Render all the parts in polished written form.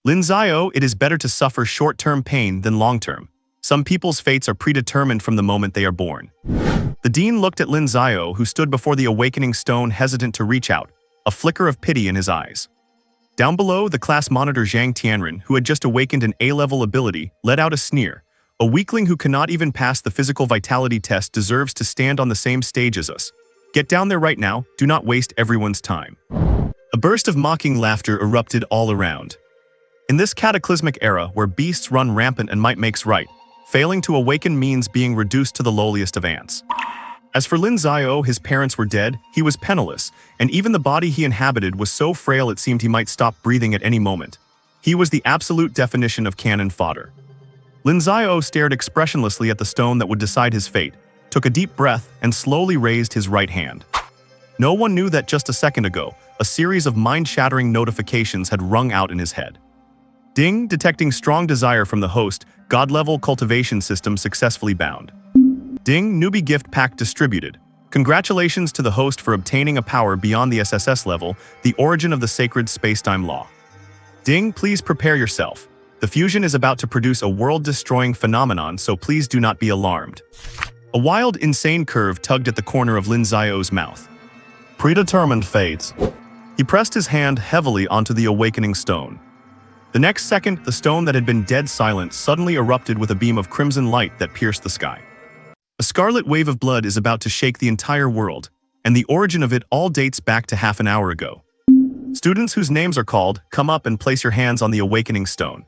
Lin Xiao, it is better to suffer short-term pain than long-term. Some people's fates are predetermined from the moment they are born. The dean looked at Lin Xiao, who stood before the awakening stone, hesitant to reach out, a flicker of pity in his eyes. Down below, the class monitor Zhang Tianren, who had just awakened an A-level ability, let out a sneer. A weakling who cannot even pass the physical vitality test deserves to stand on the same stage as us. Get down there right now, do not waste everyone's time. A burst of mocking laughter erupted all around. In this cataclysmic era where beasts run rampant and might makes right, failing to awaken means being reduced to the lowliest of ants. As for Lin Xiao, his parents were dead, he was penniless, and even the body he inhabited was so frail it seemed he might stop breathing at any moment. He was the absolute definition of cannon fodder. Lin Xiao stared expressionlessly at the stone that would decide his fate, took a deep breath, and slowly raised his right hand. No one knew that just a second ago, a series of mind-shattering notifications had rung out in his head. Ding, detecting strong desire from the host, God-level cultivation system successfully bound. Ding, newbie gift pack distributed. Congratulations to the host for obtaining a power beyond the SSS level, the origin of the sacred spacetime law. Ding, please prepare yourself. The fusion is about to produce a world-destroying phenomenon, so please do not be alarmed. A wild, insane curve tugged at the corner of Lin Xiao's mouth. Predetermined fates. He pressed his hand heavily onto the awakening stone. The next second, the stone that had been dead silent suddenly erupted with a beam of crimson light that pierced the sky. A scarlet wave of blood is about to shake the entire world, and the origin of it all dates back to half an hour ago. Students whose names are called, come up and place your hands on the awakening stone.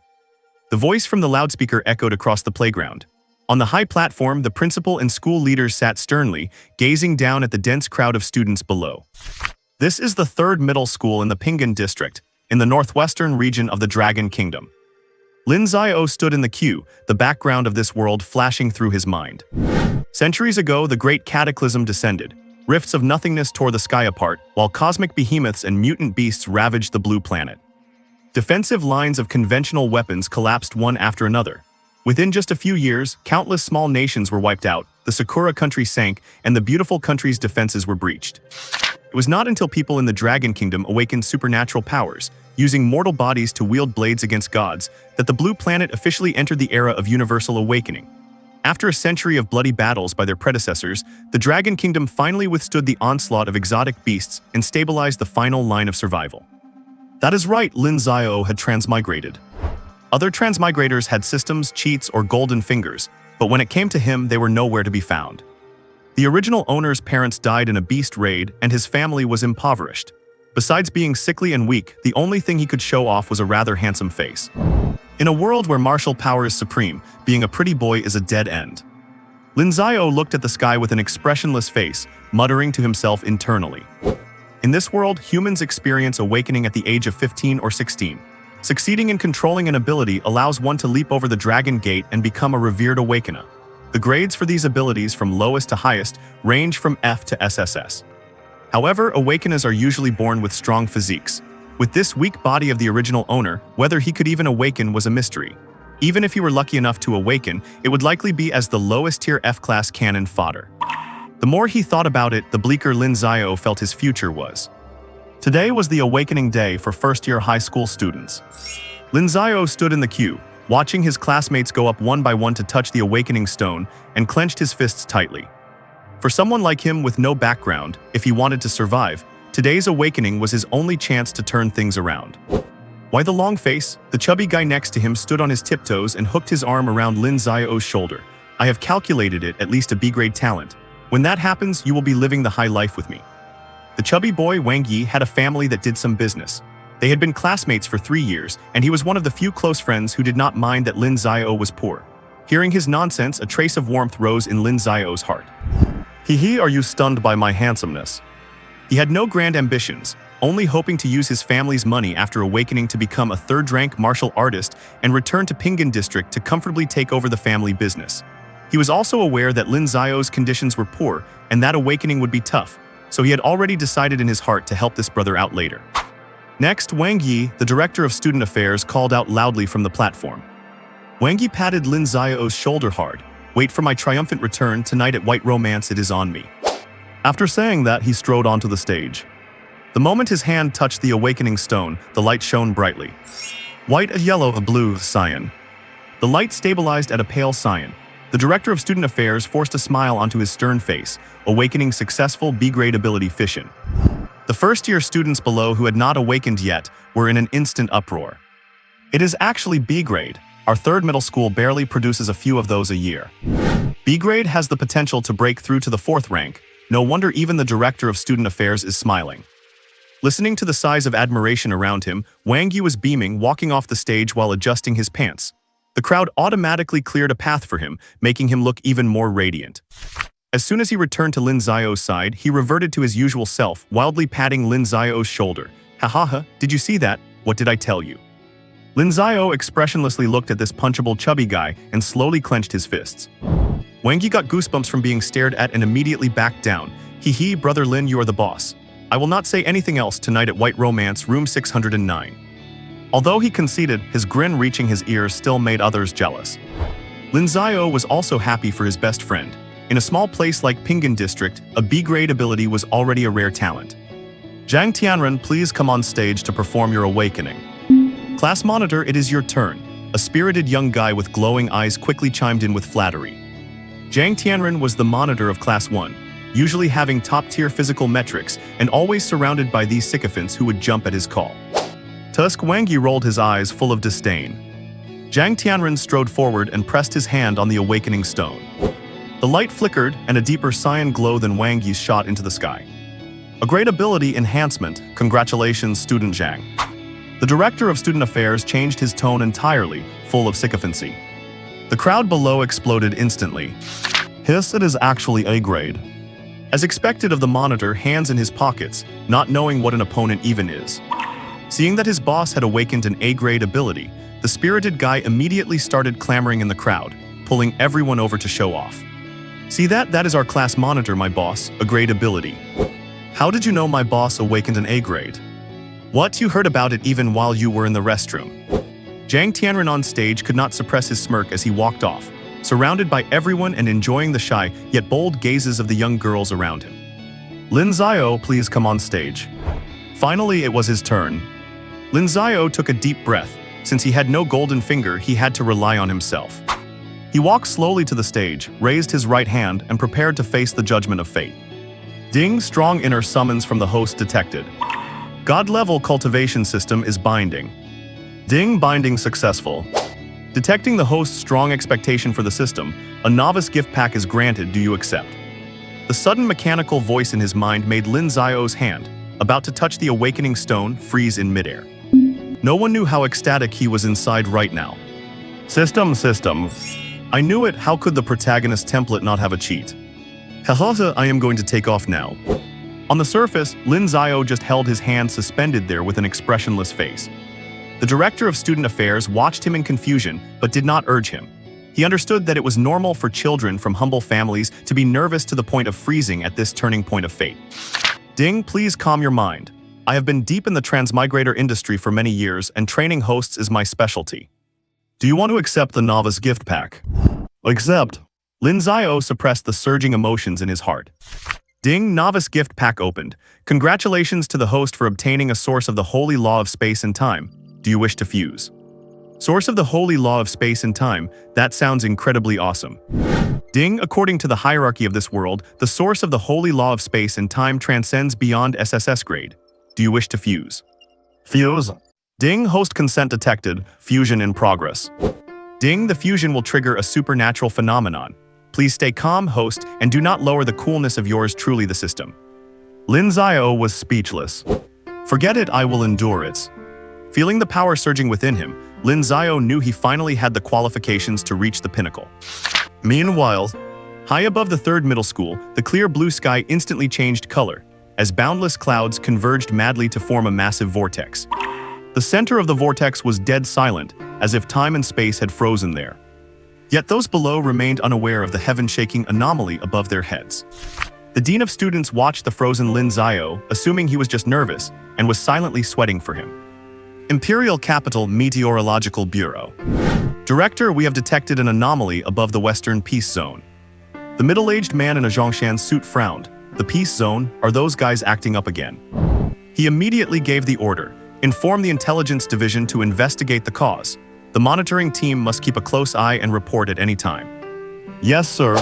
The voice from the loudspeaker echoed across the playground. On the high platform, the principal and school leaders sat sternly, gazing down at the dense crowd of students below. This is the third middle school in the Pingan district, in the northwestern region of the Dragon Kingdom. Lin Xiao stood in the queue, the background of this world flashing through his mind. Centuries ago, the great cataclysm descended. Rifts of nothingness tore the sky apart, while cosmic behemoths and mutant beasts ravaged the blue planet. Defensive lines of conventional weapons collapsed one after another. Within just a few years, countless small nations were wiped out, the Sakura country sank, and the beautiful country's defenses were breached. It was not until people in the Dragon Kingdom awakened supernatural powers, using mortal bodies to wield blades against gods, that the blue planet officially entered the era of universal awakening. After a century of bloody battles by their predecessors, the Dragon Kingdom finally withstood the onslaught of exotic beasts and stabilized the final line of survival. That is right, Lin Xiao had transmigrated. Other transmigrators had systems, cheats, or golden fingers, but when it came to him, they were nowhere to be found. The original owner's parents died in a beast raid, and his family was impoverished. Besides being sickly and weak, the only thing he could show off was a rather handsome face. In a world where martial power is supreme, being a pretty boy is a dead end. Lin Xiao looked at the sky with an expressionless face, muttering to himself internally. In this world, humans experience awakening at the age of 15 or 16. Succeeding in controlling an ability allows one to leap over the Dragon Gate and become a revered awakener. The grades for these abilities from lowest to highest range from F to SSS. However, awakeners are usually born with strong physiques. With this weak body of the original owner, whether he could even awaken was a mystery. Even if he were lucky enough to awaken, it would likely be as the lowest tier F-class cannon fodder. The more he thought about it, the bleaker Lin Xiao felt his future was. Today was the awakening day for first-year high school students. Lin Xiao stood in the queue, watching his classmates go up one by one to touch the awakening stone, and clenched his fists tightly. For someone like him with no background, if he wanted to survive, today's awakening was his only chance to turn things around. Why the long face? The chubby guy next to him stood on his tiptoes and hooked his arm around Lin Xiao's shoulder. I have calculated it, at least a B-grade talent. When that happens, you will be living the high life with me. The chubby boy Wang Yi had a family that did some business. They had been classmates for 3 years, and he was one of the few close friends who did not mind that Lin Xiao was poor. Hearing his nonsense, a trace of warmth rose in Lin Xiao's heart. Hee, are you stunned by my handsomeness? He had no grand ambitions, only hoping to use his family's money after awakening to become a third-rank martial artist and return to Pingan district to comfortably take over the family business. He was also aware that Lin Xiao's conditions were poor and that awakening would be tough, so he had already decided in his heart to help this brother out later. Next, Wang Yi, the director of student affairs, called out loudly from the platform. Wang Yi patted Lin Xiao's shoulder hard. Wait for my triumphant return tonight at White Romance, it is on me. After saying that, he strode onto the stage. The moment his hand touched the awakening stone, the light shone brightly. White, a yellow, a blue, cyan. The light stabilized at a pale cyan. The director of student affairs forced a smile onto his stern face, awakening successful B-grade ability fission. The first-year students below who had not awakened yet were in an instant uproar. It is actually B-grade. Our third middle school barely produces a few of those a year. B-grade has the potential to break through to the fourth rank. No wonder even the director of student affairs is smiling. Listening to the sighs of admiration around him, Wang Yi was beaming, walking off the stage while adjusting his pants. The crowd automatically cleared a path for him, making him look even more radiant. As soon as he returned to Lin Xiao's side, he reverted to his usual self, wildly patting Lin Xiao's shoulder. "Ha ha ha, did you see that? What did I tell you?" Lin Xiao expressionlessly looked at this punchable chubby guy and slowly clenched his fists. Wang Yi got goosebumps from being stared at and immediately backed down. "Hee, brother Lin, you are the boss. I will not say anything else tonight at White Romance, room 609. Although he conceded, his grin reaching his ears still made others jealous. Lin Xiao was also happy for his best friend. In a small place like Pinggan District, a B-grade ability was already a rare talent. "Zhang Tianren, please come on stage to perform your awakening." "Class monitor, it is your turn." A spirited young guy with glowing eyes quickly chimed in with flattery. Zhang Tianren was the monitor of Class 1, usually having top-tier physical metrics and always surrounded by these sycophants who would jump at his call. Tusk Wang Yi rolled his eyes full of disdain. Zhang Tianren strode forward and pressed his hand on the awakening stone. The light flickered, and a deeper cyan glow than Wang Yi shot into the sky. "A great ability enhancement. Congratulations, Student Zhang." The director of student affairs changed his tone entirely, full of sycophancy. The crowd below exploded instantly. "Hiss, it is actually A grade." As expected of the monitor, hands in his pockets, not knowing what an opponent even is. Seeing that his boss had awakened an A-grade ability, the spirited guy immediately started clamoring in the crowd, pulling everyone over to show off. "See that? That is our class monitor, my boss, a grade ability." "How did you know my boss awakened an A-grade?" "What? You heard about it even while you were in the restroom." Zhang Tianren on stage could not suppress his smirk as he walked off, surrounded by everyone and enjoying the shy yet bold gazes of the young girls around him. "Lin Xiao, please come on stage." Finally, it was his turn. Lin Xiao took a deep breath. Since he had no golden finger, he had to rely on himself. He walked slowly to the stage, raised his right hand, and prepared to face the judgment of fate. Ding, strong inner summons from the host detected. God-level cultivation system is binding. Ding, binding successful. Detecting the host's strong expectation for the system, a novice gift pack is granted. Do you accept? The sudden mechanical voice in his mind made Lin Xiao's hand, about to touch the awakening stone, freeze in midair. No one knew how ecstatic he was inside right now. System. I knew it. How could the protagonist template not have a cheat? Haha, I am going to take off now. On the surface, Lin Xiao just held his hand suspended there with an expressionless face. The director of student affairs watched him in confusion, but did not urge him. He understood that it was normal for children from humble families to be nervous to the point of freezing at this turning point of fate. Ding, please calm your mind. I have been deep in the transmigrator industry for many years, and training hosts is my specialty. Do you want to accept the novice gift pack? Accept. Lin Xiao suppressed the surging emotions in his heart. Ding, novice gift pack opened. Congratulations to the host for obtaining a source of the holy law of space and time. Do you wish to fuse? Source of the holy law of space and time, that sounds incredibly awesome. Ding, according to the hierarchy of this world, the source of the holy law of space and time transcends beyond SSS grade. Do you wish to fuse? Fuse. Ding, host consent detected, fusion in progress. Ding, the fusion will trigger a supernatural phenomenon. Please stay calm, host, and do not lower the coolness of yours truly the system. Lin Xiao was speechless. Forget it, I will endure it. Feeling the power surging within him, Lin Xiao knew he finally had the qualifications to reach the pinnacle. Meanwhile, high above the third middle school, the clear blue sky instantly changed color, as boundless clouds converged madly to form a massive vortex. The center of the vortex was dead silent, as if time and space had frozen there. Yet those below remained unaware of the heaven-shaking anomaly above their heads. The dean of students watched the frozen Lin Xiao, assuming he was just nervous, and was silently sweating for him. Imperial Capital Meteorological Bureau. Director, we have detected an anomaly above the Western Peace Zone. The middle-aged man in a Zhongshan suit frowned. The Peace Zone, are those guys acting up again? He immediately gave the order. Inform the intelligence division to investigate the cause. The monitoring team must keep a close eye and report at any time. Yes, sir.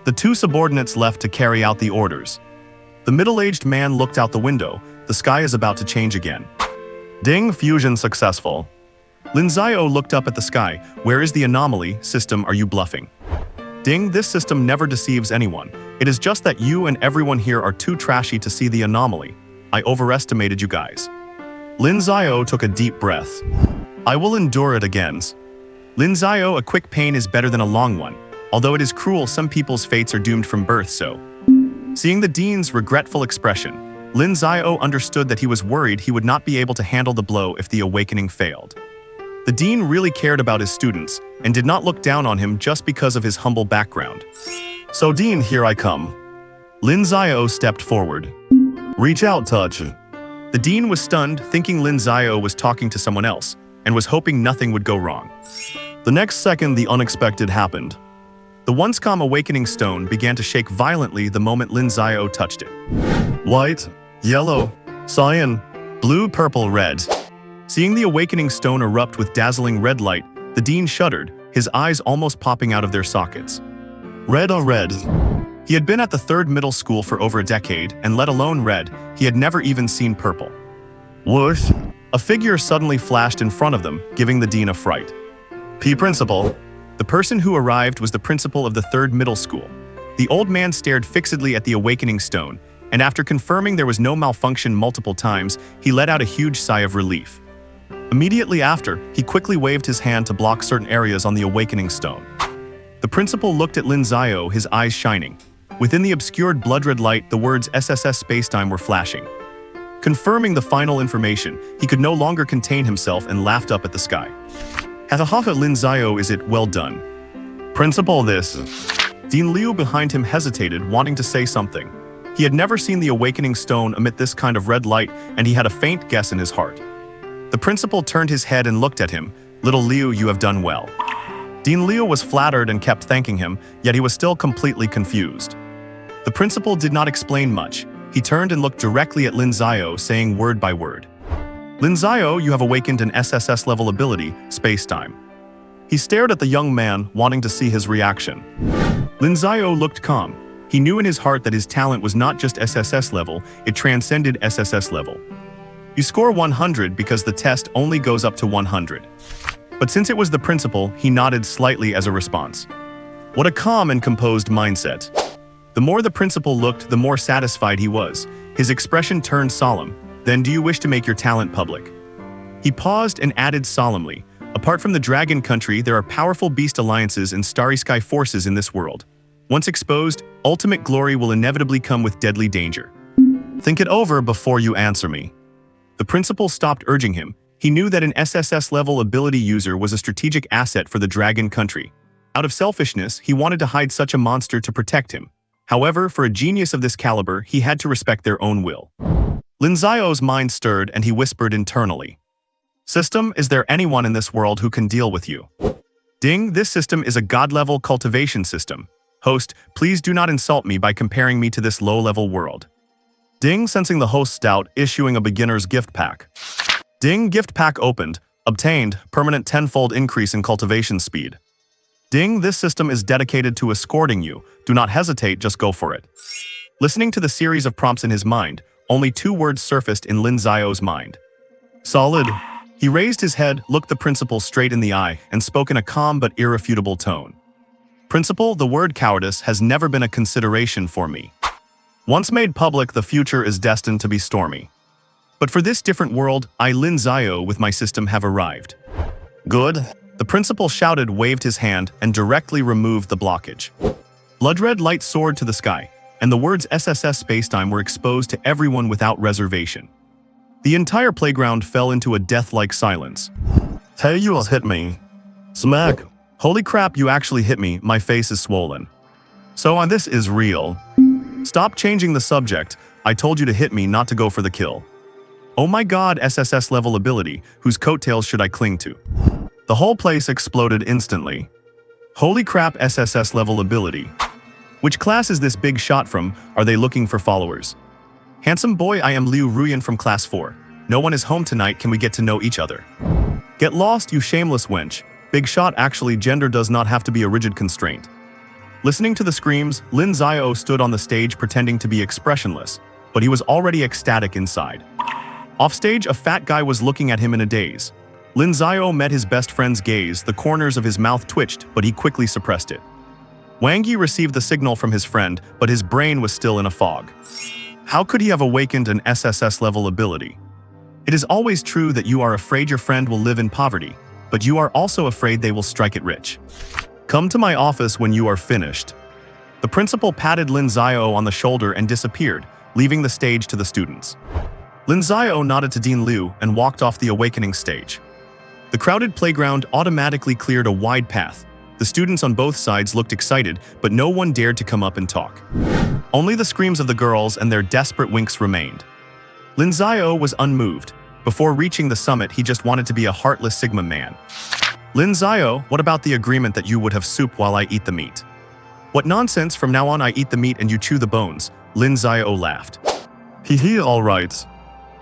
The two subordinates left to carry out the orders. The middle-aged man looked out the window. The sky is about to change again. Ding, fusion successful. Lin Xiao looked up at the sky. Where is the anomaly? System, are you bluffing? Ding, this system never deceives anyone. It is just that you and everyone here are too trashy to see the anomaly. I overestimated you guys. Lin Xiao took a deep breath. I will endure it again. Lin Xiao, a quick pain is better than a long one. Although it is cruel, some people's fates are doomed from birth, so. Seeing the dean's regretful expression, Lin Xiao understood that he was worried he would not be able to handle the blow if the awakening failed. The dean really cared about his students and did not look down on him just because of his humble background. So Dean, here I come. Lin Xiao stepped forward. Reach out, touch. The dean was stunned, thinking Lin Xiao was talking to someone else, and was hoping nothing would go wrong. The next second, the unexpected happened. The once calm awakening stone began to shake violently the moment Lin Xiao touched it. White, yellow, cyan, blue, purple, red. Seeing the awakening stone erupt with dazzling red light, the dean shuddered, his eyes almost popping out of their sockets. Red or red. He had been at the third middle school for over a decade, and let alone red, he had never even seen purple. Whoosh! A figure suddenly flashed in front of them, giving the dean a fright. Principal. The person who arrived was the principal of the third middle school. The old man stared fixedly at the awakening stone, and after confirming there was no malfunction multiple times, he let out a huge sigh of relief. Immediately after, he quickly waved his hand to block certain areas on the awakening stone. The principal looked at Lin Xiao, his eyes shining. Within the obscured blood-red light, the words SSS spacetime were flashing. Confirming the final information, he could no longer contain himself and laughed up at the sky. Hatahaha, Lin Xiao, is it well done? Principal, this. Dean Liu behind him hesitated, wanting to say something. He had never seen the awakening stone emit this kind of red light, and he had a faint guess in his heart. The principal turned his head and looked at him. Little Liu, you have done well. Dean Liu was flattered and kept thanking him, yet he was still completely confused. The principal did not explain much. He turned and looked directly at Lin Xiao, saying word by word. Lin Xiao, you have awakened an SSS-level ability, spacetime. He stared at the young man, wanting to see his reaction. Lin Xiao looked calm. He knew in his heart that his talent was not just SSS level, it transcended SSS level. You score 100 because the test only goes up to 100. But since it was the principal, he nodded slightly as a response. What a calm and composed mindset. The more the principal looked, the more satisfied he was. His expression turned solemn. Then do you wish to make your talent public? He paused and added solemnly, apart from the Dragon Country, there are powerful beast alliances and starry sky forces in this world. Once exposed, ultimate glory will inevitably come with deadly danger. Think it over before you answer me. The principal stopped urging him. He knew that an SSS-level ability user was a strategic asset for the Dragon Country. Out of selfishness, he wanted to hide such a monster to protect him. However, for a genius of this caliber, he had to respect their own will. Lin Xiao's mind stirred and he whispered internally. System, is there anyone in this world who can deal with you? Ding, this system is a god-level cultivation system. Host, please do not insult me by comparing me to this low-level world. Ding, sensing the host's doubt, issuing a beginner's gift pack. Ding, gift pack opened. Obtained, permanent 10-fold increase in cultivation speed. Ding, this system is dedicated to escorting you. Do not hesitate, just go for it. Listening to the series of prompts in his mind, only 2 words surfaced in Lin Xiao's mind. Solid. He raised his head, looked the principal straight in the eye, and spoke in a calm but irrefutable tone. Principal, the word cowardice has never been a consideration for me. Once made public, the future is destined to be stormy. But for this different world, I, Lin Xiao, with my system have arrived. Good. The principal shouted, waved his hand, and directly removed the blockage. Blood-red light soared to the sky, and the words SSS spacetime were exposed to everyone without reservation. The entire playground fell into a death-like silence. Hey, you all hit me. Smack. Holy crap, you actually hit me, my face is swollen. So this is real. Stop changing the subject, I told you to hit me, not to go for the kill. Oh my god, SSS level ability, whose coattails should I cling to? The whole place exploded instantly. Holy crap, SSS level ability. Which class is this big shot from? Are they looking for followers? Handsome boy, I am Liu Ruyan from class 4. No one is home tonight, can we get to know each other? Get lost, you shameless wench. Big shot, actually, gender does not have to be a rigid constraint. Listening to the screams, Lin Xiao stood on the stage pretending to be expressionless, but he was already ecstatic inside. Offstage, a fat guy was looking at him in a daze. Lin Xiao met his best friend's gaze, the corners of his mouth twitched, but he quickly suppressed it. Wang Yi received the signal from his friend, but his brain was still in a fog. How could he have awakened an SSS-level ability? It is always true that you are afraid your friend will live in poverty, but you are also afraid they will strike it rich. Come to my office when you are finished. The principal patted Lin Xiao on the shoulder and disappeared, leaving the stage to the students. Lin Xiao nodded to Dean Liu and walked off the awakening stage. The crowded playground automatically cleared a wide path. The students on both sides looked excited, but no one dared to come up and talk. Only the screams of the girls and their desperate winks remained. Lin Xiao was unmoved. Before reaching the summit, he just wanted to be a heartless Sigma man. Lin Xiao, what about the agreement that you would have soup while I eat the meat? What nonsense, from now on I eat the meat and you chew the bones, Lin Xiao laughed. Hee, all right.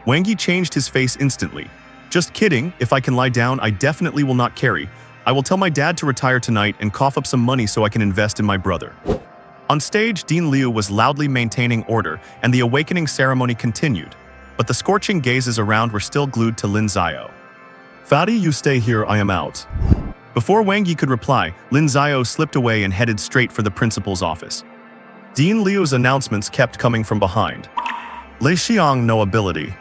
Wang Yi changed his face instantly. Just kidding, if I can lie down, I definitely will not carry. I will tell my dad to retire tonight and cough up some money so I can invest in my brother. On stage, Dean Liu was loudly maintaining order, and the awakening ceremony continued. But the scorching gazes around were still glued to Lin Xiao. Fatty, you stay here, I am out. Before Wang Yi could reply, Lin Xiao slipped away and headed straight for the principal's office. Dean Liu's announcements kept coming from behind. Lin Xiao, no ability.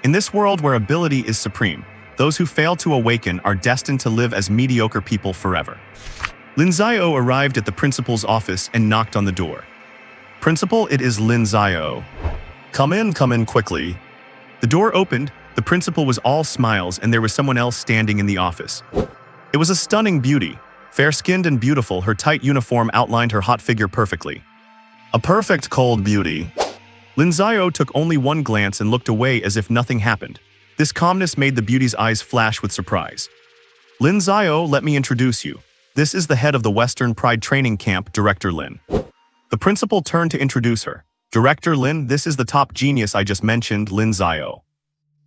In this world where ability is supreme, those who fail to awaken are destined to live as mediocre people forever. Lin Xiao arrived at the principal's office and knocked on the door. Principal, it is Lin Xiao. Come in quickly. The door opened, the principal was all smiles and there was someone else standing in the office. It was a stunning beauty. Fair-skinned and beautiful, her tight uniform outlined her hot figure perfectly. A perfect cold beauty. Lin Xiao took only one glance and looked away as if nothing happened. This calmness made the beauty's eyes flash with surprise. Lin Xiao, let me introduce you. This is the head of the Western Pride Training Camp, Director Lin. The principal turned to introduce her. Director Lin, this is the top genius I just mentioned, Lin Xiao.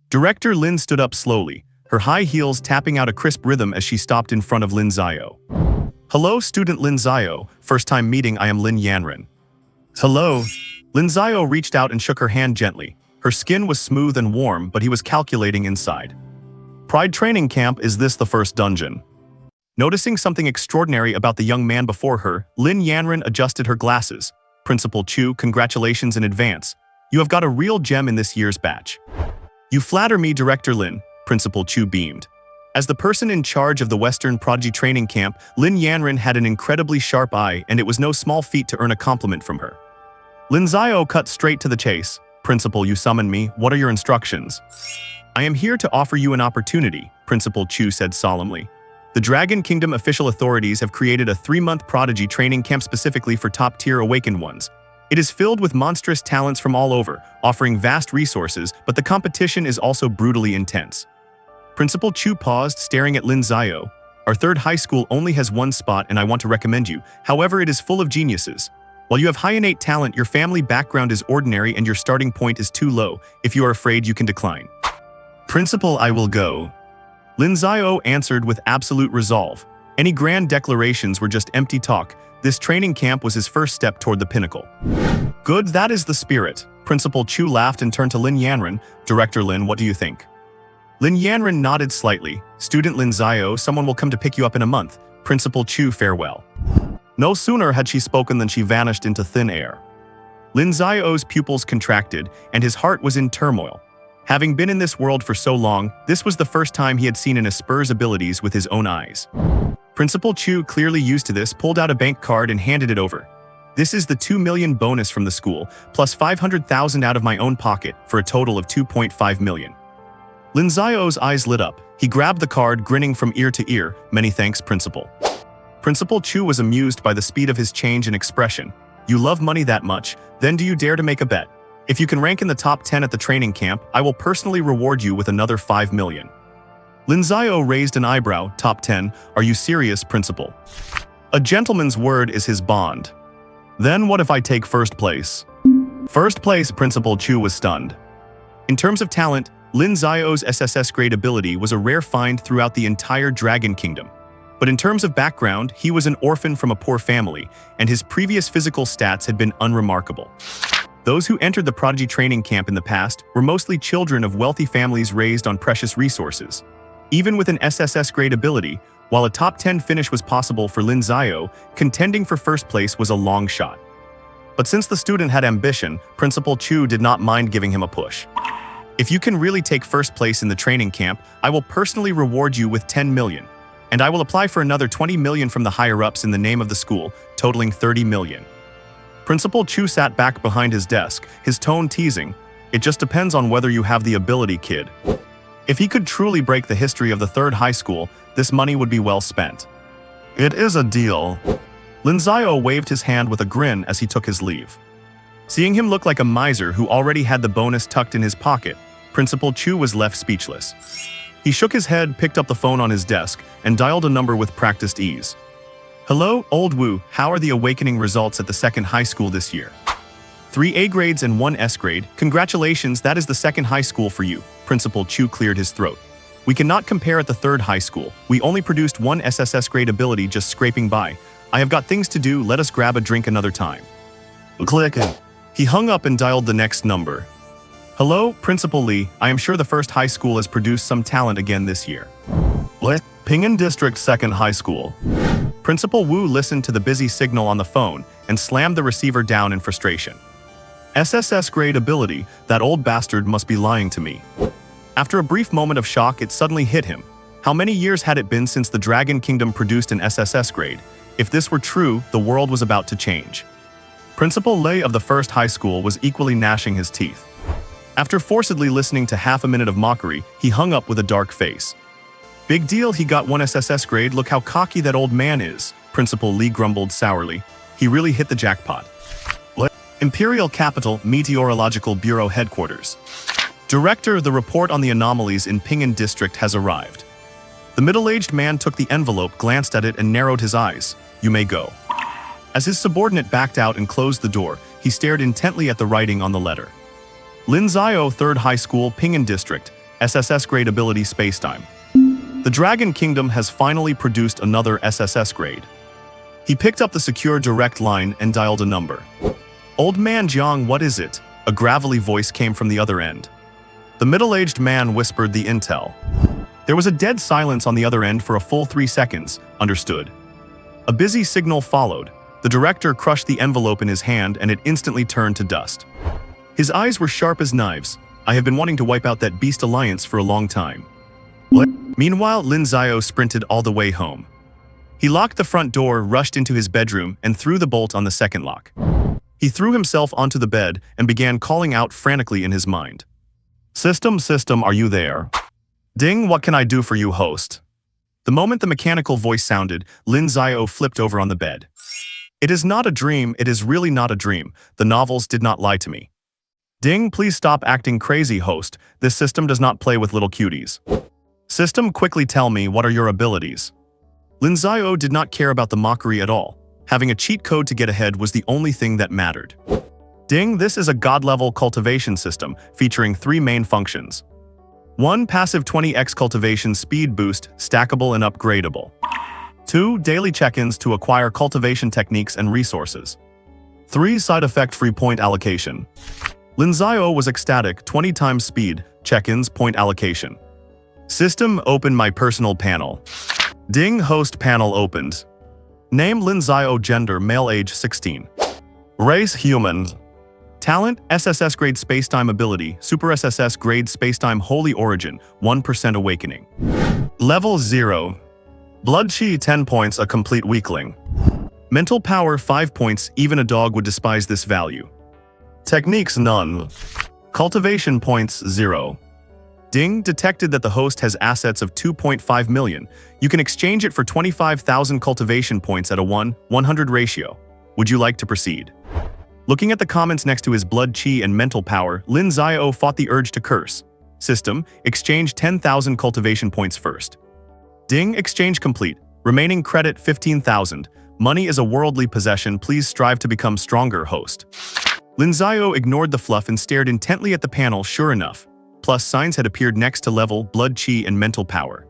Director Lin stood up slowly, her high heels tapping out a crisp rhythm as she stopped in front of Lin Xiao. Hello, student Lin Xiao. First time meeting, I am Lin Yanren. Hello. Lin Xiao reached out and shook her hand gently. Her skin was smooth and warm, but he was calculating inside. Pride Training Camp, is this the first dungeon? Noticing something extraordinary about the young man before her, Lin Yanren adjusted her glasses. Principal Chu, congratulations in advance. You have got a real gem in this year's batch. You flatter me, Director Lin, Principal Chu beamed. As the person in charge of the Western Prodigy Training Camp, Lin Yanren had an incredibly sharp eye, and it was no small feat to earn a compliment from her. Lin Xiao cut straight to the chase. Principal, you summoned me. What are your instructions? I am here to offer you an opportunity, Principal Chu said solemnly. The Dragon Kingdom official authorities have created a 3-month prodigy training camp specifically for top-tier awakened ones. It is filled with monstrous talents from all over, offering vast resources, but the competition is also brutally intense. Principal Chu paused, staring at Lin Xiao. Our third high school only has one spot and I want to recommend you. However, it is full of geniuses. While you have high innate talent, your family background is ordinary and your starting point is too low. If you are afraid, you can decline. Principal, I will go. Lin Xiao answered with absolute resolve. Any grand declarations were just empty talk. This training camp was his first step toward the pinnacle. Good, that is the spirit. Principal Chu laughed and turned to Lin Yanren. Director Lin, what do you think? Lin Yanren nodded slightly. Student Lin Xiao, someone will come to pick you up in a month. Principal Chu, farewell. No sooner had she spoken than she vanished into thin air. Lin Xiao's pupils contracted, and his heart was in turmoil. Having been in this world for so long, this was the first time he had seen an Esper's abilities with his own eyes. Principal Chu, clearly used to this, pulled out a bank card and handed it over. This is the 2 million bonus from the school, plus 500,000 out of my own pocket, for a total of 2.5 million. Lin Xiao's eyes lit up. He grabbed the card, grinning from ear to ear. Many thanks, Principal. Principal Chu was amused by the speed of his change and expression. You love money that much, then do you dare to make a bet? If you can rank in the top 10 at the training camp, I will personally reward you with another 5 million. Lin Xiao raised an eyebrow. Top 10? Are you serious, Principal? A gentleman's word is his bond. Then what if I take first place? First place, Principal Chu was stunned. In terms of talent, Lin Xiao's SSS grade ability was a rare find throughout the entire Dragon Kingdom. But in terms of background, he was an orphan from a poor family, and his previous physical stats had been unremarkable. Those who entered the prodigy training camp in the past were mostly children of wealthy families raised on precious resources. Even with an SSS grade ability, while a top 10 finish was possible for Lin Xiao, contending for first place was a long shot. But since the student had ambition, Principal Chu did not mind giving him a push. If you can really take first place in the training camp, I will personally reward you with 10 million. And I will apply for another 20 million from the higher-ups in the name of the school, totaling 30 million. Principal Chu sat back behind his desk, his tone teasing. It just depends on whether you have the ability, kid. If he could truly break the history of the third high school, this money would be well spent. It is a deal. Lin Xiao waved his hand with a grin as he took his leave. Seeing him look like a miser who already had the bonus tucked in his pocket, Principal Chu was left speechless. He shook his head, picked up the phone on his desk, and dialed a number with practiced ease. Hello, Old Wu, how are the Awakening results at the second high school this year? 3 A grades and 1 S grade, congratulations, that is the second high school for you. Principal Chu cleared his throat. We cannot compare at the third high school. We only produced 1 SSS grade ability just scraping by. I have got things to do, let us grab a drink another time. Click. He hung up and dialed the next number. Hello, Principal Li, I am sure the first high school has produced some talent again this year. What? Ping'an District Second High School. Principal Wu listened to the busy signal on the phone and slammed the receiver down in frustration. SSS grade ability, that old bastard must be lying to me. After a brief moment of shock, it suddenly hit him. How many years had it been since the Dragon Kingdom produced an SSS grade? If this were true, the world was about to change. Principal Lei of the first high school was equally gnashing his teeth. After forcedly listening to half a minute of mockery, he hung up with a dark face. Big deal, he got 1 SSS grade, look how cocky that old man is, Principal Li grumbled sourly. He really hit the jackpot. Imperial Capital Meteorological Bureau Headquarters. Director, the report on the anomalies in Ping'an District has arrived. The middle-aged man took the envelope, glanced at it, and narrowed his eyes. You may go. As his subordinate backed out and closed the door, he stared intently at the writing on the letter. Lin Xiao, 3rd High School, Ping'an District, SSS grade ability spacetime. The Dragon Kingdom has finally produced another SSS grade. He picked up the secure direct line and dialed a number. Old man Jiang, what is it? A gravelly voice came from the other end. The middle-aged man whispered the intel. There was a dead silence on the other end for a full 3 seconds. Understood. A busy signal followed. The director crushed the envelope in his hand and it instantly turned to dust. His eyes were sharp as knives. I have been wanting to wipe out that beast alliance for a long time. What? Meanwhile, Lin Xiao sprinted all the way home. He locked the front door, rushed into his bedroom, and threw the bolt on the second lock. He threw himself onto the bed and began calling out frantically in his mind. System, are you there? Ding, what can I do for you, host? The moment the mechanical voice sounded, Lin Xiao flipped over on the bed. It is not a dream, it is really not a dream. The novels did not lie to me. Ding, please stop acting crazy, host. This system does not play with little cuties. System, quickly tell me, what are your abilities? Lin Xiao did not care about the mockery at all. Having a cheat code to get ahead was the only thing that mattered. Ding, this is a god-level cultivation system featuring 3 main functions. 1. Passive 20x cultivation speed boost, stackable and upgradable. 2. Daily check-ins to acquire cultivation techniques and resources. 3. Side effect-free point allocation. Lin Xiao was ecstatic. 20 times speed, check-ins, point allocation. System, open my personal panel. Ding, host panel opened. Name Lin Xiao, gender male, age 16. Race human. Talent, SSS grade spacetime ability, Super SSS grade spacetime holy origin, 1% awakening. Level 0. Blood chi 10 points, a complete weakling. Mental power 5 points, even a dog would despise this value. Techniques none. Cultivation points 0. Ding, detected that the host has assets of 2.5 million. You can exchange it for 25,000 cultivation points at a 1:100 ratio. Would you like to proceed? Looking at the comments next to his blood chi and mental power, Lin Xiao fought the urge to curse. System, exchange 10,000 cultivation points first. Ding, exchange complete. Remaining credit 15,000. Money is a worldly possession, please strive to become stronger, host. Lin Xiao ignored the fluff and stared intently at the panel. Sure enough, plus signs had appeared next to level, blood chi, and mental power.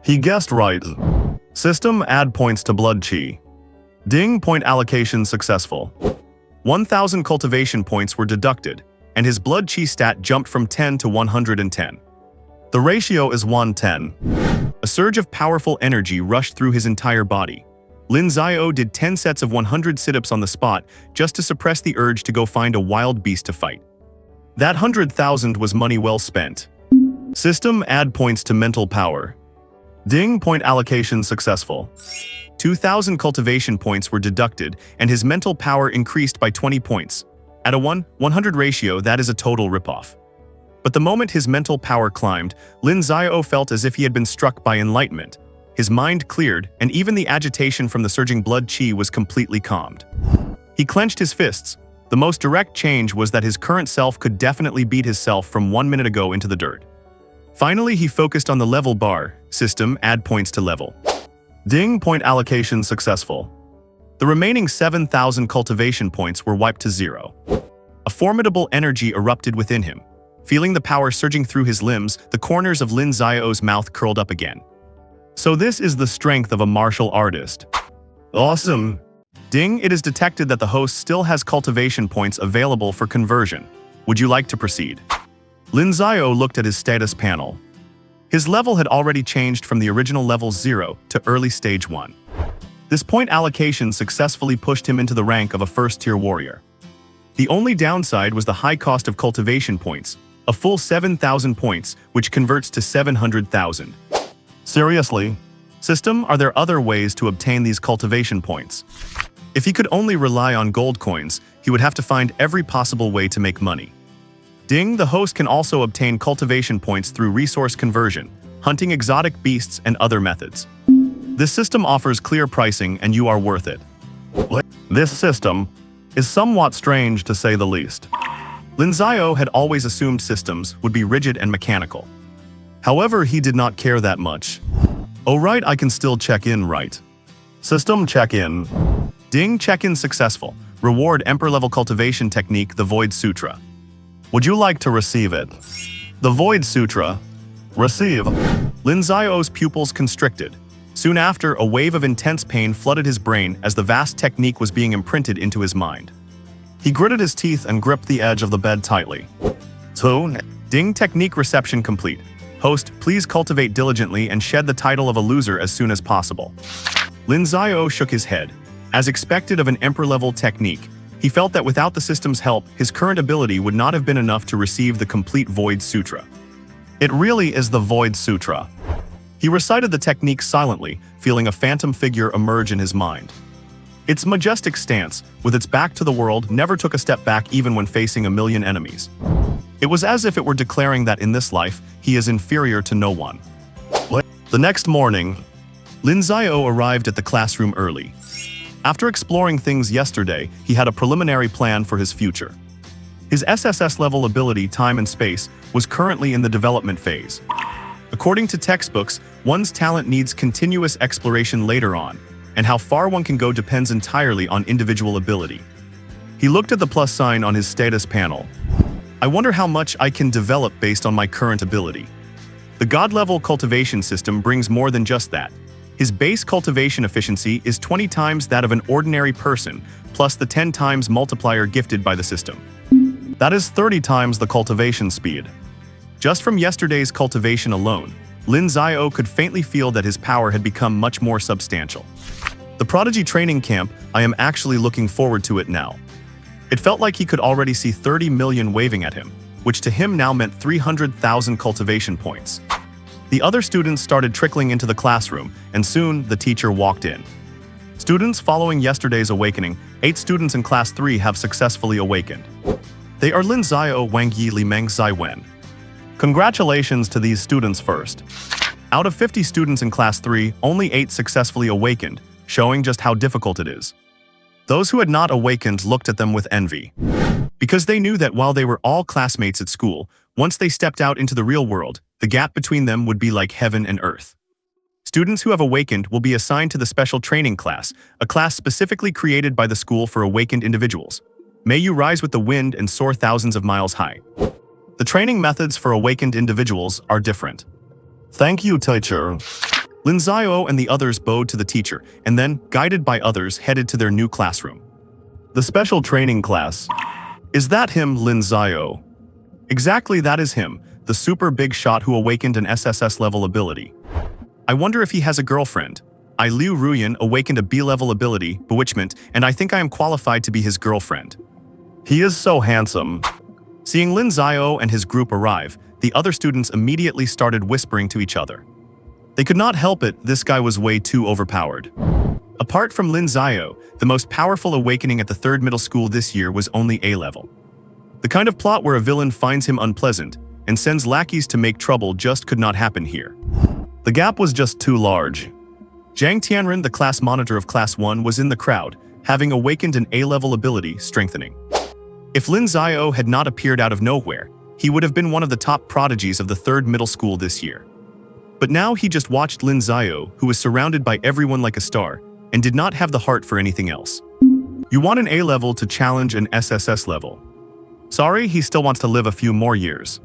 He guessed right. System add points to blood chi. Ding, point allocation successful. 1,000 cultivation points were deducted, and his blood chi stat jumped from 10 to 110. The ratio is 1:10. A surge of powerful energy rushed through his entire body. Lin Xiao did 10 sets of 100 sit-ups on the spot just to suppress the urge to go find a wild beast to fight. That 100,000 was money well spent. System add points to mental power. Ding, point allocation successful. 2,000 cultivation points were deducted, and his mental power increased by 20 points. At a 1:100 ratio, that is a total ripoff. But the moment his mental power climbed, Lin Xiao felt as if he had been struck by enlightenment. His mind cleared, and even the agitation from the surging blood chi was completely calmed. He clenched his fists. The most direct change was that his current self could definitely beat his self from 1 minute ago into the dirt. Finally, he focused on the level bar. System add points to level. Ding, point allocation successful. The remaining 7,000 cultivation points were wiped to 0. A formidable energy erupted within him. Feeling the power surging through his limbs, the corners of Lin Xiao's mouth curled up again. So this is the strength of a martial artist. Awesome! Ding, it is detected that the host still has cultivation points available for conversion. Would you like to proceed? Lin Xiao looked at his status panel. His level had already changed from the original level 0 to early stage 1. This point allocation successfully pushed him into the rank of a first-tier warrior. The only downside was the high cost of cultivation points, a full 7,000 points, which converts to 700,000. Seriously? System, are there other ways to obtain these cultivation points? If he could only rely on gold coins, he would have to find every possible way to make money. Ding, the host can also obtain cultivation points through resource conversion, hunting exotic beasts, and other methods. This system offers clear pricing, and you are worth it. This system is somewhat strange, to say the least. Lin Xiao had always assumed systems would be rigid and mechanical. However, he did not care that much. Oh right, I can still check in, right? System check-in. Ding, check-in successful. Reward Emperor-level cultivation technique, the Void Sutra. Would you like to receive it? The Void Sutra. Receive. Lin Xiao's pupils constricted. Soon after, a wave of intense pain flooded his brain as the vast technique was being imprinted into his mind. He gritted his teeth and gripped the edge of the bed tightly. So, Ding, technique reception complete. Host, please cultivate diligently and shed the title of a loser as soon as possible. Lin Xiao shook his head. As expected of an Emperor-level technique, he felt that without the system's help, his current ability would not have been enough to receive the complete Void Sutra. It really is the Void Sutra. He recited the technique silently, feeling a phantom figure emerge in his mind. Its majestic stance, with its back to the world, never took a step back even when facing a million enemies. It was as if it were declaring that in this life, he is inferior to no one. The next morning, Lin Xiao arrived at the classroom early. After exploring things yesterday, he had a preliminary plan for his future. His SSS-level ability, time and space, was currently in the development phase. According to textbooks, one's talent needs continuous exploration later on, and how far one can go depends entirely on individual ability. He looked at the plus sign on his status panel. I wonder how much I can develop based on my current ability. The God-level cultivation system brings more than just that. His base cultivation efficiency is 20 times that of an ordinary person, plus the 10 times multiplier gifted by the system. That is 30 times the cultivation speed. Just from yesterday's cultivation alone, Lin Xiao could faintly feel that his power had become much more substantial. The Prodigy training camp, I am actually looking forward to it now. It felt like he could already see 30 million waving at him, which to him now meant 300,000 cultivation points. The other students started trickling into the classroom, and soon the teacher walked in. Students following yesterday's awakening, 8 students in Class 3 have successfully awakened. They are Lin Xiao, Wang Yi, Li Meng, Zai Wen. Congratulations to these students first. Out of 50 students in Class 3, only 8 successfully awakened, showing just how difficult it is. Those who had not awakened looked at them with envy. Because they knew that while they were all classmates at school, once they stepped out into the real world, the gap between them would be like heaven and earth. Students who have awakened will be assigned to the special training class, a class specifically created by the school for awakened individuals. May you rise with the wind and soar thousands of miles high. The training methods for awakened individuals are different. Thank you, teacher. Lin Xiao and the others bowed to the teacher, and then, guided by others, headed to their new classroom. The special training class. Is that him, Lin Xiao? Exactly, that is him, the super big shot who awakened an SSS level ability. I wonder if he has a girlfriend. Liu Ruyan awakened a B-level ability, Bewitchment, and I think I am qualified to be his girlfriend. He is so handsome. Seeing Lin Xiao and his group arrive, the other students immediately started whispering to each other. They could not help it, this guy was way too overpowered. Apart from Lin Xiao, the most powerful awakening at the 3rd middle school this year was only A-level. The kind of plot where a villain finds him unpleasant and sends lackeys to make trouble just could not happen here. The gap was just too large. Zhang Tianren, the class monitor of Class 1, was in the crowd, having awakened an A-level ability, Strengthening. If Lin Xiao had not appeared out of nowhere, he would have been one of the top prodigies of the 3rd middle school this year. But now he just watched Lin Xiao, who was surrounded by everyone like a star, and did not have the heart for anything else. You want an A-level to challenge an SSS level. Sorry, he still wants to live a few more years.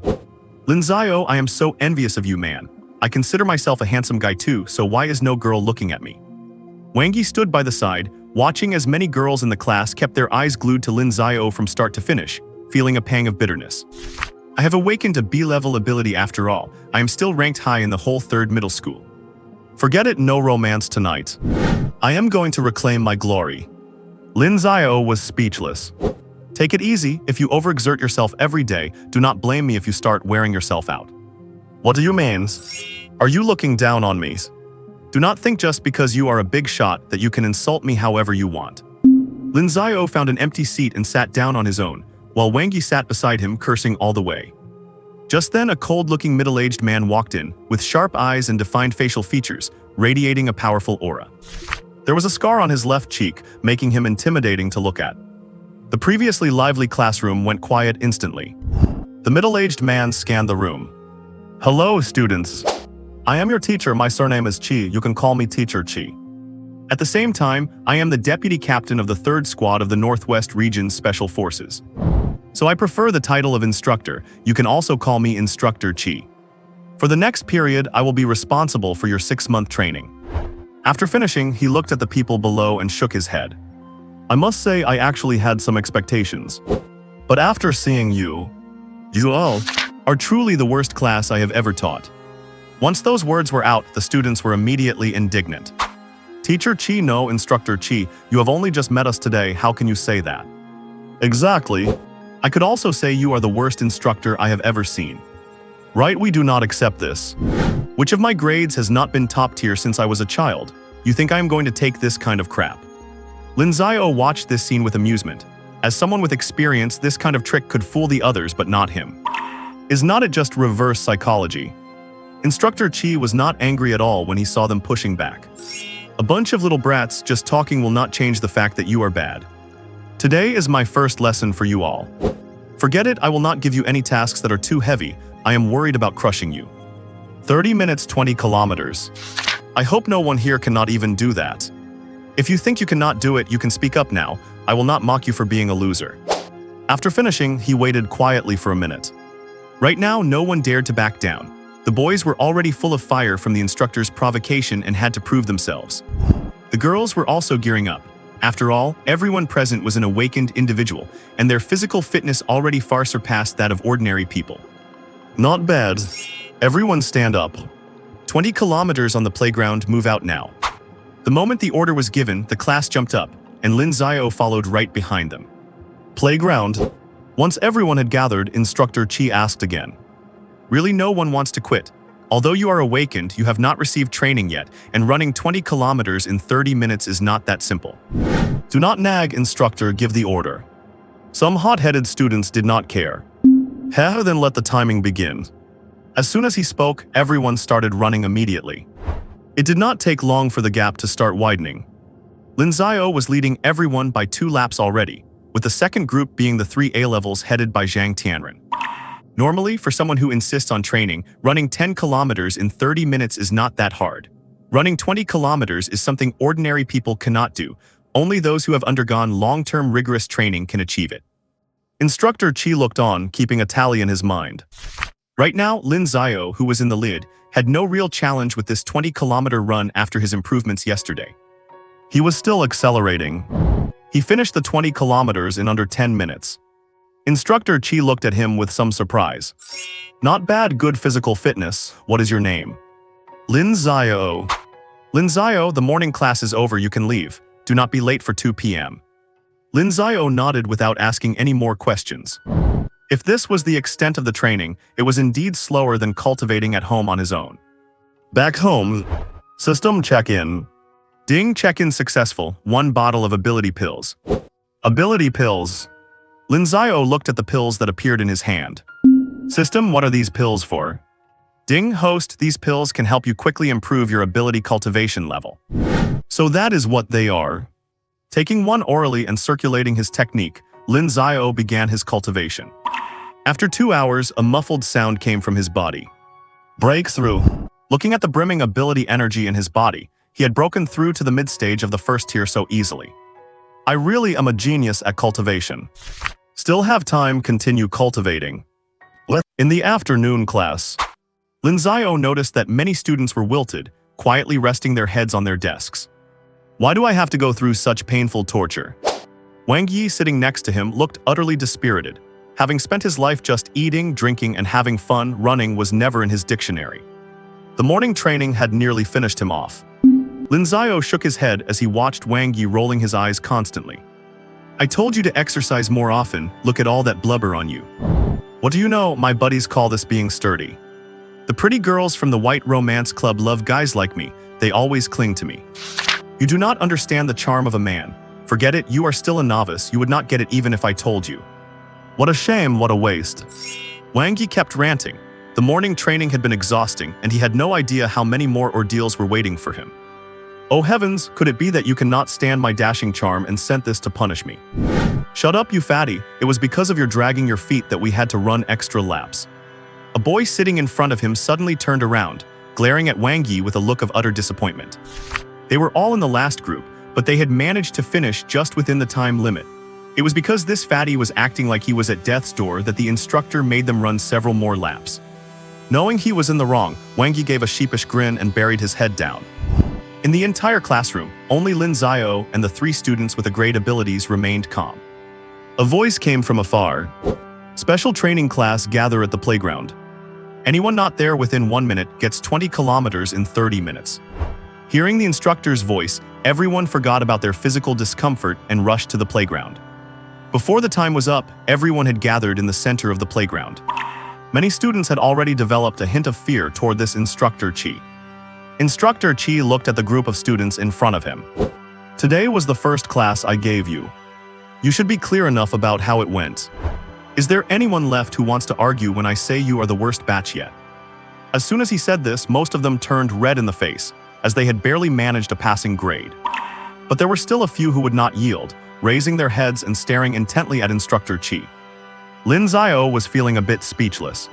Lin Xiao, I am so envious of you, man. I consider myself a handsome guy too, so why is no girl looking at me? Wang Yi stood by the side, watching as many girls in the class kept their eyes glued to Lin Xiao from start to finish, feeling a pang of bitterness. I have awakened a B-level ability after all. I am still ranked high in the whole 3rd middle school. Forget it, no romance tonight. I am going to reclaim my glory. Lin Xiao was speechless. Take it easy, if you overexert yourself every day, do not blame me if you start wearing yourself out. What do you mean? Are you looking down on me? Do not think just because you are a big shot that you can insult me however you want. Lin Xiao found an empty seat and sat down on his own, while Wang Yi sat beside him cursing all the way. Just then a cold-looking middle-aged man walked in, with sharp eyes and defined facial features, radiating a powerful aura. There was a scar on his left cheek, making him intimidating to look at. The previously lively classroom went quiet instantly. The middle-aged man scanned the room. Hello, students. I am your teacher, my surname is Qi, you can call me Teacher Qi. At the same time, I am the deputy captain of the 3rd Squad of the Northwest Region's Special Forces. So I prefer the title of instructor, you can also call me Instructor Qi. For the next period, I will be responsible for your 6-month training. After finishing, he looked at the people below and shook his head. I must say I actually had some expectations. But after seeing you all are truly the worst class I have ever taught. Once those words were out, the students were immediately indignant. Teacher Qi, no, Instructor Qi, you have only just met us today, how can you say that? Exactly. I could also say you are the worst instructor I have ever seen. Right, we do not accept this. Which of my grades has not been top tier since I was a child? You think I am going to take this kind of crap? Lin Xiao watched this scene with amusement. As someone with experience, this kind of trick could fool the others but not him. Is not it just reverse psychology? Instructor Qi was not angry at all when he saw them pushing back. A bunch of little brats just talking will not change the fact that you are bad. Today is my first lesson for you all. Forget it, I will not give you any tasks that are too heavy. I am worried about crushing you. 30 minutes, 20 kilometers. I hope no one here cannot even do that. If you think you cannot do it, you can speak up now. I will not mock you for being a loser. After finishing, he waited quietly for a minute. Right now, no one dared to back down. The boys were already full of fire from the instructor's provocation and had to prove themselves. The girls were also gearing up. After all, everyone present was an awakened individual, and their physical fitness already far surpassed that of ordinary people. Not bad. Everyone stand up. 20 kilometers on the playground, move out now. The moment the order was given, the class jumped up, and Lin Xiao followed right behind them. Playground. Once everyone had gathered, Instructor Qi asked again. Really, no one wants to quit. Although you are awakened, you have not received training yet, and running 20 kilometers in 30 minutes is not that simple. Do not nag, instructor, give the order. Some hot-headed students did not care. Then let the timing begin. As soon as he spoke, everyone started running immediately. It did not take long for the gap to start widening. Lin Xiao was leading everyone by 2 laps already, with the second group being the 3 A-levels headed by Zhang Tianren. Normally, for someone who insists on training, running 10 kilometers in 30 minutes is not that hard. Running 20 kilometers is something ordinary people cannot do. Only those who have undergone long-term rigorous training can achieve it. Instructor Qi looked on, keeping a tally in his mind. Right now, Lin Xiao, who was in the lead, had no real challenge with this 20-kilometer run after his improvements yesterday. He was still accelerating. He finished the 20 kilometers in under 10 minutes. Instructor Qi looked at him with some surprise. Not bad, good physical fitness. What is your name? Lin Xiao. Lin Xiao, the morning class is over, you can leave. Do not be late for 2 p.m. Lin Xiao nodded without asking any more questions. If this was the extent of the training, it was indeed slower than cultivating at home on his own. Back home, system check-in. Ding, check-in successful, 1 bottle of ability pills. Ability pills. Lin Xiao looked at the pills that appeared in his hand. System, what are these pills for? Ding, host, these pills can help you quickly improve your ability cultivation level. So that is what they are. Taking one orally and circulating his technique, Lin Xiao began his cultivation. After 2 hours, a muffled sound came from his body. Breakthrough. Looking at the brimming ability energy in his body, he had broken through to the mid-stage of the first tier so easily. I really am a genius at cultivation. Still have time, continue cultivating. In the afternoon class, Lin Xiao noticed that many students were wilted, quietly resting their heads on their desks. Why do I have to go through such painful torture? Wang Yi, sitting next to him, looked utterly dispirited. Having spent his life just eating, drinking, and having fun, running was never in his dictionary. The morning training had nearly finished him off. Lin Xiao shook his head as he watched Wang Yi rolling his eyes constantly. I told you to exercise more often, look at all that blubber on you. What do you know, my buddies call this being sturdy. The pretty girls from the White Romance Club love guys like me, they always cling to me. You do not understand the charm of a man. Forget it, you are still a novice, you would not get it even if I told you. What a shame, what a waste. Wang Yi kept ranting. The morning training had been exhausting, and he had no idea how many more ordeals were waiting for him. Oh heavens, could it be that you cannot stand my dashing charm and sent this to punish me? Shut up, you fatty, it was because of your dragging your feet that we had to run extra laps. A boy sitting in front of him suddenly turned around, glaring at Wang Yi with a look of utter disappointment. They were all in the last group, but they had managed to finish just within the time limit. It was because this fatty was acting like he was at death's door that the instructor made them run several more laps. Knowing he was in the wrong, Wang Yi gave a sheepish grin and buried his head down. In the entire classroom, only Lin Xiao and the 3 students with the great abilities remained calm. A voice came from afar. Special training class gather at the playground. Anyone not there within 1 minute gets 20 kilometers in 30 minutes. Hearing the instructor's voice, everyone forgot about their physical discomfort and rushed to the playground. Before the time was up, everyone had gathered in the center of the playground. Many students had already developed a hint of fear toward this Instructor Qi. Instructor Qi looked at the group of students in front of him. Today was the first class I gave you. You should be clear enough about how it went. Is there anyone left who wants to argue when I say you are the worst batch yet? As soon as he said this, most of them turned red in the face, as they had barely managed a passing grade. But there were still a few who would not yield, raising their heads and staring intently at Instructor Qi. Lin Xiao was feeling a bit speechless.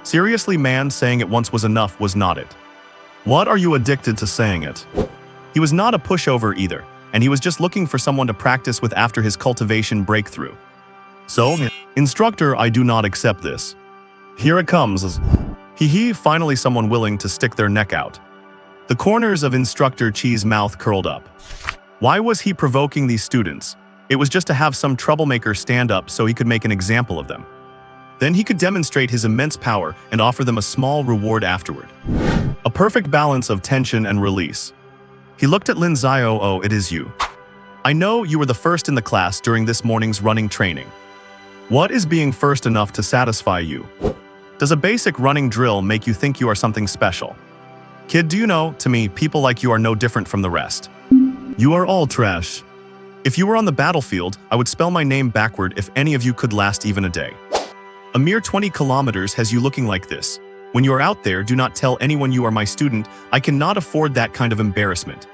Seriously, man, saying it once was enough was not it. What are you addicted to saying it? He was not a pushover either, and he was just looking for someone to practice with after his cultivation breakthrough. So, instructor, I do not accept this. Here it comes. Hee, finally someone willing to stick their neck out. The corners of Instructor Qi's mouth curled up. Why was he provoking these students? It was just to have some troublemaker stand up so he could make an example of them. Then he could demonstrate his immense power and offer them a small reward afterward. A perfect balance of tension and release. He looked at Lin Xiao. Oh, it is you. I know you were the first in the class during this morning's running training. What is being first enough to satisfy you? Does a basic running drill make you think you are something special? Kid, do you know, to me, people like you are no different from the rest. You are all trash. If you were on the battlefield, I would spell my name backward if any of you could last even a day. A mere 20 kilometers has you looking like this. When you are out there, do not tell anyone you are my student. I cannot afford that kind of embarrassment.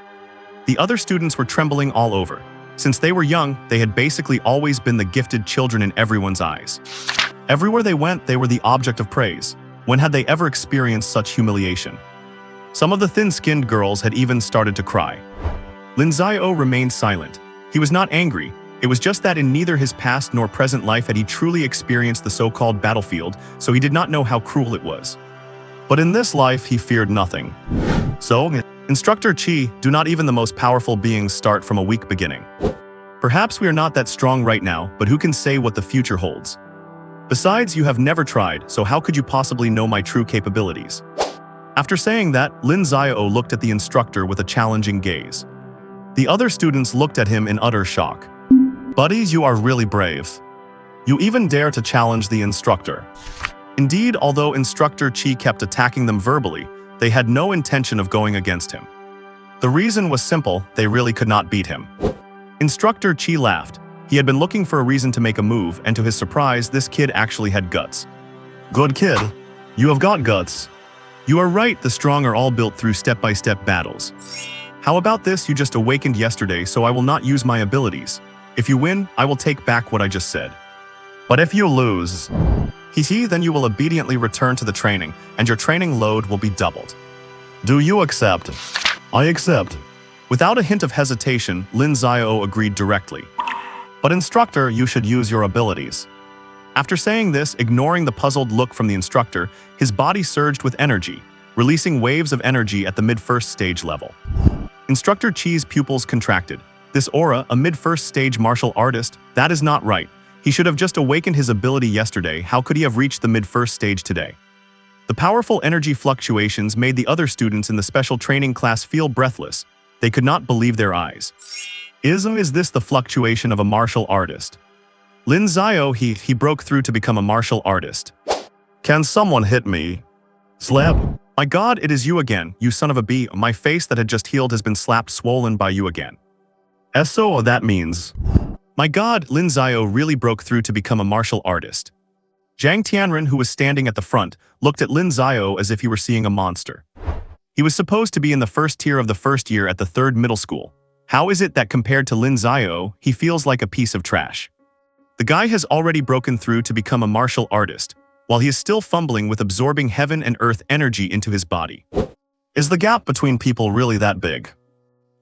The other students were trembling all over. Since they were young, they had basically always been the gifted children in everyone's eyes. Everywhere they went, they were the object of praise. When had they ever experienced such humiliation? Some of the thin-skinned girls had even started to cry. Lin Xiao remained silent. He was not angry, It was just that in neither his past nor present life had he truly experienced the so-called battlefield, so he did not know how cruel it was. But in this life, he feared nothing. So, Instructor Chi, do not even the most powerful beings start from a weak beginning. Perhaps we are not that strong right now, but who can say what the future holds? Besides, you have never tried, so how could you possibly know my true capabilities? After saying that, Lin Xiao looked at the instructor with a challenging gaze. The other students looked at him in utter shock. Buddies, you are really brave. You even dare to challenge the instructor. Indeed, although Instructor Chi kept attacking them verbally, they had no intention of going against him. The reason was simple, they really could not beat him. Instructor Chi laughed. He had been looking for a reason to make a move, and to his surprise, this kid actually had guts. Good kid. You have got guts. You are right, the strong are all built through step-by-step battles. How about this? You just awakened yesterday, so I will not use my abilities. If you win, I will take back what I just said. But if you lose, then you will obediently return to the training, and your training load will be doubled. Do you accept? I accept. Without a hint of hesitation, Lin Xiao agreed directly. But instructor, you should use your abilities. After saying this, ignoring the puzzled look from the instructor, his body surged with energy, releasing waves of energy at the mid-first stage level. Instructor Chi's pupils contracted. This aura, a mid-first stage martial artist, that is not right. He should have just awakened his ability yesterday. How could he have reached the mid-first stage today? The powerful energy fluctuations made the other students in the special training class feel breathless. They could not believe their eyes. Is this the fluctuation of a martial artist? Lin Xiao, he broke through to become a martial artist. Can someone hit me? Slap. My God, it is you again, you son of a bee. My face that had just healed has been slapped swollen by you again. So that means... My God, Lin Xiao really broke through to become a martial artist. Zhang Tianren, who was standing at the front, looked at Lin Xiao as if he were seeing a monster. He was supposed to be in the first tier of the first year at the third middle school. How is it that compared to Lin Xiao, he feels like a piece of trash? The guy has already broken through to become a martial artist, while he is still fumbling with absorbing heaven and earth energy into his body. Is the gap between people really that big?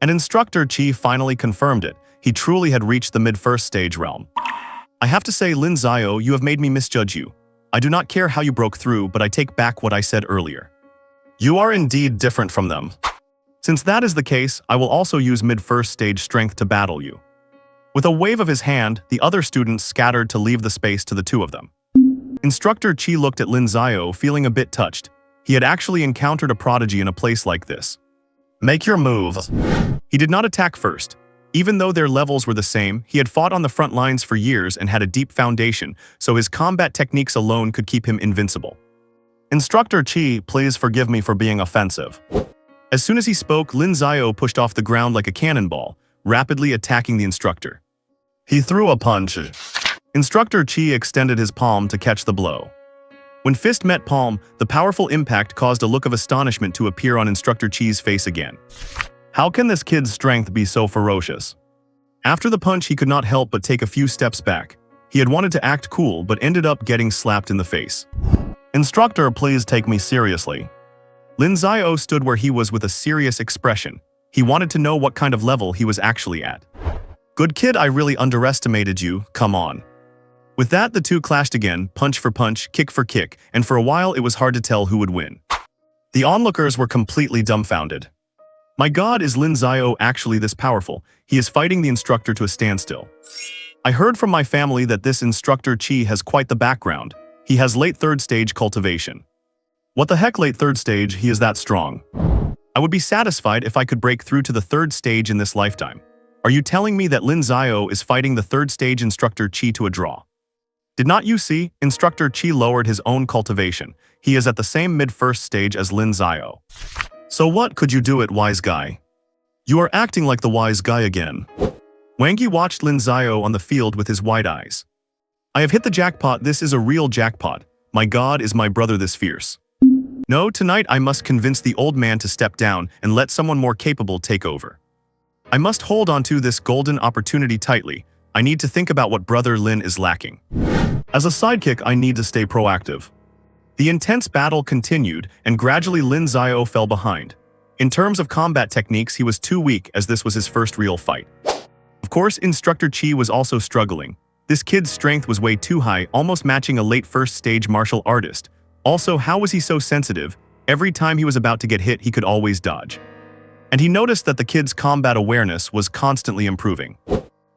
And Instructor Chi finally confirmed it. He truly had reached the mid-first stage realm. I have to say, Lin Xiao, you have made me misjudge you. I do not care how you broke through, but I take back what I said earlier. You are indeed different from them. Since that is the case, I will also use mid-first stage strength to battle you. With a wave of his hand, the other students scattered to leave the space to the two of them. Instructor Chi looked at Lin Xiao, feeling a bit touched. He had actually encountered a prodigy in a place like this. Make your move. He did not attack first. Even though their levels were the same, he had fought on the front lines for years and had a deep foundation, so his combat techniques alone could keep him invincible. Instructor Chi, please forgive me for being offensive. As soon as he spoke, Lin Xiao pushed off the ground like a cannonball, rapidly attacking the instructor. He threw a punch. Instructor Chi extended his palm to catch the blow. When fist met palm, the powerful impact caused a look of astonishment to appear on Instructor Chi's face again. How can this kid's strength be so ferocious? After the punch, he could not help but take a few steps back. He had wanted to act cool, but ended up getting slapped in the face. Instructor, please take me seriously. Lin Xiao stood where he was with a serious expression. He wanted to know what kind of level he was actually at. Good kid, I really underestimated you, come on. With that, the two clashed again, punch for punch, kick for kick, and for a while it was hard to tell who would win. The onlookers were completely dumbfounded. My God, is Lin Xiao actually this powerful? He is fighting the instructor to a standstill. I heard from my family that this Instructor Chi has quite the background. He has late third stage cultivation. What the heck, late third stage? He is that strong. I would be satisfied if I could break through to the third stage in this lifetime. Are you telling me that Lin Xiao is fighting the third stage Instructor Chi to a draw? Did not you see? Instructor Chi lowered his own cultivation. He is at the same mid-first stage as Lin Xiao. So what could you do it, wise guy? You are acting like the wise guy again. Wang Yi watched Lin Xiao on the field with his wide eyes. I have hit the jackpot, this is a real jackpot. My God, is my brother this fierce? No, tonight I must convince the old man to step down and let someone more capable take over. I must hold on to this golden opportunity tightly. I need to think about what brother Lin is lacking. As a sidekick, I need to stay proactive. The intense battle continued, and gradually Lin Xiao fell behind. In terms of combat techniques, he was too weak as this was his first real fight. Of course, Instructor Chi was also struggling. This kid's strength was way too high, almost matching a late first-stage martial artist. Also, how was he so sensitive? Every time he was about to get hit, he could always dodge. And he noticed that the kid's combat awareness was constantly improving.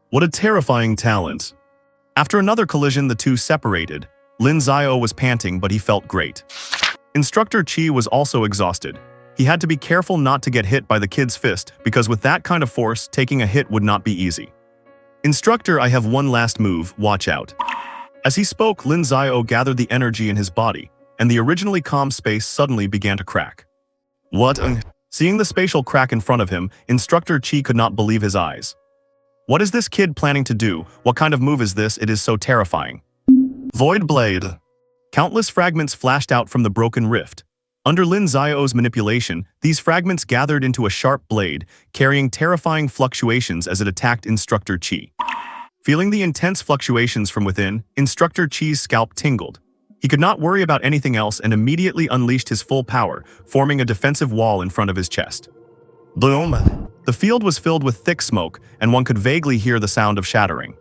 What a terrifying talent. After another collision, the two separated. Lin Xiao was panting, but he felt great. Instructor Chi was also exhausted. He had to be careful not to get hit by the kid's fist, because with that kind of force, taking a hit would not be easy. Instructor, I have one last move, watch out. As he spoke, Lin Xiao gathered the energy in his body, and the originally calm space suddenly began to crack. What? Seeing the spatial crack in front of him, Instructor Chi could not believe his eyes. What is this kid planning to do? What kind of move is this? It is so terrifying. Void Blade. Countless fragments flashed out from the broken rift. Under Lin Xiao's manipulation, these fragments gathered into a sharp blade, carrying terrifying fluctuations as it attacked Instructor Chi. Feeling the intense fluctuations from within, Instructor Chi's scalp tingled. He could not worry about anything else and immediately unleashed his full power, forming a defensive wall in front of his chest. Boom! The field was filled with thick smoke, and one could vaguely hear the sound of shattering.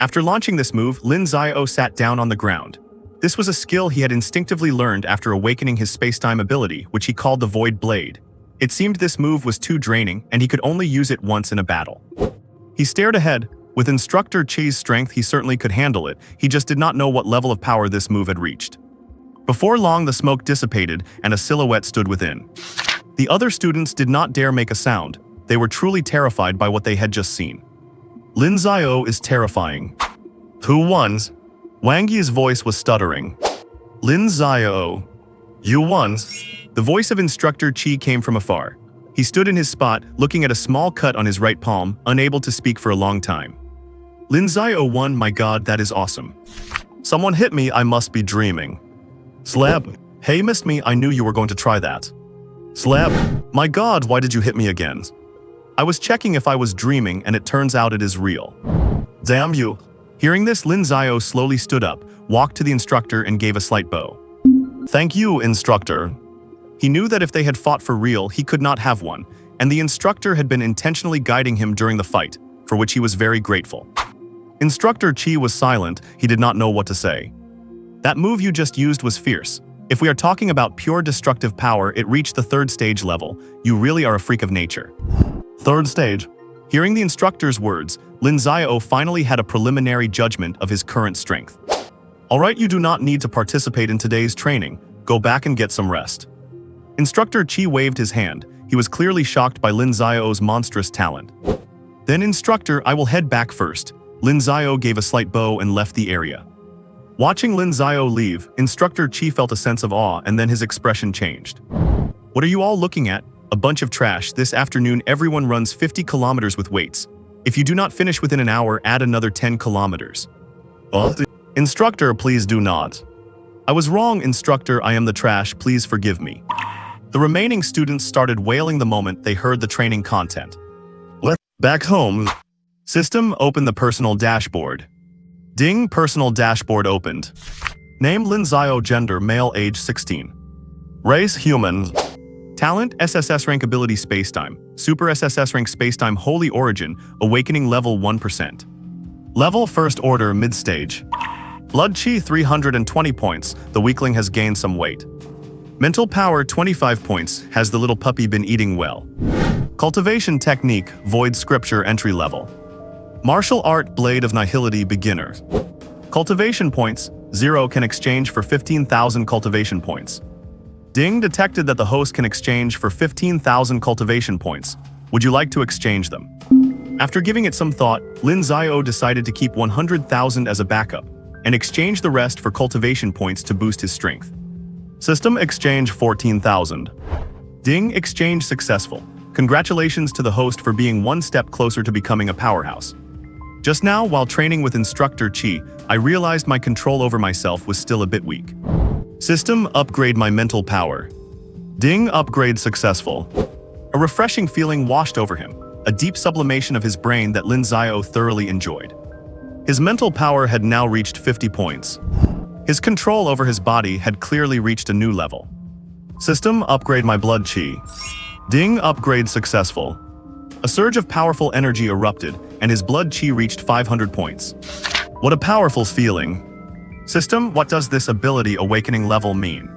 After launching this move, Lin Xiao sat down on the ground. This was a skill he had instinctively learned after awakening his space-time ability, which he called the Void Blade. It seemed this move was too draining, and he could only use it once in a battle. He stared ahead. With Instructor Chi's strength, he certainly could handle it. He just did not know what level of power this move had reached. Before long, the smoke dissipated, and a silhouette stood within. The other students did not dare make a sound. They were truly terrified by what they had just seen. Lin Xiao is terrifying. Who won? Wang Yi's voice was stuttering. Lin Xiao. You won. The voice of Instructor Chi came from afar. He stood in his spot, looking at a small cut on his right palm, unable to speak for a long time. Lin Xiao won. My god, that is awesome. Someone hit me, I must be dreaming. Slap. Hey, missed me, I knew you were going to try that. Slap. My god, why did you hit me again? I was checking if I was dreaming, and it turns out it is real. Damn you. Hearing this, Lin Xiao slowly stood up, walked to the instructor, and gave a slight bow. Thank you, instructor. He knew that if they had fought for real, he could not have won, and the instructor had been intentionally guiding him during the fight, for which he was very grateful. Instructor Chi was silent. He did not know what to say. That move you just used was fierce. If we are talking about pure destructive power, it reached the 3rd stage level. You really are a freak of nature. 3rd stage. Hearing the instructor's words, Lin Xiao finally had a preliminary judgment of his current strength. Alright, you do not need to participate in today's training. Go back and get some rest. Instructor Chi waved his hand. He was clearly shocked by Lin Xiao's monstrous talent. Then, instructor, I will head back first. Lin Xiao gave a slight bow and left the area. Watching Lin Xiao leave, Instructor Chi felt a sense of awe, and then his expression changed. What are you all looking at? A bunch of trash. This afternoon everyone runs 50 kilometers with weights. If you do not finish within an hour, add another 10 kilometers. Instructor, please do not. I was wrong, instructor, I am the trash, please forgive me. The remaining students started wailing the moment they heard the training content. Back home. System, open the personal dashboard. Ding, personal dashboard opened. Name Lin Xiao, gender male, age 16. Race human. Talent, SSS rank ability spacetime. Super SSS rank spacetime holy origin, awakening level 1%. Level first order mid-stage. Blood chi 320 points, the weakling has gained some weight. Mental power 25 points, has the little puppy been eating well. Cultivation technique, void scripture entry level. Martial art blade of nihility beginner. Cultivation points, 0 can exchange for 15,000 cultivation points. Ding, detected that the host can exchange for 15,000 cultivation points. Would you like to exchange them? After giving it some thought, Lin Xiao decided to keep 100,000 as a backup, and exchange the rest for cultivation points to boost his strength. System exchange 14,000. Ding, exchange successful. Congratulations to the host for being one step closer to becoming a powerhouse. Just now, while training with Instructor Chi, I realized my control over myself was still a bit weak. System, upgrade my mental power. Ding, upgrade successful. A refreshing feeling washed over him, a deep sublimation of his brain that Lin Xiao thoroughly enjoyed. His mental power had now reached 50 points. His control over his body had clearly reached a new level. System, upgrade my blood chi. Ding, upgrade successful. A surge of powerful energy erupted, and his blood chi reached 500 points. What a powerful feeling. System, what does this ability awakening level mean?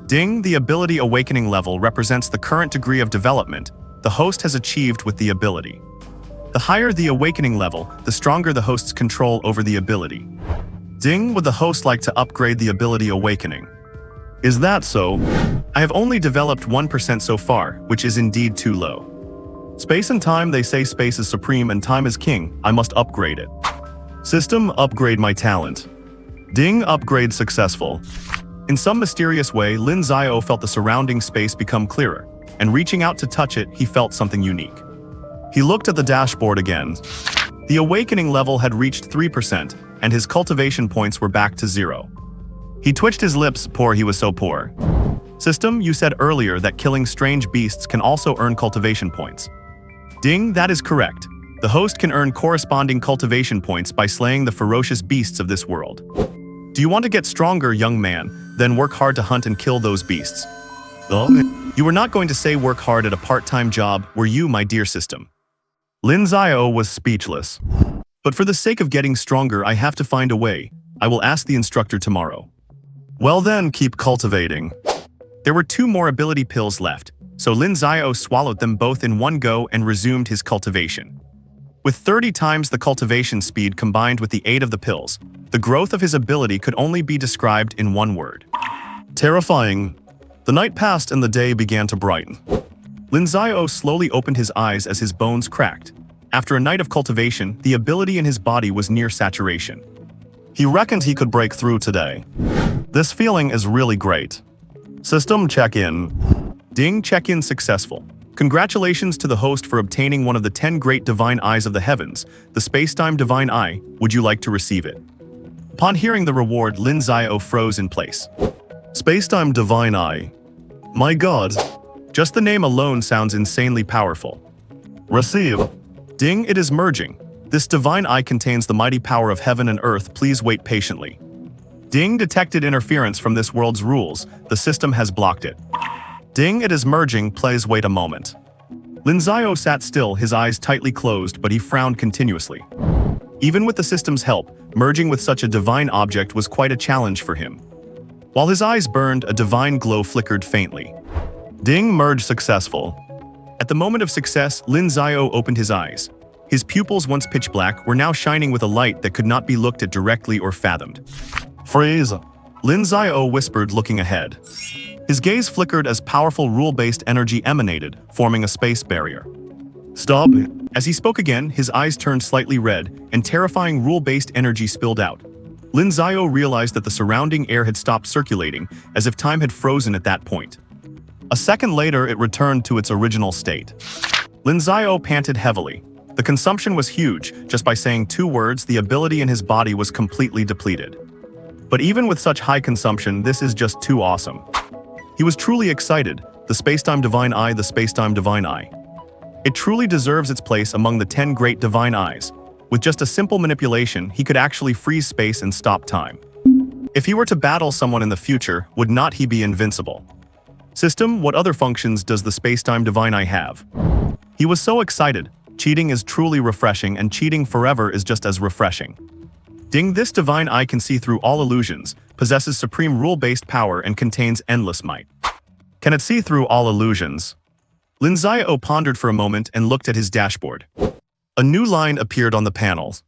Ding, the ability awakening level represents the current degree of development the host has achieved with the ability. The higher the awakening level, the stronger the host's control over the ability. Ding, would the host like to upgrade the ability awakening? Is that so? I have only developed 1% so far, which is indeed too low. Space and time, they say space is supreme and time is king, I must upgrade it. System, upgrade my talent. Ding, upgrade successful. In some mysterious way, Lin Xiao felt the surrounding space become clearer, and reaching out to touch it, he felt something unique. He looked at the dashboard again. The awakening level had reached 3%, and his cultivation points were back to 0. He twitched his lips, poor he was so poor. System, you said earlier that killing strange beasts can also earn cultivation points. Ding, that is correct. The host can earn corresponding cultivation points by slaying the ferocious beasts of this world. Do you want to get stronger, young man? Then work hard to hunt and kill those beasts. Oh. You were not going to say work hard at a part-time job, were you, my dear system? Lin Xiao was speechless. But for the sake of getting stronger, I have to find a way. I will ask the instructor tomorrow. Well then, keep cultivating. There were 2 more ability pills left, so Lin Xiao swallowed them both in one go and resumed his cultivation. With 30 times the cultivation speed combined with the aid of the pills, the growth of his ability could only be described in one word. Terrifying. The night passed and the day began to brighten. Lin Xiao slowly opened his eyes as his bones cracked. After a night of cultivation, the ability in his body was near saturation. He reckoned he could break through today. This feeling is really great. System check-in. Ding, check-in successful. Congratulations to the host for obtaining one of the 10 great divine eyes of the heavens, the space-time divine eye. Would you like to receive it? Upon hearing the reward, Lin Xiao froze in place. Space-time divine eye. My god. Just the name alone sounds insanely powerful. Receive. Ding, it is merging. This divine eye contains the mighty power of heaven and earth. Please wait patiently. Ding, detected interference from this world's rules. The system has blocked it. Ding, it is merging. Please wait a moment. Lin Xiao sat still, his eyes tightly closed, but he frowned continuously. Even with the system's help, merging with such a divine object was quite a challenge for him. While his eyes burned, a divine glow flickered faintly. Ding, merge successful. At the moment of success, Lin Xiao opened his eyes. His pupils, once pitch black, were now shining with a light that could not be looked at directly or fathomed. Freeze. Lin Xiao whispered, looking ahead. His gaze flickered as powerful rule-based energy emanated, forming a space barrier. Stop. As he spoke again, his eyes turned slightly red, and terrifying rule-based energy spilled out. Lin Xiao realized that the surrounding air had stopped circulating, as if time had frozen at that point. A second later, it returned to its original state. Lin Xiao panted heavily. The consumption was huge. Just by saying 2 words, the ability in his body was completely depleted. But even with such high consumption, this is just too awesome. He was truly excited. The Spacetime Divine Eye, the Spacetime Divine Eye. It truly deserves its place among the 10 great divine eyes. With just a simple manipulation, he could actually freeze space and stop time. If he were to battle someone in the future, would not he be invincible? System, what other functions does the Spacetime Divine Eye have? He was so excited. Cheating is truly refreshing, and cheating forever is just as refreshing. Ding, this divine eye can see through all illusions, possesses supreme rule-based power, and contains endless might. Can it see through all illusions? Lin Xiao pondered for a moment and looked at his dashboard. A new line appeared on the panels.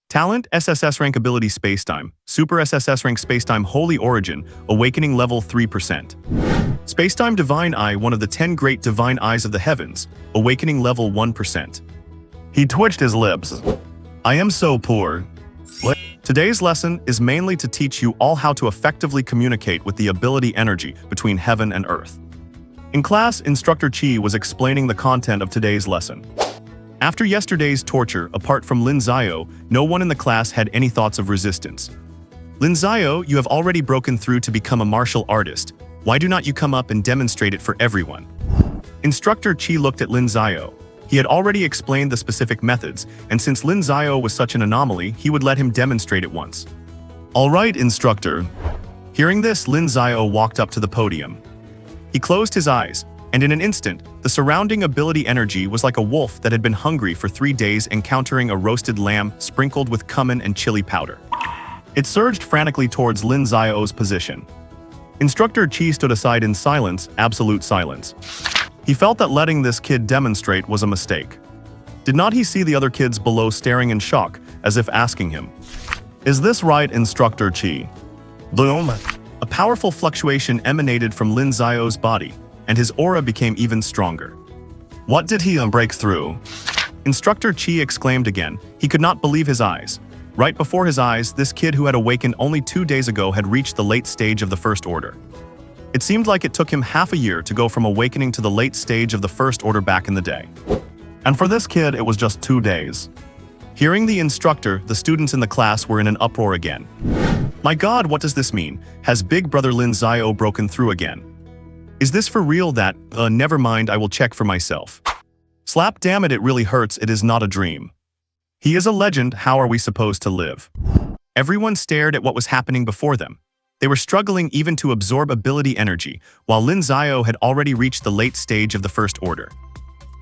Talent, SSS rank ability Spacetime, Super SSS rank Spacetime Holy Origin, Awakening level 3%. Spacetime Divine Eye, one of the 10 great divine eyes of the heavens, Awakening level 1%. He twitched his lips. I am so poor. Today's lesson is mainly to teach you all how to effectively communicate with the ability energy between heaven and earth. In class, Instructor Chi was explaining the content of today's lesson. After yesterday's torture, apart from Lin Xiao, no one in the class had any thoughts of resistance. Lin Xiao, you have already broken through to become a martial artist. Why do not you come up and demonstrate it for everyone? Instructor Chi looked at Lin Xiao. He had already explained the specific methods, and since Lin Xiao was such an anomaly, he would let him demonstrate it once. All right, instructor. Hearing this, Lin Xiao walked up to the podium. He closed his eyes, and in an instant, The surrounding ability energy was like a wolf that had been hungry for 3 days encountering a roasted lamb sprinkled with cumin and chili powder. It surged frantically towards Lin Xiao's position. Instructor Qi stood aside in silence, absolute silence. He felt that letting this kid demonstrate was a mistake. Did not he see the other kids below staring in shock, as if asking him, "Is this right, Instructor Qi?" Boom! A powerful fluctuation emanated from Lin Xiao's body, and his aura became even stronger. What did he break through? Instructor Qi exclaimed again. He could not believe his eyes. Right before his eyes, this kid who had awakened only 2 days ago had reached the late stage of the First Order. It seemed like it took him half a year to go from awakening to the late stage of the First Order back in the day. And for this kid, it was just 2 days. Hearing the instructor, the students in the class were in an uproar again. My God, what does this mean? Has Big Brother Lin Xiao broken through again? Is this for real that, never mind, I will check for myself. Slap damn it, it really hurts, it is not a dream. He is a legend, how are we supposed to live? Everyone stared at what was happening before them. They were struggling even to absorb ability energy, while Lin Xiao had already reached the late stage of the First Order.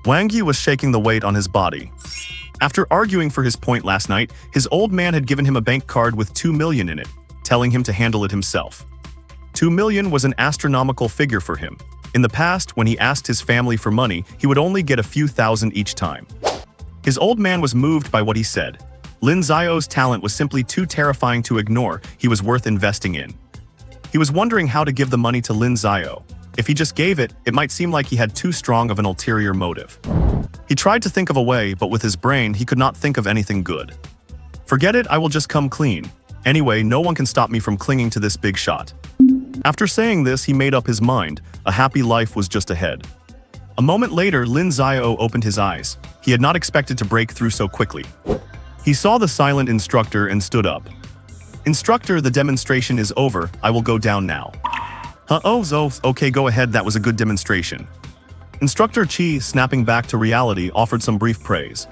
Wang Yi was shaking the weight on his body. After arguing for his point last night, his old man had given him a bank card with 2 million in it, telling him to handle it himself. 2 million was an astronomical figure for him. In the past, when he asked his family for money, he would only get a few thousand each time. His old man was moved by what he said. Lin Xiao's talent was simply too terrifying to ignore. He was worth investing in. He was wondering how to give the money to Lin Xiao. If he just gave it, it might seem like he had too strong of an ulterior motive. He tried to think of a way, but with his brain, he could not think of anything good. Forget it, I will just come clean. Anyway, no one can stop me from clinging to this big shot. After saying this, he made up his mind. A happy life was just ahead. A moment later, Lin Xiao opened his eyes. He had not expected to break through so quickly. He saw the silent instructor and stood up. Instructor, the demonstration is over. I will go down now. Okay, go ahead, that was a good demonstration. Instructor Qi, snapping back to reality, offered some brief praise.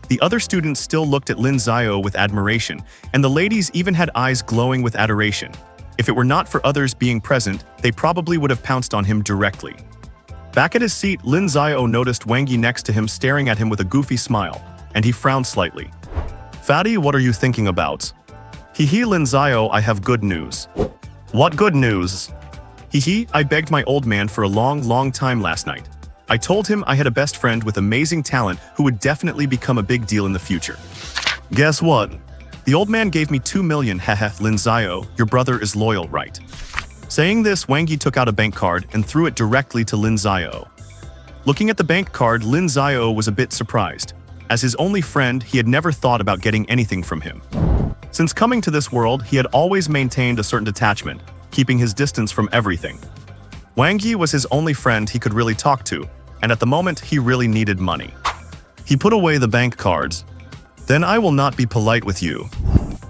The other students still looked at Lin Xiao with admiration, and the ladies even had eyes glowing with adoration. If it were not for others being present, they probably would have pounced on him directly. Back at his seat, Lin Xiao noticed Wang Yi next to him staring at him with a goofy smile, and he frowned slightly. Fatty, what are you thinking about? Hee Lin Xiao, I have good news. What good news? I begged my old man for a long time last night. I told him I had a best friend with amazing talent who would definitely become a big deal in the future. Guess what? The old man gave me 2 million, haha, Lin Xiao, your brother is loyal, right? Saying this, Wang Yi took out a bank card and threw it directly to Lin Xiao. Looking at the bank card, Lin Xiao was a bit surprised. As his only friend, he had never thought about getting anything from him. Since coming to this world, he had always maintained a certain detachment, keeping his distance from everything. Wang Yi was his only friend he could really talk to, and at the moment, he really needed money. He put away the bank cards. Then I will not be polite with you.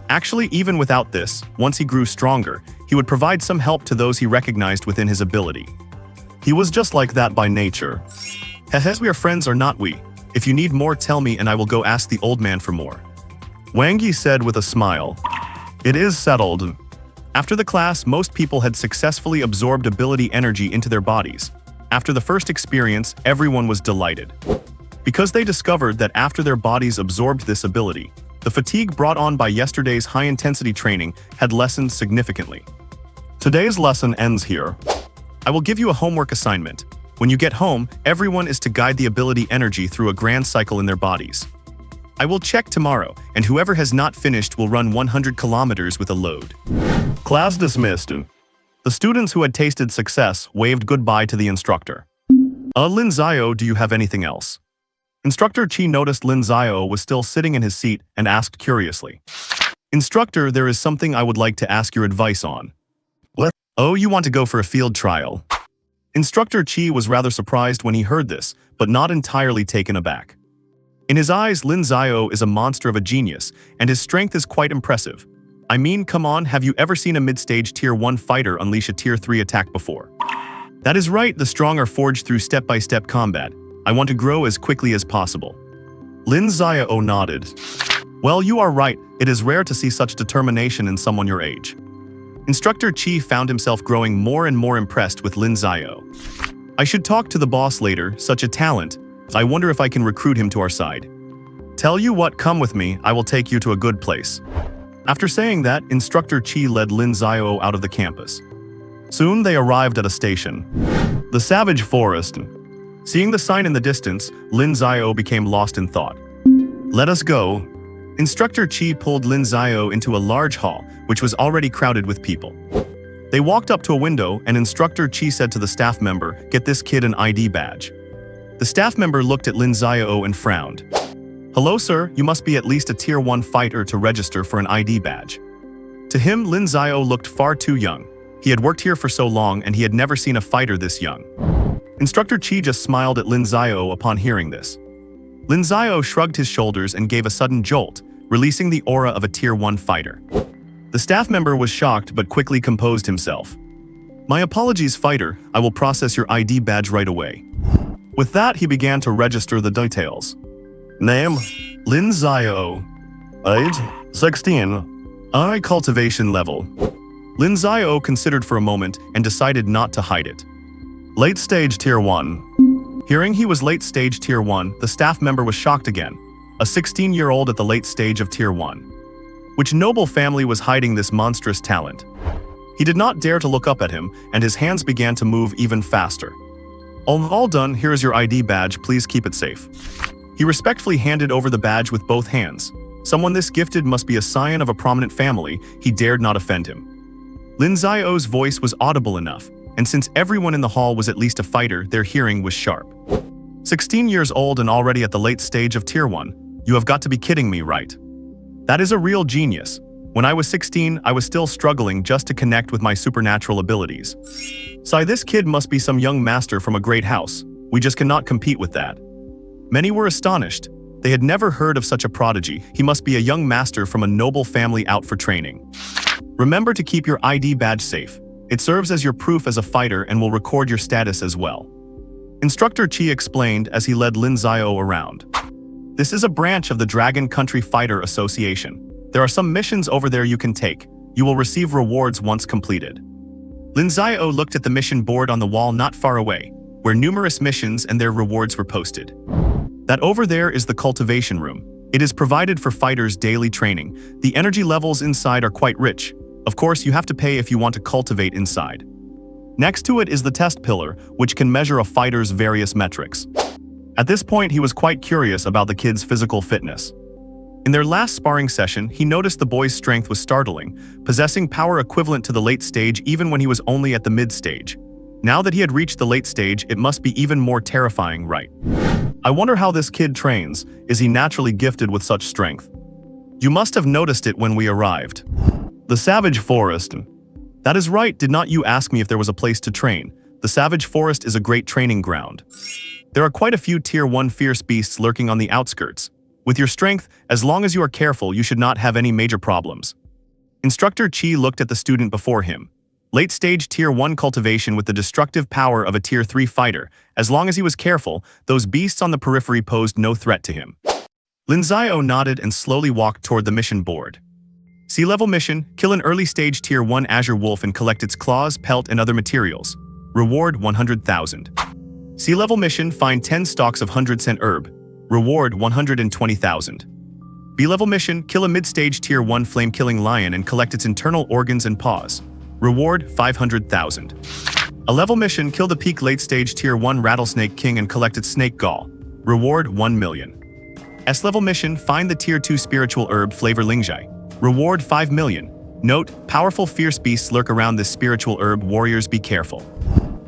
Actually, even without this, once he grew stronger, he would provide some help to those he recognized within his ability. He was just like that by nature. Hehe, we are friends or not we? If you need more, tell me and I will go ask the old man for more. Wang Yi said with a smile. It is settled. After the class, most people had successfully absorbed ability energy into their bodies. After the first experience, everyone was delighted. Because they discovered that after their bodies absorbed this ability, the fatigue brought on by yesterday's high-intensity training had lessened significantly. Today's lesson ends here. I will give you a homework assignment. When you get home, everyone is to guide the ability energy through a grand cycle in their bodies. I will check tomorrow, and whoever has not finished will run 100 kilometers with a load. Class dismissed. The students who had tasted success waved goodbye to the instructor. Lin Xiao, do you have anything else? Instructor Qi noticed Lin Xiao was still sitting in his seat and asked curiously. Instructor, there is something I would like to ask your advice on. What? Oh, you want to go for a field trial? Instructor Qi was rather surprised when he heard this, but not entirely taken aback. In his eyes, Lin Xiao is a monster of a genius, and his strength is quite impressive. I mean, come on, have you ever seen a mid-stage Tier 1 fighter unleash a Tier 3 attack before? That is right, the strong are forged through step-by-step combat. I want to grow as quickly as possible. Lin Xiao nodded. Well, you are right, it is rare to see such determination in someone your age. Instructor Qi found himself growing more and more impressed with Lin Xiao. I should talk to the boss later, such a talent. I wonder if I can recruit him to our side. Tell you what, come with me, I will take you to a good place. After saying that, Instructor Chi led Lin Xiao out of the campus. Soon they arrived at a station. The Savage Forest. Seeing the sign in the distance, Lin Xiao became lost in thought. Let us go. Instructor Chi pulled Lin Xiao into a large hall, which was already crowded with people. They walked up to a window, and Instructor Chi said to the staff member, "Get this kid an ID badge." The staff member looked at Lin Xiao and frowned. "Hello sir, you must be at least a Tier 1 fighter to register for an ID badge." To him, Lin Xiao looked far too young. He had worked here for so long and he had never seen a fighter this young. Instructor Chi just smiled at Lin Xiao upon hearing this. Lin Xiao shrugged his shoulders and gave a sudden jolt, releasing the aura of a Tier 1 fighter. The staff member was shocked but quickly composed himself. "My apologies, fighter, I will process your ID badge right away." With that, he began to register the details. Name: Lin Xiao. Age: 16. Eye cultivation level. Lin Xiao considered for a moment and decided not to hide it. Late stage Tier 1. Hearing he was late stage Tier 1, the staff member was shocked again. A 16-year-old at the late stage of Tier 1. Which noble family was hiding this monstrous talent? He did not dare to look up at him, and his hands began to move even faster. All done, here is your ID badge, please keep it safe. He respectfully handed over the badge with both hands. Someone this gifted must be a scion of a prominent family, he dared not offend him. Lin Xiao's voice was audible enough, and since everyone in the hall was at least a fighter, their hearing was sharp. 16 years old and already at the late stage of Tier 1, you have got to be kidding me, right? That is a real genius. When I was 16, I was still struggling just to connect with my supernatural abilities. Sigh, this kid must be some young master from a great house. We just cannot compete with that. Many were astonished. They had never heard of such a prodigy. He must be a young master from a noble family out for training. Remember to keep your ID badge safe. It serves as your proof as a fighter and will record your status as well. Instructor Chi explained as he led Lin Xiao around. This is a branch of the Dragon Country Fighter Association. There are some missions over there you can take. You will receive rewards once completed. Lin Xiao looked at the mission board on the wall not far away, where numerous missions and their rewards were posted. That over there is the cultivation room. It is provided for fighters' daily training. The energy levels inside are quite rich. Of course, you have to pay if you want to cultivate inside. Next to it is the test pillar, which can measure a fighter's various metrics. At this point, he was quite curious about the kid's physical fitness. In their last sparring session, he noticed the boy's strength was startling, possessing power equivalent to the late stage even when he was only at the mid-stage. Now that he had reached the late stage, it must be even more terrifying, right? I wonder how this kid trains. Is he naturally gifted with such strength? You must have noticed it when we arrived. The Savage Forest. That is right, did not you ask me if there was a place to train? The Savage Forest is a great training ground. There are quite a few Tier 1 fierce beasts lurking on the outskirts. With your strength, as long as you are careful, you should not have any major problems. Instructor Chi looked at the student before him. Late-stage Tier 1 cultivation with the destructive power of a Tier 3 fighter. As long as he was careful, those beasts on the periphery posed no threat to him. Lin Xiao nodded and slowly walked toward the mission board. Sea-level mission, kill an early-stage Tier 1 azure wolf and collect its claws, pelt, and other materials. Reward 100,000. Sea-level mission, find 10 stalks of 100-cent herb. Reward 120,000. B-level mission, kill a mid-stage Tier 1 flame-killing lion and collect its internal organs and paws. Reward 500,000. A level mission, kill the peak late-stage Tier 1 rattlesnake king and collect its snake gall. Reward 1 million. S-level mission, find the Tier 2 spiritual herb flavor Lingjai. Reward 5 million. Note, powerful fierce beasts lurk around this spiritual herb, warriors be careful.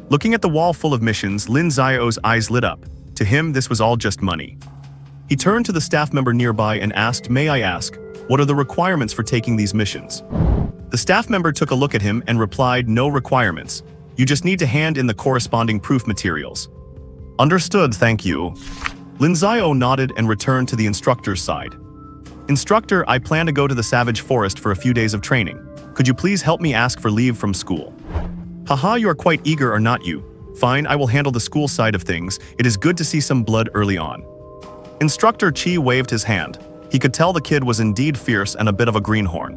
Looking at the wall full of missions, Lin Xiao's eyes lit up. To him, this was all just money. He turned to the staff member nearby and asked, "May I ask, what are the requirements for taking these missions?" The staff member took a look at him and replied, "No requirements. You just need to hand in the corresponding proof materials." Understood, thank you. Lin Xiao nodded and returned to the instructor's side. Instructor, I plan to go to the Savage Forest for a few days of training. Could you please help me ask for leave from school? Haha, you are quite eager, are not you? Fine, I will handle the school side of things. It is good to see some blood early on. Instructor Chi waved his hand. He could tell the kid was indeed fierce and a bit of a greenhorn.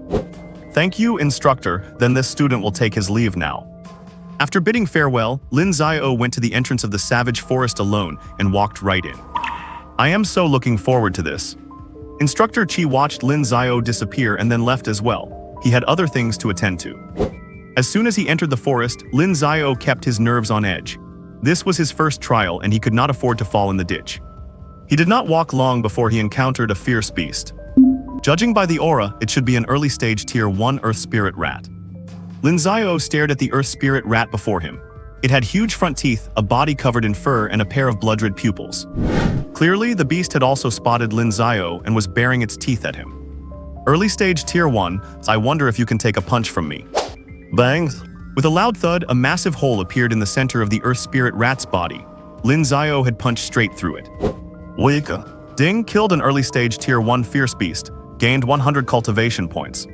Thank you, instructor, then this student will take his leave now. After bidding farewell, Lin Xiao went to the entrance of the savage forest alone and walked right in. I am so looking forward to this. Instructor Qi watched Lin Xiao disappear and then left as well. He had other things to attend to. As soon as he entered the forest, Lin Xiao kept his nerves on edge. This was his first trial and he could not afford to fall in the ditch. He did not walk long before he encountered a fierce beast. Judging by the aura, it should be an early stage tier 1 earth spirit rat. Lin Xiao stared at the earth spirit rat before him. It had huge front teeth, a body covered in fur, and a pair of blood-red pupils. Clearly, the beast had also spotted Lin Xiao and was baring its teeth at him. Early stage tier 1, I wonder if you can take a punch from me. Bang! With a loud thud, a massive hole appeared in the center of the earth spirit rat's body. Lin Xiao had punched straight through it. Awaken. Ding killed an early stage tier 1 fierce beast, gained 100 cultivation points.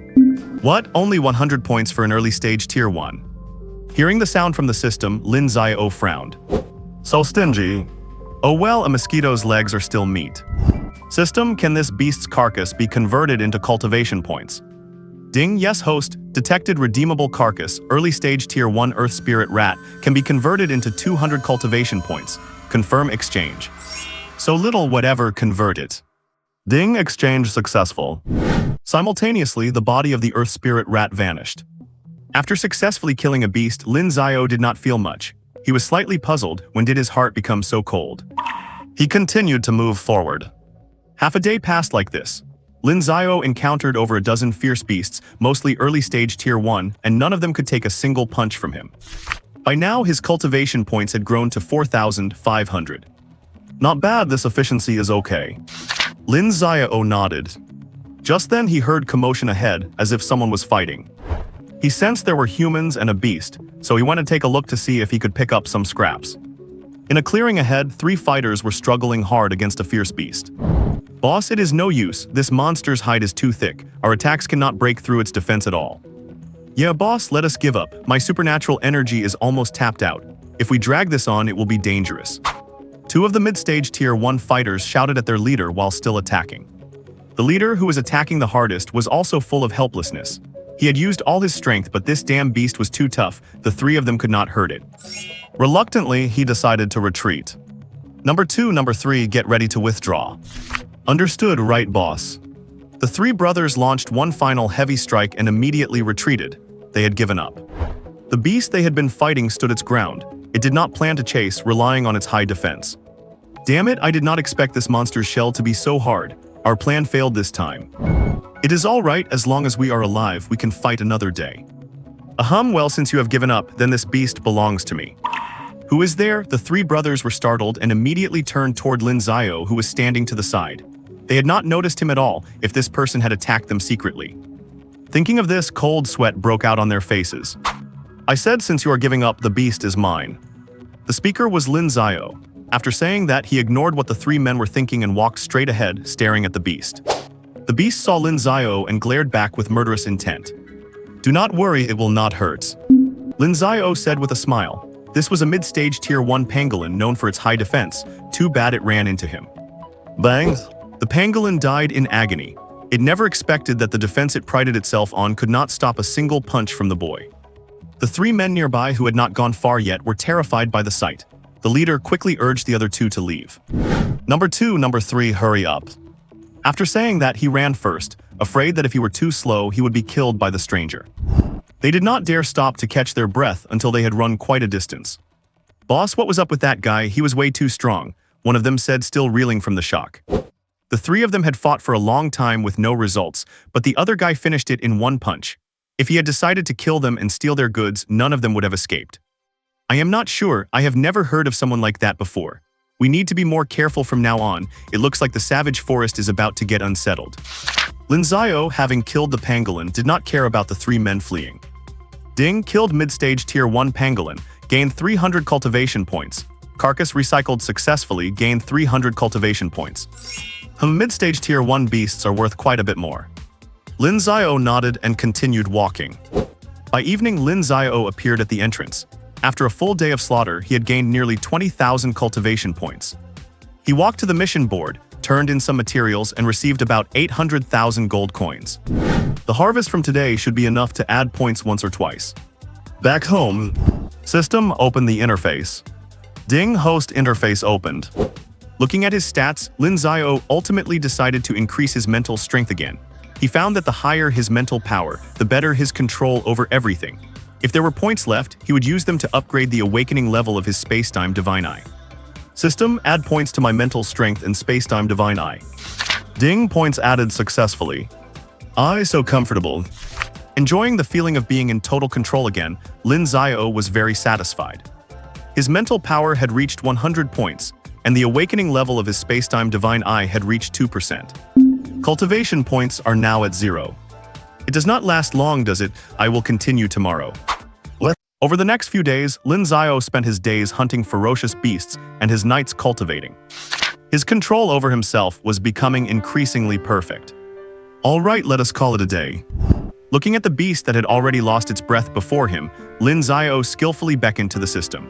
What? Only 100 points for an early stage tier 1. Hearing the sound from the system, Lin Xiao frowned. So stingy. Oh well, a mosquito's legs are still meat. System, can this beast's carcass be converted into cultivation points? Ding, yes host, detected redeemable carcass, early stage tier 1 earth spirit rat, can be converted into 200 cultivation points. Confirm exchange. So little whatever, convert it. Ding, exchange successful. Simultaneously, the body of the earth spirit rat vanished. After successfully killing a beast, Lin Xiao did not feel much. He was slightly puzzled. When did his heart become so cold? He continued to move forward. Half a day passed like this. Lin Xiao encountered over a dozen fierce beasts, mostly early stage tier 1, and none of them could take a single punch from him. By now, his cultivation points had grown to 4,500. Not bad, this efficiency is okay. Lin Xiao nodded. Just then he heard commotion ahead, as if someone was fighting. He sensed there were humans and a beast, so he went to take a look to see if he could pick up some scraps. In a clearing ahead, 3 fighters were struggling hard against a fierce beast. Boss, it is no use, this monster's hide is too thick, our attacks cannot break through its defense at all. Yeah boss, let us give up, my supernatural energy is almost tapped out. If we drag this on, it will be dangerous. 2 of the mid-stage tier 1 fighters shouted at their leader while still attacking. The leader, who was attacking the hardest, was also full of helplessness. He had used all his strength, but this damn beast was too tough, the 3 of them could not hurt it. Reluctantly, he decided to retreat. Number 2, number 3, get ready to withdraw. Understood, right boss? The 3 brothers launched one final heavy strike and immediately retreated. They had given up. The beast they had been fighting stood its ground. It did not plan to chase, relying on its high defense. Damn it, I did not expect this monster's shell to be so hard. Our plan failed this time. It is all right, as long as we are alive, we can fight another day. Well, since you have given up, then this beast belongs to me. Who is there? The 3 brothers were startled and immediately turned toward Lin Xiao, who was standing to the side. They had not noticed him at all, if this person had attacked them secretly. Thinking of this, cold sweat broke out on their faces. I said, since you are giving up, the beast is mine. The speaker was Lin Xiao. After saying that, he ignored what the 3 men were thinking and walked straight ahead, staring at the beast. The beast saw Lin Xiao and glared back with murderous intent. Do not worry, it will not hurt. Lin Xiao said with a smile. This was a mid-stage tier 1 pangolin known for its high defense. Too bad it ran into him. Bang! The pangolin died in agony. It never expected that the defense it prided itself on could not stop a single punch from the boy. The 3 men nearby who had not gone far yet were terrified by the sight. The leader quickly urged the other 2 to leave. Number 2, number 3, hurry up. After saying that, he ran first, afraid that if he were too slow, he would be killed by the stranger. They did not dare stop to catch their breath until they had run quite a distance. Boss, what was up with that guy? He was way too strong, one of them said, still reeling from the shock. The 3 of them had fought for a long time with no results, but the other guy finished it in one punch. If he had decided to kill them and steal their goods, none of them would have escaped. I am not sure, I have never heard of someone like that before. We need to be more careful from now on, it looks like the savage forest is about to get unsettled. Lin Xiao, having killed the pangolin, did not care about the 3 men fleeing. Ding killed mid-stage tier 1 pangolin, gained 300 cultivation points. Carcass recycled successfully, gained 300 cultivation points. Mid-stage tier 1 beasts are worth quite a bit more. Lin Xiao nodded and continued walking. By evening, Lin Xiao appeared at the entrance. After a full day of slaughter, he had gained nearly 20,000 cultivation points. He walked to the mission board, turned in some materials, and received about 800,000 gold coins. The harvest from today should be enough to add points once or twice. Back home. System, open the interface. Ding, host interface opened. Looking at his stats, Lin Xiao ultimately decided to increase his mental strength again. He found that the higher his mental power, the better his control over everything. If there were points left, he would use them to upgrade the awakening level of his Spacetime Divine Eye. System, add points to my mental strength and Spacetime Divine Eye. Ding, points added successfully. I so comfortable. Enjoying the feeling of being in total control again, Lin Xiao was very satisfied. His mental power had reached 100 points, and the awakening level of his Spacetime Divine Eye had reached 2%. Cultivation points are now at 0. It does not last long, does it? I will continue tomorrow. What? Over the next few days, Lin Xiao spent his days hunting ferocious beasts and his nights cultivating. His control over himself was becoming increasingly perfect. All right, let us call it a day. Looking at the beast that had already lost its breath before him, Lin Xiao skillfully beckoned to the system.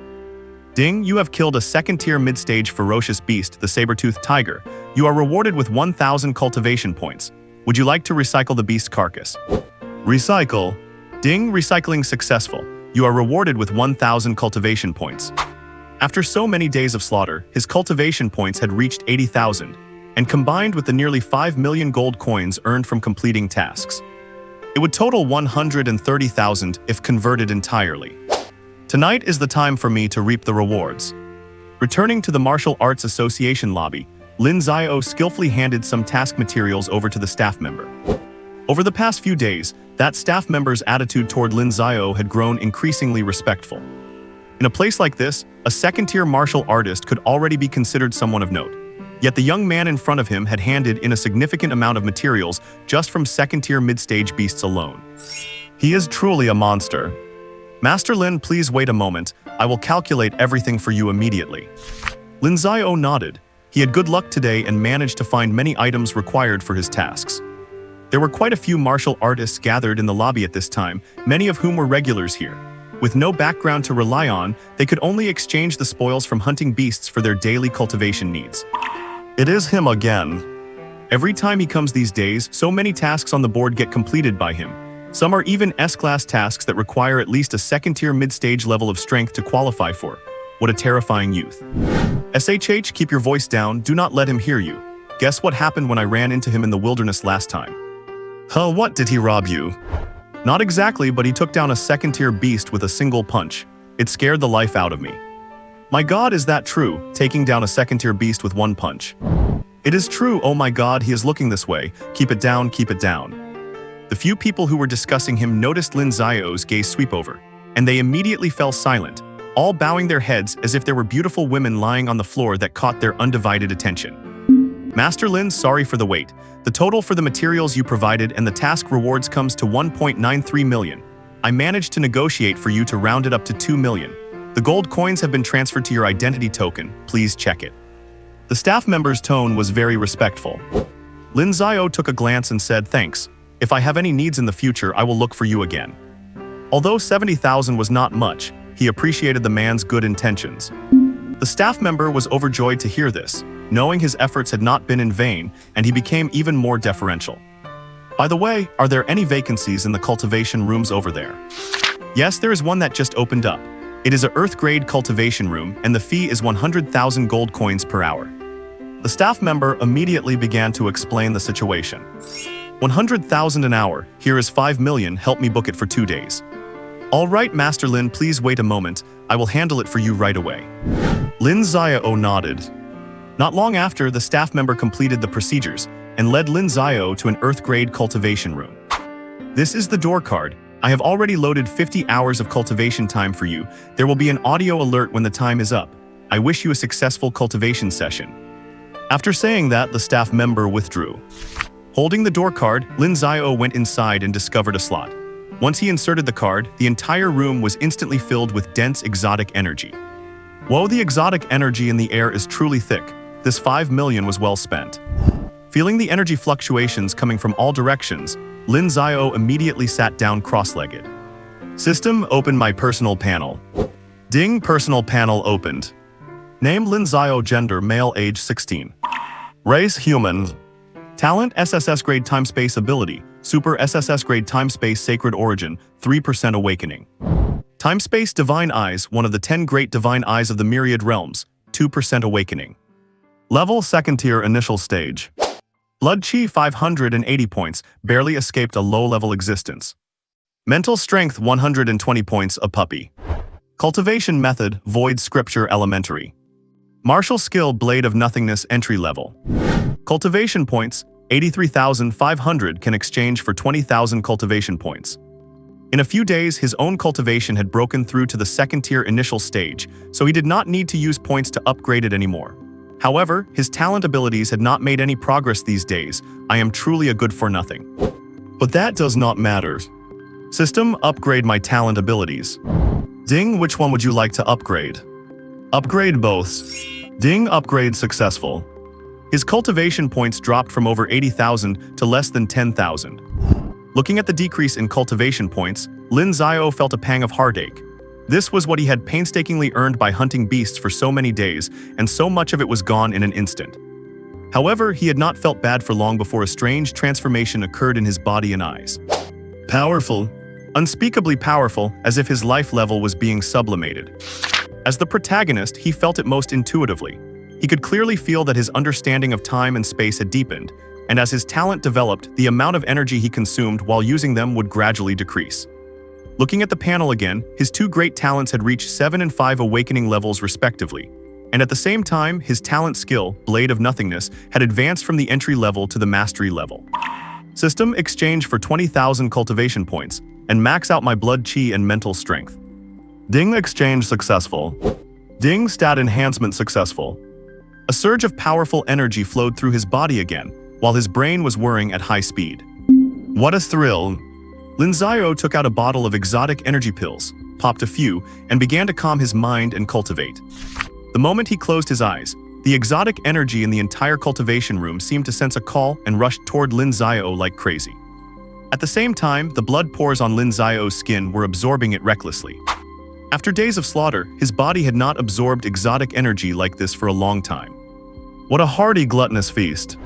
Ding, you have killed a second-tier mid-stage ferocious beast, the saber-toothed tiger. You are rewarded with 1,000 cultivation points. Would you like to recycle the beast's carcass? Recycle. Ding, recycling successful. You are rewarded with 1,000 cultivation points. After so many days of slaughter, his cultivation points had reached 80,000, and combined with the nearly 5 million gold coins earned from completing tasks, it would total 130,000 if converted entirely. Tonight is the time for me to reap the rewards. Returning to the Martial Arts Association lobby, Lin Xiao skillfully handed some task materials over to the staff member. Over the past few days, that staff member's attitude toward Lin Xiao had grown increasingly respectful. In a place like this, a second-tier martial artist could already be considered someone of note. Yet the young man in front of him had handed in a significant amount of materials just from second-tier mid-stage beasts alone. He is truly a monster. Master Lin, please wait a moment. I will calculate everything for you immediately. Lin Xiao nodded. He had good luck today and managed to find many items required for his tasks. There were quite a few martial artists gathered in the lobby at this time, many of whom were regulars here. With no background to rely on, they could only exchange the spoils from hunting beasts for their daily cultivation needs. It is him again. Every time he comes these days, so many tasks on the board get completed by him. Some are even S-class tasks that require at least a second-tier mid-stage level of strength to qualify for. What a terrifying youth. SHH, keep your voice down, do not let him hear you. Guess what happened when I ran into him in the wilderness last time? Huh, what, did he rob you? Not exactly, but he took down a second-tier beast with a single punch. It scared the life out of me. My god, is that true, taking down a second-tier beast with one punch? It is true, oh my god, he is looking this way. Keep it down, keep it down. The few people who were discussing him noticed Lin Xiao's gaze sweep over, and they immediately fell silent, all bowing their heads as if there were beautiful women lying on the floor that caught their undivided attention. Master Lin, sorry for the wait. The total for the materials you provided and the task rewards comes to 1.93 million. I managed to negotiate for you to round it up to 2 million. The gold coins have been transferred to your identity token. Please check it. The staff member's tone was very respectful. Lin Xiao took a glance and said, thanks. If I have any needs in the future, I will look for you again. Although 70,000 was not much, he appreciated the man's good intentions. The staff member was overjoyed to hear this, knowing his efforts had not been in vain, and he became even more deferential. By the way, are there any vacancies in the cultivation rooms over there? Yes, there is one that just opened up. It is an Earth-grade cultivation room, and the fee is 100,000 gold coins per hour. The staff member immediately began to explain the situation. 100,000 an hour, here is 5 million, help me book it for 2 days. All right, Master Lin, please wait a moment, I will handle it for you right away. Lin Xiao nodded. Not long after, the staff member completed the procedures and led Lin Xiao to an Earth-grade cultivation room. This is the door card. I have already loaded 50 hours of cultivation time for you. There will be an audio alert when the time is up. I wish you a successful cultivation session. After saying that, the staff member withdrew. Holding the door card, Lin Xiao went inside and discovered a slot. Once he inserted the card, the entire room was instantly filled with dense exotic energy. Whoa, the exotic energy in the air is truly thick. This 5 million was well spent. Feeling the energy fluctuations coming from all directions, Lin Xiao immediately sat down cross-legged. System, open my personal panel. Ding, personal panel opened. Name Lin Xiao, gender male, age 16. Race human. Talent SSS grade time-space ability, super SSS grade time-space sacred origin, 3% awakening. Time-space divine eyes, one of the 10 great divine eyes of the myriad realms, 2% awakening. Level 2nd tier initial stage. Blood chi 580 points, barely escaped a low-level existence. Mental strength 120 points, a puppy. Cultivation method, void scripture elementary. Martial skill, blade of nothingness, entry level. Cultivation points, 83,500 can exchange for 20,000 cultivation points. In a few days, his own cultivation had broken through to the 2nd tier initial stage, so he did not need to use points to upgrade it anymore. However, his talent abilities had not made any progress these days. I am truly a good for nothing. But that does not matter. System, upgrade my talent abilities. Ding, which one would you like to upgrade? Upgrade both. Ding, upgrade successful. His cultivation points dropped from over 80,000 to less than 10,000. Looking at the decrease in cultivation points, Lin Xiao felt a pang of heartache. This was what he had painstakingly earned by hunting beasts for so many days, and so much of it was gone in an instant. However, he had not felt bad for long before a strange transformation occurred in his body and eyes. Powerful. Unspeakably powerful, as if his life level was being sublimated. As the protagonist, he felt it most intuitively. He could clearly feel that his understanding of time and space had deepened, and as his talent developed, the amount of energy he consumed while using them would gradually decrease. Looking at the panel again, his 2 great talents had reached 7 and 5 awakening levels respectively, and at the same time, his talent skill, Blade of Nothingness, had advanced from the entry level to the mastery level. System, exchange for 20,000 cultivation points, and max out my blood chi and mental strength. Ding, exchange successful. Ding, stat enhancement successful. A surge of powerful energy flowed through his body again, while his brain was whirring at high speed. What a thrill! Lin Xiao took out a bottle of exotic energy pills, popped a few, and began to calm his mind and cultivate. The moment he closed his eyes, the exotic energy in the entire cultivation room seemed to sense a call and rushed toward Lin Xiao like crazy. At the same time, the blood pores on Lin Xiao's skin were absorbing it recklessly. After days of slaughter, his body had not absorbed exotic energy like this for a long time. What a hearty, gluttonous feast.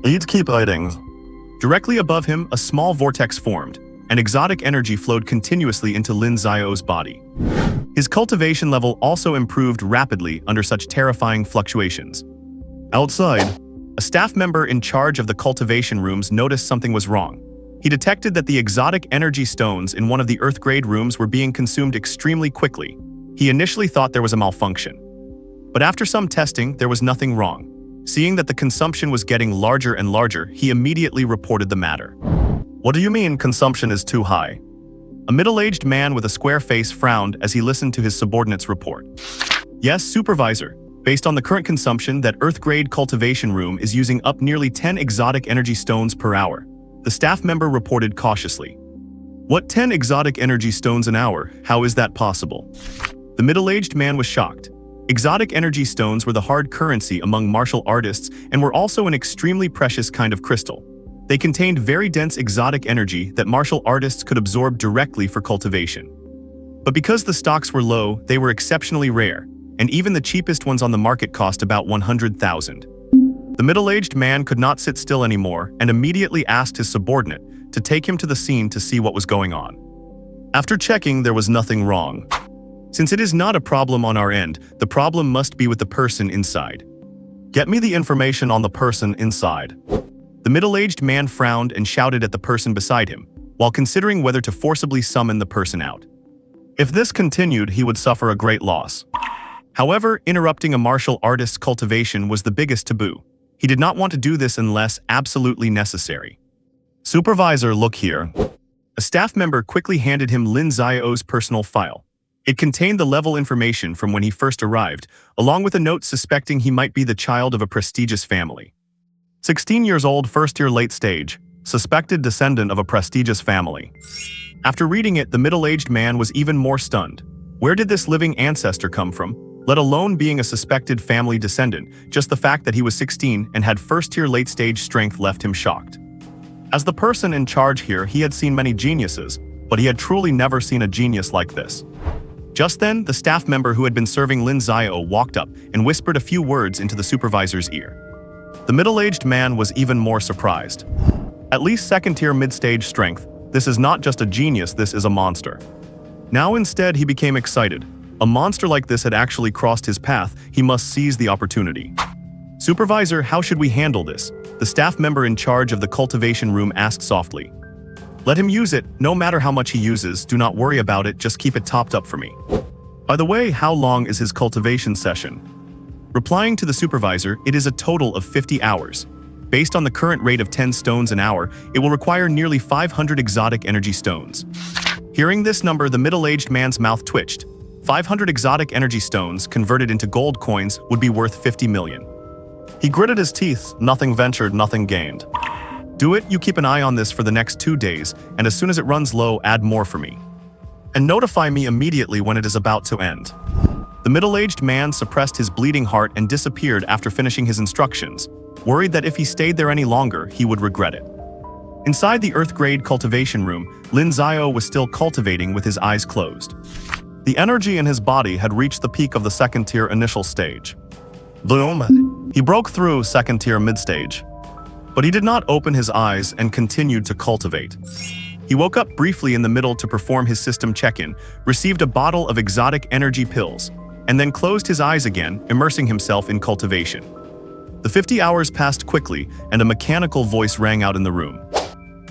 Eat, keep eating. Directly above him, a small vortex formed, and exotic energy flowed continuously into Lin Xiao's body. His cultivation level also improved rapidly under such terrifying fluctuations. Outside, a staff member in charge of the cultivation rooms noticed something was wrong. He detected that the exotic energy stones in one of the Earth-grade rooms were being consumed extremely quickly. He initially thought there was a malfunction. But after some testing, there was nothing wrong. Seeing that the consumption was getting larger and larger, he immediately reported the matter. What do you mean consumption is too high? A middle-aged man with a square face frowned as he listened to his subordinate's report. Yes, supervisor. Based on the current consumption, that Earth-grade cultivation room is using up nearly 10 exotic energy stones per hour. The staff member reported cautiously. What 10 exotic energy stones an hour? How is that possible? The middle-aged man was shocked. Exotic energy stones were the hard currency among martial artists and were also an extremely precious kind of crystal. They contained very dense exotic energy that martial artists could absorb directly for cultivation. But because the stocks were low, they were exceptionally rare, and even the cheapest ones on the market cost about 100,000. The middle-aged man could not sit still anymore and immediately asked his subordinate to take him to the scene to see what was going on. After checking, there was nothing wrong. Since it is not a problem on our end, the problem must be with the person inside. Get me the information on the person inside. The middle-aged man frowned and shouted at the person beside him, while considering whether to forcibly summon the person out. If this continued, he would suffer a great loss. However, interrupting a martial artist's cultivation was the biggest taboo. He did not want to do this unless absolutely necessary. Supervisor, look here. A staff member quickly handed him Lin Xiao's personal file. It contained the level information from when he first arrived, along with a note suspecting he might be the child of a prestigious family. 16 years old, first year late stage, suspected descendant of a prestigious family. After reading it, the middle-aged man was even more stunned. Where did this living ancestor come from? Let alone being a suspected family descendant, just the fact that he was 16 and had first-tier late-stage strength left him shocked. As the person in charge here, he had seen many geniuses, but he had truly never seen a genius like this. Just then, the staff member who had been serving Lin Xiao walked up and whispered a few words into the supervisor's ear. The middle-aged man was even more surprised. At least second-tier mid-stage strength, this is not just a genius, this is a monster. Now instead he became excited. A monster like this had actually crossed his path, he must seize the opportunity. "Supervisor, how should we handle this?" The staff member in charge of the cultivation room asked softly. "Let him use it, no matter how much he uses, do not worry about it, just keep it topped up for me." "By the way, how long is his cultivation session?" Replying to the supervisor, "It is a total of 50 hours. Based on the current rate of 10 stones an hour, it will require nearly 500 exotic energy stones." Hearing this number, the middle-aged man's mouth twitched. 500 exotic energy stones, converted into gold coins, would be worth 50 million. He gritted his teeth, nothing ventured, nothing gained. "Do it, you keep an eye on this for the next 2 days, and as soon as it runs low, add more for me. And notify me immediately when it is about to end." The middle-aged man suppressed his bleeding heart and disappeared after finishing his instructions, worried that if he stayed there any longer, he would regret it. Inside the Earth-grade cultivation room, Lin Xiao was still cultivating with his eyes closed. The energy in his body had reached the peak of the second-tier initial stage. Boom! He broke through second-tier mid-stage. But he did not open his eyes and continued to cultivate. He woke up briefly in the middle to perform his system check-in, received a bottle of exotic energy pills, and then closed his eyes again, immersing himself in cultivation. The 50 hours passed quickly, and a mechanical voice rang out in the room.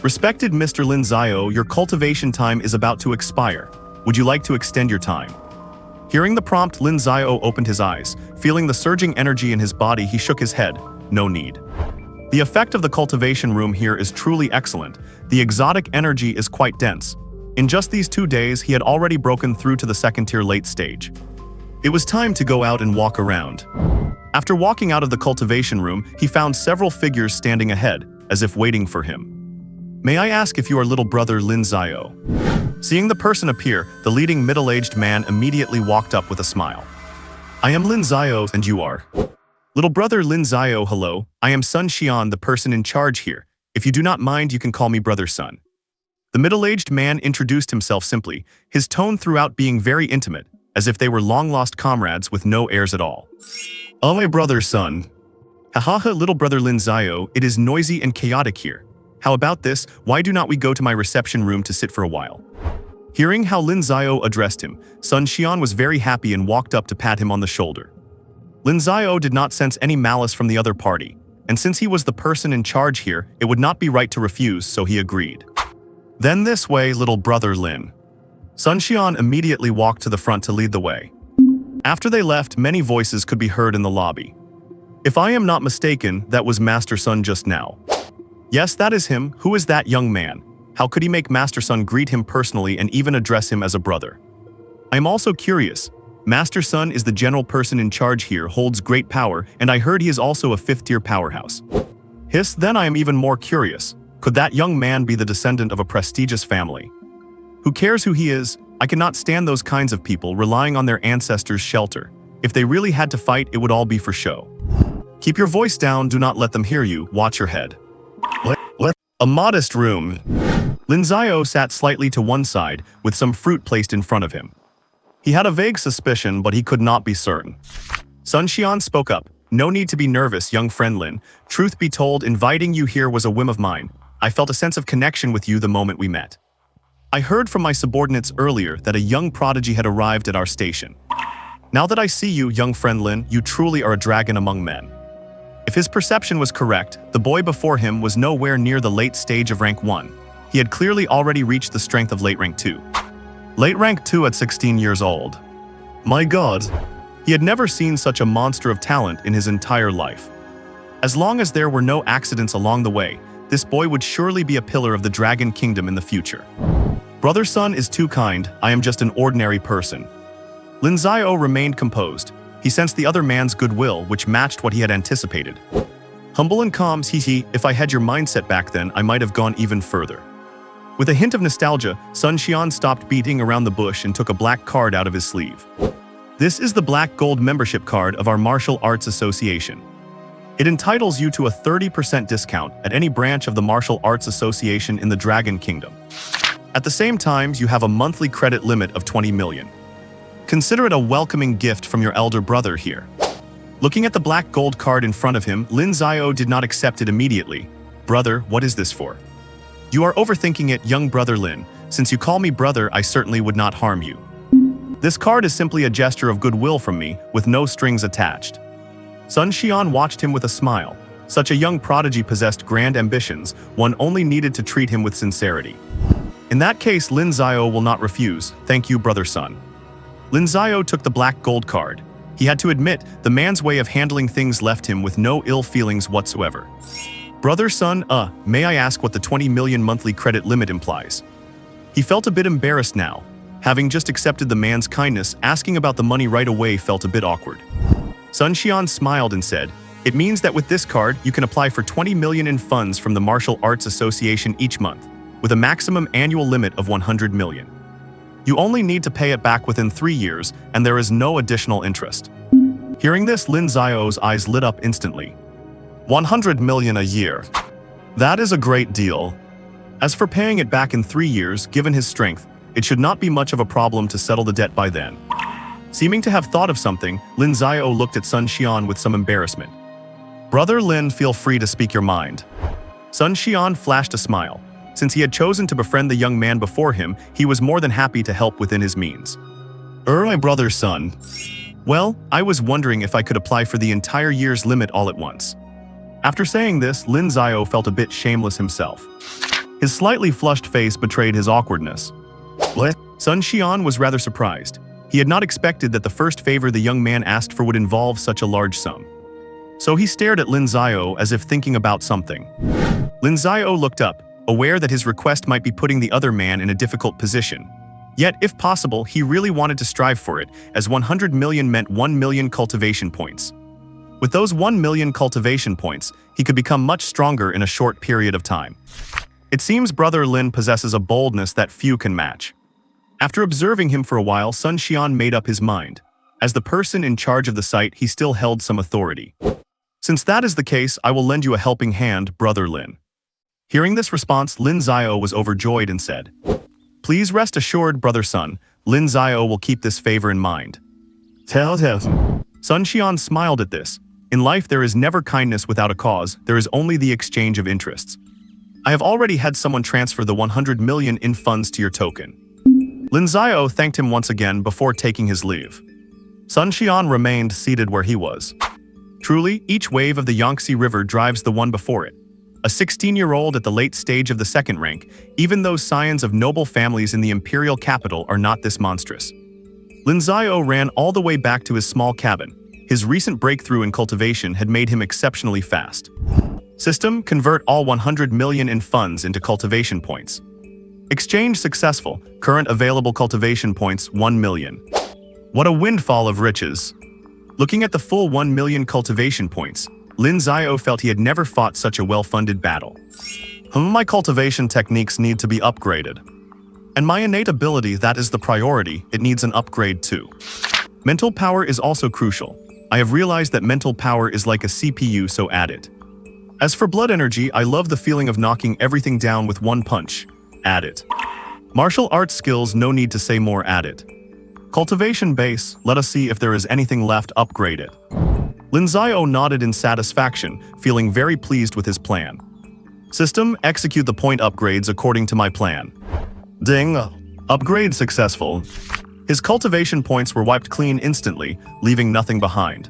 "Respected Mr. Lin Xiao, your cultivation time is about to expire. Would you like to extend your time?" Hearing the prompt, Lin Xiao opened his eyes. Feeling the surging energy in his body, he shook his head. No need. The effect of the cultivation room here is truly excellent. The exotic energy is quite dense. In just these 2 days, he had already broken through to the second-tier late stage. It was time to go out and walk around. After walking out of the cultivation room, he found several figures standing ahead, as if waiting for him. "May I ask if you are little brother Lin Xiao?" Seeing the person appear, the leading middle-aged man immediately walked up with a smile. "I am Lin Xiao, and you are?" "Little brother Lin Xiao, hello. I am Sun Xian, the person in charge here. If you do not mind, you can call me Brother Sun." The middle-aged man introduced himself simply, his tone throughout being very intimate, as if they were long-lost comrades with no airs at all. "Oh, my brother Sun." "Hahaha, little brother Lin Xiao, it is noisy and chaotic here. How about this, why do not we go to my reception room to sit for a while?" Hearing how Lin Xiao addressed him, Sun Xian was very happy and walked up to pat him on the shoulder. Lin Xiao did not sense any malice from the other party, and since he was the person in charge here, it would not be right to refuse, so he agreed. "Then this way, little brother Lin." Sun Xian immediately walked to the front to lead the way. After they left, many voices could be heard in the lobby. "If I am not mistaken, that was Master Sun just now." "Yes, that is him. Who is that young man? How could he make Master Sun greet him personally and even address him as a brother? I am also curious. Master Sun is the general person in charge here, holds great power, and I heard he is also a 5th-tier powerhouse. Hiss, then I am even more curious. Could that young man be the descendant of a prestigious family? Who cares who he is? I cannot stand those kinds of people relying on their ancestors' shelter. If they really had to fight, it would all be for show. Keep your voice down, do not let them hear you, watch your head." What? A modest room. Lin Xiao sat slightly to one side, with some fruit placed in front of him. He had a vague suspicion, but he could not be certain. Sun Xian spoke up. "No need to be nervous, young friend Lin. Truth be told, inviting you here was a whim of mine. I felt a sense of connection with you the moment we met. I heard from my subordinates earlier that a young prodigy had arrived at our station. Now that I see you, young friend Lin, you truly are a dragon among men." If his perception was correct, the boy before him was nowhere near the late stage of rank 1. He had clearly already reached the strength of late rank 2. Late rank 2 at 16 years old. My god! He had never seen such a monster of talent in his entire life. As long as there were no accidents along the way, this boy would surely be a pillar of the Dragon Kingdom in the future. "Brother Sun is too kind, I am just an ordinary person." Lin Xiao remained composed. He sensed the other man's goodwill, which matched what he had anticipated. "Humble and calm, hee, if I had your mindset back then, I might have gone even further." With a hint of nostalgia, Sun Xian stopped beating around the bush and took a black card out of his sleeve. "This is the Black Gold membership card of our Martial Arts Association. It entitles you to a 30% discount at any branch of the Martial Arts Association in the Dragon Kingdom. At the same time, you have a monthly credit limit of 20 million. Consider it a welcoming gift from your elder brother here." Looking at the black gold card in front of him, Lin Xiao did not accept it immediately. "Brother, what is this for?" "You are overthinking it, young brother Lin. Since you call me brother, I certainly would not harm you. This card is simply a gesture of goodwill from me, with no strings attached. Sun Xian watched him with a smile. Such a young prodigy possessed grand ambitions, one only needed to treat him with sincerity. In that case, Lin Xiao will not refuse. Thank you, brother Sun. Lin Xiao took the black gold card. He had to admit, the man's way of handling things left him with no ill feelings whatsoever. Brother Sun, may I ask what the 20 million monthly credit limit implies? He felt a bit embarrassed now. Having just accepted the man's kindness, asking about the money right away felt a bit awkward. Sun Xian smiled and said, "It means that with this card, you can apply for 20 million in funds from the Martial Arts Association each month, with a maximum annual limit of 100 million. You only need to pay it back within 3 years, and there is no additional interest." Hearing this, Lin Xiao's eyes lit up instantly. 100 million a year. That is a great deal. As for paying it back in 3 years, given his strength, it should not be much of a problem to settle the debt by then. Seeming to have thought of something, Lin Xiao looked at Sun Xian with some embarrassment. "Brother Lin, feel free to speak your mind." Sun Xian flashed a smile. Since he had chosen to befriend the young man before him, he was more than happy to help within his means. My brother Sun. Well, I was wondering if I could apply for the entire year's limit all at once." After saying this, Lin Xiao felt a bit shameless himself. His slightly flushed face betrayed his awkwardness. What? Sun Xian was rather surprised. He had not expected that the first favor the young man asked for would involve such a large sum. So he stared at Lin Xiao as if thinking about something. Lin Xiao looked up, aware that his request might be putting the other man in a difficult position. Yet, if possible, he really wanted to strive for it, as 100 million meant 1 million cultivation points. With those 1 million cultivation points, he could become much stronger in a short period of time. It seems brother Lin possesses a boldness that few can match. After observing him for a while, Sun Xian made up his mind. As the person in charge of the site, he still held some authority. "Since that is the case, I will lend you a helping hand, brother Lin." Hearing this response, Lin Xiao was overjoyed and said, "Please rest assured, brother Sun, Lin Xiao will keep this favor in mind." Tell. Sun Xian smiled at this. In life, there is never kindness without a cause, there is only the exchange of interests. I have already had someone transfer the 100 million in funds to your token. Lin Xiao thanked him once again before taking his leave. Sun Xian remained seated where he was. Truly, each wave of the Yangtze River drives the one before it. A 16-year-old at the late stage of the second rank, even those scions of noble families in the imperial capital are not this monstrous. Lin Xiao ran all the way back to his small cabin. His recent breakthrough in cultivation had made him exceptionally fast. System, convert all 100 million in funds into cultivation points. Exchange successful. Current available cultivation points 1 million. What a windfall of riches. Looking at the full 1 million cultivation points, Lin Xiao felt he had never fought such a well-funded battle. My cultivation techniques need to be upgraded. And my innate ability, that is the priority, it needs an upgrade too. Mental power is also crucial. I have realized that mental power is like a CPU, so add it. As for blood energy, I love the feeling of knocking everything down with one punch. Add it. Martial arts skills, no need to say more, add it. Cultivation base, let us see if there is anything left, upgrade it. Lin Xiao nodded in satisfaction, feeling very pleased with his plan. System, execute the point upgrades according to my plan. Ding! Upgrade successful. His cultivation points were wiped clean instantly, leaving nothing behind.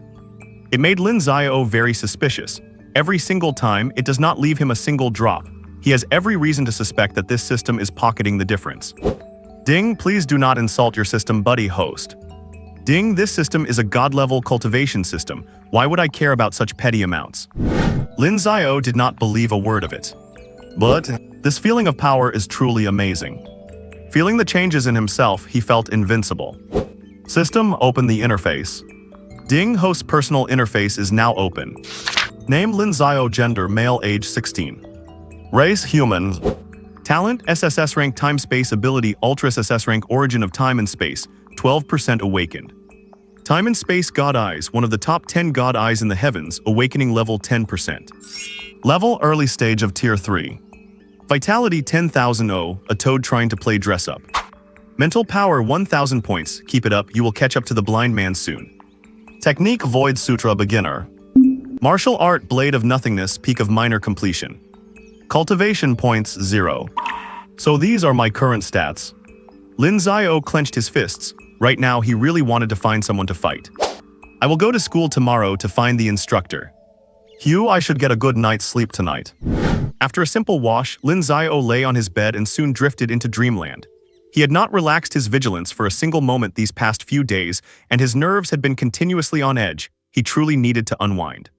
It made Lin Xiao very suspicious. Every single time, it does not leave him a single drop. He has every reason to suspect that this system is pocketing the difference. Ding, please do not insult your system, buddy host. Ding, this system is a god-level cultivation system. Why would I care about such petty amounts? Lin Xiao did not believe a word of it. But this feeling of power is truly amazing. Feeling the changes in himself, he felt invincible. System, open the interface. Ding, host personal interface is now open. Name Lin Xiao, gender male, age 16. Race human. Talent SSS rank, time space ability ultra SSS rank, origin of time and space 12% awakened. Time and space god eyes, one of the top 10 god eyes in the heavens, awakening level 10%. Level early stage of tier 3. Vitality 10,000 a toad trying to play dress up. Mental power 1,000 points, keep it up, you will catch up to the blind man soon. Technique Void Sutra beginner. Martial art blade of nothingness, peak of minor completion. Cultivation points 0. So these are my current stats. Lin Xiao clenched his fists. Right now, he really wanted to find someone to fight. I will go to school tomorrow to find the instructor. Hugh, I should get a good night's sleep tonight. After a simple wash, Lin Xiao lay on his bed and soon drifted into dreamland. He had not relaxed his vigilance for a single moment these past few days, and his nerves had been continuously on edge. He truly needed to unwind.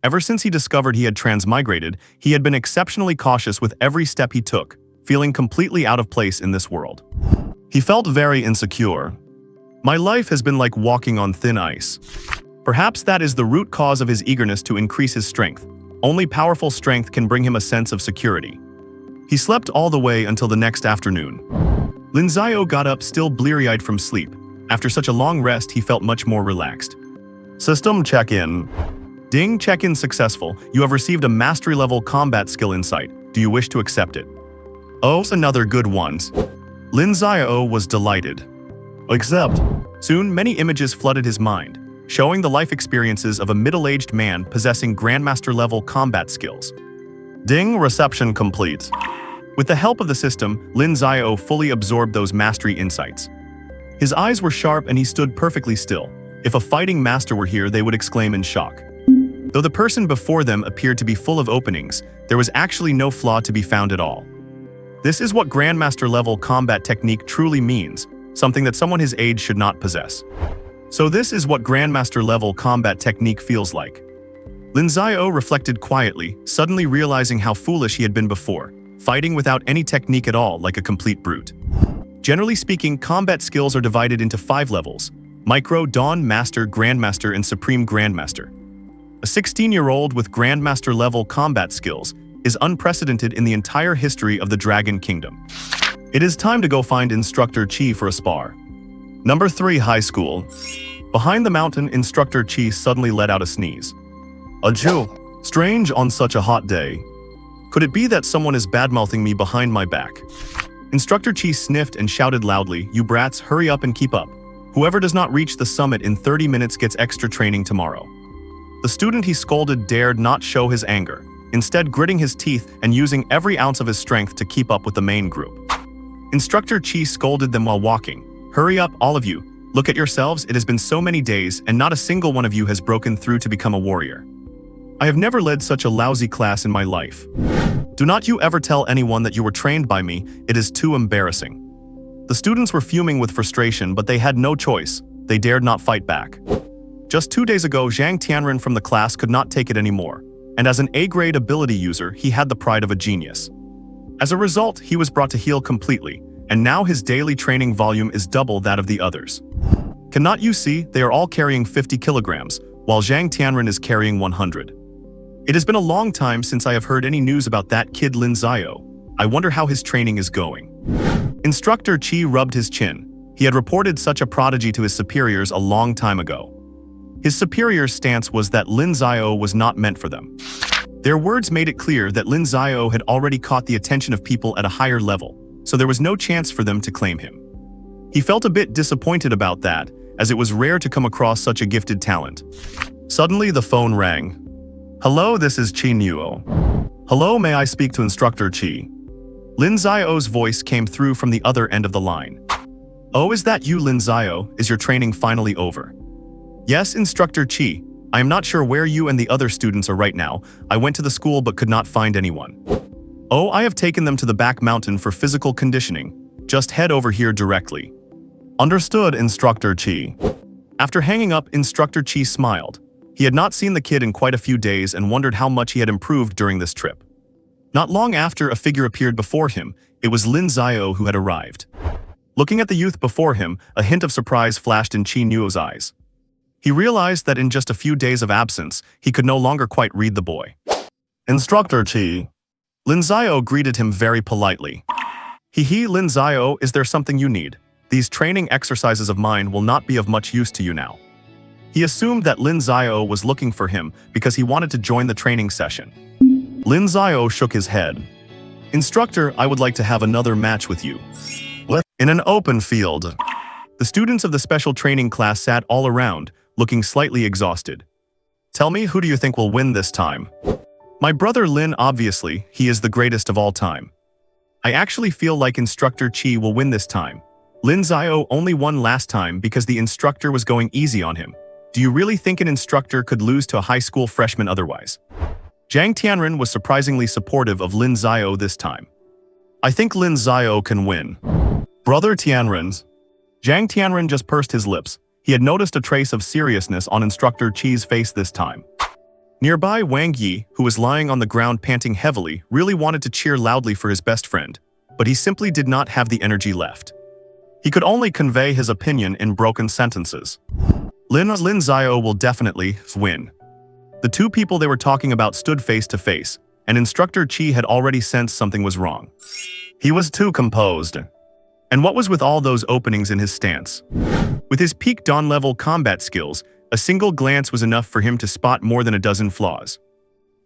Ever since he discovered he had transmigrated, he had been exceptionally cautious with every step he took, feeling completely out of place in this world. He felt very insecure. My life has been like walking on thin ice. Perhaps that is the root cause of his eagerness to increase his strength. Only powerful strength can bring him a sense of security. He slept all the way until the next afternoon. Lin Xiao got up still bleary-eyed from sleep. After such a long rest, he felt much more relaxed. System check-in. Ding, check-in successful. You have received a mastery-level combat skill insight. Do you wish to accept it? Oh, another good one. Lin Xiao was delighted. Accept. Soon, many images flooded his mind, showing the life experiences of a middle-aged man possessing Grandmaster-level combat skills. Ding, reception complete. With the help of the system, Lin Xiao fully absorbed those mastery insights. His eyes were sharp and he stood perfectly still. If a fighting master were here, they would exclaim in shock. Though the person before them appeared to be full of openings, there was actually no flaw to be found at all. This is what Grandmaster-level combat technique truly means, something that someone his age should not possess. So this is what Grandmaster-level combat technique feels like. Lin Xiao reflected quietly, suddenly realizing how foolish he had been before, fighting without any technique at all like a complete brute. Generally speaking, combat skills are divided into 5 levels: Micro, Dawn, Master, Grandmaster, and Supreme Grandmaster. A 16-year-old with Grandmaster-level combat skills is unprecedented in the entire history of the Dragon Kingdom. It is time to go find Instructor Qi for a spar. Number 3, High School. Behind the mountain, Instructor Qi suddenly let out a sneeze. Achoo! Strange on such a hot day. Could it be that someone is badmouthing me behind my back? Instructor Qi sniffed and shouted loudly, "You brats, hurry up and keep up. Whoever does not reach the summit in 30 minutes gets extra training tomorrow." The student he scolded dared not show his anger, instead gritting his teeth and using every ounce of his strength to keep up with the main group. Instructor Qi scolded them while walking. "Hurry up, all of you. Look at yourselves, it has been so many days and not a single one of you has broken through to become a warrior. I have never led such a lousy class in my life. Do not you ever tell anyone that you were trained by me, it is too embarrassing." The students were fuming with frustration, but they had no choice. They dared not fight back. Just 2 days ago, Zhang Tianren from the class could not take it anymore, and as an A-grade ability user, he had the pride of a genius. As a result, he was brought to heel completely, and now his daily training volume is double that of the others. Cannot you see, they are all carrying 50 kilograms, while Zhang Tianren is carrying 100. It has been a long time since I have heard any news about that kid Lin Xiao. I wonder how his training is going. Instructor Qi rubbed his chin. He had reported such a prodigy to his superiors a long time ago. His superior's stance was that Lin Xiao was not meant for them. Their words made it clear that Lin Xiao had already caught the attention of people at a higher level, so there was no chance for them to claim him. He felt a bit disappointed about that, as it was rare to come across such a gifted talent. Suddenly the phone rang. "Hello, this is Qi Nuo. Hello, may I speak to Instructor Qi?" Lin Xiao's voice came through from the other end of the line. "Oh, is that you, Lin Xiao? Is your training finally over?" "Yes, Instructor Qi. I am not sure where you and the other students are right now. I went to the school but could not find anyone." "Oh, I have taken them to the back mountain for physical conditioning. Just head over here directly." "Understood, Instructor Qi." After hanging up, Instructor Qi smiled. He had not seen the kid in quite a few days and wondered how much he had improved during this trip. Not long after, a figure appeared before him. It was Lin Xiao who had arrived. Looking at the youth before him, a hint of surprise flashed in Qi Nuo's eyes. He realized that in just a few days of absence, he could no longer quite read the boy. "Instructor Qi." Lin Xiao greeted him very politely. "He, Lin Xiao, is there something you need? These training exercises of mine will not be of much use to you now." He assumed that Lin Xiao was looking for him because he wanted to join the training session. Lin Xiao shook his head. "Instructor, I would like to have another match with you." In an open field. The students of the special training class sat all around, looking slightly exhausted. "Tell me, who do you think will win this time?" "My brother Lin, obviously, he is the greatest of all time." I actually feel like Instructor Chi will win this time. Lin Xiao only won last time because the instructor was going easy on him. Do you really think an instructor could lose to a high school freshman otherwise? Zhang Tianren was surprisingly supportive of Lin Xiao this time. I think Lin Xiao can win. Brother Tianren's. Zhang Tianren just pursed his lips. He had noticed a trace of seriousness on Instructor Chi's face this time. Nearby, Wang Yi, who was lying on the ground panting heavily, really wanted to cheer loudly for his best friend, but he simply did not have the energy left. He could only convey his opinion in broken sentences. Lin Xiao will definitely win. The two people they were talking about stood face to face, and Instructor Chi had already sensed something was wrong. He was too composed. And what was with all those openings in his stance? With his peak Dawn-level combat skills, a single glance was enough for him to spot more than a dozen flaws.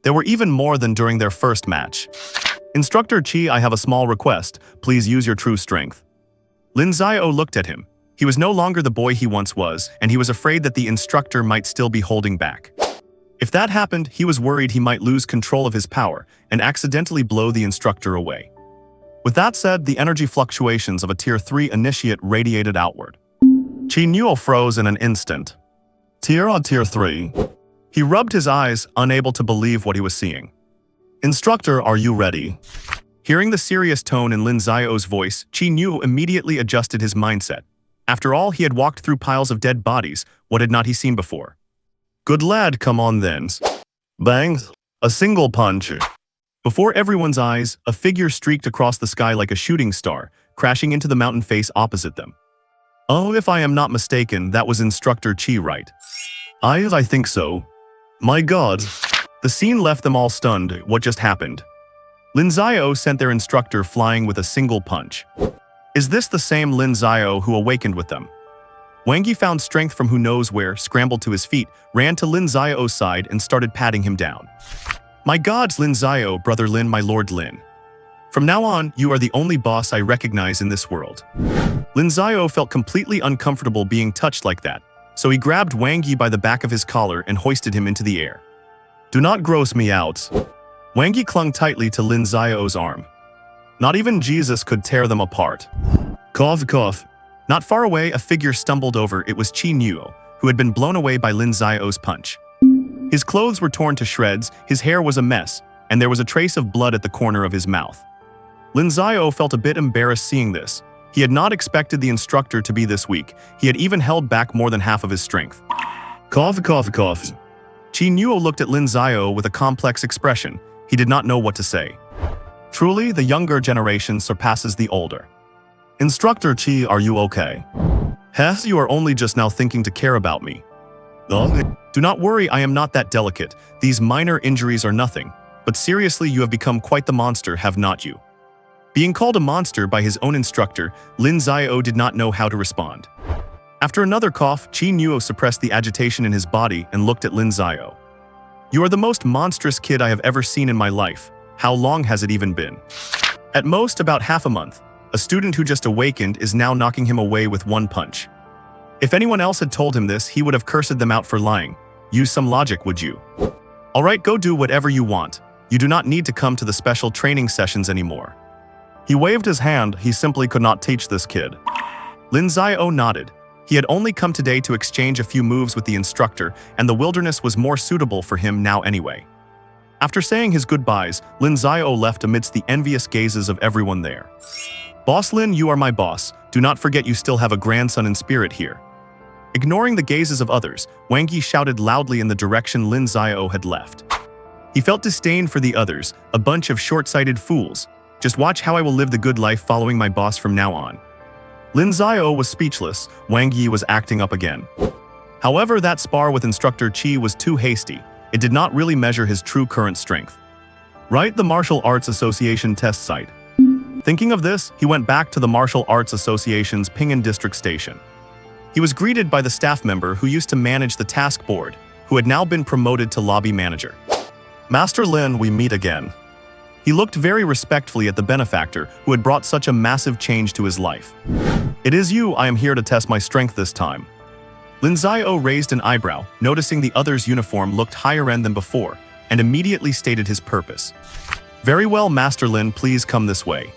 There were even more than during their first match. Instructor Chi, I have a small request. Please use your true strength. Lin Xiao looked at him. He was no longer the boy he once was, and he was afraid that the instructor might still be holding back. If that happened, he was worried he might lose control of his power and accidentally blow the instructor away. With that said, the energy fluctuations of a Tier 3 initiate radiated outward. Chi Nuo froze in an instant. Tier 3. He rubbed his eyes, unable to believe what he was seeing. Instructor, are you ready? Hearing the serious tone in Lin Xiao's voice, Chi Nuo immediately adjusted his mindset. After all, he had walked through piles of dead bodies. What had not he seen before? Good lad, come on then. Bang! A single punch. Before everyone's eyes, a figure streaked across the sky like a shooting star, crashing into the mountain face opposite them. Oh, if I am not mistaken, that was Instructor Chi, right? I think so. My god. The scene left them all stunned. What just happened? Lin Xiao sent their instructor flying with a single punch. Is this the same Lin Xiao who awakened with them? Wang Yi found strength from who knows where, scrambled to his feet, ran to Lin Xiao's side and started patting him down. My god, Lin Xiao, brother Lin, my lord Lin. From now on, you are the only boss I recognize in this world. Lin Xiao felt completely uncomfortable being touched like that, so he grabbed Wang Yi by the back of his collar and hoisted him into the air. Do not gross me out. Wang Yi clung tightly to Lin Xiao's arm. Not even Jesus could tear them apart. Cough, cough. Not far away, a figure stumbled over. It was Chi Nuo, who had been blown away by Lin Xiao's punch. His clothes were torn to shreds, his hair was a mess, and there was a trace of blood at the corner of his mouth. Lin Xiao felt a bit embarrassed seeing this. He had not expected the instructor to be this weak. He had even held back more than half of his strength. Cough, cough, cough. Chi Nuo looked at Lin Xiao with a complex expression. He did not know what to say. Truly, the younger generation surpasses the older. Instructor Chi, are you okay? Hess, you are only just now thinking to care about me. Do not worry, I am not that delicate. These minor injuries are nothing. But seriously, you have become quite the monster, have not you? Being called a monster by his own instructor, Lin Xiao did not know how to respond. After another cough, Chi Nuo suppressed the agitation in his body and looked at Lin Xiao. You are the most monstrous kid I have ever seen in my life. How long has it even been? At most, about half a month. A student who just awakened is now knocking him away with one punch. If anyone else had told him this, he would have cursed them out for lying. Use some logic, would you? Alright, go do whatever you want. You do not need to come to the special training sessions anymore. He waved his hand. He simply could not teach this kid. Lin Xiao nodded. He had only come today to exchange a few moves with the instructor, and the wilderness was more suitable for him now anyway. After saying his goodbyes, Lin Xiao left amidst the envious gazes of everyone there. Boss Lin, you are my boss. Do not forget you still have a grandson in spirit here. Ignoring the gazes of others, Wang Yi shouted loudly in the direction Lin Xiao had left. He felt disdain for the others, a bunch of short-sighted fools. Just watch how I will live the good life following my boss from now on. Lin Xiao was speechless. Wang Yi was acting up again. However, that spar with Instructor Chi was too hasty. It did not really measure his true current strength. Right, the Martial Arts Association test site. Thinking of this, he went back to the Martial Arts Association's Ping'an District Station. He was greeted by the staff member who used to manage the task board, who had now been promoted to lobby manager. Master Lin, we meet again. He looked very respectfully at the benefactor who had brought such a massive change to his life. It is you, I am here to test my strength this time. Lin Xiao raised an eyebrow, noticing the other's uniform looked higher end than before, and immediately stated his purpose. Very well, Master Lin, please come this way.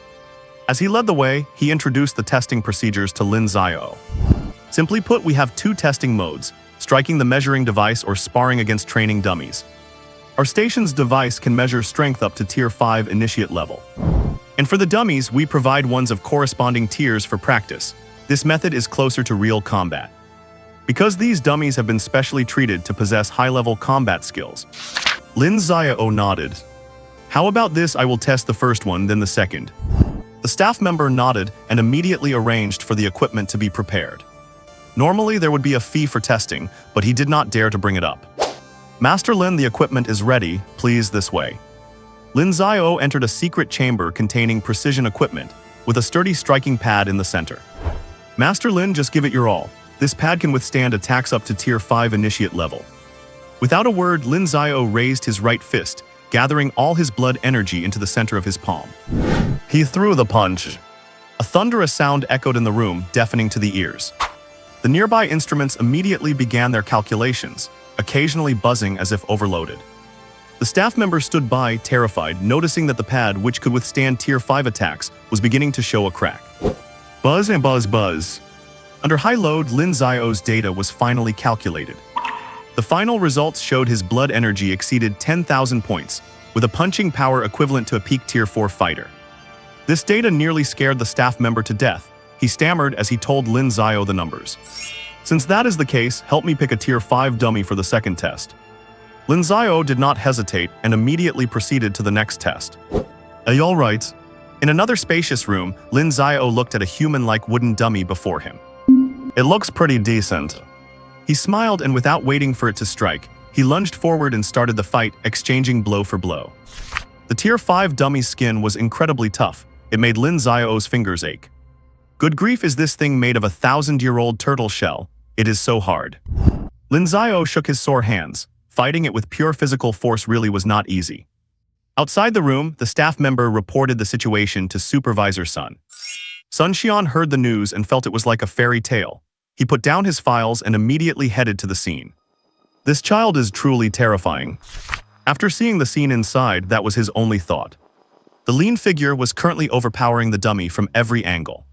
As he led the way, he introduced the testing procedures to Lin Xiao. Simply put, we have two testing modes, striking the measuring device or sparring against training dummies. Our station's device can measure strength up to Tier 5 initiate level. And for the dummies, we provide ones of corresponding tiers for practice. This method is closer to real combat. Because these dummies have been specially treated to possess high-level combat skills. Lin Xiao nodded. How about this? I will test the first one, then the second. The staff member nodded and immediately arranged for the equipment to be prepared. Normally, there would be a fee for testing, but he did not dare to bring it up. Master Lin, the equipment is ready, please this way. Lin Xiao entered a secret chamber containing precision equipment, with a sturdy striking pad in the center. Master Lin, just give it your all. This pad can withstand attacks up to Tier 5 initiate level. Without a word, Lin Xiao raised his right fist, gathering all his blood energy into the center of his palm. He threw the punch. A thunderous sound echoed in the room, deafening to the ears. The nearby instruments immediately began their calculations, occasionally buzzing as if overloaded. The staff member stood by, terrified, noticing that the pad, which could withstand Tier 5 attacks, was beginning to show a crack. Buzz and buzz buzz. Under high load, Lin Xiao's data was finally calculated. The final results showed his blood energy exceeded 10,000 points, with a punching power equivalent to a peak Tier 4 fighter. This data nearly scared the staff member to death. He stammered as he told Lin Xiao the numbers. Since that is the case, help me pick a Tier 5 dummy for the second test. Lin Xiao did not hesitate and immediately proceeded to the next test. Are you all right? In another spacious room, Lin Xiao looked at a human-like wooden dummy before him. It looks pretty decent. He smiled, and without waiting for it to strike, he lunged forward and started the fight, exchanging blow for blow. The Tier 5 dummy's skin was incredibly tough. It made Lin Xiao's fingers ache. Good grief, is this thing made of a 1,000-year-old turtle shell? It is so hard. Lin Xiao shook his sore hands. Fighting it with pure physical force really was not easy. Outside the room, the staff member reported the situation to Supervisor Sun. Sun Xian heard the news and felt it was like a fairy tale. He put down his files and immediately headed to the scene. This child is truly terrifying. After seeing the scene inside, that was his only thought. The lean figure was currently overpowering the dummy from every angle.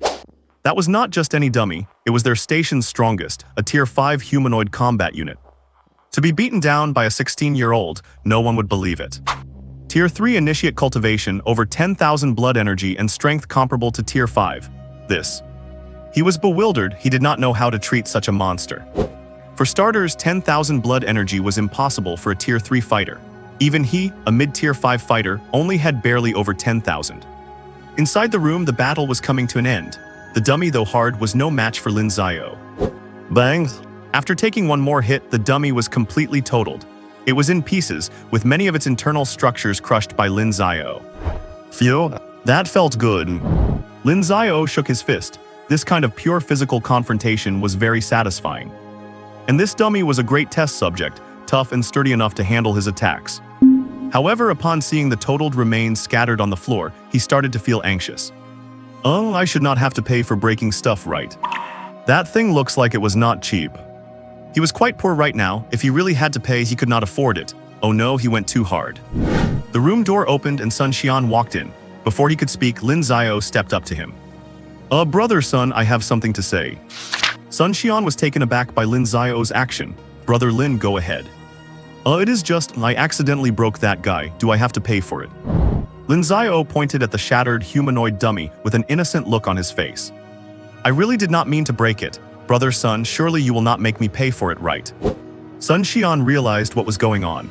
That was not just any dummy, it was their station's strongest, a Tier 5 humanoid combat unit. To be beaten down by a 16-year-old, no one would believe it. Tier 3 initiate cultivation, over 10,000 blood energy and strength comparable to Tier 5. This. He was bewildered, he did not know how to treat such a monster. For starters, 10,000 blood energy was impossible for a Tier 3 fighter. Even he, a mid-Tier 5 fighter, only had barely over 10,000. Inside the room, the battle was coming to an end. The dummy, though hard, was no match for Lin Xiao. Bang! After taking one more hit, the dummy was completely totaled. It was in pieces, with many of its internal structures crushed by Lin Xiao. Phew, that felt good. Lin Xiao shook his fist. This kind of pure physical confrontation was very satisfying. And this dummy was a great test subject, tough and sturdy enough to handle his attacks. However, upon seeing the totaled remains scattered on the floor, he started to feel anxious. Oh, I should not have to pay for breaking stuff, right? That thing looks like it was not cheap. He was quite poor right now. If he really had to pay, he could not afford it. Oh no, he went too hard. The room door opened and Sun Xian walked in. Before he could speak, Lin Xiao stepped up to him. Brother Sun, I have something to say. Sun Xian was taken aback by Lin Xiao's action. Brother Lin, go ahead. It is just, I accidentally broke that guy. Do I have to pay for it? Lin Xiao pointed at the shattered humanoid dummy with an innocent look on his face. I really did not mean to break it. Brother Sun, surely you will not make me pay for it, right? Sun Xian realized what was going on.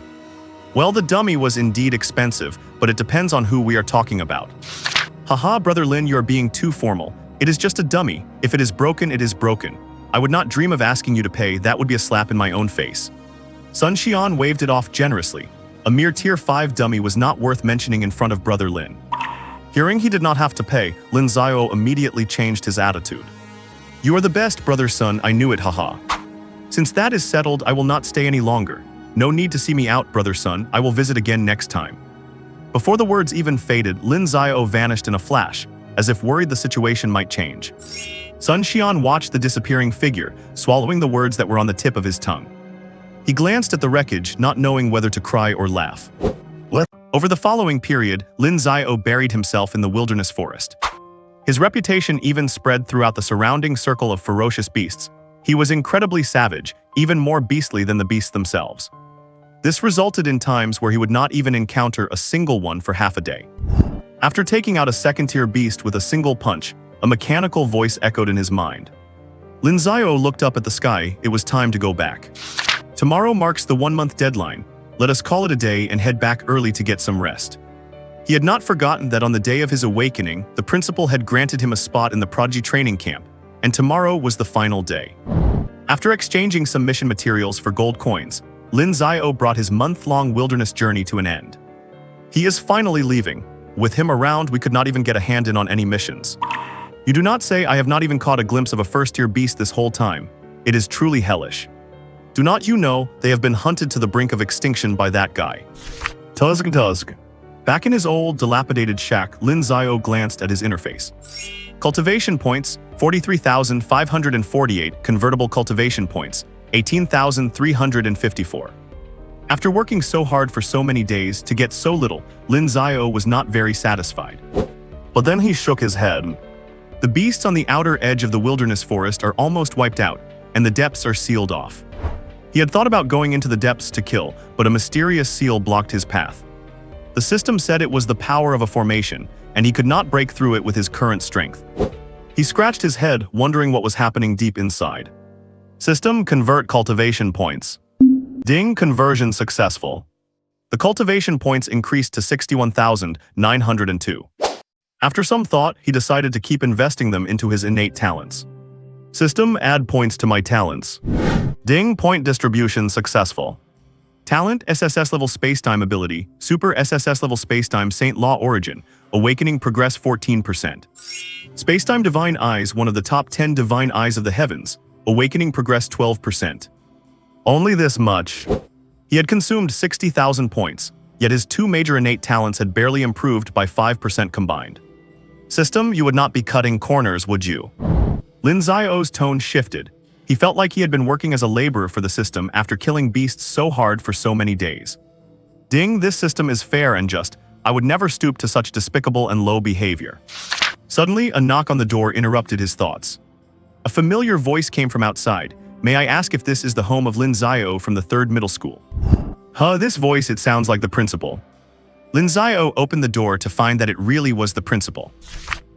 Well, the dummy was indeed expensive, but it depends on who we are talking about. Haha, Brother Lin, you are being too formal. It is just a dummy. If it is broken, it is broken. I would not dream of asking you to pay. That would be a slap in my own face. Sun Xian waved it off generously. A mere Tier 5 dummy was not worth mentioning in front of Brother Lin. Hearing he did not have to pay, Lin Xiao immediately changed his attitude. You are the best, Brother Sun, I knew it, haha. Since that is settled, I will not stay any longer. No need to see me out, Brother Sun, I will visit again next time. Before the words even faded, Lin Xiao vanished in a flash, as if worried the situation might change. Sun Xian watched the disappearing figure, swallowing the words that were on the tip of his tongue. He glanced at the wreckage, not knowing whether to cry or laugh. What? Over the following period, Lin Xiao buried himself in the wilderness forest. His reputation even spread throughout the surrounding circle of ferocious beasts. He was incredibly savage, even more beastly than the beasts themselves. This resulted in times where he would not even encounter a single one for half a day. After taking out a second-tier beast with a single punch, a mechanical voice echoed in his mind. Lin Xiao looked up at the sky. It was time to go back. Tomorrow marks the 1-month deadline. Let us call it a day and head back early to get some rest. He had not forgotten that on the day of his awakening, the principal had granted him a spot in the prodigy training camp, and tomorrow was the final day. After exchanging some mission materials for gold coins, Lin Xiao brought his month-long wilderness journey to an end. He is finally leaving. With him around, we could not even get a hand in on any missions. You do not say I have not even caught a glimpse of a first-tier beast this whole time. It is truly hellish. Do not you know they have been hunted to the brink of extinction by that guy? Tusk. Back in his old, dilapidated shack, Lin Xiao glanced at his interface. Cultivation points, 43,548. Convertible cultivation points, 18,354. After working so hard for so many days to get so little, Lin Xiao was not very satisfied. But then he shook his head. The beasts on the outer edge of the wilderness forest are almost wiped out, and the depths are sealed off. He had thought about going into the depths to kill, but a mysterious seal blocked his path. The system said it was the power of a formation, and he could not break through it with his current strength. He scratched his head, wondering what was happening deep inside. System, convert cultivation points. Ding, conversion successful. The cultivation points increased to 61,902. After some thought, he decided to keep investing them into his innate talents. System, add points to my talents. Ding, point distribution successful. Talent, SSS level spacetime ability, Super SSS level spacetime Saint Law origin, Awakening progress 14%. Spacetime Divine Eyes, one of the top 10 divine eyes of the heavens, Awakening progress 12%. Only this much. He had consumed 60,000 points, yet his two major innate talents had barely improved by 5% combined. System, you would not be cutting corners, would you? Lin Xiao's tone shifted. He felt like he had been working as a laborer for the system after killing beasts so hard for so many days. Ding, this system is fair and just. I would never stoop to such despicable and low behavior. Suddenly, a knock on the door interrupted his thoughts. A familiar voice came from outside. May I ask if this is the home of Lin Xiao from the 3rd middle school? This voice, it sounds like the principal. Lin Xiao opened the door to find that it really was the principal.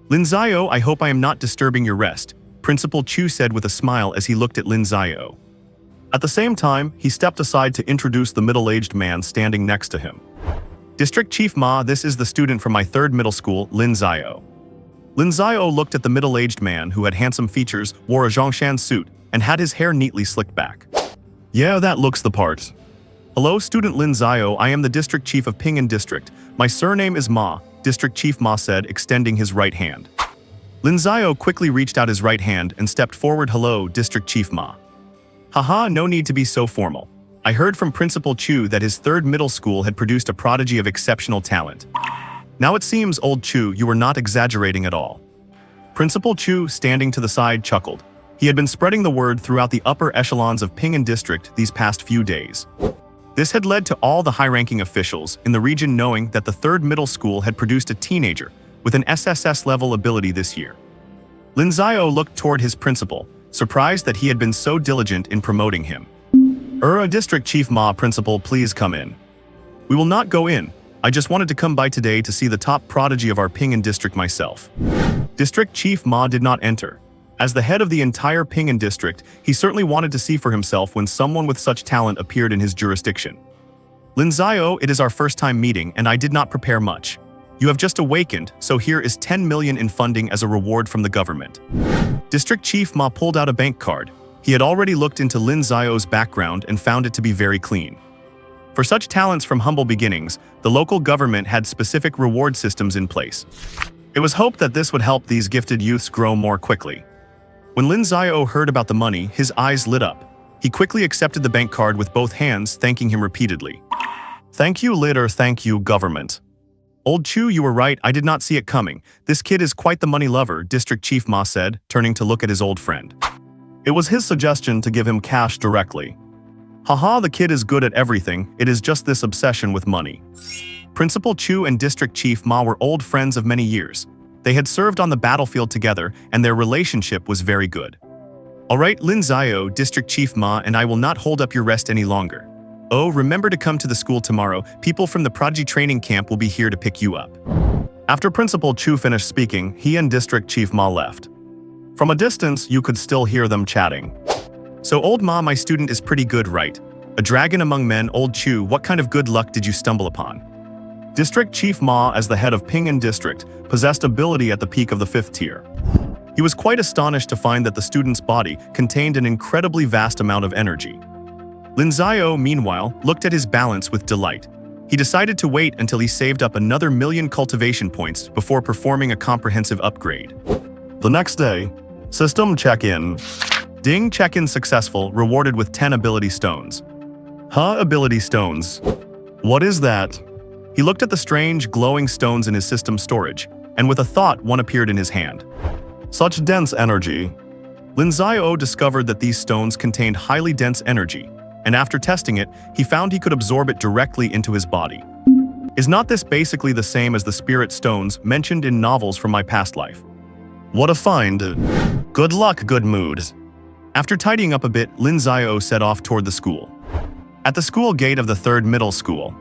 Lin Xiao, I hope I am not disturbing your rest, Principal Chu said with a smile as he looked at Lin Xiao. At the same time, he stepped aside to introduce the middle-aged man standing next to him. District Chief Ma, this is the student from my 3rd middle school, Lin Xiao. Lin Xiao looked at the middle-aged man who had handsome features, wore a Zhongshan suit, and had his hair neatly slicked back. Yeah, that looks the part. Hello, student Lin Xiao, I am the District Chief of Ping'an District. My surname is Ma, District Chief Ma said, extending his right hand. Lin Xiao quickly reached out his right hand and stepped forward. Hello, District Chief Ma. Haha, no need to be so formal. I heard from Principal Chu that his 3rd middle school had produced a prodigy of exceptional talent. Now it seems, old Chu, you were not exaggerating at all. Principal Chu, standing to the side, chuckled. He had been spreading the word throughout the upper echelons of Ping'an District these past few days. This had led to all the high-ranking officials in the region knowing that the 3rd middle school had produced a teenager with an SSS-level ability this year. Lin Xiao looked toward his principal, surprised that he had been so diligent in promoting him. District Chief Ma, Principal, please come in. We will not go in. I just wanted to come by today to see the top prodigy of our Ping'an District myself. District Chief Ma did not enter. As the head of the entire Ping'an District, he certainly wanted to see for himself when someone with such talent appeared in his jurisdiction. Lin Xiao, it is our first time meeting and I did not prepare much. You have just awakened, so here is 10 million in funding as a reward from the government. District Chief Ma pulled out a bank card. He had already looked into Lin Xiao's background and found it to be very clean. For such talents from humble beginnings, the local government had specific reward systems in place. It was hoped that this would help these gifted youths grow more quickly. When Lin Xiao heard about the money, his eyes lit up. He quickly accepted the bank card with both hands, thanking him repeatedly. Thank you, leader, thank you, government. Old Chu, you were right, I did not see it coming. This kid is quite the money lover, District Chief Ma said, turning to look at his old friend. It was his suggestion to give him cash directly. Haha, the kid is good at everything, it is just this obsession with money. Principal Chu and District Chief Ma were old friends of many years. They had served on the battlefield together, and their relationship was very good. Alright, Lin Xiao, District Chief Ma, and I will not hold up your rest any longer. Oh, remember to come to the school tomorrow. People from the Prodigy training camp will be here to pick you up. After Principal Chu finished speaking, he and District Chief Ma left. From a distance, you could still hear them chatting. So old Ma, my student is pretty good, right? A dragon among men, old Chu, what kind of good luck did you stumble upon? District Chief Ma, as the head of Ping'an District, possessed ability at the peak of the 5th tier. He was quite astonished to find that the student's body contained an incredibly vast amount of energy. Lin Xiao, meanwhile, looked at his balance with delight. He decided to wait until he saved up another 1,000,000 cultivation points before performing a comprehensive upgrade. The next day, system check-in. Ding, check-in successful, rewarded with 10 ability stones. Huh, ability stones? What is that? He looked at the strange, glowing stones in his system storage, and with a thought, one appeared in his hand. Such dense energy. Lin Xiao discovered that these stones contained highly dense energy, and after testing it, he found he could absorb it directly into his body. Is not this basically the same as the spirit stones mentioned in novels from my past life? What a find. Good luck, good mood. After tidying up a bit, Lin Xiao set off toward the school. At the school gate of the 3rd middle school,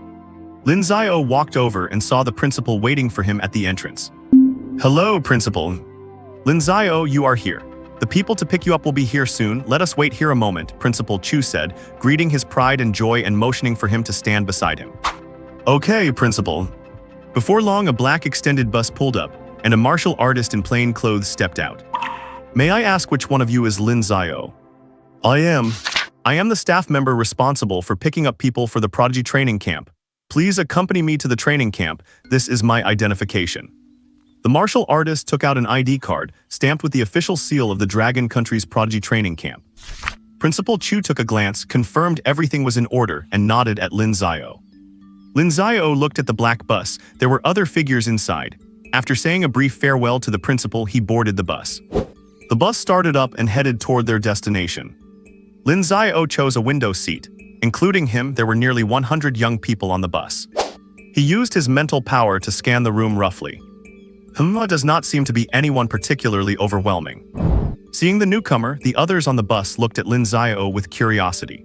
Lin Xiao walked over and saw the principal waiting for him at the entrance. Hello, principal. Lin Xiao, you are here. The people to pick you up will be here soon. Let us wait here a moment, Principal Chu said, greeting his pride and joy and motioning for him to stand beside him. Okay, principal. Before long, a black extended bus pulled up, and a martial artist in plain clothes stepped out. May I ask which one of you is Lin Xiao? I am the staff member responsible for picking up people for the Prodigy training camp. Please accompany me to the training camp. This is my identification. The martial artist took out an ID card, stamped with the official seal of the Dragon Country's Prodigy training camp. Principal Chu took a glance, confirmed everything was in order, and nodded at Lin Xiao. Lin Xiao looked at the black bus. There were other figures inside. After saying a brief farewell to the principal, he boarded the bus. The bus started up and headed toward their destination. Lin Xiao chose a window seat. Including him, there were nearly 100 young people on the bus. He used his mental power to scan the room roughly. Does not seem to be anyone particularly overwhelming. Seeing the newcomer, the others on the bus looked at Lin Xiao with curiosity.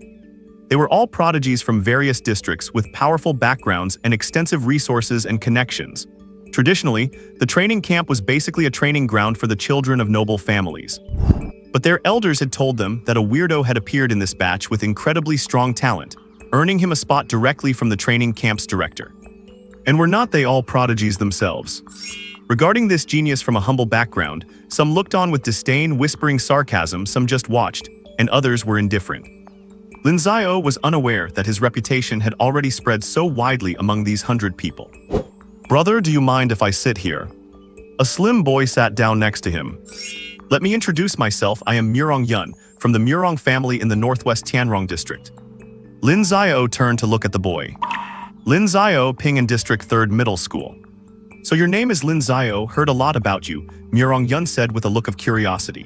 They were all prodigies from various districts with powerful backgrounds and extensive resources and connections. Traditionally, the training camp was basically a training ground for the children of noble families. But their elders had told them that a weirdo had appeared in this batch with incredibly strong talent, earning him a spot directly from the training camp's director. And were not they all prodigies themselves? Regarding this genius from a humble background, some looked on with disdain, whispering sarcasm, some just watched, and others were indifferent. Lin Xiao was unaware that his reputation had already spread so widely among these 100 people. Brother, do you mind if I sit here? A slim boy sat down next to him. Let me introduce myself. I am Murong Yun, from the Murong family in the northwest Tianrong district. Lin Xiao turned to look at the boy. Lin Xiao, Ping'an District 3rd Middle School. So your name is Lin Xiao, heard a lot about you, Murong Yun said with a look of curiosity.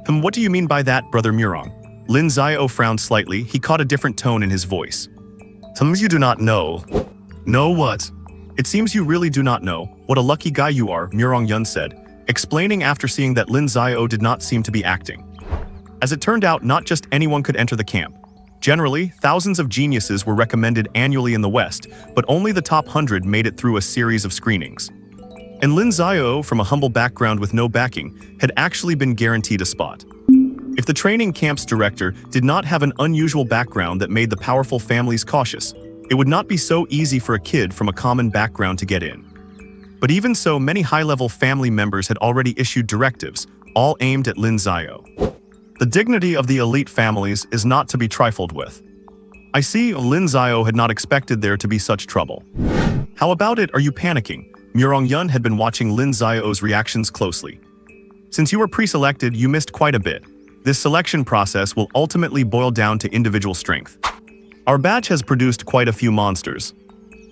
What do you mean by that, Brother Murong? Lin Xiao frowned slightly. He caught a different tone in his voice. You do not know. Know what? It seems you really do not know. What a lucky guy you are, Murong Yun said, explaining after seeing that Lin Xiao did not seem to be acting. As it turned out, not just anyone could enter the camp. Generally, thousands of geniuses were recommended annually in the West, but only the top 100 made it through a series of screenings. And Lin Xiao, from a humble background with no backing, had actually been guaranteed a spot. If the training camp's director did not have an unusual background that made the powerful families cautious, it would not be so easy for a kid from a common background to get in. But even so, many high-level family members had already issued directives, all aimed at Lin Xiao. The dignity of the elite families is not to be trifled with. I see, Lin Xiao had not expected there to be such trouble. How about it, are you panicking? Murong Yun had been watching Lin Xiao's reactions closely. Since you were pre-selected, you missed quite a bit. This selection process will ultimately boil down to individual strength. Our batch has produced quite a few monsters.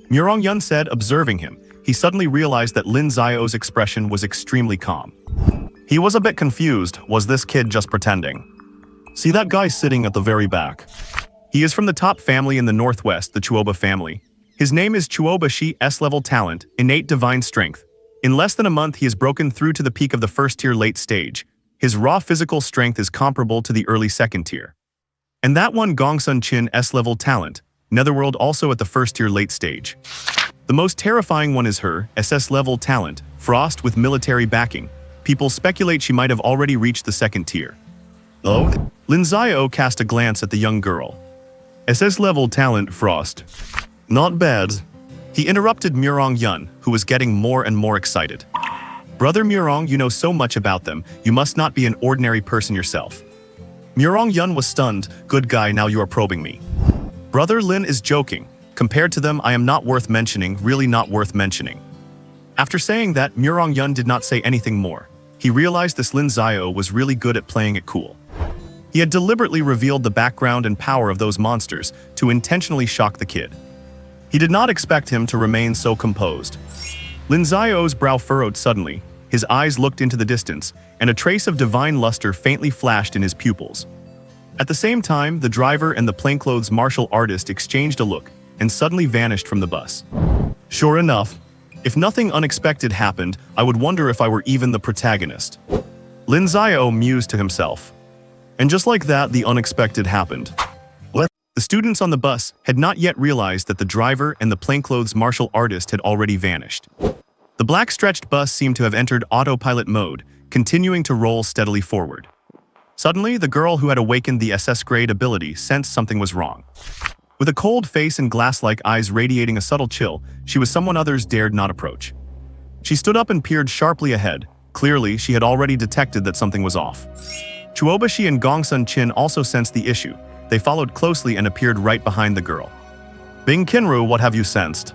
Murong Yun said, observing him. He suddenly realized that Lin Xiao's expression was extremely calm. He was a bit confused. Was this kid just pretending? See that guy sitting at the very back? He is from the top family in the northwest, the Chuoba family. His name is Chuoba Shi, S-level talent, innate divine strength. In less than a month, he has broken through to the peak of the first-tier late stage. His raw physical strength is comparable to the early second tier. And that one Gongsun Qin S-level talent, Netherworld also at the first-tier late stage. The most terrifying one is her SS-level talent, Frost with military backing. People speculate she might have already reached the second tier. Oh? Lin Xiao cast a glance at the young girl. SS-level talent, Frost. Not bad. He interrupted Murong Yun, who was getting more and more excited. Brother Murong, you know so much about them, you must not be an ordinary person yourself. Murong Yun was stunned. Good guy, now you are probing me. Brother Lin is joking. Compared to them, I am not worth mentioning, really not worth mentioning. After saying that, Murong Yun did not say anything more. He realized this Lin Xiao was really good at playing it cool. He had deliberately revealed the background and power of those monsters to intentionally shock the kid. He did not expect him to remain so composed. Lin Xiao's brow furrowed suddenly, his eyes looked into the distance, and a trace of divine luster faintly flashed in his pupils. At the same time, the driver and the plainclothes martial artist exchanged a look, and suddenly vanished from the bus. Sure enough, if nothing unexpected happened, I would wonder if I were even the protagonist. Lin Xiao mused to himself. And just like that, the unexpected happened. What? The students on the bus had not yet realized that the driver and the plainclothes martial artist had already vanished. The black stretched bus seemed to have entered autopilot mode, continuing to roll steadily forward. Suddenly, the girl who had awakened the SS-grade ability sensed something was wrong. With a cold face and glass-like eyes radiating a subtle chill, she was someone others dared not approach. She stood up and peered sharply ahead. Clearly, she had already detected that something was off. Chuobashi and Gongsun Qin also sensed the issue. They followed closely and appeared right behind the girl. Bing Qinru, what have you sensed?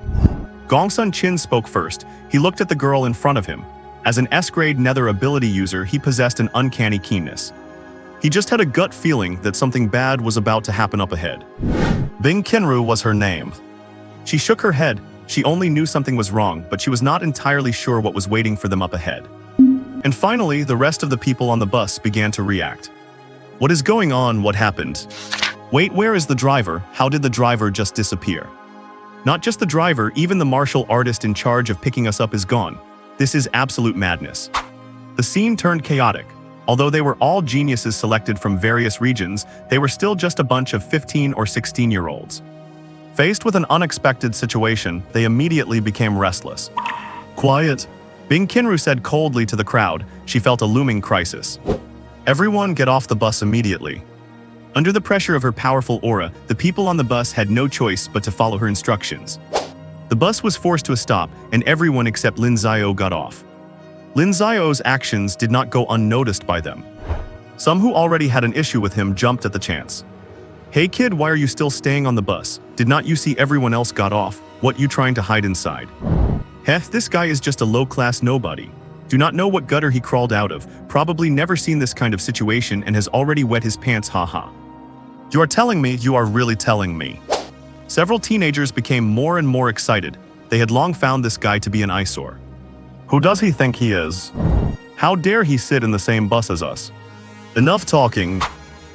Gongsun Qin spoke first. He looked at the girl in front of him. As an S-grade nether ability user, he possessed an uncanny keenness. He just had a gut feeling that something bad was about to happen up ahead. Bing Qinru was her name. She shook her head. She only knew something was wrong, but she was not entirely sure what was waiting for them up ahead. And finally, the rest of the people on the bus began to react. What is going on? What happened? Wait, where is the driver? How did the driver just disappear? Not just the driver, even the martial artist in charge of picking us up is gone. This is absolute madness. The scene turned chaotic. Although they were all geniuses selected from various regions, they were still just a bunch of 15 or 16-year-olds. Faced with an unexpected situation, they immediately became restless. Quiet. Bing Qinru said coldly to the crowd. She felt a looming crisis. Everyone get off the bus immediately. Under the pressure of her powerful aura, the people on the bus had no choice but to follow her instructions. The bus was forced to a stop, and everyone except Lin Xiao got off. Lin Xiao's actions did not go unnoticed by them. Some who already had an issue with him jumped at the chance. Hey kid, why are you still staying on the bus? Did not you see everyone else got off? What you trying to hide inside? Heh, this guy is just a low-class nobody. Do not know what gutter he crawled out of, probably never seen this kind of situation and has already wet his pants, haha. You are telling me, you are really telling me. Several teenagers became more and more excited. They had long found this guy to be an eyesore. Who does he think he is? How dare he sit in the same bus as us? Enough talking.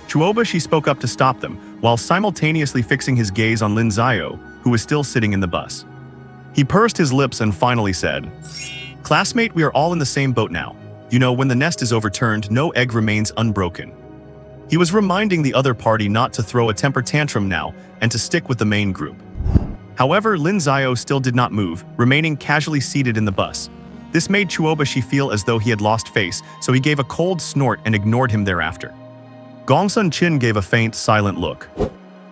Chuobashi spoke up to stop them, while simultaneously fixing his gaze on Lin Xiao, who was still sitting in the bus. He pursed his lips and finally said, Classmate, we are all in the same boat now. You know, when the nest is overturned, no egg remains unbroken. He was reminding the other party not to throw a temper tantrum now and to stick with the main group. However, Lin Xiao still did not move, remaining casually seated in the bus. This made Chuobashi feel as though he had lost face, so he gave a cold snort and ignored him thereafter. Gongsun Qin gave a faint, silent look.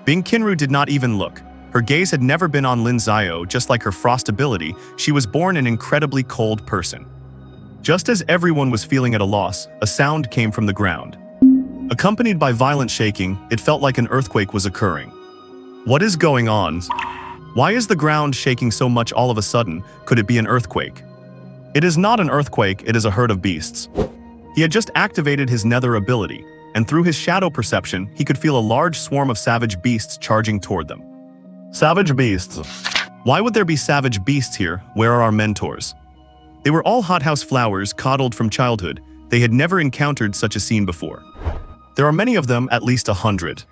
Bing Qinru did not even look. Her gaze had never been on Lin Xiao. Just like her frost ability, she was born an incredibly cold person. Just as everyone was feeling at a loss, a sound came from the ground. Accompanied by violent shaking, it felt like an earthquake was occurring. What is going on? Why is the ground shaking so much all of a sudden? Could it be an earthquake? It is not an earthquake, it is a herd of beasts. He had just activated his nether ability, and through his shadow perception, he could feel a large swarm of savage beasts charging toward them. Savage beasts. Why would there be savage beasts here? Where are our mentors? They were all hothouse flowers coddled from childhood. They had never encountered such a scene before. There are many of them, at least 100.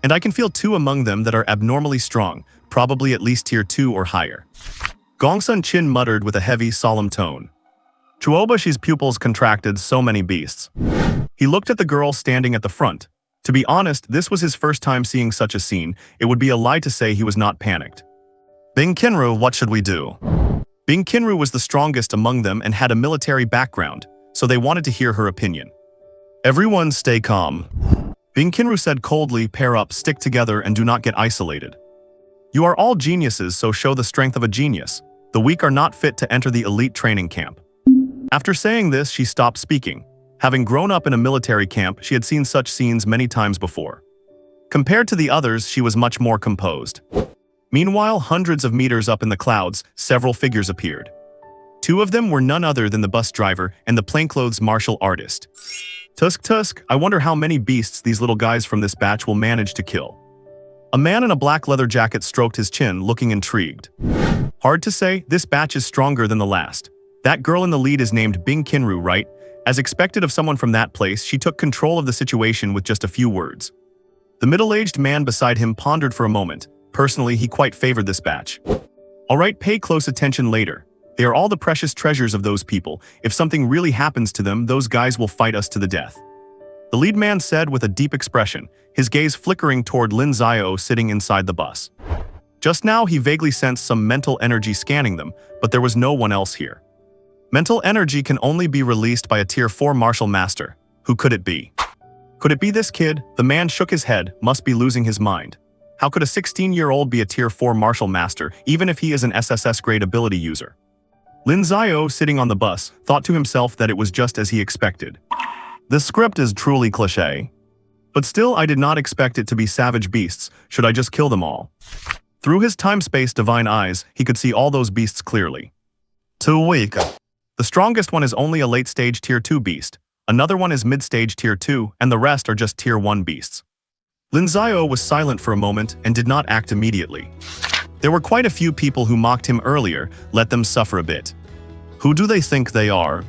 And I can feel 2 among them that are abnormally strong, probably at least tier 2 or higher. Gongsun Qin muttered with a heavy, solemn tone. Chuobashi's pupils contracted. So many beasts. He looked at the girl standing at the front. To be honest, this was his first time seeing such a scene. It would be a lie to say he was not panicked. Bing Kinru, what should we do? Bing Kinru was the strongest among them and had a military background, so they wanted to hear her opinion. Everyone stay calm. Bing Kinru said coldly, pair up, stick together, and do not get isolated. You are all geniuses, so show the strength of a genius. The weak are not fit to enter the elite training camp. After saying this, she stopped speaking. Having grown up in a military camp, she had seen such scenes many times before. Compared to the others, she was much more composed. Meanwhile, hundreds of meters up in the clouds, several figures appeared. Two of them were none other than the bus driver and the plainclothes martial artist. Tusk, I wonder how many beasts these little guys from this batch will manage to kill. A man in a black leather jacket stroked his chin, looking intrigued. Hard to say, this batch is stronger than the last. That girl in the lead is named Bing Kinru, right? As expected of someone from that place, she took control of the situation with just a few words. The middle-aged man beside him pondered for a moment. Personally, he quite favored this batch. Alright, pay close attention later. They are all the precious treasures of those people. If something really happens to them, those guys will fight us to the death. The lead man said with a deep expression, his gaze flickering toward Lin Xiao sitting inside the bus. Just now, he vaguely sensed some mental energy scanning them, but there was no one else here. Mental energy can only be released by a Tier 4 martial master. Who could it be? Could it be this kid? The man shook his head, must be losing his mind. How could a 16-year-old be a Tier 4 martial master, even if he is an SSS-grade ability user? Lin Xiao, sitting on the bus, thought to himself that it was just as he expected. This script is truly cliché. But still, I did not expect it to be savage beasts. Should I just kill them all? Through his time-space divine eyes, he could see all those beasts clearly. Too weak. The strongest one is only a late-stage Tier 2 beast, another one is mid-stage Tier 2, and the rest are just Tier 1 beasts. Lin Xiao was silent for a moment and did not act immediately. There were quite a few people who mocked him earlier, let them suffer a bit. Who do they think they are?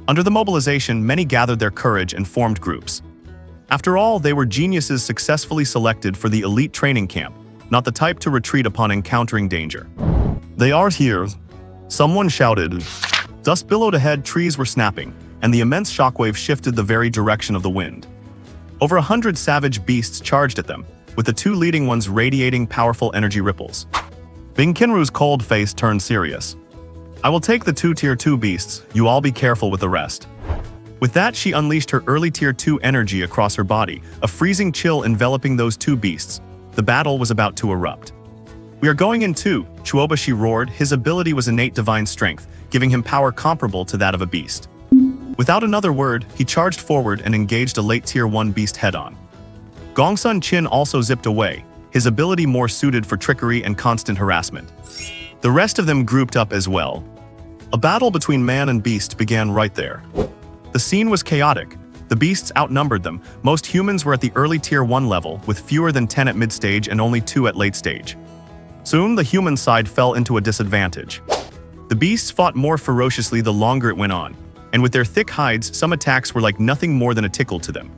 Under the mobilization, many gathered their courage and formed groups. After all, they were geniuses successfully selected for the elite training camp, not the type to retreat upon encountering danger. They are here. Someone shouted. Dust billowed ahead, trees were snapping, and the immense shockwave shifted the very direction of the wind. Over 100 savage beasts charged at them, with the two leading ones radiating powerful energy ripples. Bing Kinru's cold face turned serious. I will take the two Tier 2 beasts, you all be careful with the rest. With that, she unleashed her early Tier 2 energy across her body, a freezing chill enveloping those two beasts. The battle was about to erupt. We are going in too, Chuobashi roared. His ability was innate divine strength, giving him power comparable to that of a beast. Without another word, he charged forward and engaged a late Tier 1 beast head-on. Gongsun Qin also zipped away, his ability more suited for trickery and constant harassment. The rest of them grouped up as well. A battle between man and beast began right there. The scene was chaotic. The beasts outnumbered them. Most humans were at the early Tier 1 level, with fewer than 10 at mid-stage and only 2 at late stage. Soon, the human side fell into a disadvantage. The beasts fought more ferociously the longer it went on, and with their thick hides, some attacks were like nothing more than a tickle to them.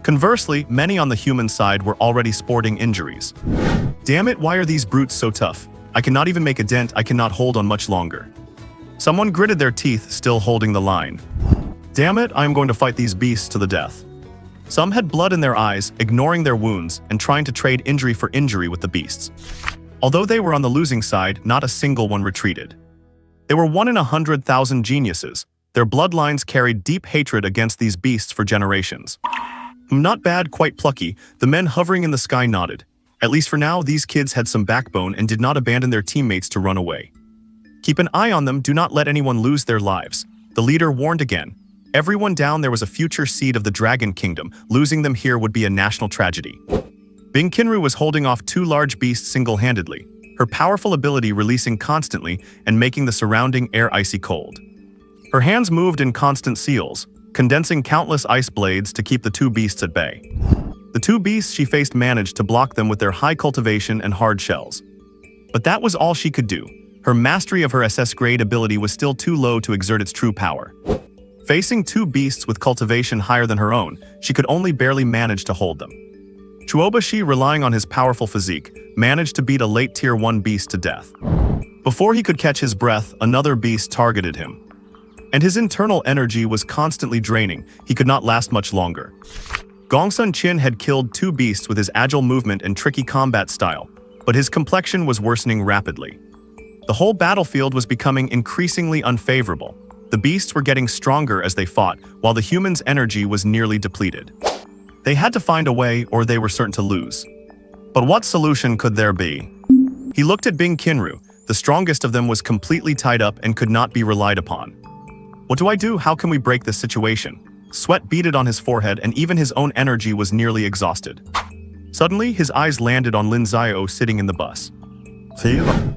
Conversely, many on the human side were already sporting injuries. Damn it, why are these brutes so tough? I cannot even make a dent, I cannot hold on much longer. Someone gritted their teeth, still holding the line. Damn it, I am going to fight these beasts to the death. Some had blood in their eyes, ignoring their wounds, and trying to trade injury for injury with the beasts. Although they were on the losing side, not a single one retreated. They were 1 in 100,000 geniuses. Their bloodlines carried deep hatred against these beasts for generations. Not bad, quite plucky, the men hovering in the sky nodded. At least for now, these kids had some backbone and did not abandon their teammates to run away. Keep an eye on them, do not let anyone lose their lives. The leader warned again. Everyone down there was a future seed of the Dragon Kingdom. Losing them here would be a national tragedy. Bing Kinru was holding off 2 large beasts single-handedly, her powerful ability releasing constantly and making the surrounding air icy cold. Her hands moved in constant seals, condensing countless ice blades to keep the 2 beasts at bay. The 2 beasts she faced managed to block them with their high cultivation and hard shells. But that was all she could do. Her mastery of her SS-grade ability was still too low to exert its true power. Facing 2 beasts with cultivation higher than her own, she could only barely manage to hold them. Chuobashi, relying on his powerful physique, managed to beat a late Tier 1 beast to death. Before he could catch his breath, another beast targeted him. and his internal energy was constantly draining. He could not last much longer. Gongsun Qin had killed 2 beasts with his agile movement and tricky combat style, but his complexion was worsening rapidly. The whole battlefield was becoming increasingly unfavorable. The beasts were getting stronger as they fought, while the humans' energy was nearly depleted. They had to find a way, or they were certain to lose. But what solution could there be? He looked at Bing Qinru. The strongest of them was completely tied up and could not be relied upon. What do I do? How can we break this situation? Sweat beaded on his forehead, and even his own energy was nearly exhausted. Suddenly, his eyes landed on Lin Xiao sitting in the bus.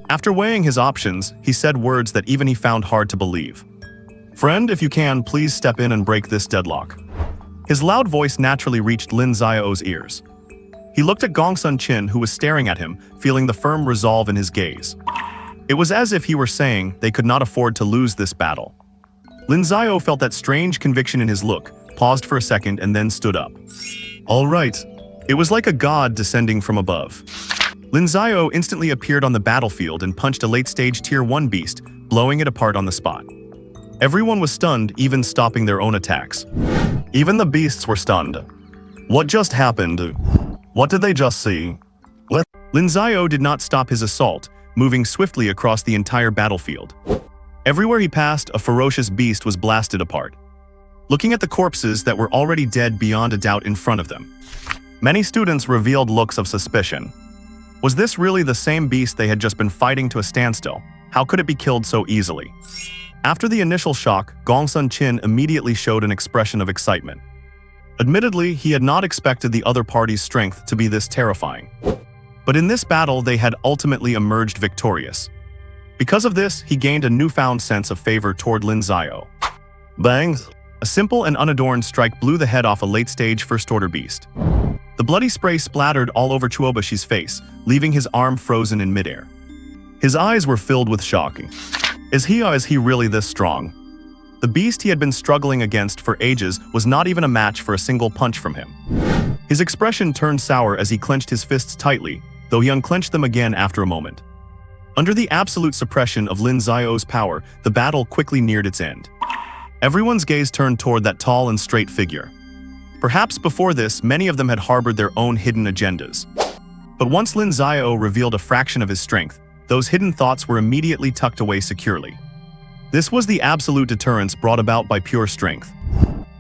After weighing his options, he said words that even he found hard to believe. "Friend, if you can, please step in and break this deadlock." His loud voice naturally reached Lin Xiao's ears. He looked at Gongsun Qin, who was staring at him, feeling the firm resolve in his gaze. It was as if he were saying they could not afford to lose this battle. Lin Xiao felt that strange conviction in his look, paused for a second, and then stood up. "All right." It was like a god descending from above. Lin Xiao instantly appeared on the battlefield and punched a late-stage Tier 1 beast, blowing it apart on the spot. Everyone was stunned, even stopping their own attacks. Even the beasts were stunned. What just happened? What did they just see? Lin Xiao did not stop his assault, moving swiftly across the entire battlefield. Everywhere he passed, a ferocious beast was blasted apart. Looking at the corpses that were already dead beyond a doubt in front of them, many students revealed looks of suspicion. Was this really the same beast they had just been fighting to a standstill? How could it be killed so easily? After the initial shock, Gongsun Qin immediately showed an expression of excitement. Admittedly, he had not expected the other party's strength to be this terrifying. But in this battle, they had ultimately emerged victorious. Because of this, he gained a newfound sense of favor toward Lin Xiao. Bang! A simple and unadorned strike blew the head off a late-stage first-order beast. The bloody spray splattered all over Chuobashi's face, leaving his arm frozen in midair. His eyes were filled with shock. Is he really this strong? The beast he had been struggling against for ages was not even a match for a single punch from him. His expression turned sour as he clenched his fists tightly, though he unclenched them again after a moment. Under the absolute suppression of Lin Xiao's power, the battle quickly neared its end. Everyone's gaze turned toward that tall and straight figure. Perhaps before this, many of them had harbored their own hidden agendas. But once Lin Xiao revealed a fraction of his strength, those hidden thoughts were immediately tucked away securely. This was the absolute deterrence brought about by pure strength.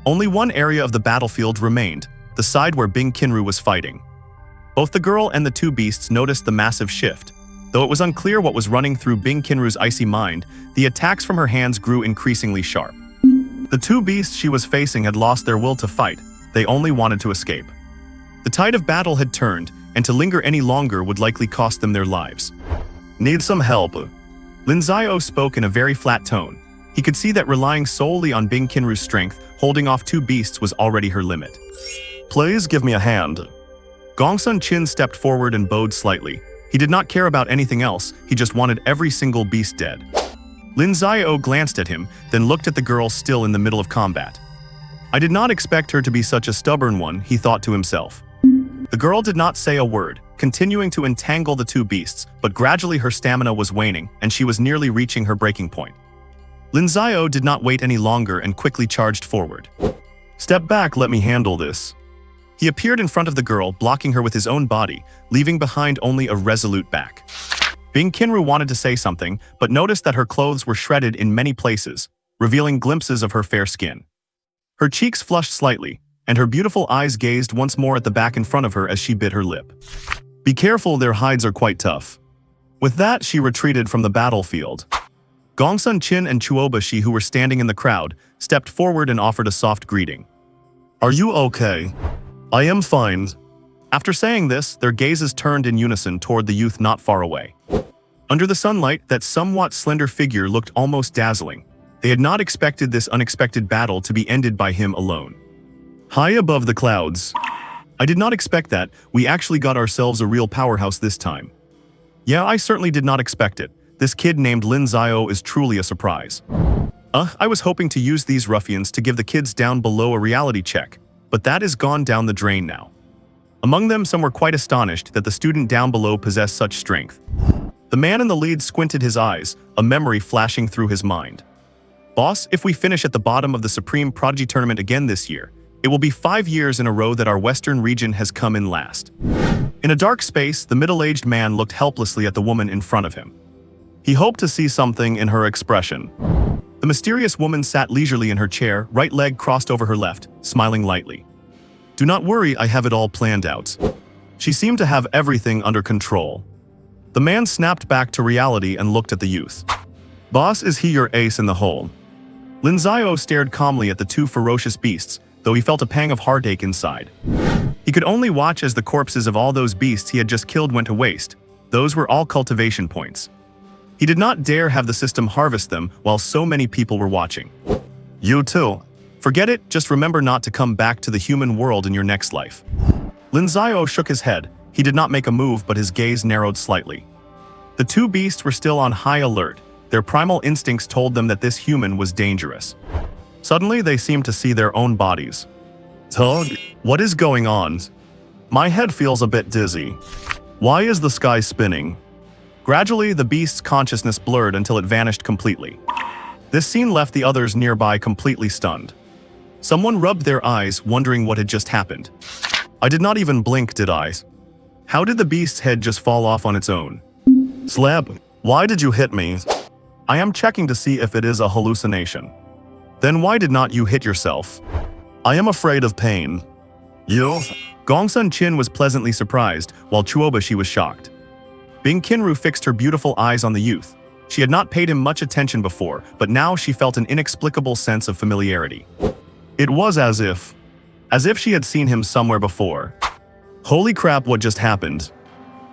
Only one area of the battlefield remained, the side where Bing Qinru was fighting. Both the girl and the 2 beasts noticed the massive shift. Though it was unclear what was running through Bing Qinru's icy mind, the attacks from her hands grew increasingly sharp. The 2 beasts she was facing had lost their will to fight, they only wanted to escape. The tide of battle had turned, and to linger any longer would likely cost them their lives. "Need some help?" Lin Xiao spoke in a very flat tone. He could see that relying solely on Bing Qinru's strength, holding off 2 beasts was already her limit. "Please give me a hand." Gongsun Qin stepped forward and bowed slightly. He did not care about anything else, he just wanted every single beast dead. Lin Xiao glanced at him, then looked at the girl still in the middle of combat. I did not expect her to be such a stubborn one, he thought to himself. The girl did not say a word, continuing to entangle the 2 beasts, but gradually her stamina was waning, and she was nearly reaching her breaking point. Lin Xiao did not wait any longer and quickly charged forward. "Step back, let me handle this." He appeared in front of the girl, blocking her with his own body, leaving behind only a resolute back. Bing Qinru wanted to say something, but noticed that her clothes were shredded in many places, revealing glimpses of her fair skin. Her cheeks flushed slightly, and her beautiful eyes gazed once more at the back in front of her as she bit her lip. "Be careful, their hides are quite tough." With that, she retreated from the battlefield. Gongsun Qin and Chuobashi, who were standing in the crowd, stepped forward and offered a soft greeting. "Are you okay?" "I am fine." After saying this, their gazes turned in unison toward the youth not far away. Under the sunlight, that somewhat slender figure looked almost dazzling. They had not expected this unexpected battle to be ended by him alone. High above the clouds. "I did not expect that. We actually got ourselves a real powerhouse this time." "Yeah, I certainly did not expect it. This kid named Lin Xiao is truly a surprise." I was hoping to use these ruffians to give the kids down below a reality check, but that is gone down the drain now." Among them, some were quite astonished that the student down below possessed such strength. The man in the lead squinted his eyes, a memory flashing through his mind. Boss, if we finish at the bottom of the Supreme Prodigy Tournament again this year, it will be 5 years in a row that our Western region has come in last. In a dark space, the middle-aged man looked helplessly at the woman in front of him. He hoped to see something in her expression. The mysterious woman sat leisurely in her chair, right leg crossed over her left, smiling lightly. "Do not worry, I have it all planned out." She seemed to have everything under control. The man snapped back to reality and looked at the youth. "Boss, is he your ace in the hole?" Lin Xiao stared calmly at the two ferocious beasts, though he felt a pang of heartache inside. He could only watch as the corpses of all those beasts he had just killed went to waste. Those were all cultivation points. He did not dare have the system harvest them while so many people were watching. "You too. Forget it, just remember not to come back to the human world in your next life." Lin Xiao shook his head. He did not make a move, but his gaze narrowed slightly. The two beasts were still on high alert. Their primal instincts told them that this human was dangerous. Suddenly, they seemed to see their own bodies. "Tug, what is going on? My head feels a bit dizzy. Why is the sky spinning?" Gradually, the beast's consciousness blurred until it vanished completely. This scene left the others nearby completely stunned. Someone rubbed their eyes, wondering what had just happened. "I did not even blink, did I? How did the beast's head just fall off on its own?" "Slab, why did you hit me?" "I am checking to see if it is a hallucination." "Then why did not you hit yourself?" "I am afraid of pain." "You?" Gongsun Qin was pleasantly surprised, while Chuobashi was shocked. Bing Qinru fixed her beautiful eyes on the youth. She had not paid him much attention before, but now she felt an inexplicable sense of familiarity. It was as if she had seen him somewhere before. Holy crap, what just happened?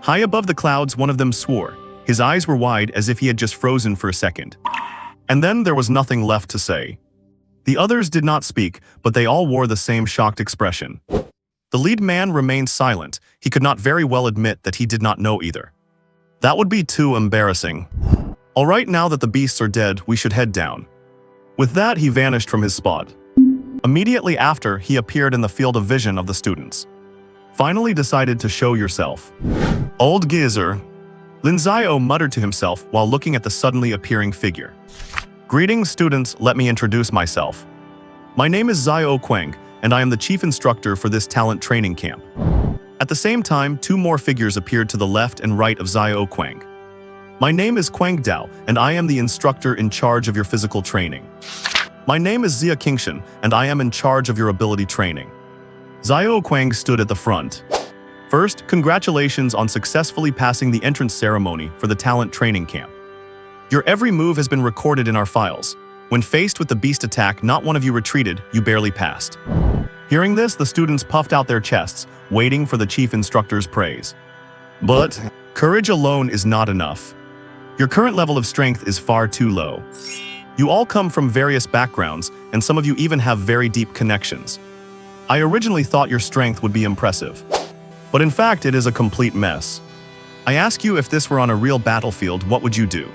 High above the clouds, one of them swore. His eyes were wide as if he had just frozen for a second. And then there was nothing left to say. The others did not speak, but they all wore the same shocked expression. The lead man remained silent. He could not very well admit that he did not know either. That would be too embarrassing. All right, now that the beasts are dead, we should head down. With that, he vanished from his spot. Immediately after, he appeared in the field of vision of the students. Finally decided to show yourself. Old geezer. Lin Xiao muttered to himself while looking at the suddenly appearing figure. "Greetings, students, let me introduce myself. My name is Xiao Quang, and I am the chief instructor for this talent training camp." At the same time, two more figures appeared to the left and right of Xiao Quang. "My name is Quang Dao, and I am the instructor in charge of your physical training. My name is Zia Kingshan, and I am in charge of your ability training." Xiao Quang stood at the front. "First, congratulations on successfully passing the entrance ceremony for the talent training camp. Your every move has been recorded in our files. When faced with the beast attack, not one of you retreated, you barely passed." Hearing this, the students puffed out their chests, waiting for the chief instructor's praise. "But courage alone is not enough. Your current level of strength is far too low. You all come from various backgrounds, and some of you even have very deep connections. I originally thought your strength would be impressive, but in fact it is a complete mess. I ask you, if this were on a real battlefield, what would you do?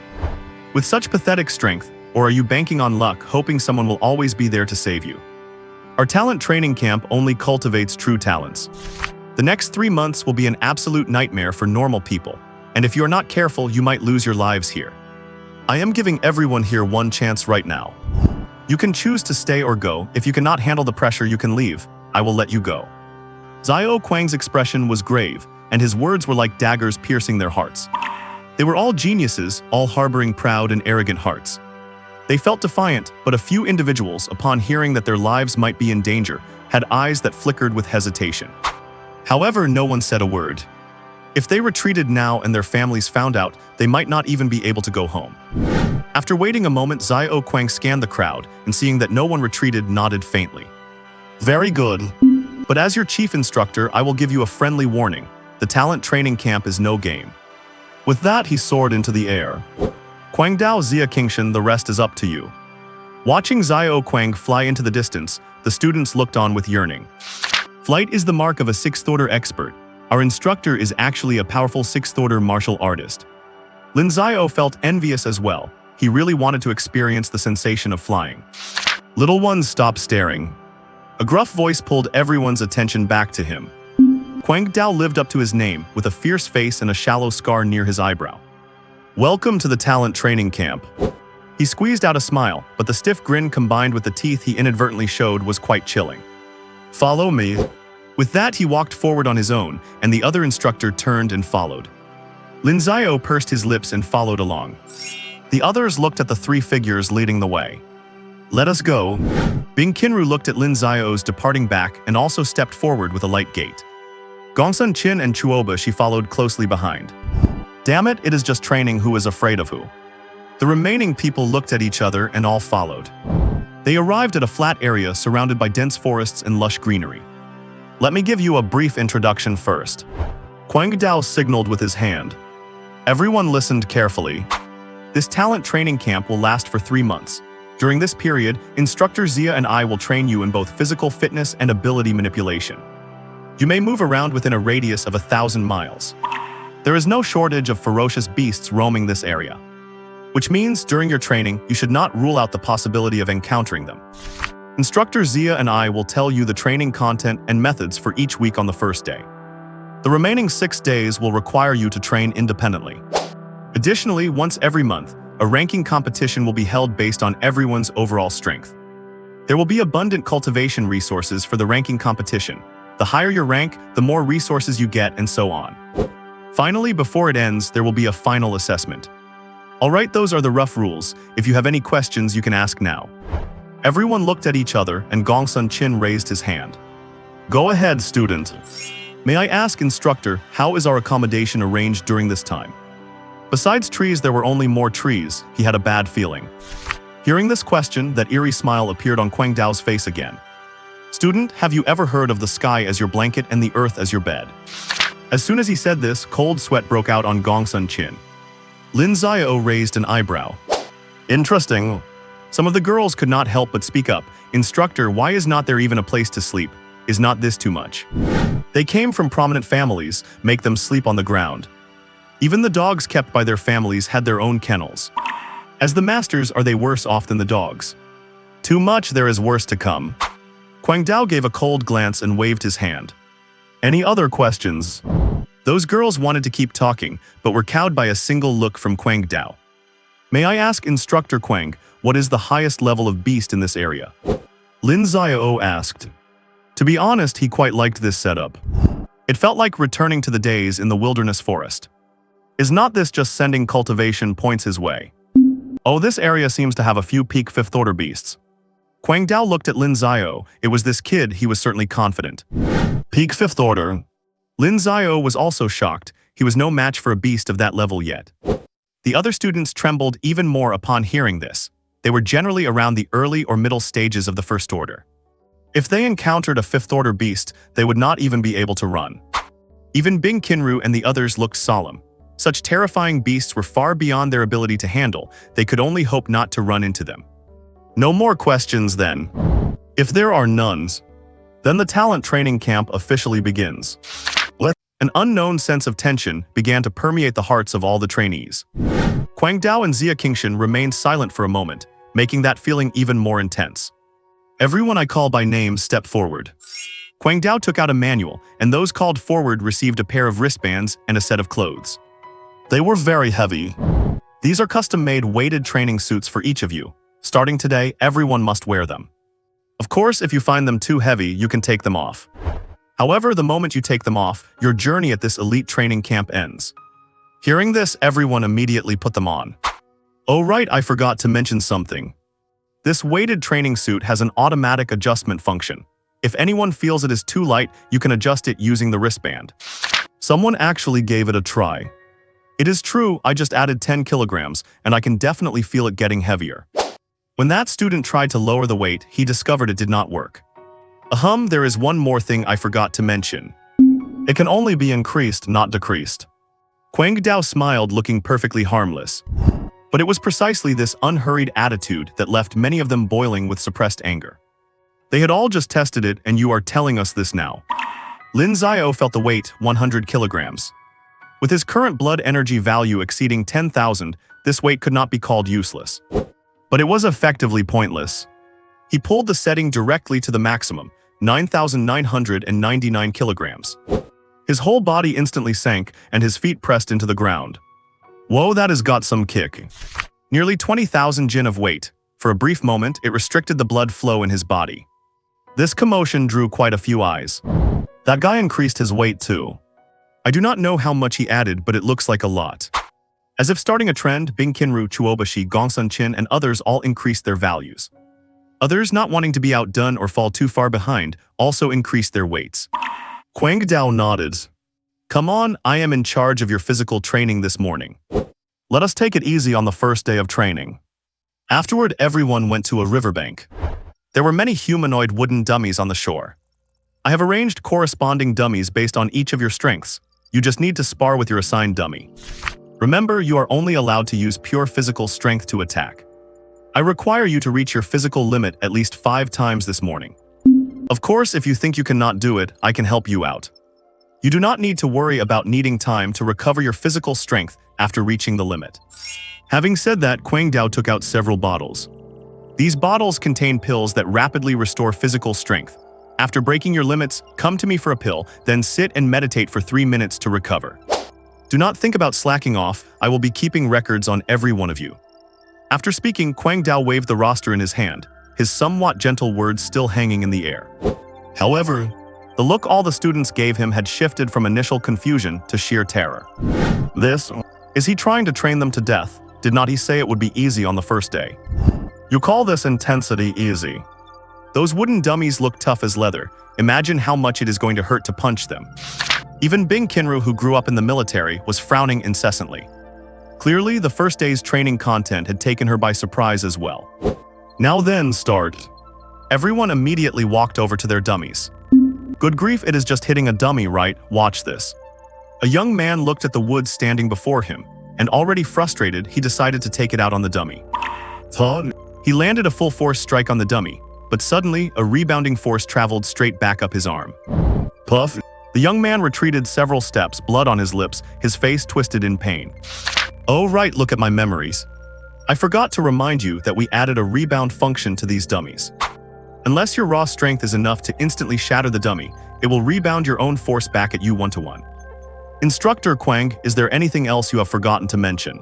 With such pathetic strength, or are you banking on luck, hoping someone will always be there to save you? Our talent training camp only cultivates true talents. The next 3 months will be an absolute nightmare for normal people, and if you are not careful, you might lose your lives here. I am giving everyone here one chance right now. You can choose to stay or go. If you cannot handle the pressure, you can leave. I will let you go." Xiao Quang's expression was grave, and his words were like daggers piercing their hearts. They were all geniuses, all harboring proud and arrogant hearts. They felt defiant, but a few individuals, upon hearing that their lives might be in danger, had eyes that flickered with hesitation. However, no one said a word. If they retreated now and their families found out, they might not even be able to go home. After waiting a moment, Xiao Quang scanned the crowd, and seeing that no one retreated, nodded faintly. "Very good. But as your chief instructor, I will give you a friendly warning. The talent training camp is no game." With that, he soared into the air. "Quang Dao, Zia Kingshan, the rest is up to you." Watching Xiao Quang fly into the distance, the students looked on with yearning. Flight is the mark of a sixth-order expert. Our instructor is actually a powerful sixth-order martial artist. Lin Xiao felt envious as well. He really wanted to experience the sensation of flying. "Little ones, stop staring." A gruff voice pulled everyone's attention back to him. Quang Dao lived up to his name, with a fierce face and a shallow scar near his eyebrow. "Welcome to the talent training camp. He squeezed out a smile, but the stiff grin combined with the teeth he inadvertently showed was quite chilling. "Follow me." With that, he walked forward on his own, and the other instructor turned and followed. Lin Xiao pursed his lips and followed along. The others looked at the three figures leading the way. "Let us go." Bing Qinru looked at Lin Xiao's departing back and also stepped forward with a light gait. Gongsun Qin and Chuoba she followed closely behind. Damn it, it is just training who is afraid of who. The remaining people looked at each other and all followed. They arrived at a flat area surrounded by dense forests and lush greenery. "Let me give you a brief introduction first." Quang Dao signaled with his hand. Everyone listened carefully. This talent training camp will last for 3 months. During this period, Instructor Xia and I will train you in both physical fitness and ability manipulation. You may move around within a radius of 1,000 miles. There is no shortage of ferocious beasts roaming this area, which means during your training, you should not rule out the possibility of encountering them. Instructor Xia and I will tell you the training content and methods for each week on the first day. The remaining 6 days will require you to train independently. Additionally, once every month, a ranking competition will be held based on everyone's overall strength. There will be abundant cultivation resources for the ranking competition. The higher your rank, the more resources you get, and so on. Finally, before it ends, there will be a final assessment. Alright, those are the rough rules. If you have any questions, you can ask now. Everyone looked at each other, and Gongsun Qin raised his hand. "Go ahead, student." "May I ask, instructor, how is our accommodation arranged during this time?" Besides trees, there were only more trees. He had a bad feeling. Hearing this question, that eerie smile appeared on Quang Dao's face again. "Student, have you ever heard of the sky as your blanket and the earth as your bed?" As soon as he said this, cold sweat broke out on Gongsun Qin. Lin Xiao raised an eyebrow. "Interesting." Some of the girls could not help but speak up. "Instructor, why is not there even a place to sleep? Is not this too much?" They came from prominent families, make them sleep on the ground. Even the dogs kept by their families had their own kennels. As the masters, are they worse off than the dogs? Too much, there is worse to come. Quang Dao gave a cold glance and waved his hand. Any other questions? Those girls wanted to keep talking, but were cowed by a single look from Quang Dao. "May I ask, Instructor Quang, what is the highest level of beast in this area?" Lin Xiao asked. To be honest, he quite liked this setup. It felt like returning to the days in the wilderness forest. Is not this just sending cultivation points his way? Oh, this area seems to have a few peak 5th order beasts. Quang Dao looked at Lin Xiao. It was this kid, he was certainly confident. Peak 5th order. Lin Xiao was also shocked. He was no match for a beast of that level yet. The other students trembled even more upon hearing this. They were generally around the early or middle stages of the 1st order. If they encountered a 5th order beast, they would not even be able to run. Even Bing Qinru and the others looked solemn. Such terrifying beasts were far beyond their ability to handle. They could only hope not to run into them. No more questions then. If there are none, then the talent training camp officially begins. An unknown sense of tension began to permeate the hearts of all the trainees. Quang Dao and Xia Qingshan remained silent for a moment, making that feeling even more intense. Everyone I call by name stepped forward. Quang Dao took out a manual, and those called forward received a pair of wristbands and a set of clothes. They were very heavy. These are custom-made weighted training suits for each of you. Starting today, everyone must wear them. Of course, if you find them too heavy, you can take them off. However, the moment you take them off, your journey at this elite training camp ends. Hearing this, everyone immediately put them on. Oh right, I forgot to mention something. This weighted training suit has an automatic adjustment function. If anyone feels it is too light, you can adjust it using the wristband. Someone actually gave it a try. It is true, I just added 10 kilograms, and I can definitely feel it getting heavier. When that student tried to lower the weight, he discovered it did not work. There is one more thing I forgot to mention. It can only be increased, not decreased. Quang Dao smiled, looking perfectly harmless. But it was precisely this unhurried attitude that left many of them boiling with suppressed anger. They had all just tested it, and you are telling us this now. Lin Xiao felt the weight, 100 kilograms. With his current blood energy value exceeding 10,000, this weight could not be called useless. But it was effectively pointless. He pulled the setting directly to the maximum, 9,999 kilograms. His whole body instantly sank, and his feet pressed into the ground. Whoa, that has got some kick. Nearly 20,000 jin of weight. For a brief moment, it restricted the blood flow in his body. This commotion drew quite a few eyes. That guy increased his weight too. I do not know how much he added, but it looks like a lot. As if starting a trend, Bing Qinru, Chuobashi, Gongsun Qin, and others all increased their values. Others, not wanting to be outdone or fall too far behind, also increased their weights. Quang Dao nodded. Come on, I am in charge of your physical training this morning. Let us take it easy on the first day of training. Afterward, everyone went to a riverbank. There were many humanoid wooden dummies on the shore. I have arranged corresponding dummies based on each of your strengths. You just need to spar with your assigned dummy. Remember, you are only allowed to use pure physical strength to attack. I require you to reach your physical limit at least 5 times this morning. Of course, if you think you cannot do it, I can help you out. You do not need to worry about needing time to recover your physical strength after reaching the limit. Having said that, Quang Dao took out several bottles. These bottles contain pills that rapidly restore physical strength. After breaking your limits, come to me for a pill, then sit and meditate for 3 minutes to recover. Do not think about slacking off, I will be keeping records on every one of you. After speaking, Quang Dao waved the roster in his hand, his somewhat gentle words still hanging in the air. However, the look all the students gave him had shifted from initial confusion to sheer terror. Is he trying to train them to death? Did not he say it would be easy on the first day? You call this intensity easy? Those wooden dummies look tough as leather. Imagine how much it is going to hurt to punch them. Even Bing Qinru, who grew up in the military, was frowning incessantly. Clearly, the first day's training content had taken her by surprise as well. Now then, start. Everyone immediately walked over to their dummies. Good grief, it is just hitting a dummy, right? Watch this. A young man looked at the wood standing before him, and already frustrated, he decided to take it out on the dummy. He landed a full force strike on the dummy, but suddenly, a rebounding force traveled straight back up his arm. Puff. The young man retreated several steps, blood on his lips, his face twisted in pain. Oh right, look at my memories. I forgot to remind you that we added a rebound function to these dummies. Unless your raw strength is enough to instantly shatter the dummy, it will rebound your own force back at you 1-to-1. Instructor Quang, is there anything else you have forgotten to mention?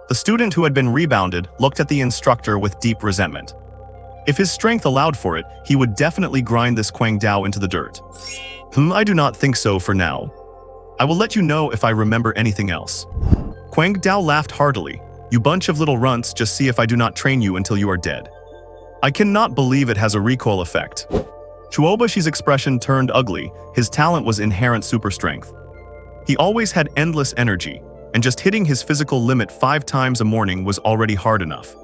The student who had been rebounded looked at the instructor with deep resentment. If his strength allowed for it, he would definitely grind this Quang Dao into the dirt. I do not think so for now. I will let you know if I remember anything else. Quang Dao laughed heartily. You bunch of little runts, just see if I do not train you until you are dead. I cannot believe it has a recoil effect. Chuobashi's expression turned ugly. His talent was inherent super strength. He always had endless energy, and just hitting his physical limit 5 times a morning was already hard enough.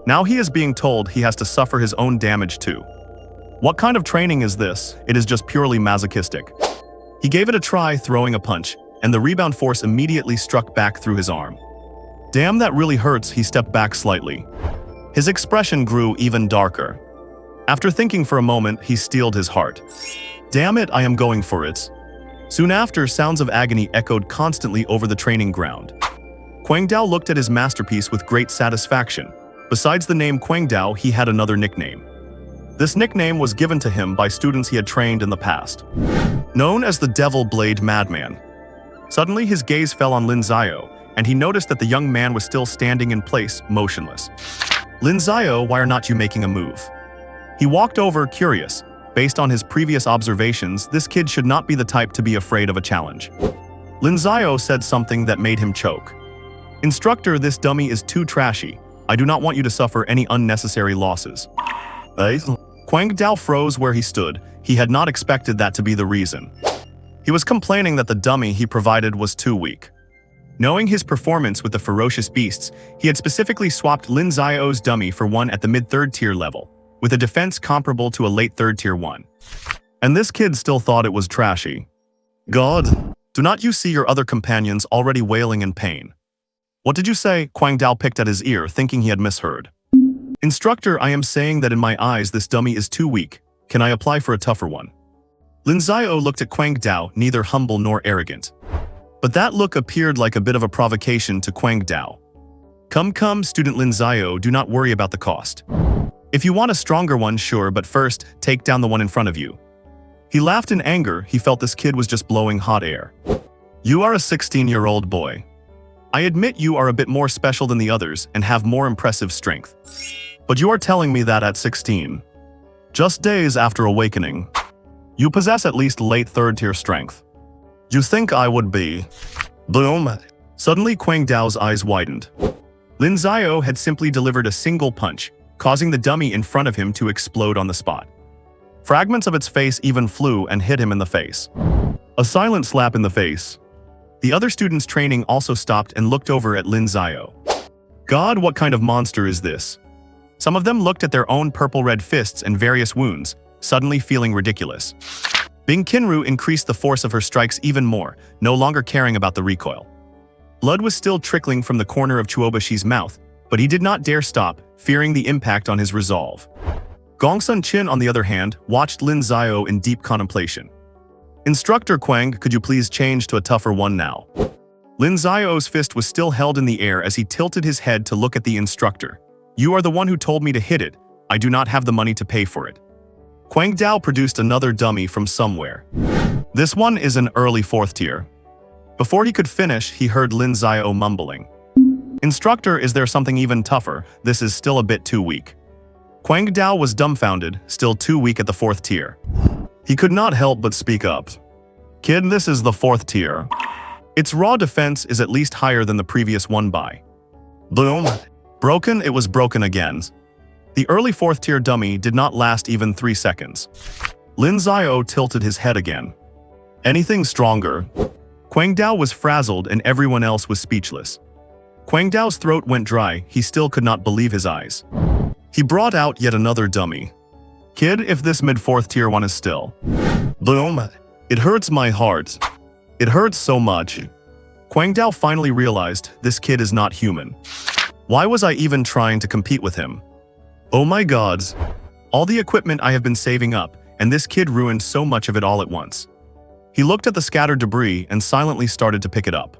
Now he is being told he has to suffer his own damage too. What kind of training is this? It is just purely masochistic. He gave it a try, throwing a punch, and the rebound force immediately struck back through his arm. Damn, that really hurts. He stepped back slightly. His expression grew even darker. After thinking for a moment, he steeled his heart. Damn it, I am going for it. Soon after, sounds of agony echoed constantly over the training ground. Quang Dao looked at his masterpiece with great satisfaction. Besides the name Quang Dao, he had another nickname. This nickname was given to him by students he had trained in the past. Known as the Devil Blade Madman. Suddenly, his gaze fell on Lin Xiao, and he noticed that the young man was still standing in place, motionless. Lin Xiao, why are not you making a move? He walked over, curious. Based on his previous observations, this kid should not be the type to be afraid of a challenge. Lin Xiao said something that made him choke. Instructor, this dummy is too trashy. I do not want you to suffer any unnecessary losses. Quang Dao froze where he stood. He had not expected that to be the reason. He was complaining that the dummy he provided was too weak. Knowing his performance with the ferocious beasts, he had specifically swapped Lin Xiao's dummy for one at the mid-3rd tier level, with a defense comparable to a late 3rd tier one. And this kid still thought it was trashy. God, do not you see your other companions already wailing in pain? What did you say? Quang Dao picked at his ear, thinking he had misheard. Instructor, I am saying that in my eyes this dummy is too weak. Can I apply for a tougher one? Lin Xiao looked at Quang Dao, neither humble nor arrogant. But that look appeared like a bit of a provocation to Quang Dao. Come, student Lin Xiao, do not worry about the cost. If you want a stronger one, sure, but first, take down the one in front of you. He laughed in anger. He felt this kid was just blowing hot air. You are a 16-year-old boy. I admit you are a bit more special than the others and have more impressive strength. But you are telling me that at 16, just days after awakening, you possess at least late third-tier strength. You think I would be? Boom. Suddenly Quang Dao's eyes widened. Lin Xiao had simply delivered a single punch, causing the dummy in front of him to explode on the spot. Fragments of its face even flew and hit him in the face. A silent slap in the face. The other students training also stopped and looked over at Lin Xiao. God, what kind of monster is this? Some of them looked at their own purple-red fists and various wounds, suddenly feeling ridiculous. Bing Qinru increased the force of her strikes even more, no longer caring about the recoil. Blood was still trickling from the corner of Chuobashi's mouth, but he did not dare stop, fearing the impact on his resolve. Gongsun Qin, on the other hand, watched Lin Xiao in deep contemplation. Instructor Quang, could you please change to a tougher one now? Lin Xiao's fist was still held in the air as he tilted his head to look at the instructor. You are the one who told me to hit it. I do not have the money to pay for it. Quang Dao produced another dummy from somewhere. This one is an early 4th tier. Before he could finish, he heard Lin Xiao mumbling. Instructor, is there something even tougher? This is still a bit too weak. Quang Dao was dumbfounded, still too weak at the 4th tier. He could not help but speak up. Kid, this is the 4th tier. Its raw defense is at least higher than the previous one by. Boom. Broken, it was broken again. The early 4th tier dummy did not last even 3 seconds. Lin Xiao tilted his head again. Anything stronger? Quang Dao was frazzled and everyone else was speechless. Quang Dao's throat went dry, he still could not believe his eyes. He brought out yet another dummy. Kid, if this mid-4th tier one is still. Boom. It hurts my heart. It hurts so much. Quang Dao finally realized this kid is not human. Why was I even trying to compete with him? Oh my god. All the equipment I have been saving up, and this kid ruined so much of it all at once. He looked at the scattered debris and silently started to pick it up.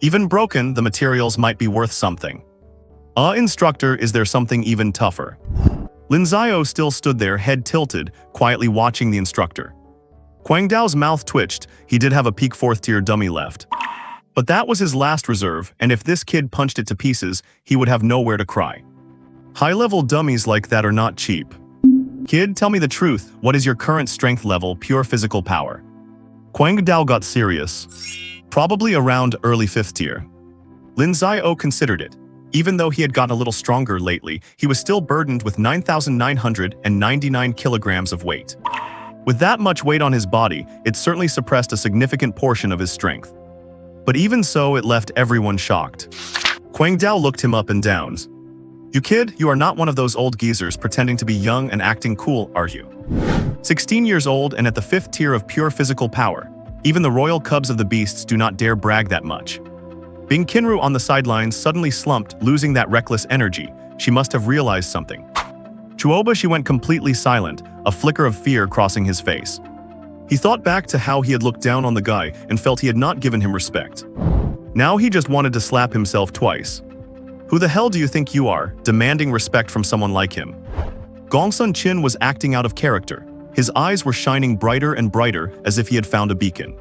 Even broken, the materials might be worth something. Instructor, is there something even tougher? Lin Xiao still stood there, head tilted, quietly watching the instructor. Quang Dao's mouth twitched. He did have a peak 4th tier dummy left. But that was his last reserve, and if this kid punched it to pieces, he would have nowhere to cry. High-level dummies like that are not cheap. Kid, tell me the truth, what is your current strength level, pure physical power? Quang Dao got serious. Probably around early 5th tier. Lin Xiao considered it. Even though he had gotten a little stronger lately, he was still burdened with 9,999 kilograms of weight. With that much weight on his body, it certainly suppressed a significant portion of his strength. But even so, it left everyone shocked. Quang Dao looked him up and down. You kid, you are not one of those old geezers pretending to be young and acting cool, are you? 16 years old and at the 5th tier of pure physical power. Even the royal cubs of the beasts do not dare brag that much. Bing Qinru on the sidelines suddenly slumped, losing that reckless energy. She must have realized something. Chuobashi went completely silent, a flicker of fear crossing his face. He thought back to how he had looked down on the guy and felt he had not given him respect. Now he just wanted to slap himself twice. Who the hell do you think you are, demanding respect from someone like him? Gongsun Qin was acting out of character. His eyes were shining brighter and brighter as if he had found a beacon.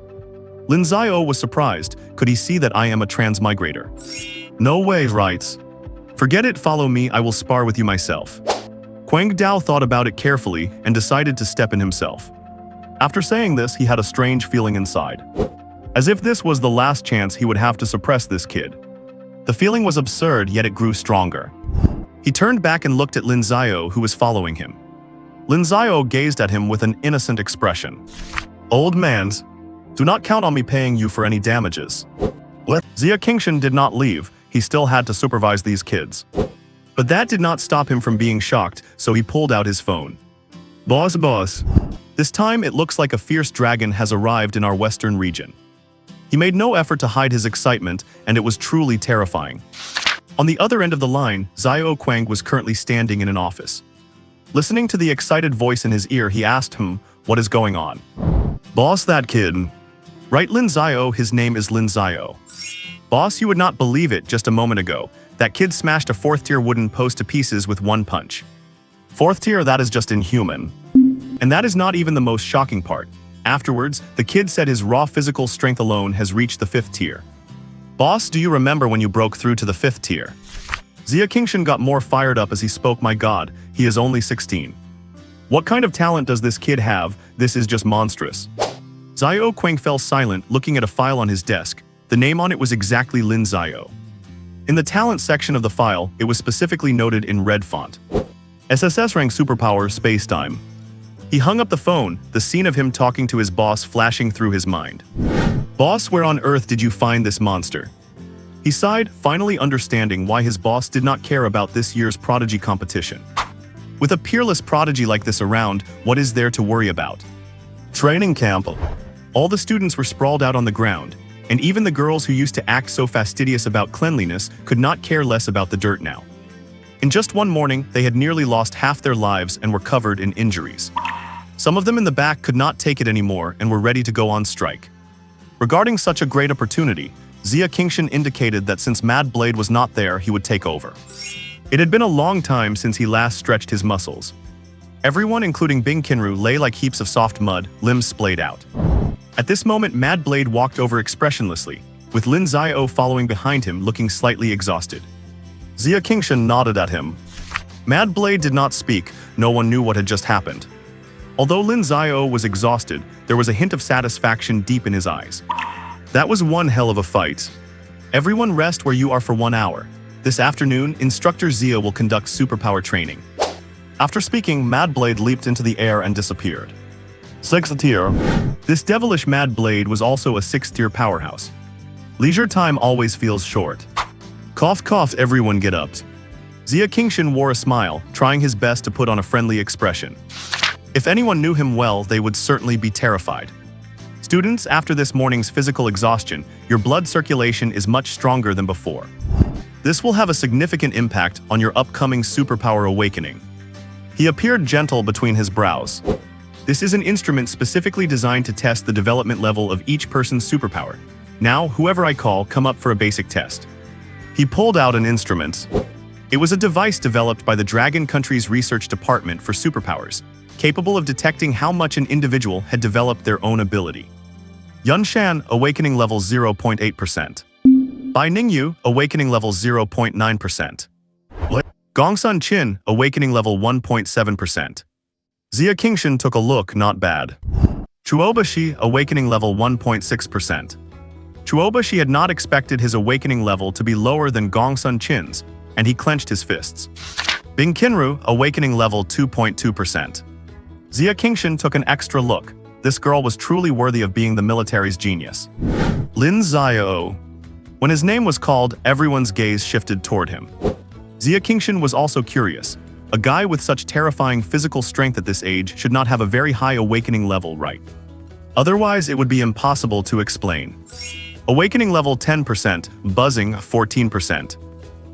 Lin Xiao was surprised. Could he see that I am a transmigrator? No way, right? Forget it, follow me, I will spar with you myself. Quang Dao thought about it carefully and decided to step in himself. After saying this, he had a strange feeling inside. As if this was the last chance he would have to suppress this kid. The feeling was absurd, yet it grew stronger. He turned back and looked at Lin Xiao, who was following him. Lin Xiao gazed at him with an innocent expression. Old man, do not count on me paying you for any damages. What? Xia Qingshan did not leave, he still had to supervise these kids. But that did not stop him from being shocked, so he pulled out his phone. Boss. This time it looks like a fierce dragon has arrived in our western region. He made no effort to hide his excitement, and it was truly terrifying. On the other end of the line, Xiao Quang was currently standing in an office. Listening to the excited voice in his ear, he asked him, what is going on? Boss, that kid. Right, Lin Xiao, his name is Lin Xiao. Boss, you would not believe it just a moment ago. That kid smashed a 4th tier wooden post to pieces with one punch. 4th tier, that is just inhuman. And that is not even the most shocking part. Afterwards, the kid said his raw physical strength alone has reached the 5th tier. Boss, do you remember when you broke through to the 5th tier? Zia Qingshan got more fired up as he spoke. My god, he is only 16. What kind of talent does this kid have? This is just monstrous. Xiao Quang fell silent, looking at a file on his desk. The name on it was exactly Lin Xiao. In the talent section of the file, it was specifically noted in red font. SSS rank superpower spacetime. He hung up the phone, the scene of him talking to his boss flashing through his mind. Boss, where on earth did you find this monster? He sighed, finally understanding why his boss did not care about this year's prodigy competition. With a peerless prodigy like this around, what is there to worry about? Training camp. All the students were sprawled out on the ground, and even the girls who used to act so fastidious about cleanliness could not care less about the dirt now. In just one morning, they had nearly lost half their lives and were covered in injuries. Some of them in the back could not take it anymore and were ready to go on strike. Regarding such a great opportunity, Zia Qingshan indicated that since Mad Blade was not there, he would take over. It had been a long time since he last stretched his muscles. Everyone, including Bing Qinru, lay like heaps of soft mud, limbs splayed out. At this moment, Mad Blade walked over expressionlessly, with Lin Xiao following behind him, looking slightly exhausted. Zia Qingshan nodded at him. Mad Blade did not speak. No one knew what had just happened. Although Lin Xiao was exhausted, there was a hint of satisfaction deep in his eyes. That was one hell of a fight. Everyone rest where you are for 1 hour. This afternoon, Instructor Zia will conduct superpower training. After speaking, Mad Blade leaped into the air and disappeared. 6th tier. This devilish Mad Blade was also a 6th tier powerhouse. Leisure time always feels short. Cough cough, everyone get up. Zia Qingshan wore a smile, trying his best to put on a friendly expression. If anyone knew him well, they would certainly be terrified. Students, after this morning's physical exhaustion, your blood circulation is much stronger than before. This will have a significant impact on your upcoming superpower awakening. He appeared gentle between his brows. This is an instrument specifically designed to test the development level of each person's superpower. Now, whoever I call, come up for a basic test. He pulled out an instrument. It was a device developed by the Dragon Country's research department for superpowers, capable of detecting how much an individual had developed their own ability. Yunshan, awakening level 0.8%. Bai Ningyu, awakening level 0.9%. Gongsun Qin, awakening level 1.7%. Zia Qingshan took a look, not bad. Chuobashi, awakening level 1.6%. Chuobashi had not expected his awakening level to be lower than Gongsun Qin's, and he clenched his fists. Bing Qinru, awakening level 2.2%. Zia Qingshan took an extra look. This girl was truly worthy of being the military's genius. Lin Xiao. When his name was called, everyone's gaze shifted toward him. Zia Qingshan was also curious. A guy with such terrifying physical strength at this age should not have a very high awakening level, right? Otherwise, it would be impossible to explain. Awakening level 10%, buzzing 14%.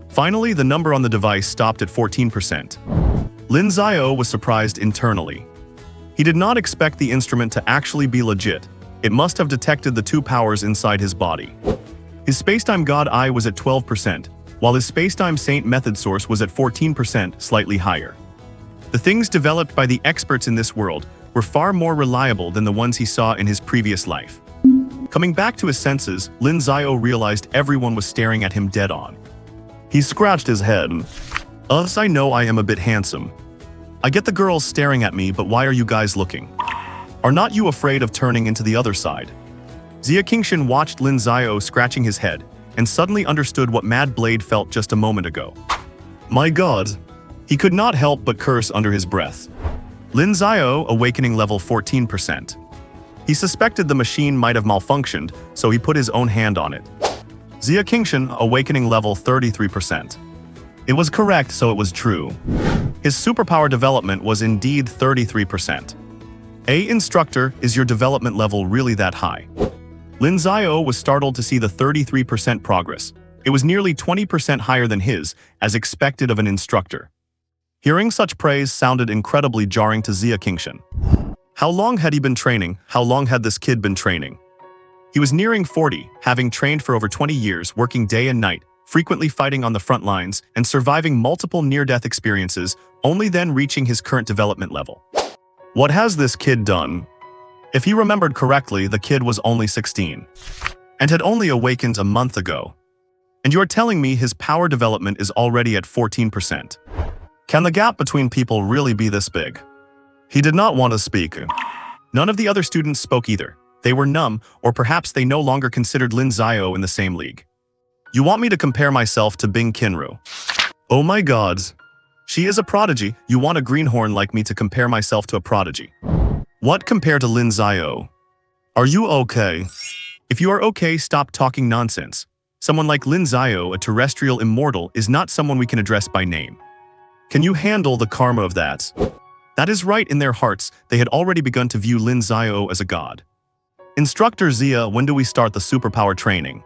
Finally, the number on the device stopped at 14%. Lin Xiao was surprised internally. He did not expect the instrument to actually be legit. It must have detected the 2 powers inside his body. His spacetime god eye was at 12%, while his spacetime saint method source was at 14%, slightly higher. The things developed by the experts in this world were far more reliable than the ones he saw in his previous life. Coming back to his senses, Lin Xiao realized everyone was staring at him dead on. He scratched his head. Us, I know I am a bit handsome. I get the girls staring at me, but why are you guys looking? Are not you afraid of turning into the other side? Zia Qingshan watched Lin Xiao scratching his head, and suddenly understood what Mad Blade felt just a moment ago. My god! He could not help but curse under his breath. Lin Xiao, awakening level 14%. He suspected the machine might have malfunctioned, so he put his own hand on it. Zia Qingshan, awakening level 33%. It was correct, so it was true. His superpower development was indeed 33%. Instructor, is your development level really that high? Lin Xiao was startled to see the 33% progress. It was nearly 20% higher than his, as expected of an instructor. Hearing such praise sounded incredibly jarring to Zia Qingshan. How long had he been training? How long had this kid been training? He was nearing 40, having trained for over 20 years, working day and night, frequently fighting on the front lines, and surviving multiple near-death experiences, only then reaching his current development level. What has this kid done? If he remembered correctly, the kid was only 16. and had only awakened a month ago. And you're telling me his power development is already at 14%. Can the gap between people really be this big? He did not want to speak. None of the other students spoke either. They were numb, or perhaps they no longer considered Lin Xiao in the same league. You want me to compare myself to Bing Qinru? Oh my god. She is a prodigy. You want a greenhorn like me to compare myself to a prodigy? What compared to Lin Xiao? Are you okay? If you are okay, stop talking nonsense. Someone like Lin Xiao, a terrestrial immortal, is not someone we can address by name. Can you handle the karma of that? That is right. In their hearts, they had already begun to view Lin Xiao as a god. Instructor Zia, when do we start the superpower training?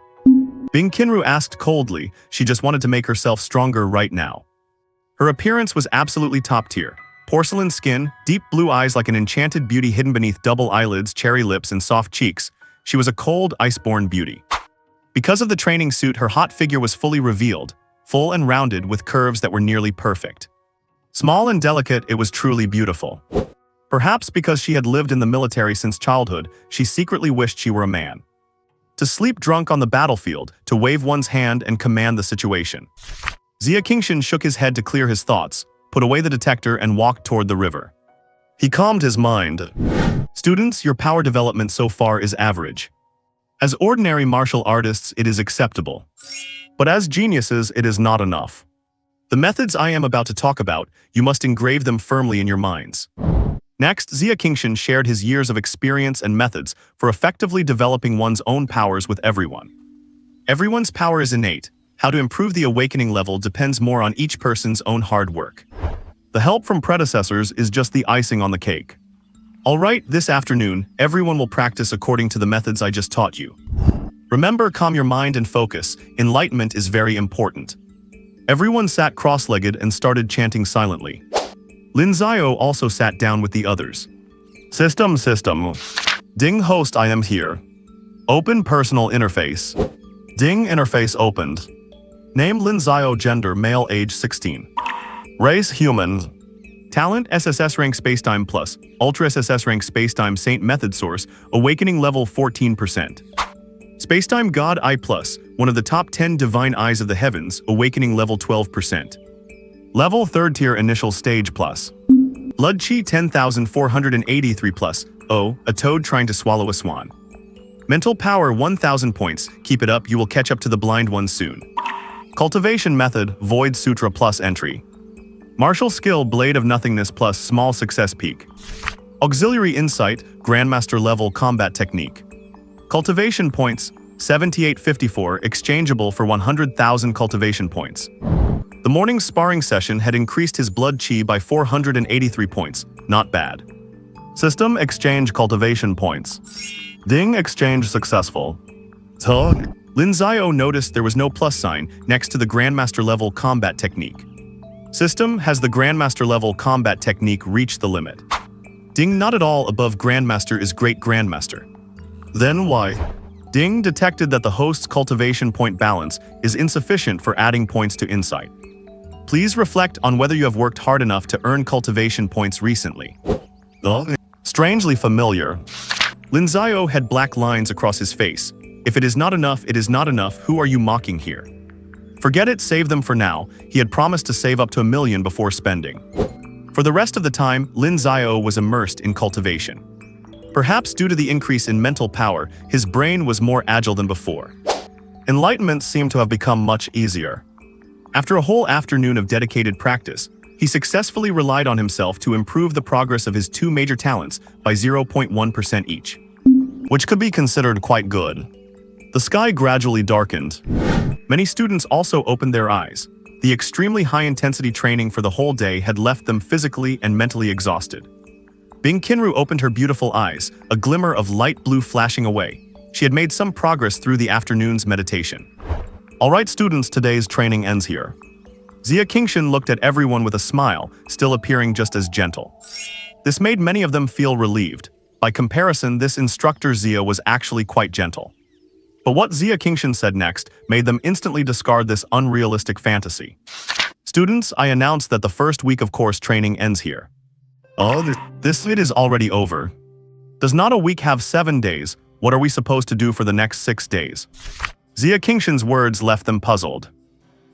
Bing Qinru asked coldly. She just wanted to make herself stronger right now. Her appearance was absolutely top tier. Porcelain skin, deep blue eyes like an enchanted beauty hidden beneath double eyelids, cherry lips, and soft cheeks. She was a cold, ice-born beauty. Because of the training suit, her hot figure was fully revealed, full and rounded with curves that were nearly perfect. Small and delicate, it was truly beautiful. Perhaps because she had lived in the military since childhood, she secretly wished she were a man. To sleep drunk on the battlefield, to wave one's hand and command the situation. Zia Qingshan shook his head to clear his thoughts, put away the detector and walked toward the river. He calmed his mind. Students, your power development so far is average. As ordinary martial artists, it is acceptable. But as geniuses, it is not enough. The methods I am about to talk about, you must engrave them firmly in your minds. Next, Zia Qingshan shared his years of experience and methods for effectively developing one's own powers with everyone. Everyone's power is innate. How to improve the awakening level depends more on each person's own hard work. The help from predecessors is just the icing on the cake. Alright, this afternoon, everyone will practice according to the methods I just taught you. Remember, calm your mind and focus. Enlightenment is very important. Everyone sat cross-legged and started chanting silently. Lin Xiao also sat down with the others. System. Ding host, I am here. Open personal interface. Ding interface opened. Name Lin Xiao, gender male, age 16. Race human. Talent SSS rank Spacetime Plus, Ultra SSS rank Spacetime Saint method source, awakening level 14%. Spacetime God I Plus, one of the top 10 divine eyes of the heavens, awakening level 12%. Level 3rd tier initial stage plus. Blood Chi 10,483 plus, oh, a toad trying to swallow a swan. Mental power 1,000 points, keep it up, you will catch up to the blind ones soon. Cultivation method, Void Sutra plus entry. Martial skill, Blade of Nothingness plus small success peak. Auxiliary insight, Grandmaster level combat technique. Cultivation points, 7854, exchangeable for 100,000 cultivation points. The morning's sparring session had increased his blood chi by 483 points, not bad. System exchange cultivation points. Ding exchange successful. Tug. Lin Xiao noticed there was no plus sign next to the Grandmaster level combat technique. System, has the Grandmaster level combat technique reached the limit? Ding, not at all, above Grandmaster is Great Grandmaster. Then why? Ding detected that the host's cultivation point balance is insufficient for adding points to insight. Please reflect on whether you have worked hard enough to earn cultivation points recently. Strangely familiar. Lin Xiao had black lines across his face. If it is not enough, it is not enough. Who are you mocking here? Forget it, save them for now. He had promised to save up to 1 million before spending. For the rest of the time, Lin Xiao was immersed in cultivation. Perhaps due to the increase in mental power, his brain was more agile than before. Enlightenment seemed to have become much easier. After a whole afternoon of dedicated practice, he successfully relied on himself to improve the progress of his two major talents by 0.1% each, which could be considered quite good. The sky gradually darkened. Many students also opened their eyes. The extremely high-intensity training for the whole day had left them physically and mentally exhausted. Bing Qinru opened her beautiful eyes, a glimmer of light blue flashing away. She had made some progress through the afternoon's meditation. Alright students, today's training ends here. Zia Qingshan looked at everyone with a smile, still appearing just as gentle. This made many of them feel relieved. By comparison, this instructor Zia was actually quite gentle. But what Zia Qingshan said next made them instantly discard this unrealistic fantasy. Students, I announce that the first week of course training ends here. Oh, this week is already over. Does not a week have 7 days? What are we supposed to do for the next 6 days? Xia Qingshan's words left them puzzled.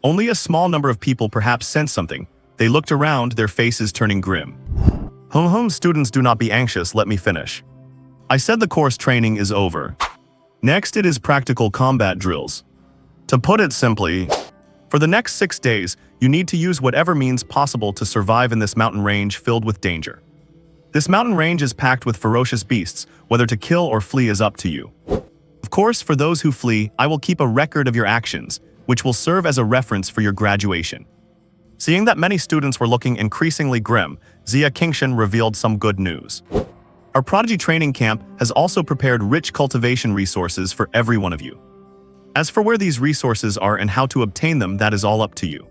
Only a small number of people perhaps sensed something. They looked around, their faces turning grim. Students, do not be anxious, let me finish. I said the course training is over. Next, it is practical combat drills. To put it simply, for the next 6 days, you need to use whatever means possible to survive in this mountain range filled with danger. This mountain range is packed with ferocious beasts. Whether to kill or flee is up to you. Of course, for those who flee, I will keep a record of your actions, which will serve as a reference for your graduation. Seeing that many students were looking increasingly grim, Xia Qingshan revealed some good news. Our Prodigy training camp has also prepared rich cultivation resources for every one of you. As for where these resources are and how to obtain them, that is all up to you.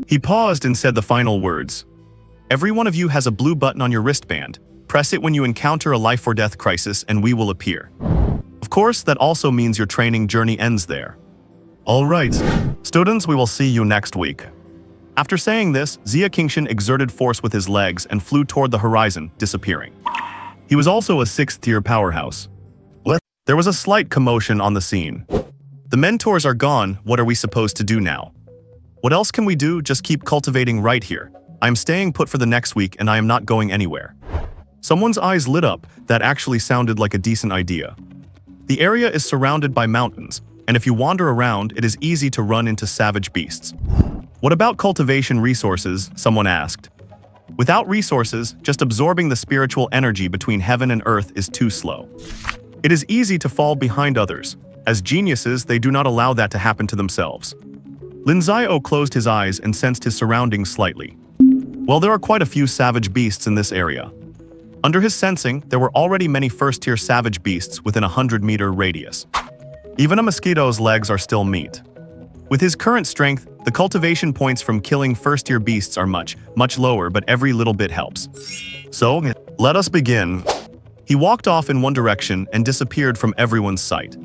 He paused and said the final words. Every one of you has a blue button on your wristband. Press it when you encounter a life-or-death crisis and we will appear. Of course, that also means your training journey ends there. All right, students, we will see you next week. After saying this, Xia Qingshan exerted force with his legs and flew toward the horizon, disappearing. He was also a 6th-tier powerhouse. There was a slight commotion on the scene. The mentors are gone, what are we supposed to do now? What else can we do? Just keep cultivating right here. I am staying put for the next week and I am not going anywhere. Someone's eyes lit up. That actually sounded like a decent idea. The area is surrounded by mountains, and if you wander around, it is easy to run into savage beasts. What about cultivation resources? Someone asked. Without resources, just absorbing the spiritual energy between heaven and earth is too slow. It is easy to fall behind others. As geniuses, they do not allow that to happen to themselves. Lin Xiao closed his eyes and sensed his surroundings slightly. Well, there are quite a few savage beasts in this area. Under his sensing, there were already many first-tier savage beasts within a 100-meter radius. Even a mosquito's legs are still meat. With his current strength, the cultivation points from killing first-tier beasts are much lower, but every little bit helps. So, let us begin. He walked off in one direction and disappeared from everyone's sight.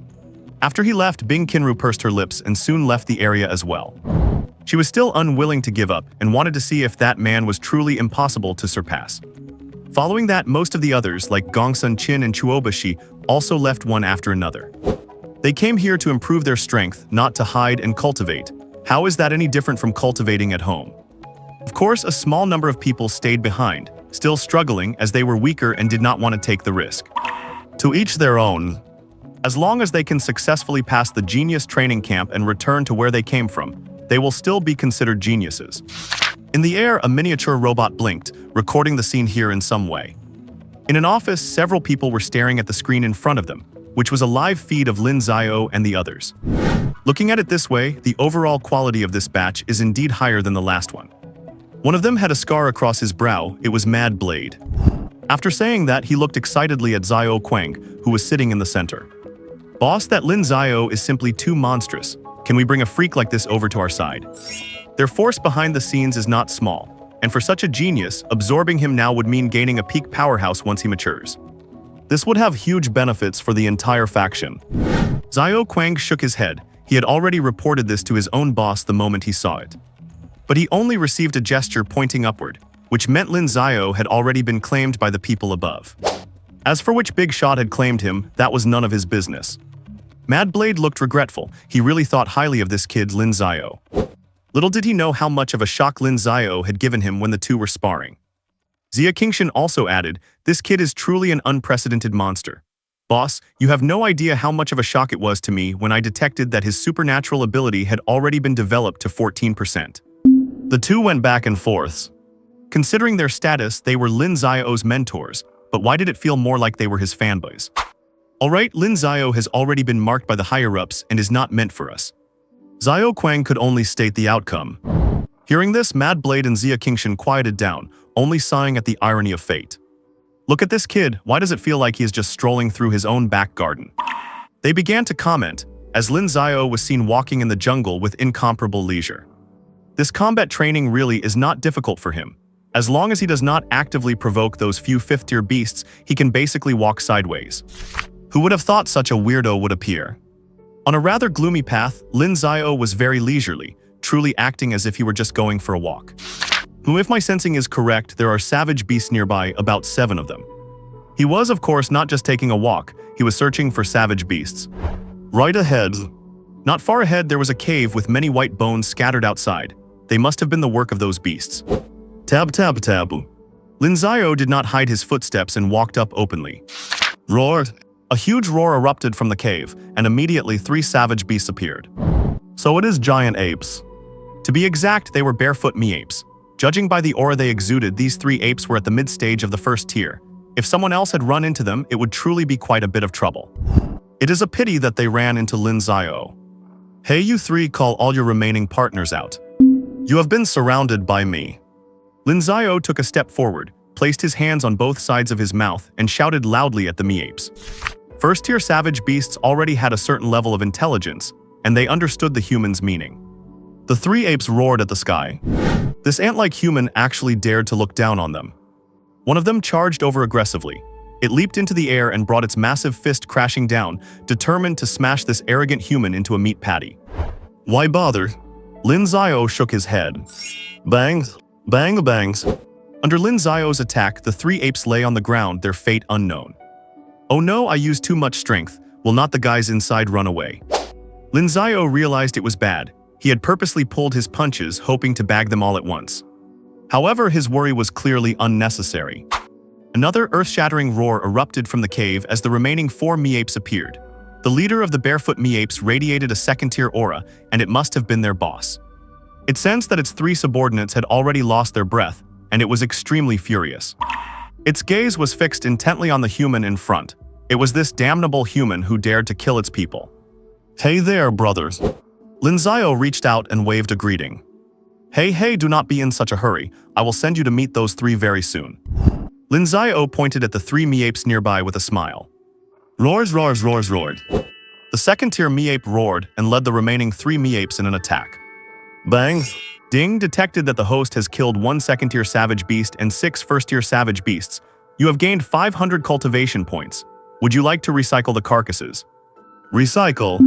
After he left, Bing Qinru pursed her lips and soon left the area as well. She was still unwilling to give up and wanted to see if that man was truly impossible to surpass. Following that, most of the others, like Gongsun Qin and Chuobashi, also left one after another. They came here to improve their strength, not to hide and cultivate. How is that any different from cultivating at home? Of course, a small number of people stayed behind, still struggling as they were weaker and did not want to take the risk. To each their own. As long as they can successfully pass the genius training camp and return to where they came from, they will still be considered geniuses. In the air, a miniature robot blinked, recording the scene here in some way. In an office, several people were staring at the screen in front of them, which was a live feed of Lin Xiao and the others. Looking at it this way, the overall quality of this batch is indeed higher than the last one. One of them had a scar across his brow. It was Mad Blade. After saying that, he looked excitedly at Xiao Quang, who was sitting in the center. Boss, that Lin Xiao is simply too monstrous. Can we bring a freak like this over to our side? Their force behind the scenes is not small, and for such a genius, absorbing him now would mean gaining a peak powerhouse once he matures. This would have huge benefits for the entire faction. Xiao Quang shook his head. He had already reported this to his own boss the moment he saw it. But he only received a gesture pointing upward, which meant Lin Xiao had already been claimed by the people above. As for which big shot had claimed him, that was none of his business. Mad Blade looked regretful. He really thought highly of this kid Lin Xiao. Little did he know how much of a shock Lin Xiao had given him when the two were sparring. Xia Qingshan also added, "This kid is truly an unprecedented monster. Boss, you have no idea how much of a shock it was to me when I detected that his supernatural ability had already been developed to 14%. The two went back and forth. Considering their status, they were Lin Xiao's mentors, but why did it feel more like they were his fanboys? Alright, Lin Xiao has already been marked by the higher-ups and is not meant for us. Xiao Quang could only state the outcome. Hearing this, Mad Blade and Xia Qingshan quieted down, only sighing at the irony of fate. Look at this kid, why does it feel like he is just strolling through his own back garden? They began to comment, as Lin Xiao was seen walking in the jungle with incomparable leisure. This combat training really is not difficult for him. As long as he does not actively provoke those few fifth-tier beasts, he can basically walk sideways. Who would have thought such a weirdo would appear? On a rather gloomy path, Lin Xiao was very leisurely, truly acting as if he were just going for a walk. If my sensing is correct, there are savage beasts nearby, about 7 of them. He was, of course, not just taking a walk, He was searching for savage beasts. Right ahead. Not far ahead, there was a cave with many white bones scattered outside. They must have been the work of those beasts. Tab tab tab. Lin Xiao did not hide his footsteps and walked up openly. Roar! A huge roar erupted from the cave, and immediately 3 savage beasts appeared. So it is giant apes. To be exact, they were barefoot me-apes. Judging by the aura they exuded, these 3 apes were at the mid-stage of the first tier. If someone else had run into them, it would truly be quite a bit of trouble. It is a pity that they ran into Lin Xiao. Hey, you 3, call all your remaining partners out. You have been surrounded by me. Lin Xiao took a step forward, placed his hands on both sides of his mouth, and shouted loudly at the me-apes. First-tier savage beasts already had a certain level of intelligence, and they understood the human's meaning. The 3 apes roared at the sky. This ant-like human actually dared to look down on them. One of them charged over aggressively. It leaped into the air and brought its massive fist crashing down, determined to smash this arrogant human into a meat patty. Why bother? Lin Xiao shook his head. Bangs, bang bangs. Under Lin Xiao's attack, the 3 apes lay on the ground, their fate unknown. Oh no, I used too much strength. Will not the guys inside run away? Lin Xiao realized it was bad. He had purposely pulled his punches, hoping to bag them all at once. However, his worry was clearly unnecessary. Another earth-shattering roar erupted from the cave as the remaining 4 me-apes appeared. The leader of the barefoot me-apes radiated a second-tier aura, and it must have been their boss. It sensed that its 3 subordinates had already lost their breath, and it was extremely furious. Its gaze was fixed intently on the human in front. It was this damnable human who dared to kill its people. Hey there, brothers. Lin Xiao reached out and waved a greeting. Hey, do not be in such a hurry. I will send you to meet those 3 very soon. Lin Xiao pointed at the 3 me-apes nearby with a smile. Roars. The second-tier me-ape roared and led the remaining 3 me-apes in an attack. Bang! Ding detected that the host has killed 1 second-tier savage beast and 6 first-tier savage beasts. You have gained 500 cultivation points. Would you like to recycle the carcasses? Recycle.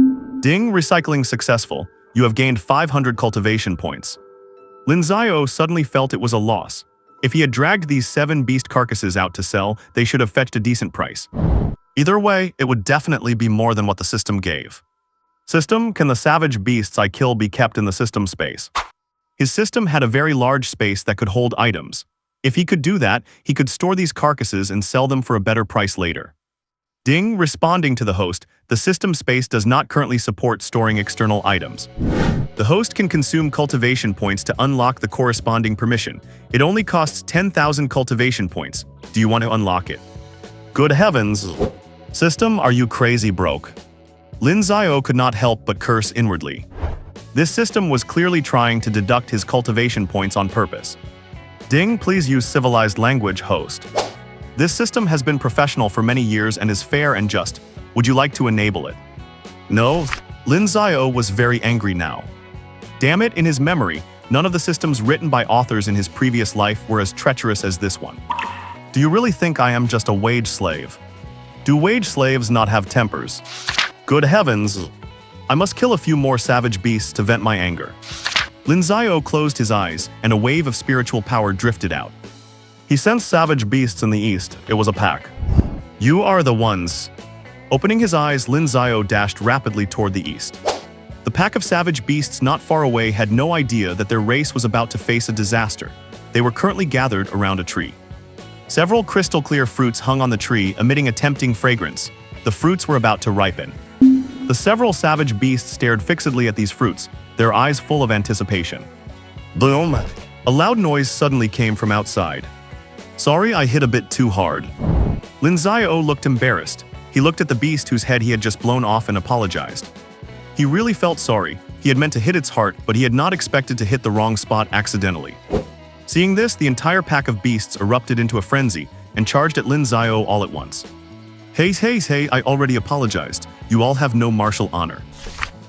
Ding, recycling successful. You have gained 500 cultivation points. Lin Xiao suddenly felt it was a loss. If he had dragged these 7 beast carcasses out to sell, they should have fetched a decent price. Either way, it would definitely be more than what the system gave. System, can the savage beasts I kill be kept in the system space? His system had a very large space that could hold items. If he could do that, he could store these carcasses and sell them for a better price later. Ding, responding to the host, the system space does not currently support storing external items. The host can consume cultivation points to unlock the corresponding permission. It only costs 10,000 cultivation points. Do you want to unlock it? Good heavens! System, are you crazy broke? Lin Xiao could not help but curse inwardly. This system was clearly trying to deduct his cultivation points on purpose. Ding, please use civilized language, host. This system has been professional for many years and is fair and just. Would you like to enable it? No. Lin Xiao was very angry now. Damn it, in his memory, none of the systems written by authors in his previous life were as treacherous as this one. Do you really think I am just a wage slave? Do wage slaves not have tempers? Good heavens! I must kill a few more savage beasts to vent my anger. Lin Xiao closed his eyes, and a wave of spiritual power drifted out. He sensed savage beasts in the east. It was a pack. You are the ones. Opening his eyes, Lin Xiao dashed rapidly toward the east. The pack of savage beasts not far away had no idea that their race was about to face a disaster. They were currently gathered around a tree. Several crystal-clear fruits hung on the tree, emitting a tempting fragrance. The fruits were about to ripen. The several savage beasts stared fixedly at these fruits, their eyes full of anticipation. Boom! A loud noise suddenly came from outside. Sorry, I hit a bit too hard. Lin Xiao looked embarrassed. He looked at the beast whose head he had just blown off and apologized. He really felt sorry. He had meant to hit its heart, but he had not expected to hit the wrong spot accidentally. Seeing this, the entire pack of beasts erupted into a frenzy and charged at Lin Xiao all at once. Hey, I already apologized. You all have no martial honor.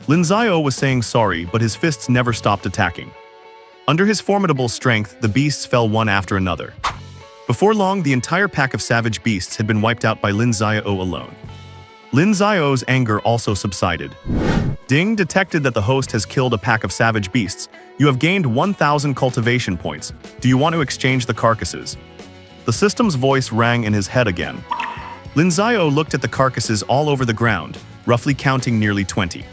Lin Xiao was saying sorry, but his fists never stopped attacking. Under his formidable strength, the beasts fell one after another. Before long, the entire pack of savage beasts had been wiped out by Lin Xiao alone. Lin Xiao's anger also subsided. Ding detected that the host has killed a pack of savage beasts. You have gained 1,000 cultivation points. Do you want to exchange the carcasses? The system's voice rang in his head again. Lin Xiao looked at the carcasses all over the ground, roughly counting nearly 20.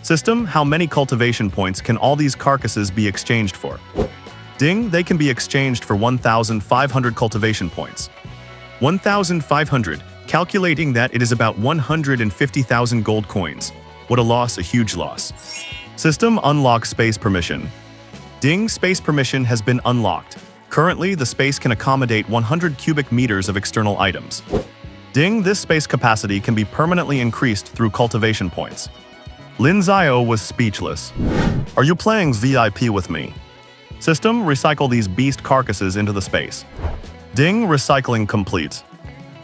System, how many cultivation points can all these carcasses be exchanged for? Ding, they can be exchanged for 1,500 cultivation points. 1,500, calculating that it is about 150,000 gold coins. What a loss, a huge loss. System, unlock space permission. Ding, space permission has been unlocked. Currently, the space can accommodate 100 cubic meters of external items. Ding, this space capacity can be permanently increased through cultivation points. Lin Xiao was speechless. Are you playing VIP with me? System, recycle these beast carcasses into the space. Ding, recycling complete.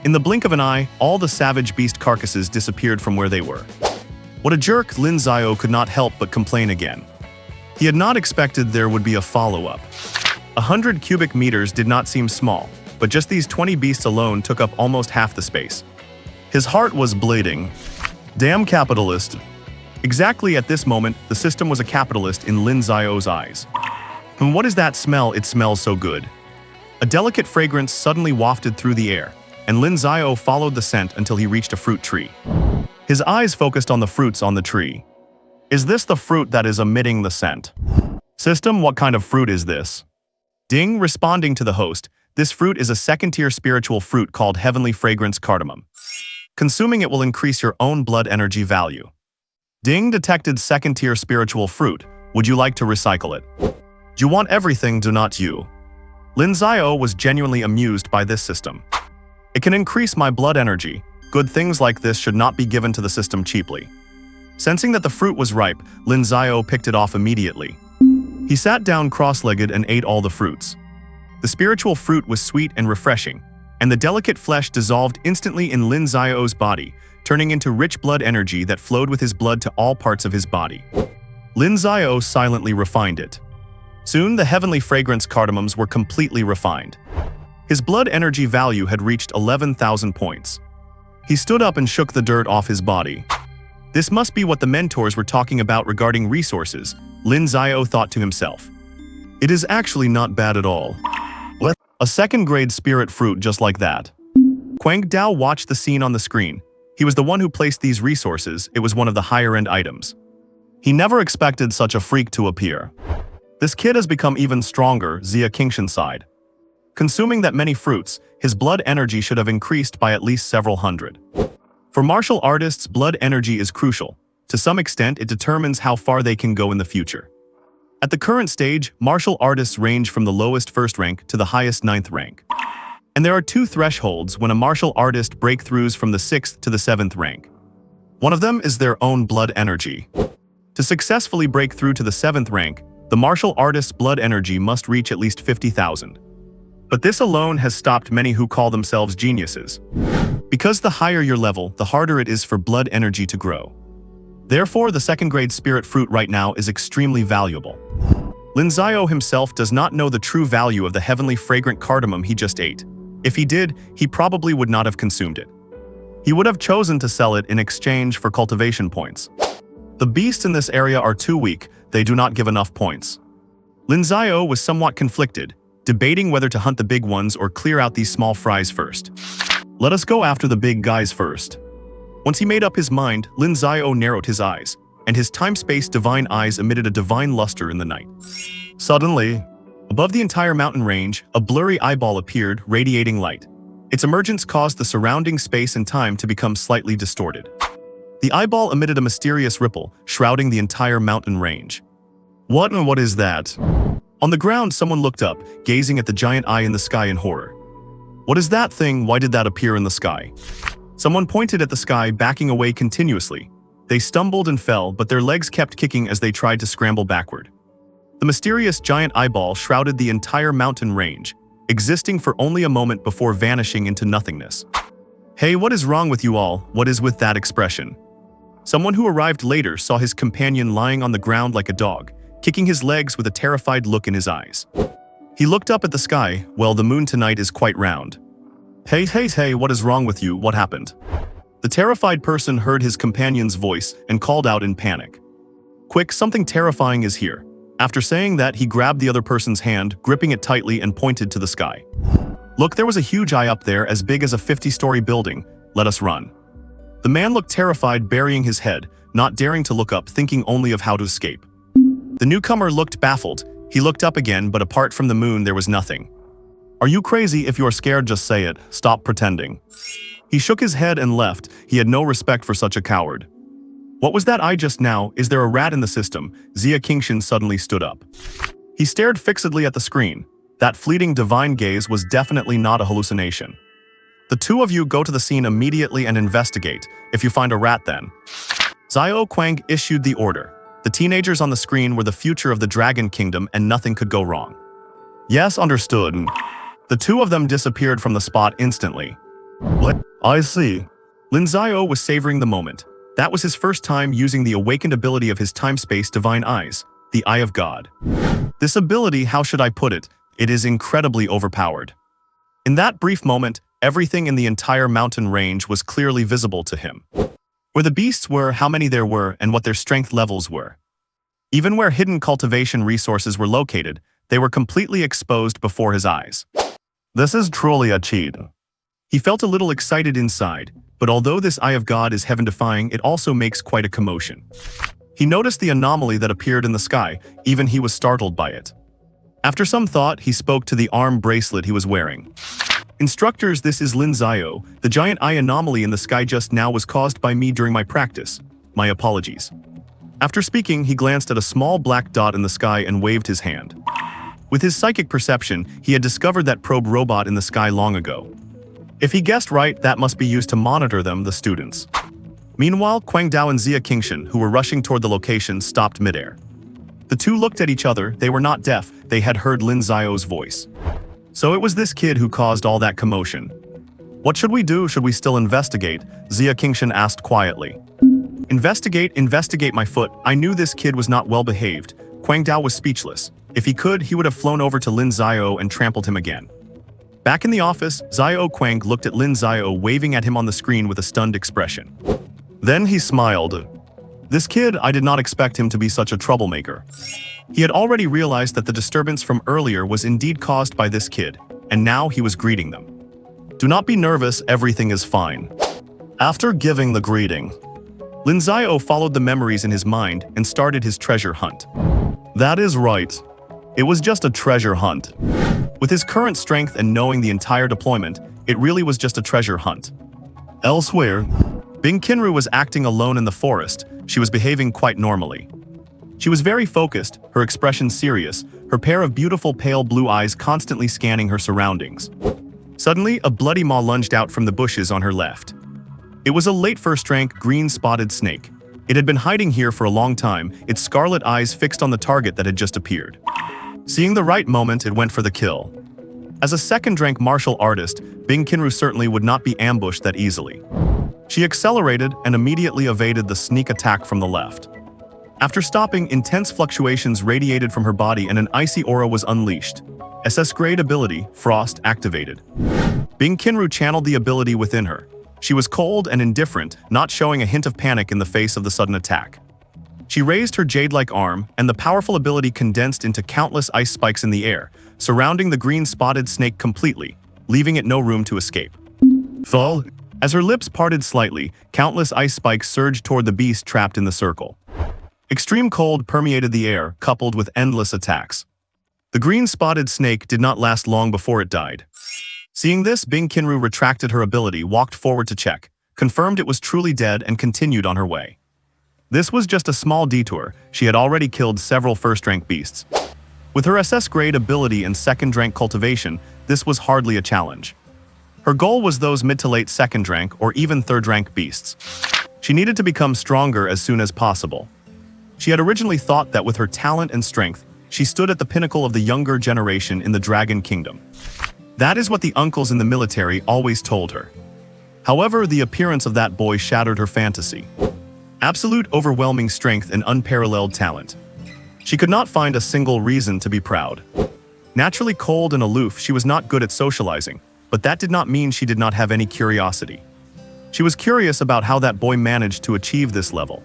In the blink of an eye, all the savage beast carcasses disappeared from where they were. What a jerk, Lin Xiao could not help but complain again. He had not expected there would be a follow-up. 100 cubic meters did not seem small, but just these 20 beasts alone took up almost half the space. His heart was bleeding. Damn capitalist. Exactly at this moment, the system was a capitalist in Lin Xiao's eyes. And what is that smell? It smells so good. A delicate fragrance suddenly wafted through the air, and Lin Xiao followed the scent until he reached a fruit tree. His eyes focused on the fruits on the tree. Is this the fruit that is emitting the scent? System, what kind of fruit is this? Ding, responding to the host, this fruit is a second-tier spiritual fruit called Heavenly Fragrance Cardamom. Consuming it will increase your own blood energy value. Ding, detected second-tier spiritual fruit. Would you like to recycle it? You want everything, do not you? Lin Xiao was genuinely amused by this system. It can increase my blood energy. Good things like this should not be given to the system cheaply. Sensing that the fruit was ripe, Lin Xiao picked it off immediately. He sat down cross-legged and ate all the fruits. The spiritual fruit was sweet and refreshing, and the delicate flesh dissolved instantly in Lin Xiao's body, turning into rich blood energy that flowed with his blood to all parts of his body. Lin Xiao silently refined it. Soon, the heavenly fragrance cardamoms were completely refined. His blood energy value had reached 11,000 points. He stood up and shook the dirt off his body. This must be what the mentors were talking about regarding resources, Lin Xiao thought to himself. It is actually not bad at all. What? A second-grade spirit fruit just like that. Quang Dao watched the scene on the screen. He was the one who placed these resources. It was one of the higher-end items. He never expected such a freak to appear. This kid has become even stronger, Zia Kingshan sighed. Consuming that many fruits, his blood energy should have increased by at least several hundred. For martial artists, blood energy is crucial. To some extent, it determines how far they can go in the future. At the current stage, martial artists range from the lowest 1st rank to the highest 9th rank. And there are 2 thresholds when a martial artist breakthroughs from the 6th to the 7th rank. One of them is their own blood energy. To successfully break through to the 7th rank, the martial artist's blood energy must reach at least 50,000. But this alone has stopped many who call themselves geniuses. Because the higher your level, the harder it is for blood energy to grow. Therefore, the second-grade spirit fruit right now is extremely valuable. Lin Xiao himself does not know the true value of the heavenly fragrant cardamom he just ate. If he did, he probably would not have consumed it. He would have chosen to sell it in exchange for cultivation points. The beasts in this area are too weak, they do not give enough points. Lin Xiao was somewhat conflicted, debating whether to hunt the big ones or clear out these small fries first. Let us go after the big guys first. Once he made up his mind, Lin Xiao narrowed his eyes, and his time-space divine eyes emitted a divine luster in the night. Suddenly, above the entire mountain range, a blurry eyeball appeared, radiating light. Its emergence caused the surrounding space and time to become slightly distorted. The eyeball emitted a mysterious ripple, shrouding the entire mountain range. What is that? On the ground, someone looked up, gazing at the giant eye in the sky in horror. What is that thing? Why did that appear in the sky? Someone pointed at the sky, backing away continuously. They stumbled and fell, but their legs kept kicking as they tried to scramble backward. The mysterious giant eyeball shrouded the entire mountain range, existing for only a moment before vanishing into nothingness. Hey, what is wrong with you all? What is with that expression? Someone who arrived later saw his companion lying on the ground like a dog, kicking his legs with a terrified look in his eyes. He looked up at the sky. Well, the moon tonight is quite round. Hey, what is wrong with you? What happened? The terrified person heard his companion's voice and called out in panic. Quick, something terrifying is here. After saying that, he grabbed the other person's hand, gripping it tightly and pointed to the sky. Look, there was a huge eye up there as big as a 50-story building. Let us run." The man looked terrified, burying his head, not daring to look up, thinking only of how to escape. The newcomer looked baffled. He looked up again, but apart from the moon, there was nothing. "Are you crazy? If you're scared, just say it. Stop pretending." He shook his head and left. He had no respect for such a coward. "What was that eye just now? Is there a rat in the system?" Xia Qingshan suddenly stood up. He stared fixedly at the screen. That fleeting divine gaze was definitely not a hallucination. "The two of you go to the scene immediately and investigate. If you find a rat, then." Xiao Quang issued the order. The teenagers on the screen were the future of the Dragon Kingdom, and nothing could go wrong. "Yes, understood." The two of them disappeared from the spot instantly. "What? I see." Lin Xiao was savoring the moment. That was his first time using the awakened ability of his time-space divine eyes, the Eye of God. This ability, how should I put it? It is incredibly overpowered. In that brief moment, everything in the entire mountain range was clearly visible to him. Where the beasts were, how many there were, and what their strength levels were. Even where hidden cultivation resources were located, they were completely exposed before his eyes. This is truly a cheat. He felt a little excited inside, but although this Eye of God is heaven-defying, it also makes quite a commotion. He noticed the anomaly that appeared in the sky, even he was startled by it. After some thought, he spoke to the arm bracelet he was wearing. "Instructors, this is Lin Xiao. The giant eye anomaly in the sky just now was caused by me during my practice. My apologies." After speaking, he glanced at a small black dot in the sky and waved his hand. With his psychic perception, he had discovered that probe robot in the sky long ago. If he guessed right, that must be used to monitor them, the students. Meanwhile, Quang Dao and Xia Qingshan, who were rushing toward the location, stopped midair. The two looked at each other. They were not deaf. They had heard Lin Xiao's voice. So it was this kid who caused all that commotion. "What should we do? Should we still investigate?" Xia Qingshan asked quietly. Investigate my foot. I knew this kid was not well behaved." Quang Dao was speechless. If he could, he would have flown over to Lin Xiao and trampled him again. Back in the office, Xiao Quang looked at Lin Xiao, waving at him on the screen with a stunned expression. Then he smiled. This kid, I did not expect him to be such a troublemaker. He had already realized that the disturbance from earlier was indeed caused by this kid, and now he was greeting them. "Do not be nervous, everything is fine." After giving the greeting, Lin Xiao followed the memories in his mind and started his treasure hunt. "That is right. It was just a treasure hunt." With his current strength and knowing the entire deployment, it really was just a treasure hunt. Elsewhere, Bing Qinru was acting alone in the forest. She was behaving quite normally. She was very focused, her expression serious, her pair of beautiful pale blue eyes constantly scanning her surroundings. Suddenly, a bloody maw lunged out from the bushes on her left. It was a late first-rank green-spotted snake. It had been hiding here for a long time, its scarlet eyes fixed on the target that had just appeared. Seeing the right moment, it went for the kill. As a second-rank martial artist, Bing Qinru certainly would not be ambushed that easily. She accelerated and immediately evaded the sneak attack from the left. After stopping, intense fluctuations radiated from her body and an icy aura was unleashed. SS-grade ability, Frost, activated. Bing Qinru channeled the ability within her. She was cold and indifferent, not showing a hint of panic in the face of the sudden attack. She raised her jade-like arm, and the powerful ability condensed into countless ice spikes in the air, surrounding the green-spotted snake completely, leaving it no room to escape. Fall. As her lips parted slightly, countless ice spikes surged toward the beast trapped in the circle. Extreme cold permeated the air, coupled with endless attacks. The green-spotted snake did not last long before it died. Seeing this, Bing Qinru retracted her ability, walked forward to check, confirmed it was truly dead, and continued on her way. This was just a small detour. She had already killed several first-rank beasts. With her SS-grade ability and second-rank cultivation, this was hardly a challenge. Her goal was those mid to late second-rank or even third-rank beasts. She needed to become stronger as soon as possible. She had originally thought that with her talent and strength, she stood at the pinnacle of the younger generation in the Dragon Kingdom. That is what the uncles in the military always told her. However, the appearance of that boy shattered her fantasy. Absolute overwhelming strength and unparalleled talent. She could not find a single reason to be proud. Naturally cold and aloof, she was not good at socializing, but that did not mean she did not have any curiosity. She was curious about how that boy managed to achieve this level.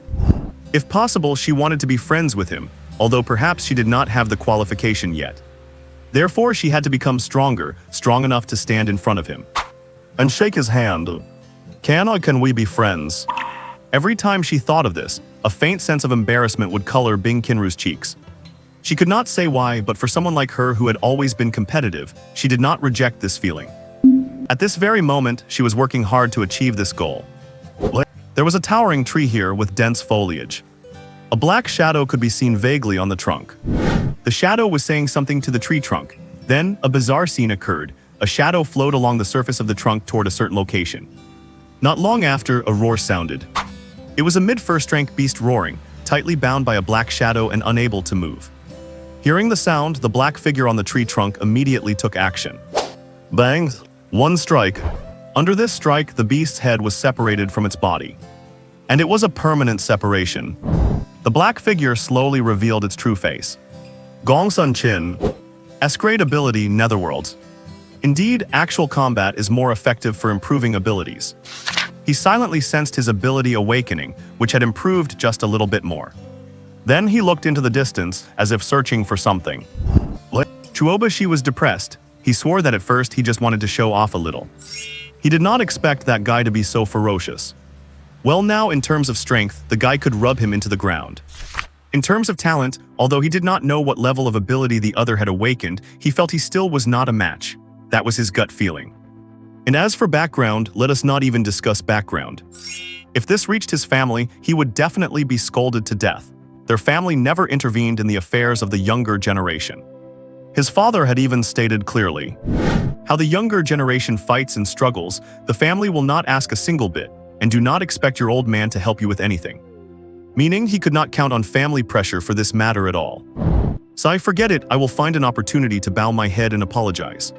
If possible, she wanted to be friends with him, although perhaps she did not have the qualification yet. Therefore, she had to become stronger, strong enough to stand in front of him and shake his hand. Can we be friends? Every time she thought of this, a faint sense of embarrassment would color Bing Qinru's cheeks. She could not say why, but for someone like her who had always been competitive, she did not reject this feeling. At this very moment, she was working hard to achieve this goal. There was a towering tree here with dense foliage. A black shadow could be seen vaguely on the trunk. The shadow was saying something to the tree trunk. Then, a bizarre scene occurred. A shadow flowed along the surface of the trunk toward a certain location. Not long after, a roar sounded. It was a mid-first rank beast roaring, tightly bound by a black shadow and unable to move. Hearing the sound, the black figure on the tree trunk immediately took action. Bang! One strike. Under this strike, the beast's head was separated from its body. And it was a permanent separation. The black figure slowly revealed its true face. Gongsun Qin. S-grade ability, Netherworlds. Indeed, actual combat is more effective for improving abilities. He silently sensed his ability Awakening, which had improved just a little bit more. Then he looked into the distance, as if searching for something. Chuobashi was depressed. He swore that at first he just wanted to show off a little. He did not expect that guy to be so ferocious. Well, now in terms of strength, the guy could rub him into the ground. In terms of talent, although he did not know what level of ability the other had awakened, he felt he still was not a match. That was his gut feeling. And as for background, let us not even discuss background. If this reached his family, he would definitely be scolded to death. Their family never intervened in the affairs of the younger generation. His father had even stated clearly, how the younger generation fights and struggles, the family will not ask a single bit, and do not expect your old man to help you with anything. Meaning he could not count on family pressure for this matter at all. So I forget it, I will find an opportunity to bow my head and apologize.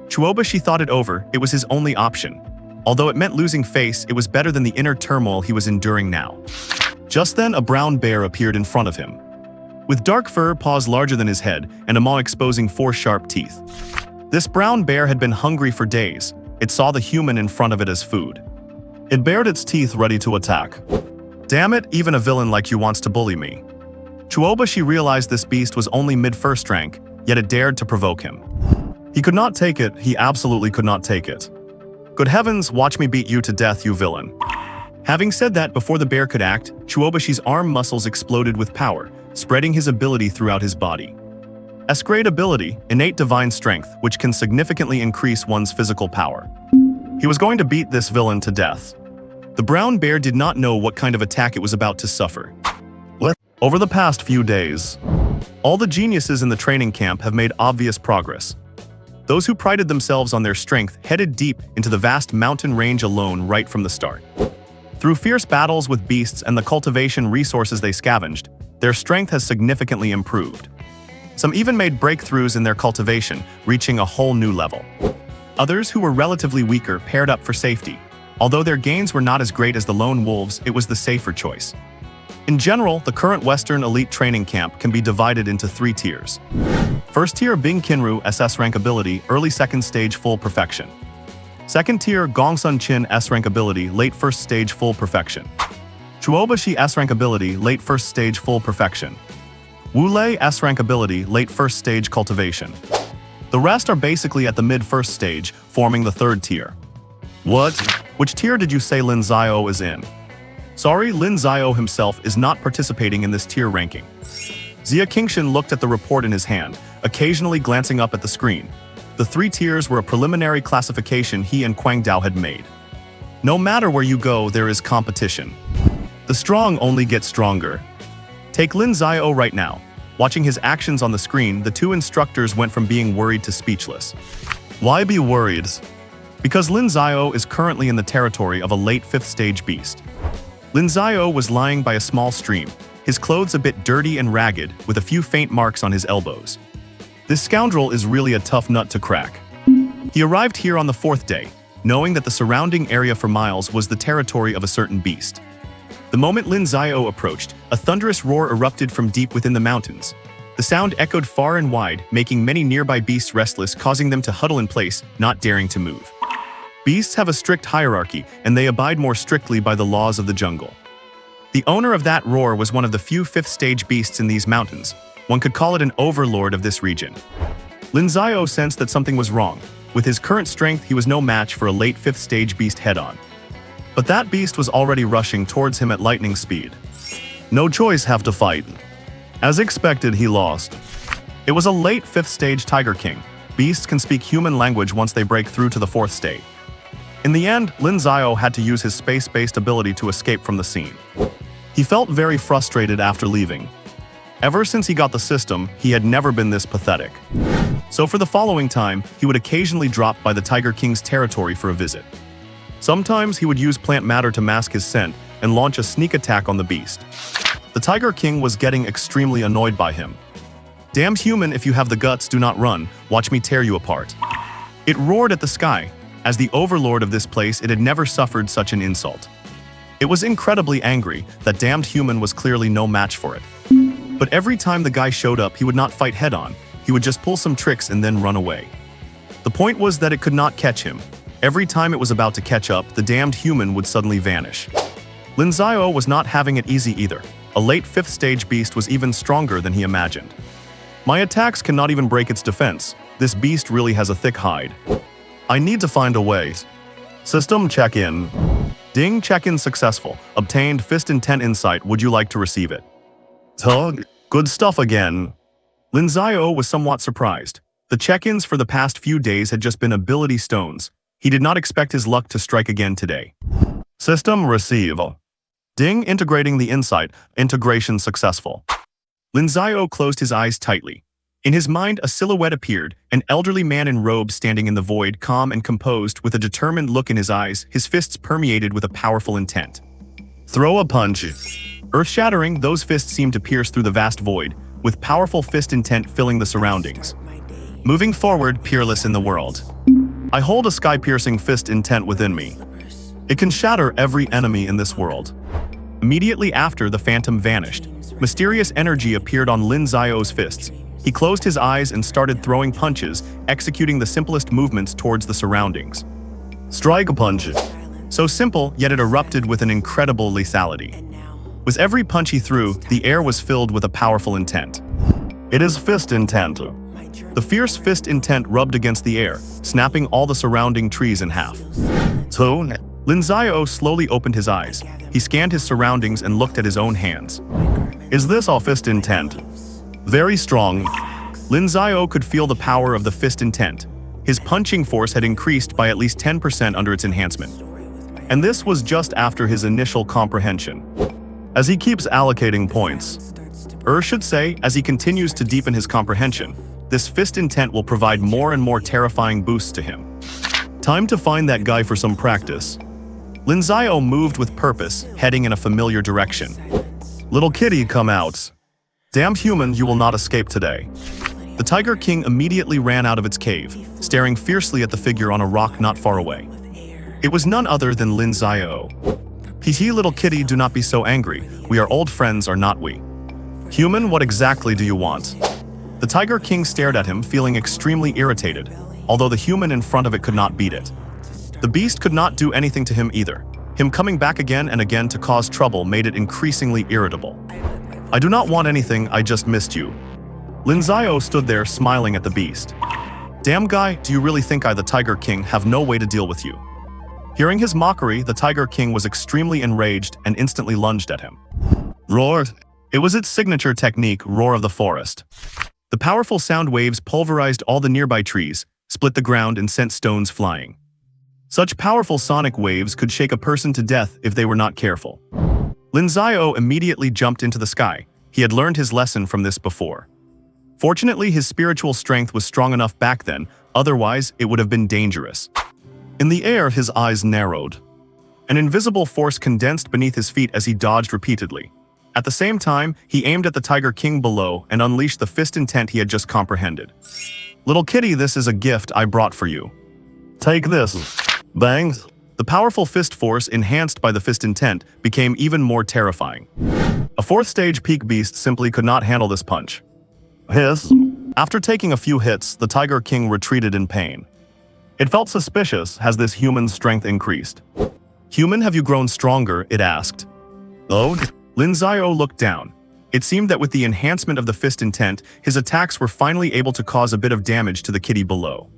Chuobashi thought it over, it was his only option. Although it meant losing face, it was better than the inner turmoil he was enduring now. Just then, a brown bear appeared in front of him. With dark fur, paws larger than his head, and a maw exposing 4 sharp teeth. This brown bear had been hungry for days. It saw the human in front of it as food. It bared its teeth ready to attack. Damn it, even a villain like you wants to bully me. Chuobashi realized this beast was only mid-first rank, yet it dared to provoke him. He could not take it, he absolutely could not take it. Good heavens, watch me beat you to death, you villain. Having said that, before the bear could act, Chuobashi's arm muscles exploded with power, spreading his ability throughout his body. S-grade ability, innate divine strength, which can significantly increase one's physical power. He was going to beat this villain to death. The brown bear did not know what kind of attack it was about to suffer. Over the past few days, all the geniuses in the training camp have made obvious progress. Those who prided themselves on their strength headed deep into the vast mountain range alone right from the start. Through fierce battles with beasts and the cultivation resources they scavenged, their strength has significantly improved. Some even made breakthroughs in their cultivation, reaching a whole new level. Others who were relatively weaker paired up for safety. Although their gains were not as great as the lone wolves, it was the safer choice. In general, the current Western elite training camp can be divided into 3 tiers. First tier, Bing Qinru SS rank ability, early second stage full perfection. Second tier, Gongsun Qin S rank ability, late first stage full perfection. Chuobashi S rank ability, late first stage full perfection. Wu Lei S rank ability, late first stage cultivation. The rest are basically at the mid first stage, forming the 3rd tier. What? Which tier did you say Lin Xiao is in? Sorry, Lin Xiao himself is not participating in this tier ranking. Xia Qingshan looked at the report in his hand, occasionally glancing up at the screen. The 3 tiers were a preliminary classification he and Quang Dao had made. No matter where you go, there is competition. The strong only get stronger. Take Lin Xiao right now. Watching his actions on the screen, the 2 instructors went from being worried to speechless. Why be worried? Because Lin Xiao is currently in the territory of a late 5th stage beast. Lin Xiao was lying by a small stream, his clothes a bit dirty and ragged, with a few faint marks on his elbows. This scoundrel is really a tough nut to crack. He arrived here on the 4th day, knowing that the surrounding area for miles was the territory of a certain beast. The moment Lin Xiao approached, a thunderous roar erupted from deep within the mountains. The sound echoed far and wide, making many nearby beasts restless, causing them to huddle in place, not daring to move. Beasts have a strict hierarchy, and they abide more strictly by the laws of the jungle. The owner of that roar was one of the few 5th stage beasts in these mountains. One could call it an overlord of this region. Lin Xiao sensed that something was wrong. With his current strength, he was no match for a late 5th stage beast head-on. But that beast was already rushing towards him at lightning speed. No choice, have to fight. As expected, he lost. It was a late 5th stage Tiger King. Beasts can speak human language once they break through to the 4th state. In the end, Lin Xiao had to use his space-based ability to escape from the scene. He felt very frustrated after leaving. Ever since he got the system, he had never been this pathetic. So for the following time, he would occasionally drop by the Tiger King's territory for a visit. Sometimes he would use plant matter to mask his scent and launch a sneak attack on the beast. The Tiger King was getting extremely annoyed by him. "Damned human, if you have the guts, do not run. Watch me tear you apart." It roared at the sky. As the overlord of this place, it had never suffered such an insult. It was incredibly angry. That damned human was clearly no match for it. But every time the guy showed up, he would not fight head-on. He would just pull some tricks and then run away. The point was that it could not catch him. Every time it was about to catch up, the damned human would suddenly vanish. Lin Xiao was not having it easy either. A late 5th stage beast was even stronger than he imagined. "My attacks cannot even break its defense. This beast really has a thick hide. I need to find a way." System check-in. Ding, check-in successful. Obtained fist intent insight. Would you like to receive it? Tug. Good stuff again. Lin Xiao was somewhat surprised. The check-ins for the past few days had just been ability stones. He did not expect his luck to strike again today. System receive. Ding, integrating the insight. Integration successful. Lin Xiao closed his eyes tightly. In his mind, a silhouette appeared, an elderly man in robes standing in the void, calm and composed, with a determined look in his eyes, his fists permeated with a powerful intent. Throw a punch. Earth-shattering, those fists seemed to pierce through the vast void, with powerful fist intent filling the surroundings. Moving forward, peerless in the world. I hold a sky-piercing fist intent within me. It can shatter every enemy in this world. Immediately after, the phantom vanished. Mysterious energy appeared on Lin Xiao's fists. He closed his eyes and started throwing punches, executing the simplest movements towards the surroundings. Strike a punch. So simple, yet it erupted with an incredible lethality. With every punch he threw, the air was filled with a powerful intent. It is fist intent. The fierce fist intent rubbed against the air, snapping all the surrounding trees in half. So, Lin Xiao slowly opened his eyes. He scanned his surroundings and looked at his own hands. Is this all fist intent? Very strong. Lin Xiao could feel the power of the fist intent. His punching force had increased by at least 10% under its enhancement. And this was just after his initial comprehension. As he keeps allocating points, should say, as he continues to deepen his comprehension, this fist intent will provide more and more terrifying boosts to him. Time to find that guy for some practice. Lin Xiao moved with purpose, heading in a familiar direction. Little kitty, come out. Damned human, you will not escape today. The Tiger King immediately ran out of its cave, staring fiercely at the figure on a rock not far away. It was none other than Lin Xiao. Hee, little kitty, do not be so angry. We are old friends, are not we? Human, what exactly do you want? The Tiger King stared at him, feeling extremely irritated, although the human in front of it could not beat it. The beast could not do anything to him either. Him coming back again and again to cause trouble made it increasingly irritable. I do not want anything, I just missed you. Lin Xiao stood there smiling at the beast. Damn guy, do you really think I, the Tiger King, have no way to deal with you? Hearing his mockery, the Tiger King was extremely enraged and instantly lunged at him. Roar! It was its signature technique, Roar of the Forest. The powerful sound waves pulverized all the nearby trees, split the ground and sent stones flying. Such powerful sonic waves could shake a person to death if they were not careful. Lin Xiao immediately jumped into the sky. He had learned his lesson from this before. Fortunately, his spiritual strength was strong enough back then, otherwise it would have been dangerous. In the air, his eyes narrowed. An invisible force condensed beneath his feet as he dodged repeatedly. At the same time, he aimed at the Tiger King below and unleashed the fist intent he had just comprehended. Little kitty, this is a gift I brought for you. Take this. Bang! The powerful fist force, enhanced by the fist intent, became even more terrifying. A 4th stage peak beast simply could not handle this punch. Hiss! After taking a few hits, the Tiger King retreated in pain. It felt suspicious as this human's strength increased. Human, have you grown stronger? It asked. Oh? Lin Xiao looked down. It seemed that with the enhancement of the fist intent, his attacks were finally able to cause a bit of damage to the kitty below.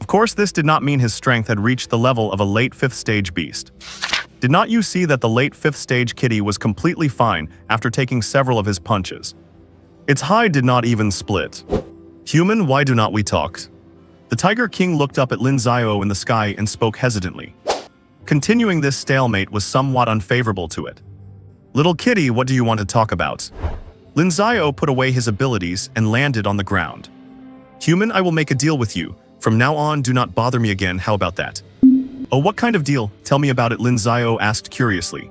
Of course, this did not mean his strength had reached the level of a late 5th stage beast. Did not you see that the late 5th stage kitty was completely fine after taking several of his punches? Its hide did not even split. Human, why do not we talk? The Tiger King looked up at Lin Xiao in the sky and spoke hesitantly. Continuing this stalemate was somewhat unfavorable to it. Little kitty, what do you want to talk about? Lin Xiao put away his abilities and landed on the ground. Human, I will make a deal with you. From now on, do not bother me again, how about that? Oh, what kind of deal? Tell me about it, Lin Xiao asked curiously.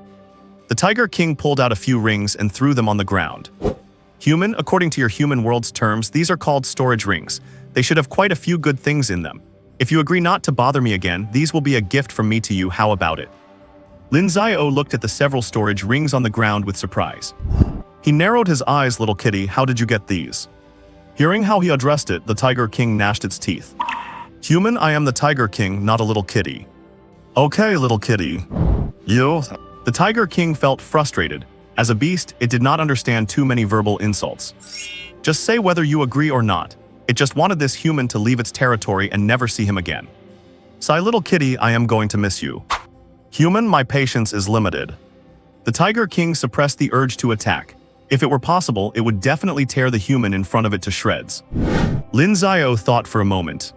The Tiger King pulled out a few rings and threw them on the ground. Human, according to your human world's terms, these are called storage rings. They should have quite a few good things in them. If you agree not to bother me again, these will be a gift from me to you, how about it? Lin Xiao looked at the several storage rings on the ground with surprise. He narrowed his eyes, little kitty, how did you get these? Hearing how he addressed it, the Tiger King gnashed its teeth. Human, I am the Tiger King, not a little kitty. Okay, little kitty. You? The Tiger King felt frustrated. As a beast, it did not understand too many verbal insults. Just say whether you agree or not. It just wanted this human to leave its territory and never see him again. Sigh, little kitty, I am going to miss you. Human, my patience is limited. The Tiger King suppressed the urge to attack. If it were possible, it would definitely tear the human in front of it to shreds. Lin Xiao thought for a moment.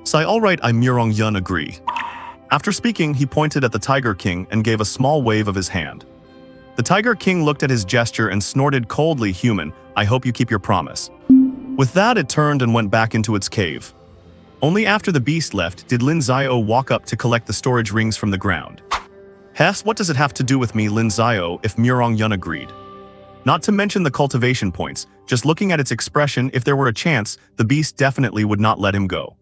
Sigh, alright, I Murong Yun agree. After speaking, he pointed at the Tiger King and gave a small wave of his hand. The Tiger King looked at his gesture and snorted coldly, human, I hope you keep your promise. With that, it turned and went back into its cave. Only after the beast left did Lin Xiao walk up to collect the storage rings from the ground. Hess, what does it have to do with me, Lin Xiao, if Murong Yun agreed? Not to mention the cultivation points, just looking at its expression, if there were a chance, the beast definitely would not let him go.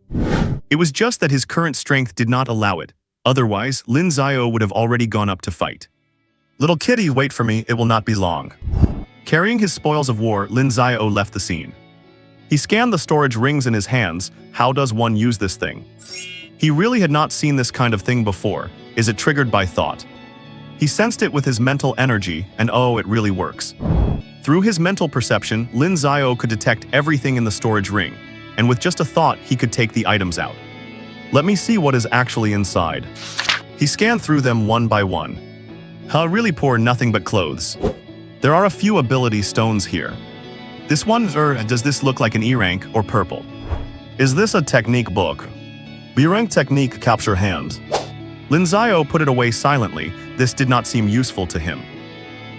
It was just that his current strength did not allow it. Otherwise, Lin Xiao would have already gone up to fight. Little kitty, wait for me, it will not be long. Carrying his spoils of war, Lin Xiao left the scene. He scanned the storage rings in his hands. How does one use this thing? He really had not seen this kind of thing before. Is it triggered by thought? He sensed it with his mental energy, and oh, it really works. Through his mental perception, Lin Xiao could detect everything in the storage ring, and with just a thought, he could take the items out. Let me see what is actually inside. He scanned through them one by one. Really poor, nothing but clothes. There are a few ability stones here. This one, does this look like an E rank or purple? Is this a technique book? B rank technique capture hand. Lin Xiao put it away silently. This did not seem useful to him.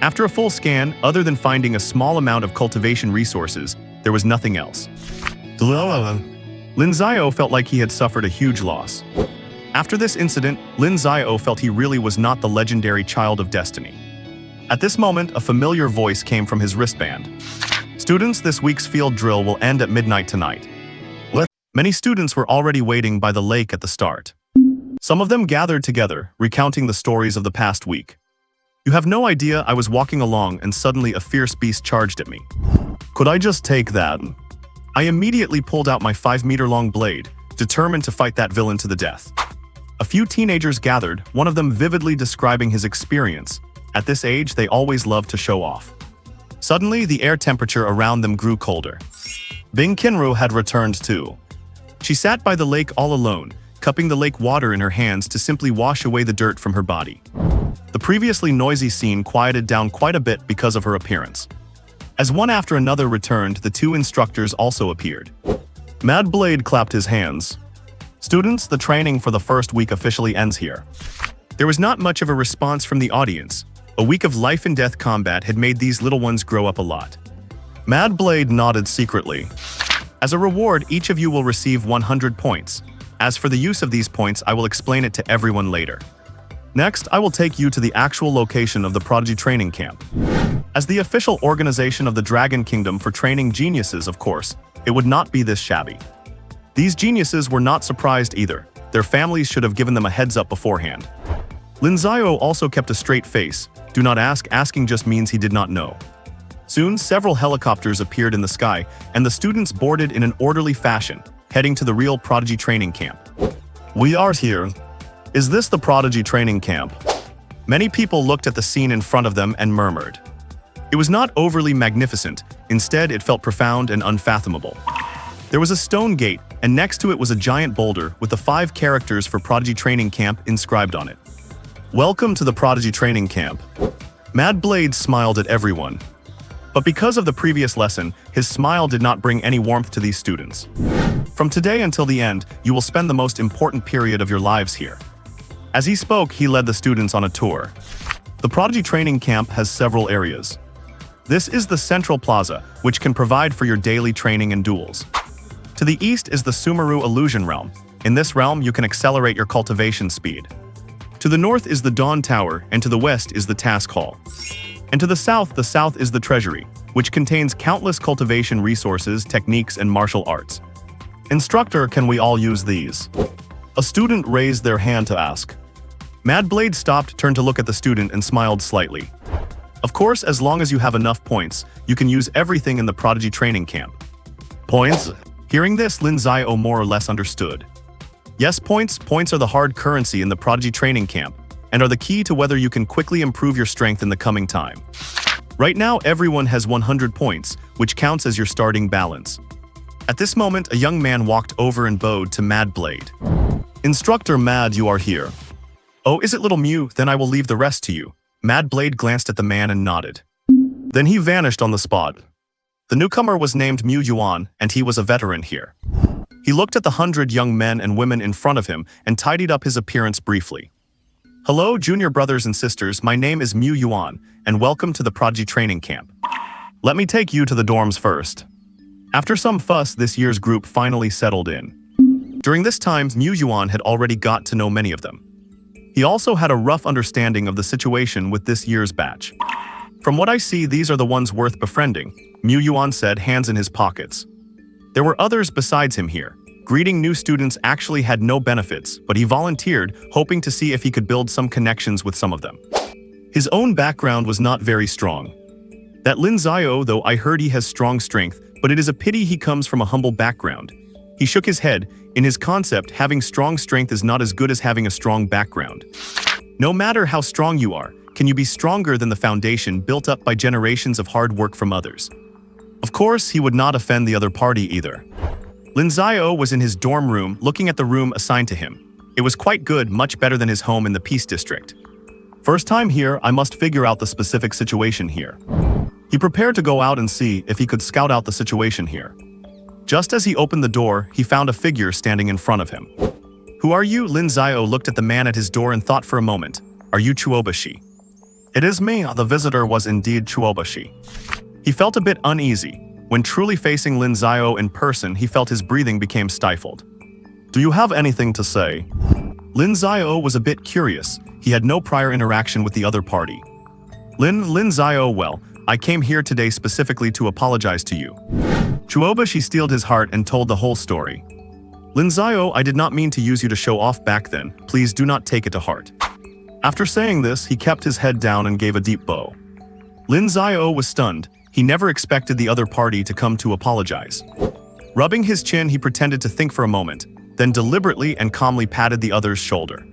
After a full scan, other than finding a small amount of cultivation resources, there was nothing else. Lin Xiao felt like he had suffered a huge loss. After this incident, Lin Xiao felt he really was not the legendary child of destiny. At this moment, a familiar voice came from his wristband. Students, this week's field drill will end at midnight tonight. Many students were already waiting by the lake at the start. Some of them gathered together, recounting the stories of the past week. You have no idea, I was walking along and suddenly a fierce beast charged at me. Could I just take that? I immediately pulled out my 5-meter-long blade, determined to fight that villain to the death. A few teenagers gathered, one of them vividly describing his experience. At this age, they always love to show off. Suddenly, the air temperature around them grew colder. Bing Qinru had returned too. She sat by the lake all alone, cupping the lake water in her hands to simply wash away the dirt from her body. The previously noisy scene quieted down quite a bit because of her appearance. As one after another returned, the two instructors also appeared. Mad Blade clapped his hands. Students, the training for the first week officially ends here. There was not much of a response from the audience. A week of life and death combat had made these little ones grow up a lot. Mad Blade nodded secretly. As a reward, each of you will receive 100 points. As for the use of these points, I will explain it to everyone later. Next, I will take you to the actual location of the Prodigy Training Camp. As the official organization of the Dragon Kingdom for training geniuses, of course, it would not be this shabby. These geniuses were not surprised either. Their families should have given them a heads up beforehand. Lin Xiao also kept a straight face. Do not ask, asking just means he did not know. Soon, several helicopters appeared in the sky, and the students boarded in an orderly fashion, heading to the real Prodigy Training Camp. We are here. Is this the Prodigy Training Camp? Many people looked at the scene in front of them and murmured. It was not overly magnificent, instead it felt profound and unfathomable. There was a stone gate, and next to it was a giant boulder with the 5 characters for Prodigy Training Camp inscribed on it. Welcome to the Prodigy Training Camp. Mad Blade smiled at everyone. But because of the previous lesson, his smile did not bring any warmth to these students. From today until the end, you will spend the most important period of your lives here. As he spoke, he led the students on a tour. The Prodigy Training Camp has several areas. This is the Central Plaza, which can provide for your daily training and duels. To the east is the Sumeru Illusion Realm. In this realm, you can accelerate your cultivation speed. To the north is the Dawn Tower, and to the west is the Task Hall. And to the south is the Treasury, which contains countless cultivation resources, techniques, and martial arts. Instructor, can we all use these? A student raised their hand to ask. Mad Blade stopped, turned to look at the student, and smiled slightly. Of course, as long as you have enough points, you can use everything in the Prodigy Training Camp. Points? Hearing this, Lin Xiao more or less understood. Yes, points are the hard currency in the Prodigy Training Camp, and are the key to whether you can quickly improve your strength in the coming time. Right now, everyone has 100 points, which counts as your starting balance. At this moment, a young man walked over and bowed to Mad Blade. Instructor Mad, you are here. Oh, is it little Mew? Then I will leave the rest to you. Mad Blade glanced at the man and nodded. Then he vanished on the spot. The newcomer was named Mu Yuan, and he was a veteran here. He looked at the 100 young men and women in front of him and tidied up his appearance briefly. Hello, junior brothers and sisters, my name is Mu Yuan, and welcome to the Prodigy Training Camp. Let me take you to the dorms first. After some fuss, this year's group finally settled in. During this time, Mu Yuan had already got to know many of them. He also had a rough understanding of the situation with this year's batch. From what I see, these are the ones worth befriending, Mu Yuan said, hands in his pockets. There were others besides him here. Greeting new students actually had no benefits, but he volunteered, hoping to see if he could build some connections with some of them. His own background was not very strong. That Lin Xiao, though, I heard he has strong strength, but it is a pity he comes from a humble background. He shook his head. In his concept, having strong strength is not as good as having a strong background. No matter how strong you are, can you be stronger than the foundation built up by generations of hard work from others? Of course, he would not offend the other party either. Lin Xiao was in his dorm room, looking at the room assigned to him. It was quite good, much better than his home in the Peace District. First time here, I must figure out the specific situation here. He prepared to go out and see if he could scout out the situation here. Just as he opened the door, he found a figure standing in front of him. Who are you? Lin Xiao looked at the man at his door and thought for a moment. Are you Chuobashi? It is me. The visitor was indeed Chuobashi. He felt a bit uneasy. When truly facing Lin Xiao in person, he felt his breathing became stifled. Do you have anything to say? Lin Xiao was a bit curious. He had no prior interaction with the other party. Lin Xiao, well, I came here today specifically to apologize to you. Chuobashi steeled his heart and told the whole story. Lin Xiao, I did not mean to use you to show off back then. Please do not take it to heart. After saying this, he kept his head down and gave a deep bow. Lin Xiao was stunned. He never expected the other party to come to apologize. Rubbing his chin, he pretended to think for a moment, then deliberately and calmly patted the other's shoulder.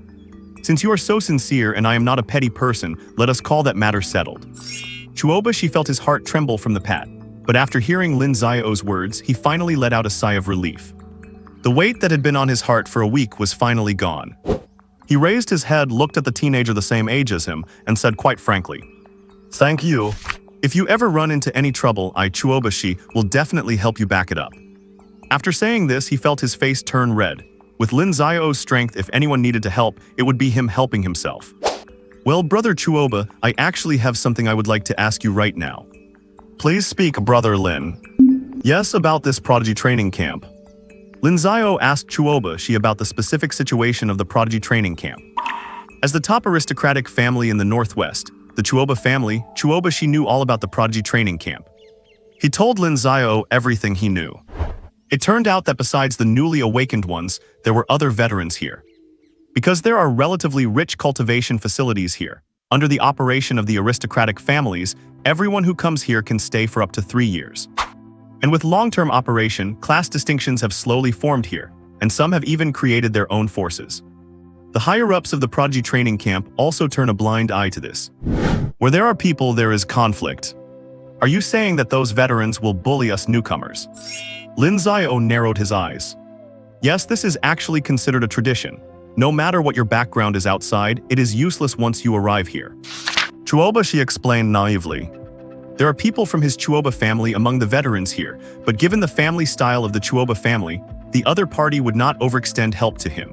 Since you are so sincere and I am not a petty person, let us call that matter settled. Chuobashi felt his heart tremble from the pat. But after hearing Lin Xiao's words, he finally let out a sigh of relief. The weight that had been on his heart for a week was finally gone. He raised his head, looked at the teenager the same age as him, and said quite frankly, "Thank you. If you ever run into any trouble, I, Chuobashi, will definitely help you back it up." After saying this, he felt his face turn red. With Lin Xiao's strength, if anyone needed to help, it would be him helping himself. Well, brother Chuoba, I actually have something I would like to ask you right now. Please speak, brother Lin. Yes, about this Prodigy Training Camp. Lin Xiao asked Chuobashi about the specific situation of the Prodigy Training Camp. As the top aristocratic family in the Northwest, the Chuoba family, Chuobashi knew all about the Prodigy Training Camp. He told Lin Xiao everything he knew. It turned out that besides the newly awakened ones, there were other veterans here. Because there are relatively rich cultivation facilities here, under the operation of the aristocratic families, everyone who comes here can stay for up to 3 years. And with long-term operation, class distinctions have slowly formed here, and some have even created their own forces. The higher-ups of the Prodigy Training Camp also turn a blind eye to this. Where there are people, there is conflict. Are you saying that those veterans will bully us newcomers? Lin Xiao narrowed his eyes. Yes, this is actually considered a tradition. No matter what your background is outside, it is useless once you arrive here. Chuoba, she explained naively. There are people from his Chuoba family among the veterans here, but given the family style of the Chuoba family, the other party would not overextend help to him.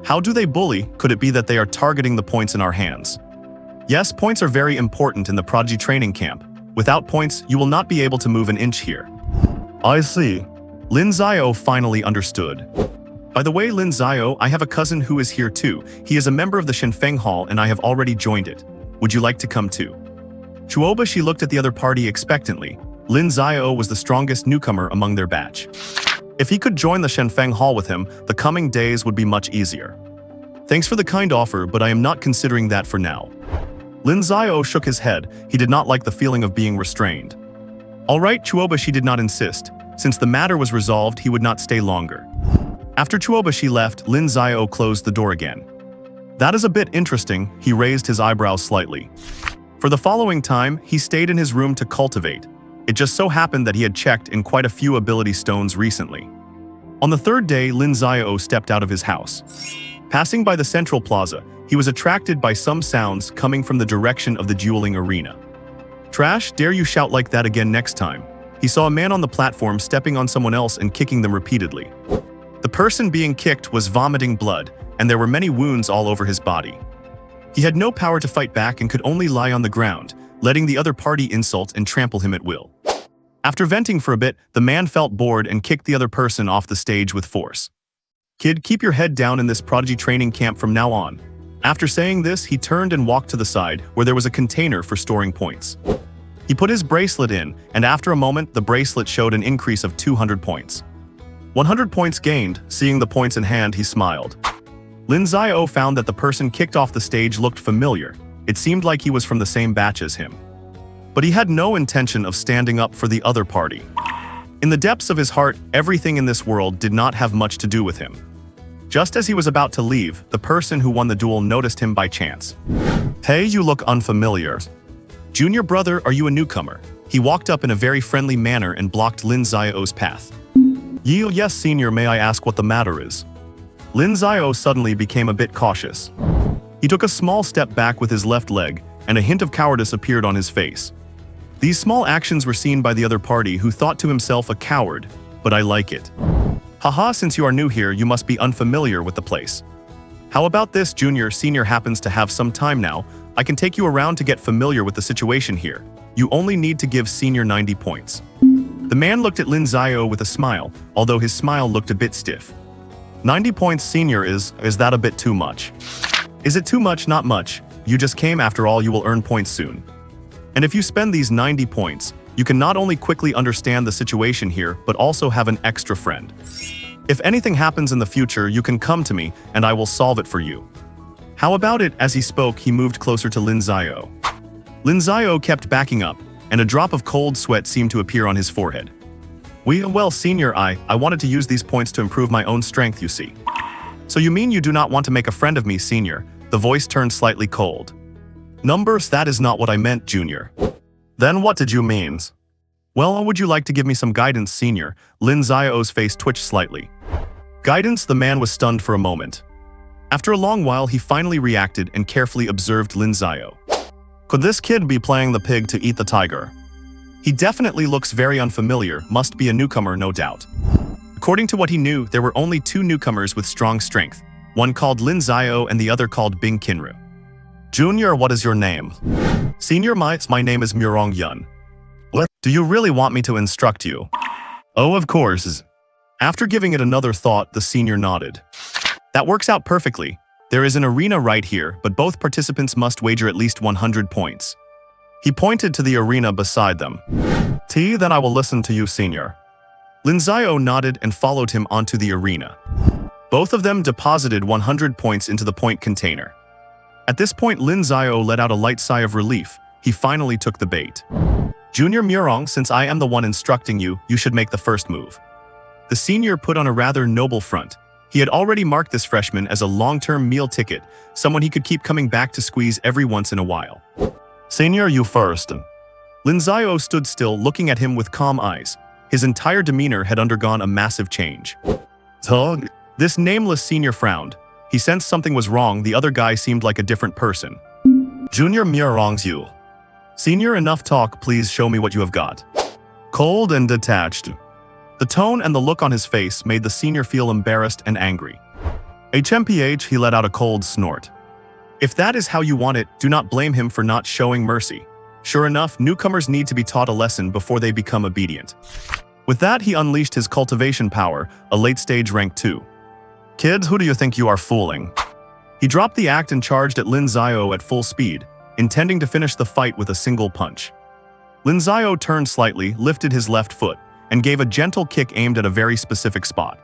How do they bully? Could it be that they are targeting the points in our hands? Yes, points are very important in the prodigy training camp. Without points, you will not be able to move an inch here. I see. Lin Xiao finally understood. By the way, Lin Xiao, I have a cousin who is here too. He is a member of the Shenfeng Hall and I have already joined it. Would you like to come too? Chuoba, she looked at the other party expectantly. Lin Xiao was the strongest newcomer among their batch. If he could join the Shenfeng Hall with him, the coming days would be much easier. Thanks for the kind offer, but I am not considering that for now. Lin Xiao shook his head. He did not like the feeling of being restrained. All right, Chuoba, she did not insist. Since the matter was resolved, he would not stay longer. After Chuoba, she left, Lin Xiao closed the door again. That is a bit interesting, he raised his eyebrows slightly. For the following time, he stayed in his room to cultivate. It just so happened that he had checked in quite a few ability stones recently. On the third day, Lin Xiao stepped out of his house. Passing by the central plaza, he was attracted by some sounds coming from the direction of the dueling arena. Trash, dare you shout like that again next time. He saw a man on the platform stepping on someone else and kicking them repeatedly. The person being kicked was vomiting blood, and there were many wounds all over his body. He had no power to fight back and could only lie on the ground, letting the other party insult and trample him at will. After venting for a bit, the man felt bored and kicked the other person off the stage with force. Kid, keep your head down in this prodigy training camp from now on. After saying this, he turned and walked to the side where there was a container for storing points. He put his bracelet in, and after a moment, the bracelet showed an increase of 200 points. 100 points gained. Seeing the points in hand, he smiled. Lin Xiao found that the person kicked off the stage looked familiar. It seemed like he was from the same batch as him. But he had no intention of standing up for the other party. In the depths of his heart, everything in this world did not have much to do with him. Just as he was about to leave, the person who won the duel noticed him by chance. Hey, you look unfamiliar. Junior brother, are you a newcomer? He walked up in a very friendly manner and blocked Lin Xiao's path. Yes, senior, may I ask what the matter is? Lin Xiao suddenly became a bit cautious. He took a small step back with his left leg, and a hint of cowardice appeared on his face. These small actions were seen by the other party, who thought to himself, a coward, but I like it. Haha, since you are new here, you must be unfamiliar with the place. How about this, junior? Senior happens to have some time now. I can take you around to get familiar with the situation here. You only need to give senior 90 points. The man looked at Lin Xiao with a smile, although his smile looked a bit stiff. 90 points, senior, is that a bit too much? Is it too much? Not much. You just came, after all. You will earn points soon. And if you spend these 90 points, you can not only quickly understand the situation here, but also have an extra friend. If anything happens in the future, you can come to me, and I will solve it for you. How about it? As he spoke, he moved closer to Lin Xiao. Lin Xiao kept backing up, and a drop of cold sweat seemed to appear on his forehead. Well, senior, I wanted to use these points to improve my own strength, you see. So you mean you do not want to make a friend of me, senior? The voice turned slightly cold. Numbers, that is not what I meant, junior. Then what did you mean? Well, would you like to give me some guidance, senior? Lin Xiao's face twitched slightly. Guidance? The man was stunned for a moment. After a long while, he finally reacted and carefully observed Lin Xiao. Could this kid be playing the pig to eat the tiger? He definitely looks very unfamiliar, must be a newcomer, no doubt. According to what he knew, there were only two newcomers with strong strength, one called Lin Xiao and the other called Bing Qinru. Junior, what is your name? Senior, my name is Murong Yun. What? Do you really want me to instruct you? Oh, of course. After giving it another thought, the senior nodded. That works out perfectly. There is an arena right here, but both participants must wager at least 100 points. He pointed to the arena beside them. Then I will listen to you, senior. Lin Xiao nodded and followed him onto the arena. Both of them deposited 100 points into the point container. At this point, Lin Xiao let out a light sigh of relief. He finally took the bait. Junior Murong, since I am the one instructing you, you should make the first move. The senior put on a rather noble front. He had already marked this freshman as a long-term meal ticket, someone he could keep coming back to squeeze every once in a while. Senior, you first. Lin Xiao stood still, looking at him with calm eyes. His entire demeanor had undergone a massive change. Dog. This nameless senior frowned. He sensed something was wrong. The other guy seemed like a different person. Junior Mir wrongs you. Senior, enough talk, please show me what you have got. Cold and detached. The tone and the look on his face made the senior feel embarrassed and angry. HMPH, he let out a cold snort. If that is how you want it, do not blame him for not showing mercy. Sure enough, newcomers need to be taught a lesson before they become obedient. With that, he unleashed his cultivation power, a late-stage rank 2. Kids, who do you think you are fooling? He dropped the act and charged at Lin Xiao at full speed, intending to finish the fight with a single punch. Lin Xiao turned slightly, lifted his left foot, and gave a gentle kick aimed at a very specific spot.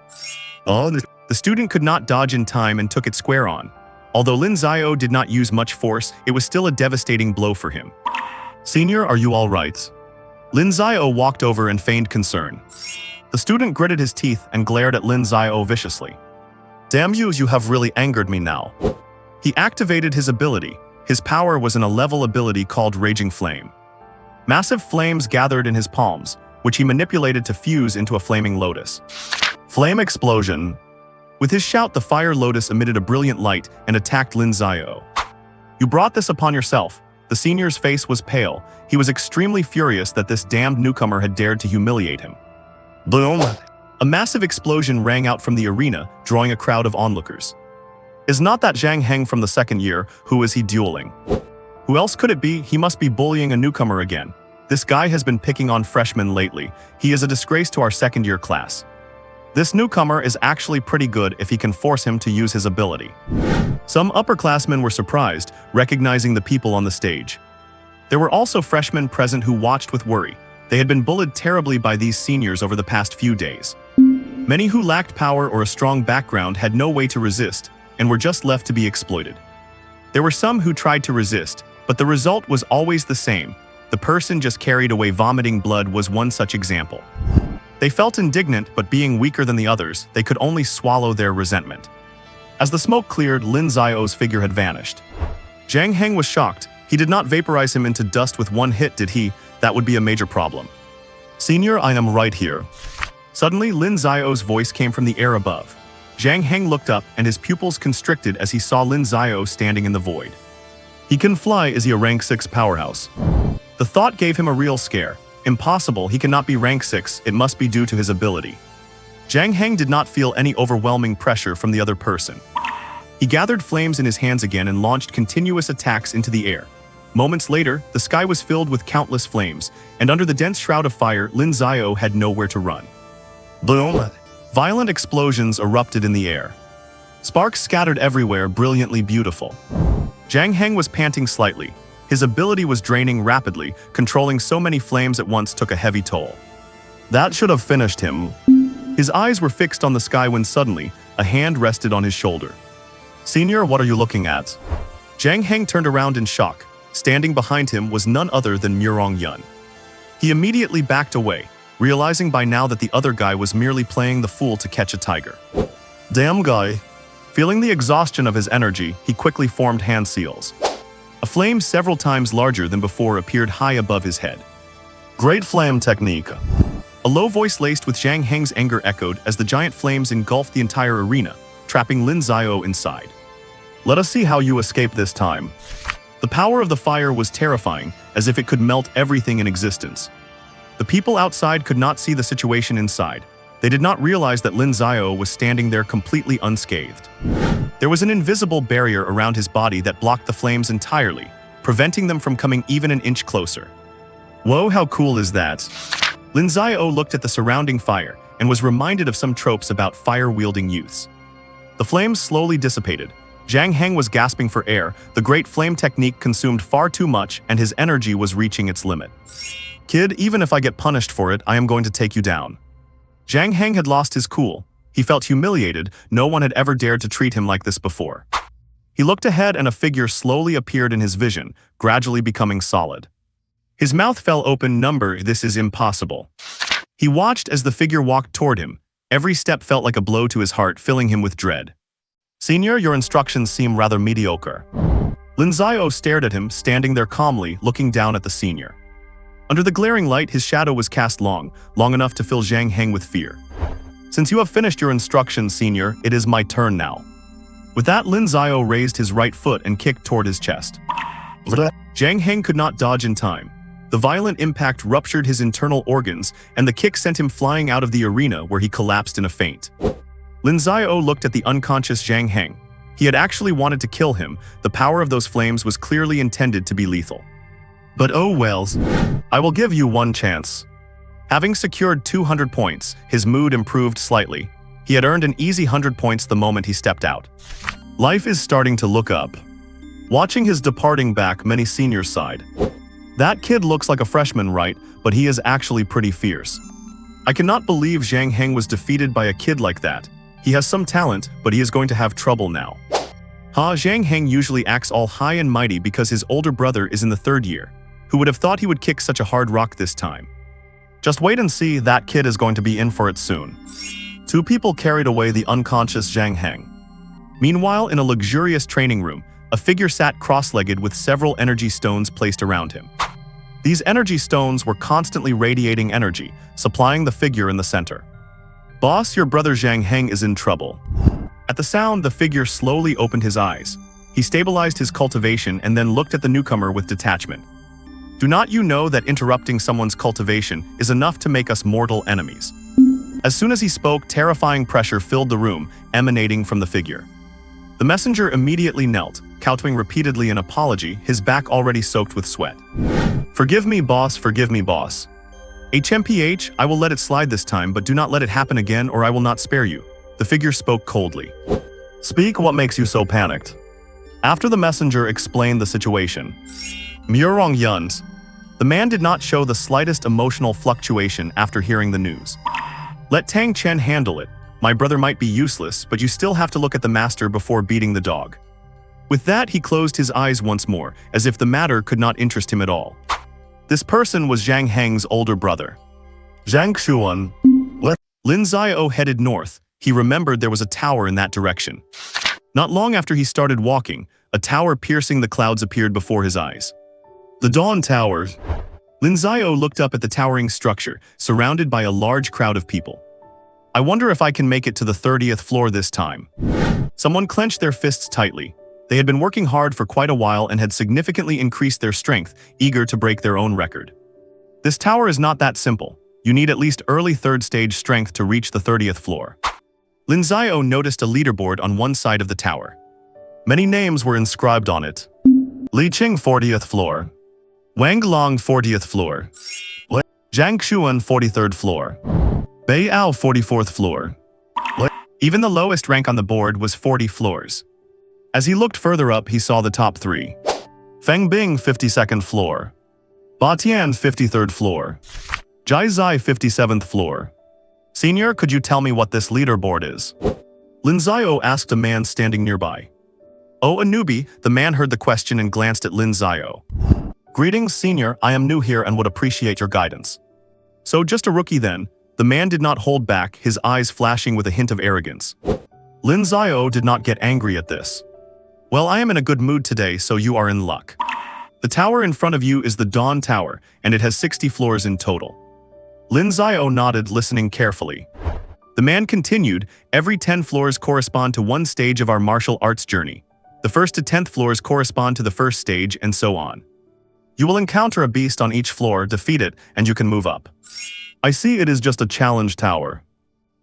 The student could not dodge in time and took it square on. Although Lin Xiao did not use much force, it was still a devastating blow for him. Senior, are you all right? Lin Xiao walked over and feigned concern. The student gritted his teeth and glared at Lin Xiao viciously. Damn you have really angered me now. He activated his ability. His power was an 11th ability called Raging Flame. Massive flames gathered in his palms, which he manipulated to fuse into a flaming lotus. Flame explosion. With his shout, the fire lotus emitted a brilliant light and attacked Lin Xiao. You brought this upon yourself. The senior's face was pale. He was extremely furious that this damned newcomer had dared to humiliate him. Boom! A massive explosion rang out from the arena, drawing a crowd of onlookers. Is not that Zhang Heng from the second year? Who is he dueling? Who else could it be? He must be bullying a newcomer again. This guy has been picking on freshmen lately. He is a disgrace to our second-year class. This newcomer is actually pretty good if he can force him to use his ability. Some upperclassmen were surprised, recognizing the people on the stage. There were also freshmen present who watched with worry. They had been bullied terribly by these seniors over the past few days. Many who lacked power or a strong background had no way to resist, and were just left to be exploited. There were some who tried to resist, but the result was always the same. The person just carried away vomiting blood was one such example. They felt indignant, but being weaker than the others, they could only swallow their resentment. As the smoke cleared, Lin Xiao's figure had vanished. Zhang Heng was shocked. He did not vaporize him into dust with one hit, did he? That would be a major problem. Senior, I am right here. Suddenly, Lin Xiao's voice came from the air above. Zhang Heng looked up, and his pupils constricted as he saw Lin Xiao standing in the void. He can fly, is he a rank 6 powerhouse? The thought gave him a real scare. Impossible, he cannot be rank 6, it must be due to his ability. Zhang Heng did not feel any overwhelming pressure from the other person. He gathered flames in his hands again and launched continuous attacks into the air. Moments later, the sky was filled with countless flames, and under the dense shroud of fire, Lin Xiao had nowhere to run. Boom! Violent explosions erupted in the air. Sparks scattered everywhere, brilliantly beautiful. Zhang Heng was panting slightly. His ability was draining rapidly. Controlling so many flames at once took a heavy toll. That should have finished him. His eyes were fixed on the sky when suddenly, a hand rested on his shoulder. Senior, what are you looking at? Zhang Heng turned around in shock. Standing behind him was none other than Murong Yun. He immediately backed away, realizing by now that the other guy was merely playing the fool to catch a tiger. Damn guy. Feeling the exhaustion of his energy, he quickly formed hand seals. A flame several times larger than before appeared high above his head. Great flame technique. A low voice laced with Zhang Heng's anger echoed as the giant flames engulfed the entire arena, trapping Lin Xiao inside. Let us see how you escape this time. The power of the fire was terrifying, as if it could melt everything in existence. The people outside could not see the situation inside. They did not realize that Lin Xiao was standing there completely unscathed. There was an invisible barrier around his body that blocked the flames entirely, preventing them from coming even an inch closer. Whoa, how cool is that? Lin Xiao looked at the surrounding fire and was reminded of some tropes about fire-wielding youths. The flames slowly dissipated. Zhang Heng was gasping for air. The great flame technique consumed far too much, and his energy was reaching its limit. Kid, even if I get punished for it, I am going to take you down. Zhang Heng had lost his cool. He felt humiliated. No one had ever dared to treat him like this before. He looked ahead and a figure slowly appeared in his vision, gradually becoming solid. His mouth fell open. This is impossible. He watched as the figure walked toward him. Every step felt like a blow to his heart, filling him with dread. Senior, your instructions seem rather mediocre. Lin Xiao stared at him, standing there calmly, looking down at the senior. Under the glaring light, his shadow was cast long enough to fill Zhang Heng with fear. Since you have finished your instructions, senior, it is my turn now. With that, Lin Xiao raised his right foot and kicked toward his chest. Zhang Heng could not dodge in time. The violent impact ruptured his internal organs, and the kick sent him flying out of the arena where he collapsed in a faint. Lin Xiao looked at the unconscious Zhang Heng. He had actually wanted to kill him. The power of those flames was clearly intended to be lethal. But oh wells, I will give you one chance. Having secured 200 points, his mood improved slightly. He had earned an easy 100 points the moment he stepped out. Life is starting to look up. Watching his departing back, many seniors sighed. That kid looks like a freshman, right? But he is actually pretty fierce. I cannot believe Zhang Heng was defeated by a kid like that. He has some talent, but he is going to have trouble now. Zhang Heng usually acts all high and mighty because his older brother is in the 3rd year. Who would have thought he would kick such a hard rock this time? Just wait and see, that kid is going to be in for it soon. 2 people carried away the unconscious Zhang Heng. Meanwhile, in a luxurious training room, a figure sat cross-legged with several energy stones placed around him. These energy stones were constantly radiating energy, supplying the figure in the center. Boss, your brother Zhang Heng is in trouble. At the sound, the figure slowly opened his eyes. He stabilized his cultivation and then looked at the newcomer with detachment. Do not you know that interrupting someone's cultivation is enough to make us mortal enemies? As soon as he spoke, terrifying pressure filled the room, emanating from the figure. The messenger immediately knelt, kowtowing repeatedly an apology, his back already soaked with sweat. Forgive me, boss, forgive me, boss. HMPH, I will let it slide this time, but do not let it happen again or I will not spare you. The figure spoke coldly. Speak, what makes you so panicked? After the messenger explained the situation. Murong Yuns. The man did not show the slightest emotional fluctuation after hearing the news. Let Tang Chen handle it. My brother might be useless, but you still have to look at the master before beating the dog. With that, he closed his eyes once more, as if the matter could not interest him at all. This person was Zhang Heng's older brother. Zhang Xuan. What? Lin Xiao headed north. He remembered there was a tower in that direction. Not long after he started walking, a tower piercing the clouds appeared before his eyes. The Dawn Tower. Lin Xiao looked up at the towering structure, surrounded by a large crowd of people. I wonder if I can make it to the 30th floor this time. Someone clenched their fists tightly. They had been working hard for quite a while and had significantly increased their strength, eager to break their own record. This tower is not that simple. You need at least early 3rd stage strength to reach the 30th floor. Lin Xiao noticed a leaderboard on one side of the tower. Many names were inscribed on it. Li Qing 40th floor. Wang Long 40th floor. Zhang Xuan 43rd floor. Bei Ao 44th floor. Even the lowest rank on the board was 40 floors. As he looked further up, he saw the top 3. Feng Bing 52nd floor. Ba Tian 53rd floor. Jai Zai 57th floor. Senior, could you tell me what this leaderboard is? Lin Xiao asked a man standing nearby. Oh, a newbie, the man heard the question and glanced at Lin Xiao. Greetings, senior, I am new here and would appreciate your guidance. So just a rookie then? The man did not hold back, his eyes flashing with a hint of arrogance. Lin Xiao did not get angry at this. Well, I am in a good mood today, so you are in luck. The tower in front of you is the Dawn Tower, and it has 60 floors in total. Lin Xiao nodded, listening carefully. The man continued, every 10 floors correspond to one stage of our martial arts journey. The 1st to 10th floors correspond to the 1st stage, and so on. You will encounter a beast on each floor, defeat it, and you can move up. I see it is just a challenge tower.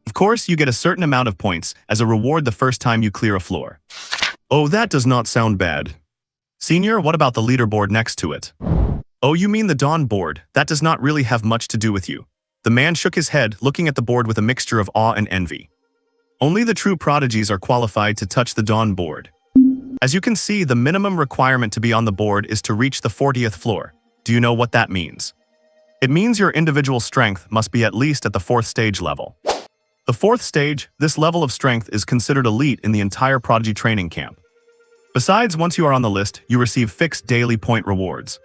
Of course, you get a certain amount of points as a reward the first time you clear a floor. Oh, that does not sound bad. Senior, what about the leaderboard next to it? Oh, you mean the Dawn board? That does not really have much to do with you. The man shook his head, looking at the board with a mixture of awe and envy. Only the true prodigies are qualified to touch the Dawn board. As you can see, the minimum requirement to be on the board is to reach the 40th floor. Do you know what that means? It means your individual strength must be at least at the 4th stage level. The 4th stage, this level of strength is considered elite in the entire Prodigy training camp. Besides, once you are on the list, you receive fixed daily point rewards.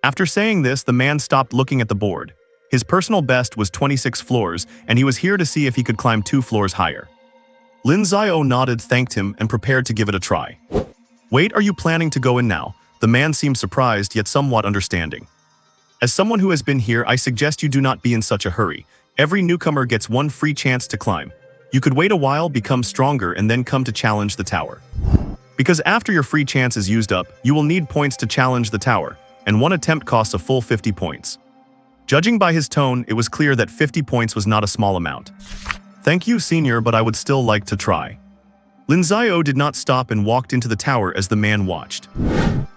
After saying this, the man stopped looking at the board. His personal best was 26 floors, and he was here to see if he could climb 2 floors higher. Lin Xiao nodded, thanked him, and prepared to give it a try. Wait, are you planning to go in now? The man seemed surprised, yet somewhat understanding. As someone who has been here, I suggest you do not be in such a hurry. Every newcomer gets one free chance to climb. You could wait a while, become stronger, and then come to challenge the tower. Because after your free chance is used up, you will need points to challenge the tower, and one attempt costs a full 50 points. Judging by his tone, it was clear that 50 points was not a small amount. Thank you, senior, but I would still like to try. Lin Xiao did not stop and walked into the tower as the man watched.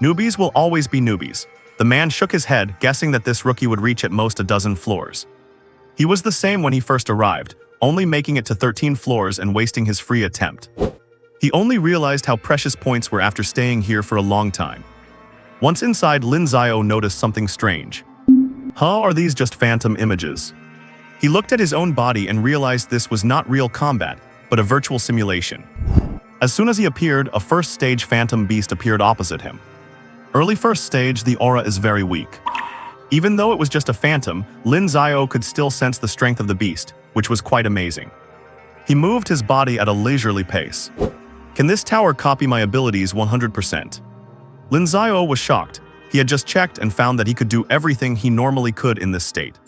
Newbies will always be newbies. The man shook his head, guessing that this rookie would reach at most a dozen floors. He was the same when he first arrived, only making it to 13 floors and wasting his free attempt. He only realized how precious points were after staying here for a long time. Once inside, Lin Xiao noticed something strange. Are these just phantom images? He looked at his own body and realized this was not real combat, but a virtual simulation. As soon as he appeared, a first stage phantom beast appeared opposite him. Early first stage, the aura is very weak. Even though it was just a phantom, Lin Xiao could still sense the strength of the beast, which was quite amazing. He moved his body at a leisurely pace. Can this tower copy my abilities 100%? Lin Xiao was shocked. He had just checked and found that he could do everything he normally could in this state.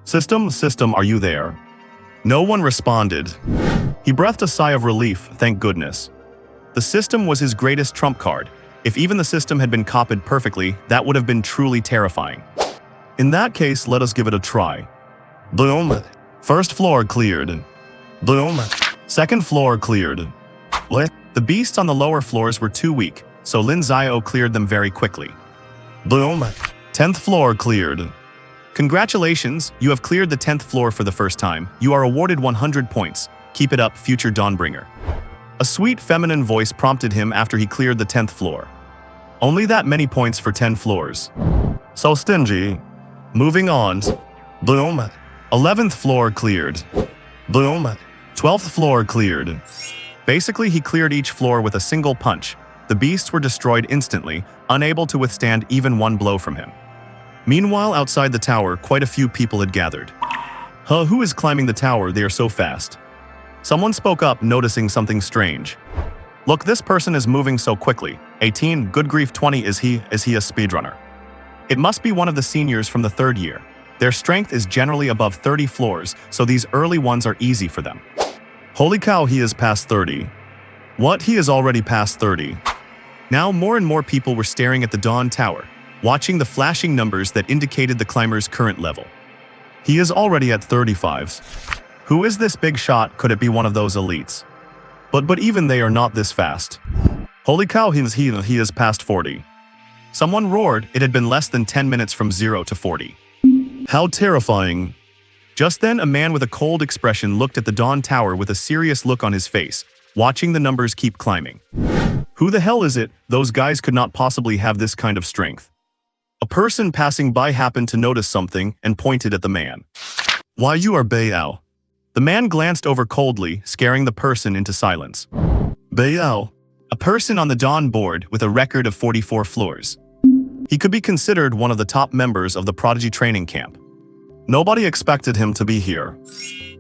System, are you there? No one responded. He breathed a sigh of relief, thank goodness. The system was his greatest trump card. If even the system had been copied perfectly, that would have been truly terrifying. In that case, let us give it a try. Boom. First floor cleared. Boom. Second floor cleared. The beasts on the lower floors were too weak, so Lin Xiao cleared them very quickly. Boom. 10th floor cleared. Congratulations, you have cleared the 10th floor for the first time. You are awarded 100 points. Keep it up, future Dawnbringer. A sweet feminine voice prompted him after he cleared the 10th floor. Only that many points for 10 floors. So stingy. Moving on. Boom. 11th floor cleared. Boom. 12th floor cleared. Basically, he cleared each floor with a single punch. The beasts were destroyed instantly, unable to withstand even one blow from him. Meanwhile, outside the tower, quite a few people had gathered. Who is climbing the tower? They are so fast. Someone spoke up, noticing something strange. Look, this person is moving so quickly. 18, good grief, 20, is he a speedrunner? It must be one of the seniors from the 3rd year. Their strength is generally above 30 floors, so these early ones are easy for them. Holy cow, he is past 30. What? He is already past 30. Now more and more people were staring at the Dawn Tower, watching the flashing numbers that indicated the climber's current level. He is already at 35. Who is this big shot? Could it be one of those elites? But even they are not this fast. Holy cow, he is past 40. Someone roared. It had been less than 10 minutes from 0 to 40. How terrifying. Just then, a man with a cold expression looked at the Dawn Tower with a serious look on his face, watching the numbers keep climbing. Who the hell is it? Those guys could not possibly have this kind of strength. A person passing by happened to notice something and pointed at the man. Why, you are Bayao. The man glanced over coldly, scaring the person into silence. Bayao, a person on the Dawn board with a record of 44 floors. He could be considered one of the top members of the Prodigy training camp. Nobody expected him to be here.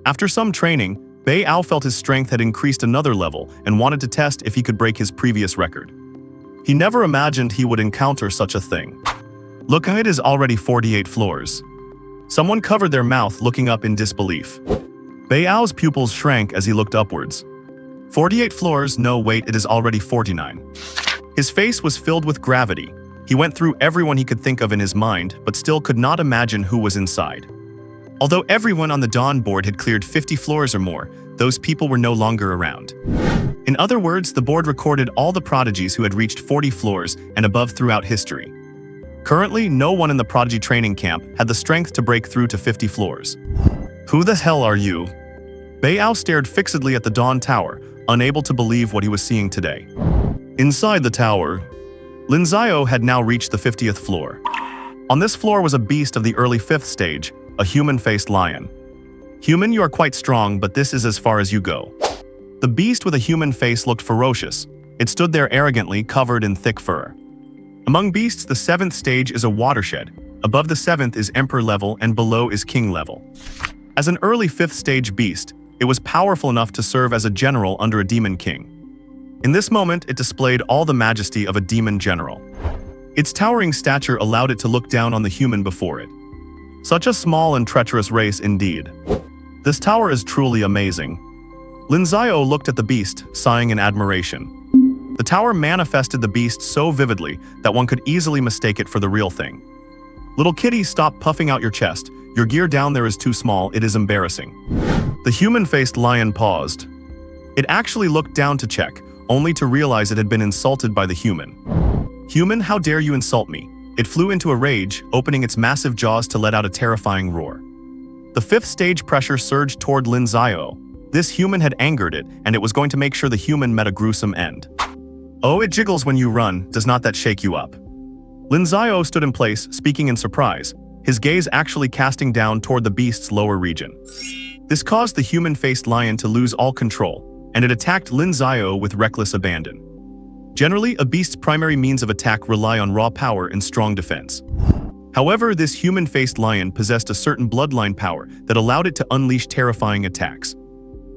After some training, Bayao felt his strength had increased another level and wanted to test if he could break his previous record. He never imagined he would encounter such a thing. Look, it is already 48 floors. Someone covered their mouth, looking up in disbelief. Bayao's pupils shrank as he looked upwards. 48 floors? No, wait, it is already 49. His face was filled with gravity. He went through everyone he could think of in his mind, but still could not imagine who was inside. Although everyone on the Dawn board had cleared 50 floors or more, those people were no longer around. In other words, the board recorded all the prodigies who had reached 40 floors and above throughout history. Currently, no one in the Prodigy training camp had the strength to break through to 50 floors. Who the hell are you? Bayao stared fixedly at the Dawn Tower, unable to believe what he was seeing today. Inside the tower, Lin Xiao had now reached the 50th floor. On this floor was a beast of the early 5th stage, a human-faced lion. Human, you are quite strong, but this is as far as you go. The beast with a human face looked ferocious. It stood there arrogantly, covered in thick fur. Among beasts, the 7th stage is a watershed. Above the 7th is Emperor level and below is King level. As an early 5th stage beast, it was powerful enough to serve as a general under a demon king. In this moment, it displayed all the majesty of a demon general. Its towering stature allowed it to look down on the human before it. Such a small and treacherous race indeed. This tower is truly amazing. Lin Xiao looked at the beast, sighing in admiration. The tower manifested the beast so vividly that one could easily mistake it for the real thing. Little kitty, stop puffing out your chest. Your gear down there is too small, it is embarrassing. The human-faced lion paused. It actually looked down to check, only to realize it had been insulted by the human. Human, how dare you insult me? It flew into a rage, opening its massive jaws to let out a terrifying roar. The fifth stage pressure surged toward Lin Xiao. This human had angered it, and it was going to make sure the human met a gruesome end. Oh, it jiggles when you run, does not that shake you up? Lin Xiao stood in place, speaking in surprise, his gaze actually casting down toward the beast's lower region. This caused the human-faced lion to lose all control, and it attacked Lin Xiao with reckless abandon. Generally, a beast's primary means of attack rely on raw power and strong defense. However, this human-faced lion possessed a certain bloodline power that allowed it to unleash terrifying attacks.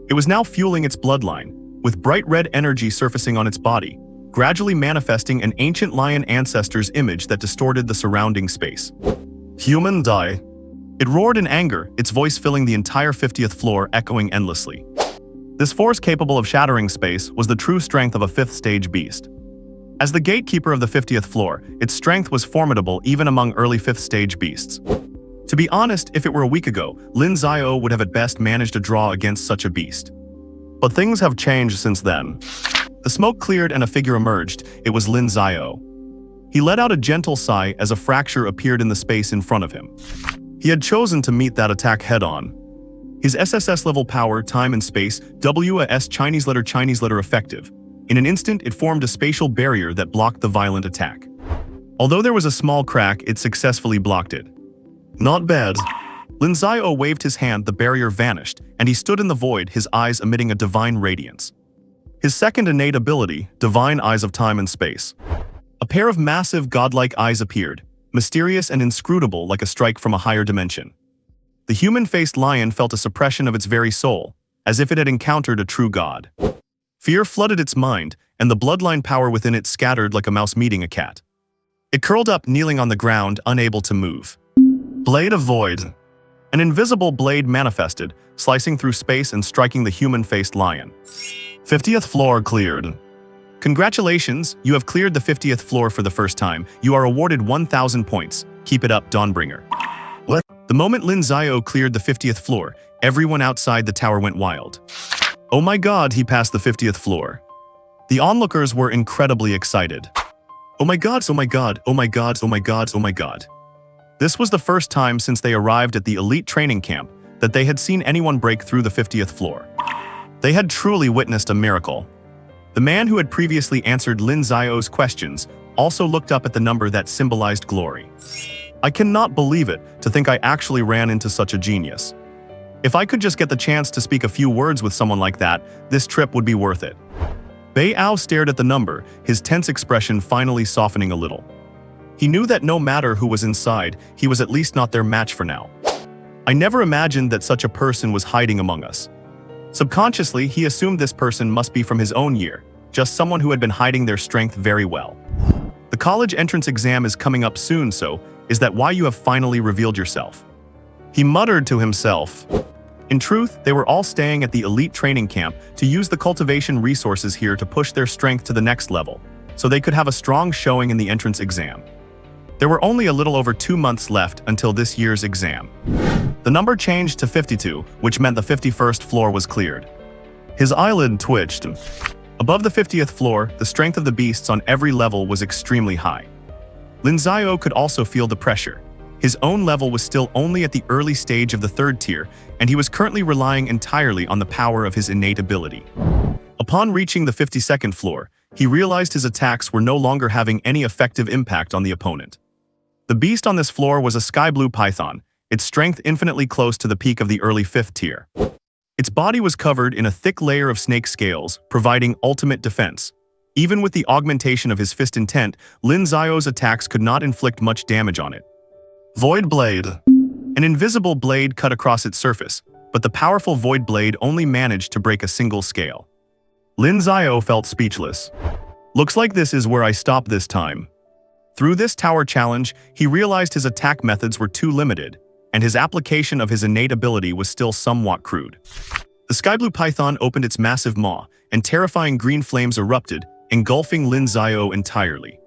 It was now fueling its bloodline, with bright red energy surfacing on its body, gradually manifesting an ancient lion ancestor's image that distorted the surrounding space. Human, die. It roared in anger, its voice filling the entire 50th floor, echoing endlessly. This force capable of shattering space was the true strength of a 5th stage beast. As the gatekeeper of the 50th floor, its strength was formidable even among early 5th stage beasts. To be honest, if it were a week ago, Lin Xiao would have at best managed a draw against such a beast. But things have changed since then. The smoke cleared and a figure emerged. It was Lin Xiao. He let out a gentle sigh as a fracture appeared in the space in front of him. He had chosen to meet that attack head-on. His SSS level power, time and space, WAS Chinese letter effective. In an instant, it formed a spatial barrier that blocked the violent attack. Although there was a small crack, it successfully blocked it. Not bad. Lin Xiao waved his hand, the barrier vanished, and he stood in the void, his eyes emitting a divine radiance. His second innate ability, divine eyes of time and space. A pair of massive godlike eyes appeared, mysterious and inscrutable like a strike from a higher dimension. The human-faced lion felt a suppression of its very soul, as if it had encountered a true god. Fear flooded its mind, and the bloodline power within it scattered like a mouse meeting a cat. It curled up, kneeling on the ground, unable to move. Blade of Void. An invisible blade manifested, slicing through space and striking the human-faced lion. 50th floor cleared. Congratulations, you have cleared the 50th floor for the first time. You are awarded 1,000 points. Keep it up, Dawnbringer. What? The moment Lin Xiao cleared the 50th floor, everyone outside the tower went wild. Oh my god, he passed the 50th floor. The onlookers were incredibly excited. Oh my god, oh my god, oh my god, oh my god, oh my god. This was the first time since they arrived at the elite training camp that they had seen anyone break through the 50th floor. They had truly witnessed a miracle. The man who had previously answered Lin Xiao's questions also looked up at the number that symbolized glory. I cannot believe it, to think I actually ran into such a genius. If I could just get the chance to speak a few words with someone like that, this trip would be worth it. Bei Ao stared at the number, his tense expression finally softening a little. He knew that no matter who was inside, he was at least not their match for now. I never imagined that such a person was hiding among us. Subconsciously, he assumed this person must be from his own year, just someone who had been hiding their strength very well. The college entrance exam is coming up soon, so is that why you have finally revealed yourself? He muttered to himself. In truth, they were all staying at the elite training camp to use the cultivation resources here to push their strength to the next level, so they could have a strong showing in the entrance exam. There were only a little over 2 months left until this year's exam. The number changed to 52, which meant the 51st floor was cleared. His eyelid twitched. Above the 50th floor, the strength of the beasts on every level was extremely high. Lin Xiao could also feel the pressure. His own level was still only at the early stage of the 3rd tier, and he was currently relying entirely on the power of his innate ability. Upon reaching the 52nd floor, he realized his attacks were no longer having any effective impact on the opponent. The beast on this floor was a sky blue python, its strength infinitely close to the peak of the early 5th tier. Its body was covered in a thick layer of snake scales, providing ultimate defense. Even with the augmentation of his fist intent, Lin Xiao's attacks could not inflict much damage on it. Void Blade. An invisible blade cut across its surface, but the powerful Void Blade only managed to break a single scale. Lin Xiao felt speechless. Looks like this is where I stop this time. Through this tower challenge, he realized his attack methods were too limited. and his application of his innate ability was still somewhat crude. The sky-blue python opened its massive maw, and terrifying green flames erupted, engulfing Lin Xiao entirely.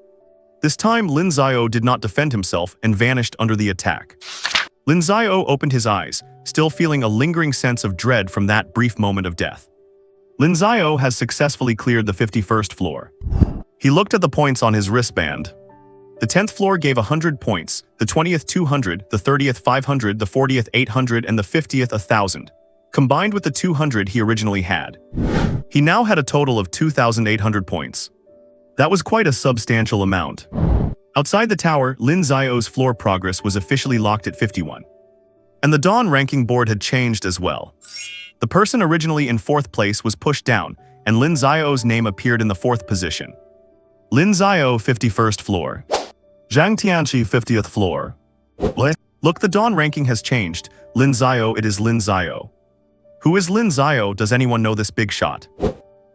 This time, Lin Xiao did not defend himself and vanished under the attack. Lin Xiao opened his eyes, still feeling a lingering sense of dread from that brief moment of death. Lin Xiao has successfully cleared the 51st floor. He looked at the points on his wristband. The 10th floor gave 100 points, the 20th 200, the 30th 500, the 40th 800, and the 50th 1,000, combined with the 200 he originally had. He now had a total of 2,800 points. That was quite a substantial amount. Outside the tower, Lin Xiao's floor progress was officially locked at 51. And the Dawn ranking board had changed as well. The person originally in 4th place was pushed down, and Lin Xiao's name appeared in the 4th position. Lin Xiao, 51st floor. Zhang Tianqi, 50th floor. Look, the Dawn ranking has changed. Lin Xiao, it is Lin Xiao. Who is Lin Xiao? Does anyone know this big shot?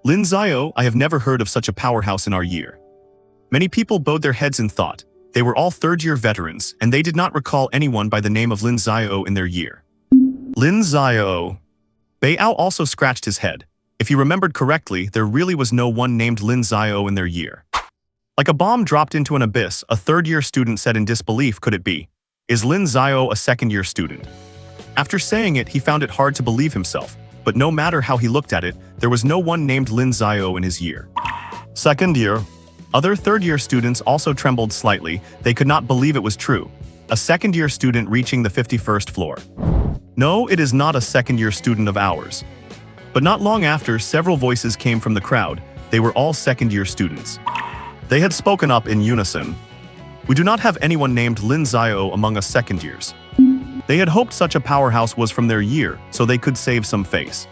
Lin Xiao, I have never heard of such a powerhouse in our year. Many people bowed their heads in thought. They were all third-year veterans, and they did not recall anyone by the name of Lin Xiao in their year. Lin Xiao. Beiao also scratched his head. If he remembered correctly, there really was no one named Lin Xiao in their year. Like a bomb dropped into an abyss, a third-year student said in disbelief, could it be? Is Lin Xiao a second-year student? After saying it, he found it hard to believe himself, but no matter how he looked at it, there was no one named Lin Xiao in his year. Second year. Other third-year students also trembled slightly. They could not believe it was true. A second-year student reaching the 51st floor. No, it is not a second-year student of ours. But not long after, several voices came from the crowd. They were all second-year students. They had spoken up in unison. We do not have anyone named Lin Xiao among us second years. They had hoped such a powerhouse was from their year, so they could save some face.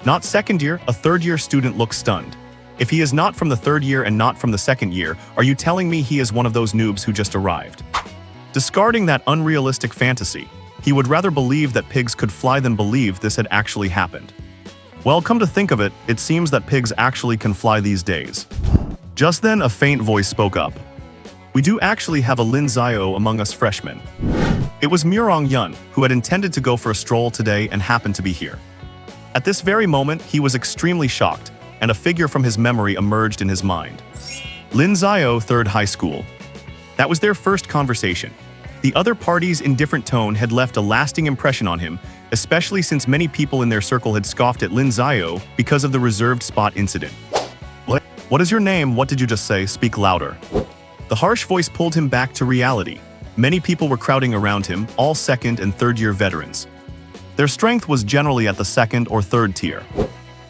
Not second year, a third-year student looked stunned. If he is not from the third year and not from the second year, are you telling me he is one of those noobs who just arrived? Discarding that unrealistic fantasy, he would rather believe that pigs could fly than believe this had actually happened. Well, come to think of it, it seems that pigs actually can fly these days. Just then, a faint voice spoke up. We do actually have a Lin Xiao among us freshmen. It was Murong Yun, who had intended to go for a stroll today and happened to be here. At this very moment, he was extremely shocked, and a figure from his memory emerged in his mind. Lin Xiao, 3rd high school. That was their first conversation. The other party's indifferent tone had left a lasting impression on him, especially since many people in their circle had scoffed at Lin Xiao because of the reserved spot incident. What is your name? What did you just say? Speak louder. The harsh voice pulled him back to reality. Many people were crowding around him, all second and third-year veterans. Their strength was generally at the second or third tier.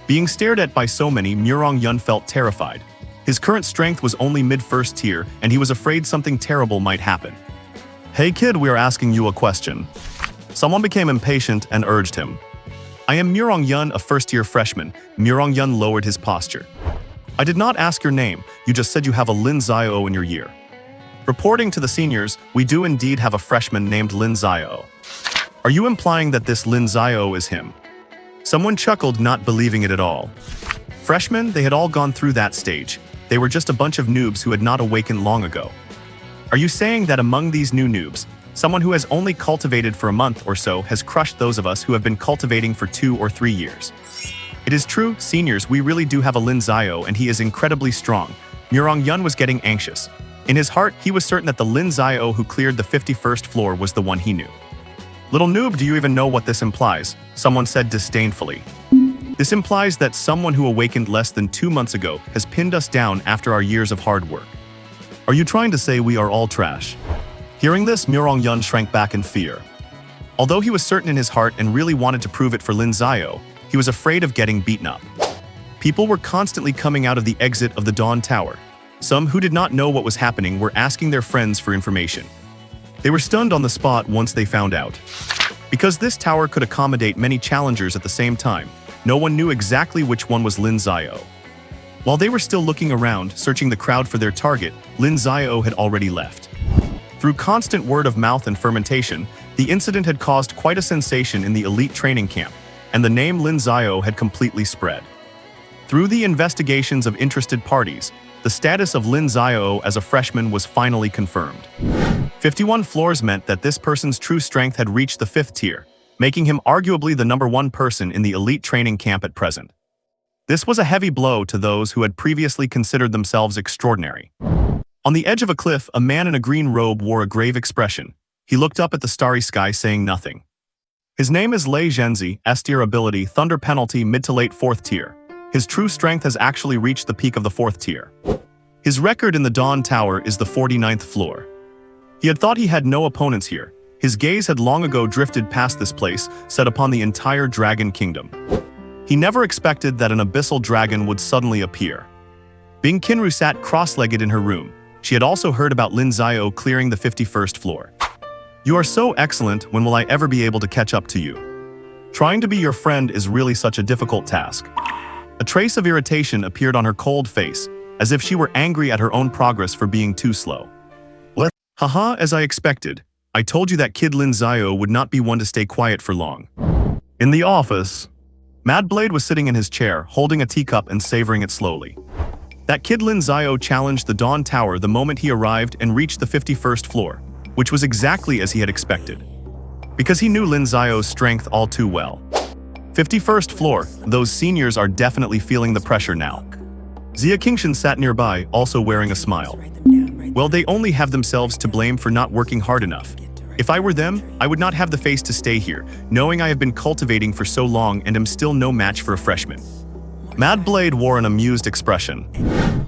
Being stared at by so many, Murong Yun felt terrified. His current strength was only mid-first tier, and he was afraid something terrible might happen. Hey kid, we are asking you a question. Someone became impatient and urged him. I am Murong Yun, a first-year freshman. Murong Yun lowered his posture. I did not ask your name, you just said you have a Lin Xiao in your year. Reporting to the seniors, we do indeed have a freshman named Lin Xiao. Are you implying that this Lin Xiao is him? Someone chuckled, not believing it at all. Freshmen, they had all gone through that stage. They were just a bunch of noobs who had not awakened long ago. Are you saying that among these new noobs, someone who has only cultivated for a month or so has crushed those of us who have been cultivating for 2 or 3 years? It is true, seniors, we really do have a Lin Xiao and he is incredibly strong. Murong Yun was getting anxious. In his heart, he was certain that the Lin Xiao who cleared the 51st floor was the one he knew. Little noob, do you even know what this implies? Someone said disdainfully. This implies that someone who awakened less than 2 months ago has pinned us down after our years of hard work. Are you trying to say we are all trash? Hearing this, Murong Yun shrank back in fear. Although he was certain in his heart and really wanted to prove it for Lin Xiao, he was afraid of getting beaten up. People were constantly coming out of the exit of the Dawn Tower. Some who did not know what was happening were asking their friends for information. They were stunned on the spot once they found out. Because this tower could accommodate many challengers at the same time, no one knew exactly which one was Lin Xiao. While they were still looking around, searching the crowd for their target, Lin Xiao had already left. Through constant word of mouth and fermentation, the incident had caused quite a sensation in the elite training camp, and the name Lin Xiao had completely spread. Through the investigations of interested parties, the status of Lin Xiao as a freshman was finally confirmed. 51 floors meant that this person's true strength had reached the 5th tier, making him arguably the #1 person in the elite training camp at present. This was a heavy blow to those who had previously considered themselves extraordinary. On the edge of a cliff, a man in a green robe wore a grave expression. He looked up at the starry sky, saying nothing. His name is Lei Zhenzi, S-tier ability, Thunder penalty, mid to late 4th tier. His true strength has actually reached the peak of the 4th tier. His record in the Dawn Tower is the 49th floor. He had thought he had no opponents here. His gaze had long ago drifted past this place, set upon the entire Dragon Kingdom. He never expected that an abyssal dragon would suddenly appear. Bing Qinru sat cross-legged in her room. She had also heard about Lin Xiao clearing the 51st floor. "You are so excellent, when will I ever be able to catch up to you? Trying to be your friend is really such a difficult task." A trace of irritation appeared on her cold face, as if she were angry at her own progress for being too slow. Haha, as I expected. I told you that kid Lin Xiao would not be one to stay quiet for long. In the office, Mad Blade was sitting in his chair, holding a teacup and savoring it slowly. That kid Lin Xiao challenged the Dawn Tower the moment he arrived and reached the 51st floor, which was exactly as he had expected. Because he knew Lin Xiao's strength all too well. 51st floor, those seniors are definitely feeling the pressure now. Xia Qingshan sat nearby, also wearing a smile. Well, they only have themselves to blame for not working hard enough. If I were them, I would not have the face to stay here, knowing I have been cultivating for so long and am still no match for a freshman. Mad Blade wore an amused expression.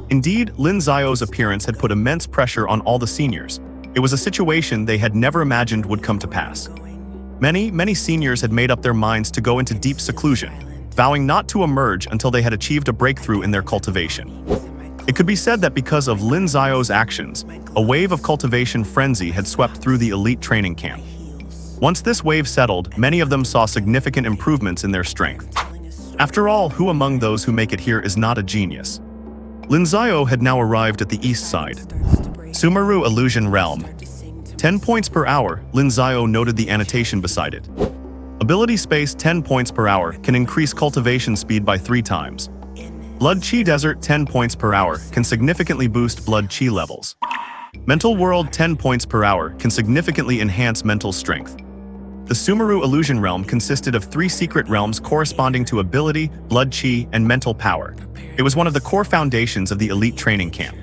Indeed, Lin Xiao's appearance had put immense pressure on all the seniors. It was a situation they had never imagined would come to pass. Many seniors had made up their minds to go into deep seclusion, vowing not to emerge until they had achieved a breakthrough in their cultivation. It could be said that because of Lin Xiao's actions, a wave of cultivation frenzy had swept through the elite training camp. Once this wave settled, many of them saw significant improvements in their strength. After all, who among those who make it here is not a genius? Lin Xiao had now arrived at the east side. Sumeru Illusion Realm. 10 points per hour, Lin Xiao noted the annotation beside it. Ability space 10 points per hour can increase cultivation speed by 3 times. Blood Chi Desert 10 points per hour can significantly boost blood chi levels. Mental World 10 points per hour can significantly enhance mental strength. The Sumeru Illusion Realm consisted of 3 secret realms corresponding to ability, blood chi, and mental power. It was one of the core foundations of the elite training camp.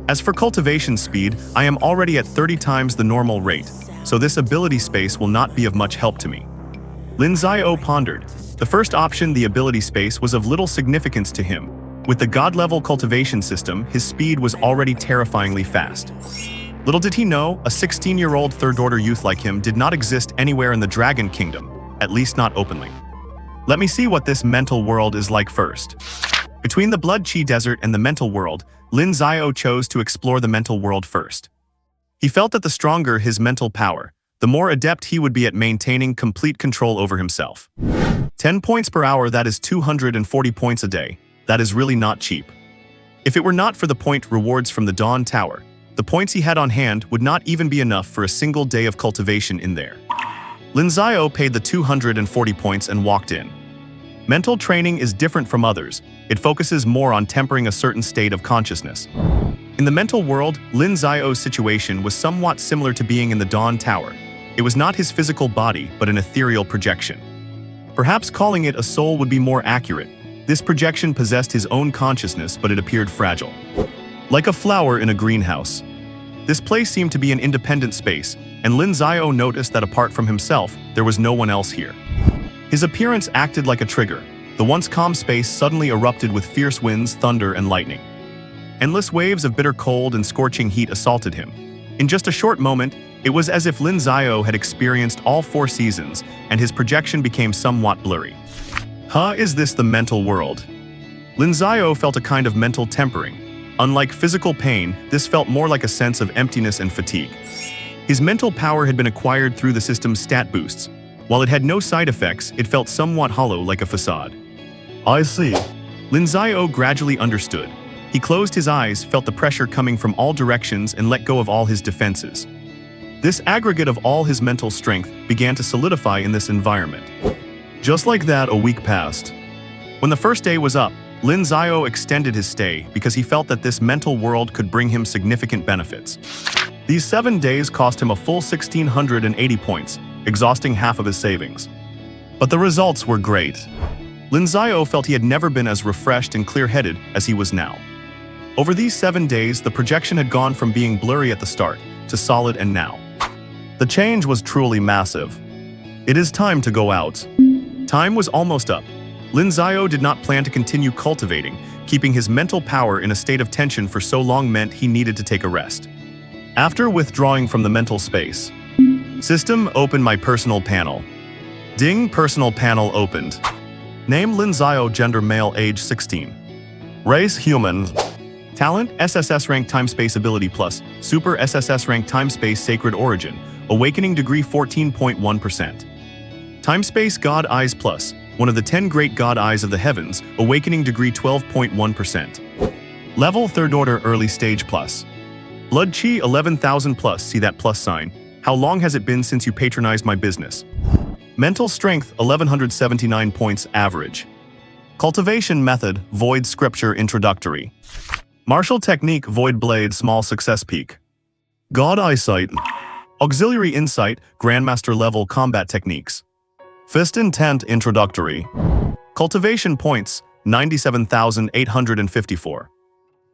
As for cultivation speed, I am already at 30 times the normal rate, so this ability space will not be of much help to me. Lin Xiao pondered. The first option, the ability space, was of little significance to him. With the god-level cultivation system, his speed was already terrifyingly fast. Little did he know, a 16-year-old third-order youth like him did not exist anywhere in the Dragon Kingdom, at least not openly. Let me see what this mental world is like first. Between the Blood Chi Desert and the mental world, Lin Xiao chose to explore the mental world first. He felt that the stronger his mental power, the more adept he would be at maintaining complete control over himself. 10 points per hour, that is 240 points a day. That is really not cheap. If it were not for the point rewards from the Dawn Tower, the points he had on hand would not even be enough for a single day of cultivation in there. Lin Xiao paid the 240 points and walked in. Mental training is different from others. It focuses more on tempering a certain state of consciousness. In the mental world, Lin Xiao's situation was somewhat similar to being in the Dawn Tower. It was not his physical body, but an ethereal projection. Perhaps calling it a soul would be more accurate. This projection possessed his own consciousness, but it appeared fragile. Like a flower in a greenhouse. This place seemed to be an independent space, and Lin Xiao noticed that apart from himself, there was no one else here. His appearance acted like a trigger. The once calm space suddenly erupted with fierce winds, thunder, and lightning. Endless waves of bitter cold and scorching heat assaulted him. In just a short moment, it was as if Lin Xiao had experienced all 4 seasons, and his projection became somewhat blurry. Is this the mental world? Lin Xiao felt a kind of mental tempering. Unlike physical pain, this felt more like a sense of emptiness and fatigue. His mental power had been acquired through the system's stat boosts. While it had no side effects, it felt somewhat hollow, like a facade. I see. Lin Xiao gradually understood. He closed his eyes, felt the pressure coming from all directions, and let go of all his defenses. This aggregate of all his mental strength began to solidify in this environment. Just like that, a week passed. When the first day was up, Lin Xiao extended his stay because he felt that this mental world could bring him significant benefits. These 7 days cost him a full 1,680 points, exhausting half of his savings. But the results were great. Lin Xiao felt he had never been as refreshed and clear-headed as he was now. Over these 7 days, the projection had gone from being blurry at the start to solid and now. The change was truly massive. It is time to go out. Time was almost up. Lin Xiao did not plan to continue cultivating. Keeping his mental power in a state of tension for so long meant he needed to take a rest. After withdrawing from the mental space, System, open my personal panel. Ding, personal panel opened. Name Lin Xiao, gender male, age 16. Race human. Talent SSS rank time space ability plus, super SSS rank time space sacred origin, awakening degree 14.1%. Time space god eyes plus, one of the 10 great god eyes of the heavens, awakening degree 12.1%. Level 3rd order early stage plus. Blood chi 11,000 plus, see that plus sign. How long has it been since you patronized my business? Mental strength 1179 points average. Cultivation method void scripture introductory. Martial technique void blade small success peak. God eyesight. Auxiliary insight grandmaster level combat techniques. Fist intent introductory. Cultivation points 97,854.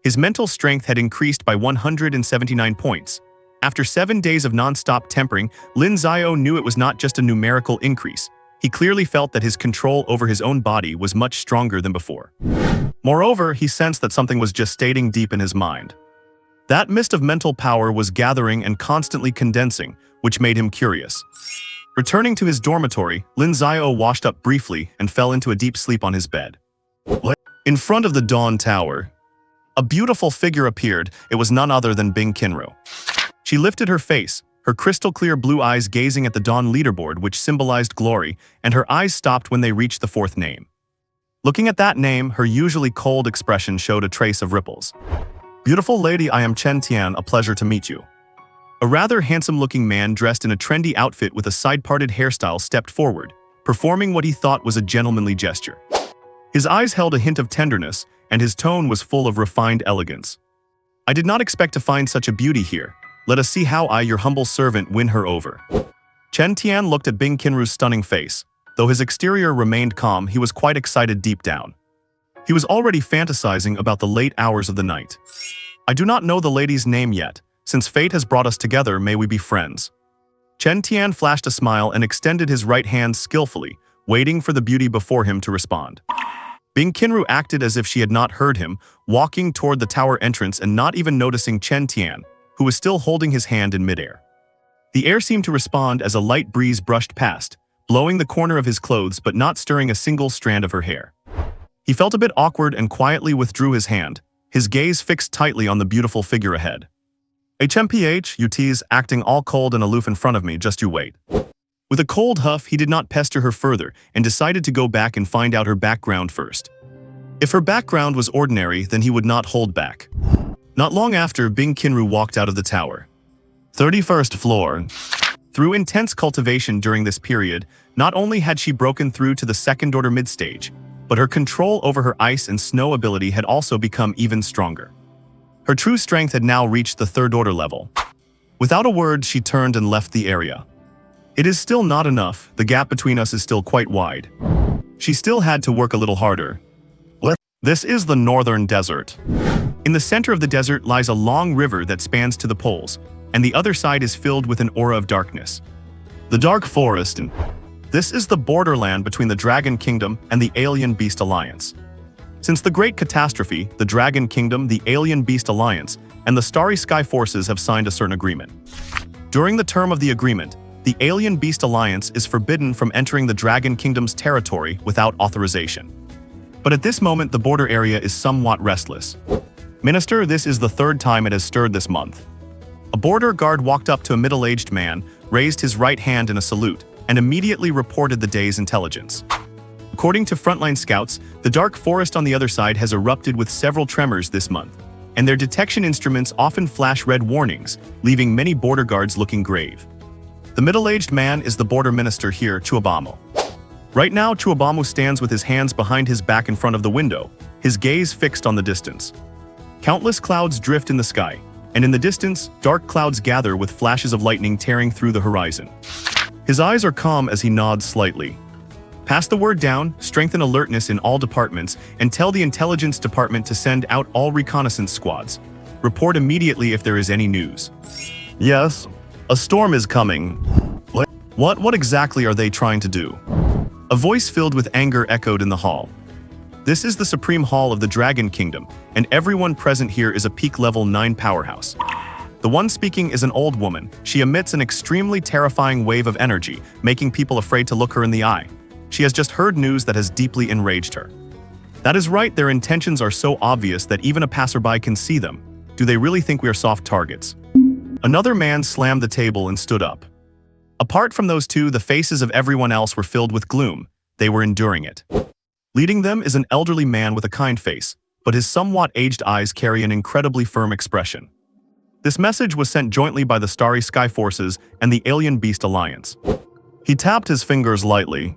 His mental strength had increased by 179 points. After 7 days of non-stop tempering, Lin Xiao knew it was not just a numerical increase. He clearly felt that his control over his own body was much stronger than before. Moreover, he sensed that something was gestating deep in his mind. That mist of mental power was gathering and constantly condensing, which made him curious. Returning to his dormitory, Lin Xiao washed up briefly and fell into a deep sleep on his bed. In front of the Dawn Tower, a beautiful figure appeared. It was none other than Bing Qinru. She lifted her face, her crystal-clear blue eyes gazing at the Dawn leaderboard, which symbolized glory, and her eyes stopped when they reached the 4th name. Looking at that name, her usually cold expression showed a trace of ripples. Beautiful lady, I am Chen Tian, a pleasure to meet you. A rather handsome-looking man dressed in a trendy outfit with a side-parted hairstyle stepped forward, performing what he thought was a gentlemanly gesture. His eyes held a hint of tenderness, and his tone was full of refined elegance. I did not expect to find such a beauty here. Let us see how I, your humble servant, win her over. Chen Tian looked at Bing Qinru's stunning face. Though his exterior remained calm, he was quite excited deep down. He was already fantasizing about the late hours of the night. I do not know the lady's name yet. Since fate has brought us together, may we be friends. Chen Tian flashed a smile and extended his right hand skillfully, waiting for the beauty before him to respond. Bing Qinru acted as if she had not heard him, walking toward the tower entrance and not even noticing Chen Tian, who was still holding his hand in midair. The air seemed to respond as a light breeze brushed past, blowing the corner of his clothes but not stirring a single strand of her hair. He felt a bit awkward and quietly withdrew his hand, his gaze fixed tightly on the beautiful figure ahead. HMPH, you tease, acting all cold and aloof in front of me, just you wait. With a cold huff, he did not pester her further and decided to go back and find out her background first. If her background was ordinary, then he would not hold back. Not long after, Bing Qinru walked out of the tower. 31st floor. Through intense cultivation during this period, not only had she broken through to the 2nd order mid-stage, but her control over her ice and snow ability had also become even stronger. Her true strength had now reached the 3rd order level. Without a word, she turned and left the area. It is still not enough, the gap between us is still quite wide. She still had to work a little harder. This is the northern desert. In the center of the desert lies a long river that spans to the poles, and the other side is filled with an aura of darkness. The Dark Forest. This is the borderland between the Dragon Kingdom and the Alien Beast Alliance. Since the Great Catastrophe, the Dragon Kingdom, the Alien Beast Alliance, and the Starry Sky Forces have signed a certain agreement. During the term of the agreement, the Alien Beast Alliance is forbidden from entering the Dragon Kingdom's territory without authorization. But at this moment, the border area is somewhat restless. Minister, this is the 3rd time it has stirred this month. A border guard walked up to a middle-aged man, raised his right hand in a salute, and immediately reported the day's intelligence. According to frontline scouts, the Dark Forest on the other side has erupted with several tremors this month, and their detection instruments often flash red warnings, leaving many border guards looking grave. The middle-aged man is the border minister here, Chuabamo. Right now, Chuabamu stands with his hands behind his back in front of the window, his gaze fixed on the distance. Countless clouds drift in the sky, and in the distance, dark clouds gather with flashes of lightning tearing through the horizon. His eyes are calm as he nods slightly. Pass the word down, strengthen alertness in all departments, and tell the intelligence department to send out all reconnaissance squads. Report immediately if there is any news. Yes, a storm is coming. What exactly are they trying to do? A voice filled with anger echoed in the hall. This is the Supreme Hall of the Dragon Kingdom, and everyone present here is a peak level 9 powerhouse. The one speaking is an old woman. She emits an extremely terrifying wave of energy, making people afraid to look her in the eye. She has just heard news that has deeply enraged her. That is right, their intentions are so obvious that even a passerby can see them. Do they really think we are soft targets? Another man slammed the table and stood up. Apart from those two, the faces of everyone else were filled with gloom. They were enduring it. Leading them is an elderly man with a kind face, but his somewhat aged eyes carry an incredibly firm expression. This message was sent jointly by the Starry Sky Forces and the Alien Beast Alliance. He tapped his fingers lightly.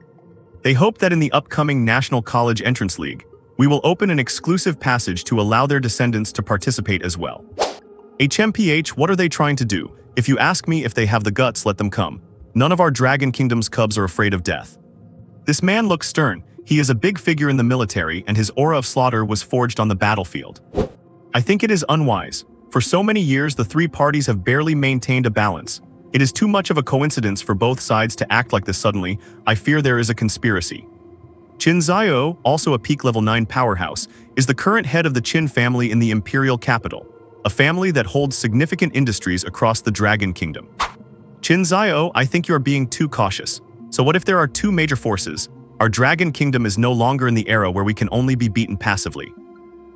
They hope that in the upcoming National College Entrance League, we will open an exclusive passage to allow their descendants to participate as well. HMPH, what are they trying to do? If you ask me if they have the guts, let them come. None of our Dragon Kingdom's cubs are afraid of death. This man looks stern. He is a big figure in the military, and his aura of slaughter was forged on the battlefield. I think it is unwise. For so many years, the three parties have barely maintained a balance. It is too much of a coincidence for both sides to act like this suddenly. I fear there is a conspiracy. Qin Xiao, also a peak level 9 powerhouse, is the current head of the Qin family in the imperial capital, a family that holds significant industries across the Dragon Kingdom. Qin Xiao, I think you are being too cautious. So what if there are two major forces? Our Dragon Kingdom is no longer in the era where we can only be beaten passively.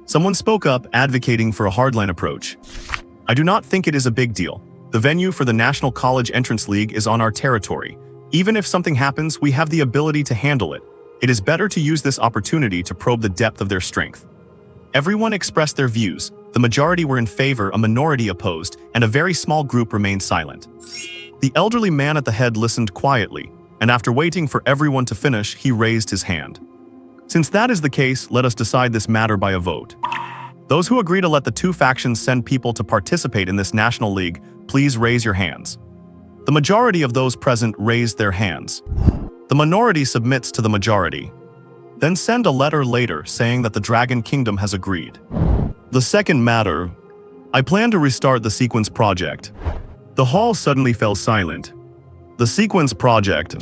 Someone spoke up, advocating for a hardline approach. I do not think it is a big deal. The venue for the National College Entrance League is on our territory. Even if something happens, we have the ability to handle it. It is better to use this opportunity to probe the depth of their strength. Everyone expressed their views. The majority were in favor, a minority opposed, and a very small group remained silent. The elderly man at the head listened quietly, and after waiting for everyone to finish, he raised his hand. Since that is the case, let us decide this matter by a vote. Those who agree to let the two factions send people to participate in this national league, please raise your hands. The majority of those present raised their hands. The minority submits to the majority. Then send a letter later saying that the Dragon Kingdom has agreed. The second matter. I plan to restart the sequence project. The hall suddenly fell silent. The sequence project.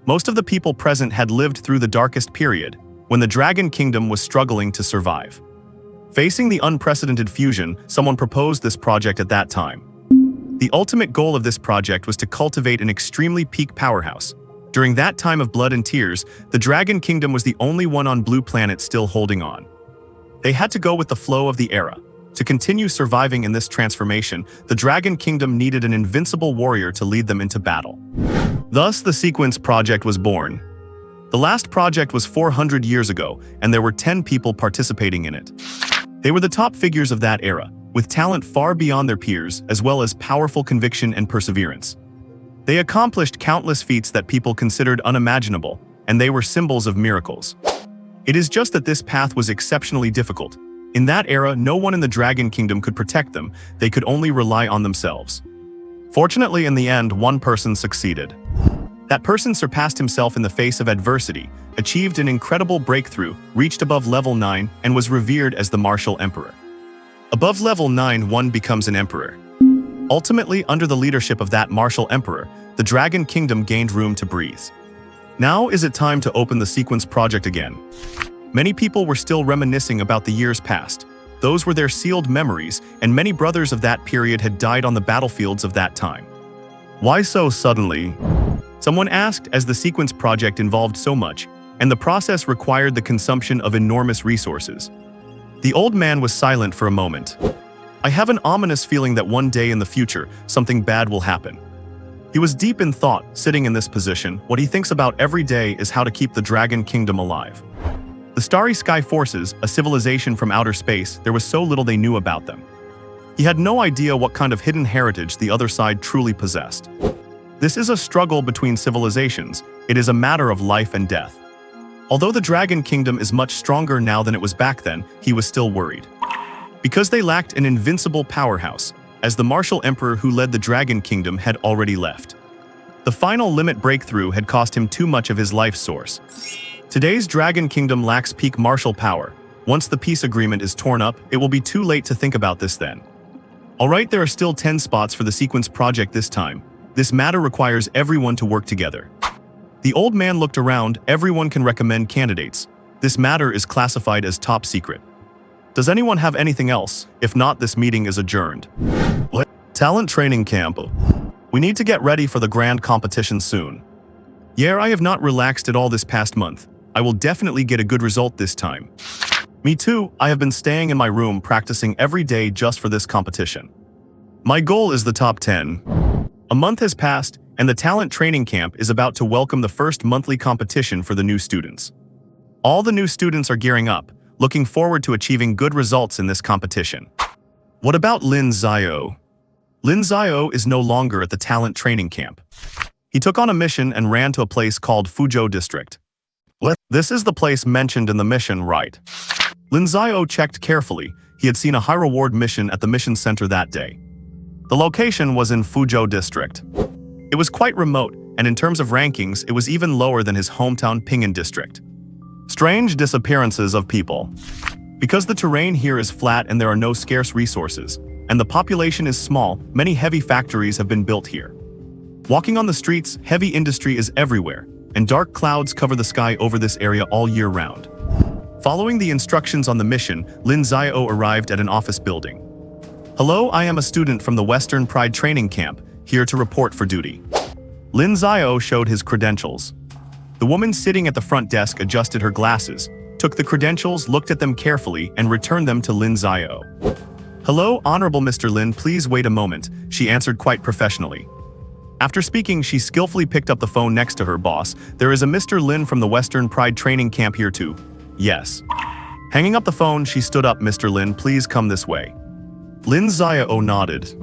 Most of the people present had lived through the darkest period, when the Dragon Kingdom was struggling to survive. Facing the unprecedented fusion, someone proposed this project at that time. The ultimate goal of this project was to cultivate an extremely peak powerhouse. During that time of blood and tears, the Dragon Kingdom was the only one on Blue Planet still holding on. They had to go with the flow of the era. To continue surviving in this transformation, the Dragon Kingdom needed an invincible warrior to lead them into battle. Thus, the Sequence Project was born. The last project was 400 years ago, and there were 10 people participating in it. They were the top figures of that era, with talent far beyond their peers, as well as powerful conviction and perseverance. They accomplished countless feats that people considered unimaginable, and they were symbols of miracles. It is just that this path was exceptionally difficult. In that era, no one in the Dragon Kingdom could protect them. They could only rely on themselves. Fortunately, in the end, one person succeeded. That person surpassed himself in the face of adversity, achieved an incredible breakthrough, reached above level 9, and was revered as the Martial Emperor. Above level 9, one becomes an emperor. Ultimately, under the leadership of that Martial Emperor, the Dragon Kingdom gained room to breathe. Now is it time to open the Sequence Project again. Many people were still reminiscing about the years past. Those were their sealed memories, and many brothers of that period had died on the battlefields of that time. Why so suddenly? Someone asked, as the Sequence Project involved so much, and the process required the consumption of enormous resources. The old man was silent for a moment. I have an ominous feeling that one day in the future, something bad will happen. He was deep in thought, sitting in this position. What he thinks about every day is how to keep the Dragon Kingdom alive. The Starry Sky Forces, a civilization from outer space, there was so little they knew about them. He had no idea what kind of hidden heritage the other side truly possessed. This is a struggle between civilizations. It is a matter of life and death. Although the Dragon Kingdom is much stronger now than it was back then, he was still worried. Because they lacked an invincible powerhouse, as the martial emperor who led the Dragon Kingdom had already left. The final limit breakthrough had cost him too much of his life source. Today's Dragon Kingdom lacks peak martial power. Once the peace agreement is torn up, it will be too late to think about this then. Alright, there are still 10 spots for the sequence project this time. This matter requires everyone to work together. The old man looked around. Everyone can recommend candidates. This matter is classified as top secret. Does anyone have anything else? If not, this meeting is adjourned. What? Talent training camp. We need to get ready for the grand competition soon. Yeah, I have not relaxed at all this past month. I will definitely get a good result this time. Me too, I have been staying in my room practicing every day just for this competition. My goal is the top 10. A month has passed, and the talent training camp is about to welcome the first monthly competition for the new students. All the new students are gearing up, looking forward to achieving good results in this competition. What about Lin Xiao? Lin Xiao is no longer at the talent training camp. He took on a mission and ran to a place called Fuzhou District. This is the place mentioned in the mission, right? Lin Xiao checked carefully. He had seen a high-reward mission at the mission center that day. The location was in Fuzhou District. It was quite remote, and in terms of rankings, it was even lower than his hometown Ping'an District. Strange disappearances of people. Because the terrain here is flat and there are no scarce resources, and the population is small, many heavy factories have been built here. Walking on the streets, heavy industry is everywhere, and dark clouds cover the sky over this area all year round. Following the instructions on the mission, Lin Xiao arrived at an office building. Hello, I am a student from the Western Pride Training Camp, here to report for duty. Lin Xiao showed his credentials. The woman sitting at the front desk adjusted her glasses, took the credentials, looked at them carefully, and returned them to Lin Xiao. Hello, Honorable Mr. Lin, please wait a moment, she answered quite professionally. After speaking, she skillfully picked up the phone next to her boss. There is a Mr. Lin from the Western Pride Training Camp here too. Yes. Hanging up the phone, she stood up. Mr. Lin, please come this way. Lin Xiao nodded.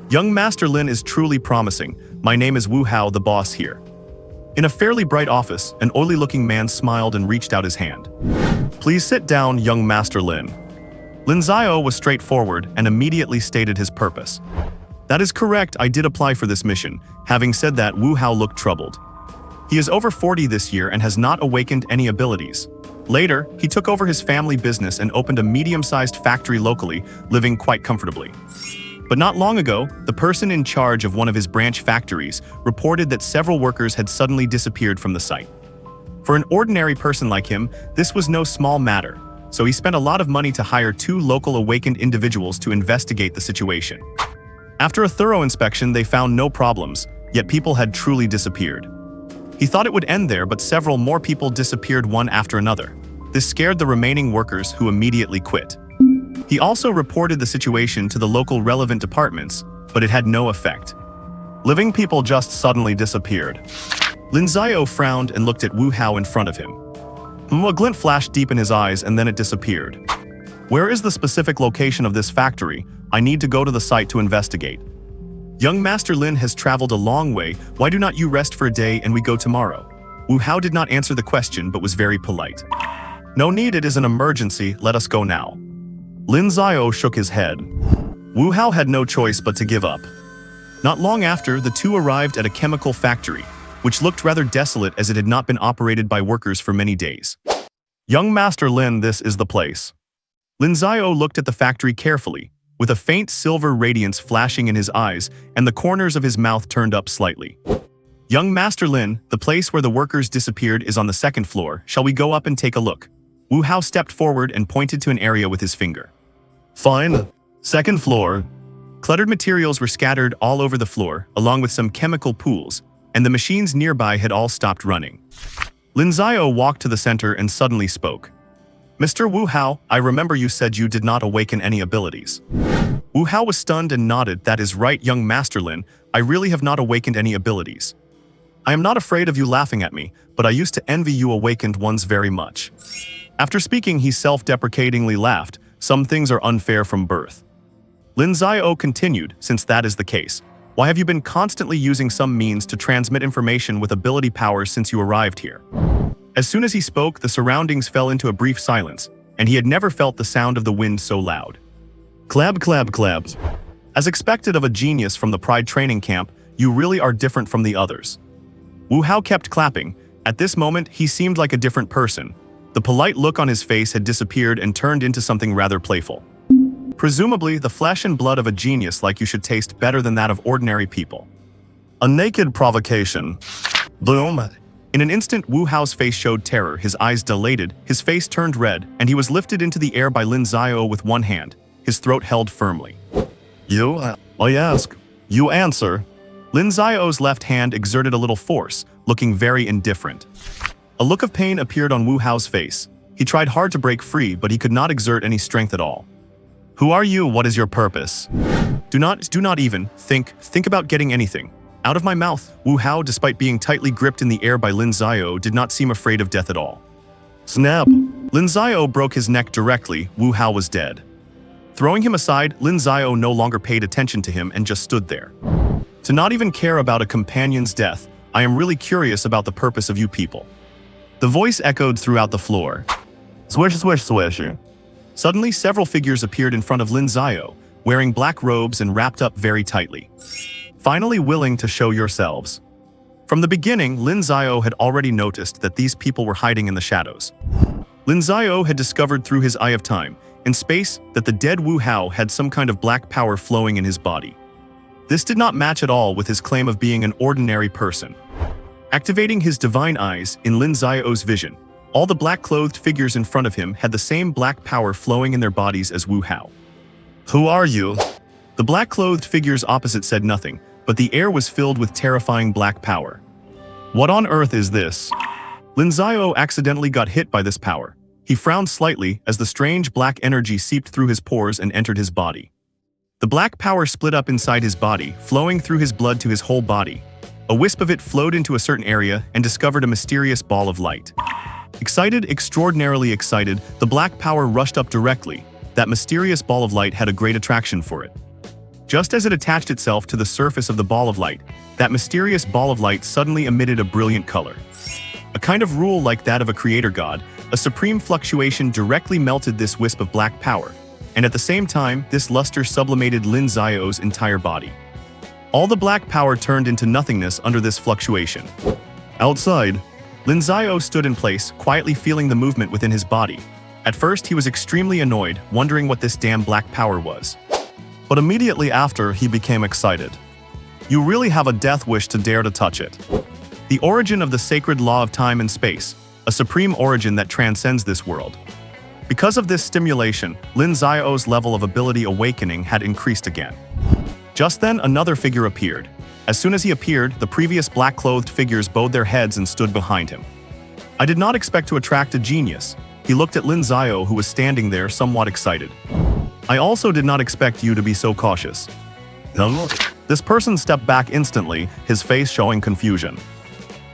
Young Master Lin is truly promising. My name is Wu Hao, the boss here. In a fairly bright office, an oily-looking man smiled and reached out his hand. Please sit down, young Master Lin. Lin Xiao was straightforward and immediately stated his purpose. That is correct, I did apply for this mission. Having said that, Wu Hao looked troubled. He is over 40 this year and has not awakened any abilities. Later, he took over his family business and opened a medium-sized factory locally, living quite comfortably. But not long ago, the person in charge of one of his branch factories reported that several workers had suddenly disappeared from the site. For an ordinary person like him, this was no small matter, so he spent a lot of money to hire 2 local awakened individuals to investigate the situation. After a thorough inspection, they found no problems, yet people had truly disappeared. He thought it would end there, but several more people disappeared one after another. This scared the remaining workers, who immediately quit. He also reported the situation to the local relevant departments, but it had no effect. Living people just suddenly disappeared. Lin Xiao frowned and looked at Wu Hao in front of him. A glint flashed deep in his eyes and then it disappeared. Where is the specific location of this factory? I need to go to the site to investigate. Young Master Lin has traveled a long way. Why do not you rest for a day and we go tomorrow? Wu Hao did not answer the question but was very polite. No need, it is an emergency, let us go now. Lin Xiao shook his head. Wu Hao had no choice but to give up. Not long after, the two arrived at a chemical factory, which looked rather desolate as it had not been operated by workers for many days. Young Master Lin, this is the place. Lin Xiao looked at the factory carefully, with a faint silver radiance flashing in his eyes and the corners of his mouth turned up slightly. Young Master Lin, the place where the workers disappeared is on the 2nd floor. Shall we go up and take a look? Wu Hao stepped forward and pointed to an area with his finger. Fine. 2nd floor. Cluttered materials were scattered all over the floor, along with some chemical pools, and the machines nearby had all stopped running. Lin Xiao walked to the center and suddenly spoke. Mr. Wu Hao, I remember you said you did not awaken any abilities. Wu Hao was stunned and nodded. That is right, young Master Lin, I really have not awakened any abilities. I am not afraid of you laughing at me, but I used to envy you awakened ones very much. After speaking, he self-deprecatingly laughed. Some things are unfair from birth. Lin Xiao continued, since that is the case, Why have you been constantly using some means to transmit information with ability powers since you arrived here? As soon as he spoke, the surroundings fell into a brief silence, and he had never felt the sound of the wind so loud. Clab, clab, clabs. As expected of a genius from the Pride training camp, you really are different from the others. Wu Hao kept clapping. At this moment, he seemed like a different person. The polite look on his face had disappeared and turned into something rather playful. Presumably, the flesh and blood of a genius like you should taste better than that of ordinary people. A naked provocation. Boom. In an instant, Wu Hao's face showed terror, his eyes dilated, his face turned red, and he was lifted into the air by Lin Xiao with one hand, his throat held firmly. I ask. You answer. Lin Xiao's left hand exerted a little force, looking very indifferent. A look of pain appeared on Wu Hao's face. He tried hard to break free, but he could not exert any strength at all. Who are you? What is your purpose? Do not even think about getting anything out of my mouth. Wu Hao, despite being tightly gripped in the air by Lin Xiao, did not seem afraid of death at all. Snap! Lin Xiao broke his neck directly. Wu Hao was dead. Throwing him aside, Lin Xiao no longer paid attention to him and just stood there. To not even care about a companion's death, I am really curious about the purpose of you people. The voice echoed throughout the floor. Swish, swish, swish. Suddenly, several figures appeared in front of Lin Xiao, wearing black robes and wrapped up very tightly. Finally willing to show yourselves. From the beginning, Lin Xiao had already noticed that these people were hiding in the shadows. Lin Xiao had discovered through his eye of time, in space, that the dead Wu Hao had some kind of black power flowing in his body. This did not match at all with his claim of being an ordinary person. Activating his divine eyes in Lin Xiao's vision, all the black-clothed figures in front of him had the same black power flowing in their bodies as Wu Hao. Who are you? The black-clothed figures opposite said nothing, but the air was filled with terrifying black power. What on earth is this? Lin Xiao accidentally got hit by this power. He frowned slightly as the strange black energy seeped through his pores and entered his body. The black power split up inside his body, flowing through his blood to his whole body. A wisp of it flowed into a certain area and discovered a mysterious ball of light. Excited, extraordinarily excited, the black power rushed up directly. That mysterious ball of light had a great attraction for it. Just as it attached itself to the surface of the ball of light, that mysterious ball of light suddenly emitted a brilliant color. A kind of rule like that of a creator god, a supreme fluctuation directly melted this wisp of black power, and at the same time, this luster sublimated Lin Xiao's entire body. All the black power turned into nothingness under this fluctuation. Outside, Lin Xiao stood in place, quietly feeling the movement within his body. At first, he was extremely annoyed, wondering what this damn black power was. But immediately after, he became excited. You really have a death wish to dare to touch it. The origin of the sacred law of time and space, a supreme origin that transcends this world. Because of this stimulation, Lin Xiao's level of ability awakening had increased again. Just then, another figure appeared. As soon as he appeared, the previous black-clothed figures bowed their heads and stood behind him. I did not expect to attract a genius. He looked at Lin Xiao, who was standing there, somewhat excited. I also did not expect you to be so cautious. This person stepped back instantly, his face showing confusion.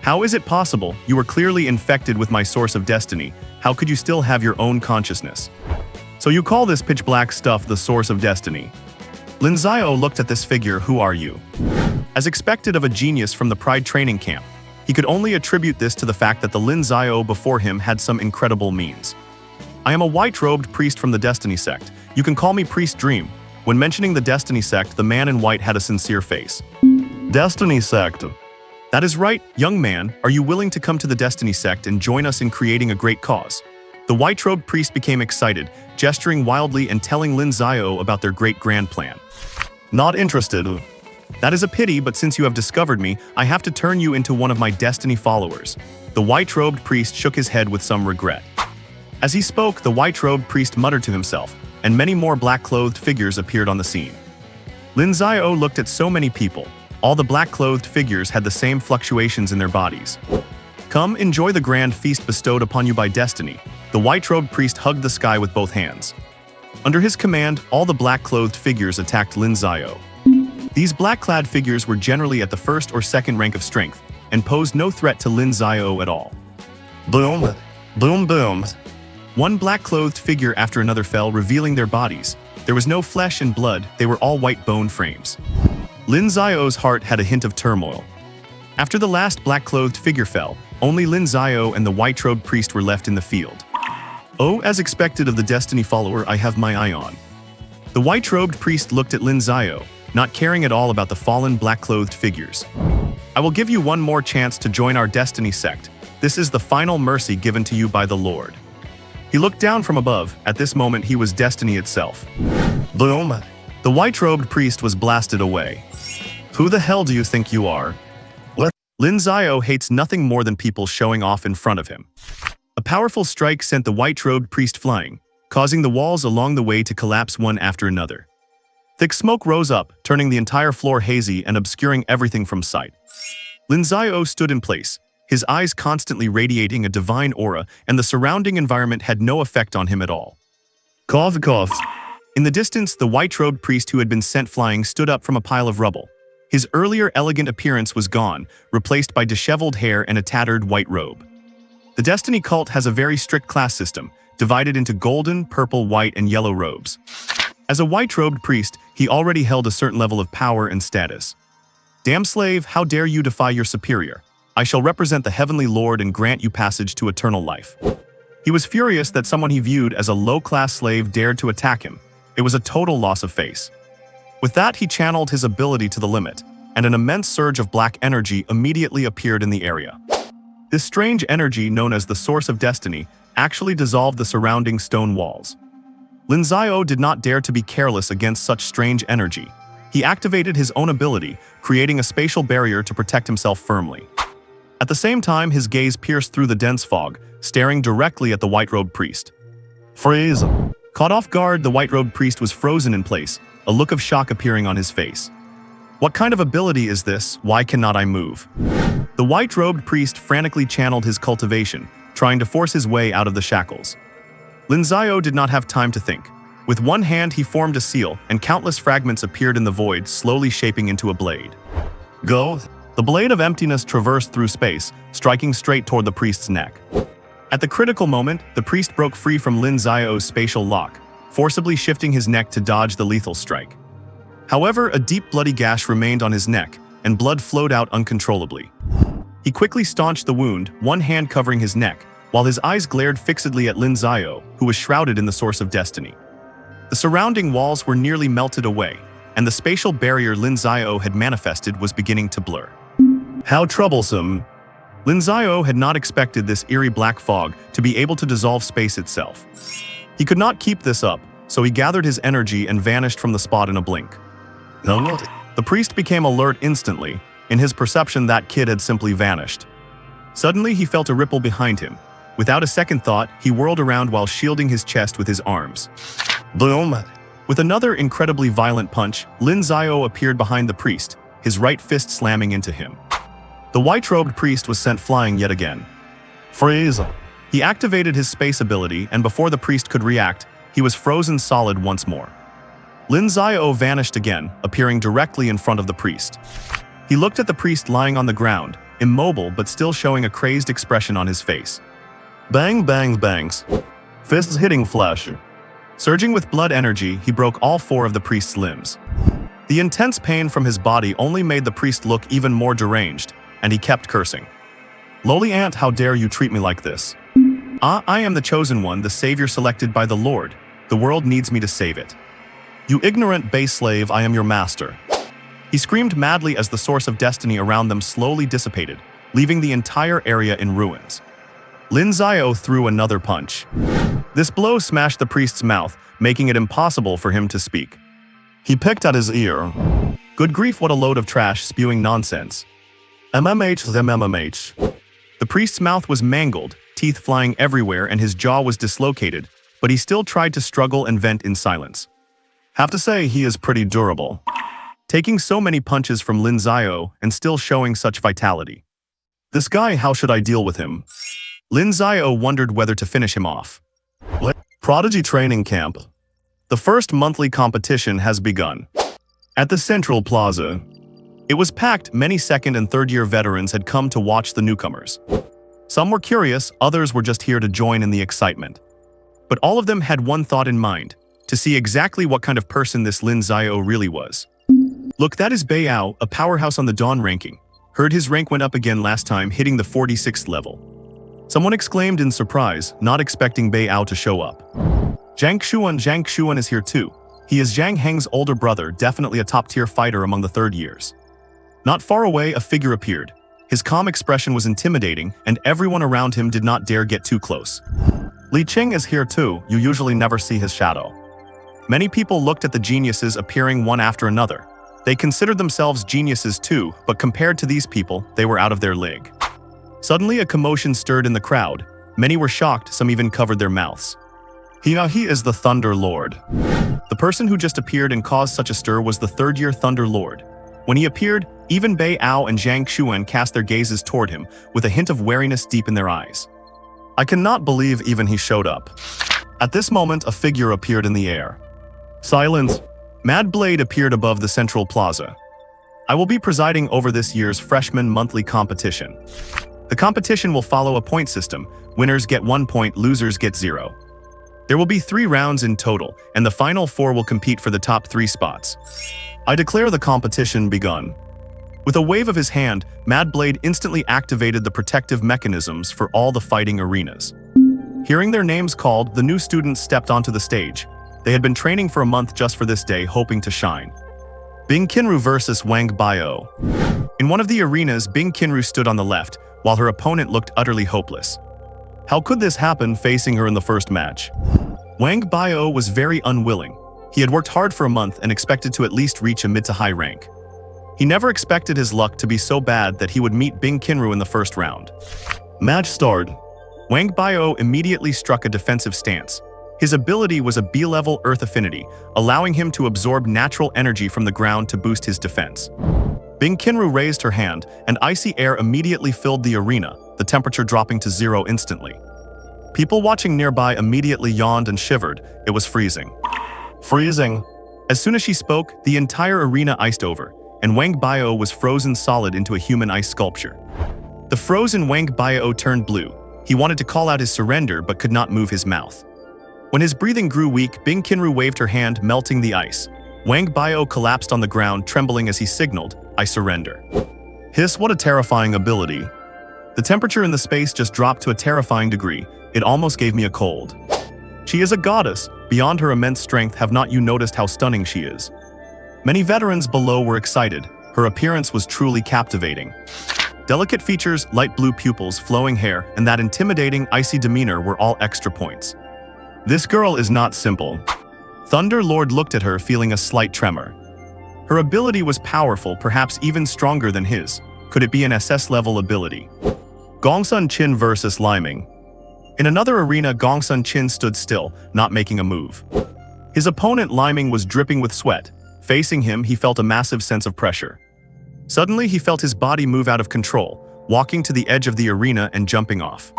How is it possible? You were clearly infected with my source of destiny. How could you still have your own consciousness? So you call this pitch black stuff the source of destiny? Lin Xiao looked at this figure. Who are you? As expected of a genius from the Pride training camp, he could only attribute this to the fact that the Lin Xiao before him had some incredible means. I am a white-robed priest from the Destiny sect. You can call me Priest Dream. When mentioning the Destiny sect, the man in white had a sincere face. Destiny sect. That is right, young man. Are you willing to come to the Destiny sect and join us in creating a great cause? The white-robed priest became excited, gesturing wildly and telling Lin Xiao about their great grand plan. Not interested. That is a pity, but since you have discovered me, I have to turn you into one of my Destiny followers. The white-robed priest shook his head with some regret. As he spoke, the white-robed priest muttered to himself, and many more black-clothed figures appeared on the scene. Lin Xiao looked at so many people. All the black-clothed figures had the same fluctuations in their bodies. Come, enjoy the grand feast bestowed upon you by Destiny. The white-robed priest hugged the sky with both hands. Under his command, all the black-clothed figures attacked Lin Xiao. These black-clad figures were generally at the first or second rank of strength, and posed no threat to Lin Xiao at all. Boom! Boom boom! One black-clothed figure after another fell, revealing their bodies. There was no flesh and blood, they were all white bone frames. Lin Xiao's heart had a hint of turmoil. After the last black-clothed figure fell, only Lin Xiao and the white-robed priest were left in the field. Oh, as expected of the destiny follower I have my eye on. The white-robed priest looked at Lin Xiao, not caring at all about the fallen black-clothed figures. I will give you one more chance to join our destiny sect. This is the final mercy given to you by the Lord. He looked down from above. At this moment he was destiny itself. Boom! The white-robed priest was blasted away. Who the hell do you think you are? What? Lin Xiao hates nothing more than people showing off in front of him. A powerful strike sent the white-robed priest flying, causing the walls along the way to collapse one after another. Thick smoke rose up, turning the entire floor hazy and obscuring everything from sight. Lin Xiao stood in place, his eyes constantly radiating a divine aura, and the surrounding environment had no effect on him at all. Cough, cough. In the distance, the white-robed priest who had been sent flying stood up from a pile of rubble. His earlier elegant appearance was gone, replaced by disheveled hair and a tattered white robe. The Destiny cult has a very strict class system, divided into golden, purple, white, and yellow robes. As a white-robed priest, he already held a certain level of power and status. Damn slave, how dare you defy your superior? I shall represent the heavenly lord and grant you passage to eternal life. He was furious that someone he viewed as a low-class slave dared to attack him. It was a total loss of face. With that, he channeled his ability to the limit, and an immense surge of black energy immediately appeared in the area. This strange energy, known as the Source of Destiny, actually dissolved the surrounding stone walls. Lin Xiao did not dare to be careless against such strange energy. He activated his own ability, creating a spatial barrier to protect himself firmly. At the same time, his gaze pierced through the dense fog, staring directly at the white-robed priest. Freeze! Caught off guard, the white-robed priest was frozen in place, a look of shock appearing on his face. What kind of ability is this? Why cannot I move? The white-robed priest frantically channeled his cultivation, trying to force his way out of the shackles. Lin Xiao did not have time to think. With one hand he formed a seal, and countless fragments appeared in the void, slowly shaping into a blade. Go! The blade of emptiness traversed through space, striking straight toward the priest's neck. At the critical moment, the priest broke free from Lin Xiao's spatial lock, forcibly shifting his neck to dodge the lethal strike. However, a deep bloody gash remained on his neck, and blood flowed out uncontrollably. He quickly staunched the wound, one hand covering his neck, while his eyes glared fixedly at Lin Xiao, who was shrouded in the Source of Destiny. The surrounding walls were nearly melted away, and the spatial barrier Lin Xiao had manifested was beginning to blur. How troublesome! Lin Xiao had not expected this eerie black fog to be able to dissolve space itself. He could not keep this up, so he gathered his energy and vanished from the spot in a blink. The priest became alert instantly. In his perception, that kid had simply vanished. Suddenly, he felt a ripple behind him. Without a second thought, he whirled around while shielding his chest with his arms. Boom! With another incredibly violent punch, Lin Xiao appeared behind the priest, his right fist slamming into him. The white-robed priest was sent flying yet again. Freeze! He activated his space ability, and before the priest could react, he was frozen solid once more. Lin Xiao vanished again, appearing directly in front of the priest. He looked at the priest lying on the ground, immobile but still showing a crazed expression on his face. Bang, bang, bangs. Fists hitting flesh. Surging with blood energy, he broke all four of the priest's limbs. The intense pain from his body only made the priest look even more deranged, and he kept cursing. Lowly ant, how dare you treat me like this? I am the chosen one, the savior selected by the Lord. The world needs me to save it. You ignorant base slave, I am your master. He screamed madly as the Source of Destiny around them slowly dissipated, leaving the entire area in ruins. Lin Xiao threw another punch. This blow smashed the priest's mouth, making it impossible for him to speak. He picked at his ear. Good grief, what a load of trash spewing nonsense. MMH. The priest's mouth was mangled, teeth flying everywhere, and his jaw was dislocated, but he still tried to struggle and vent in silence. Have to say, he is pretty durable. Taking so many punches from Lin Xiao and still showing such vitality. This guy, how should I deal with him? Lin Xiao wondered whether to finish him off. Prodigy Training Camp. The first monthly competition has begun. At the Central Plaza. It was packed. Many second and third year veterans had come to watch the newcomers. Some were curious, others were just here to join in the excitement. But all of them had one thought in mind, to see exactly what kind of person this Lin Xiao really was. Look, that is Beiyao, a powerhouse on the Dawn ranking. Heard his rank went up again last time, hitting the 46th level. Someone exclaimed in surprise, not expecting Beiyao to show up. Zhang Xuan is here too. He is Zhang Heng's older brother, definitely a top-tier fighter among the third years. Not far away, a figure appeared. His calm expression was intimidating, and everyone around him did not dare get too close. Li Qing is here too, you usually never see his shadow. Many people looked at the geniuses appearing one after another. They considered themselves geniuses too, but compared to these people, they were out of their league. Suddenly a commotion stirred in the crowd. Many were shocked, some even covered their mouths. He is the Thunder Lord. The person who just appeared and caused such a stir was the third-year Thunder Lord. When he appeared, even Beiyao and Zhang Xuan cast their gazes toward him, with a hint of wariness deep in their eyes. I cannot believe even he showed up. At this moment, a figure appeared in the air. Silence! Mad Blade appeared above the central plaza. I will be presiding over this year's freshman monthly competition. The competition will follow a point system. Winners get 1 point, losers get 0. There will be 3 rounds in total, and the final 4 will compete for the top 3 spots. I declare the competition begun. With a wave of his hand, Mad Blade instantly activated the protective mechanisms for all the fighting arenas. Hearing their names called, the new students stepped onto the stage. They had been training for a month just for this day, hoping to shine. Bing Qinru versus Wang Biao. In one of the arenas, Bing Qinru stood on the left, while her opponent looked utterly hopeless. How could this happen facing her in the first match? Wang Biao was very unwilling. He had worked hard for a month and expected to at least reach a mid to high rank. He never expected his luck to be so bad that he would meet Bing Qinru in the first round. Match started. Wang Biao immediately struck a defensive stance. His ability was a B-level Earth Affinity, allowing him to absorb natural energy from the ground to boost his defense. Bing Qinru raised her hand, and icy air immediately filled the arena, the temperature dropping to 0 instantly. People watching nearby immediately yawned and shivered. It was freezing. Freezing! As soon as she spoke, the entire arena iced over, and Wang Biao was frozen solid into a human ice sculpture. The frozen Wang Biao turned blue. He wanted to call out his surrender but could not move his mouth. When his breathing grew weak, Bing Qinru waved her hand, melting the ice. Wang Biao collapsed on the ground, trembling as he signaled, "I surrender." Hiss, what a terrifying ability. The temperature in the space just dropped to a terrifying degree. It almost gave me a cold. She is a goddess. Beyond her immense strength, have not you noticed how stunning she is? Many veterans below were excited. Her appearance was truly captivating. Delicate features, light blue pupils, flowing hair, and that intimidating, icy demeanor were all extra points. This girl is not simple. Thunder Lord looked at her, feeling a slight tremor. Her ability was powerful, perhaps even stronger than his. Could it be an SS-level ability? Gongsun Qin versus Liming. In another arena, Gongsun Qin stood still, not making a move. His opponent Liming was dripping with sweat. Facing him, he felt a massive sense of pressure. Suddenly, he felt his body move out of control, walking to the edge of the arena and jumping off.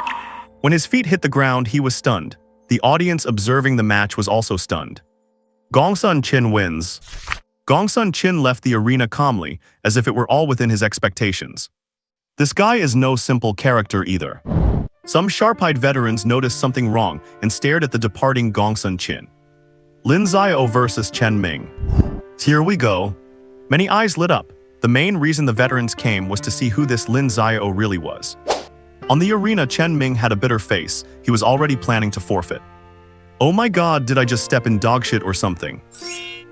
When his feet hit the ground, he was stunned. The audience observing the match was also stunned. Gongsun Qin wins. Gongsun Qin left the arena calmly, as if it were all within his expectations. This guy is no simple character either. Some sharp-eyed veterans noticed something wrong and stared at the departing Gongsun Qin. Lin Xiao versus Chen Ming. Here we go. Many eyes lit up. The main reason the veterans came was to see who this Lin Xiao really was. On the arena, Chen Ming had a bitter face. He was already planning to forfeit. Oh my god, did I just step in dogshit or something?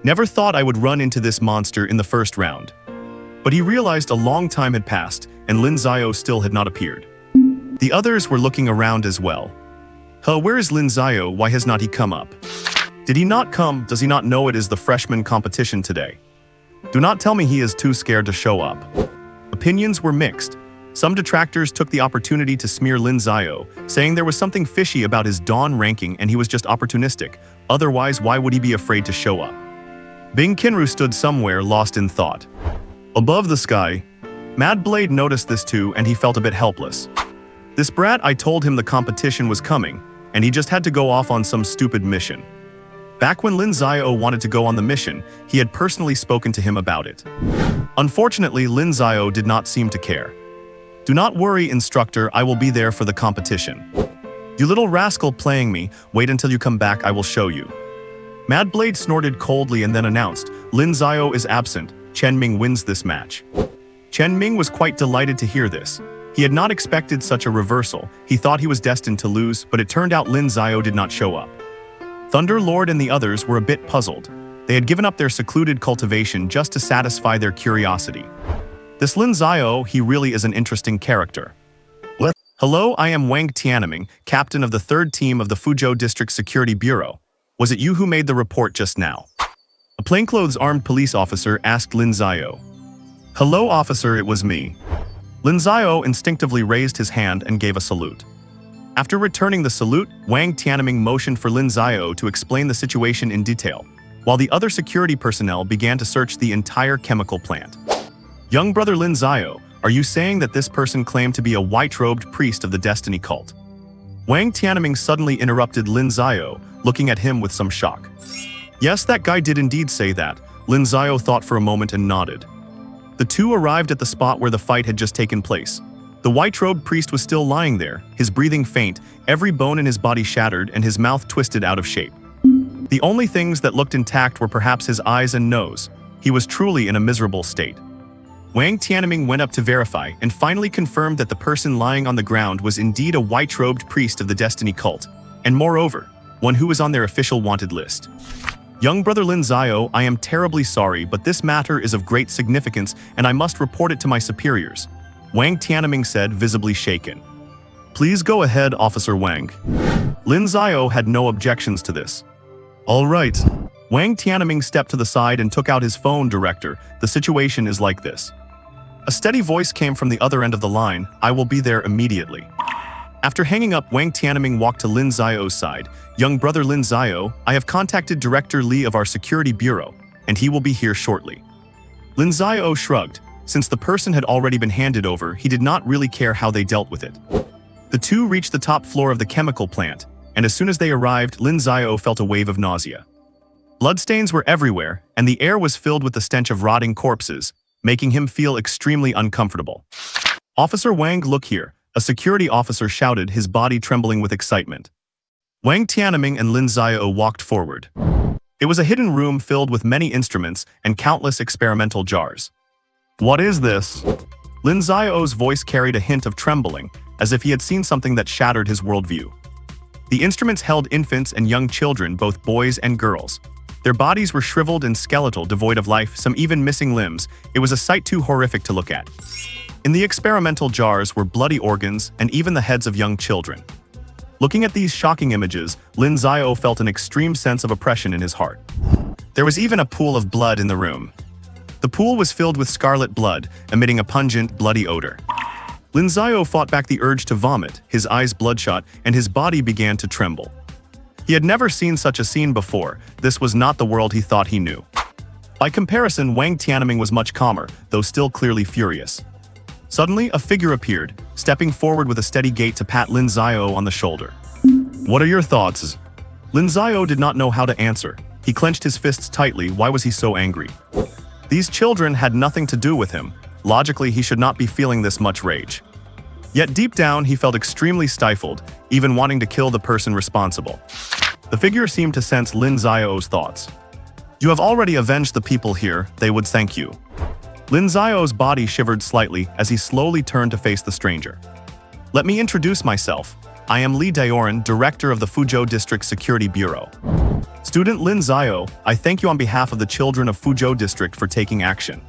Never thought I would run into this monster in the first round. But he realized a long time had passed, and Lin Xiao still had not appeared. The others were looking around as well. Where is Lin Xiao? Why has not he come up? Did he not come? Does he not know it is the freshman competition today? Do not tell me he is too scared to show up. Opinions were mixed. Some detractors took the opportunity to smear Lin Xiao, saying there was something fishy about his Dawn ranking and he was just opportunistic. Otherwise, why would he be afraid to show up? Bing Qinru stood somewhere lost in thought. Above the sky, Mad Blade noticed this too, and he felt a bit helpless. This brat, I told him the competition was coming, and he just had to go off on some stupid mission. Back when Lin Xiao wanted to go on the mission, he had personally spoken to him about it. Unfortunately, Lin Xiao did not seem to care. Do not worry, instructor, I will be there for the competition. You little rascal playing me, wait until you come back, I will show you. Mad Blade snorted coldly and then announced, Lin Xiao is absent. Chen Ming wins this match. Chen Ming was quite delighted to hear this. He had not expected such a reversal. He thought he was destined to lose, but it turned out Lin Xiao did not show up. Thunder Lord and the others were a bit puzzled. They had given up their secluded cultivation just to satisfy their curiosity. This Lin Xiao, he really is an interesting character. Hello, I am Wang Tianming, captain of the 3rd team of the Fuzhou District Security Bureau. Was it you who made the report just now? A plainclothes armed police officer asked Lin Xiao. Hello, officer, it was me. Lin Xiao instinctively raised his hand and gave a salute. After returning the salute, Wang Tianming motioned for Lin Xiao to explain the situation in detail, while the other security personnel began to search the entire chemical plant. Young brother Lin Xiao, are you saying that this person claimed to be a white-robed priest of the Destiny cult? Wang Tianming suddenly interrupted Lin Xiao, looking at him with some shock. Yes, that guy did indeed say that. Lin Xiao thought for a moment and nodded. The two arrived at the spot where the fight had just taken place. The white-robed priest was still lying there, his breathing faint, every bone in his body shattered, and his mouth twisted out of shape. The only things that looked intact were perhaps his eyes and nose. He was truly in a miserable state. Wang Tianming went up to verify and finally confirmed that the person lying on the ground was indeed a white-robed priest of the Destiny cult, and moreover, one who was on their official wanted list. Young brother Lin Xiao, I am terribly sorry, but this matter is of great significance and I must report it to my superiors, Wang Tianming said, visibly shaken. Please go ahead, Officer Wang. Lin Xiao had no objections to this. All right. Wang Tianming stepped to the side and took out his phone. Director, the situation is like this. A steady voice came from the other end of the line. I will be there immediately. After hanging up, Wang Tianming walked to Lin Xiao's side. Young brother Lin Xiao, I have contacted Director Li of our security bureau, and he will be here shortly. Lin Xiao shrugged. Since the person had already been handed over, he did not really care how they dealt with it. The two reached the top floor of the chemical plant, and as soon as they arrived, Lin Xiao felt a wave of nausea. Bloodstains were everywhere, and the air was filled with the stench of rotting corpses, making him feel extremely uncomfortable. Officer Wang, look here, a security officer shouted, his body trembling with excitement. Wang Tianming and Lin Xiao walked forward. It was a hidden room filled with many instruments and countless experimental jars. What is this? Lin Xiao's voice carried a hint of trembling, as if he had seen something that shattered his worldview. The instruments held infants and young children, both boys and girls. Their bodies were shriveled and skeletal, devoid of life, some even missing limbs. It was a sight too horrific to look at. In the experimental jars were bloody organs and even the heads of young children. Looking at these shocking images, Lin Xiao felt an extreme sense of oppression in his heart. There was even a pool of blood in the room. The pool was filled with scarlet blood, emitting a pungent, bloody odor. Lin Xiao fought back the urge to vomit, his eyes bloodshot, and his body began to tremble. He had never seen such a scene before. This was not the world he thought he knew. By comparison, Wang Tianming was much calmer, though still clearly furious. Suddenly, a figure appeared, stepping forward with a steady gait to pat Lin Xiao on the shoulder. What are your thoughts? Lin Xiao did not know how to answer. He clenched his fists tightly. Why was he so angry? These children had nothing to do with him. Logically, he should not be feeling this much rage. Yet deep down, he felt extremely stifled, even wanting to kill the person responsible. The figure seemed to sense Lin Xiao's thoughts. You have already avenged the people here, they would thank you. Lin Xiao's body shivered slightly as he slowly turned to face the stranger. Let me introduce myself. I am Li Daoran, director of the Fuzhou District Security Bureau. Student Lin Xiao, I thank you on behalf of the children of Fuzhou District for taking action.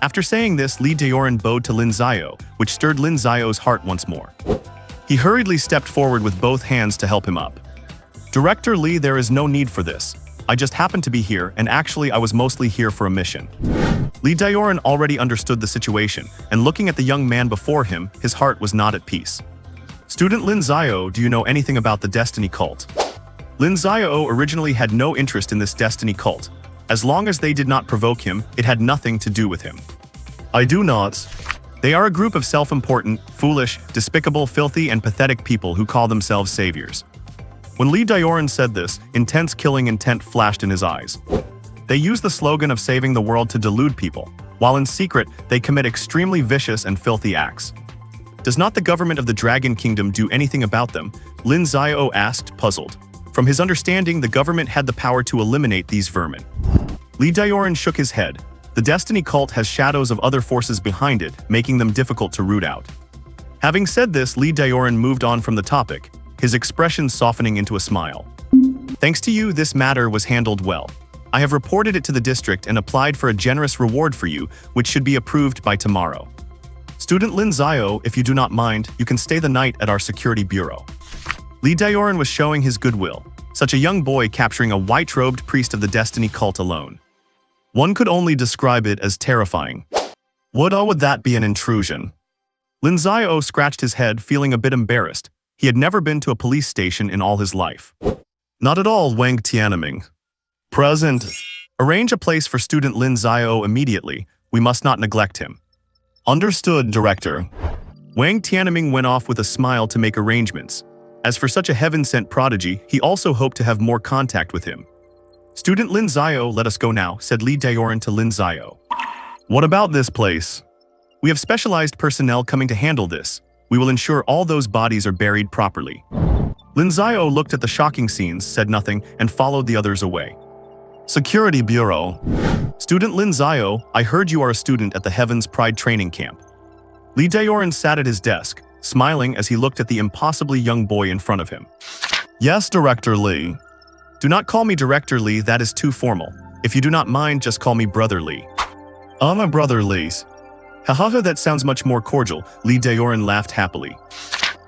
After saying this, Li Daoran bowed to Lin Xiao, which stirred Lin Xiao's heart once more. He hurriedly stepped forward with both hands to help him up. Director Li, there is no need for this. I just happened to be here, and actually I was mostly here for a mission. Li Daoran already understood the situation, and looking at the young man before him, his heart was not at peace. Student Lin Xiao, do you know anything about the Destiny cult? Lin Xiao originally had no interest in this Destiny cult. As long as they did not provoke him, it had nothing to do with him. I do not. They are a group of self-important, foolish, despicable, filthy, and pathetic people who call themselves saviors. When Li Daoran said this, intense killing intent flashed in his eyes. They use the slogan of saving the world to delude people, while in secret, they commit extremely vicious and filthy acts. Does not the government of the Dragon Kingdom do anything about them? Lin Xiao asked, puzzled. From his understanding, the government had the power to eliminate these vermin. Li Daoran shook his head. The Destiny cult has shadows of other forces behind it, making them difficult to root out. Having said this, Li Daoran moved on from the topic, his expression softening into a smile. Thanks to you, this matter was handled well. I have reported it to the district and applied for a generous reward for you, which should be approved by tomorrow. Student Lin Xiao, if you do not mind, you can stay the night at our security bureau. Li Daoran was showing his goodwill, such a young boy capturing a white-robed priest of the Destiny cult alone. One could only describe it as terrifying. Would that be an intrusion? Lin Xiao scratched his head, feeling a bit embarrassed. He had never been to a police station in all his life. Not at all, Wang Tianming. Present. Arrange a place for student Lin Xiao immediately. We must not neglect him. Understood, Director. Wang Tianming went off with a smile to make arrangements. As for such a heaven-sent prodigy, he also hoped to have more contact with him. Student Lin Xiao, let us go now, said Li Daoran to Lin Xiao. What about this place? We have specialized personnel coming to handle this. We will ensure all those bodies are buried properly. Lin Xiao looked at the shocking scenes, said nothing, and followed the others away. Security Bureau. Student Lin Xiao, I heard you are a student at the Heaven's Pride training camp. Li Daoran sat at his desk, smiling as he looked at the impossibly young boy in front of him. Yes, Director Li. Do not call me Director Li, that is too formal. If you do not mind, just call me Brother Li. I'm a Brother Li's. Hahaha, that sounds much more cordial, Li Daoran laughed happily.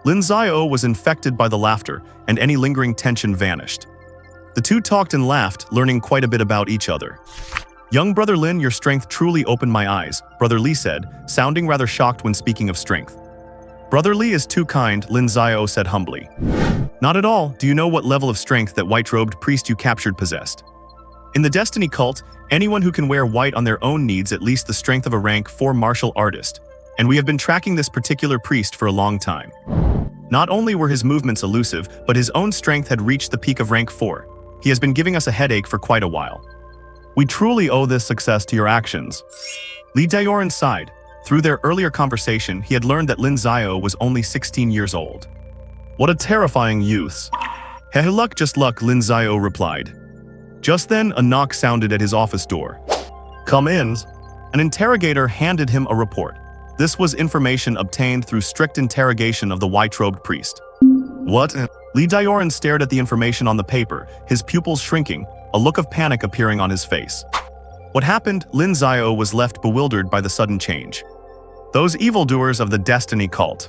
Lin Xiao was infected by the laughter, and any lingering tension vanished. The two talked and laughed, learning quite a bit about each other. Young Brother Lin, your strength truly opened my eyes, Brother Li said, sounding rather shocked when speaking of strength. Brother Li is too kind, Lin Xiao said humbly. Not at all. Do you know what level of strength that white-robed priest you captured possessed? In the Destiny cult, anyone who can wear white on their own needs at least the strength of a rank 4 martial artist, and we have been tracking this particular priest for a long time. Not only were his movements elusive, but his own strength had reached the peak of rank 4. He has been giving us a headache for quite a while. We truly owe this success to your actions. Li Daoran sighed. Through their earlier conversation, he had learned that Lin Xiao was only 16 years old. What a terrifying youth. Heh, luck, just luck, Lin Xiao replied. Just then, a knock sounded at his office door. Come in. An interrogator handed him a report. This was information obtained through strict interrogation of the white-robed priest. What? Li Daoran stared at the information on the paper, his pupils shrinking, a look of panic appearing on his face. What happened? Lin Xiao was left bewildered by the sudden change. Those evildoers of the Destiny cult.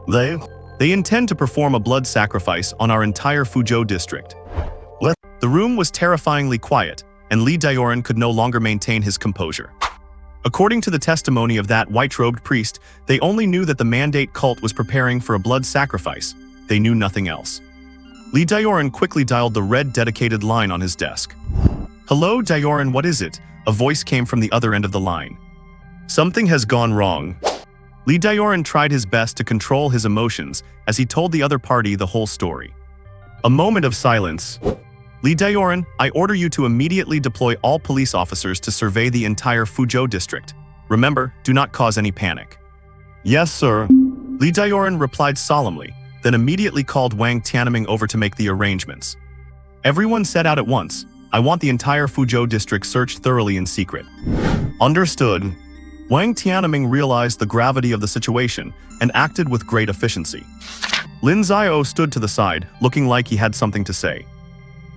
They intend to perform a blood sacrifice on our entire Fuzhou district. What? The room was terrifyingly quiet, and Li Daoran could no longer maintain his composure. According to the testimony of that white-robed priest, they only knew that the Mandate cult was preparing for a blood sacrifice. They knew nothing else. Li Daoran quickly dialed the red dedicated line on his desk. Hello, Daoran, what is it? A voice came from the other end of the line. Something has gone wrong. Li Daoran tried his best to control his emotions as he told the other party the whole story. A moment of silence. Li Daoran, I order you to immediately deploy all police officers to survey the entire Fuzhou district. Remember, do not cause any panic. Yes, sir. Li Daoran replied solemnly, then immediately called Wang Tianming over to make the arrangements. Everyone set out at once. I want the entire Fuzhou district searched thoroughly in secret. Understood. Wang Tianming realized the gravity of the situation and acted with great efficiency. Lin Xiao stood to the side, looking like he had something to say.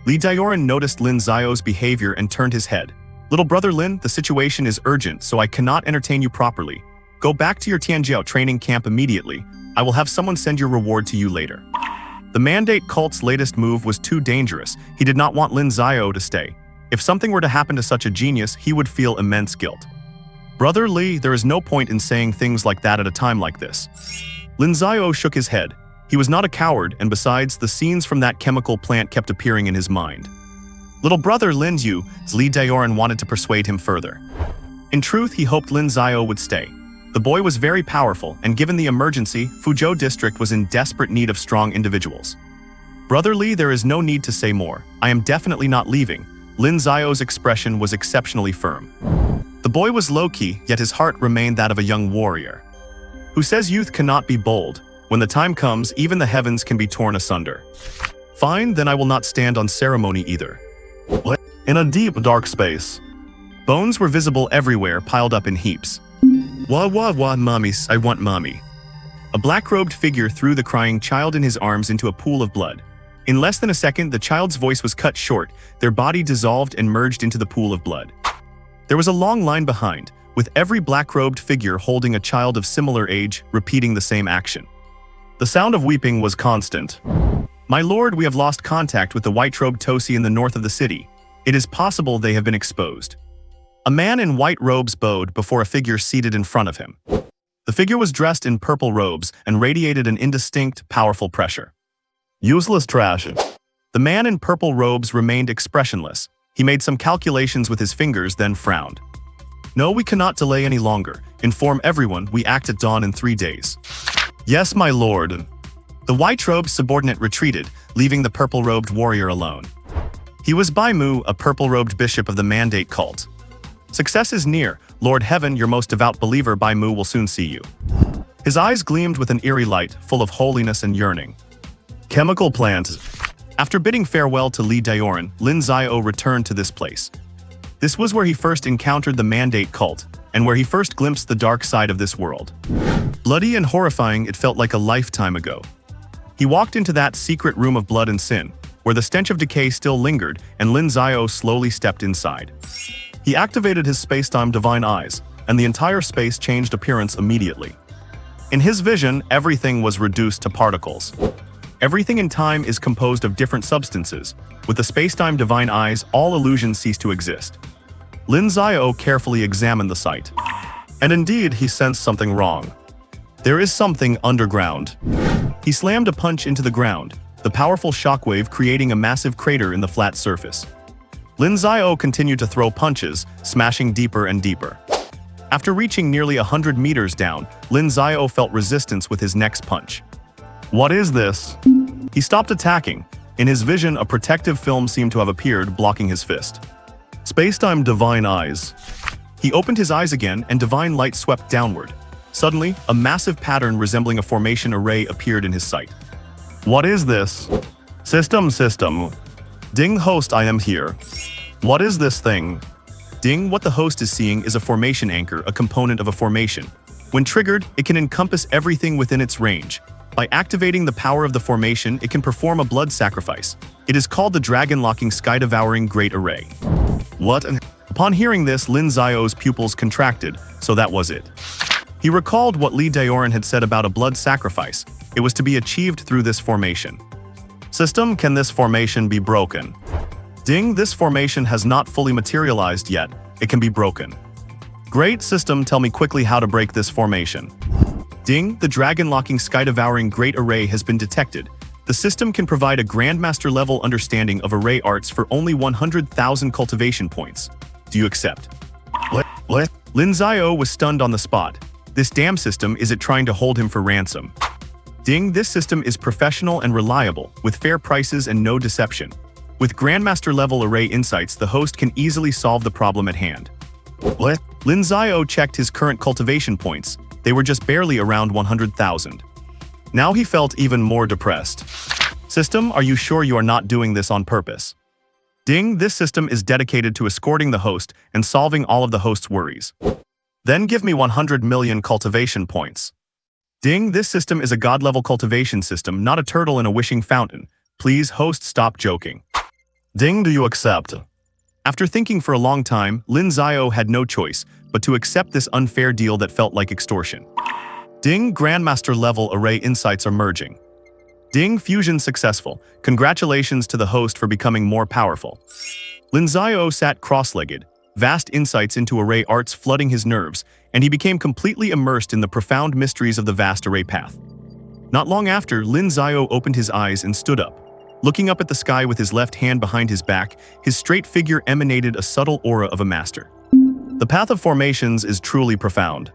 Li Daoran noticed Lin Xiao's behavior and turned his head. Little brother Lin, the situation is urgent, so I cannot entertain you properly. Go back to your Tianjiao training camp immediately. I will have someone send your reward to you later. The Mandate cult's latest move was too dangerous. He did not want Lin Xiao to stay. If something were to happen to such a genius, he would feel immense guilt. Brother Li, there is no point in saying things like that at a time like this. Lin Xiao shook his head. He was not a coward, and besides, the scenes from that chemical plant kept appearing in his mind. Little brother Lin Yu, Li Daoran wanted to persuade him further. In truth, he hoped Lin Xiao would stay. The boy was very powerful, and given the emergency, Fuzhou district was in desperate need of strong individuals. Brother Li, there is no need to say more. I am definitely not leaving. Lin Xiao's expression was exceptionally firm. The boy was low-key, yet his heart remained that of a young warrior. Who says youth cannot be bold? When the time comes, even the heavens can be torn asunder. Fine, then I will not stand on ceremony either. What? In a deep, dark space. Bones were visible everywhere, piled up in heaps. Wah wah wah, mommies, I want mommy. A black-robed figure threw the crying child in his arms into a pool of blood. In less than a second, the child's voice was cut short, their body dissolved and merged into the pool of blood. There was a long line behind, with every black-robed figure holding a child of similar age, repeating the same action. The sound of weeping was constant. My lord, we have lost contact with the white-robed Tosi in the north of the city. It is possible they have been exposed. A man in white robes bowed before a figure seated in front of him. The figure was dressed in purple robes and radiated an indistinct, powerful pressure. Useless trash. The man in purple robes remained expressionless. He made some calculations with his fingers, then frowned. No, we cannot delay any longer. Inform everyone we act at dawn in 3 days. Yes, my lord. The white-robed subordinate retreated, leaving the purple-robed warrior alone. He was Bai Mu, a purple-robed bishop of the Mandate cult. Success is near. Lord Heaven, your most devout believer Bai Mu will soon see you. His eyes gleamed with an eerie light, full of holiness and yearning. Chemical plant. After bidding farewell to Li Daoran, Lin Xiao returned to this place. This was where he first encountered the Mandate cult, and where he first glimpsed the dark side of this world. Bloody and horrifying, it felt like a lifetime ago. He walked into that secret room of blood and sin, where the stench of decay still lingered, and Lin Xiao slowly stepped inside. He activated his space-time divine eyes, and the entire space changed appearance immediately. In his vision, everything was reduced to particles. Everything in time is composed of different substances. With the space-time divine eyes, all illusions cease to exist. Lin Xiao carefully examined the site. And indeed, he sensed something wrong. There is something underground. He slammed a punch into the ground, the powerful shockwave creating a massive crater in the flat surface. Lin Xiao continued to throw punches, smashing deeper and deeper. After reaching nearly 100 meters down, Lin Xiao felt resistance with his next punch. What is this? He stopped attacking. In his vision, a protective film seemed to have appeared, blocking his fist. Space-time divine eyes. He opened his eyes again, and divine light swept downward. Suddenly, a massive pattern resembling a formation array appeared in his sight. What is this? System. Ding host, I am here. What is this thing? Ding, what the host is seeing is a formation anchor, a component of a formation. When triggered, it can encompass everything within its range. By activating the power of the formation, it can perform a blood sacrifice. It is called the dragon-locking sky-devouring Great Array. What? Upon hearing this, Lin Xiao's pupils contracted, so that was it. He recalled what Li Daoran had said about a blood sacrifice. It was to be achieved through this formation. System, can this formation be broken? Ding, this formation has not fully materialized yet. It can be broken. Great system, tell me quickly how to break this formation. Ding, the dragon-locking sky-devouring Great Array has been detected. The system can provide a Grandmaster-level understanding of array arts for only 100,000 cultivation points. Do you accept? What? Lin Xiao was stunned on the spot. This damn system, is it trying to hold him for ransom? Ding, this system is professional and reliable, with fair prices and no deception. With Grandmaster-level array insights, the host can easily solve the problem at hand. What? Lin Xiao checked his current cultivation points. They were just barely around 100,000. Now he felt even more depressed. System, are you sure you are not doing this on purpose? Ding, this system is dedicated to escorting the host and solving all of the host's worries. Then give me 100 million cultivation points. Ding, this system is a god-level cultivation system, not a turtle in a wishing fountain. Please, host, stop joking. Ding, do you accept? After thinking for a long time, Lin Xiao had no choice but to accept this unfair deal that felt like extortion. Ding, Grandmaster-level array insights are merging. Ding, fusion successful. Congratulations to the host for becoming more powerful. Lin Xiao sat cross-legged, vast insights into array arts flooding his nerves, and he became completely immersed in the profound mysteries of the vast array path. Not long after, Lin Xiao opened his eyes and stood up. Looking up at the sky with his left hand behind his back, his straight figure emanated a subtle aura of a master. The path of formations is truly profound.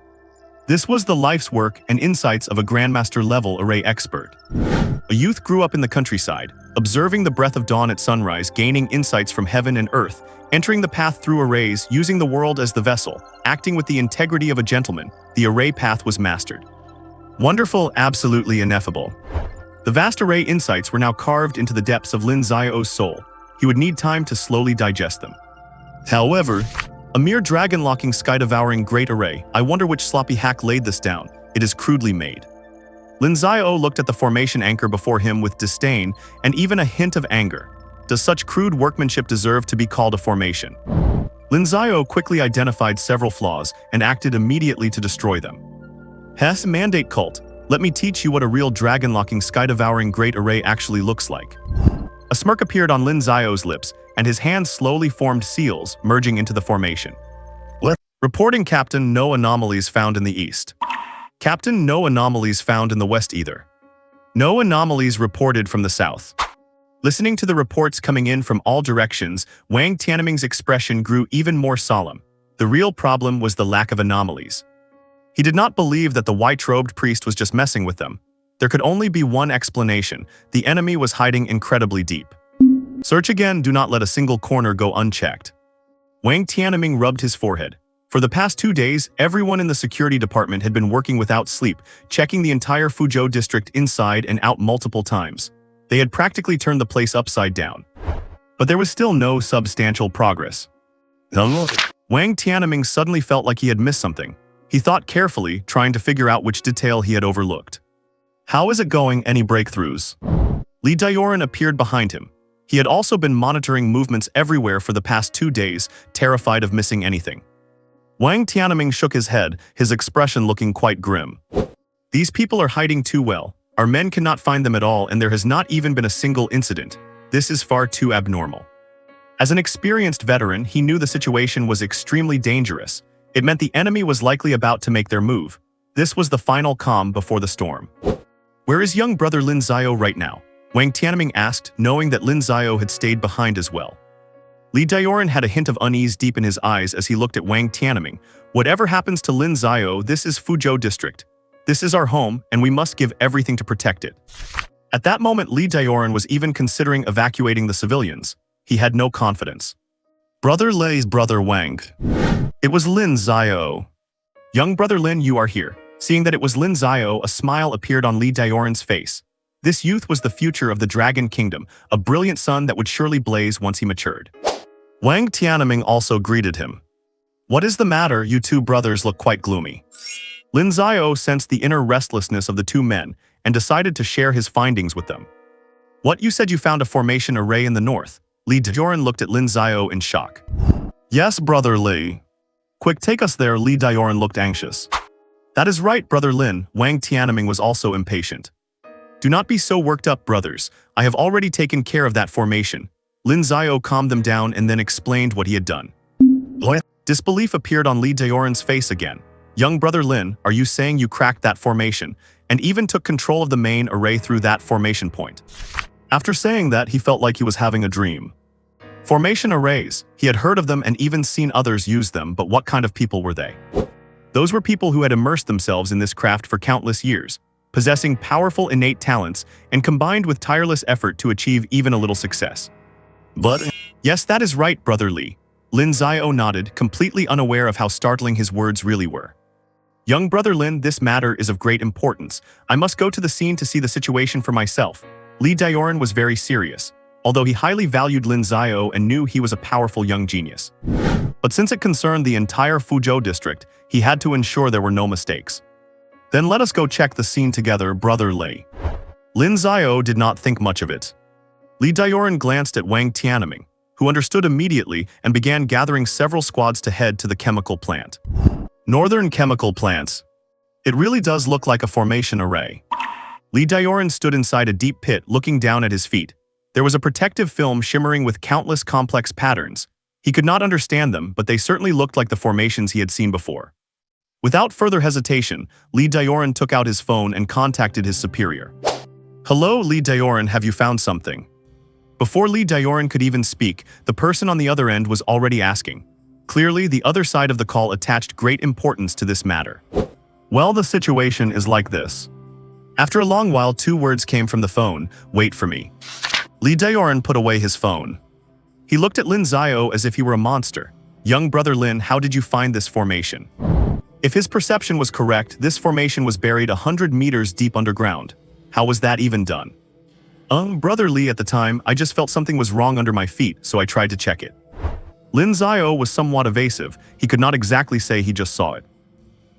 This was the life's work and insights of a Grandmaster-level array expert. A youth grew up in the countryside, observing the breath of dawn at sunrise, gaining insights from heaven and earth, entering the path through arrays, using the world as the vessel, acting with the integrity of a gentleman. The array path was mastered. Wonderful, absolutely ineffable. The vast array insights were now carved into the depths of Lin Xiao's soul. He would need time to slowly digest them. However, A mere dragon-locking sky-devouring great array. I wonder which sloppy hack laid this down. It is crudely made. Lin Xiao looked at the formation anchor before him with disdain and even a hint of anger. Does such crude workmanship deserve to be called a formation? Lin Xiao quickly identified several flaws and acted immediately to destroy them. Hess mandate cult. Let me teach you what a real dragon-locking sky-devouring great array actually looks like. A smirk appeared on Lin Xiao's lips, and his hands slowly formed seals, merging into the formation. Reporting Captain, no anomalies found in the east. Captain, no anomalies found in the west either. No anomalies reported from the south. Listening to the reports coming in from all directions, Wang Tianming's expression grew even more solemn. The real problem was the lack of anomalies. He did not believe that the white-robed priest was just messing with them. There could only be one explanation: the enemy was hiding incredibly deep. Search again, do not let a single corner go unchecked. Wang Tianming rubbed his forehead. For the past 2 days, everyone in the security department had been working without sleep, checking the entire Fuzhou district inside and out multiple times. They had practically turned the place upside down. But there was still no substantial progress. Wang Tianming suddenly felt like he had missed something. He thought carefully, trying to figure out which detail he had overlooked. How is it going? Any breakthroughs? Li Daoran appeared behind him. He had also been monitoring movements everywhere for the past 2 days, terrified of missing anything. Wang Tianming shook his head, his expression looking quite grim. These people are hiding too well. Our men cannot find them at all, and there has not even been a single incident. This is far too abnormal. As an experienced veteran, he knew the situation was extremely dangerous. It meant the enemy was likely about to make their move. This was the final calm before the storm. Where is young brother Lin Xiao right now? Wang Tianming asked, knowing that Lin Xiao had stayed behind as well. Li Daoran had a hint of unease deep in his eyes as he looked at Wang Tianming. Whatever happens to Lin Xiao, this is Fuzhou district. This is our home, and we must give everything to protect it. At that moment, Li Daoran was even considering evacuating the civilians. He had no confidence. Brother Lei's brother Wang. It was Lin Xiao. Young brother Lin, you are here. Seeing that it was Lin Xiao, a smile appeared on Li Daoran's face. This youth was the future of the Dragon Kingdom, a brilliant sun that would surely blaze once he matured. Wang Tianming also greeted him. What is the matter? You two brothers look quite gloomy. Lin Xiao sensed the inner restlessness of the two men and decided to share his findings with them. What, you said you found a formation array in the north? Li Daoran looked at Lin Xiao in shock. Yes, brother Li. Quick, take us there. Li Daoran looked anxious. That is right, brother Lin. Wang Tianming was also impatient. Do not be so worked up, brothers. I have already taken care of that formation. Lin Xiao calmed them down and then explained what he had done. Disbelief appeared on Li Daoran's face again. Young brother Lin, are you saying you cracked that formation and even took control of the main array through that formation point? After saying that, he felt like he was having a dream. Formation arrays. He had heard of them and even seen others use them, but what kind of people were they? Those were people who had immersed themselves in this craft for countless years, possessing powerful innate talents and combined with tireless effort to achieve even a little success. But yes, that is right, brother Li. Lin Xiao nodded, completely unaware of how startling his words really were. Young brother Lin, this matter is of great importance. I must go to the scene to see the situation for myself. Li Daoran was very serious, although he highly valued Lin Xiao and knew he was a powerful young genius. But since it concerned the entire Fuzhou district, he had to ensure there were no mistakes. Then let us go check the scene together, brother Li. Lin Xiao did not think much of it. Li Daoran glanced at Wang Tianming, who understood immediately and began gathering several squads to head to the chemical plant. Northern chemical plants. It really does look like a formation array. Li Daoran stood inside a deep pit looking down at his feet. There was a protective film shimmering with countless complex patterns. He could not understand them, but they certainly looked like the formations he had seen before. Without further hesitation, Li Daoran took out his phone and contacted his superior. Hello, Li Daoran, have you found something? Before Li Daoran could even speak, the person on the other end was already asking. Clearly, the other side of the call attached great importance to this matter. Well, the situation is like this. After a long while, 2 words came from the phone, wait for me. Li Daoran put away his phone. He looked at Lin Xiao as if he were a monster. Young brother Lin, how did you find this formation? If his perception was correct, this formation was buried 100 meters deep underground. How was that even done? Brother Li, at the time, I just felt something was wrong under my feet, so I tried to check it. Lin Xiao was somewhat evasive. He could not exactly say he just saw it.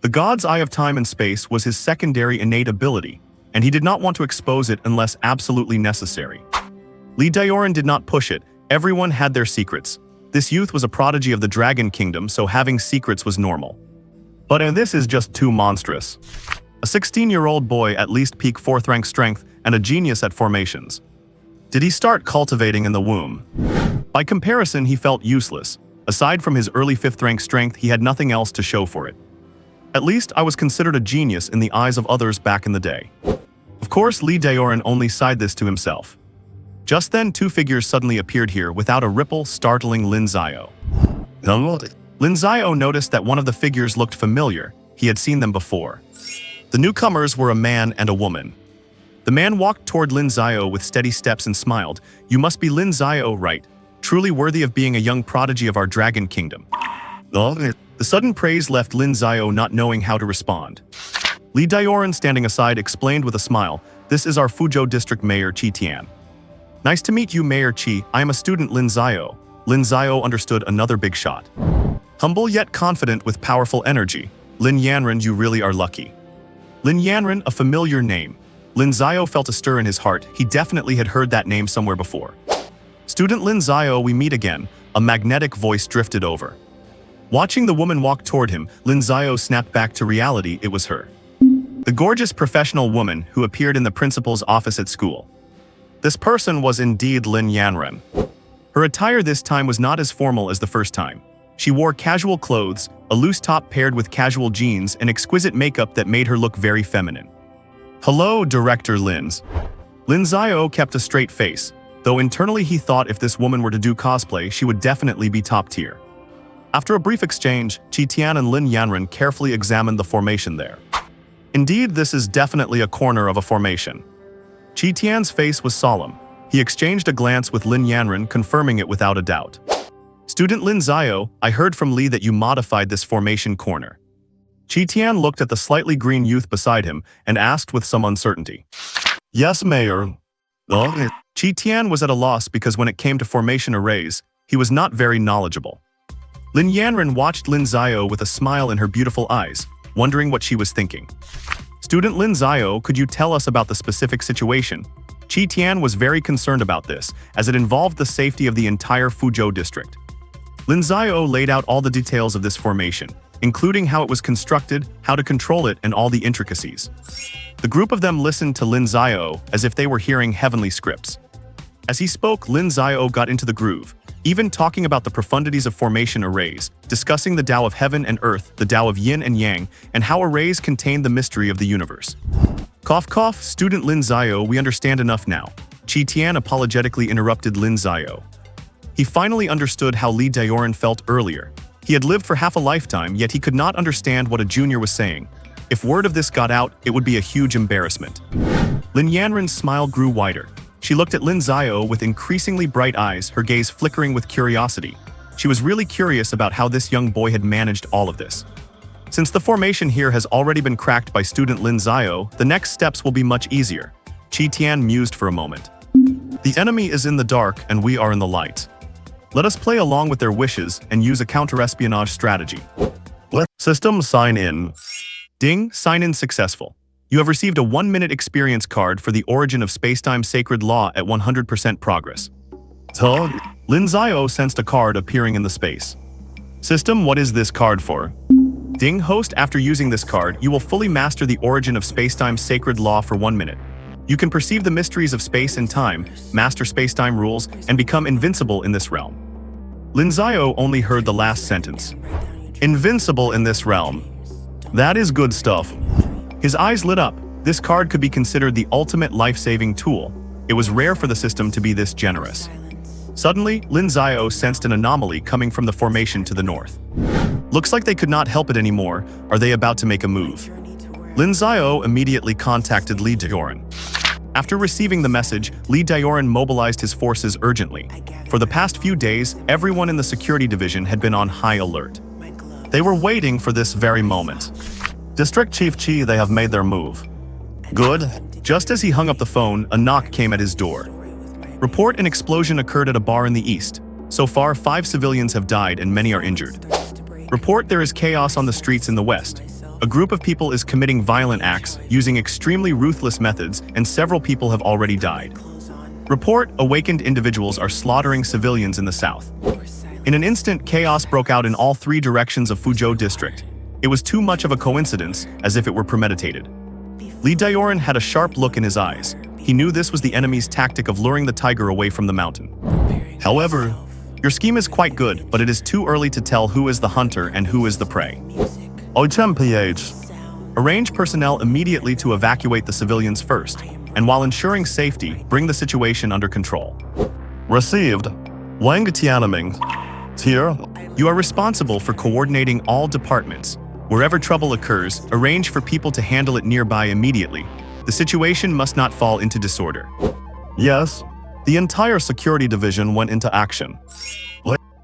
The god's eye of time and space was his secondary innate ability, and he did not want to expose it unless absolutely necessary. Li Daoran did not push it. Everyone had their secrets. This youth was a prodigy of the Dragon Kingdom, so having secrets was normal. But this is just too monstrous. A 16-year-old boy at least peak 4th rank strength and a genius at formations. Did he start cultivating in the womb? By comparison, he felt useless. Aside from his early 5th rank strength, he had nothing else to show for it. At least I was considered a genius in the eyes of others back in the day. Of course, Li Daoran only sighed this to himself. Just then, 2 figures suddenly appeared here without a ripple, startling Lin Xiao. Lin Xiao noticed that one of the figures looked familiar. He had seen them before. The newcomers were a man and a woman. The man walked toward Lin Xiao with steady steps and smiled. "You must be Lin Xiao, right? Truly worthy of being a young prodigy of our Dragon Kingdom." The sudden praise left Lin Xiao not knowing how to respond. Li Daoran, standing aside, explained with a smile, "This is our Fuzhou District Mayor Qi Tian." "Nice to meet you, Mayor Qi. I am a student, Lin Xiao." Lin Xiao understood another big shot. Humble yet confident with powerful energy. "Lin Yanren, you really are lucky." Lin Yanren, a familiar name. Lin Xiao felt a stir in his heart. He definitely had heard that name somewhere before. "Student Lin Xiao, we meet again." A magnetic voice drifted over. Watching the woman walk toward him, Lin Xiao snapped back to reality. It was her. The gorgeous professional woman who appeared in the principal's office at school. This person was indeed Lin Yanren. Her attire this time was not as formal as the first time. She wore casual clothes, a loose top paired with casual jeans, and exquisite makeup that made her look very feminine. "Hello, Director Lins." Lin Xiao kept a straight face, though internally he thought if this woman were to do cosplay, she would definitely be top tier. After a brief exchange, Qi Tian and Lin Yanren carefully examined the formation there. Indeed, this is definitely a corner of a formation. Qi Tian's face was solemn. He exchanged a glance with Lin Yanren, confirming it without a doubt. "Student Lin Xiao, I heard from Li that you modified this formation corner." Qi Tian looked at the slightly green youth beside him and asked with some uncertainty. "Yes, Mayor." Qi Tian was at a loss because when it came to formation arrays, he was not very knowledgeable. Lin Yanren watched Lin Xiao with a smile in her beautiful eyes, wondering what she was thinking. "Student Lin Xiao, could you tell us about the specific situation?" Qi Tian was very concerned about this, as it involved the safety of the entire Fuzhou district. Lin Xiao laid out all the details of this formation, including how it was constructed, how to control it, and all the intricacies. The group of them listened to Lin Xiao as if they were hearing heavenly scripts. As he spoke, Lin Xiao got into the groove, even talking about the profundities of formation arrays, discussing the Tao of heaven and earth, the Tao of yin and yang, and how arrays contain the mystery of the universe. Cough cough, Student Lin Xiao, we understand enough now. Qi Tian apologetically interrupted Lin Xiao. He finally understood how Li Daoran felt earlier. He had lived for half a lifetime, yet he could not understand what a junior was saying. If word of this got out, it would be a huge embarrassment. Lin Yanren's smile grew wider. She looked at Lin Xiao with increasingly bright eyes, her gaze flickering with curiosity. She was really curious about how this young boy had managed all of this. Since the formation here has already been cracked by Student Lin Xiao, the next steps will be much easier. Qi Tian mused for a moment. The enemy is in the dark and we are in the light. Let us play along with their wishes and use a counter-espionage strategy. System sign in. Ding, sign in successful. You have received a 1-minute experience card for the origin of spacetime sacred law at 100% progress. Lin Xiao sensed a card appearing in the space. System, what is this card for? Ding, host, after using this card, you will fully master the origin of spacetime sacred law for 1 minute. You can perceive the mysteries of space and time, master spacetime rules, and become invincible in this realm. Lin Xiao only heard the last sentence. Invincible in this realm. That is good stuff. His eyes lit up. This card could be considered the ultimate life-saving tool. It was rare for the system to be this generous. Suddenly, Lin Xiao sensed an anomaly coming from the formation to the north. Looks like they could not help it anymore. Are they about to make a move? Lin Xiao immediately contacted Li Daoran. After receiving the message, Li Daoran mobilized his forces urgently. For the past few days, everyone in the security division had been on high alert. They were waiting for this very moment. District Chief Qi, they have made their move. Good. Just as he hung up the phone, a knock came at his door. Report an explosion occurred at a bar in the east. So far, 5 civilians have died and many are injured. Report there is chaos on the streets in the west. A group of people is committing violent acts, using extremely ruthless methods, and several people have already died. Report, awakened individuals are slaughtering civilians in the south. In an instant, chaos broke out in all 3 directions of Fuzhou district. It was too much of a coincidence, as if it were premeditated. Li Xiao had a sharp look in his eyes. He knew this was the enemy's tactic of luring the tiger away from the mountain. However, your scheme is quite good, but it is too early to tell who is the hunter and who is the prey. Arrange personnel immediately to evacuate the civilians first, and while ensuring safety, bring the situation under control. Received. Wang Tianming. Here. You are responsible for coordinating all departments. Wherever trouble occurs, arrange for people to handle it nearby immediately. The situation must not fall into disorder. Yes. The entire security division went into action.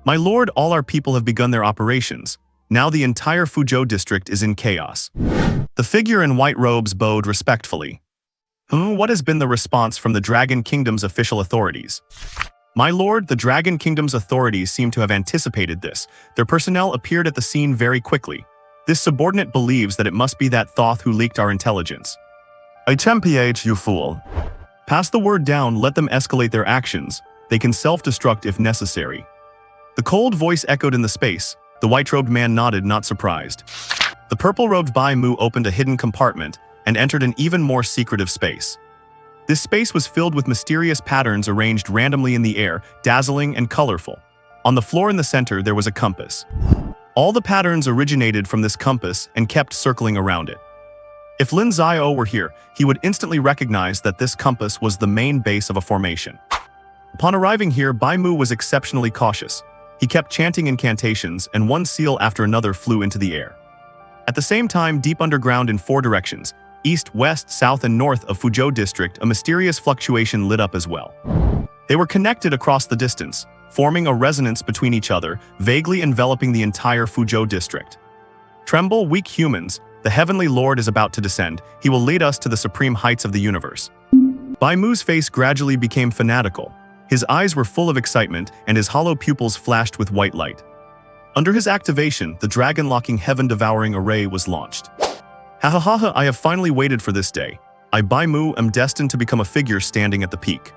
My lord, all our people have begun their operations. Now the entire Fuzhou district is in chaos. The figure in white robes bowed respectfully. What has been the response from the Dragon Kingdom's official authorities? My lord, the Dragon Kingdom's authorities seem to have anticipated this. Their personnel appeared at the scene very quickly. This subordinate believes that it must be that Thoth who leaked our intelligence. You fool. Pass the word down, let them escalate their actions. They can self-destruct if necessary. The cold voice echoed in the space. The white-robed man nodded, not surprised. The purple-robed Bai Mu opened a hidden compartment and entered an even more secretive space. This space was filled with mysterious patterns arranged randomly in the air, dazzling and colorful. On the floor in the center, there was a compass. All the patterns originated from this compass and kept circling around it. If Lin Xiao were here, he would instantly recognize that this compass was the main base of a formation. Upon arriving here, Bai Mu was exceptionally cautious. He kept chanting incantations, and one seal after another flew into the air. At the same time, deep underground in 4 directions, east, west, south, and north of Fuzhou district, a mysterious fluctuation lit up as well. They were connected across the distance, forming a resonance between each other, vaguely enveloping the entire Fuzhou district. Tremble, weak humans, the heavenly lord is about to descend. He will lead us to the supreme heights of the universe. Bai Mu's face gradually became fanatical. His eyes were full of excitement, and his hollow pupils flashed with white light. Under his activation, the dragon-locking heaven-devouring array was launched. Ha ha ha ha, I have finally waited for this day. I, Bai Mu, am destined to become a figure standing at the peak.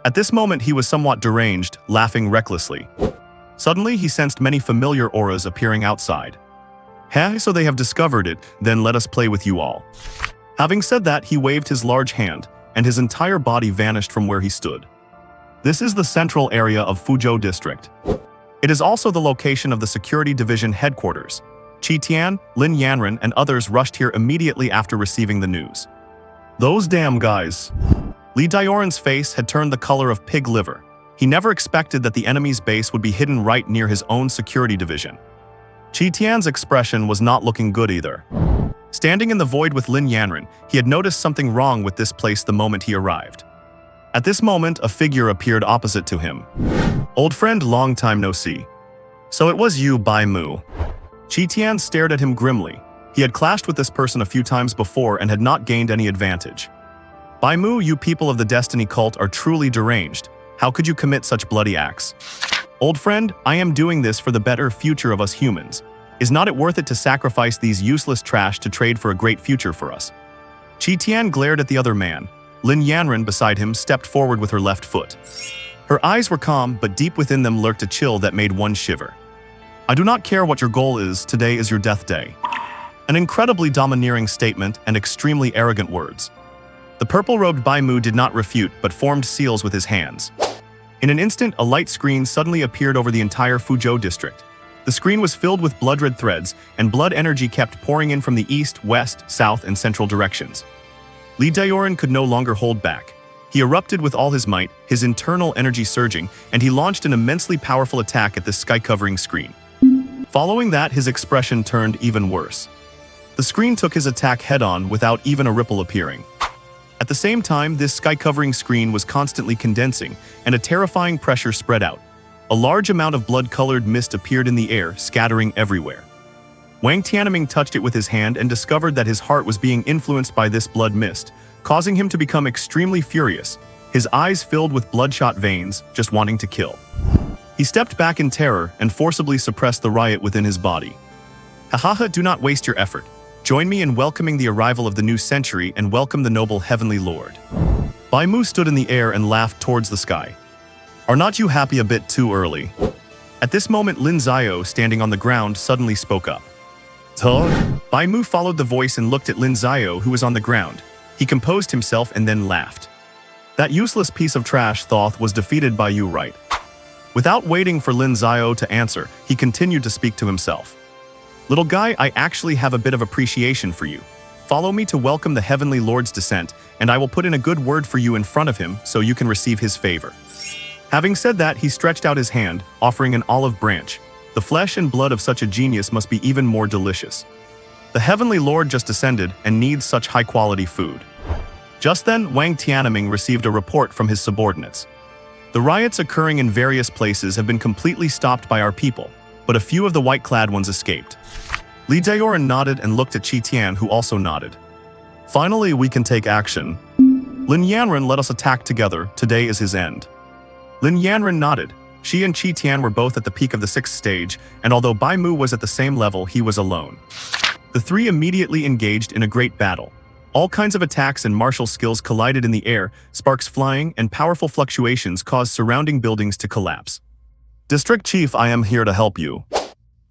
At this moment, he was somewhat deranged, laughing recklessly. Suddenly, he sensed many familiar auras appearing outside. Hey, so they have discovered it, then let us play with you all. Having said that, he waved his large hand, and his entire body vanished from where he stood. This is the central area of Fuzhou district. It is also the location of the security division headquarters. Qi Tian, Lin Yanren, and others rushed here immediately after receiving the news. Those damn guys. Li Xiao's face had turned the color of pig liver. He never expected that the enemy's base would be hidden right near his own security division. Qi Tian's expression was not looking good either. Standing in the void with Lin Yanren, he had noticed something wrong with this place the moment he arrived. At this moment, a figure appeared opposite to him. Old friend, long time no see. So it was you, Bai Mu. Qi Tian stared at him grimly. He had clashed with this person a few times before and had not gained any advantage. Bai Mu, you people of the Destiny cult are truly deranged. How could you commit such bloody acts? Old friend, I am doing this for the better future of us humans. Is not it worth it to sacrifice these useless trash to trade for a great future for us? Qi Tian glared at the other man. Lin Yanren beside him stepped forward with her left foot. Her eyes were calm, but deep within them lurked a chill that made one shiver. I do not care what your goal is, today is your death day. An incredibly domineering statement and extremely arrogant words. The purple-robed Bai Mu did not refute, but formed seals with his hands. In an instant, a light screen suddenly appeared over the entire Fuzhou district. The screen was filled with blood-red threads, and blood energy kept pouring in from the east, west, south, and central directions. Li Xiao could no longer hold back. He erupted with all his might, his internal energy surging, and he launched an immensely powerful attack at this sky-covering screen. Following that, his expression turned even worse. The screen took his attack head-on without even a ripple appearing. At the same time, this sky-covering screen was constantly condensing, and a terrifying pressure spread out. A large amount of blood-colored mist appeared in the air, scattering everywhere. Wang Tianming touched it with his hand and discovered that his heart was being influenced by this blood mist, causing him to become extremely furious, his eyes filled with bloodshot veins, just wanting to kill. He stepped back in terror and forcibly suppressed the riot within his body. Hahaha, do not waste your effort. Join me in welcoming the arrival of the new century and welcome the noble heavenly lord. Bai Mu stood in the air and laughed towards the sky. Are not you happy a bit too early? At this moment, Lin Xiao, standing on the ground, suddenly spoke up. Bai Mu followed the voice and looked at Lin Xiao, who was on the ground. He composed himself and then laughed. That useless piece of trash Thoth was defeated by you, right? Without waiting for Lin Xiao to answer, he continued to speak to himself. Little guy, I actually have a bit of appreciation for you. Follow me to welcome the heavenly lord's descent, and I will put in a good word for you in front of him so you can receive his favor. Having said that, he stretched out his hand, offering an olive branch. The flesh and blood of such a genius must be even more delicious. The heavenly lord just descended and needs such high-quality food. Just then, Wang Tianming received a report from his subordinates. The riots occurring in various places have been completely stopped by our people, but a few of the white-clad ones escaped. Li Daoran nodded and looked at Qi Tian, who also nodded. Finally, we can take action. Lin Yanren, let us attack together. Today is his end. Lin Yanren nodded. She and Qi Tian were both at the peak of the 6th stage, and although Bai Mu was at the same level, he was alone. The three immediately engaged in a great battle. All kinds of attacks and martial skills collided in the air, sparks flying, and powerful fluctuations caused surrounding buildings to collapse. District Chief, I am here to help you.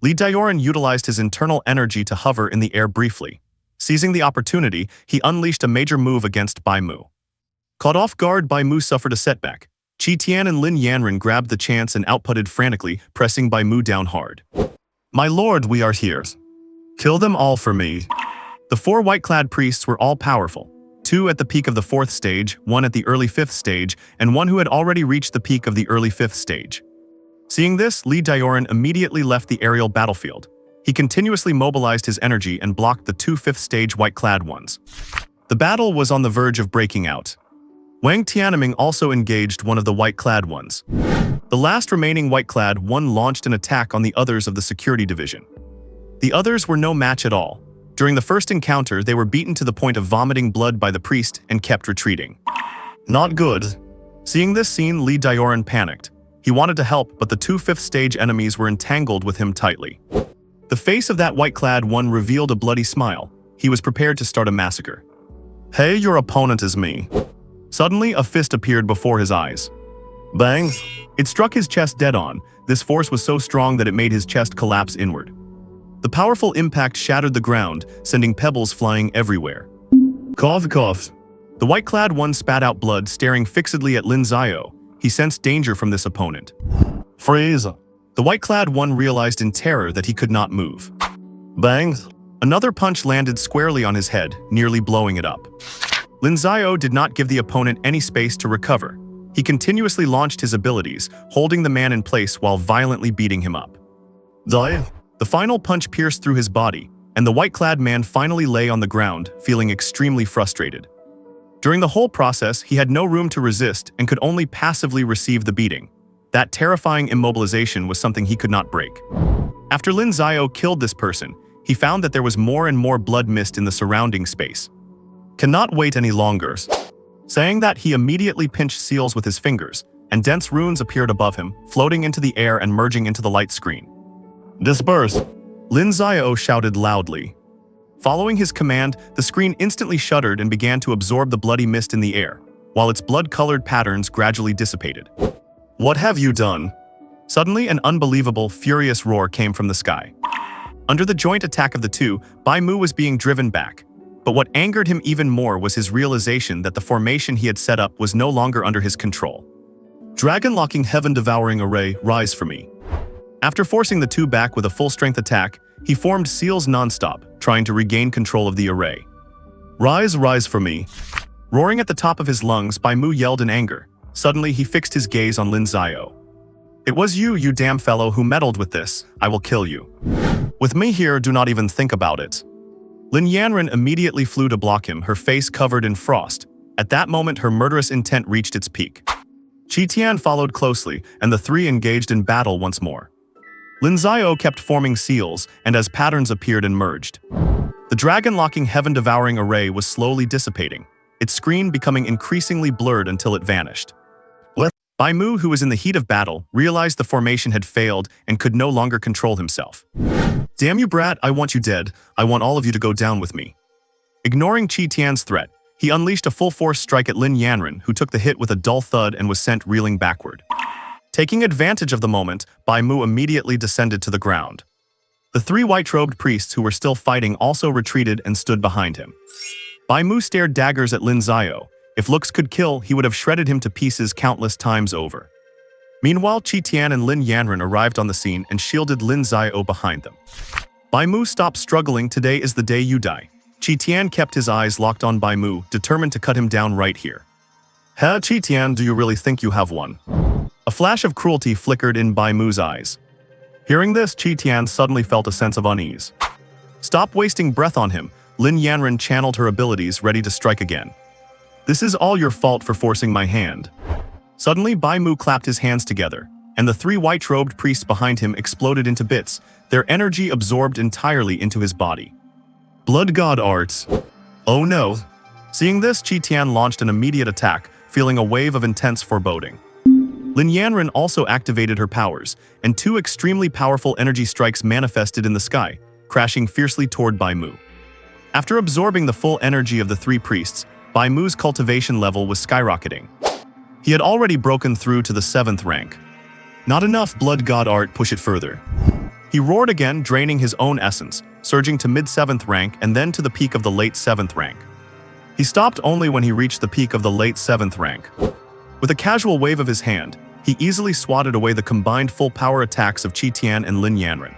Li Daoran utilized his internal energy to hover in the air briefly. Seizing the opportunity, he unleashed a major move against Bai Mu. Caught off guard, Bai Mu suffered a setback. Qi Tian and Lin Yanren grabbed the chance and outputted frantically, pressing Bai Mu down hard. My lord, we are here. Kill them all for me. The 4 white-clad priests were all powerful. 2 at the peak of the 4th stage, 1 at the early 5th stage, and 1 who had already reached the peak of the early 5th stage. Seeing this, Li Daoran immediately left the aerial battlefield. He continuously mobilized his energy and blocked the 2 5th stage white-clad ones. The battle was on the verge of breaking out. Wang Tianming also engaged one of the white-clad ones. The last remaining white-clad one launched an attack on the others of the security division. The others were no match at all. During the first encounter, they were beaten to the point of vomiting blood by the priest and kept retreating. Not good. Seeing this scene, Li Daoran panicked. He wanted to help, but the 2 5th stage enemies were entangled with him tightly. The face of that white-clad one revealed a bloody smile. He was prepared to start a massacre. Hey, your opponent is me. Suddenly, a fist appeared before his eyes. Bang! It struck his chest dead on. This force was so strong that it made his chest collapse inward. The powerful impact shattered the ground, sending pebbles flying everywhere. Cough, cough. The white-clad one spat out blood, staring fixedly at Lin Xiao. He sensed danger from this opponent. Freeze! The white-clad one realized in terror that he could not move. Bang! Another punch landed squarely on his head, nearly blowing it up. Lin Xiao did not give the opponent any space to recover. He continuously launched his abilities, holding the man in place while violently beating him up. Die! The final punch pierced through his body, and the white-clad man finally lay on the ground, feeling extremely frustrated. During the whole process, he had no room to resist and could only passively receive the beating. That terrifying immobilization was something he could not break. After Lin Xiao killed this person, he found that there was more and more blood mist in the surrounding space. Cannot wait any longer. Saying that, he immediately pinched seals with his fingers, and dense runes appeared above him, floating into the air and merging into the light screen. Disperse! Lin Xiao shouted loudly. Following his command, the screen instantly shuddered and began to absorb the bloody mist in the air, while its blood-colored patterns gradually dissipated. What have you done? Suddenly, an unbelievable, furious roar came from the sky. Under the joint attack of the two, Bai Mu was being driven back. But what angered him even more was his realization that the formation he had set up was no longer under his control. Dragon-locking heaven-devouring array, rise for me. After forcing the two back with a full-strength attack, he formed seals non-stop, trying to regain control of the array. Rise, rise for me. Roaring at the top of his lungs, Bai Mu yelled in anger. Suddenly, he fixed his gaze on Lin Xiao. It was you, you damn fellow, who meddled with this. I will kill you. With me here, do not even think about it. Lin Yanren immediately flew to block him, her face covered in frost. At that moment, her murderous intent reached its peak. Qi Tian followed closely, and the three engaged in battle once more. Lin Xiao kept forming seals, and as patterns appeared and merged. The dragon-locking heaven-devouring array was slowly dissipating, its screen becoming increasingly blurred until it vanished. Bai Mu, who was in the heat of battle, realized the formation had failed and could no longer control himself. "Damn you, brat, I want you dead. I want all of you to go down with me." Ignoring Qi Tian's threat, he unleashed a full-force strike at Lin Yanren, who took the hit with a dull thud and was sent reeling backward. Taking advantage of the moment, Bai Mu immediately descended to the ground. The three white-robed priests who were still fighting also retreated and stood behind him. Bai Mu stared daggers at Lin Xiao. If looks could kill, he would have shredded him to pieces countless times over. Meanwhile, Qi Tian and Lin Yanren arrived on the scene and shielded Lin Xiao behind them. "Bai Mu, stop struggling. Today is the day you die." Qi Tian kept his eyes locked on Bai Mu, determined to cut him down right here. "Huh, Qi Tian, do you really think you have won?" A flash of cruelty flickered in Bai Mu's eyes. Hearing this, Qi Tian suddenly felt a sense of unease. "Stop wasting breath on him." Lin Yanren channeled her abilities, ready to strike again. "This is all your fault for forcing my hand." Suddenly, Bai Mu clapped his hands together, and the three white-robed priests behind him exploded into bits, their energy absorbed entirely into his body. "Blood God arts." "Oh no." Seeing this, Qi Tian launched an immediate attack, feeling a wave of intense foreboding. Lin Yanren also activated her powers, and two extremely powerful energy strikes manifested in the sky, crashing fiercely toward Bai Mu. After absorbing the full energy of the three priests, Bai Mu's cultivation level was skyrocketing. He had already broken through to the 7th rank. Not enough, Blood God art, push it further. He roared again, draining his own essence, surging to mid-7th rank and then to the peak of the late 7th rank. He stopped only when he reached the peak of the late 7th rank. With a casual wave of his hand, he easily swatted away the combined full-power attacks of Qi Tian and Lin Yanren.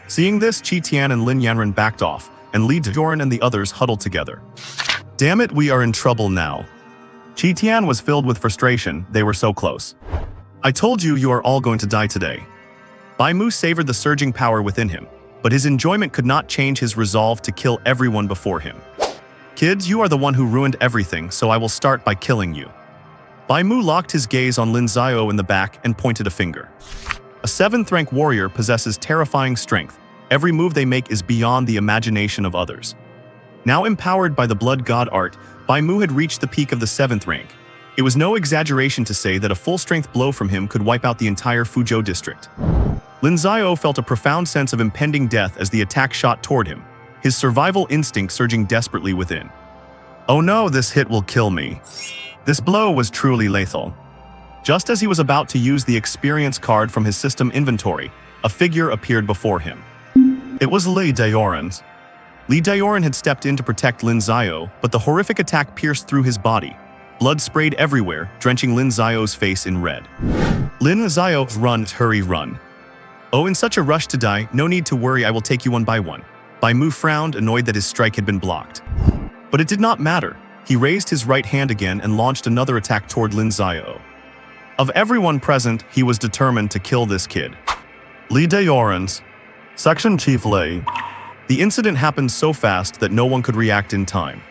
Seeing this, Qi Tian and Lin Yanren backed off, and Li Daoran and the others huddled together. "Damn it, we are in trouble now." Qi Tian was filled with frustration, they were so close. "I told you, you are all going to die today." Bai Mu savored the surging power within him, but his enjoyment could not change his resolve to kill everyone before him. "Kids, you are the one who ruined everything, so I will start by killing you." Bai Mu locked his gaze on Lin Xiao in the back and pointed a finger. A 7th rank warrior possesses terrifying strength. Every move they make is beyond the imagination of others. Now empowered by the Blood God art, Bai Mu had reached the peak of the 7th rank. It was no exaggeration to say that a full-strength blow from him could wipe out the entire Fuzhou district. Lin Xiao felt a profound sense of impending death as the attack shot toward him, his survival instinct surging desperately within. "Oh no, this hit will kill me." This blow was truly lethal. Just as he was about to use the experience card from his system inventory, a figure appeared before him. It was Li Daoran. Li Daoran had stepped in to protect Lin Xiao, but the horrific attack pierced through his body. Blood sprayed everywhere, drenching Lin Xiao's face in red. "Lin Xiao, run, hurry, run." "Oh, in such a rush to die, no need to worry, I will take you one by one." Bai Mu frowned, annoyed that his strike had been blocked. But it did not matter. He raised his right hand again and launched another attack toward Lin Xiao. Of everyone present, he was determined to kill this kid. Li Daoran. Section Chief Lei. The incident happened so fast that no one could react in time.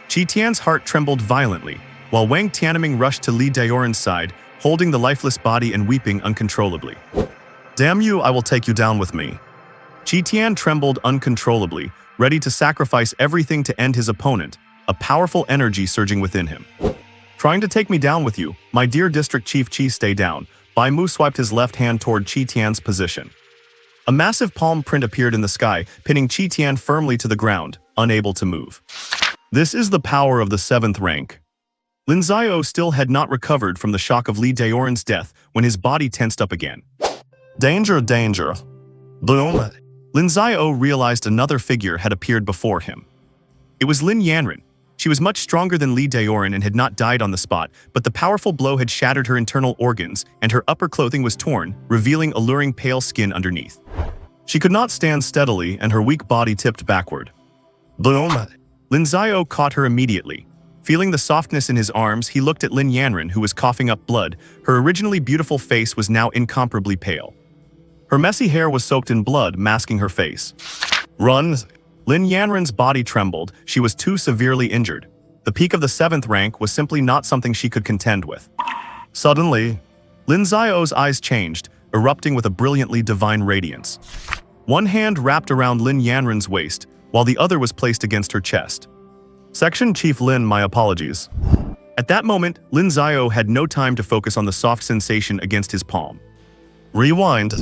Qi Tian's heart trembled violently, while Wang Tianming rushed to Li Daoran's side, holding the lifeless body and weeping uncontrollably. "Damn you, I will take you down with me." Qi Tian trembled uncontrollably, ready to sacrifice everything to end his opponent, a powerful energy surging within him. "Trying to take me down with you, my dear District Chief Qi, stay down." Bai Mu swiped his left hand toward Qi Tian's position. A massive palm print appeared in the sky, pinning Qi Tian firmly to the ground, unable to move. This is the power of the 7th rank. Lin Xiao still had not recovered from the shock of Li Daoran's death when his body tensed up again. "Danger, danger." Boom. Lin Xiao realized another figure had appeared before him. It was Lin Yanren. She was much stronger than Li Daoran and had not died on the spot, but the powerful blow had shattered her internal organs, and her upper clothing was torn, revealing alluring pale skin underneath. She could not stand steadily, and her weak body tipped backward. Boom! Lin Xiao caught her immediately. Feeling the softness in his arms, he looked at Lin Yanren, who was coughing up blood. Her originally beautiful face was now incomparably pale. Her messy hair was soaked in blood, masking her face. "Run!" Lin Yanren's body trembled. She was too severely injured. The peak of the 7th rank was simply not something she could contend with. Suddenly, Lin Xiao's eyes changed, erupting with a brilliantly divine radiance. One hand wrapped around Lin Yanren's waist, while the other was placed against her chest. "Section Chief Lin, my apologies." At that moment, Lin Xiao had no time to focus on the soft sensation against his palm. Rewind.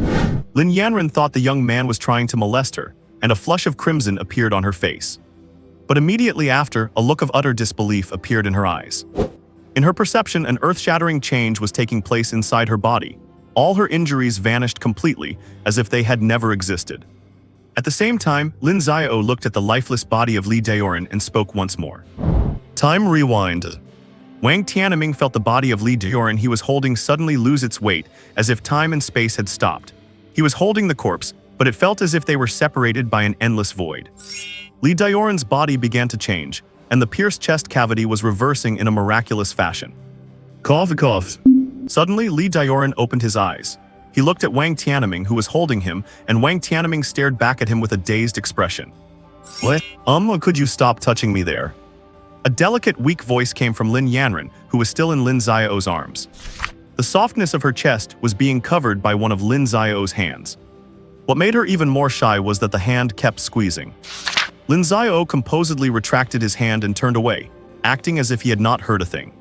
Lin Yanran thought the young man was trying to molest her, and a flush of crimson appeared on her face. But immediately after, a look of utter disbelief appeared in her eyes. In her perception, an earth-shattering change was taking place inside her body. All her injuries vanished completely, as if they had never existed. At the same time, Lin Xiao looked at the lifeless body of Li Daoran and spoke once more. Time rewind. Wang Tianming felt the body of Li Daoran he was holding suddenly lose its weight, as if time and space had stopped. He was holding the corpse, but it felt as if they were separated by an endless void. Li Daoran's body began to change, and the pierced chest cavity was reversing in a miraculous fashion. Cough, cough. Suddenly, Li Daoran opened his eyes. He looked at Wang Tianming, who was holding him, and Wang Tianming stared back at him with a dazed expression. What? Could you stop touching me there? A delicate, weak voice came from Lin Yanran, who was still in Lin Xiao's arms. The softness of her chest was being covered by one of Lin Xiao's hands. What made her even more shy was that the hand kept squeezing. Lin Xiao composedly retracted his hand and turned away, acting as if he had not heard a thing.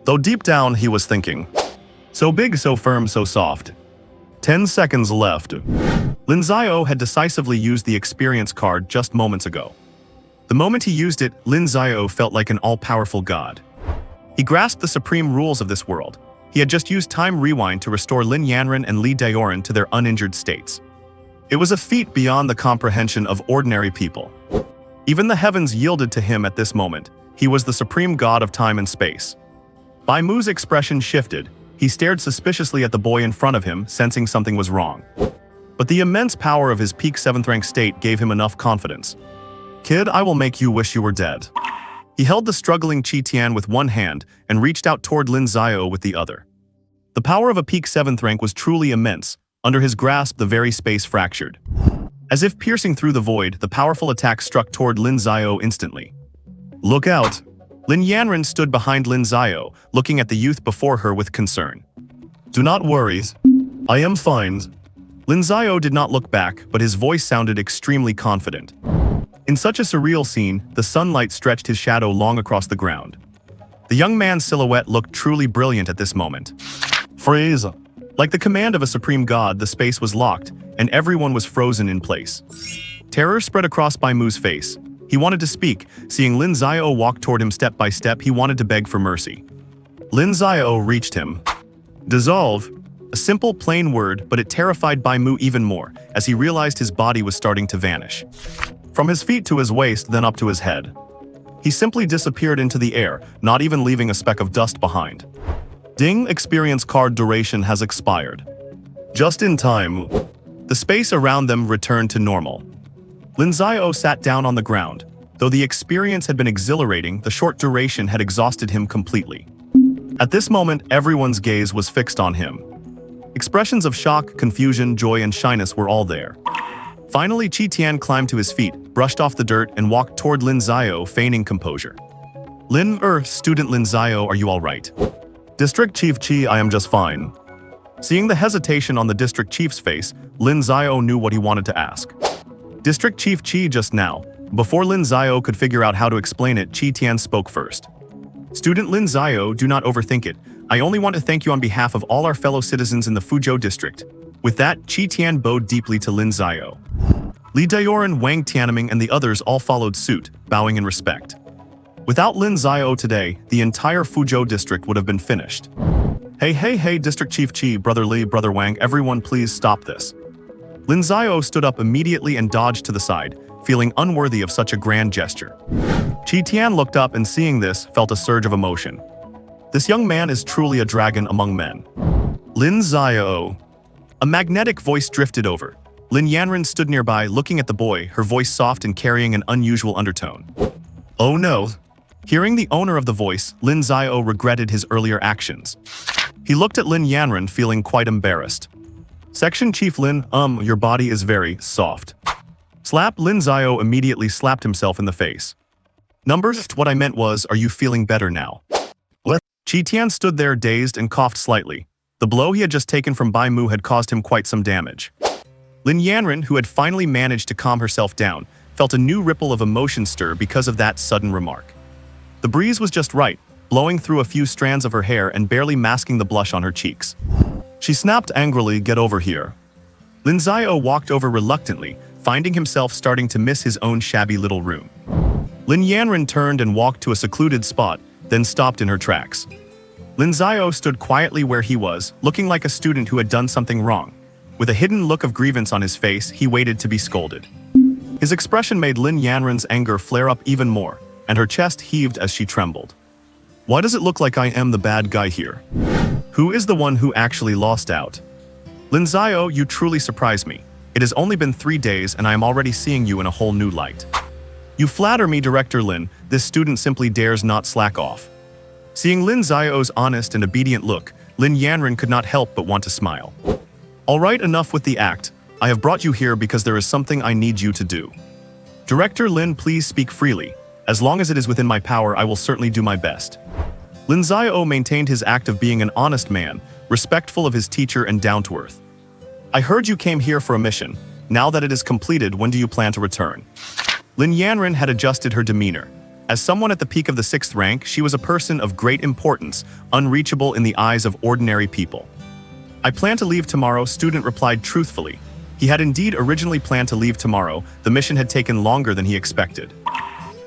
Though deep down he was thinking, so big, so firm, so soft. 10 seconds left. Lin Xiao had decisively used the experience card just moments ago. The moment he used it, Lin Xiao felt like an all-powerful god. He grasped the supreme rules of this world. He had just used time rewind to restore Lin Yanran and Li Daoran to their uninjured states. It was a feat beyond the comprehension of ordinary people. Even the heavens yielded to him at this moment. He was the supreme god of time and space. Bai Mu's expression shifted. He stared suspiciously at the boy in front of him, sensing something was wrong. But the immense power of his peak 7th rank state gave him enough confidence. Kid, I will make you wish you were dead. He held the struggling Qi Tian with one hand and reached out toward Lin Xiao with the other. The power of a peak 7th rank was truly immense. Under his grasp, the very space fractured. As if piercing through the void, the powerful attack struck toward Lin Xiao instantly. Look out! Lin Yanran stood behind Lin Xiao, looking at the youth before her with concern. Do not worry. I am fine. Lin Xiao did not look back, but his voice sounded extremely confident. In such a surreal scene, the sunlight stretched his shadow long across the ground. The young man's silhouette looked truly brilliant at this moment. Freeze! Like the command of a supreme god, the space was locked, and everyone was frozen in place. Terror spread across Bai Mu's face. He wanted to speak. Seeing Lin Xiao walk toward him step by step, he wanted to beg for mercy. Lin Xiao reached him. Dissolve. A simple, plain word, but it terrified Bai Mu even more, as he realized his body was starting to vanish. From his feet to his waist, then up to his head. He simply disappeared into the air, not even leaving a speck of dust behind. Ding, experience card duration has expired. Just in time. The space around them returned to normal. Lin Xiao sat down on the ground. Though the experience had been exhilarating, the short duration had exhausted him completely. At this moment, everyone's gaze was fixed on him. Expressions of shock, confusion, joy, and shyness were all there. Finally, Qi Tian climbed to his feet, brushed off the dirt, and walked toward Lin Xiao, feigning composure. Student Lin Xiao, are you all right? District Chief Qi, I am just fine. Seeing the hesitation on the district chief's face, Lin Xiao knew what he wanted to ask. District Chief Qi just now. Before Lin Xiao could figure out how to explain it, Qi Tian spoke first. Student Lin Xiao, do not overthink it. I only want to thank you on behalf of all our fellow citizens in the Fuzhou district. With that, Qi Tian bowed deeply to Lin Xiao. Li Daoran, Wang Tianming, and the others all followed suit, bowing in respect. Without Lin Xiao today, the entire Fuzhou district would have been finished. Hey, District Chief Qi, Brother Li, Brother Wang, everyone please stop this. Lin Xiao stood up immediately and dodged to the side, feeling unworthy of such a grand gesture. Qi Tian looked up and seeing this, felt a surge of emotion. This young man is truly a dragon among men. Lin Xiao. A magnetic voice drifted over. Lin Yanran stood nearby, looking at the boy, her voice soft and carrying an unusual undertone. Oh no. Hearing the owner of the voice, Lin Xiao regretted his earlier actions. He looked at Lin Yanran, feeling quite embarrassed. Section Chief Lin, your body is very soft. Slap. Lin Xiao immediately slapped himself in the face. Numbers, what I meant was, are you feeling better now? What? Qi Tian stood there dazed and coughed slightly. The blow he had just taken from Bai Mu had caused him quite some damage. Lin Yanran, who had finally managed to calm herself down, felt a new ripple of emotion stir because of that sudden remark. The breeze was just right. blowing through a few strands of her hair and barely masking the blush on her cheeks. She snapped angrily, "Get over here." Lin Xiao walked over reluctantly, finding himself starting to miss his own shabby little room. Lin Yanren turned and walked to a secluded spot, then stopped in her tracks. Lin Xiao stood quietly where he was, looking like a student who had done something wrong. With a hidden look of grievance on his face, he waited to be scolded. His expression made Lin Yanren's anger flare up even more, and her chest heaved as she trembled. "Why does it look like I am the bad guy here? Who is the one who actually lost out? Lin Xiao, you truly surprise me. It has only been 3 days and I am already seeing you in a whole new light." "You flatter me, Director Lin. This student simply dares not slack off." Seeing Lin Xiao's honest and obedient look, Lin Yanren could not help but want to smile. "All right, enough with the act. I have brought you here because there is something I need you to do. Director Lin, please speak freely. As long as it is within my power, I will certainly do my best." Lin Xiao maintained his act of being an honest man, respectful of his teacher and down to earth. "I heard you came here for a mission. Now that it is completed, when do you plan to return?" Lin Yanren had adjusted her demeanor. As someone at the peak of the 6th rank, she was a person of great importance, unreachable in the eyes of ordinary people. "I plan to leave tomorrow," student replied truthfully. He had indeed originally planned to leave tomorrow. The mission had taken longer than he expected.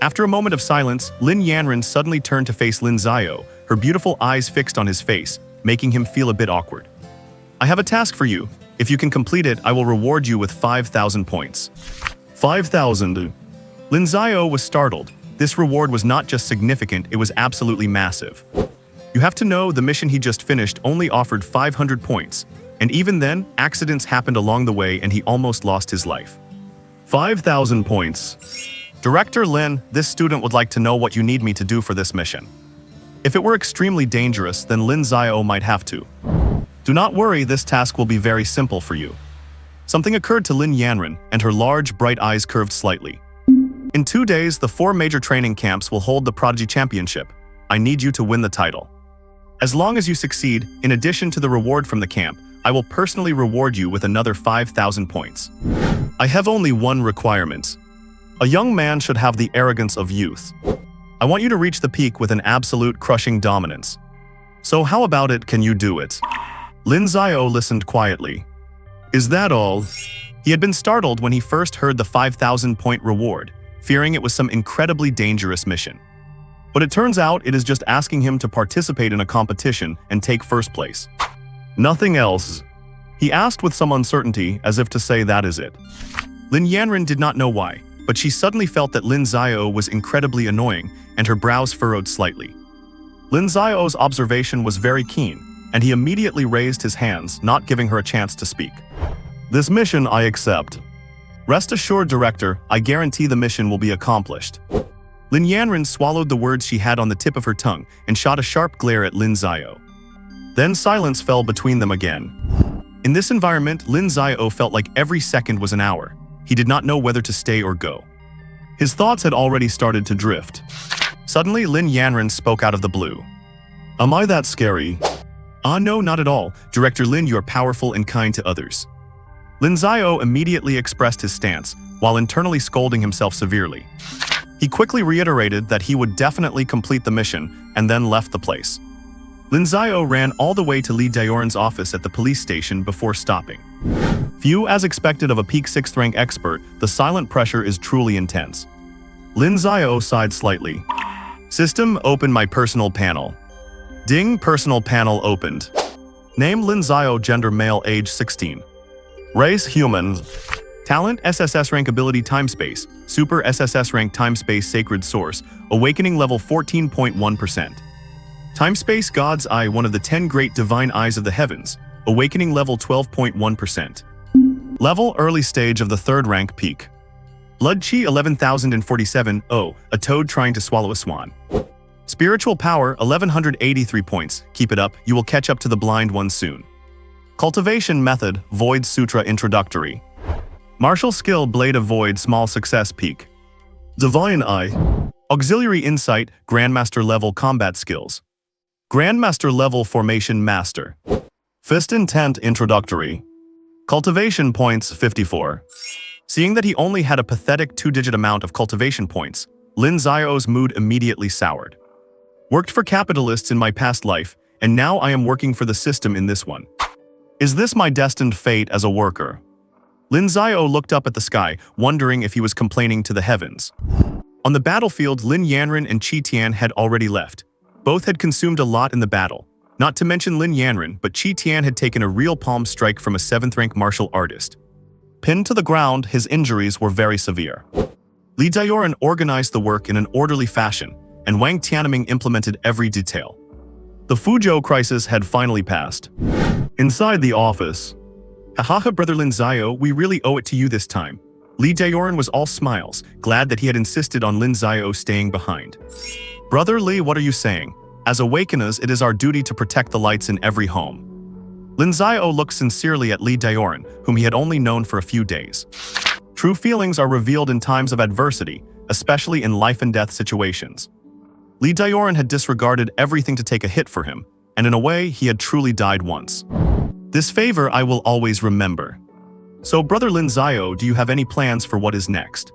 After a moment of silence, Lin Yanren suddenly turned to face Lin Xiao, her beautiful eyes fixed on his face, making him feel a bit awkward. "I have a task for you. If you can complete it, I will reward you with 5,000 points." 5,000? Lin Xiao was startled. This reward was not just significant, it was absolutely massive. You have to know, the mission he just finished only offered 500 points, and even then, accidents happened along the way and he almost lost his life. 5,000 points. "Director Lin, this student would like to know what you need me to do for this mission." If it were extremely dangerous, then Lin Xiao might have to. "Do not worry, this task will be very simple for you." Something occurred to Lin Yanren, and her large, bright eyes curved slightly. "In 2 days, the 4 major training camps will hold the Prodigy Championship. I need you to win the title. As long as you succeed, in addition to the reward from the camp, I will personally reward you with another 5,000 points. I have only one requirement. A young man should have the arrogance of youth. I want you to reach the peak with an absolute crushing dominance. So how about it, can you do it?" Lin Xiao listened quietly. "Is that all?" He had been startled when he first heard the 5,000-point reward, fearing it was some incredibly dangerous mission. But it turns out it is just asking him to participate in a competition and take first place. "Nothing else?" he asked with some uncertainty, as if to say that is it. Lin Yanren did not know why, but she suddenly felt that Lin Xiao was incredibly annoying, and her brows furrowed slightly. Lin Xiao's observation was very keen, and he immediately raised his hands, not giving her a chance to speak. "This mission I accept. Rest assured, Director, I guarantee the mission will be accomplished." Lin Yanren swallowed the words she had on the tip of her tongue and shot a sharp glare at Lin Xiao. Then silence fell between them again. In this environment, Lin Xiao felt like every second was an hour. He did not know whether to stay or go. His thoughts had already started to drift. Suddenly, Lin Yanren spoke out of the blue. "Am I that scary?" "Ah, no, not at all. Director Lin, you are powerful and kind to others." Lin Xiao immediately expressed his stance, while internally scolding himself severely. He quickly reiterated that he would definitely complete the mission, and then left the place. Lin Xiao ran all the way to Li Daoran's office at the police station before stopping. Few as expected of a peak 6th rank expert, the silent pressure is truly intense. Lin Xiao sighed slightly. "System, open my personal panel." Ding, personal panel opened. Name Lin Xiao, gender male, age 16. Race human. Talent SSS rank, ability timespace, super SSS rank timespace, sacred source, awakening level 14.1%. Timespace God's Eye, one of the 10 great divine eyes of the heavens, awakening level 12.1%. Level early stage of the 3rd rank peak. Blood Chi 11,047, a toad trying to swallow a swan. Spiritual power 1183 points, keep it up, you will catch up to the blind one soon. Cultivation method, Void Sutra introductory. Martial skill, Blade of Void, small success peak. Divine Eye. Auxiliary insight, Grandmaster level combat skills. Grandmaster level formation master. Fist intent introductory. Cultivation points 54. Seeing that he only had a pathetic 2-digit amount of cultivation points, Lin Xiao's mood immediately soured. Worked for capitalists in my past life, and now I am working for the system in this one. Is this my destined fate as a worker? Lin Xiao looked up at the sky, wondering if he was complaining to the heavens. On the battlefield, Lin Yanren and Qi Tian had already left. Both had consumed a lot in the battle. Not to mention Lin Yanren, but Qi Tian had taken a real palm strike from a 7th-rank martial artist. Pinned to the ground, his injuries were very severe. Li Daoran organized the work in an orderly fashion, and Wang Tianming implemented every detail. The Fuzhou crisis had finally passed. Inside the office. Hahaha, brother Lin Xiao, we really owe it to you this time. Li Daoran was all smiles, glad that he had insisted on Lin Xiao staying behind. Brother Li, what are you saying? As Awakeners, it is our duty to protect the lights in every home. Lin Xiao looked sincerely at Li Daoran, whom he had only known for a few days. True feelings are revealed in times of adversity, especially in life-and-death situations. Li Daoran had disregarded everything to take a hit for him, and in a way, he had truly died once. This favor I will always remember. So, brother Lin Xiao, do you have any plans for what is next?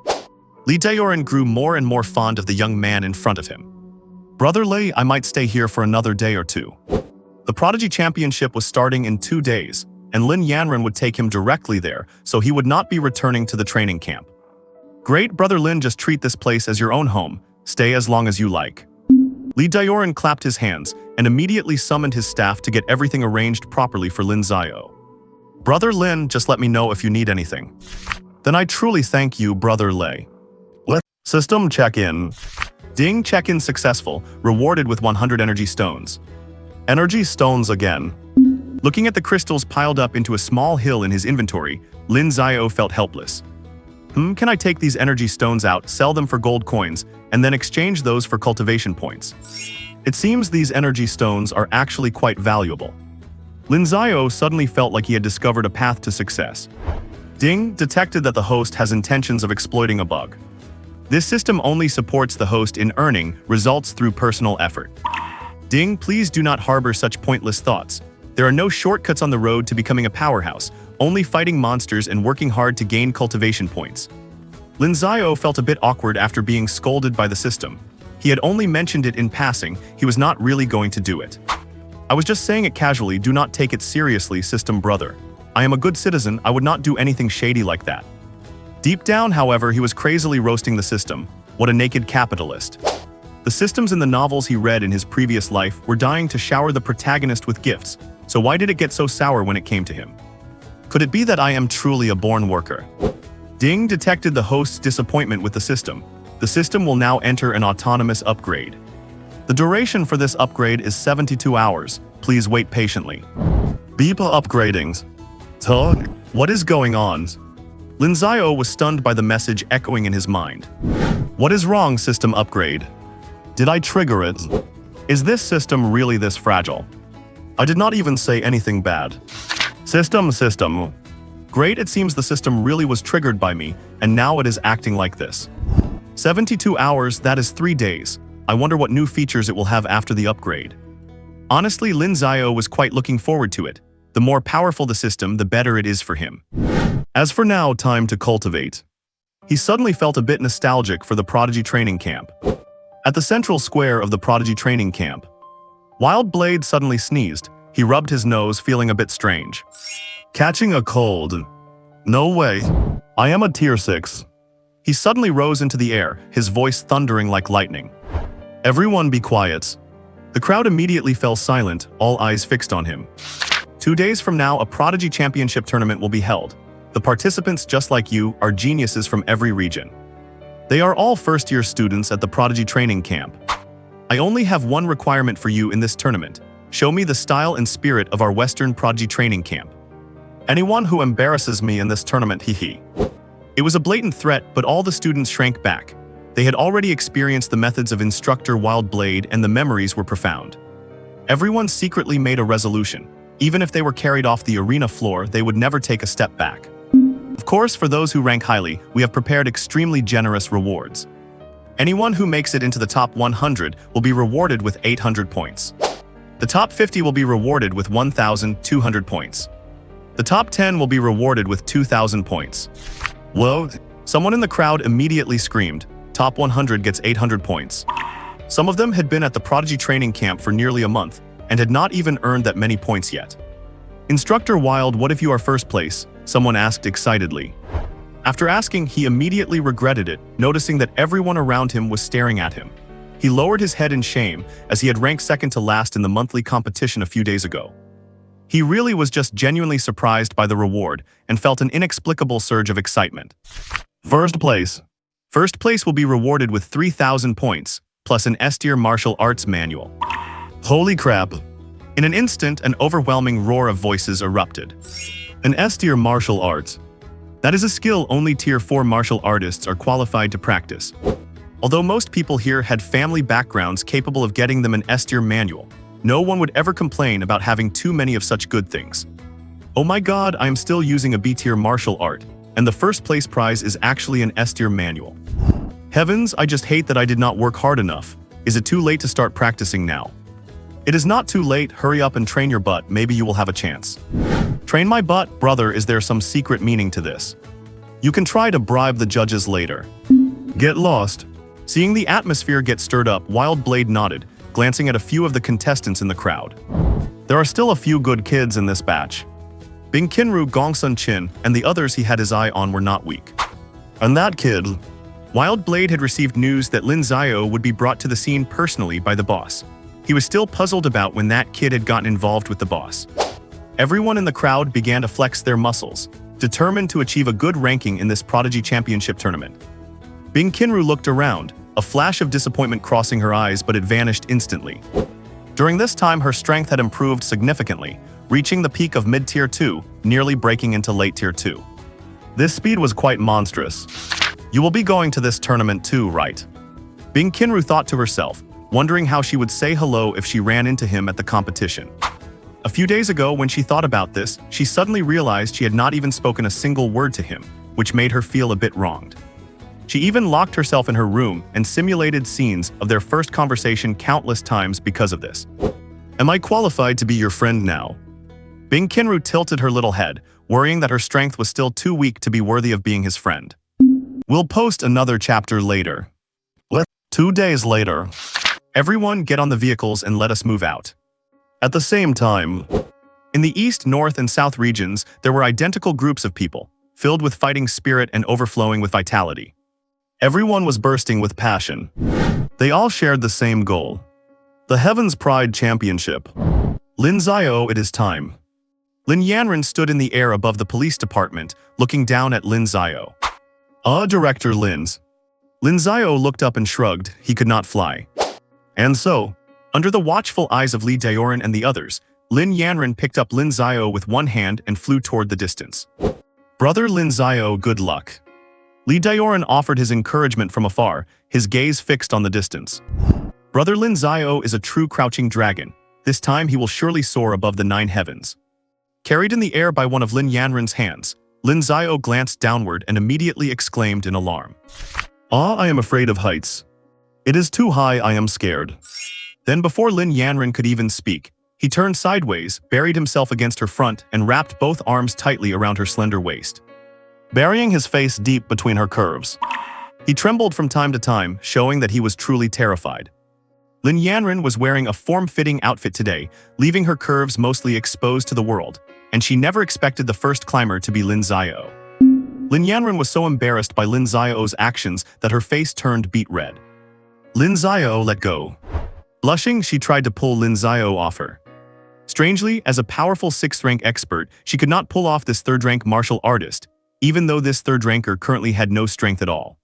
Li Daoran grew more and more fond of the young man in front of him. Brother Li, I might stay here for another day or two. The Prodigy Championship was starting in 2 days, and Lin Yanren would take him directly there, so he would not be returning to the training camp. Great, brother Lin, just treat this place as your own home. Stay as long as you like. Li Daoran clapped his hands and immediately summoned his staff to get everything arranged properly for Lin Xiao. Brother Lin, just let me know if you need anything. Then I truly thank you, brother Lei. System check-in. Ding, check-in successful, rewarded with 100 energy stones. Energy stones again. Looking at the crystals piled up into a small hill in his inventory, Lin Xiao felt helpless. Can I take these energy stones out, sell them for gold coins, and then exchange those for cultivation points? It seems these energy stones are actually quite valuable. Lin Xiao suddenly felt like he had discovered a path to success. Ding, detected that the host has intentions of exploiting a bug. This system only supports the host in earning results through personal effort. Ding, please do not harbor such pointless thoughts. There are no shortcuts on the road to becoming a powerhouse, only fighting monsters and working hard to gain cultivation points. Lin Xiao felt a bit awkward after being scolded by the system. He had only mentioned it in passing, he was not really going to do it. I was just saying it casually, do not take it seriously, system brother. I am a good citizen, I would not do anything shady like that. Deep down, however, he was crazily roasting the system. What a naked capitalist. The systems in the novels he read in his previous life were dying to shower the protagonist with gifts, so why did it get so sour when it came to him? Could it be that I am truly a born worker? Ding detected the host's disappointment with the system. The system will now enter an autonomous upgrade. The duration for this upgrade is 72 hours. Please wait patiently. Beep upgradings. Tug, what is going on? Lin Xiao was stunned by the message echoing in his mind. What is wrong, system upgrade? Did I trigger it? Is this system really this fragile? I did not even say anything bad. System. Great, it seems the system really was triggered by me, and now it is acting like this. 72 hours, that is 3 days. I wonder what new features it will have after the upgrade. Honestly, Lin Xiao was quite looking forward to it. The more powerful the system, the better it is for him. As for now, time to cultivate. He suddenly felt a bit nostalgic for the Prodigy training camp. At the central square of the Prodigy training camp, Wild Blade suddenly sneezed. He rubbed his nose, feeling a bit strange. Catching a cold. No way. I am a tier 6. He suddenly rose into the air, his voice thundering like lightning. Everyone be quiet. The crowd immediately fell silent, all eyes fixed on him. 2 days from now, a Prodigy Championship tournament will be held. The participants, just like you, are geniuses from every region. They are all first-year students at the Prodigy training camp. I only have one requirement for you in this tournament. Show me the style and spirit of our Western Prodigy training camp. Anyone who embarrasses me in this tournament, hee. It was a blatant threat, but all the students shrank back. They had already experienced the methods of Instructor Wild Blade, and the memories were profound. Everyone secretly made a resolution. Even if they were carried off the arena floor, they would never take a step back. Of course, for those who rank highly, we have prepared extremely generous rewards. Anyone who makes it into the top 100 will be rewarded with 800 points. The top 50 will be rewarded with 1,200 points. The top 10 will be rewarded with 2,000 points. Whoa! Someone in the crowd immediately screamed, top 100 gets 800 points. Some of them had been at the prodigy training camp for nearly a month and had not even earned that many points yet. "Instructor Wild, what if you are first place?" someone asked excitedly. After asking, he immediately regretted it, noticing that everyone around him was staring at him. He lowered his head in shame, as he had ranked second to last in the monthly competition a few days ago. He really was just genuinely surprised by the reward and felt an inexplicable surge of excitement. First place. First place will be rewarded with 3,000 points, plus an S-tier martial arts manual. Holy crap. In an instant, an overwhelming roar of voices erupted. An S-tier martial arts. That is a skill only Tier 4 martial artists are qualified to practice. Although most people here had family backgrounds capable of getting them an S-tier manual, no one would ever complain about having too many of such good things. Oh my god, I am still using a B-tier martial art, and the first place prize is actually an S-tier manual. Heavens, I just hate that I did not work hard enough. Is it too late to start practicing now? It is not too late, hurry up and train your butt, maybe you will have a chance. Train my butt, brother, is there some secret meaning to this? You can try to bribe the judges later. Get lost. Seeing the atmosphere get stirred up, Wild Blade nodded, glancing at a few of the contestants in the crowd. There are still a few good kids in this batch. Bing Kinru, Gongsun Chin, and the others he had his eye on were not weak. And that kid. Wild Blade had received news that Lin Xiao would be brought to the scene personally by the boss. He was still puzzled about when that kid had gotten involved with the boss. Everyone in the crowd began to flex their muscles, determined to achieve a good ranking in this Prodigy Championship tournament. Bing Kinru looked around, a flash of disappointment crossing her eyes, but it vanished instantly. During this time, her strength had improved significantly, reaching the peak of mid-tier 2, nearly breaking into late tier 2. This speed was quite monstrous. You will be going to this tournament too, right? Bing Kinru thought to herself, wondering how she would say hello if she ran into him at the competition. A few days ago, when she thought about this, she suddenly realized she had not even spoken a single word to him, which made her feel a bit wronged. She even locked herself in her room and simulated scenes of their first conversation countless times because of this. Am I qualified to be your friend now? Bing Kinru tilted her little head, worrying that her strength was still too weak to be worthy of being his friend. We'll post another chapter later. 2 days later. Everyone get on the vehicles and let us move out. At the same time, in the east, north, and south regions, there were identical groups of people, filled with fighting spirit and overflowing with vitality. Everyone was bursting with passion. They all shared the same goal. The Heaven's Pride Championship. Lin Xiao, it is time. Lin Yanren stood in the air above the police department, looking down at Lin Xiao. Director Lin's. Lin Xiao looked up and shrugged, he could not fly. And so, under the watchful eyes of Li Daoran and the others, Lin Yanren picked up Lin Xiao with one hand and flew toward the distance. Brother Lin Xiao, good luck. Li Daoran offered his encouragement from afar, his gaze fixed on the distance. Brother Lin Xiao is a true crouching dragon. This time he will surely soar above the 9 heavens. Carried in the air by one of Lin Yanren's hands, Lin Xiao glanced downward and immediately exclaimed in alarm. I am afraid of heights. It is too high, I am scared. Then before Lin Yanren could even speak, he turned sideways, buried himself against her front, and wrapped both arms tightly around her slender waist, burying his face deep between her curves. He trembled from time to time, showing that he was truly terrified. Lin Yanren was wearing a form-fitting outfit today, leaving her curves mostly exposed to the world, and she never expected the first climber to be Lin Xiao. Lin Yanren was so embarrassed by Lin Xiao's actions that her face turned beet red. Lin Xiao, let go. Blushing, she tried to pull Lin Xiao off her. Strangely, as a powerful 6th-rank expert, she could not pull off this 3rd-rank martial artist, even though this 3rd-ranker currently had no strength at all.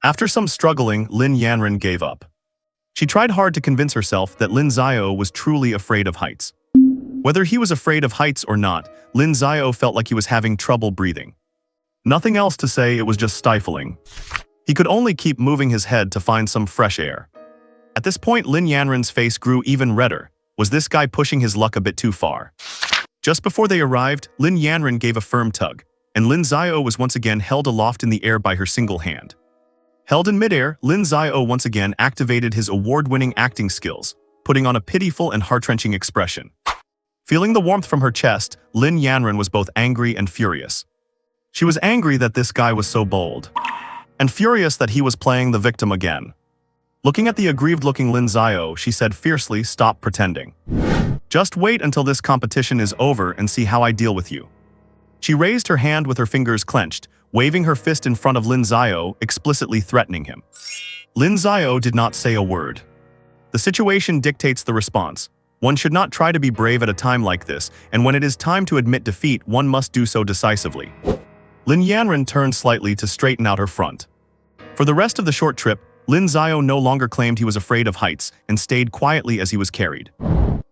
After some struggling, Lin Yanren gave up. She tried hard to convince herself that Lin Xiao was truly afraid of heights. Whether he was afraid of heights or not, Lin Xiao felt like he was having trouble breathing. Nothing else to say, it was just stifling. He could only keep moving his head to find some fresh air. At this point, Lin Yanren's face grew even redder. Was this guy pushing his luck a bit too far? Just before they arrived, Lin Yanren gave a firm tug, and Lin Xiao was once again held aloft in the air by her single hand. Held in midair, Lin Xiao once again activated his award-winning acting skills, putting on a pitiful and heart-wrenching expression. Feeling the warmth from her chest, Lin Yanren was both angry and furious. She was angry that this guy was so bold, and furious that he was playing the victim again. Looking at the aggrieved-looking Lin Xiao, she said fiercely, "Stop pretending. Just wait until this competition is over and see how I deal with you." She raised her hand with her fingers clenched, waving her fist in front of Lin Xiao, explicitly threatening him. Lin Xiao did not say a word. The situation dictates the response. One should not try to be brave at a time like this, and when it is time to admit defeat, one must do so decisively. Lin Yanran turned slightly to straighten out her front. For the rest of the short trip, Lin Xiao no longer claimed he was afraid of heights and stayed quietly as he was carried.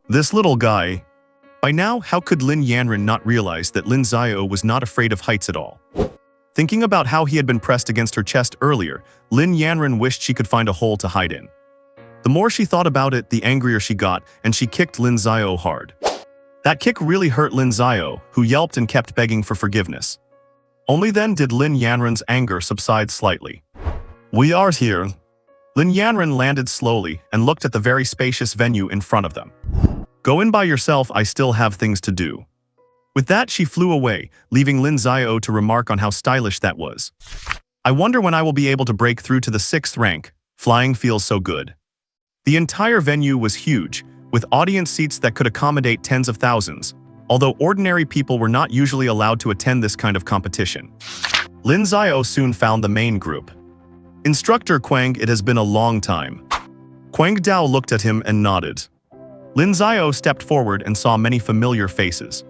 This little guy. By now, how could Lin Yanran not realize that Lin Xiao was not afraid of heights at all? Thinking about how he had been pressed against her chest earlier, Lin Yanran wished she could find a hole to hide in. The more she thought about it, the angrier she got, and she kicked Lin Xiao hard. That kick really hurt Lin Xiao, who yelped and kept begging for forgiveness. Only then did Lin Yanran's anger subside slightly. "We are here." Lin Yanran landed slowly and looked at the very spacious venue in front of them. "Go in by yourself, I still have things to do." With that, she flew away, leaving Lin Xiao to remark on how stylish that was. "I wonder when I will be able to break through to the 6th rank. Flying feels so good." The entire venue was huge, with audience seats that could accommodate tens of thousands, although ordinary people were not usually allowed to attend this kind of competition. Lin Xiao soon found the main group. "Instructor Quang, it has been a long time." Quang Dao looked at him and nodded. Lin Xiao stepped forward and saw many familiar faces.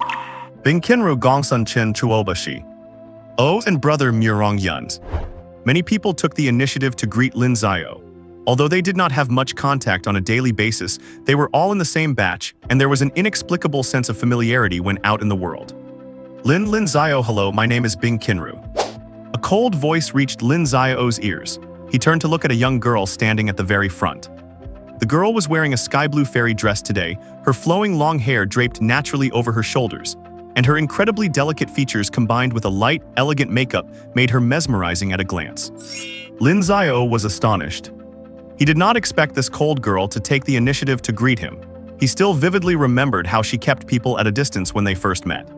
Bing Qinru Gongsun Chen Chuobashi. Oh, and brother Murong Yuns. Many people took the initiative to greet Lin Xiao. Although they did not have much contact on a daily basis, they were all in the same batch, and there was an inexplicable sense of familiarity when out in the world. Lin Xiao, hello, my name is Bing Qinru." A cold voice reached Lin Xiao's ears. He turned to look at a young girl standing at the very front. The girl was wearing a sky blue fairy dress today, her flowing long hair draped naturally over her shoulders, and her incredibly delicate features combined with a light, elegant makeup made her mesmerizing at a glance. Lin Xiao was astonished. He did not expect this cold girl to take the initiative to greet him. He still vividly remembered how she kept people at a distance when they first met.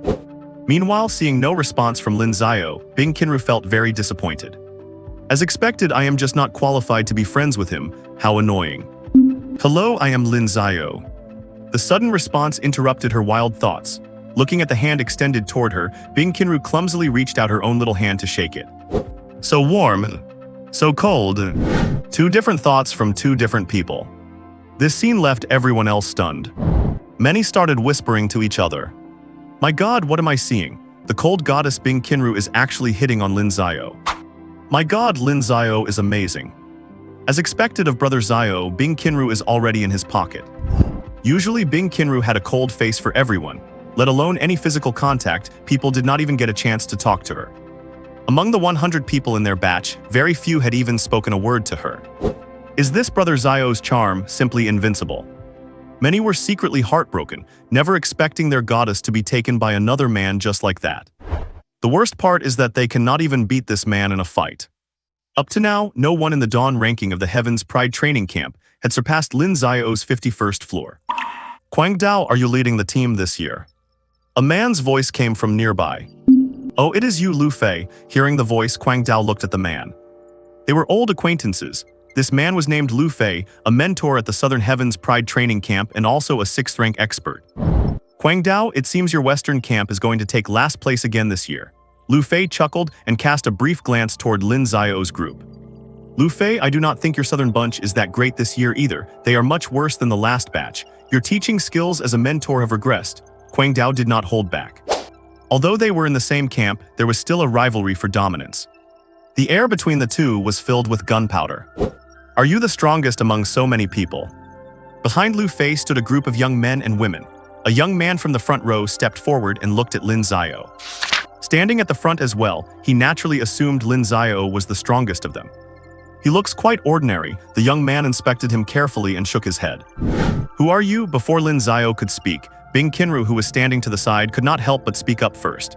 Meanwhile, seeing no response from Lin Xiao, Bing Qinru felt very disappointed. "As expected, I am just not qualified to be friends with him. How annoying." "Hello, I am Lin Xiao." The sudden response interrupted her wild thoughts. Looking at the hand extended toward her, Bing Qinru clumsily reached out her own little hand to shake it. "So warm. So cold." Two different thoughts from two different people. This scene left everyone else stunned. Many started whispering to each other. "My God, what am I seeing? The cold goddess Bing Qinru is actually hitting on Lin Xiao. My God, Lin Xiao is amazing." As expected of brother Xiao, Bing Qinru is already in his pocket. Usually Bing Qinru had a cold face for everyone, let alone any physical contact. People did not even get a chance to talk to her. Among the 100 people in their batch, very few had even spoken a word to her. Is this brother Xiao's charm simply invincible? Many were secretly heartbroken, never expecting their goddess to be taken by another man just like that. The worst part is that they cannot even beat this man in a fight. Up to now, no one in the Dawn ranking of the Heaven's Pride training camp had surpassed Lin Xiao's 51st floor. "Quang Dao, are you leading the team this year?" A man's voice came from nearby. "Oh, it is you, Lu Fei." Hearing the voice, Quang Dao looked at the man. They were old acquaintances. This man was named Lu Fei, a mentor at the Southern Heavens Pride training camp and also a 6th rank expert. "Quang Dao, it seems your Western camp is going to take last place again this year." Lu Fei chuckled and cast a brief glance toward Lin Xiao's group. "Lu Fei, I do not think your Southern bunch is that great this year either. They are much worse than the last batch. Your teaching skills as a mentor have regressed." Quang Dao did not hold back. Although they were in the same camp, there was still a rivalry for dominance. The air between the two was filled with gunpowder. "Are you the strongest among so many people?" Behind Lu Fei stood a group of young men and women. A young man from the front row stepped forward and looked at Lin Xiao. Standing at the front as well, he naturally assumed Lin Xiao was the strongest of them. "He looks quite ordinary." The young man inspected him carefully and shook his head. "Who are you?" Before Lin Xiao could speak, Bing Qinru, who was standing to the side, could not help but speak up first.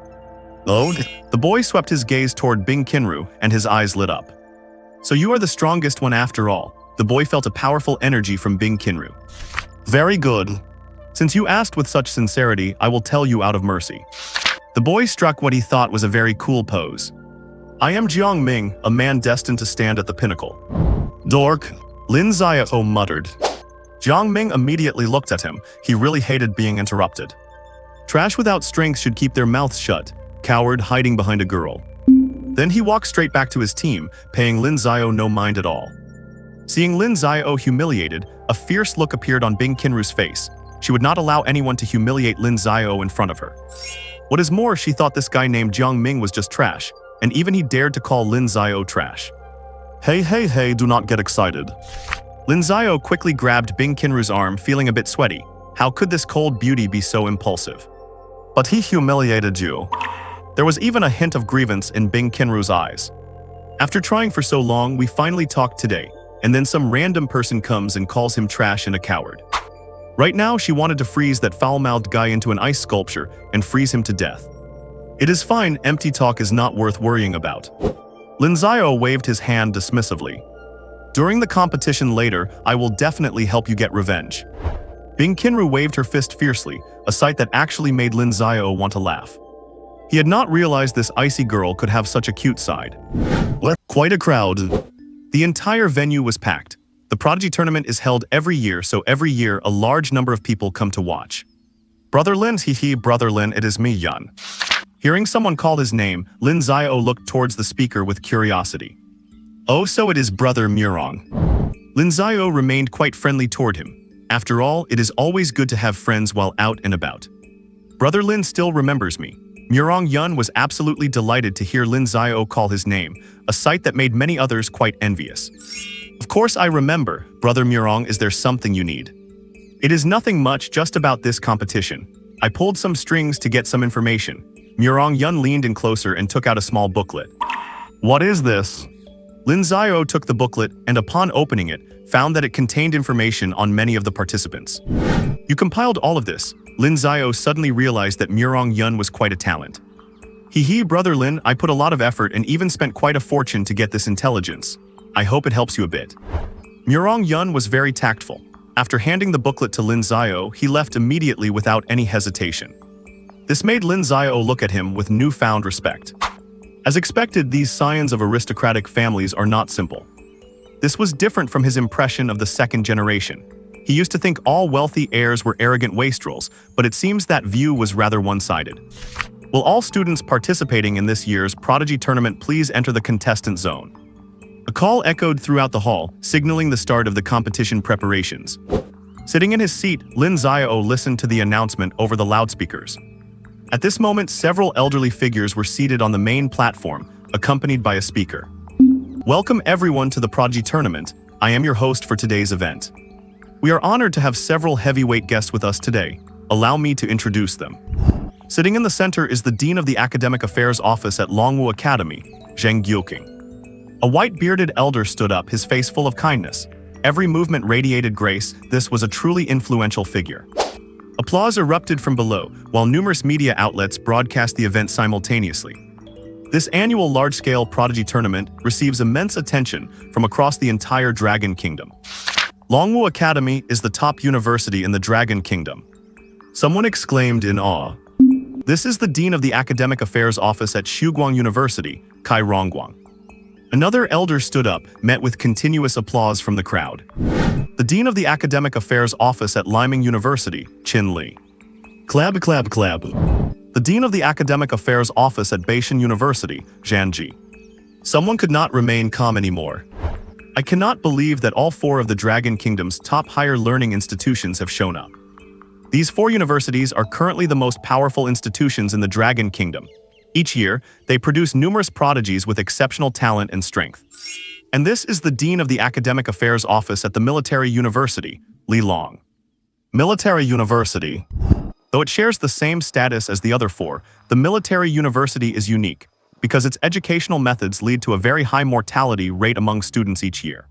"Oh?" The boy swept his gaze toward Bing Qinru, and his eyes lit up. "So you are the strongest one after all." The boy felt a powerful energy from Bing Qinru. "Very good. Since you asked with such sincerity, I will tell you out of mercy." The boy struck what he thought was a very cool pose. "I am Jiang Ming, a man destined to stand at the pinnacle." "Dork." Lin Xiao muttered. Jiang Ming immediately looked at him. He really hated being interrupted. Trash without strength should keep their mouths shut. Coward hiding behind a girl. Then he walked straight back to his team, paying Lin Xiao no mind at all. Seeing Lin Xiao humiliated, a fierce look appeared on Bing Qinru's face. She would not allow anyone to humiliate Lin Xiao in front of her. What is more, she thought this guy named Jiang Ming was just trash, and even he dared to call Lin Xiao trash. Hey, do not get excited. Lin Xiao quickly grabbed Bing Qinru's arm, feeling a bit sweaty. How could this cold beauty be so impulsive? But he humiliated you. There was even a hint of grievance in Bing Qinru's eyes. After trying for so long, we finally talked today, and then some random person comes and calls him trash and a coward. Right now, she wanted to freeze that foul-mouthed guy into an ice sculpture and freeze him to death. It is fine, empty talk is not worth worrying about. Lin Xiao waved his hand dismissively. During the competition later, I will definitely help you get revenge. Bing Qinru waved her fist fiercely, a sight that actually made Lin Xiao want to laugh. He had not realized this icy girl could have such a cute side. Quite a crowd. The entire venue was packed. The Prodigy Tournament is held every year, so every year a large number of people come to watch. Brother Lin, Brother Lin, it is me, Yan. Hearing someone call his name, Lin Xiao looked towards the speaker with curiosity. Oh, so it is Brother Murong. Lin Xiao remained quite friendly toward him. After all, it is always good to have friends while out and about. Brother Lin still remembers me. Murong Yun was absolutely delighted to hear Lin Xiao call his name, a sight that made many others quite envious. Of course I remember, Brother Murong, is there something you need? It is nothing much, just about this competition. I pulled some strings to get some information. Murong Yun leaned in closer and took out a small booklet. What is this? Lin Xiao took the booklet and upon opening it, found that it contained information on many of the participants. You compiled all of this. Lin Xiao suddenly realized that Murong Yun was quite a talent. Brother Lin, I put a lot of effort and even spent quite a fortune to get this intelligence. I hope it helps you a bit. Murong Yun was very tactful. After handing the booklet to Lin Xiao, he left immediately without any hesitation. This made Lin Xiao look at him with newfound respect. As expected, these scions of aristocratic families are not simple. This was different from his impression of the second generation. He used to think all wealthy heirs were arrogant wastrels, but it seems that view was rather one-sided. Will all students participating in this year's Prodigy Tournament please enter the contestant zone? A call echoed throughout the hall, signaling the start of the competition preparations. Sitting in his seat, Lin Xiao listened to the announcement over the loudspeakers. At this moment, several elderly figures were seated on the main platform, accompanied by a speaker. Welcome everyone to the Prodigy Tournament. I am your host for today's event. We are honored to have several heavyweight guests with us today. Allow me to introduce them. Sitting in the center is the Dean of the Academic Affairs Office at Longwu Academy, Zheng Guoqing. A white-bearded elder stood up, his face full of kindness. Every movement radiated grace. This was a truly influential figure. Applause erupted from below, while numerous media outlets broadcast the event simultaneously. This annual large-scale Prodigy Tournament receives immense attention from across the entire Dragon Kingdom. Longwu Academy is the top university in the Dragon Kingdom. Someone exclaimed in awe. This is the Dean of the Academic Affairs Office at Shuguang University, Kai Rongguang. Another elder stood up, met with continuous applause from the crowd. The Dean of the Academic Affairs Office at Liming University, Qin Li. Clap, clap, clap. The Dean of the Academic Affairs Office at Beishan University, Zhan Ji. Someone could not remain calm anymore. I cannot believe that all four of the Dragon Kingdom's top higher learning institutions have shown up. These four universities are currently the most powerful institutions in the Dragon Kingdom. Each year, they produce numerous prodigies with exceptional talent and strength. And this is the Dean of the Academic Affairs Office at the Military University, Li Long. Military University. Though it shares the same status as the other four, the Military University is unique because its educational methods lead to a very high mortality rate among students each year.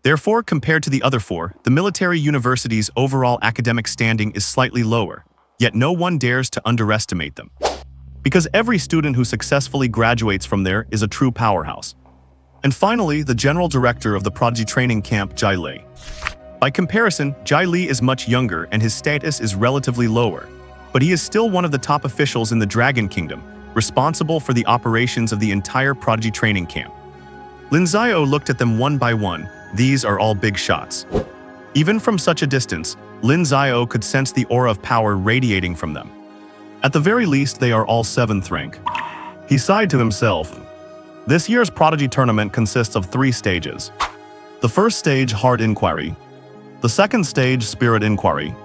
Therefore, compared to the other four, the Military University's overall academic standing is slightly lower, yet no one dares to underestimate them. Because every student who successfully graduates from there is a true powerhouse. And finally, the General Director of the Prodigy Training Camp, Jai Li. By comparison, Jai Li is much younger and his status is relatively lower, but he is still one of the top officials in the Dragon Kingdom, responsible for the operations of the entire Prodigy Training Camp. Lin Xiao looked at them one by one, These are all big shots. Even from such a distance, Lin Xiao could sense the aura of power radiating from them. At the very least, they are all 7th rank. He sighed to himself. This year's Prodigy Tournament consists of 3 stages. The first stage, Heart Inquiry. The second stage, Spirit Inquiry.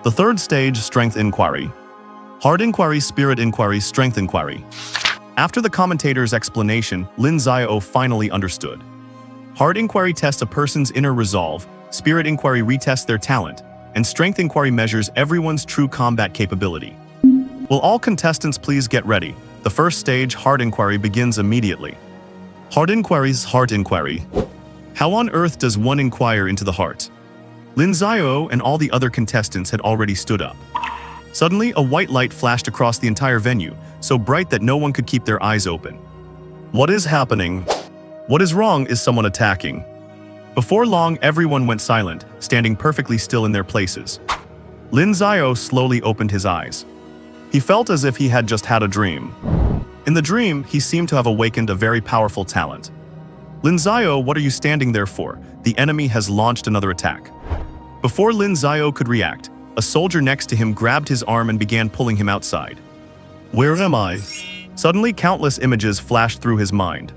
The third stage, Strength Inquiry. Heart Inquiry, Spirit Inquiry, Strength Inquiry. After the commentator's explanation, Lin Xiao finally understood. Heart Inquiry tests a person's inner resolve, Spirit Inquiry retests their talent, and Strength Inquiry measures everyone's true combat capability. Will all contestants please get ready? The first stage, Heart Inquiry, begins immediately. Heart Inquiry's Heart Inquiry. How on earth does one inquire into the heart? Lin Xiao and all the other contestants had already stood up. Suddenly, a white light flashed across the entire venue, so bright that no one could keep their eyes open. What is happening? What is wrong? Is someone attacking? Before long, everyone went silent, standing perfectly still in their places. Lin Xiao slowly opened his eyes. He felt as if he had just had a dream. In the dream, he seemed to have awakened a very powerful talent. Lin Xiao, what are you standing there for? The enemy has launched another attack. Before Lin Xiao could react, a soldier next to him grabbed his arm and began pulling him outside. Where am I? Suddenly, countless images flashed through his mind.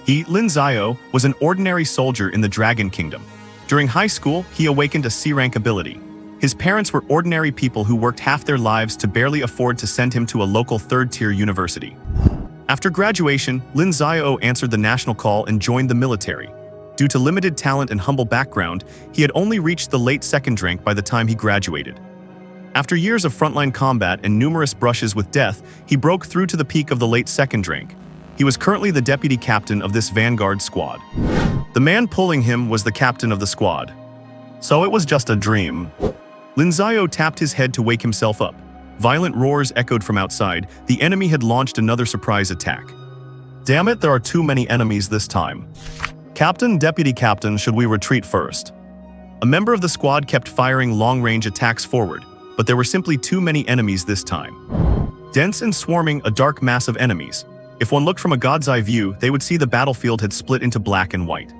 He, Lin Xiao, was an ordinary soldier in the Dragon Kingdom. During high school, he awakened a C-rank ability. His parents were ordinary people who worked half their lives to barely afford to send him to a local 3rd-tier university. After graduation, Lin Xiao answered the national call and joined the military. Due to limited talent and humble background, he had only reached the late 2nd rank by the time he graduated. After years of frontline combat and numerous brushes with death, he broke through to the peak of the late 2nd rank. He was currently the deputy captain of this vanguard squad. The man pulling him was the captain of the squad. So it was just a dream. Lin Xiao tapped his head to wake himself up. Violent roars echoed from outside. The enemy had launched another surprise attack. Damn it, there are too many enemies this time. Captain, deputy captain, should we retreat first? A member of the squad kept firing long-range attacks forward, but there were simply too many enemies this time. Dense and swarming, a dark mass of enemies. If one looked from a god's eye view, they would see the battlefield had split into black and white.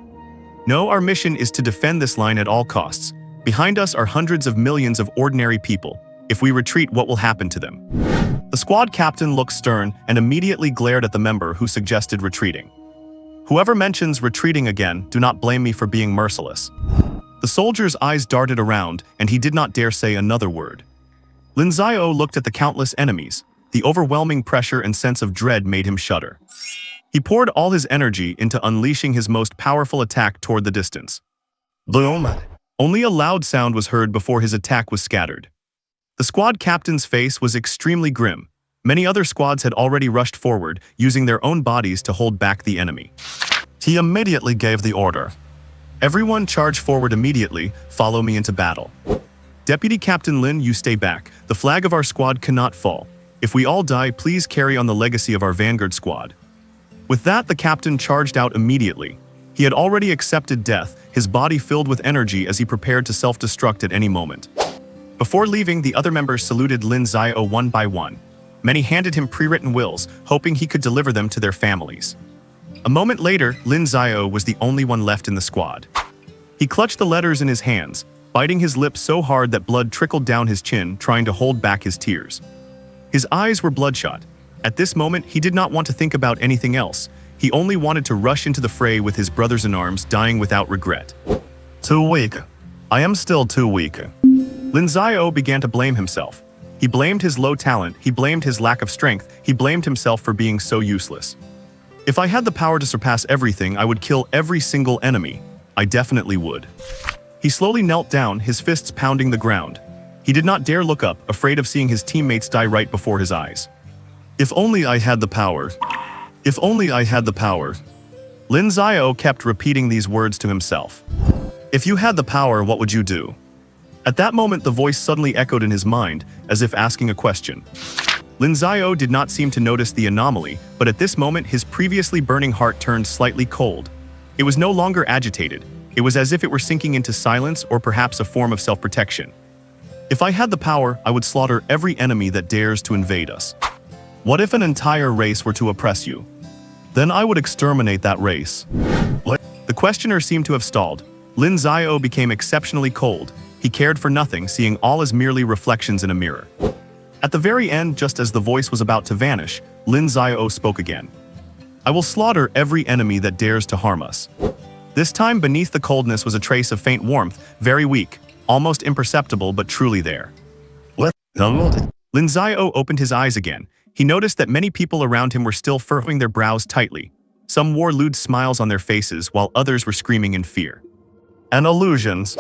No, our mission is to defend this line at all costs. Behind us are hundreds of millions of ordinary people. If we retreat, what will happen to them? The squad captain looked stern and immediately glared at the member who suggested retreating. Whoever mentions retreating again, do not blame me for being merciless. The soldier's eyes darted around, and he did not dare say another word. Lin Xiao looked at the countless enemies. The overwhelming pressure and sense of dread made him shudder. He poured all his energy into unleashing his most powerful attack toward the distance. Boom! Only a loud sound was heard before his attack was scattered. The squad captain's face was extremely grim. Many other squads had already rushed forward, using their own bodies to hold back the enemy. He immediately gave the order. Everyone charge forward immediately, follow me into battle. Deputy Captain Lin, you stay back. The flag of our squad cannot fall. If we all die, please carry on the legacy of our vanguard squad. With that, the captain charged out immediately. He had already accepted death, his body filled with energy as he prepared to self-destruct at any moment. Before leaving, the other members saluted Lin Xiao one by one. Many handed him pre-written wills, hoping he could deliver them to their families. A moment later, Lin Xiao was the only one left in the squad. He clutched the letters in his hands, biting his lips so hard that blood trickled down his chin, trying to hold back his tears. His eyes were bloodshot. At this moment, he did not want to think about anything else. He only wanted to rush into the fray with his brothers-in-arms, dying without regret. Too weak. I am still too weak. Lin Xiao began to blame himself. He blamed his low talent, he blamed his lack of strength, he blamed himself for being so useless. If I had the power to surpass everything, I would kill every single enemy. I definitely would. He slowly knelt down, his fists pounding the ground. He did not dare look up, afraid of seeing his teammates die right before his eyes. If only I had the power. If only I had the power. Lin Xiao kept repeating these words to himself. If you had the power, what would you do? At that moment, the voice suddenly echoed in his mind, as if asking a question. Lin Xiao did not seem to notice the anomaly, but at this moment, his previously burning heart turned slightly cold. It was no longer agitated. It was as if it were sinking into silence or perhaps a form of self-protection. If I had the power, I would slaughter every enemy that dares to invade us. What if an entire race were to oppress you? Then I would exterminate that race. The questioner seemed to have stalled. Lin Xiao became exceptionally cold. He cared for nothing, seeing all as merely reflections in a mirror. At the very end, just as the voice was about to vanish, Lin Xiao spoke again. "I will slaughter every enemy that dares to harm us." This time, beneath the coldness was a trace of faint warmth, very weak, almost imperceptible but truly there. What? Lin Xiao opened his eyes again. He noticed that many people around him were still furrowing their brows tightly. Some wore lewd smiles on their faces, while others were screaming in fear. And illusions.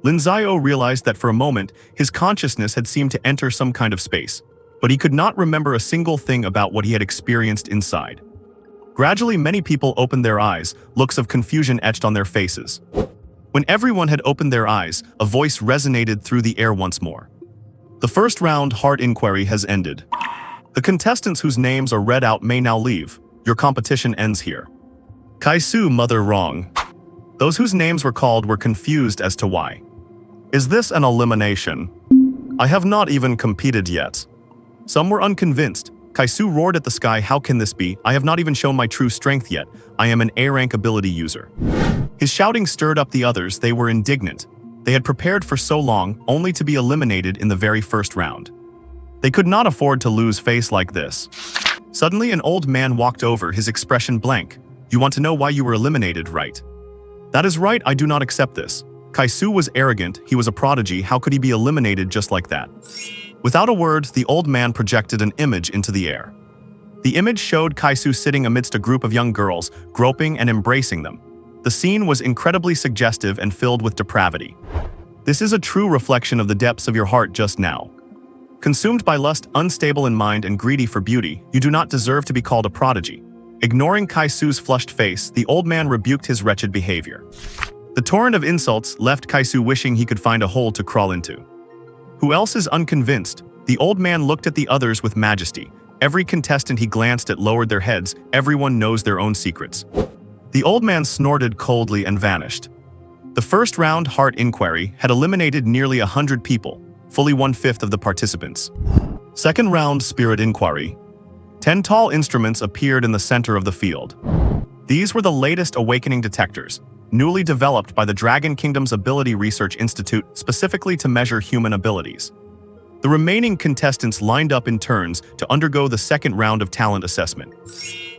Lin Xiao realized that for a moment, his consciousness had seemed to enter some kind of space, but he could not remember a single thing about what he had experienced inside. Gradually, many people opened their eyes, looks of confusion etched on their faces. When everyone had opened their eyes, a voice resonated through the air once more. "The first round heart inquiry has ended. The contestants whose names are read out may now leave. Your competition ends here." Kaisu mother wrong. Those whose names were called were confused as to why. Is this an elimination? I have not even competed yet. Some were unconvinced. Kaisu roared at the sky, "How can this be? I have not even shown my true strength yet. I am an A-rank ability user." His shouting stirred up the others. They were indignant. They had prepared for so long, only to be eliminated in the very first round. They could not afford to lose face like this. Suddenly, an old man walked over, his expression blank. "You want to know why you were eliminated, right?" "That is right, I do not accept this." Kaisu was arrogant, he was a prodigy, how could he be eliminated just like that? Without a word, the old man projected an image into the air. The image showed Kaisu sitting amidst a group of young girls, groping and embracing them. The scene was incredibly suggestive and filled with depravity. This is a true reflection of the depths of your heart just now. Consumed by lust, unstable in mind and greedy for beauty, you do not deserve to be called a prodigy. Ignoring Kaisu's flushed face, the old man rebuked his wretched behavior. The torrent of insults left Kaisu wishing he could find a hole to crawl into. Who else is unconvinced? The old man looked at the others with majesty. Every contestant he glanced at lowered their heads. Everyone knows their own secrets. The old man snorted coldly and vanished. The first round heart inquiry had eliminated nearly 100 people, fully 1/5 of the participants. Second round spirit inquiry. 10 tall instruments appeared in the center of the field. These were the latest awakening detectors, newly developed by the Dragon Kingdom's Ability Research Institute specifically to measure human abilities. The remaining contestants lined up in turns to undergo the second round of talent assessment.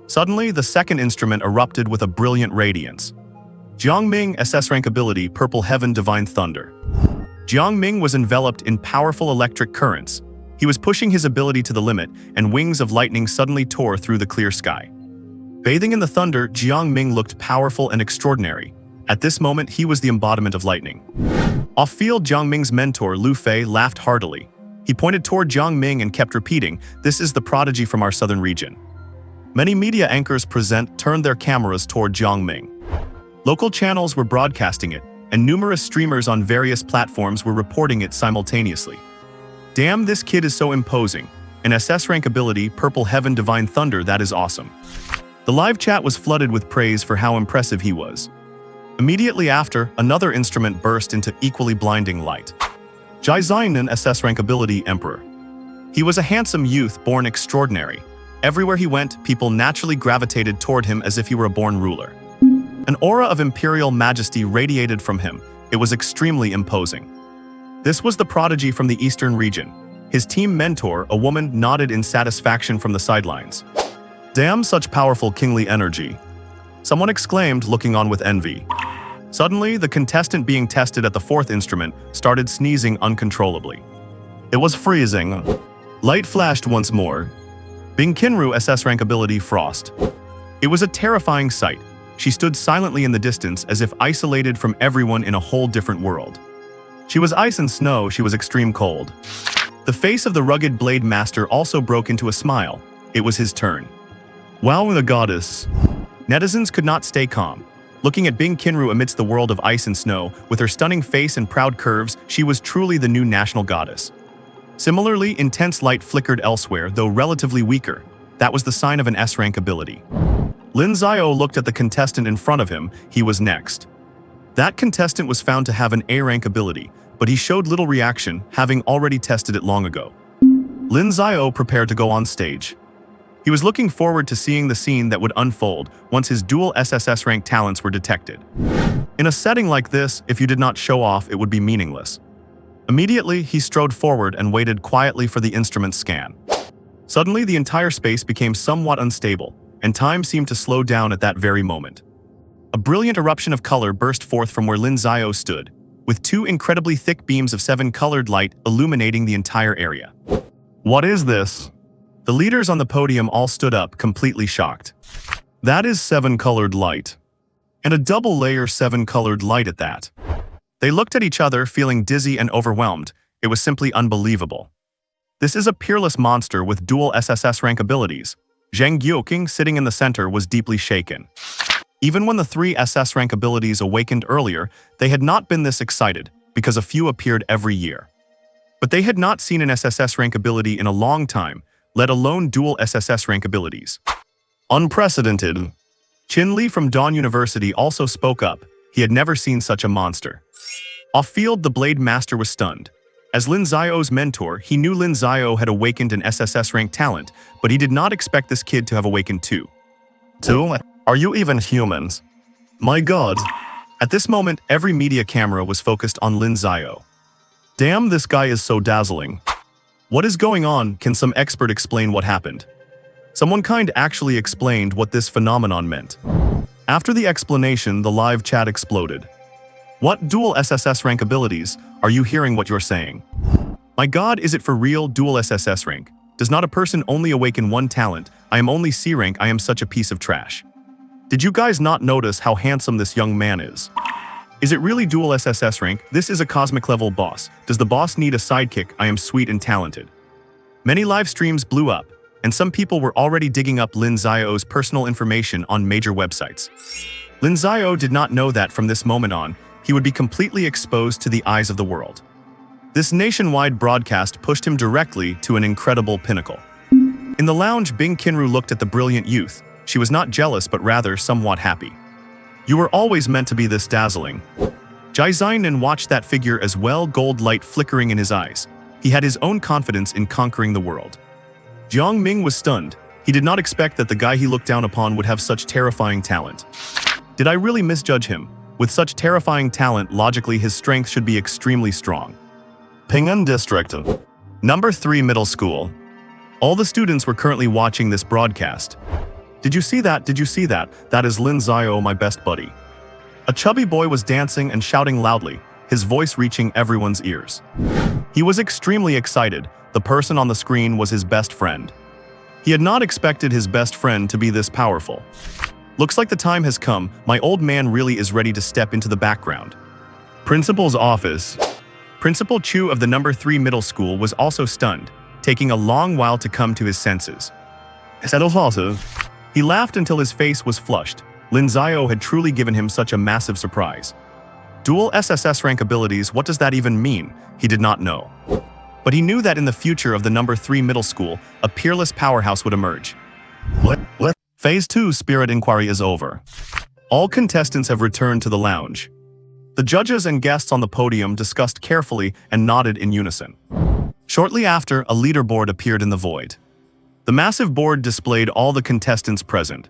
Suddenly, the second instrument erupted with a brilliant radiance. Jiangming SS rank ability Purple Heaven Divine Thunder. Jiangming was enveloped in powerful electric currents. He was pushing his ability to the limit, and wings of lightning suddenly tore through the clear sky. Bathing in the thunder, Jiangming looked powerful and extraordinary. At this moment, he was the embodiment of lightning. Off-field, Jiangming's mentor, Lu Fei, laughed heartily. He pointed toward Jiangming and kept repeating, "This is the prodigy from our southern region." Many media anchors turned their cameras toward Jiangming. Local channels were broadcasting it, and numerous streamers on various platforms were reporting it simultaneously. "Damn, this kid is so imposing. An SS rank ability, Purple Heaven Divine Thunder, that is awesome." The live chat was flooded with praise for how impressive he was. Immediately after, another instrument burst into equally blinding light. Jai Xinan SS rank ability Emperor. He was a handsome youth born extraordinary. Everywhere he went, people naturally gravitated toward him as if he were a born ruler. An aura of imperial majesty radiated from him. It was extremely imposing. This was the prodigy from the eastern region. His team mentor, a woman, nodded in satisfaction from the sidelines. "Damn, such powerful kingly energy," someone exclaimed, looking on with envy. Suddenly, the contestant being tested at the fourth instrument started sneezing uncontrollably. It was freezing. Light flashed once more. Bing Kinru SS rank ability Frost. It was a terrifying sight. She stood silently in the distance as if isolated from everyone in a whole different world. She was ice and snow, she was extreme cold. The face of the rugged blade master also broke into a smile. It was his turn. "Wow, the goddess." Netizens could not stay calm. Looking at Bing Kinru amidst the world of ice and snow, with her stunning face and proud curves, she was truly the new national goddess. Similarly, intense light flickered elsewhere, though relatively weaker. That was the sign of an S-rank ability. Lin Xiao looked at the contestant in front of him. He was next. That contestant was found to have an A-rank ability, but he showed little reaction, having already tested it long ago. Lin Xiao prepared to go on stage. He was looking forward to seeing the scene that would unfold once his dual SSS rank talents were detected. In a setting like this, if you did not show off, it would be meaningless. Immediately, he strode forward and waited quietly for the instrument scan. Suddenly, the entire space became somewhat unstable, and time seemed to slow down at that very moment. A brilliant eruption of color burst forth from where Lin Xiao stood, with two incredibly thick beams of seven-colored light illuminating the entire area. What is this? The leaders on the podium all stood up, completely shocked. That is seven-colored light. And a double-layer seven-colored light at that. They looked at each other, feeling dizzy and overwhelmed. It was simply unbelievable. This is a peerless monster with dual SSS rank abilities. Zhang Guoqing, sitting in the center, was deeply shaken. Even when the three SS rank abilities awakened earlier, they had not been this excited, because a few appeared every year. But they had not seen an SSS rank ability in a long time, let alone dual SSS rank abilities. Unprecedented. Qin Li from Dawn University also spoke up. He had never seen such a monster. Off-field, the Blade Master was stunned. As Lin Xiao's mentor, he knew Lin Xiao had awakened an SSS rank talent, but he did not expect this kid to have awakened too. Are you even humans? My god. At this moment, every media camera was focused on Lin Xiao. Damn, this guy is so dazzling. What is going on? Can some expert explain what happened? Someone kind actually explained what this phenomenon meant. After the explanation, the live chat exploded. What dual SSS rank abilities? Are you hearing what you're saying? My god, is it for real? Dual SSS rank? Does not a person only awaken one talent? I am only C rank. I am such a piece of trash. Did you guys not notice how handsome this young man is? Is it really dual SSS rank? This is a cosmic level boss. Does the boss need a sidekick? I am sweet and talented. Many live streams blew up, and some people were already digging up Lin Xiao's personal information on major websites. Lin Xiao did not know that from this moment on, he would be completely exposed to the eyes of the world. This nationwide broadcast pushed him directly to an incredible pinnacle. In the lounge, Bing Qinru looked at the brilliant youth. She was not jealous, but rather somewhat happy. You were always meant to be this dazzling. Jai Xinan watched that figure as well, gold light flickering in his eyes. He had his own confidence in conquering the world. Jiang Ming was stunned. He did not expect that the guy he looked down upon would have such terrifying talent. Did I really misjudge him? With such terrifying talent, logically his strength should be extremely strong. Ping'an District. Number 3 Middle School. All the students were currently watching this broadcast. Did you see that? Did you see that? That is Lin Xiao, my best buddy. A chubby boy was dancing and shouting loudly, his voice reaching everyone's ears. He was extremely excited. The person on the screen was his best friend. He had not expected his best friend to be this powerful. Looks like the time has come. My old man really is ready to step into the background. Principal's office. Principal Chu of the number 3 middle school was also stunned, taking a long while to come to his senses. He laughed until his face was flushed. Lin Xiao had truly given him such a massive surprise. Dual SSS rank abilities, what does that even mean? He did not know. But he knew that in the future of the number 3 middle school, a peerless powerhouse would emerge. What? Phase 2 Spirit Inquiry is over. All contestants have returned to the lounge. The judges and guests on the podium discussed carefully and nodded in unison. Shortly after, a leaderboard appeared in the void. The massive board displayed all the contestants present.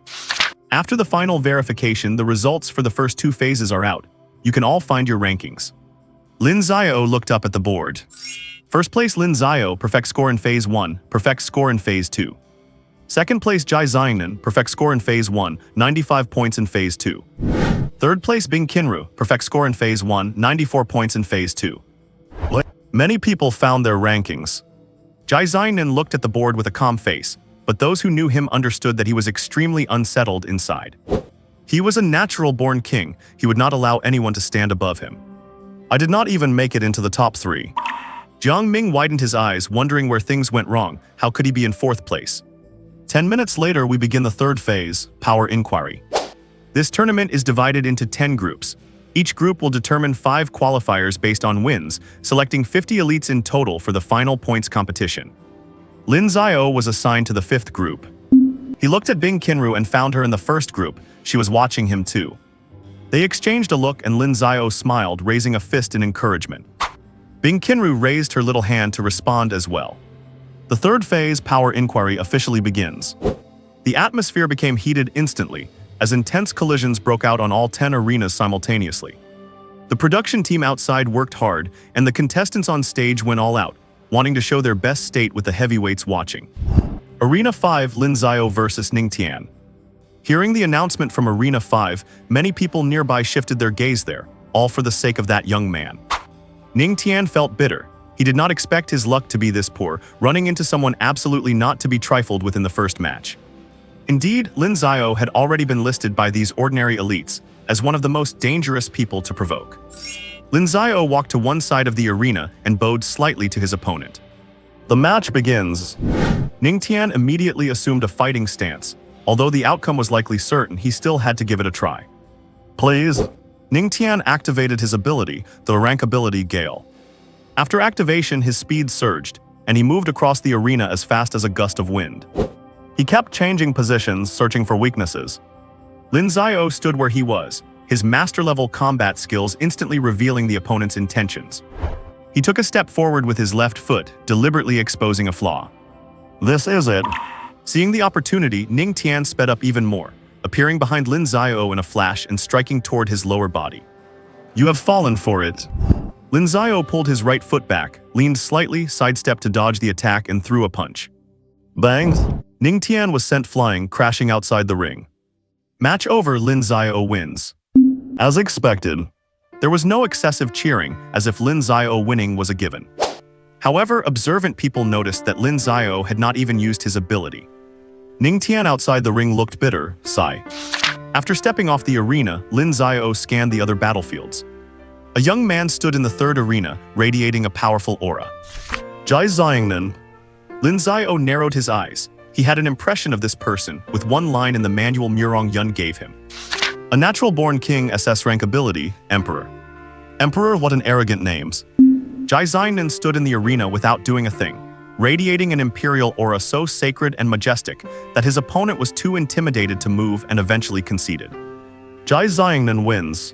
After the final verification, the results for the first 2 phases are out. You can all find your rankings. Lin Xiao looked up at the board. First place Lin Xiao, perfect score in Phase 1, perfect score in Phase 2. Second place Jai Xinan, perfect score in Phase 1, 95 points in Phase 2. Third place Bing Qinru, perfect score in Phase 1, 94 points in Phase 2. Many people found their rankings. Jai Xinan looked at the board with a calm face, but those who knew him understood that he was extremely unsettled inside. He was a natural-born king. He would not allow anyone to stand above him. I did not even make it into the top 3. Jiang Ming widened his eyes, wondering where things went wrong. How could he be in 4th place? 10 minutes later, we begin the 3rd phase, Power Inquiry. This tournament is divided into 10 groups. Each group will determine 5 qualifiers based on wins, selecting 50 elites in total for the final points competition. Lin Xiao was assigned to the 5th group. He looked at Bing Qinru and found her in the 1st group. She was watching him too. They exchanged a look and Lin Xiao smiled, raising a fist in encouragement. Bing Qinru raised her little hand to respond as well. The 3rd phase, Power Inquiry, officially begins. The atmosphere became heated instantly, as intense collisions broke out on all 10 arenas simultaneously. The production team outside worked hard, and the contestants on stage went all out, wanting to show their best state with the heavyweights watching. Arena 5, Lin Xiao vs Ning Tian. Hearing the announcement from Arena 5, many people nearby shifted their gaze there, all for the sake of that young man. Ning Tian felt bitter. He did not expect his luck to be this poor, running into someone absolutely not to be trifled with in the first match. Indeed, Lin Xiao had already been listed by these ordinary elites as one of the most dangerous people to provoke. Lin Xiao walked to one side of the arena and bowed slightly to his opponent. The match begins. Ning Tian immediately assumed a fighting stance. Although the outcome was likely certain, he still had to give it a try. Please. Ning Tian activated his ability, the rank ability Gale. After activation, his speed surged, and he moved across the arena as fast as a gust of wind. He kept changing positions, searching for weaknesses. Lin Xiao stood where he was, his master-level combat skills instantly revealing the opponent's intentions. He took a step forward with his left foot, deliberately exposing a flaw. This is it. Seeing the opportunity, Ning Tian sped up even more, appearing behind Lin Xiao in a flash and striking toward his lower body. You have fallen for it. Lin Xiao pulled his right foot back, leaned slightly, sidestepped to dodge the attack, and threw a punch. Bang! Ning Tian was sent flying, crashing outside the ring. Match over, Lin Xiao wins. As expected. There was no excessive cheering, as if Lin Xiao winning was a given. However, observant people noticed that Lin Xiao had not even used his ability. Ning Tian outside the ring looked bitter, sigh. After stepping off the arena, Lin Xiao scanned the other battlefields. A young man stood in the third arena, radiating a powerful aura. Jai Xiangnan. Lin Xiao narrowed his eyes. He had an impression of this person, with one line in the manual Murong Yun gave him. A natural-born king, SS rank ability, Emperor. Emperor, what an arrogant names. Jai Xiangnan stood in the arena without doing a thing, radiating an imperial aura so sacred and majestic that his opponent was too intimidated to move and eventually conceded. Jai Xiangnan wins.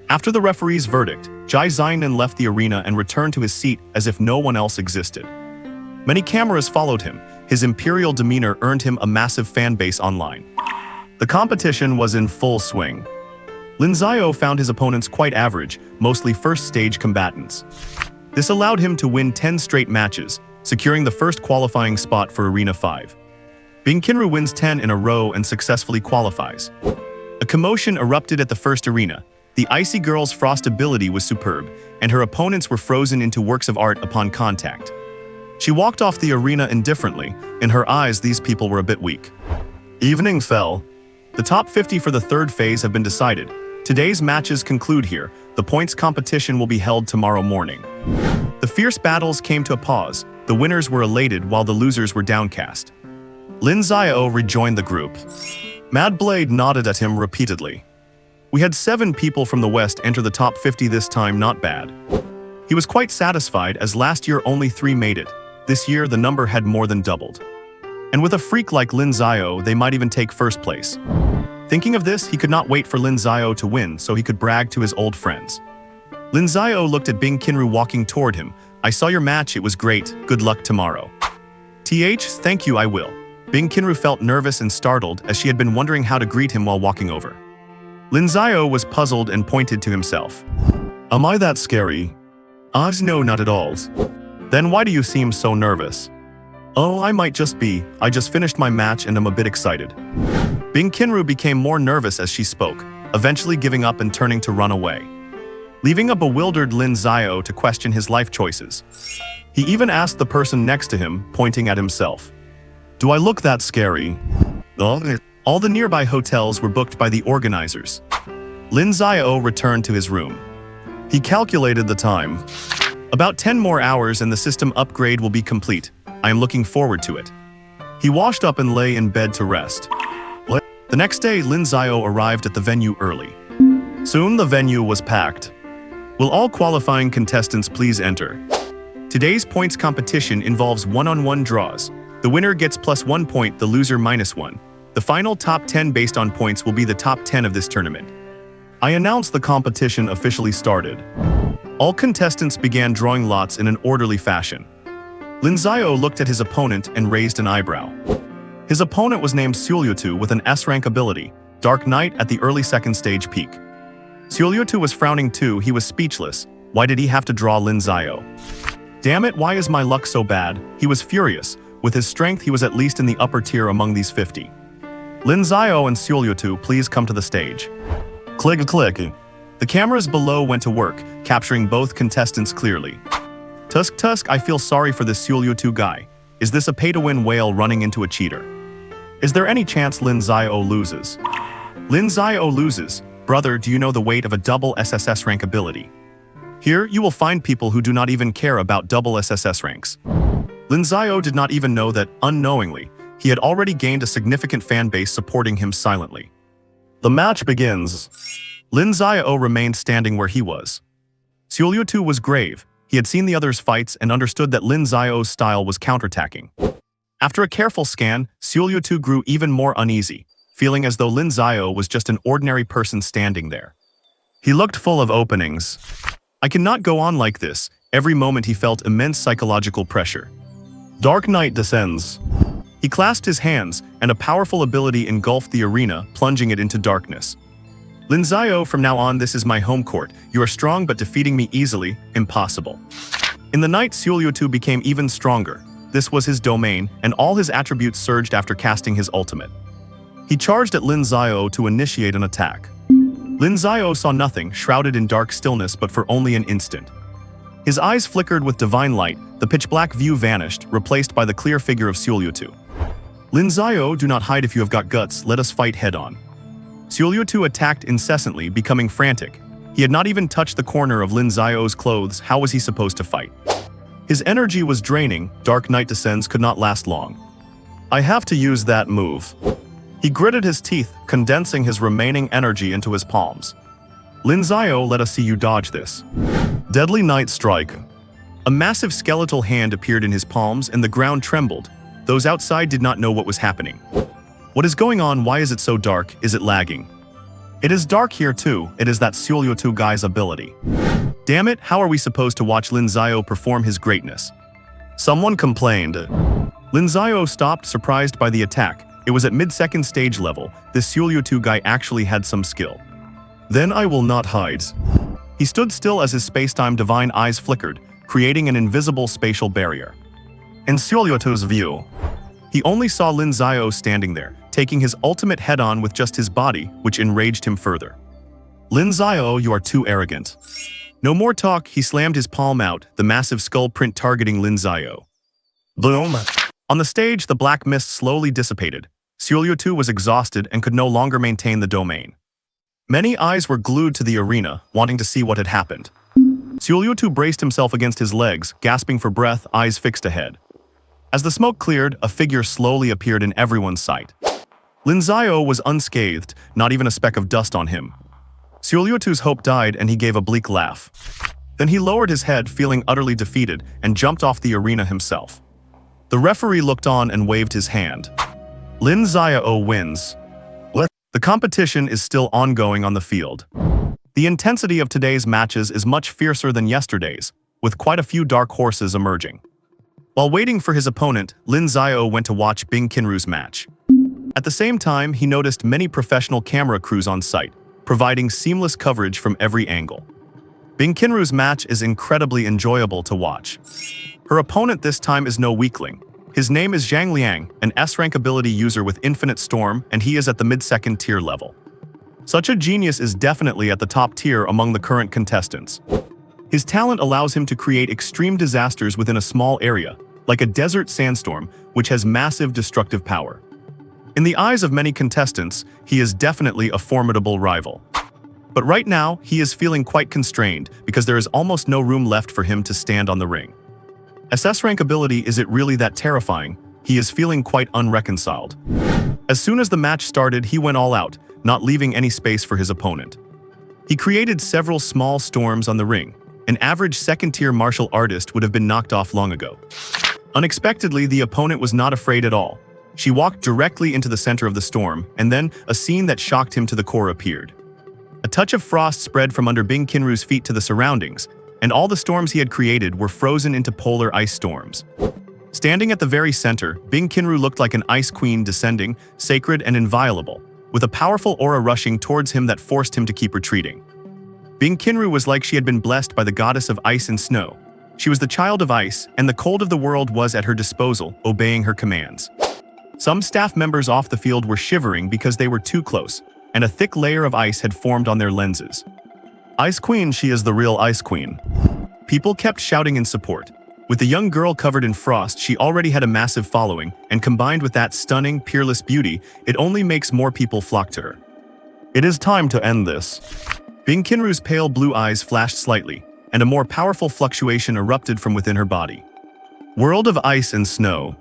After the referee's verdict, Jai Xiangnan left the arena and returned to his seat as if no one else existed. Many cameras followed him. His imperial demeanor earned him a massive fan base online. The competition was in full swing. Lin Xiao found his opponents quite average, mostly first-stage combatants. This allowed him to win 10 straight matches, securing the first qualifying spot for Arena 5. Bing Qinru wins 10 in a row and successfully qualifies. A commotion erupted at the first arena. The icy girl's frost ability was superb, and her opponents were frozen into works of art upon contact. She walked off the arena indifferently. In her eyes, these people were a bit weak. Evening fell. The top 50 for the third phase have been decided. Today's matches conclude here. The points competition will be held tomorrow morning. The fierce battles came to a pause. The winners were elated while the losers were downcast. Lin Xiao rejoined the group. Mad Blade nodded at him repeatedly. We had 7 people from the West enter the top 50 this time, not bad. He was quite satisfied as last year only 3 made it. This year the number had more than doubled. And with a freak like Lin Xiao, they might even take first place. Thinking of this, he could not wait for Lin Xiao to win so he could brag to his old friends. Lin Xiao looked at Bing Qinru walking toward him. I saw your match, it was great, good luck tomorrow. Thank you, I will. Bing Qinru felt nervous and startled as she had been wondering how to greet him while walking over. Lin Xiao was puzzled and pointed to himself. Am I that scary? No, not at all. Then why do you seem so nervous? Oh, I might just be. I just finished my match and I'm a bit excited. Bing Qinru became more nervous as she spoke, eventually giving up and turning to run away, leaving a bewildered Lin Xiao to question his life choices. He even asked the person next to him, pointing at himself. Do I look that scary? All the nearby hotels were booked by the organizers. Lin Xiao returned to his room. He calculated the time. About 10 more hours and the system upgrade will be complete. I am looking forward to it. He washed up and lay in bed to rest. The next day, Lin Xiao arrived at the venue early. Soon the venue was packed. Will all qualifying contestants please enter? Today's points competition involves one-on-one draws. The winner gets +1 point, the loser -1. The final top 10 based on points will be the top 10 of this tournament. I announce the competition officially started. All contestants began drawing lots in an orderly fashion. Lin Xiao looked at his opponent and raised an eyebrow. His opponent was named Sulyotu with an S-rank ability, Dark Knight at the early second stage peak. Sulyotu was frowning too, he was speechless. Why did he have to draw Lin Xiao? Damn it, why is my luck so bad? He was furious. With his strength, he was at least in the upper tier among these 50. Lin Xiao and Sulyotu, please come to the stage. Click, click. The cameras below went to work, capturing both contestants clearly. Tusk, I feel sorry for this Sulyotu guy. Is this a pay-to-win whale running into a cheater? Is there any chance Lin Xiao loses? Lin Xiao loses. Brother, do you know the weight of a double SSS rank ability? Here, you will find people who do not even care about double SSS ranks. Lin Xiao did not even know that, unknowingly, he had already gained a significant fan base supporting him silently. The match begins. Lin Xiao remained standing where he was. Sulyotu was grave. He had seen the others' fights and understood that Lin Xiao's style was counterattacking. After a careful scan, Sulyotu grew even more uneasy, feeling as though Lin Xiao was just an ordinary person standing there. He looked full of openings. I cannot go on like this. Every moment he felt immense psychological pressure. Dark Knight descends. He clasped his hands, and a powerful ability engulfed the arena, plunging it into darkness. Lin Xiao, from now on this is my home court. You are strong but defeating me easily, impossible. In the night, Sulyotu became even stronger. This was his domain, and all his attributes surged after casting his ultimate. He charged at Lin Xiao to initiate an attack. Lin Xiao saw nothing, shrouded in dark stillness, but for only an instant. His eyes flickered with divine light, the pitch-black view vanished, replaced by the clear figure of Sulyotu. Lin Xiao, do not hide if you have got guts, let us fight head-on. Sulyotu attacked incessantly, becoming frantic. He had not even touched the corner of Lin Xiao's clothes, how was he supposed to fight? His energy was draining, Dark Knight Descends could not last long. I have to use that move. He gritted his teeth, condensing his remaining energy into his palms. Lin Xiao, let us see you dodge this. Deadly Night Strike. A massive skeletal hand appeared in his palms and the ground trembled. Those outside did not know what was happening. What is going on? Why is it so dark? Is it lagging? It is dark here too. It is that Sulyotu guy's ability. Damn it, how are we supposed to watch Lin Xiao perform his greatness? Someone complained. Lin Xiao stopped, surprised by the attack. It was at mid-second stage level. This Sulyotu guy actually had some skill. Then I will not hide. He stood still as his space-time divine eyes flickered, creating an invisible spatial barrier. In Sulyotu's view, he only saw Lin Xiao standing there, taking his ultimate head-on with just his body, which enraged him further. Lin Xiao, you are too arrogant. No more talk, he slammed his palm out, the massive skull print targeting Lin Xiao. Boom! On the stage, the black mist slowly dissipated. Sulyotu was exhausted and could no longer maintain the domain. Many eyes were glued to the arena, wanting to see what had happened. Sulyotu braced himself against his legs, gasping for breath, eyes fixed ahead. As the smoke cleared, a figure slowly appeared in everyone's sight. Lin Xiao was unscathed, not even a speck of dust on him. Sulyotu's hope died and he gave a bleak laugh. Then he lowered his head, feeling utterly defeated, and jumped off the arena himself. The referee looked on and waved his hand. Lin Xiao wins. The competition is still ongoing on the field. The intensity of today's matches is much fiercer than yesterday's, with quite a few dark horses emerging. While waiting for his opponent, Lin Xiao went to watch Bing Qinru's match. At the same time, he noticed many professional camera crews on site, providing seamless coverage from every angle. Bing Qinru's match is incredibly enjoyable to watch. Her opponent this time is no weakling. His name is Zhang Liang, an S-rank ability user with Infinite Storm, and he is at the mid-second tier level. Such a genius is definitely at the top tier among the current contestants. His talent allows him to create extreme disasters within a small area, like a desert sandstorm, which has massive destructive power. In the eyes of many contestants, he is definitely a formidable rival. But right now, he is feeling quite constrained because there is almost no room left for him to stand on the ring. SS-rank ability, is it really that terrifying? He is feeling quite unreconciled. As soon as the match started, he went all out, not leaving any space for his opponent. He created several small storms on the ring. An average second-tier martial artist would have been knocked off long ago. Unexpectedly, the opponent was not afraid at all. She walked directly into the center of the storm, and then a scene that shocked him to the core appeared. A touch of frost spread from under Bing Qinru's feet to the surroundings, and all the storms he had created were frozen into polar ice storms. Standing at the very center, Bing Qinru looked like an ice queen descending, sacred and inviolable, with a powerful aura rushing towards him that forced him to keep retreating. Bing Qinru was like she had been blessed by the goddess of ice and snow. She was the child of ice, and the cold of the world was at her disposal, obeying her commands. Some staff members off the field were shivering because they were too close, and a thick layer of ice had formed on their lenses. Ice Queen, she is the real Ice Queen. People kept shouting in support. With the young girl covered in frost, she already had a massive following, and combined with that stunning, peerless beauty, it only makes more people flock to her. It is time to end this. Bing Qinru's pale blue eyes flashed slightly, and a more powerful fluctuation erupted from within her body. World of ice and snow.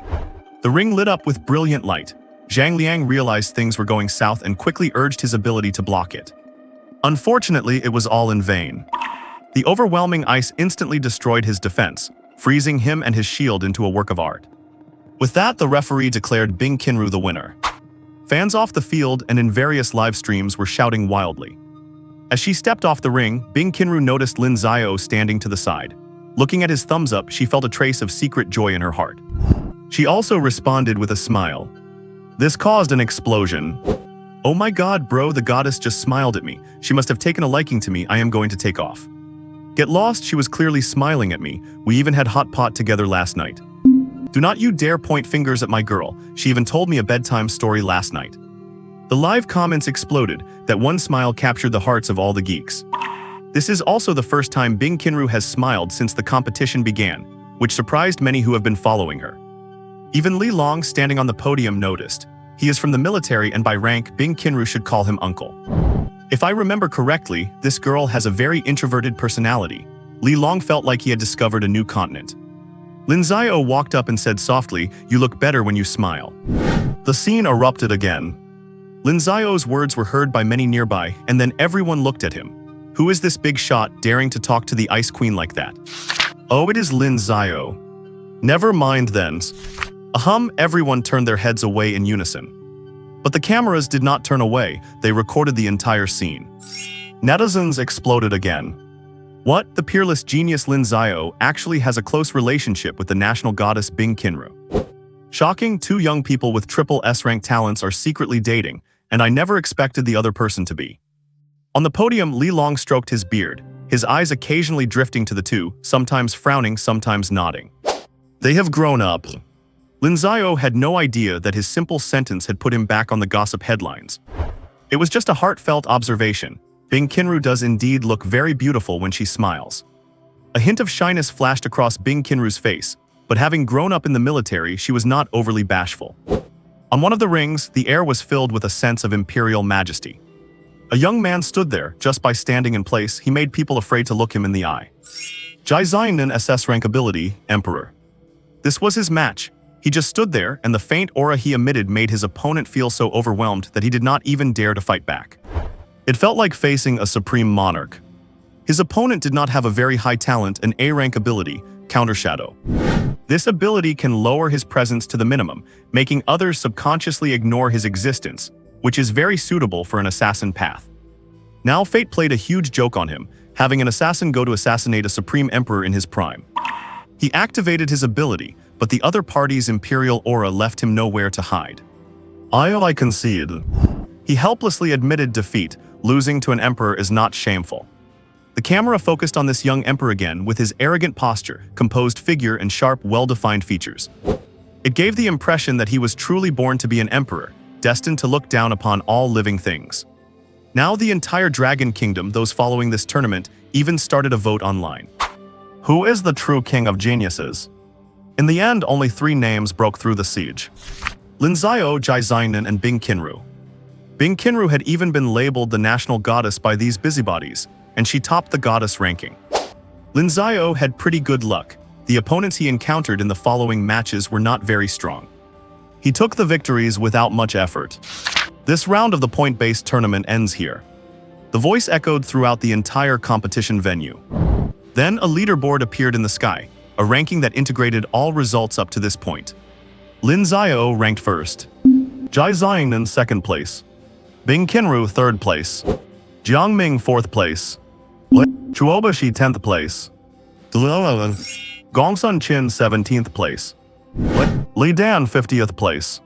The ring lit up with brilliant light. Zhang Liang realized things were going south and quickly urged his ability to block it. Unfortunately, it was all in vain. The overwhelming ice instantly destroyed his defense, freezing him and his shield into a work of art. With that, the referee declared Bing Qinru the winner. Fans off the field and in various live streams were shouting wildly. As she stepped off the ring, Bing Qinru noticed Lin Xiao standing to the side. Looking at his thumbs up, she felt a trace of secret joy in her heart. She also responded with a smile. This caused an explosion. "Oh my god, bro, the goddess just smiled at me. She must have taken a liking to me. I am going to take off." Get lost, she was clearly smiling at me. We even had hot pot together last night. Do not you dare point fingers at my girl. She even told me a bedtime story last night. The live comments exploded. That one smile captured the hearts of all the geeks. This is also the first time Bing Qinru has smiled since the competition began, which surprised many who have been following her. Even Li Long, standing on the podium, noticed. He is from the military, and by rank, Bing Qinru should call him uncle. If I remember correctly, this girl has a very introverted personality. Li Long felt like he had discovered a new continent. Lin Xiao walked up and said softly, "You look better when you smile." The scene erupted again. Lin Xiao's words were heard by many nearby, and then everyone looked at him. Who is this big shot daring to talk to the Ice Queen like that? Oh, it is Lin Xiao. Never mind then. Everyone turned their heads away in unison. But the cameras did not turn away, they recorded the entire scene. Netizens exploded again. What? The peerless genius Lin Xiao actually has a close relationship with the national goddess Bing Qinru. Shocking, two young people with triple S-rank talents are secretly dating, and I never expected the other person to be. On the podium, Li Long stroked his beard, his eyes occasionally drifting to the two, sometimes frowning, sometimes nodding. They have grown up. Lin Xiao had no idea that his simple sentence had put him back on the gossip headlines. It was just a heartfelt observation. Bing Qinru does indeed look very beautiful when she smiles. A hint of shyness flashed across Bing Qinru's face, but having grown up in the military, she was not overly bashful. On one of the rings, the air was filled with a sense of imperial majesty. A young man stood there. Just by standing in place, he made people afraid to look him in the eye. Jai Xiangnan SS rank ability, Emperor. This was his match. He just stood there, and the faint aura he emitted made his opponent feel so overwhelmed that he did not even dare to fight back. It felt like facing a supreme monarch. His opponent did not have a very high talent, an A-rank ability, Counter Shadow. This ability can lower his presence to the minimum, making others subconsciously ignore his existence, which is very suitable for an assassin path. Now fate played a huge joke on him, having an assassin go to assassinate a supreme emperor in his prime. He activated his ability, but the other party's imperial aura left him nowhere to hide. I concede. He helplessly admitted defeat. Losing to an emperor is not shameful. The camera focused on this young emperor again with his arrogant posture, composed figure, and sharp, well-defined features. It gave the impression that he was truly born to be an emperor, destined to look down upon all living things. Now the entire Dragon Kingdom, those following this tournament, even started a vote online. Who is the true king of geniuses? In the end, only 3 names broke through the siege. Lin Xiao, Jai Xiangnan, and Bing Qinru. Bing Qinru had even been labeled the national goddess by these busybodies, and she topped the goddess ranking. Lin Xiao had pretty good luck. The opponents he encountered in the following matches were not very strong. He took the victories without much effort. This round of the point-based tournament ends here. The voice echoed throughout the entire competition venue. Then a leaderboard appeared in the sky, a ranking that integrated all results up to this point. Lin Xiao ranked first. Jai Xiangnan 2nd place. Bing Qinru 3rd place. Jiang Ming 4th place. Chuobashi 10th place. Gongsun Qin 17th place. Li Dan, 50th place.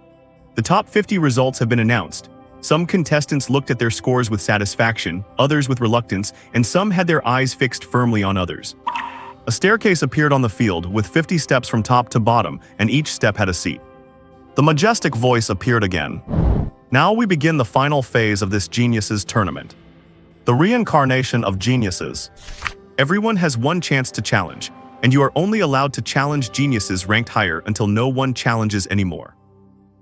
The top 50 results have been announced. Some contestants looked at their scores with satisfaction, others with reluctance, and some had their eyes fixed firmly on others. A staircase appeared on the field with 50 steps from top to bottom, and each step had a seat. The majestic voice appeared again. Now we begin the final phase of this Geniuses tournament. The reincarnation of geniuses. Everyone has one chance to challenge, and you are only allowed to challenge geniuses ranked higher until no one challenges anymore.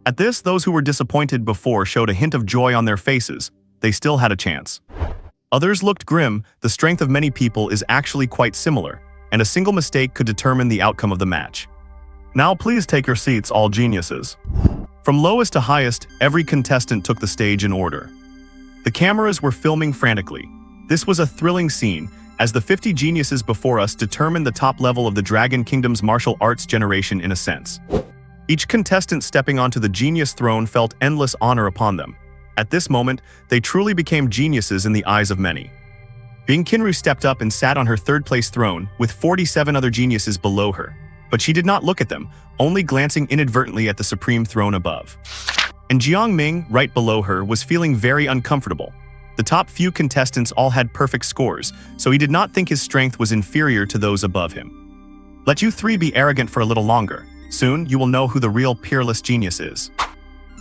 At this, those who were disappointed before showed a hint of joy on their faces. They still had a chance. Others looked grim. The strength of many people is actually quite similar, and a single mistake could determine the outcome of the match. Now please take your seats, all geniuses. From lowest to highest, every contestant took the stage in order. The cameras were filming frantically. This was a thrilling scene, as the 50 geniuses before us determined the top level of the Dragon Kingdom's martial arts generation in a sense. Each contestant stepping onto the genius throne felt endless honor upon them. At this moment, they truly became geniuses in the eyes of many. Bing Qinru stepped up and sat on her third-place throne, with 47 other geniuses below her. But she did not look at them, only glancing inadvertently at the supreme throne above. And Jiang Ming, right below her, was feeling very uncomfortable. The top few contestants all had perfect scores, so he did not think his strength was inferior to those above him. Let you three be arrogant for a little longer. Soon, you will know who the real peerless genius is.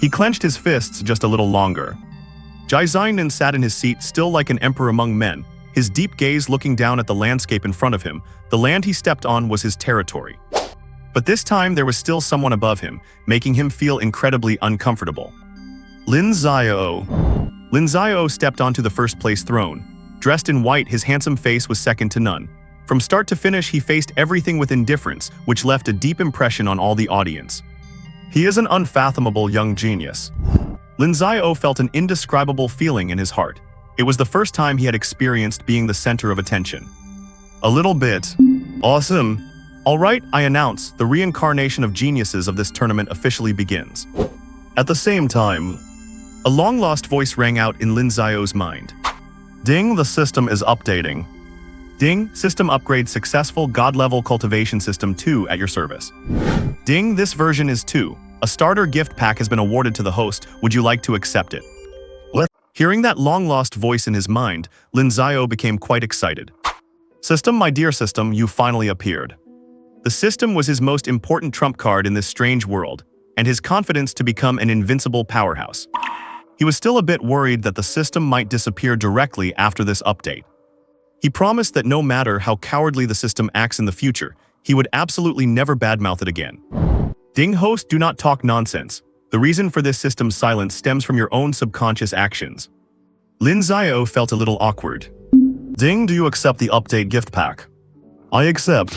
He clenched his fists just a little longer. Jai Xiaonan sat in his seat still like an emperor among men, his deep gaze looking down at the landscape in front of him. The land he stepped on was his territory. But this time there was still someone above him, making him feel incredibly uncomfortable. Lin Xiao. Lin Xiao stepped onto the first-place throne. Dressed in white, his handsome face was second to none. From start to finish, he faced everything with indifference, which left a deep impression on all the audience. He is an unfathomable young genius. Lin Xiao felt an indescribable feeling in his heart. It was the first time he had experienced being the center of attention. A little bit. Awesome. All right, I announce, the reincarnation of geniuses of this tournament officially begins. At the same time, a long-lost voice rang out in Lin Xiao's mind. Ding, the system is updating. Ding, system upgrade successful, God-level cultivation system 2 at your service. Ding, this version is 2. A starter gift pack has been awarded to the host. Would you like to accept it? What? Hearing that long-lost voice in his mind, Lin Xiao became quite excited. System, my dear system, you finally appeared. The system was his most important trump card in this strange world, and his confidence to become an invincible powerhouse. He was still a bit worried that the system might disappear directly after this update. He promised that no matter how cowardly the system acts in the future, he would absolutely never badmouth it again. Ding, host, do not talk nonsense. The reason for this system's silence stems from your own subconscious actions. Lin Xiao felt a little awkward. Ding, do you accept the update gift pack? I accept.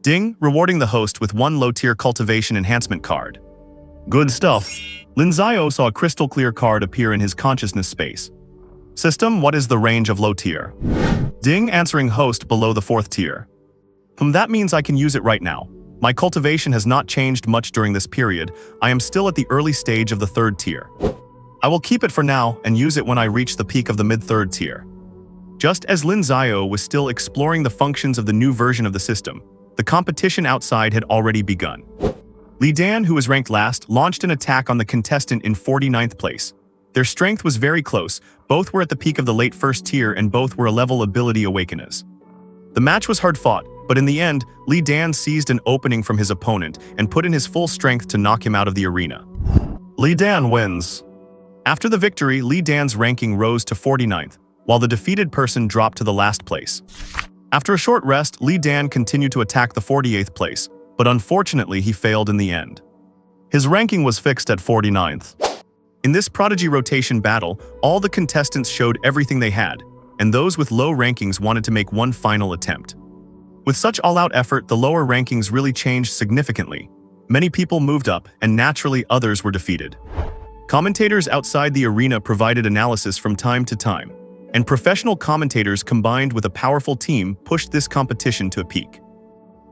Ding, rewarding the host with one low-tier cultivation enhancement card. Good stuff. Lin Xiao saw a crystal-clear card appear in his consciousness space. System, what is the range of low tier? Ding, answering host below the 4th tier. That means I can use it right now. My cultivation has not changed much during this period. I am still at the early stage of the 3rd tier. I will keep it for now and use it when I reach the peak of the mid-3rd tier. Just as Lin Xiao was still exploring the functions of the new version of the system, the competition outside had already begun. Li Dan, who was ranked last, launched an attack on the contestant in 49th place. Their strength was very close, both were at the peak of the late 1st tier and both were a level ability awakeners. The match was hard fought, but in the end, Li Dan seized an opening from his opponent and put in his full strength to knock him out of the arena. Li Dan wins. After the victory, Li Dan's ranking rose to 49th, while the defeated person dropped to the last place. After a short rest, Li Dan continued to attack the 48th place, but unfortunately he failed in the end. His ranking was fixed at 49th. In this prodigy rotation battle, all the contestants showed everything they had, and those with low rankings wanted to make one final attempt. With such all-out effort, the lower rankings really changed significantly. Many people moved up, and naturally others were defeated. Commentators outside the arena provided analysis from time to time, and professional commentators combined with a powerful team pushed this competition to a peak.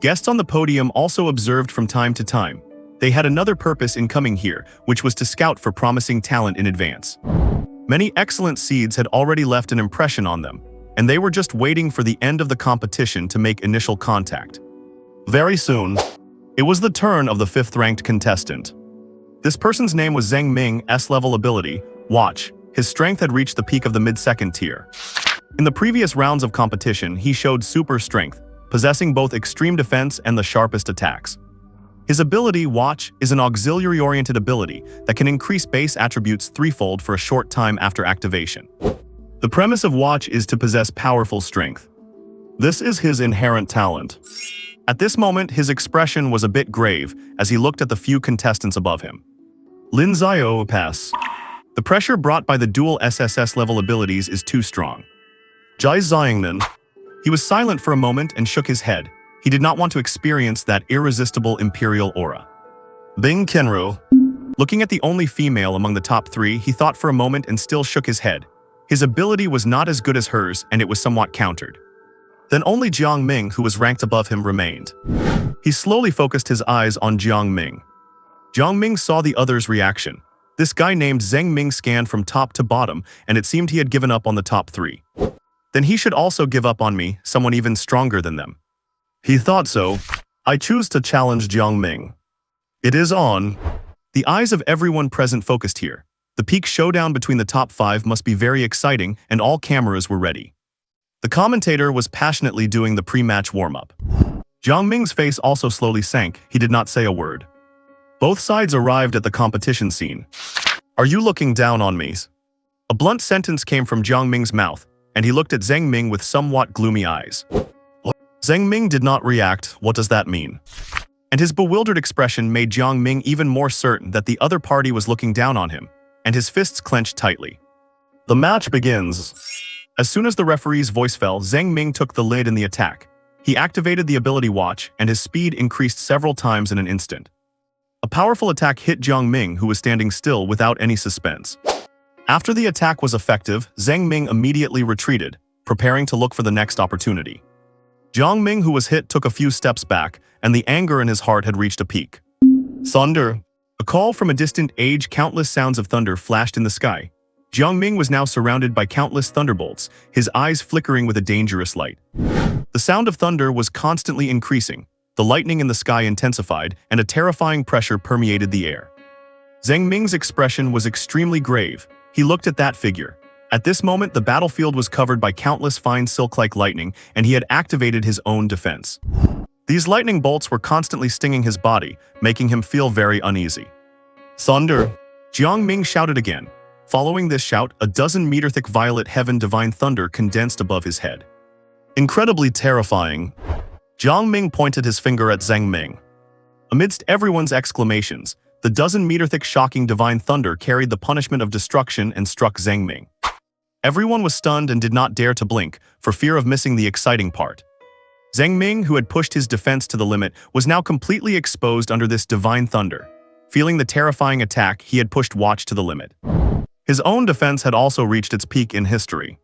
Guests on the podium also observed from time to time. They had another purpose in coming here, which was to scout for promising talent in advance. Many excellent seeds had already left an impression on them, and they were just waiting for the end of the competition to make initial contact. Very soon. It was the turn of the 5th-ranked contestant. This person's name was Zheng Ming, S-level ability, Watch. His strength had reached the peak of the mid-second tier. In the previous rounds of competition, he showed super strength, possessing both extreme defense and the sharpest attacks. His ability, Watch, is an auxiliary-oriented ability that can increase base attributes threefold for a short time after activation. The premise of Watch is to possess powerful strength. This is his inherent talent. At this moment, his expression was a bit grave as he looked at the few contestants above him. Lin Xiao pass. The pressure brought by the dual SSS-level abilities is too strong. Jai Xiangnan. He was silent for a moment and shook his head. He did not want to experience that irresistible imperial aura. Bing Qianru. Looking at the only female among the top 3, he thought for a moment and still shook his head. His ability was not as good as hers, and it was somewhat countered. Then only Jiang Ming, who was ranked above him, remained. He slowly focused his eyes on Jiang Ming. Jiang Ming saw the other's reaction. This guy named Zheng Ming scanned from top to bottom, and it seemed he had given up on the top 3. Then he should also give up on me, someone even stronger than them. He thought so. I choose to challenge Jiang Ming. It is on. The eyes of everyone present focused here. The peak showdown between the top 5 must be very exciting, and all cameras were ready. The commentator was passionately doing the pre-match warm-up. Jiang Ming's face also slowly sank. He did not say a word. Both sides arrived at the competition scene. Are you looking down on me? A blunt sentence came from Jiang Ming's mouth, and he looked at Zheng Ming with somewhat gloomy eyes. Zheng Ming did not react. What does that mean? And his bewildered expression made Jiang Ming even more certain that the other party was looking down on him, and his fists clenched tightly. The match begins. As soon as the referee's voice fell, Zheng Ming took the lead in the attack. He activated the ability Watch, and his speed increased several times in an instant. A powerful attack hit Jiang Ming, who was standing still without any suspense. After the attack was effective, Zheng Ming immediately retreated, preparing to look for the next opportunity. Jiang Ming, who was hit, took a few steps back, and the anger in his heart had reached a peak. Thunder! A call from a distant age, countless sounds of thunder flashed in the sky. Jiang Ming was now surrounded by countless thunderbolts, his eyes flickering with a dangerous light. The sound of thunder was constantly increasing. The lightning in the sky intensified, and a terrifying pressure permeated the air. Zheng Ming's expression was extremely grave. He looked at that figure. At this moment, the battlefield was covered by countless fine silk-like lightning, and he had activated his own defense. These lightning bolts were constantly stinging his body, making him feel very uneasy. Thunder! Jiang Ming shouted again. Following this shout, a dozen-meter-thick violet heaven divine thunder condensed above his head. Incredibly terrifying. Jiang Ming pointed his finger at Zheng Ming. Amidst everyone's exclamations, the dozen-meter-thick shocking divine thunder carried the punishment of destruction and struck Zheng Ming. Everyone was stunned and did not dare to blink, for fear of missing the exciting part. Zheng Ming, who had pushed his defense to the limit, was now completely exposed under this divine thunder. Feeling the terrifying attack, he had pushed Watch to the limit. His own defense had also reached its peak in history.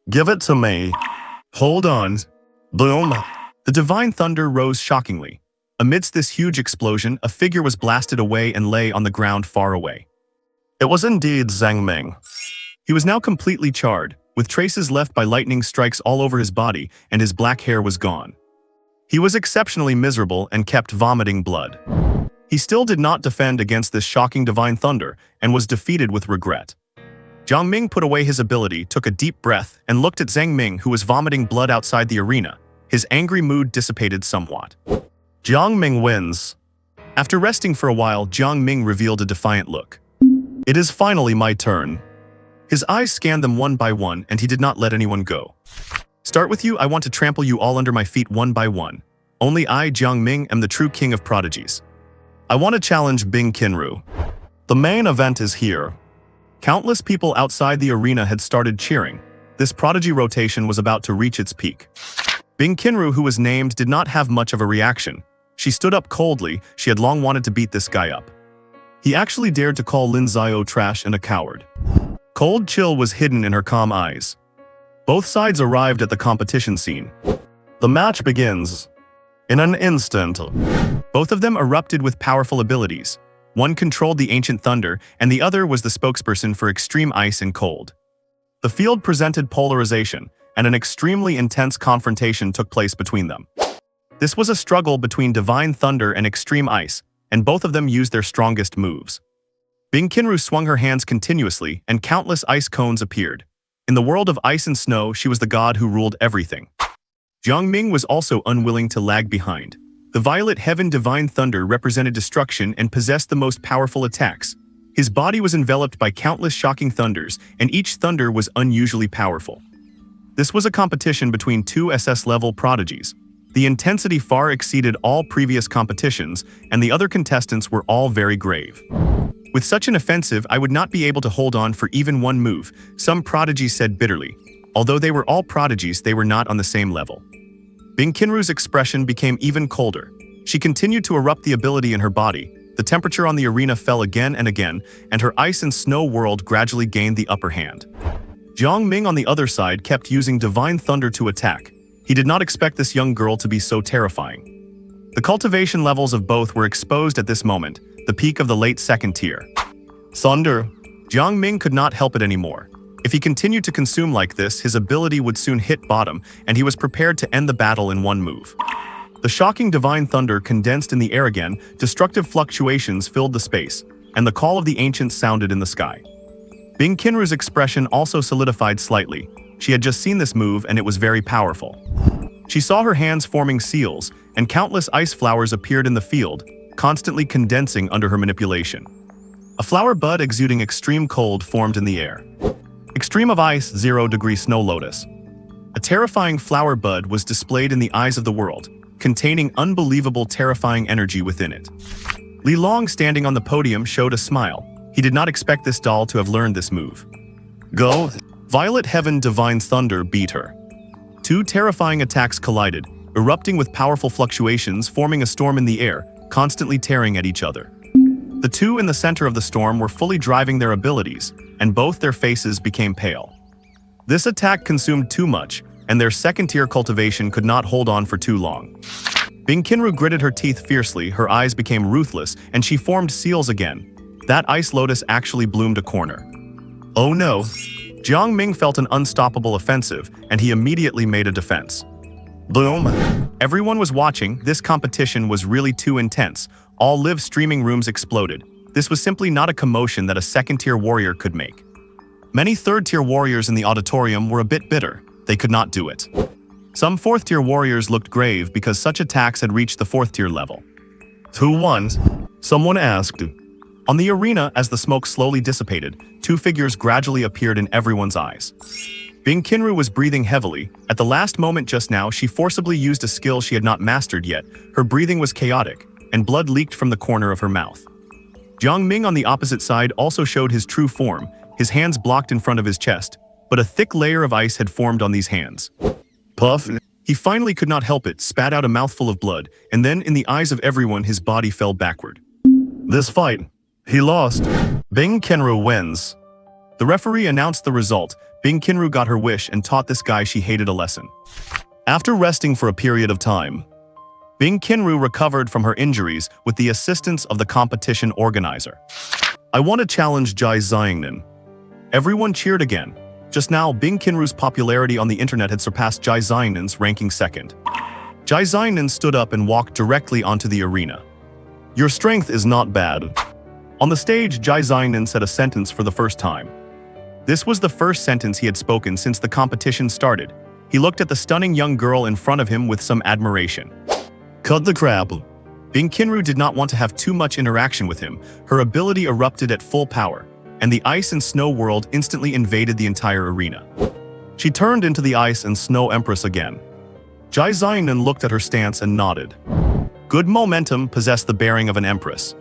Give it to me. Hold on. Boom. The divine thunder rose shockingly. Amidst this huge explosion, a figure was blasted away and lay on the ground far away. It was indeed Zheng Ming. He was now completely charred, with traces left by lightning strikes all over his body, and his black hair was gone. He was exceptionally miserable and kept vomiting blood. He still did not defend against this shocking divine thunder, and was defeated with regret. Jiang Ming put away his ability, took a deep breath, and looked at Zheng Ming, who was vomiting blood outside the arena. His angry mood dissipated somewhat. Jiang Ming wins. After resting for a while, Jiang Ming revealed a defiant look. It is finally my turn. His eyes scanned them one by one, and he did not let anyone go. Start with you. I want to trample you all under my feet one by one. Only I, Jiang Ming, am the true king of prodigies. I want to challenge Bing Qianru. The main event is here. Countless people outside the arena had started cheering. This prodigy rotation was about to reach its peak. Bing Qianru, who was named, did not have much of a reaction. She stood up coldly. She had long wanted to beat this guy up. He actually dared to call Lin Xiao trash and a coward. Cold chill was hidden in her calm eyes. Both sides arrived at the competition scene. The match begins. In an instant, both of them erupted with powerful abilities. One controlled the ancient thunder, and the other was the spokesperson for extreme ice and cold. The field presented polarization, and an extremely intense confrontation took place between them. This was a struggle between Divine Thunder and Extreme Ice, and both of them used their strongest moves. Bing Qinru swung her hands continuously, and countless ice cones appeared. In the world of ice and snow, she was the god who ruled everything. Jiang Ming was also unwilling to lag behind. The Violet Heaven Divine Thunder represented destruction and possessed the most powerful attacks. His body was enveloped by countless shocking thunders, and each thunder was unusually powerful. This was a competition between two SS-level prodigies. The intensity far exceeded all previous competitions, and the other contestants were all very grave. With such an offensive, I would not be able to hold on for even one move, some prodigies said bitterly. Although they were all prodigies, they were not on the same level. Bing Qinru's expression became even colder. She continued to erupt the ability in her body. The temperature on the arena fell again and again, and her ice and snow world gradually gained the upper hand. Jiang Ming on the other side kept using Divine Thunder to attack. He did not expect this young girl to be so terrifying. The cultivation levels of both were exposed at this moment, the peak of the late second tier. Thunder! Jiang Ming could not help it anymore. If he continued to consume like this, his ability would soon hit bottom, and he was prepared to end the battle in one move. The shocking Divine Thunder condensed in the air again, destructive fluctuations filled the space, and the call of the ancients sounded in the sky. Bing Qinru's expression also solidified slightly. She had just seen this move, and it was very powerful. She saw her hands forming seals, and countless ice flowers appeared in the field, constantly condensing under her manipulation. A flower bud exuding extreme cold formed in the air. Extreme of Ice 0-degree Snow Lotus. A terrifying flower bud was displayed in the eyes of the world, containing unbelievable terrifying energy within it. Li Long, standing on the podium, showed a smile. He did not expect this doll to have learned this move. Go! Violet Heaven Divine Thunder beat her. Two terrifying attacks collided, erupting with powerful fluctuations, forming a storm in the air, constantly tearing at each other. The two in the center of the storm were fully driving their abilities, and both their faces became pale. This attack consumed too much, and their second-tier cultivation could not hold on for too long. Bing Qinru gritted her teeth fiercely, her eyes became ruthless, and she formed seals again. That ice lotus actually bloomed a corner. Oh no! Jiang Ming felt an unstoppable offensive, and he immediately made a defense. Boom! Everyone was watching. This competition was really too intense. All live streaming rooms exploded. This was simply not a commotion that a second-tier warrior could make. Many third-tier warriors in the auditorium were a bit bitter. They could not do it. Some fourth-tier warriors looked grave because such attacks had reached the fourth-tier level. Who won? Someone asked. On the arena, as the smoke slowly dissipated, two figures gradually appeared in everyone's eyes. Bing Qinru was breathing heavily. At the last moment just now, she forcibly used a skill she had not mastered yet. Her breathing was chaotic, and blood leaked from the corner of her mouth. Jiang Ming on the opposite side also showed his true form, his hands blocked in front of his chest, but a thick layer of ice had formed on these hands. Puff! He finally could not help it, spat out a mouthful of blood, and then in the eyes of everyone his body fell backward. This fight. He lost. Bing Qinru wins. The referee announced the result. Bing Qinru got her wish and taught this guy she hated a lesson. After resting for a period of time, Bing Qinru recovered from her injuries with the assistance of the competition organizer. I want to challenge Jai Xiangnan. Everyone cheered again. Just now, Bing Qinru's popularity on the internet had surpassed Jai Xiangnan's, ranking second. Jai Xiangnan stood up and walked directly onto the arena. Your strength is not bad. On the stage, Jai Xiangnan said a sentence for the first time. This was the first sentence he had spoken since the competition started. He looked at the stunning young girl in front of him with some admiration. Cut the crap. Bing Qinru did not want to have too much interaction with him. Her ability erupted at full power, and the ice and snow world instantly invaded the entire arena. She turned into the ice and snow empress again. Jai Xiangnan looked at her stance and nodded. Good momentum possessed the bearing of an empress.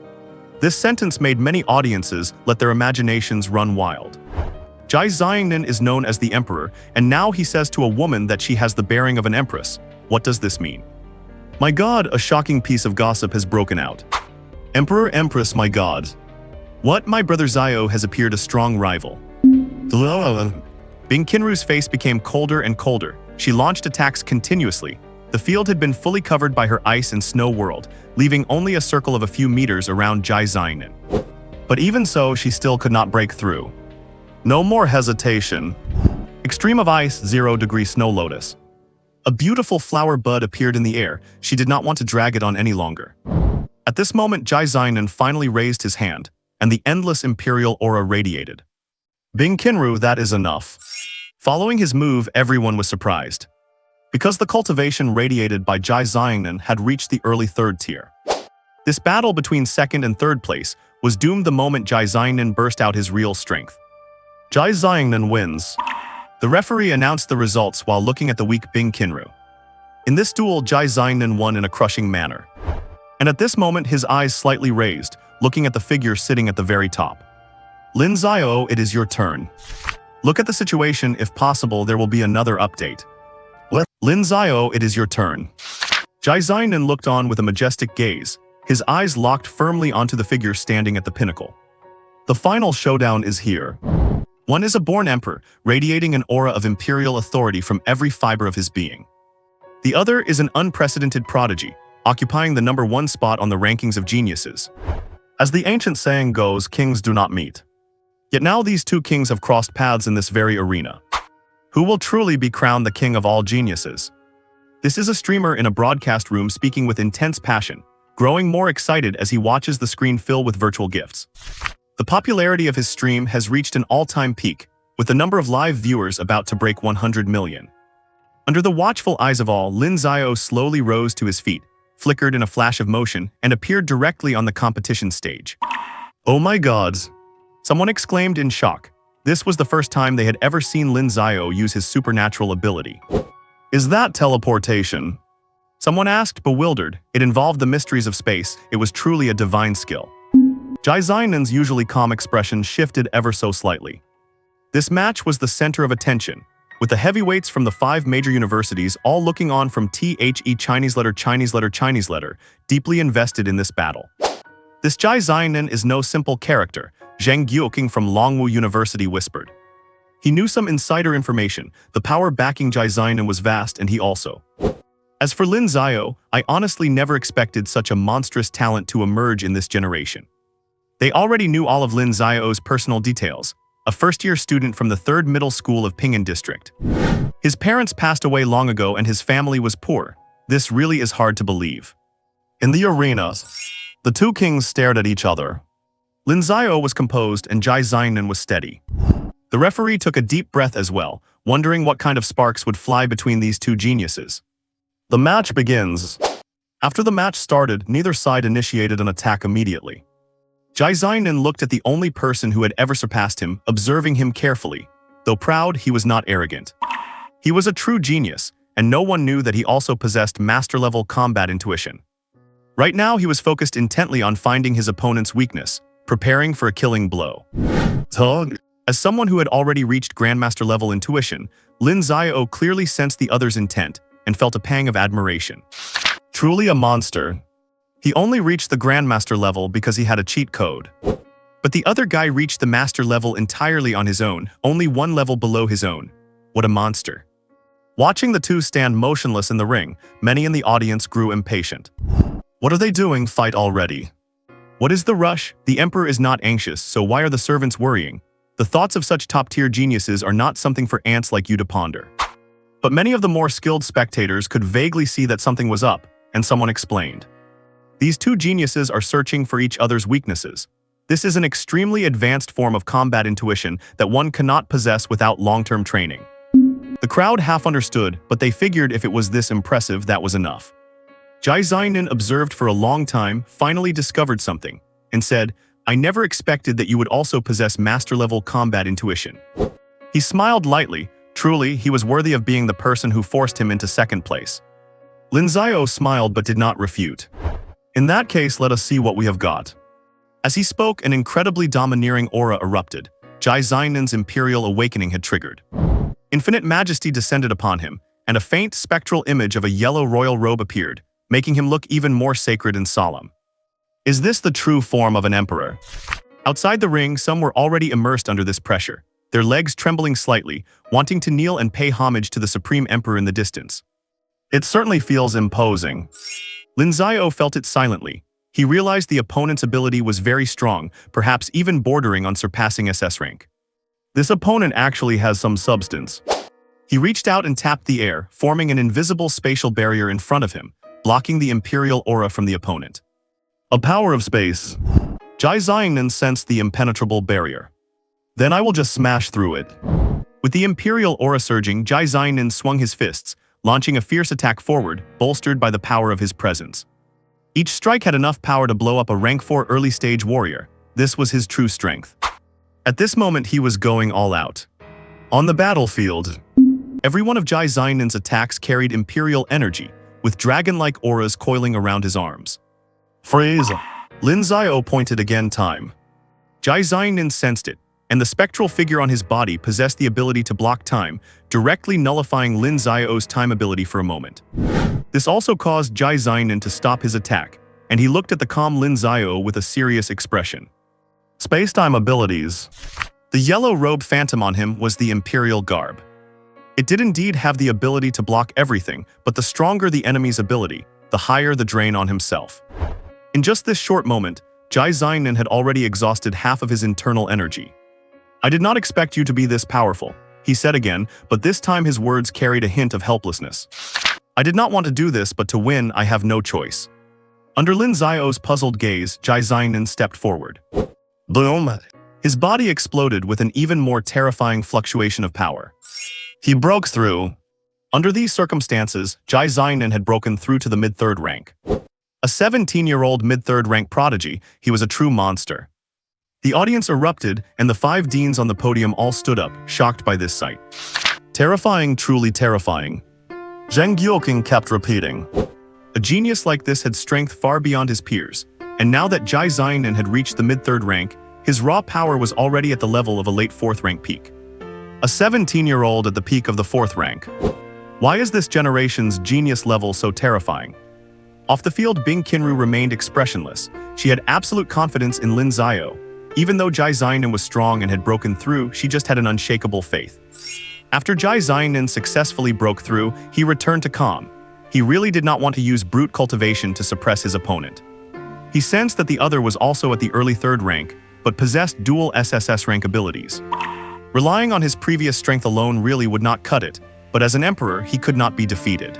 This sentence made many audiences let their imaginations run wild. Jai Xiangnan is known as the emperor, and now he says to a woman that she has the bearing of an empress. What does this mean? My god, a shocking piece of gossip has broken out. Emperor, empress, my god. What, my brother Xiao has appeared a strong rival. Bing Qinru's face became colder and colder. She launched attacks continuously. The field had been fully covered by her ice and snow world, leaving only a circle of a few meters around Jai Xiangnan. But even so, she still could not break through. No more hesitation. Extreme of Ice 0-degree Snow Lotus. A beautiful flower bud appeared in the air. She did not want to drag it on any longer. At this moment, Jai Xinan finally raised his hand, and the endless imperial aura radiated. Bing Qinru, that is enough. Following his move, everyone was surprised. Because the cultivation radiated by Jai Xinan had reached the early third tier. This battle between second and third place was doomed the moment Jai Xinan burst out his real strength. Jai Xinan wins. The referee announced the results while looking at the weak Bing Qinru. In this duel, Jai Xinan won in a crushing manner. And at this moment, his eyes slightly raised, looking at the figure sitting at the very top. Lin Xiao, it is your turn. Look at the situation. If possible, there will be another update. Lin Xiao, it is your turn. Jai Xinan looked on with a majestic gaze, his eyes locked firmly onto the figure standing at the pinnacle. The final showdown is here. One is a born emperor, radiating an aura of imperial authority from every fiber of his being. The other is an unprecedented prodigy, occupying the #1 spot on the rankings of geniuses. As the ancient saying goes, kings do not meet. Yet now these two kings have crossed paths in this very arena. Who will truly be crowned the king of all geniuses? This is a streamer in a broadcast room speaking with intense passion, growing more excited as he watches the screen fill with virtual gifts. The popularity of his stream has reached an all-time peak, with the number of live viewers about to break 100 million. Under the watchful eyes of all, Lin Xiao slowly rose to his feet, flickered in a flash of motion, and appeared directly on the competition stage. Oh my god! Someone exclaimed in shock. This was the first time they had ever seen Lin Xiao use his supernatural ability. Is that teleportation? Someone asked, bewildered. It involved the mysteries of space. It was truly a divine skill. Jai Xinan's usually calm expression shifted ever so slightly. This match was the center of attention, with the heavyweights from the 5 major universities all looking on from Chinese letter, deeply invested in this battle. This Jai Xinan is no simple character, Zhang Guoqing from Longwu University whispered. He knew some insider information. The power backing Jai Xinan was vast, and he also. As for Lin Xiao, I honestly never expected such a monstrous talent to emerge in this generation. They already knew all of Lin Xiao's personal details, a first-year student from the 3rd Middle School of Ping'an District. His parents passed away long ago and his family was poor. This really is hard to believe. In the arena, the two kings stared at each other. Lin Xiao was composed and Jai Xinan was steady. The referee took a deep breath as well, wondering what kind of sparks would fly between these two geniuses. The match begins. After the match started, neither side initiated an attack immediately. Jai Xinan looked at the only person who had ever surpassed him, observing him carefully. Though proud, he was not arrogant. He was a true genius, and no one knew that he also possessed master-level combat intuition. Right now, he was focused intently on finding his opponent's weakness, preparing for a killing blow. As someone who had already reached Grandmaster-level intuition, Lin Xiao clearly sensed the other's intent and felt a pang of admiration. Truly a monster. He only reached the Grandmaster level because he had a cheat code. But the other guy reached the Master level entirely on his own, only 1 level below his own. What a monster. Watching the two stand motionless in the ring, many in the audience grew impatient. What are they doing? Fight already. What is the rush? The emperor is not anxious, so why are the servants worrying? The thoughts of such top-tier geniuses are not something for ants like you to ponder. But many of the more skilled spectators could vaguely see that something was up, and someone explained. These two geniuses are searching for each other's weaknesses. This is an extremely advanced form of combat intuition that one cannot possess without long-term training. The crowd half understood, but they figured if it was this impressive, that was enough. Jai Xinan observed for a long time, finally discovered something, and said, I never expected that you would also possess master-level combat intuition. He smiled lightly. Truly, he was worthy of being the person who forced him into second place. Lin Xiao smiled but did not refute. In that case, let us see what we have got. As he spoke, an incredibly domineering aura erupted. Jai Xinan's imperial awakening had triggered. Infinite majesty descended upon him, and a faint spectral image of a yellow royal robe appeared, making him look even more sacred and solemn. Is this the true form of an emperor? Outside the ring, some were already immersed under this pressure, their legs trembling slightly, wanting to kneel and pay homage to the supreme emperor in the distance. It certainly feels imposing. Lin Xiao felt it silently. He realized the opponent's ability was very strong, perhaps even bordering on surpassing SS rank. This opponent actually has some substance. He reached out and tapped the air, forming an invisible spatial barrier in front of him, blocking the imperial aura from the opponent. A power of space. Jai Xiangnan sensed the impenetrable barrier. Then I will just smash through it. With the imperial aura surging, Jai Xiangnan swung his fists, launching a fierce attack forward, bolstered by the power of his presence. Each strike had enough power to blow up a rank 4 early-stage warrior. This was his true strength. At this moment, he was going all out. On the battlefield, every one of Jai Xiagnan's attacks carried imperial energy, with dragon-like auras coiling around his arms. Freeze. Lin Xiao pointed again time. Jai Xiangnan sensed it, and the spectral figure on his body possessed the ability to block time, directly nullifying Lin Xiao's time ability for a moment. This also caused Jai Xiangnan to stop his attack, and he looked at the calm Lin Xiao with a serious expression. Space-time abilities. The yellow robe phantom on him was the imperial garb. It did indeed have the ability to block everything, but the stronger the enemy's ability, the higher the drain on himself. In just this short moment, Jai Xiangnan had already exhausted half of his internal energy. "I did not expect you to be this powerful," he said again, but this time his words carried a hint of helplessness. "I did not want to do this, but to win, I have no choice." Under Lin Xiao's puzzled gaze, Jai Xiangnan stepped forward. Boom. His body exploded with an even more terrifying fluctuation of power. He broke through. Under these circumstances, Jai Xiangnan had broken through to the mid-third rank. A 17-year-old mid-third rank prodigy, he was a true monster. The audience erupted, and the 5 deans on the podium all stood up, shocked by this sight. Terrifying, truly terrifying. Zheng Yuoking kept repeating. A genius like this had strength far beyond his peers, and now that Jai Xiangnan had reached the mid-third rank, his raw power was already at the level of a late 4th rank peak. A 17-year-old at the peak of the 4th rank. Why is this generation's genius level so terrifying? Off the field, Bing Qinru remained expressionless. She had absolute confidence in Lin Xiao. Even though Jai Xiangnan was strong and had broken through, she just had an unshakable faith. After Jai Xiangnan successfully broke through, he returned to calm. He really did not want to use brute cultivation to suppress his opponent. He sensed that the other was also at the early 3rd rank, but possessed dual SSS rank abilities. Relying on his previous strength alone really would not cut it, but as an emperor, he could not be defeated.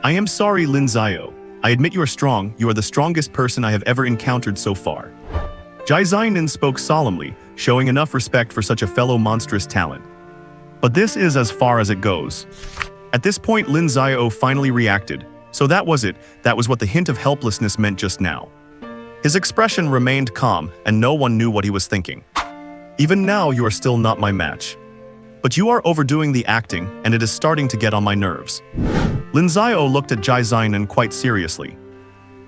"I am sorry, Lin Xiao. I admit you are strong. You are the strongest person I have ever encountered so far." Jai Xiangnan spoke solemnly, showing enough respect for such a fellow monstrous talent. "But this is as far as it goes." At this point, Lin Xiao finally reacted. So that was it. That was what the hint of helplessness meant just now. His expression remained calm, and no one knew what he was thinking. "Even now, you are still not my match. But you are overdoing the acting, and it is starting to get on my nerves." Lin Xiao looked at Jai Xiangnan quite seriously.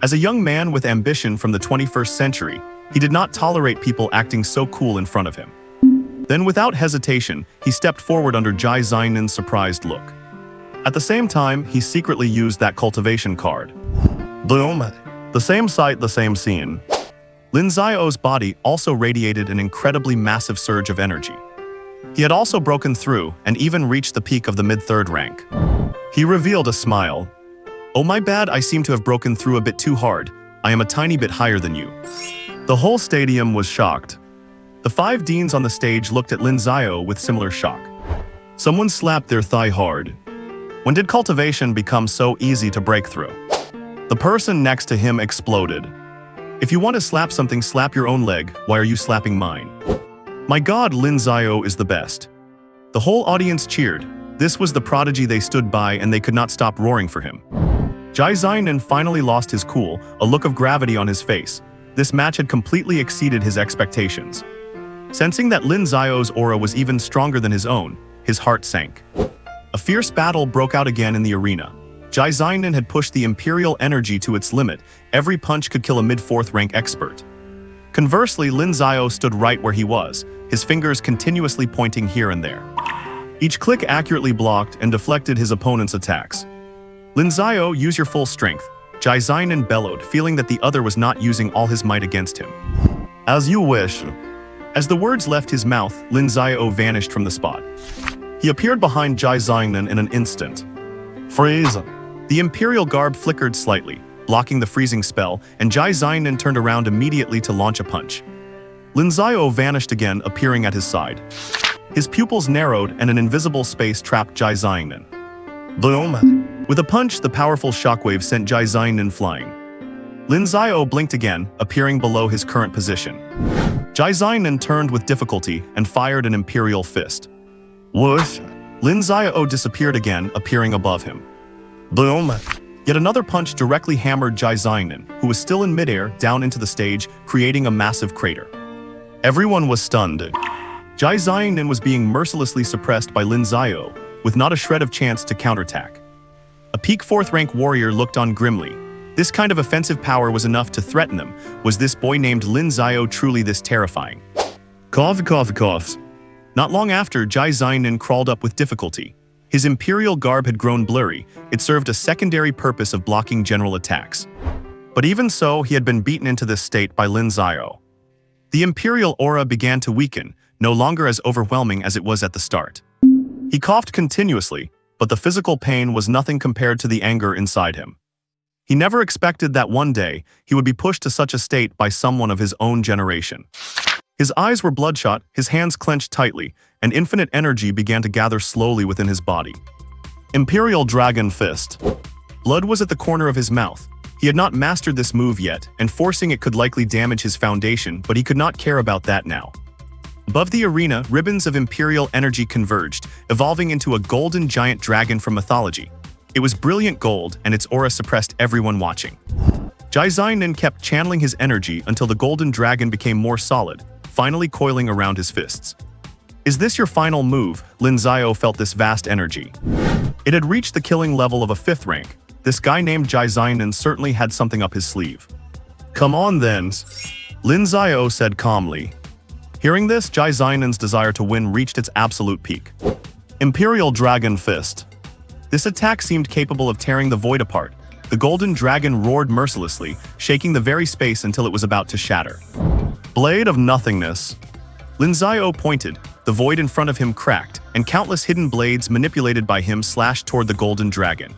As a young man with ambition from the 21st century, he did not tolerate people acting so cool in front of him. Then without hesitation, he stepped forward under Jai Xiagnan's surprised look. At the same time, he secretly used that cultivation card. Boom. The same sight, the same scene. Lin Xiao's body also radiated an incredibly massive surge of energy. He had also broken through and even reached the peak of the mid-3rd rank. He revealed a smile. "Oh, my bad, I seem to have broken through a bit too hard. I am a tiny bit higher than you." The whole stadium was shocked. The 5 deans on the stage looked at Lin Xiao with similar shock. Someone slapped their thigh hard. When did cultivation become so easy to break through? The person next to him exploded. "If you want to slap something, slap your own leg. Why are you slapping mine?" My God, Lin Xiao is the best. The whole audience cheered. This was the prodigy they stood by, and they could not stop roaring for him. Jai Xiangnan finally lost his cool, a look of gravity on his face. This match had completely exceeded his expectations. Sensing that Lin Xiao's aura was even stronger than his own, his heart sank. A fierce battle broke out again in the arena. Jai Xiangnan had pushed the imperial energy to its limit. Every punch could kill a mid-4th rank expert. Conversely, Lin Xiao stood right where he was, his fingers continuously pointing here and there. Each click accurately blocked and deflected his opponent's attacks. "Lin Xiao, use your full strength," Jai Xiangnan bellowed, feeling that the other was not using all his might against him. "As you wish." As the words left his mouth, Lin Xiao vanished from the spot. He appeared behind Jai Xiangnan in an instant. Freeze. The imperial garb flickered slightly, blocking the freezing spell, and Jai Xiangnan turned around immediately to launch a punch. Lin Xiao vanished again, appearing at his side. His pupils narrowed and an invisible space trapped Jai Zhangnan. Boom! With a punch, the powerful shockwave sent Jai Zhangnan flying. Lin Xiao blinked again, appearing below his current position. Jai Zhangnan turned with difficulty and fired an imperial fist. Whoosh! Lin Xiao disappeared again, appearing above him. Boom! Yet another punch directly hammered Jai Zhangnan, who was still in midair, down into the stage, creating a massive crater. Everyone was stunned. Jai Zhangnan was being mercilessly suppressed by Lin Xiao, with not a shred of chance to counterattack. A peak 4th rank warrior looked on grimly. This kind of offensive power was enough to threaten them. Was this boy named Lin Xiao truly this terrifying? Cough. Not long after, Jai Zhangnan crawled up with difficulty. His imperial garb had grown blurry. It served a secondary purpose of blocking general attacks. But even so, he had been beaten into this state by Lin Xiao. The imperial aura began to weaken, no longer as overwhelming as it was at the start. He coughed continuously, but the physical pain was nothing compared to the anger inside him. He never expected that one day he would be pushed to such a state by someone of his own generation. His eyes were bloodshot, his hands clenched tightly, and infinite energy began to gather slowly within his body. Imperial Dragon Fist. Blood was at the corner of his mouth. He had not mastered this move yet, and forcing it could likely damage his foundation, but he could not care about that now. Above the arena, ribbons of imperial energy converged, evolving into a golden giant dragon from mythology. It was brilliant gold, and its aura suppressed everyone watching. Jai Zhangnan kept channeling his energy until the golden dragon became more solid, finally coiling around his fists. Is this your final move? Lin Xiao felt this vast energy. It had reached the killing level of a 5th rank. This guy named Jai Zhangnan certainly had something up his sleeve. Come on then, Lin Xiao said calmly. Hearing this, Jai Zhangnan's desire to win reached its absolute peak. Imperial Dragon Fist. This attack seemed capable of tearing the void apart. The golden dragon roared mercilessly, shaking the very space until it was about to shatter. Blade of Nothingness. Lin Xiao pointed, the void in front of him cracked, and countless hidden blades manipulated by him slashed toward the golden dragon.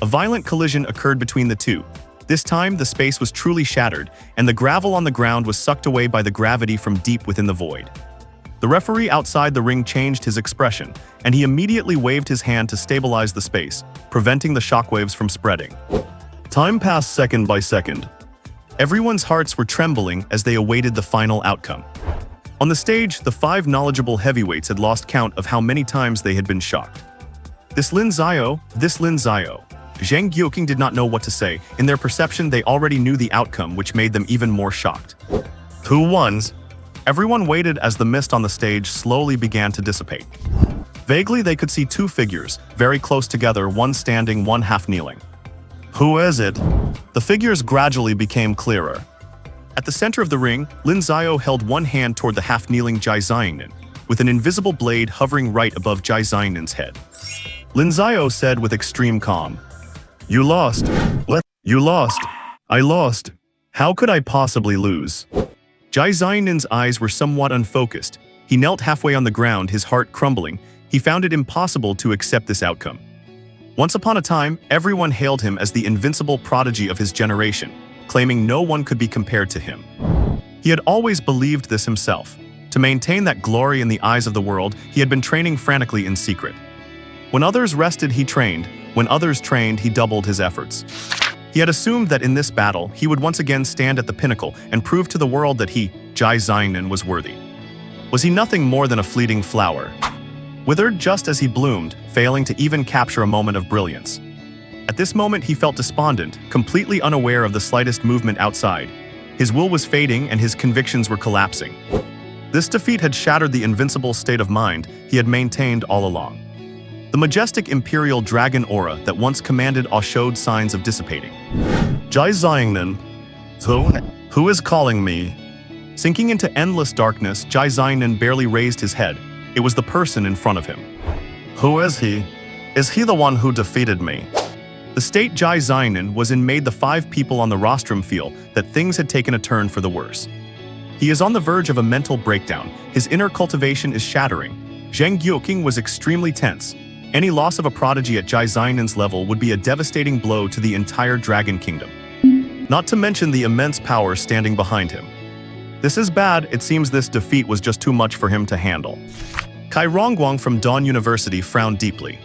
A violent collision occurred between the two. This time, the space was truly shattered, and the gravel on the ground was sucked away by the gravity from deep within the void. The referee outside the ring changed his expression, and he immediately waved his hand to stabilize the space, preventing the shockwaves from spreading. Time passed second by second. Everyone's hearts were trembling as they awaited the final outcome. On the stage, the 5 knowledgeable heavyweights had lost count of how many times they had been shocked. This Lin Xiao. Zhang Guoqing did not know what to say. In their perception, they already knew the outcome, which made them even more shocked. Who won? Everyone waited as the mist on the stage slowly began to dissipate. Vaguely, they could see 2 figures, very close together, one standing, one half kneeling. Who is it? The figures gradually became clearer. At the center of the ring, Lin Xiao held one hand toward the half-kneeling Jai Zhangnan, with an invisible blade hovering right above Jai Zhangnan's head. Lin Xiao said with extreme calm, "You lost." "What? You lost?" "I lost. How could I possibly lose?" Jai Zhangnan's eyes were somewhat unfocused. He knelt halfway on the ground, his heart crumbling. He found it impossible to accept this outcome. Once upon a time, everyone hailed him as the invincible prodigy of his generation, claiming no one could be compared to him. He had always believed this himself. To maintain that glory in the eyes of the world, he had been training frantically in secret. When others rested, he trained. When others trained, he doubled his efforts. He had assumed that in this battle, he would once again stand at the pinnacle and prove to the world that he, Jai Zhangnan, was worthy. Was he nothing more than a fleeting flower? Withered just as he bloomed, failing to even capture a moment of brilliance. At this moment, he felt despondent, completely unaware of the slightest movement outside. His will was fading and his convictions were collapsing. This defeat had shattered the invincible state of mind he had maintained all along. The majestic imperial dragon aura that once commanded awe showed signs of dissipating. Jai Zhangnan. Who is calling me? Sinking into endless darkness, Jai Zhangnan barely raised his head. It was the person in front of him. Who is he? Is he the one who defeated me? The state Jai Zhangnan was in made the 5 people on the rostrum feel that things had taken a turn for the worse. He is on the verge of a mental breakdown. His inner cultivation is shattering. Zhang Guoqing was extremely tense. Any loss of a prodigy at Jai Zhangnan's level would be a devastating blow to the entire Dragon Kingdom. Not to mention the immense power standing behind him. This is bad. It seems this defeat was just too much for him to handle. Kai Rongguang from Dawn University frowned deeply.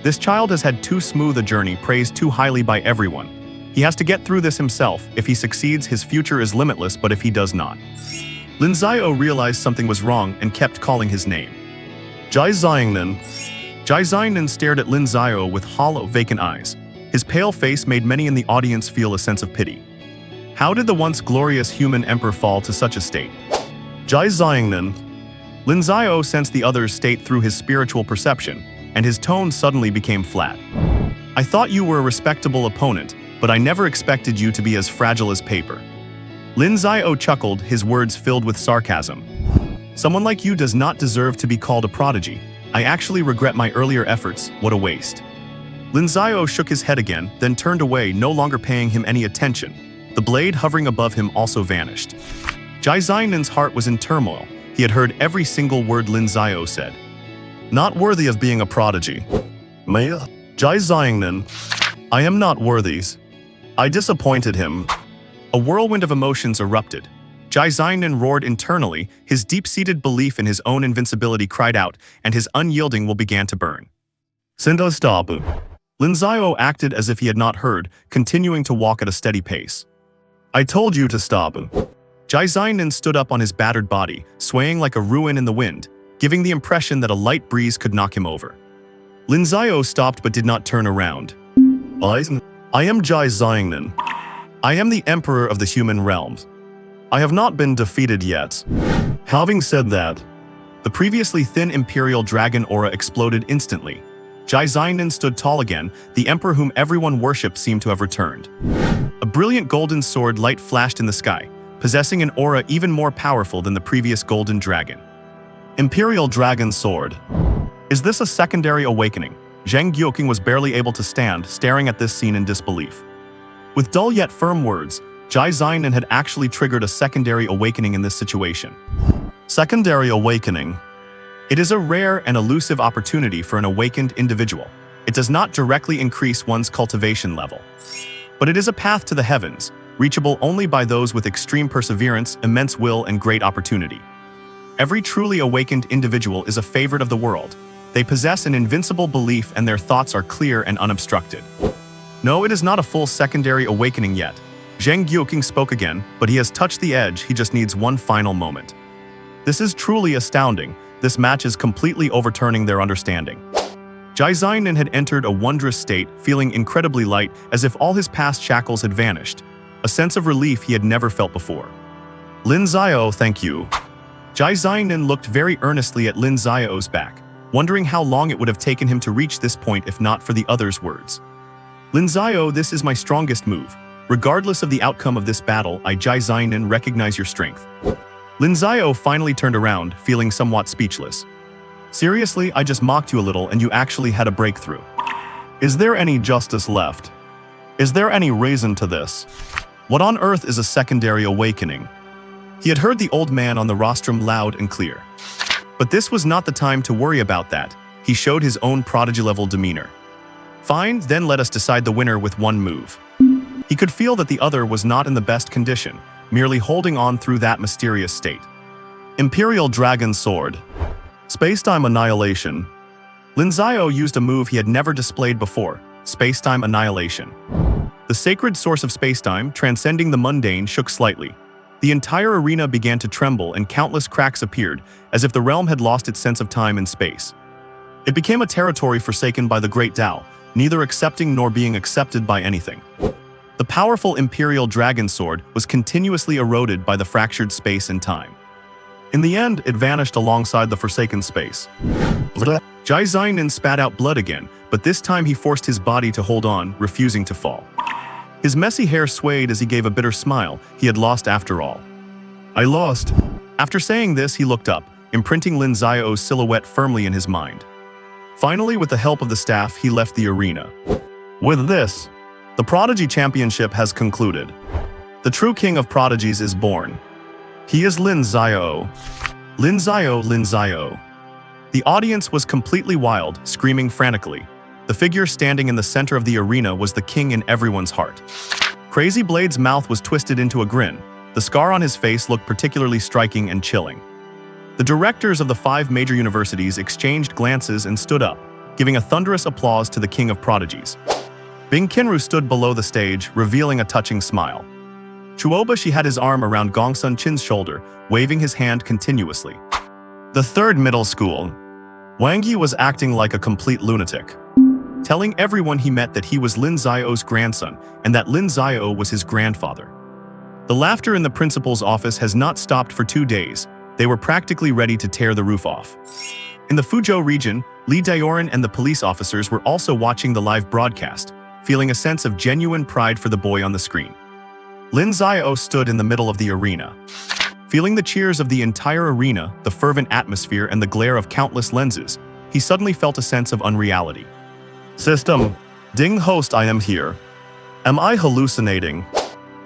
This child has had too smooth a journey, praised too highly by everyone. He has to get through this himself. If he succeeds, his future is limitless, but if he does not. Lin Xiao realized something was wrong and kept calling his name. Jai Xiangnan. Jai Xiangnan stared at Lin Xiao with hollow, vacant eyes. His pale face made many in the audience feel a sense of pity. How did the once glorious human emperor fall to such a state? Jai Xiangnan. Lin Xiao sensed the other's state through his spiritual perception, and his tone suddenly became flat. I thought you were a respectable opponent, but I never expected you to be as fragile as paper. Lin Xiao chuckled, his words filled with sarcasm. Someone like you does not deserve to be called a prodigy. I actually regret my earlier efforts, what a waste. Lin Xiao shook his head again, then turned away, no longer paying him any attention. The blade hovering above him also vanished. Jai Xiangnan's heart was in turmoil. He had heard every single word Lin Xiao said. Not worthy of being a prodigy. Maya? Jai Xiangnan. I am not worthy. I disappointed him. A whirlwind of emotions erupted. Jai Xiangnan roared internally, his deep-seated belief in his own invincibility cried out, and his unyielding will began to burn. Sinda stop. Lin Xiao acted as if he had not heard, continuing to walk at a steady pace. I told you to stop. Jai Xiangnan stood up on his battered body, swaying like a ruin in the wind, giving the impression that a light breeze could knock him over. Lin Xiao stopped but did not turn around. I am Jai Xiangnan. I am the emperor of the human realms. I have not been defeated yet. Having said that, the previously thin imperial dragon aura exploded instantly. Jai Xiangnan stood tall again, the emperor whom everyone worshipped seemed to have returned. A brilliant golden sword light flashed in the sky, possessing an aura even more powerful than the previous golden dragon. Imperial Dragon Sword. Is this a secondary awakening? Zheng Guoqing was barely able to stand, staring at this scene in disbelief. With dull yet firm words, Jai Xiangnan had actually triggered a secondary awakening in this situation. Secondary awakening. It is a rare and elusive opportunity for an awakened individual. It does not directly increase one's cultivation level. But it is a path to the heavens, reachable only by those with extreme perseverance, immense will, and great opportunity. Every truly awakened individual is a favorite of the world. They possess an invincible belief and their thoughts are clear and unobstructed. No, it is not a full secondary awakening yet. Zheng Guoqing spoke again, but he has touched the edge, he just needs one final moment. This is truly astounding. This match is completely overturning their understanding. Jai Xiangnan had entered a wondrous state, feeling incredibly light, as if all his past shackles had vanished. A sense of relief he had never felt before. Lin Xiao, thank you. Jai Xiangnan looked very earnestly at Lin Xiao's back, wondering how long it would have taken him to reach this point if not for the other's words. Lin Xiao, this is my strongest move. Regardless of the outcome of this battle, I, Jai Xiangnan, recognize your strength. Lin Xiao finally turned around, feeling somewhat speechless. Seriously, I just mocked you a little and you actually had a breakthrough. Is there any justice left? Is there any reason to this? What on earth is a secondary awakening? He had heard the old man on the rostrum loud and clear. But this was not the time to worry about that. He showed his own prodigy-level demeanor. Fine, then let us decide the winner with one move. He could feel that the other was not in the best condition, merely holding on through that mysterious state. Imperial Dragon Sword. Spacetime Annihilation. Lin Xiao used a move he had never displayed before, Spacetime Annihilation. The sacred source of spacetime, transcending the mundane, shook slightly. The entire arena began to tremble and countless cracks appeared, as if the realm had lost its sense of time and space. It became a territory forsaken by the great Tao, neither accepting nor being accepted by anything. The powerful Imperial Dragon Sword was continuously eroded by the fractured space and time. In the end, it vanished alongside the forsaken space. Jai Xiangnan spat out blood again, but this time he forced his body to hold on, refusing to fall. His messy hair swayed as he gave a bitter smile. He had lost after all. I lost. After saying this, he looked up, imprinting Lin Xiao's silhouette firmly in his mind. Finally, with the help of the staff, he left the arena. With this, the Prodigy Championship has concluded. The true king of prodigies is born. He is Lin Xiao. Lin Xiao, Lin Xiao. The audience was completely wild, screaming frantically. The figure standing in the center of the arena was the king in everyone's heart. Crazy Blade's mouth was twisted into a grin. The scar on his face looked particularly striking and chilling. The directors of the 5 major universities exchanged glances and stood up, giving a thunderous applause to the king of prodigies. Bing Qinru stood below the stage, revealing a touching smile. Chuobashi had his arm around Gongsun Qin's shoulder, waving his hand continuously. The 3rd middle school. Wang Yi was acting like a complete lunatic, telling everyone he met that he was Lin Xiao's grandson and that Lin Xiao was his grandfather. The laughter in the principal's office has not stopped for 2 days. They were practically ready to tear the roof off. In the Fuzhou region, Li Daoran and the police officers were also watching the live broadcast, feeling a sense of genuine pride for the boy on the screen. Lin Xiao stood in the middle of the arena. Feeling the cheers of the entire arena, the fervent atmosphere, and the glare of countless lenses, he suddenly felt a sense of unreality. System. Ding host, I am here. Am I hallucinating?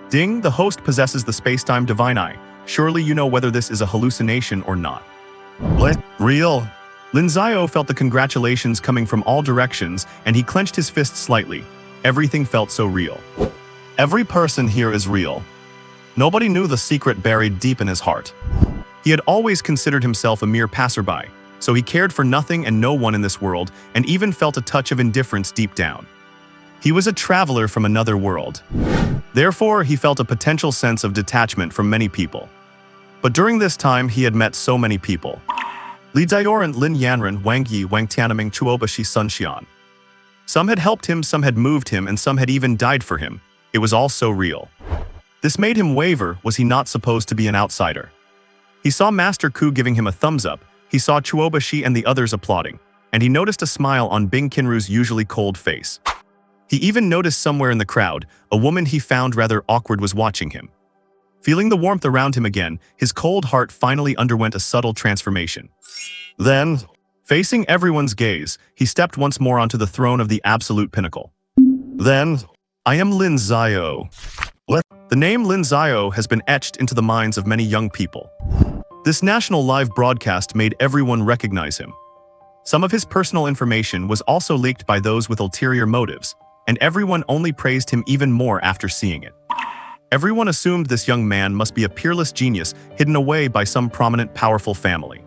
Ding, the host possesses the space-time divine eye. Surely you know whether this is a hallucination or not. What? Real? Lin Xiao felt the congratulations coming from all directions, and he clenched his fist slightly. Everything felt so real. Every person here is real. Nobody knew the secret buried deep in his heart. He had always considered himself a mere passerby, so he cared for nothing and no one in this world, and even felt a touch of indifference deep down. He was a traveler from another world. Therefore, he felt a potential sense of detachment from many people. But during this time, he had met so many people. Li Daoran, Lin Yanran, Wang Yi, Wang Tianming, Chuobashi, Sun Xian. Some had helped him, some had moved him, and some had even died for him. It was all so real. This made him waver. Was he not supposed to be an outsider? He saw Master Ku giving him a thumbs up, he saw Chuobashi and the others applauding, and he noticed a smile on Bing Qinru's usually cold face. He even noticed somewhere in the crowd, a woman he found rather awkward was watching him. Feeling the warmth around him again, his cold heart finally underwent a subtle transformation. Then, facing everyone's gaze, he stepped once more onto the throne of the absolute pinnacle. Then, I am Lin Xiao. What? The name Lin Xiao has been etched into the minds of many young people. This national live broadcast made everyone recognize him. Some of his personal information was also leaked by those with ulterior motives, and everyone only praised him even more after seeing it. Everyone assumed this young man must be a peerless genius hidden away by some prominent, powerful family.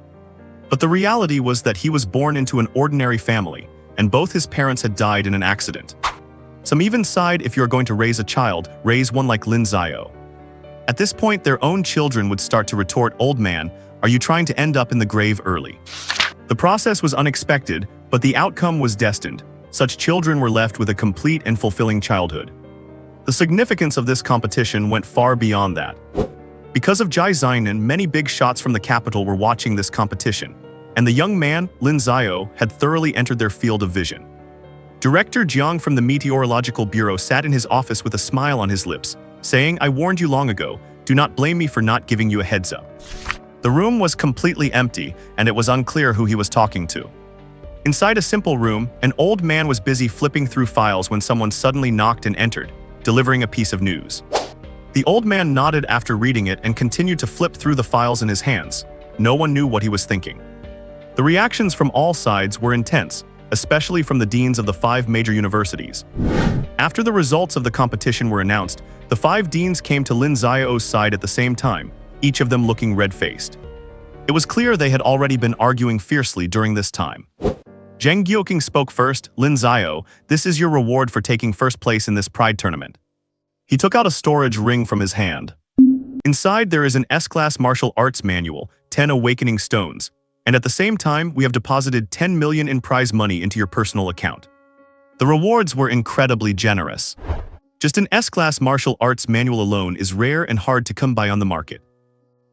But the reality was that he was born into an ordinary family, and both his parents had died in an accident. Some even sighed, if you're going to raise a child, raise one like Lin Xiao. At this point, their own children would start to retort, "Old man, are you trying to end up in the grave early?" The process was unexpected, but the outcome was destined. Such children were left with a complete and fulfilling childhood. The significance of this competition went far beyond that. Because of Jai Zainan, many big shots from the capital were watching this competition, and the young man, Lin Xiao, had thoroughly entered their field of vision. Director Jiang from the Meteorological Bureau sat in his office with a smile on his lips, saying, "I warned you long ago, do not blame me for not giving you a heads up." The room was completely empty, and it was unclear who he was talking to. Inside a simple room, an old man was busy flipping through files when someone suddenly knocked and entered, delivering a piece of news. The old man nodded after reading it and continued to flip through the files in his hands. No one knew what he was thinking. The reactions from all sides were intense, especially from the deans of the 5 major universities. After the results of the competition were announced, the 5 deans came to Lin Xiao's side at the same time, each of them looking red-faced. It was clear they had already been arguing fiercely during this time. Zheng Guoqing spoke first. "Lin Xiao, this is your reward for taking first place in this pride tournament." He took out a storage ring from his hand. Inside there is an S-class martial arts manual, 10 awakening stones, and at the same time we have deposited 10 million in prize money into your personal account. The rewards were incredibly generous. Just an S-class martial arts manual alone is rare and hard to come by on the market.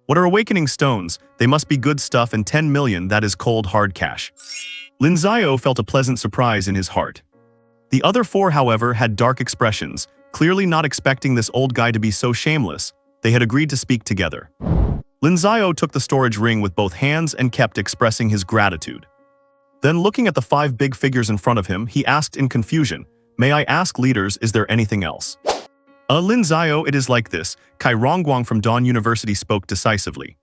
What are awakening stones? They must be good stuff, and 10 million, that is cold hard cash. Lin Xiao felt a pleasant surprise in his heart. The other 4, however, had dark expressions, clearly not expecting this old guy to be so shameless. They had agreed to speak together. Lin Xiao took the storage ring with both hands and kept expressing his gratitude. Then, looking at the 5 big figures in front of him, he asked in confusion, "May I ask, leaders, is there anything else?" Lin Xiao, it is like this," Kai Rongguang from Dawn University spoke decisively.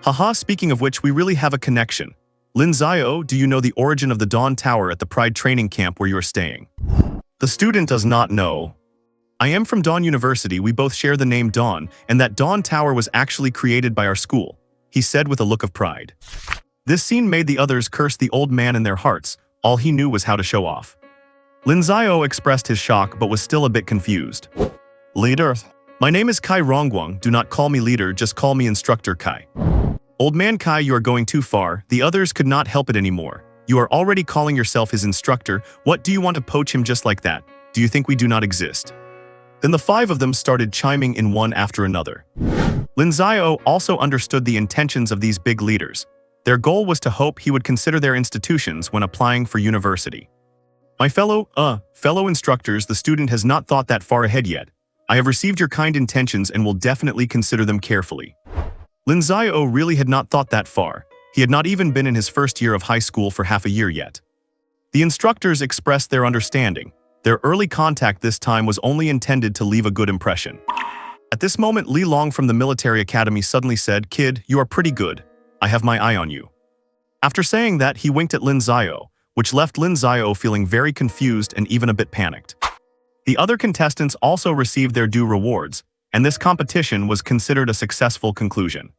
"Haha, speaking of which, we really have a connection. Lin Xiao, do you know the origin of the Dawn Tower at the Pride training camp where you are staying?" The student does not know. "I am from Dawn University, we both share the name Dawn, and that Dawn Tower was actually created by our school. he said with a look of pride. This scene made the others curse the old man in their hearts. All he knew was how to show off. Lin Xiao expressed his shock but was still a bit confused. Leader? My name is Kai Rongguang. Do not call me leader, just call me Instructor Kai. Old man Kai, you are going too far. The others could not help it anymore. You are already calling yourself his instructor. What do you want to poach him just like that? Do you think we do not exist? Then the 5 of them started chiming in one after another. Lin Xiao also understood the intentions of these big leaders. Their goal was to hope he would consider their institutions when applying for university. My fellow instructors, the student has not thought that far ahead yet. I have received your kind intentions and will definitely consider them carefully. Lin Xiao really had not thought that far. He had not even been in his first year of high school for half a year yet. The instructors expressed their understanding. Their early contact this time was only intended to leave a good impression. At this moment, Li Long from the military academy suddenly said, "Kid, you are pretty good. I have my eye on you." After saying that, he winked at Lin Xiao, which left Lin Xiao feeling very confused and even a bit panicked. The other contestants also received their due rewards, and this competition was considered a successful conclusion.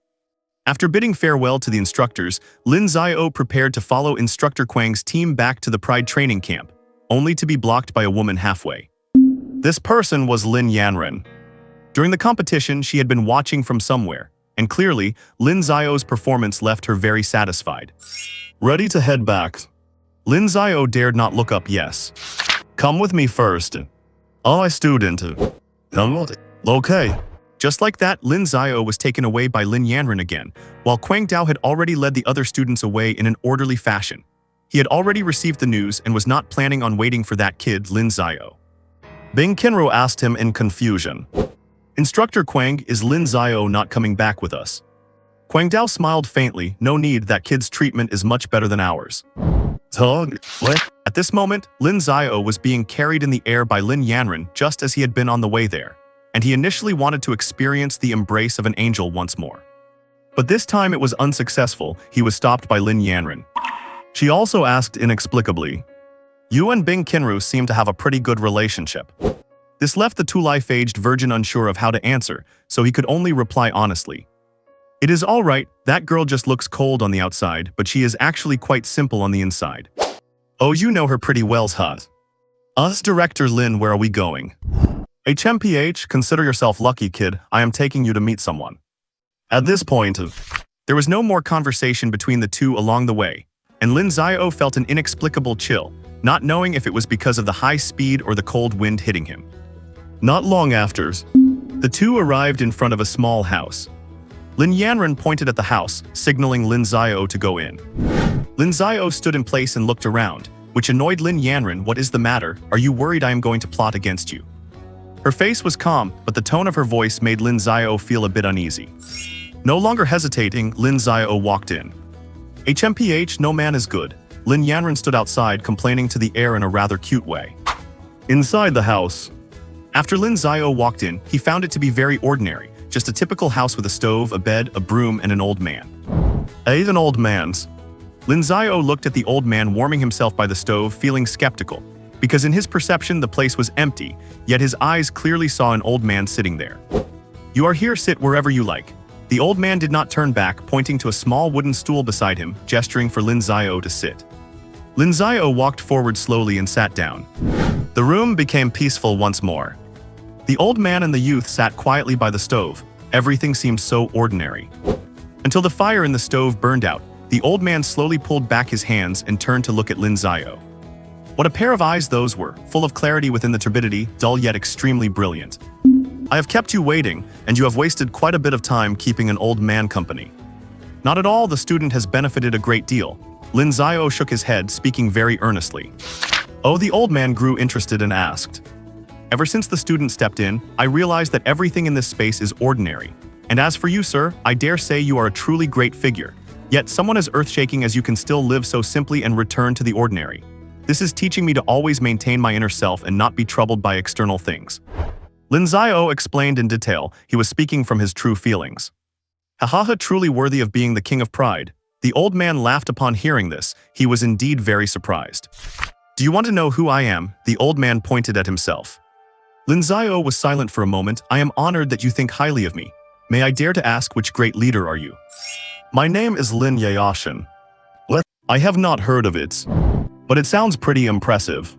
After bidding farewell to the instructors, Lin Xiao prepared to follow Instructor Quang's team back to the Pride training camp, only to be blocked by a woman halfway. This person was Lin Yanren. During the competition, she had been watching from somewhere, and clearly, Lin Xiao's performance left her very satisfied. Ready to head back. Lin Xiao dared not look up. Yes. Come with me first. Oh, I student. Okay. Just like that, Lin Xiao was taken away by Lin Yanren again, while Quang Dao had already led the other students away in an orderly fashion. He had already received the news and was not planning on waiting for that kid, Lin Xiao. Bing Qinru asked him in confusion. Instructor Quang, is Lin Xiao not coming back with us? Quang Dao smiled faintly. No need, that kid's treatment is much better than ours. What? At this moment, Lin Xiao was being carried in the air by Lin Yanren just as he had been on the way there, and he initially wanted to experience the embrace of an angel once more. But this time it was unsuccessful. He was stopped by Lin Yanren. She also asked inexplicably, "You and Bing Qinru seem to have a pretty good relationship." This left the two life-aged virgin unsure of how to answer, so he could only reply honestly. "It is all right, that girl just looks cold on the outside, but she is actually quite simple on the inside." "Oh, you know her pretty well, huh?" "Us, Director Lin, where are we going?" "HMPH, consider yourself lucky, kid. I am taking you to meet someone." At this point, there was no more conversation between the two along the way, and Lin Xiao felt an inexplicable chill, not knowing if it was because of the high speed or the cold wind hitting him. Not long after, the two arrived in front of a small house. Lin Yanren pointed at the house, signaling Lin Xiao to go in. Lin Xiao stood in place and looked around, which annoyed Lin Yanren. "What is the matter? Are you worried I am going to plot against you?" Her face was calm, but the tone of her voice made Lin Xiao feel a bit uneasy. No longer hesitating, Lin Xiao walked in. "HMPH, no man is good." Lin Yanren stood outside, complaining to the air in a rather cute way. Inside the house. After Lin Xiao walked in, he found it to be very ordinary, just a typical house with a stove, a bed, a broom, and an old man. An old man's. Lin Xiao looked at the old man warming himself by the stove, feeling skeptical, because in his perception the place was empty, yet his eyes clearly saw an old man sitting there. "You are here, sit wherever you like." The old man did not turn back, pointing to a small wooden stool beside him, gesturing for Lin Xiao to sit. Lin Xiao walked forward slowly and sat down. The room became peaceful once more. The old man and the youth sat quietly by the stove. Everything seemed so ordinary. Until the fire in the stove burned out, the old man slowly pulled back his hands and turned to look at Lin Xiao. What a pair of eyes those were, full of clarity within the turbidity, dull yet extremely brilliant. "I have kept you waiting, and you have wasted quite a bit of time keeping an old man company." "Not at all, the student has benefited a great deal." Lin Xiao shook his head, speaking very earnestly. Oh, the old man grew interested and asked. "Ever since the student stepped in, I realized that everything in this space is ordinary. And as for you, sir, I dare say you are a truly great figure. Yet someone as earth-shaking as you can still live so simply and return to the ordinary. This is teaching me to always maintain my inner self and not be troubled by external things." Lin Xiao explained in detail. He was speaking from his true feelings. "Hahaha, truly worthy of being the king of pride." The old man laughed upon hearing this. He was indeed very surprised. "Do you want to know who I am?" The old man pointed at himself. Lin Xiao was silent for a moment. "I am honored that you think highly of me. May I dare to ask which great leader are you?" My name is Lin Xiao. I have not heard of it, but it sounds pretty impressive.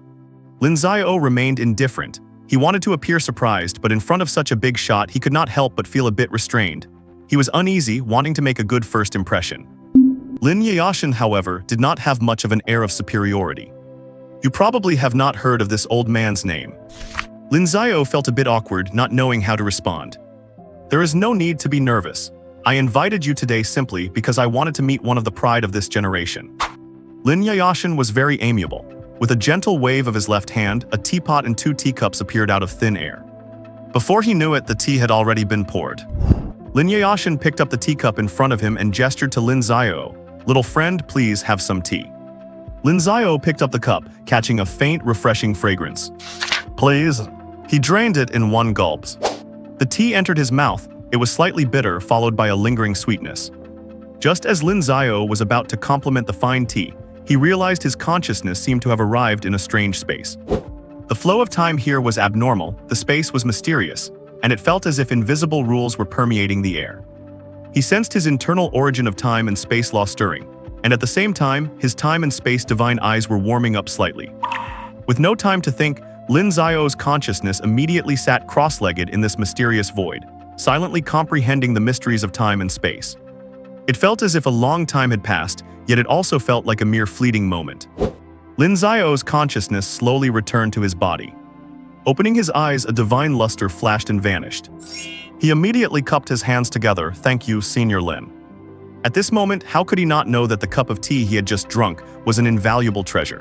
Lin Xiao remained indifferent. He wanted to appear surprised, but in front of such a big shot, he could not help but feel a bit restrained. He was uneasy, wanting to make a good first impression. Lin Xiao, however, did not have much of an air of superiority. You probably have not heard of this old man's name. Lin Xiao felt a bit awkward, not knowing how to respond. There is no need to be nervous. I invited you today simply because I wanted to meet one of the pride of this generation. Lin Xiao was very amiable. With a gentle wave of his left hand, a teapot and 2 teacups appeared out of thin air. Before he knew it, the tea had already been poured. Lin Xiao picked up the teacup in front of him and gestured to Lin Xiao. "Little friend, please have some tea." Lin Xiao picked up the cup, catching a faint, refreshing fragrance. "Please." He drained it in one gulp. The tea entered his mouth. It was slightly bitter, followed by a lingering sweetness. Just as Lin Xiao was about to compliment the fine tea, he realized his consciousness seemed to have arrived in a strange space. The flow of time here was abnormal, the space was mysterious, and it felt as if invisible rules were permeating the air. He sensed his internal origin of time and space law stirring, and at the same time, his time and space divine eyes were warming up slightly. With no time to think, Lin Xiao's consciousness immediately sat cross-legged in this mysterious void, silently comprehending the mysteries of time and space. It felt as if a long time had passed, yet it also felt like a mere fleeting moment. Lin Xiao's consciousness slowly returned to his body. Opening his eyes, a divine luster flashed and vanished. He immediately cupped his hands together. "Thank you, Senior Lin." At this moment, how could he not know that the cup of tea he had just drunk was an invaluable treasure?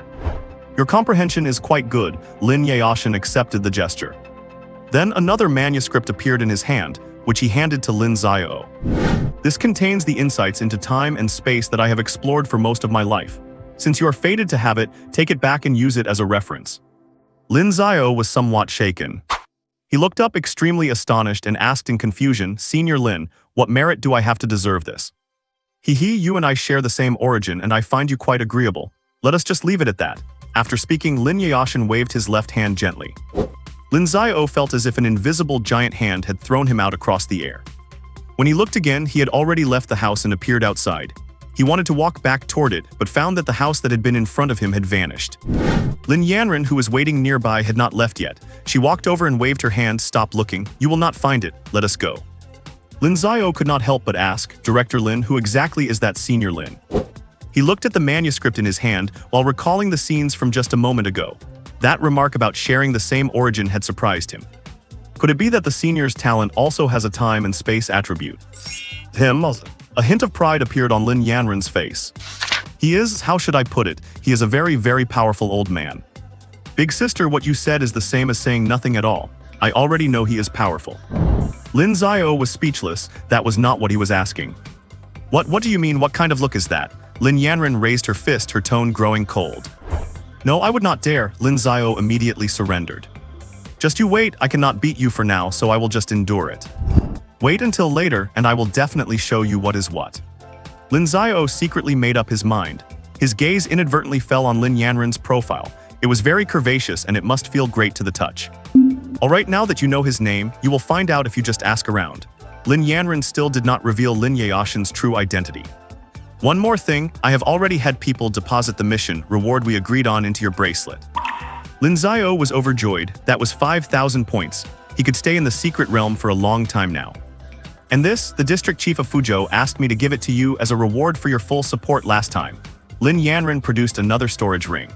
"Your comprehension is quite good," Lin Xiao accepted the gesture. Then another manuscript appeared in his hand, which he handed to Lin Xiao. "This contains the insights into time and space that I have explored for most of my life. Since you are fated to have it, take it back and use it as a reference." Lin Xiao was somewhat shaken. He looked up extremely astonished and asked in confusion, "Senior Lin, what merit do I have to deserve this?" You and I share the same origin and I find you quite agreeable. Let us just leave it at that." After speaking, Lin Xiao waved his left hand gently. Lin Xiao felt as if an invisible giant hand had thrown him out across the air. When he looked again, he had already left the house and appeared outside. He wanted to walk back toward it, but found that the house that had been in front of him had vanished. Lin Yanran, who was waiting nearby, had not left yet. She walked over and waved her hand. "Stop looking. You will not find it. Let us go." Lin Xiao could not help but ask, "Director Lin, who exactly is that Senior Lin?" He looked at the manuscript in his hand while recalling the scenes from just a moment ago. That remark about sharing the same origin had surprised him. Could it be that the senior's talent also has a time and space attribute? A hint of pride appeared on Lin Yanran's face. "He is, how should I put it, he is a very, very powerful old man." "Big sister, what you said is the same as saying nothing at all. I already know he is powerful." Lin Xiao was speechless. That was not what he was asking. What do you mean? What kind of look is that?" Lin Yanran raised her fist, her tone growing cold. "No, I would not dare." Lin Xiao immediately surrendered. "Just you wait, I cannot beat you for now, so I will just endure it. Wait until later, and I will definitely show you what is what." Lin Xiao secretly made up his mind. His gaze inadvertently fell on Lin Yanran's profile. It was very curvaceous and it must feel great to the touch. "Alright, now that you know his name, you will find out if you just ask around." Lin Yanran still did not reveal Lin Xiao's true identity. "One more thing, I have already had people deposit the mission reward we agreed on into your bracelet." Lin Xiao was overjoyed. That was 5,000 points. He could stay in the secret realm for a long time now. "And this, the district chief of Fuzhou asked me to give it to you as a reward for your full support last time." Lin Yanran produced another storage ring.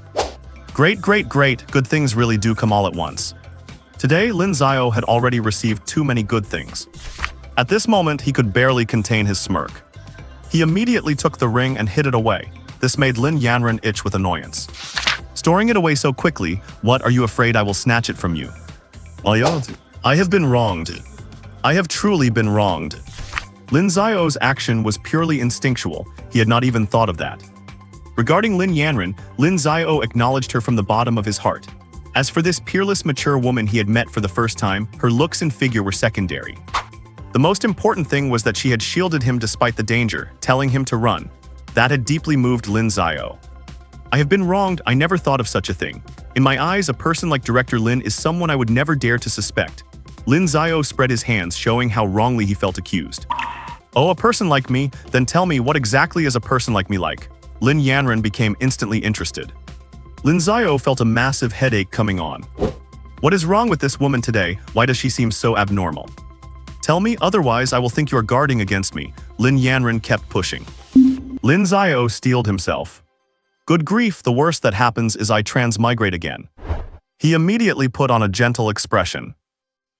Great, good things really do come all at once. Today, Lin Xiao had already received too many good things. At this moment, he could barely contain his smirk. He immediately took the ring and hid it away. This made Lin Yanran itch with annoyance. "Storing it away so quickly, what, are you afraid I will snatch it from you?" I have been wronged. I have truly been wronged." Lin Xiao's action was purely instinctual. He had not even thought of that. Regarding Lin Yanran, Lin Xiao acknowledged her from the bottom of his heart. As for this peerless, mature woman he had met for the first time, her looks and figure were secondary. The most important thing was that she had shielded him despite the danger, telling him to run. That had deeply moved Lin Xiao. "I have been wronged. I never thought of such a thing. In my eyes, a person like Director Lin is someone I would never dare to suspect." Lin Xiao spread his hands, showing how wrongly he felt accused. Oh, a person like me? Then tell me, what exactly is a person like me like? Lin Yanren became instantly interested. Lin Xiao felt a massive headache coming on. What is wrong with this woman today? Why does she seem so abnormal? Tell me, otherwise I will think you are guarding against me. Lin Yanren kept pushing. Lin Xiao steeled himself. Good grief, the worst that happens is I transmigrate again. He immediately put on a gentle expression.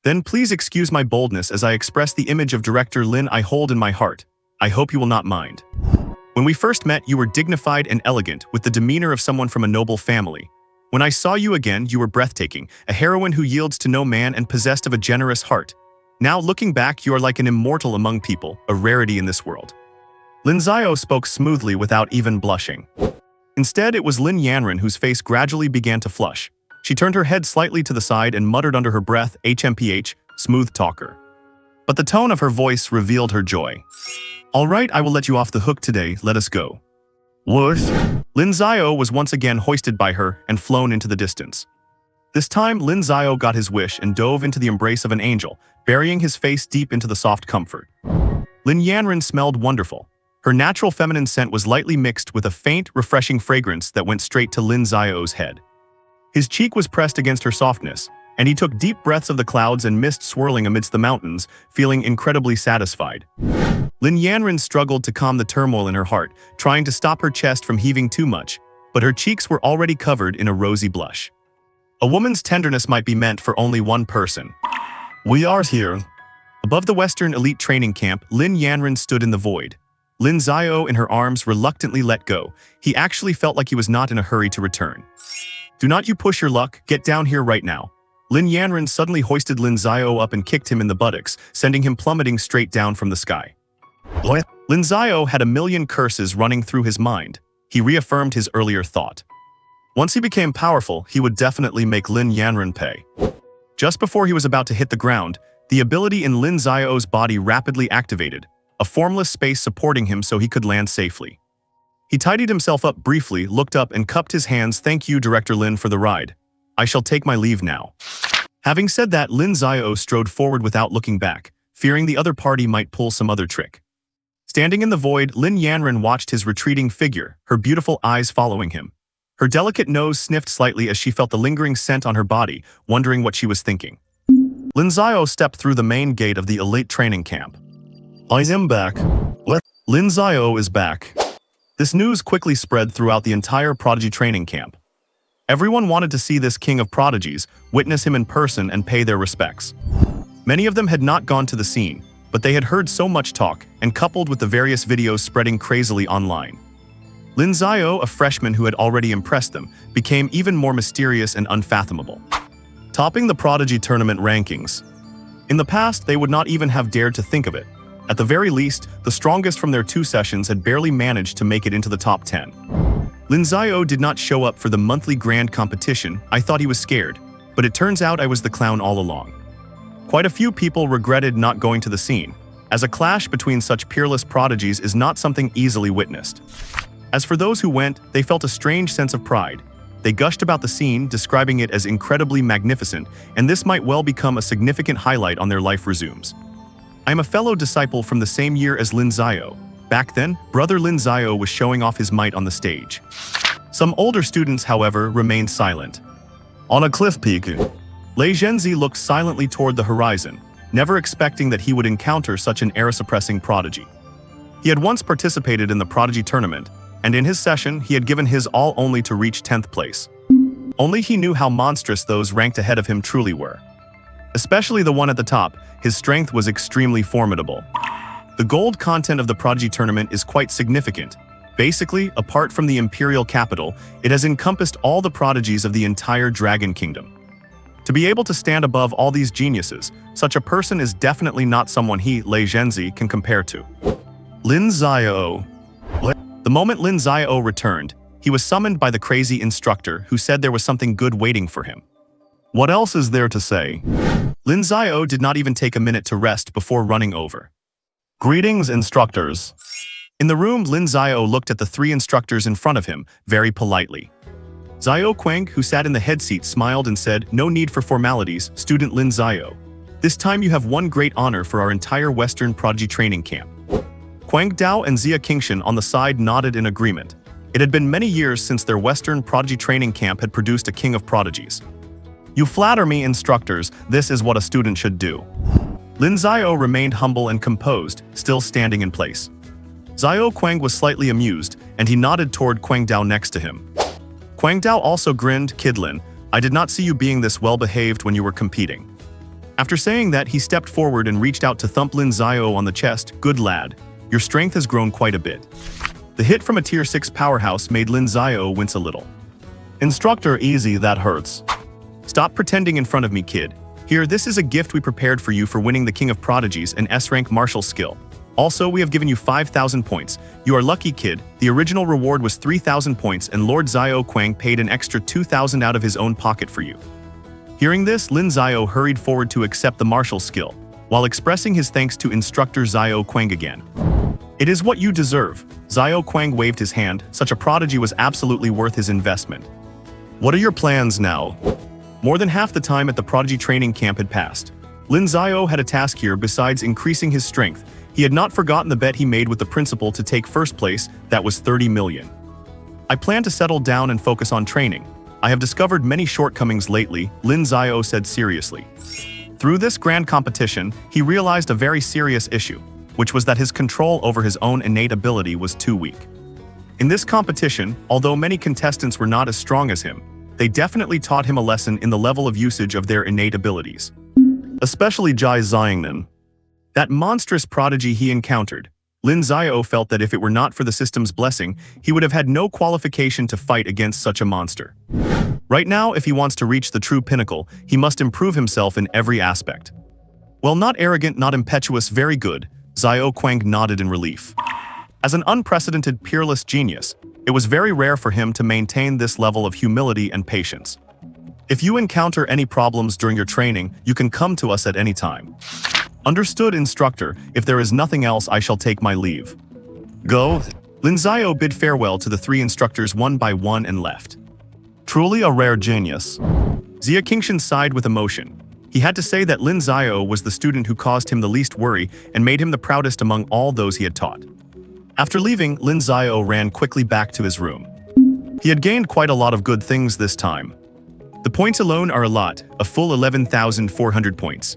Then please excuse my boldness as I express the image of director Lin I hold in my heart. I hope you will not mind. When we first met, you were dignified and elegant, with the demeanor of someone from a noble family. When I saw you again, you were breathtaking, a heroine who yields to no man and possessed of a generous heart. Now, looking back, you are like an immortal among people, a rarity in this world. Lin Xiao spoke smoothly without even blushing. Instead, it was Lin Yanren whose face gradually began to flush. She turned her head slightly to the side and muttered under her breath, HMPH, smooth talker. But the tone of her voice revealed her joy. All right, I will let you off the hook today, let us go. What? Lin Xiao was once again hoisted by her and flown into the distance. This time, Lin Xiao got his wish and dove into the embrace of an angel, burying his face deep into the soft comfort. Lin Yanren smelled wonderful. Her natural feminine scent was lightly mixed with a faint, refreshing fragrance that went straight to Lin Xiao's head. His cheek was pressed against her softness, and he took deep breaths of the clouds and mist swirling amidst the mountains, feeling incredibly satisfied. Lin Yanren struggled to calm the turmoil in her heart, trying to stop her chest from heaving too much, but her cheeks were already covered in a rosy blush. A woman's tenderness might be meant for only one person. We are here. Above the Western elite training camp, Lin Yanren stood in the void. Lin Xiao in her arms reluctantly let go. He actually felt like he was not in a hurry to return. Do not you push your luck, get down here right now. Lin Yanren suddenly hoisted Lin Xiao up and kicked him in the buttocks, sending him plummeting straight down from the sky. Lin Xiao had a million curses running through his mind. He reaffirmed his earlier thought. Once he became powerful, he would definitely make Lin Yanren pay. Just before he was about to hit the ground, the ability in Lin Xiao's body rapidly activated, a formless space supporting him so he could land safely. He tidied himself up briefly, looked up and cupped his hands. Thank you, Director Lin, for the ride. I shall take my leave now. Having said that, Lin Xiao strode forward without looking back, fearing the other party might pull some other trick. Standing in the void, Lin Yanren watched his retreating figure, her beautiful eyes following him. Her delicate nose sniffed slightly as she felt the lingering scent on her body, wondering what she was thinking. Lin Xiao stepped through the main gate of the elite training camp. I am back. What? Lin Xiao is back. This news quickly spread throughout the entire prodigy training camp. Everyone wanted to see this king of prodigies, witness him in person and pay their respects. Many of them had not gone to the scene, but they had heard so much talk, and coupled with the various videos spreading crazily online. Lin Xiao, a freshman who had already impressed them, became even more mysterious and unfathomable. Topping the prodigy tournament rankings. In the past, they would not even have dared to think of it. At the very least, the strongest from their 2 sessions had barely managed to make it into the top 10. Lin Xiao did not show up for the monthly grand competition. I thought he was scared, but it turns out I was the clown all along. Quite a few people regretted not going to the scene, as a clash between such peerless prodigies is not something easily witnessed. As for those who went, they felt a strange sense of pride. They gushed about the scene, describing it as incredibly magnificent, and this might well become a significant highlight on their life resumes. I am a fellow disciple from the same year as Lin Xiao. Back then, brother Lin Xiao was showing off his might on the stage. Some older students, however, remained silent. On a cliff peak, Lei Zhenzi looked silently toward the horizon, never expecting that he would encounter such an era-suppressing prodigy. He had once participated in the prodigy tournament, and in his session, he had given his all only to reach 10th place. Only he knew how monstrous those ranked ahead of him truly were. Especially the one at the top, his strength was extremely formidable. The gold content of the prodigy tournament is quite significant. Basically, apart from the imperial capital, it has encompassed all the prodigies of the entire Dragon Kingdom. To be able to stand above all these geniuses, such a person is definitely not someone he, Lei Zhenzi, can compare to. Lin Xiao. The moment Lin Xiao returned, he was summoned by the crazy instructor who said there was something good waiting for him. What else is there to say? Lin Xiao did not even take a minute to rest before running over. Greetings, instructors. In the room, Lin Xiao looked at the 3 instructors in front of him, very politely. Xiao Quang, who sat in the head seat, smiled and said, "No need for formalities, student Lin Xiao. This time you have one great honor for our entire Western prodigy training camp. Quang Dao and Xia Qingshan on the side nodded in agreement. It had been many years since their Western prodigy training camp had produced a king of prodigies. You flatter me, instructors, this is what a student should do. Lin Xiao remained humble and composed, still standing in place. Xiao Quang was slightly amused, and he nodded toward Quang Dao next to him. Quang Dao also grinned. Kid Lin, I did not see you being this well-behaved when you were competing. After saying that, he stepped forward and reached out to thump Lin Xiao on the chest. Good lad, your strength has grown quite a bit. The hit from a Tier 6 powerhouse made Lin Xiao wince a little. Instructor, easy, that hurts. Stop pretending in front of me, kid. Here, this is a gift we prepared for you for winning the King of Prodigies, an S-rank martial skill. Also, we have given you 5,000 points. You are lucky, kid. The original reward was 3,000 points, and Lord Xiao Quang paid an extra 2,000 out of his own pocket for you. Hearing this, Lin Xiao hurried forward to accept the martial skill, while expressing his thanks to instructor Xiao Quang again. It is what you deserve. Xiao Quang waved his hand. Such a prodigy was absolutely worth his investment. What are your plans now? More than half the time at the prodigy training camp had passed. Lin Xiao had a task here besides increasing his strength. He had not forgotten the bet he made with the principal to take first place, that was 30 million. I plan to settle down and focus on training. I have discovered many shortcomings lately, Lin Xiao said seriously. Through this grand competition, he realized a very serious issue, which was that his control over his own innate ability was too weak. In this competition, although many contestants were not as strong as him, they definitely taught him a lesson in the level of usage of their innate abilities. Especially Jai Xiangnan. That monstrous prodigy he encountered. Lin Xiao felt that if it were not for the system's blessing, he would have had no qualification to fight against such a monster. Right now, if he wants to reach the true pinnacle, he must improve himself in every aspect. Well, not arrogant, not impetuous, very good, Xiao Quang nodded in relief. As an unprecedented, peerless genius, it was very rare for him to maintain this level of humility and patience. If you encounter any problems during your training, you can come to us at any time. Understood, instructor. If there is nothing else, I shall take my leave. Go. Lin Xiao bid farewell to the three instructors one by one and left. Truly a rare genius. Xia Qingshan sighed with emotion. He had to say that Lin Xiao was the student who caused him the least worry and made him the proudest among all those he had taught. After leaving, Lin Xiao ran quickly back to his room. He had gained quite a lot of good things this time. The points alone are a lot, a full 11,400 points.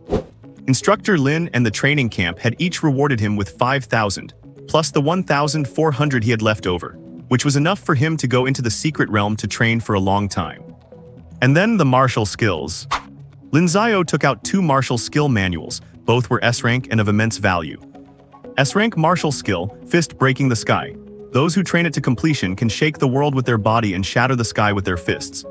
Instructor Lin and the training camp had each rewarded him with 5,000, plus the 1,400 he had left over, which was enough for him to go into the secret realm to train for a long time. And then the martial skills. Lin Xiao took out 2 martial skill manuals, both were S-rank and of immense value. S-rank martial skill, fist breaking the sky. Those who train it to completion can shake the world with their body and shatter the sky with their fists.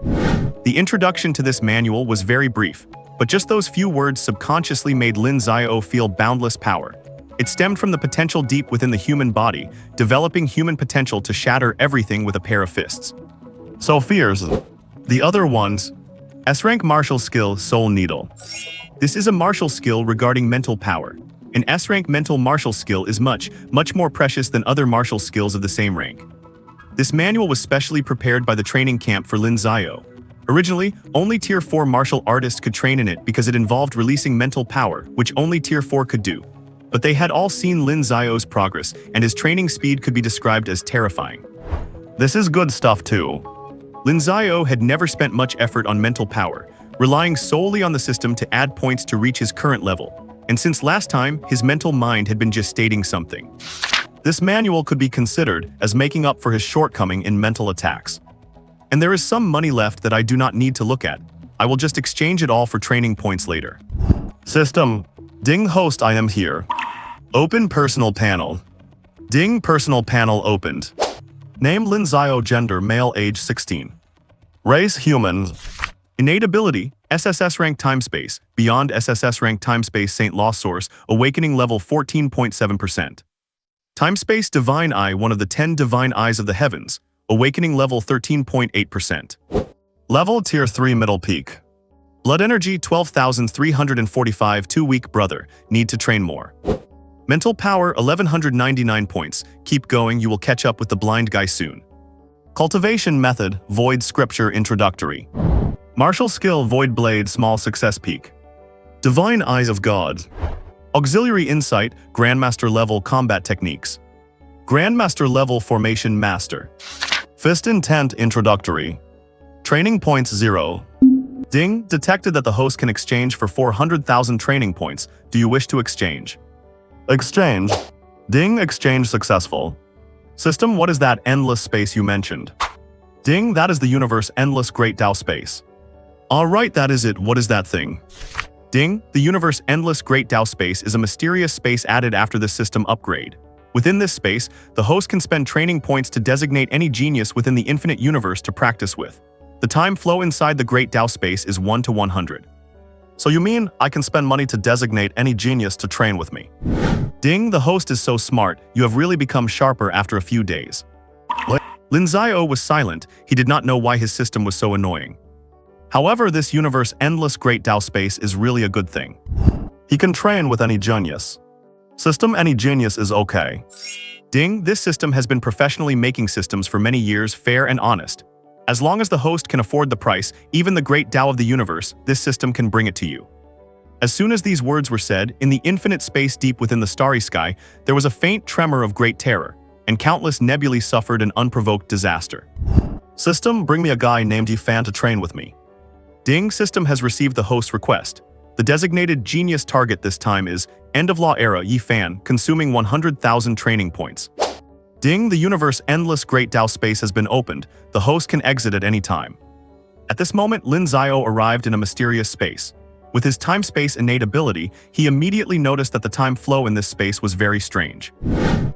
The introduction to this manual was very brief, but just those few words subconsciously made Lin Xiao feel boundless power. It stemmed from the potential deep within the human body, developing human potential to shatter everything with a pair of fists. So fears. The other ones. S-rank martial skill, Soul Needle. This is a martial skill regarding mental power. An S-rank mental martial skill is much more precious than other martial skills of the same rank. This manual was specially prepared by the training camp for Lin Xiao. Originally, only Tier 4 martial artists could train in it because it involved releasing mental power, which only Tier 4 could do. But they had all seen Lin Xiao's progress, and his training speed could be described as terrifying. This is good stuff too. Lin Xiao had never spent much effort on mental power, relying solely on the system to add points to reach his current level, and since last time, his mental mind had been gestating something. This manual could be considered as making up for his shortcoming in mental attacks. And there is some money left that I do not need to look at. I will just exchange it all for training points later. System. Ding host, I am here. Open personal panel. Ding personal panel opened. Name Lin Xiao, gender male, age 16. Race human. Innate ability, SSS rank timespace, beyond SSS rank timespace Saint Law source, awakening level 14.7%. Timespace divine eye, one of the 10 divine eyes of the heavens, awakening level 13.8%. Level tier 3 middle peak. Blood energy 12,345, too weak brother, need to train more. Mental power 1199 points, keep going, you will catch up with the blind guy soon. Cultivation method, void scripture introductory. Martial skill, void blade, small success peak. Divine eyes of God. Auxiliary insight, grandmaster level combat techniques. Grandmaster level formation master. Fist intent introductory. Training points 0. Ding, detected that the host can exchange for 400,000 training points. Do you wish to exchange? Exchange. Ding, exchange successful. System, what is that endless space you mentioned? Ding, that is the universe endless great Tao space. Alright, that is it. What is that thing? Ding, the universe endless great Tao space is a mysterious space added after this system upgrade. Within this space, the host can spend training points to designate any genius within the infinite universe to practice with. The time flow inside the great Tao space is 1 to 100. So you mean I can spend money to designate any genius to train with me? Ding, the host is so smart, you have really become sharper after a few days. Lin Xiao was silent. He did not know why his system was so annoying. However, this universe endless great Tao space is really a good thing. He can train with any genius. System, any genius is okay. Ding, this system has been professionally making systems for many years, fair and honest. As long as the host can afford the price, even the great Tao of the universe, this system can bring it to you. As soon as these words were said, in the infinite space deep within the starry sky, there was a faint tremor of great terror, and countless nebulae suffered an unprovoked disaster. System, bring me a guy named Yifan to train with me. Ding, system has received the host's request. The designated genius target this time is end-of-law era Yifan, consuming 100,000 training points. Ding, the universe endless great Tao space has been opened. The host can exit at any time. At this moment, Lin Xiao arrived in a mysterious space. With his time-space innate ability, he immediately noticed that the time flow in this space was very strange.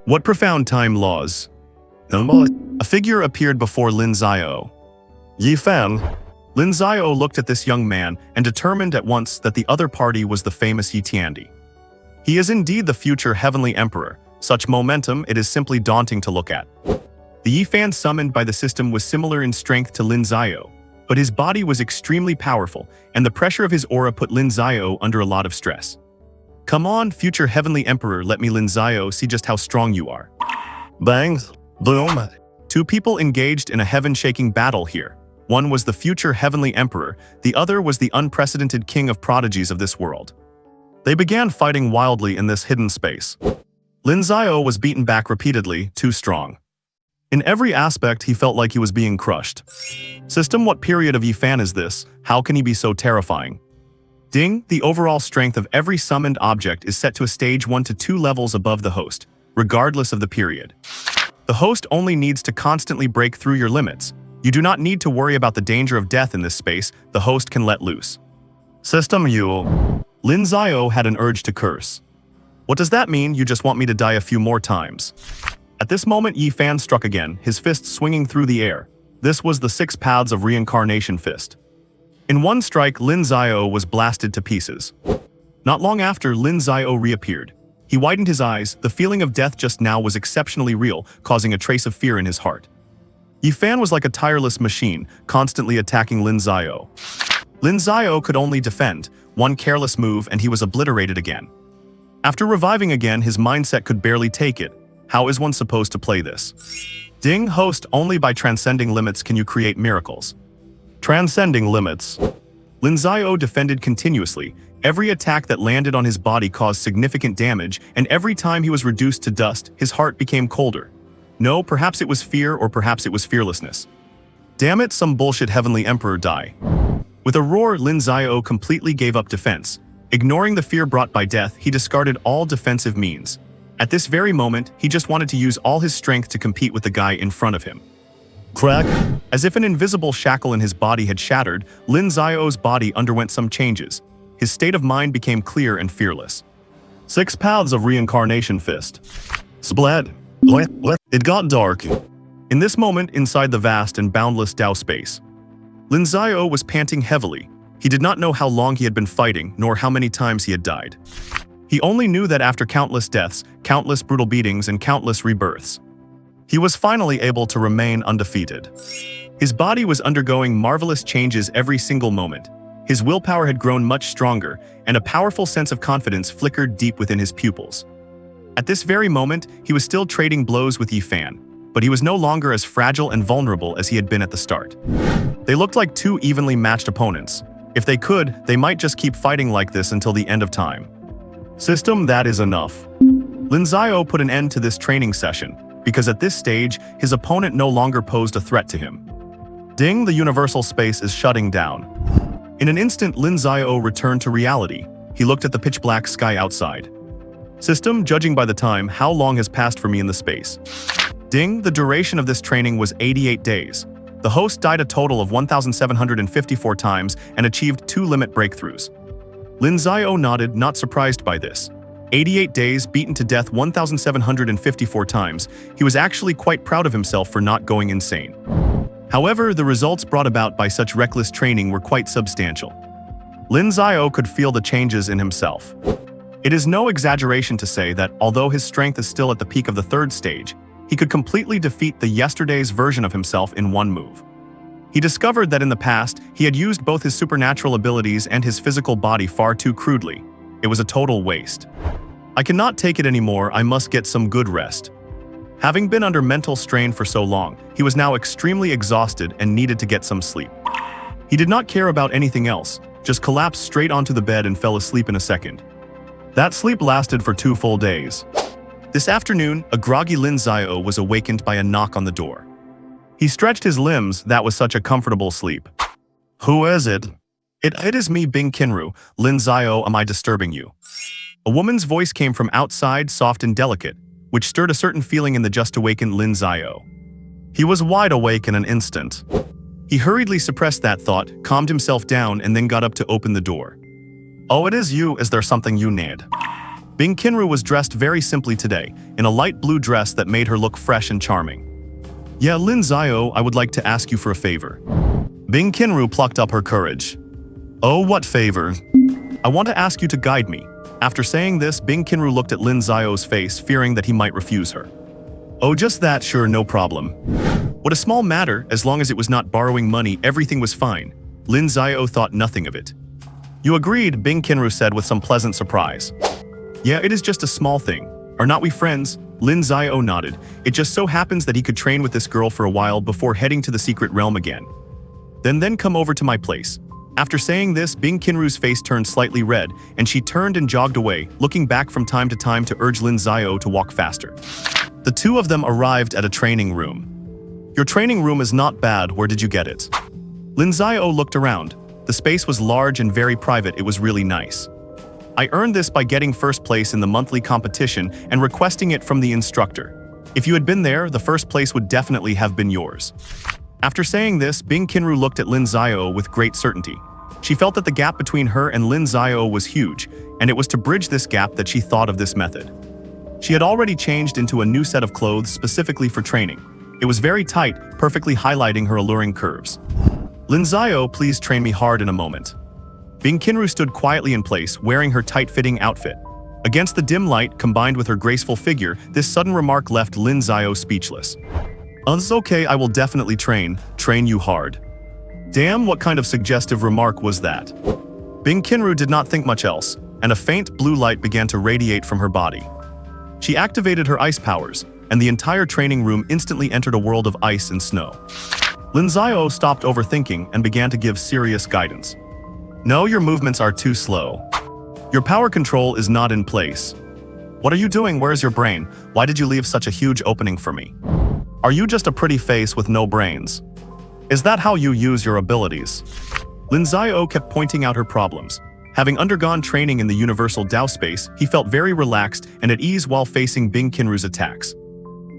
What profound time laws? A figure appeared before Lin Xiao. Yifan. Lin Xiao looked at this young man and determined at once that the other party was the famous Yi Tiandi. He is indeed the future heavenly emperor. Such momentum, it is simply daunting to look at. The Yifan summoned by the system was similar in strength to Lin Xiao, but his body was extremely powerful, and the pressure of his aura put Lin Xiao under a lot of stress. Come on, future heavenly emperor, let me Lin Xiao see just how strong you are. Bang, boom. Two people engaged in a heaven-shaking battle here. One was the future heavenly emperor, the other was the unprecedented king of prodigies of this world. They began fighting wildly in this hidden space. Lin Xiao was beaten back repeatedly, too strong. In every aspect, he felt like he was being crushed. System, what period of Yifan is this? How can he be so terrifying? Ding, the overall strength of every summoned object is set to a stage 1 to 2 levels above the host, regardless of the period. The host only needs to constantly break through your limits. You do not need to worry about the danger of death in this space. The host can let loose. System, you. Lin Xiao had an urge to curse. What does that mean? You just want me to die a few more times? At this moment, Yifan struck again, his fist swinging through the air. This was the 6 paths of reincarnation fist. In one strike, Lin Xiao was blasted to pieces. Not long after, Lin Xiao reappeared. He widened his eyes. The feeling of death just now was exceptionally real, causing a trace of fear in his heart. Yifan was like a tireless machine, constantly attacking Lin Xiao. Lin Xiao could only defend. One careless move and he was obliterated again. After reviving again, his mindset could barely take it. How is one supposed to play this? Ding, host, only by transcending limits can you create miracles. Transcending limits. Lin Xiao defended continuously. Every attack that landed on his body caused significant damage, and every time he was reduced to dust, his heart became colder. No, perhaps it was fear or perhaps it was fearlessness. Damn it, some bullshit heavenly emperor die. With a roar, Lin Xiao completely gave up defense. Ignoring the fear brought by death, he discarded all defensive means. At this very moment, he just wanted to use all his strength to compete with the guy in front of him. Crack! As if an invisible shackle in his body had shattered, Lin Xiao's body underwent some changes. His state of mind became clear and fearless. 6 paths of reincarnation fist. Splat. It got dark. In this moment, inside the vast and boundless Tao space, Lin Xiao was panting heavily. He did not know how long he had been fighting, nor how many times he had died. He only knew that after countless deaths, countless brutal beatings, and countless rebirths, he was finally able to remain undefeated. His body was undergoing marvelous changes every single moment. His willpower had grown much stronger, and a powerful sense of confidence flickered deep within his pupils. At this very moment, he was still trading blows with Yifan, but he was no longer as fragile and vulnerable as he had been at the start. They looked like 2 evenly matched opponents. If they could, they might just keep fighting like this until the end of time. System, that is enough. Lin Xiao put an end to this training session. because at this stage, his opponent no longer posed a threat to him. Ding, the universal space is shutting down. In an instant, Lin Xiao returned to reality. He looked at the pitch-black sky outside. System, judging by the time, how long has passed for me in the space? Ding, the duration of this training was 88 days. The host died a total of 1,754 times and achieved 2 limit breakthroughs. Lin Xiao nodded, not surprised by this. 88 days, beaten to death 1,754 times, he was actually quite proud of himself for not going insane. However, the results brought about by such reckless training were quite substantial. Lin Xiao could feel the changes in himself. It is no exaggeration to say that, although his strength is still at the peak of the 3rd stage, he could completely defeat the yesterday's version of himself in one move. He discovered that in the past, he had used both his supernatural abilities and his physical body far too crudely. It was a total waste. I cannot take it anymore, I must get some good rest. Having been under mental strain for so long, he was now extremely exhausted and needed to get some sleep. He did not care about anything else, just collapsed straight onto the bed and fell asleep in a second. That sleep lasted for 2 full days. This afternoon, a groggy Lin Xiao was awakened by a knock on the door. He stretched his limbs, that was such a comfortable sleep. Who is it? It is me, Bing Qinru. Lin Xiao, am I disturbing you? A woman's voice came from outside, soft and delicate, which stirred a certain feeling in the just-awakened Lin Xiao. He was wide awake in an instant. He hurriedly suppressed that thought, calmed himself down, and then got up to open the door. Oh, it is you, is there something you need? Bing Qinru was dressed very simply today, in a light blue dress that made her look fresh and charming. Yeah, Lin Xiao, I would like to ask you for a favor. Bing Qinru plucked up her courage. Oh, what favor? I want to ask you to guide me. After saying this, Bing Qinru looked at Lin Xiao's face, fearing that he might refuse her. Oh, just that, sure, no problem. What a small matter, as long as it was not borrowing money, everything was fine. Lin Xiao thought nothing of it. You agreed, Bing Qinru said with some pleasant surprise. Yeah, it is just a small thing. Are not we friends? Lin Xiao nodded. It just so happens that he could train with this girl for a while before heading to the secret realm again. Then come over to my place. After saying this, Bing Qinru's face turned slightly red, and she turned and jogged away, looking back from time to time to urge Lin Xiao to walk faster. The two of them arrived at a training room. Your training room is not bad, where did you get it? Lin Xiao looked around. The space was large and very private, it was really nice. I earned this by getting first place in the monthly competition and requesting it from the instructor. If you had been there, the first place would definitely have been yours. After saying this, Bing Qinru looked at Lin Xiao with great certainty. She felt that the gap between her and Lin Xiao was huge, and it was to bridge this gap that she thought of this method. She had already changed into a new set of clothes specifically for training. It was very tight, perfectly highlighting her alluring curves. Lin Xiao, please train me hard in a moment. Bing Qinru stood quietly in place, wearing her tight-fitting outfit. Against the dim light, combined with her graceful figure, this sudden remark left Lin Xiao speechless. It's okay, I will definitely train you hard. Damn, what kind of suggestive remark was that? Bing Qinru did not think much else, and a faint blue light began to radiate from her body. She activated her ice powers, and the entire training room instantly entered a world of ice and snow. Lin Xiao stopped overthinking and began to give serious guidance. No, your movements are too slow. Your power control is not in place. What are you doing? Where's your brain? Why did you leave such a huge opening for me? Are you just a pretty face with no brains? Is that how you use your abilities? Lin Xiao kept pointing out her problems. Having undergone training in the universal Dao space, he felt very relaxed and at ease while facing Bing Qinru's attacks.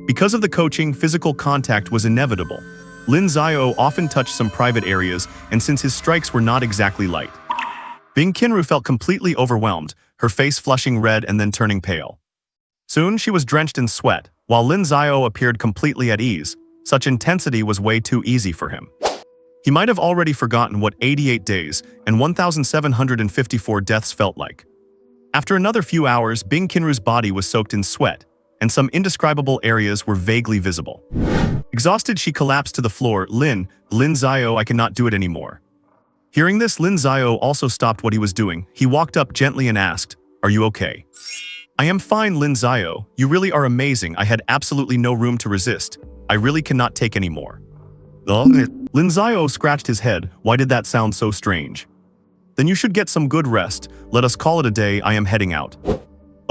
Because of the coaching, physical contact was inevitable. Lin Xiao often touched some private areas, and since his strikes were not exactly light, Bing Qinru felt completely overwhelmed, her face flushing red and then turning pale. Soon she was drenched in sweat, while Lin Xiao appeared completely at ease. Such intensity was way too easy for him. He might have already forgotten what 88 days and 1,754 deaths felt like. After another few hours, Bing Qinru's body was soaked in sweat, and some indescribable areas were vaguely visible. Exhausted, she collapsed to the floor. Lin Xiao, I cannot do it anymore. Hearing this, Lin Xiao also stopped what he was doing. He walked up gently and asked, Are you okay? I am fine, Lin Xiao. You really are amazing. I had absolutely no room to resist. I really cannot take any more. Lin Xiao scratched his head. Why did that sound so strange? Then you should get some good rest. Let us call it a day. I am heading out.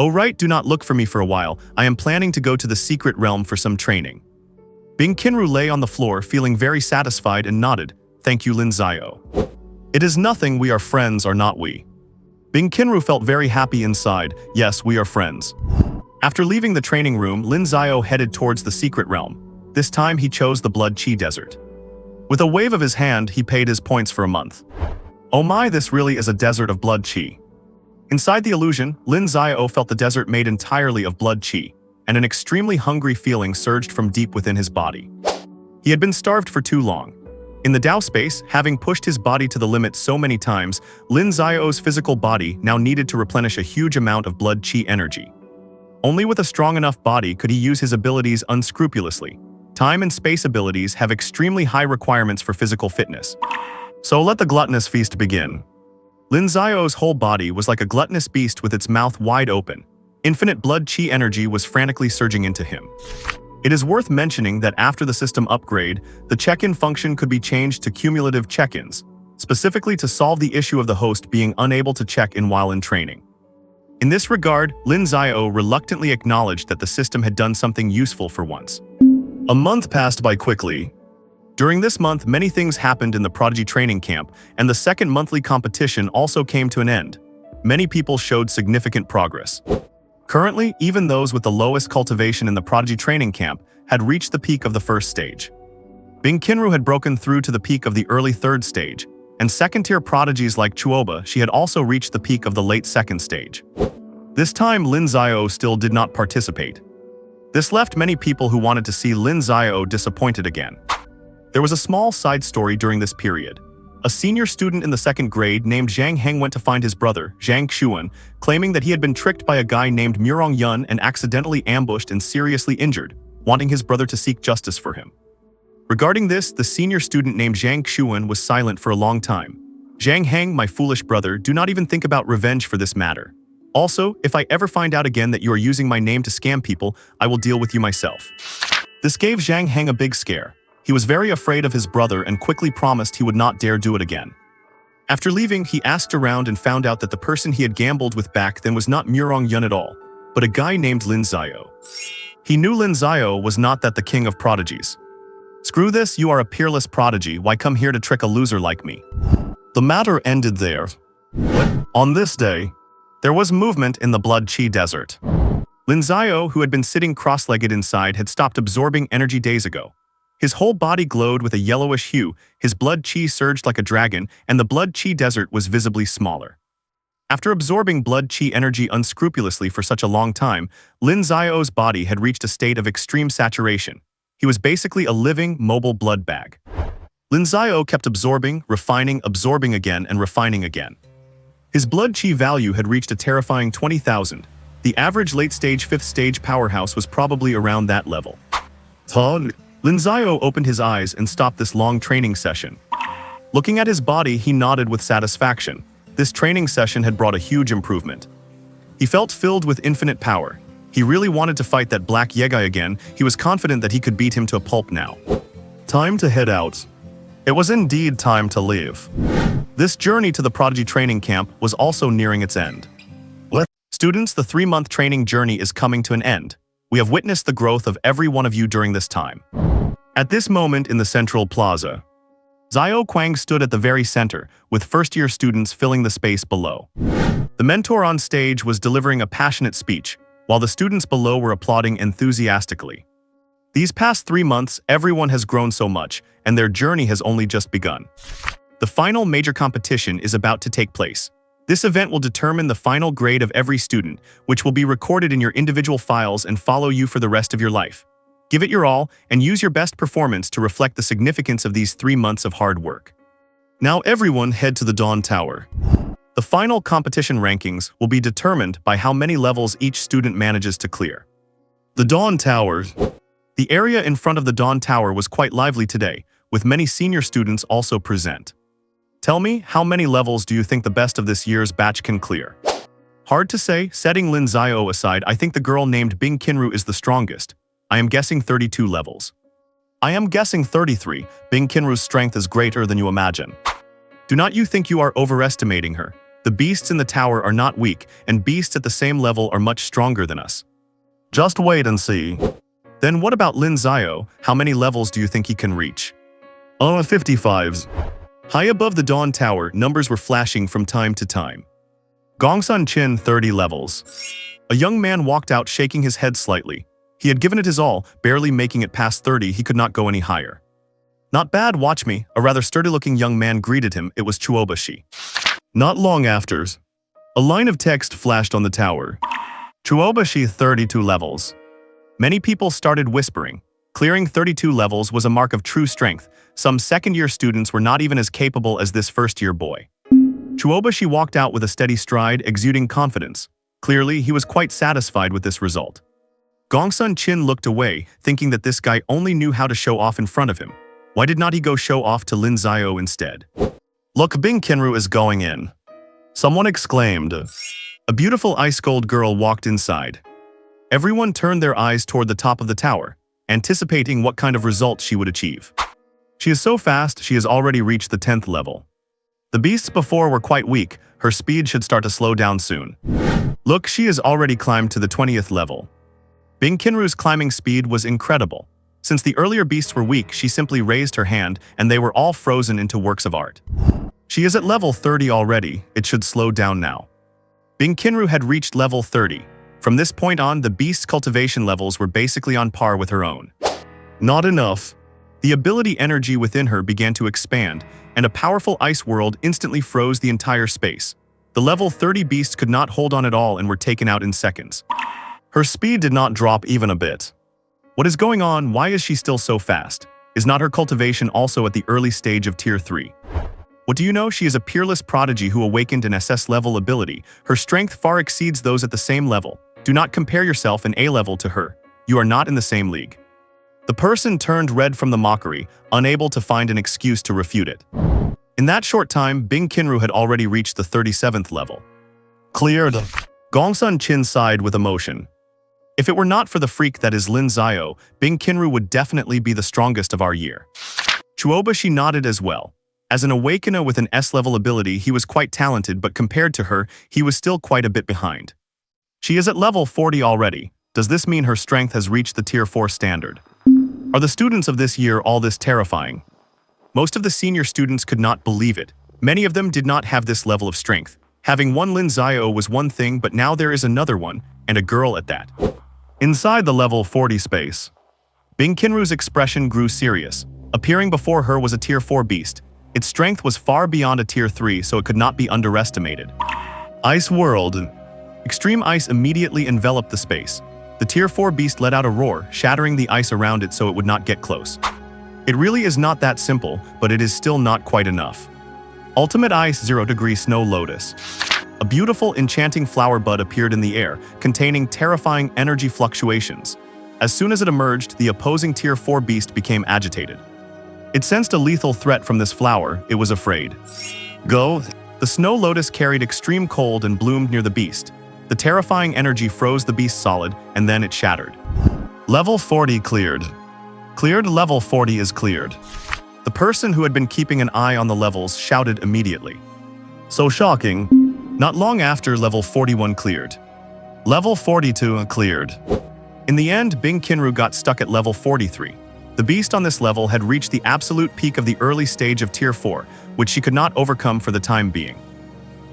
"Oh right, do not look for me for a while. I am planning to go to the secret realm for some training." Bing Qinru lay on the floor feeling very satisfied and nodded. "Thank you, Lin Xiao. It is nothing, we are friends, are not we?" Bing Qinru felt very happy inside. Yes, we are friends. After leaving the training room, Lin Xiao headed towards the secret realm. This time he chose the Blood Qi Desert. With a wave of his hand, he paid his points for a month. Oh my, this really is a desert of blood qi. Inside the illusion, Lin Xiao felt the desert made entirely of blood qi, and an extremely hungry feeling surged from deep within his body. He had been starved for too long. In the Dao space, having pushed his body to the limit so many times, Lin Xiao's physical body now needed to replenish a huge amount of blood qi energy. Only with a strong enough body could he use his abilities unscrupulously. Time and space abilities have extremely high requirements for physical fitness. So let the gluttonous feast begin. Lin Xiao's whole body was like a gluttonous beast with its mouth wide open. Infinite blood qi energy was frantically surging into him. It is worth mentioning that after the system upgrade, the check-in function could be changed to cumulative check-ins, specifically to solve the issue of the host being unable to check in while in training. In this regard, Lin Xiao reluctantly acknowledged that the system had done something useful for once. A month passed by quickly. During this month, many things happened in the Prodigy training camp, and the second monthly competition also came to an end. Many people showed significant progress. Currently, even those with the lowest cultivation in the Prodigy training camp had reached the peak of the first stage. Bing Qinru had broken through to the peak of the early third stage, and second-tier prodigies like Chuoba, she had also reached the peak of the late second stage. This time, Lin Xiao still did not participate. This left many people who wanted to see Lin Xiao disappointed again. There was a small side story during this period. A senior student in the second grade named Zhang Heng went to find his brother, Zhang Xuan, claiming that he had been tricked by a guy named Murong Yun and accidentally ambushed and seriously injured, wanting his brother to seek justice for him. Regarding this, the senior student named Zhang Xuan was silent for a long time. "Zhang Heng, my foolish brother, do not even think about revenge for this matter. Also, if I ever find out again that you are using my name to scam people, I will deal with you myself." This gave Zhang Heng a big scare. He was very afraid of his brother and quickly promised he would not dare do it again. After leaving, he asked around and found out that the person he had gambled with back then was not Murong Yun at all, but a guy named Lin Xiao. He knew Lin Xiao was not that the king of prodigies. "Screw this, you are a peerless prodigy, why come here to trick a loser like me?" The matter ended there. But on this day, there was movement in the Blood Qi Desert. Lin Xiao, who had been sitting cross-legged inside, had stopped absorbing energy days ago. His whole body glowed with a yellowish hue, his blood qi surged like a dragon, and the Blood Qi Desert was visibly smaller. After absorbing blood qi energy unscrupulously for such a long time, Lin Xiao's body had reached a state of extreme saturation. He was basically a living, mobile blood bag. Lin Xiao kept absorbing, refining, absorbing again, and refining again. His blood qi value had reached a terrifying 20,000. The average late-stage 5th-stage powerhouse was probably around that level. Lin Xiao opened his eyes and stopped this long training session. Looking at his body, he nodded with satisfaction. This training session had brought a huge improvement. He felt filled with infinite power. He really wanted to fight that Black Yegai again. He was confident that he could beat him to a pulp now. Time to head out. It was indeed time to leave. This journey to the Prodigy training camp was also nearing its end. Students, the 3-month training journey is coming to an end. We have witnessed the growth of every one of you during this time. At this moment in the central plaza, Xiao Kuang stood at the very center, with first-year students filling the space below. The mentor on stage was delivering a passionate speech, while the students below were applauding enthusiastically. These past 3 months, everyone has grown so much, and their journey has only just begun. The final major competition is about to take place. This event will determine the final grade of every student, which will be recorded in your individual files and follow you for the rest of your life. Give it your all, and use your best performance to reflect the significance of these 3 months of hard work. Now everyone head to the Dawn Tower. The final competition rankings will be determined by how many levels each student manages to clear. The Dawn Tower. The area in front of the Dawn Tower was quite lively today, with many senior students also present. Tell me, how many levels do you think the best of this year's batch can clear? Hard to say. Setting Lin Xiao aside, I think the girl named Bing Qinru is the strongest. I am guessing 32 levels. I am guessing 33. Bing Qinru's strength is greater than you imagine. Do not you think you are overestimating her? The beasts in the tower are not weak, and beasts at the same level are much stronger than us. Just wait and see. Then what about Lin Xiao? How many levels do you think he can reach? 55s. High above the Dawn Tower, numbers were flashing from time to time. Gongsun Qin 30 levels. A young man walked out shaking his head slightly. He had given it his all, barely making it past 30, he could not go any higher. Not bad, watch me, a rather sturdy-looking young man greeted him. It was Chuobashi. Not long after, a line of text flashed on the tower. Chuobashi 32 levels. Many people started whispering. Clearing 32 levels was a mark of true strength. Some second-year students were not even as capable as this first-year boy. Chuobashi walked out with a steady stride, exuding confidence. Clearly, he was quite satisfied with this result. Gongsun Qin looked away, thinking that this guy only knew how to show off in front of him. Why did not he go show off to Lin Xiao instead? Look, Bing Qinru is going in. Someone exclaimed. A beautiful ice-gold girl walked inside. Everyone turned their eyes toward the top of the tower, anticipating what kind of result she would achieve. She is so fast, she has already reached the 10th level. The beasts before were quite weak, her speed should start to slow down soon. Look, she has already climbed to the 20th level. Bing Qinru's climbing speed was incredible. Since the earlier beasts were weak, she simply raised her hand, and they were all frozen into works of art. She is at level 30 already, it should slow down now. Bing Qinru had reached level 30. From this point on, the beast's cultivation levels were basically on par with her own. Not enough. The ability energy within her began to expand, and a powerful ice world instantly froze the entire space. The level 30 beasts could not hold on at all and were taken out in seconds. Her speed did not drop even a bit. What is going on? Why is she still so fast? Is not her cultivation also at the early stage of Tier 3? What do you know? She is a peerless prodigy who awakened an SS-level ability. Her strength far exceeds those at the same level. Do not compare yourself in A-level to her. You are not in the same league. The person turned red from the mockery, unable to find an excuse to refute it. In that short time, Bing Qinru had already reached the 37th level. Cleared. Gongsun Qin sighed with emotion. If it were not for the freak that is Lin Xiao, Bing Qinru would definitely be the strongest of our year. Chuobashi nodded as well. As an Awakener with an S-level ability, he was quite talented, but compared to her, he was still quite a bit behind. She is at level 40 already. Does this mean her strength has reached the Tier 4 standard? Are the students of this year all this terrifying? Most of the senior students could not believe it. Many of them did not have this level of strength. Having one Lin Xiao was one thing, but now there is another one, and a girl at that. Inside the level 40 space, Bing Qinru's expression grew serious. Appearing before her was a Tier 4 beast. Its strength was far beyond a Tier 3, so it could not be underestimated. Ice World. Extreme ice immediately enveloped the space. The Tier 4 beast let out a roar, shattering the ice around it so it would not get close. It really is not that simple, but it is still not quite enough. Ultimate Ice 0° Snow Lotus. A beautiful, enchanting flower bud appeared in the air, containing terrifying energy fluctuations. As soon as it emerged, the opposing Tier 4 beast became agitated. It sensed a lethal threat from this flower. It was afraid. Go. The snow lotus carried extreme cold and bloomed near the beast. The terrifying energy froze the beast solid, and then it shattered. Level 40 cleared. Cleared. Level 40 is cleared. The person who had been keeping an eye on the levels shouted immediately. So shocking. Not long after, level 41 cleared. Level 42 cleared. In the end, Bing Qinru got stuck at level 43. The beast on this level had reached the absolute peak of the early stage of Tier 4, which she could not overcome for the time being.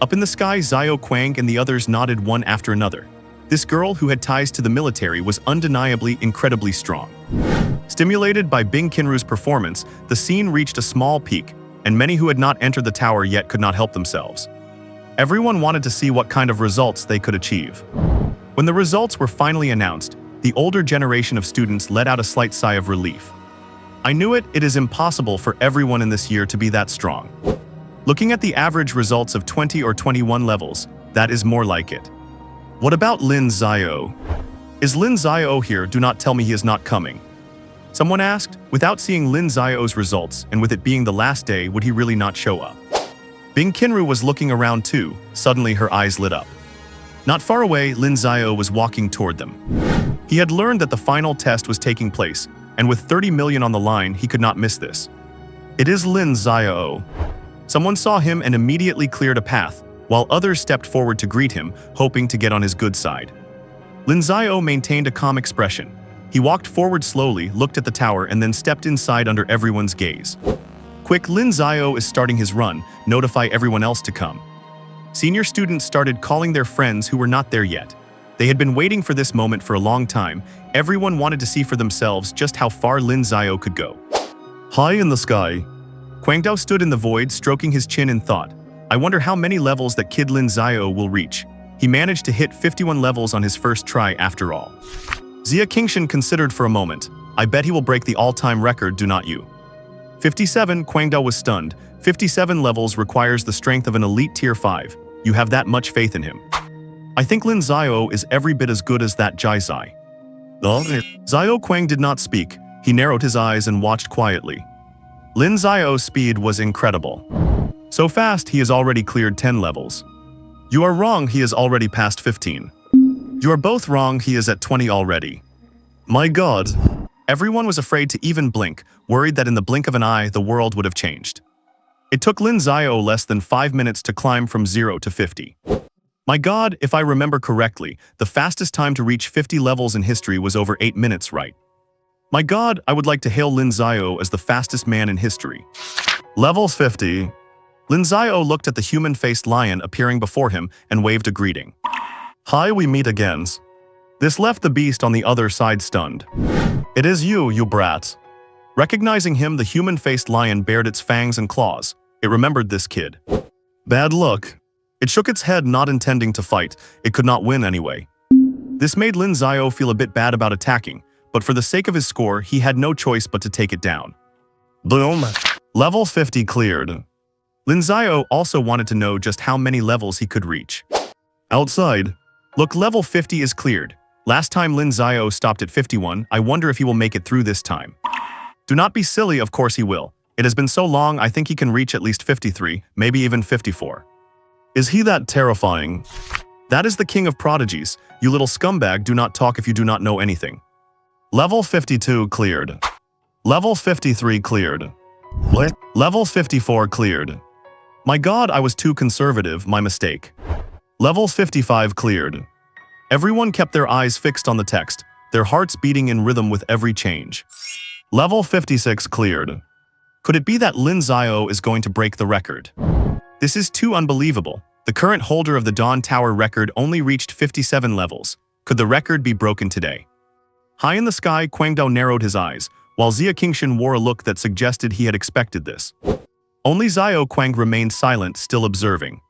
Up in the sky, Xiao Quang and the others nodded one after another. This girl, who had ties to the military, was undeniably incredibly strong. Stimulated by Bing Qinru's performance, the scene reached a small peak, and many who had not entered the tower yet could not help themselves. Everyone wanted to see what kind of results they could achieve. When the results were finally announced, the older generation of students let out a slight sigh of relief. I knew it, it is impossible for everyone in this year to be that strong. Looking at the average results of 20 or 21 levels, that is more like it. What about Lin Xiao? Is Lin Xiao here? Do not tell me he is not coming. Someone asked. Without seeing Lin Xiao's results, and with it being the last day, would he really not show up? Bing Qinru was looking around too. Suddenly her eyes lit up. Not far away, Lin Xiao was walking toward them. He had learned that the final test was taking place, and with 30 million on the line, he could not miss this. It is Lin Xiao. Someone saw him and immediately cleared a path. while others stepped forward to greet him, hoping to get on his good side. Lin Xiao maintained a calm expression. He walked forward slowly, looked at the tower, and then stepped inside under everyone's gaze. Quick, Lin Xiao is starting his run, notify everyone else to come. Senior students started calling their friends who were not there yet. They had been waiting for this moment for a long time. Everyone wanted to see for themselves just how far Lin Xiao could go. High in the sky. Guangdao stood in the void, stroking his chin in thought. I wonder how many levels that kid Lin Xiao will reach. He managed to hit 51 levels on his first try after all. Zia Qingshan considered for a moment. I bet he will break the all-time record, do not you? 57, Guangdao was stunned. 57 levels requires the strength of an elite tier 5. You have that much faith in him. I think Lin Xiao is every bit as good as that Jai Zai. Xiao Quang did not speak. He narrowed his eyes and watched quietly. Lin Xiao's speed was incredible. So fast, he has already cleared 10 levels. You are wrong, he is already past 15. You are both wrong, he is at 20 already. My God. Everyone was afraid to even blink, worried that in the blink of an eye, the world would have changed. It took Lin Xiao less than 5 minutes to climb from 0 to 50. My God, if I remember correctly, the fastest time to reach 50 levels in history was over 8 minutes, right? My God, I would like to hail Lin Xiao as the fastest man in history. Level 50. Lin Xiao looked at the human-faced lion appearing before him and waved a greeting. Hi, we meet again. This left the beast on the other side stunned. It is you, you brat. Recognizing him, the human-faced lion bared its fangs and claws. It remembered this kid. Bad luck. It shook its head, not intending to fight. It could not win anyway. This made Lin Xiao feel a bit bad about attacking, but for the sake of his score, he had no choice but to take it down. Boom. Level 50 cleared. Lin Xiao also wanted to know just how many levels he could reach. Outside. Look, level 50 is cleared. Last time Lin Xiao stopped at 51, I wonder if he will make it through this time. Do not be silly, of course he will. It has been so long, I think he can reach at least 53, maybe even 54. Is he that terrifying? That is the king of prodigies. You little scumbag, do not talk if you do not know anything. Level 52 cleared. Level 53 cleared. What? Level 54 cleared. My God, I was too conservative, my mistake. Level 55 cleared. Everyone kept their eyes fixed on the text, their hearts beating in rhythm with every change. Level 56 cleared. Could it be that Lin Xiao is going to break the record? This is too unbelievable. The current holder of the Dawn Tower record only reached 57 levels. Could the record be broken today? High in the sky, Guangdao narrowed his eyes, while Zia Qingshan wore a look that suggested he had expected this. Only Xiao Quang remained silent, still observing.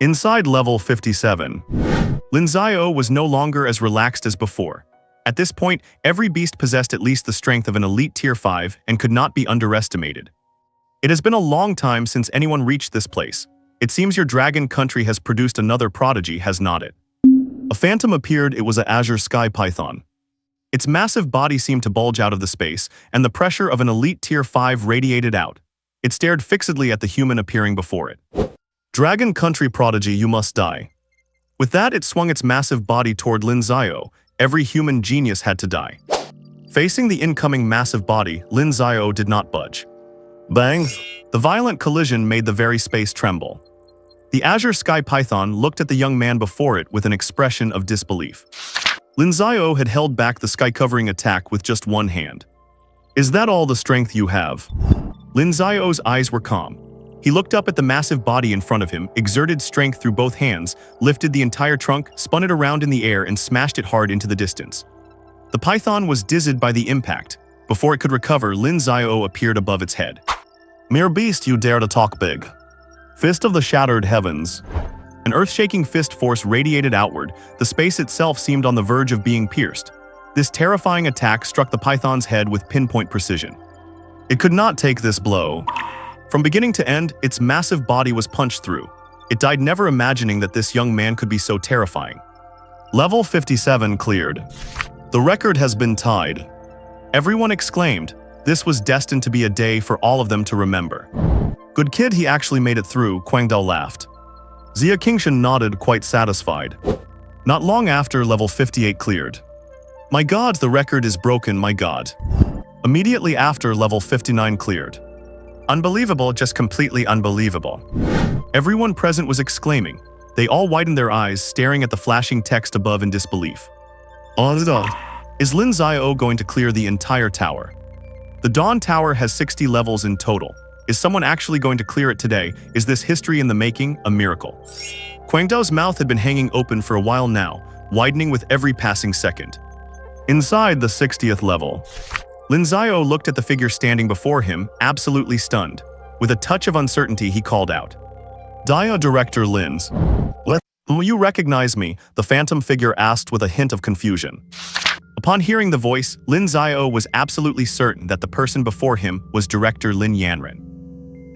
Inside level 57. Lin Xiao was no longer as relaxed as before. At this point, every beast possessed at least the strength of an elite tier 5 and could not be underestimated. It has been a long time since anyone reached this place. It seems your dragon country has produced another prodigy, has not it? A phantom appeared. It was an azure sky python. Its massive body seemed to bulge out of the space, and the pressure of an elite tier 5 radiated out. It stared fixedly at the human appearing before it. Dragon country prodigy, you must die. With that, it swung its massive body toward Lin Xiao. Every human genius had to die. Facing the incoming massive body, Lin Xiao did not budge. Bang! The violent collision made the very space tremble. The azure sky python looked at the young man before it with an expression of disbelief. Lin Xiao had held back the sky-covering attack with just one hand. Is that all the strength you have? Lin Xiao's eyes were calm. He looked up at the massive body in front of him, exerted strength through both hands, lifted the entire trunk, spun it around in the air, and smashed it hard into the distance. The python was dizzied by the impact. Before it could recover, Lin Xiao appeared above its head. Mere beast, you dare to talk big. Fist of the shattered heavens. An earth-shaking fist force radiated outward. The space itself seemed on the verge of being pierced. This terrifying attack struck the python's head with pinpoint precision. It could not take this blow. From beginning to end, its massive body was punched through. It died never imagining that this young man could be so terrifying. Level 57 cleared. The record has been tied. Everyone exclaimed. This was destined to be a day for all of them to remember. Good kid, he actually made it through, Guangdao laughed. Zia Qingshan nodded, quite satisfied. Not long after, level 58 cleared. My God, the record is broken, my God. Immediately after, level 59 cleared. Unbelievable, just completely unbelievable. Everyone present was exclaiming. They all widened their eyes, staring at the flashing text above in disbelief. Is Lin Xiao going to clear the entire tower? The Dawn Tower has 60 levels in total. Is someone actually going to clear it today? Is this history in the making, a miracle? Guangdao's mouth had been hanging open for a while now, widening with every passing second. Inside the 60th level, Lin Xiao looked at the figure standing before him, absolutely stunned. With a touch of uncertainty, he called out, "Dia Director Lin's. What? You recognize me?" the phantom figure asked with a hint of confusion. Upon hearing the voice, Lin Xiao was absolutely certain that the person before him was Director Lin Yanren.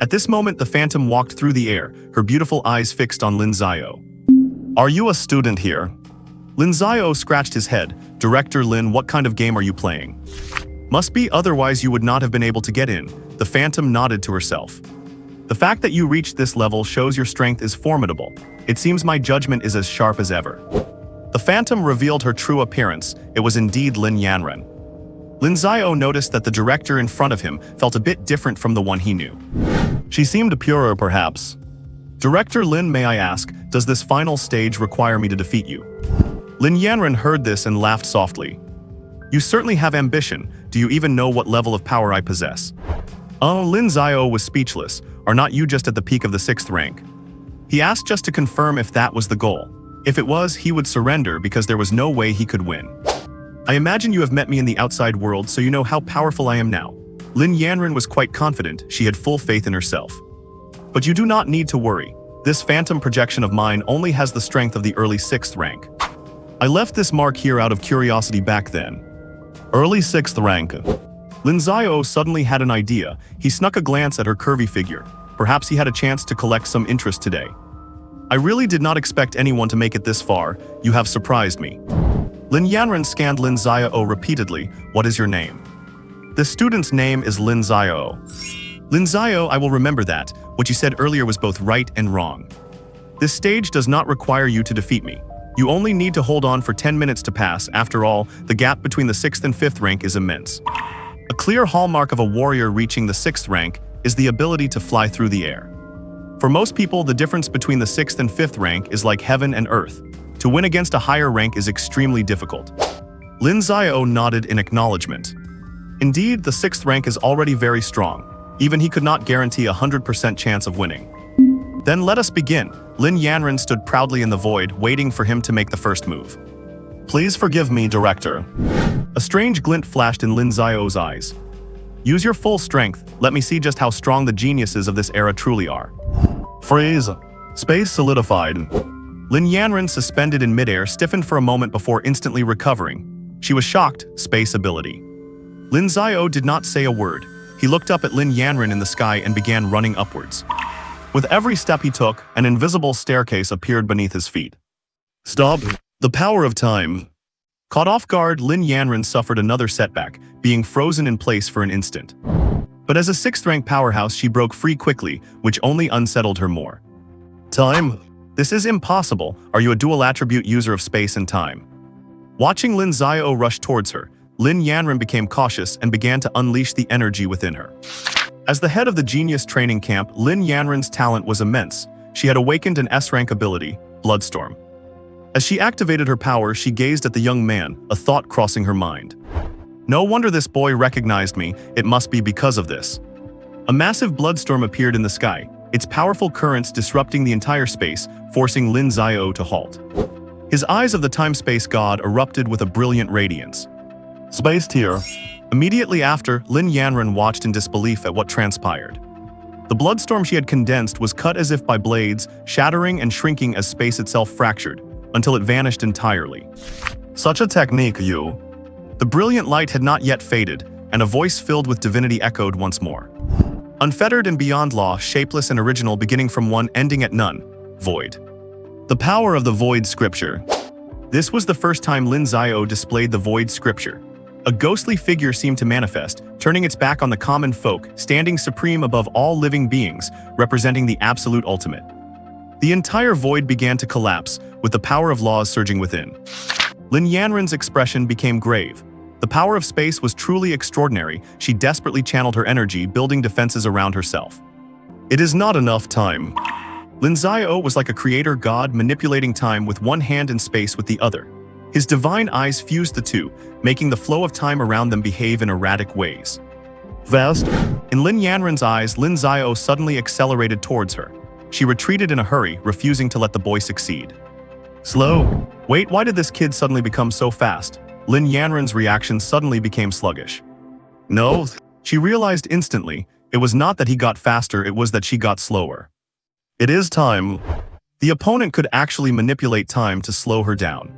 At this moment, the phantom walked through the air, her beautiful eyes fixed on Lin Xiao. "Are you a student here?" Lin Xiao scratched his head. "Director Lin, what kind of game are you playing?" "Must be, otherwise you would not have been able to get in." The phantom nodded to herself. "The fact that you reached this level shows your strength is formidable. It seems my judgment is as sharp as ever." The phantom revealed her true appearance. It was indeed Lin Yanren. Lin Xiao noticed that the director in front of him felt a bit different from the one he knew. She seemed purer, perhaps. "Director Lin, may I ask, does this final stage require me to defeat you?" Lin Yanren heard this and laughed softly. "You certainly have ambition. Do you even know what level of power I possess?" Lin Xiao was speechless. "Are not you just at the peak of the 6th rank?" He asked just to confirm if that was the goal. If it was, he would surrender because there was no way he could win. "I imagine you have met me in the outside world, so you know how powerful I am now." Lin Yanren was quite confident. She had full faith in herself. "But you do not need to worry. This phantom projection of mine only has the strength of the early 6th rank. I left this mark here out of curiosity back then." Early 6th rank. Lin Xiao suddenly had an idea. He snuck a glance at her curvy figure. Perhaps he had a chance to collect some interest today. "I really did not expect anyone to make it this far. You have surprised me." Lin Yanren scanned Lin Xiao repeatedly. "What is your name?" "The student's name is Lin Xiao." "Lin Xiao, I will remember that. What you said earlier was both right and wrong. This stage does not require you to defeat me. You only need to hold on for 10 minutes to pass. After all, the gap between the 6th and 5th rank is immense." A clear hallmark of a warrior reaching the 6th rank is the ability to fly through the air. For most people, the difference between the 6th and 5th rank is like heaven and earth. To win against a higher rank is extremely difficult. Lin Xiao nodded in acknowledgement. Indeed, the 6th rank is already very strong. Even he could not guarantee a 100% chance of winning. "Then let us begin." Lin Yanren stood proudly in the void, waiting for him to make the first move. "Please forgive me, Director." A strange glint flashed in Lin Xiao's eyes. "Use your full strength. Let me see just how strong the geniuses of this era truly are." Freeze. Space solidified. Lin Yanren, suspended in midair, stiffened for a moment before instantly recovering. She was shocked. Space ability. Lin Xiao did not say a word. He looked up at Lin Yanren in the sky and began running upwards. With every step he took, an invisible staircase appeared beneath his feet. "Stop! The power of time!" Caught off guard, Lin Yanren suffered another setback, being frozen in place for an instant. But as a 6th rank powerhouse, she broke free quickly, which only unsettled her more. "Time? This is impossible. Are you a dual attribute user of space and time?" Watching Lin Xiao rush towards her, Lin Yanren became cautious and began to unleash the energy within her. As the head of the genius training camp, Lin Yanren's talent was immense. She had awakened an S-rank ability, Bloodstorm. As she activated her power, she gazed at the young man, a thought crossing her mind. "No wonder this boy recognized me. It must be because of this." A massive bloodstorm appeared in the sky, its powerful currents disrupting the entire space, forcing Lin Xiao to halt. His eyes of the time-space god erupted with a brilliant radiance. "Space tier." Immediately after, Lin Yanren watched in disbelief at what transpired. The bloodstorm she had condensed was cut as if by blades, shattering and shrinking as space itself fractured, until it vanished entirely. "Such a technique, you." The brilliant light had not yet faded, and a voice filled with divinity echoed once more. "Unfettered and beyond law, shapeless and original, beginning from one, ending at none. Void." The power of the Void Scripture. This was the first time Lin Xiao displayed the Void Scripture. A ghostly figure seemed to manifest, turning its back on the common folk, standing supreme above all living beings, representing the absolute ultimate. The entire void began to collapse, with the power of laws surging within. Lin Yanren's expression became grave. The power of space was truly extraordinary. She desperately channeled her energy, building defenses around herself. It is not enough time. Lin Xiao was like a creator god manipulating time with one hand and space with the other. His divine eyes fused the two, making the flow of time around them behave in erratic ways. Vast. In Lin Yanren's eyes, Lin Xiao suddenly accelerated towards her. She retreated in a hurry, refusing to let the boy succeed. Slow. Wait, why did this kid suddenly become so fast? Lin Yanren's reaction suddenly became sluggish. No. She realized instantly, it was not that he got faster, it was that she got slower. It is time. The opponent could actually manipulate time to slow her down.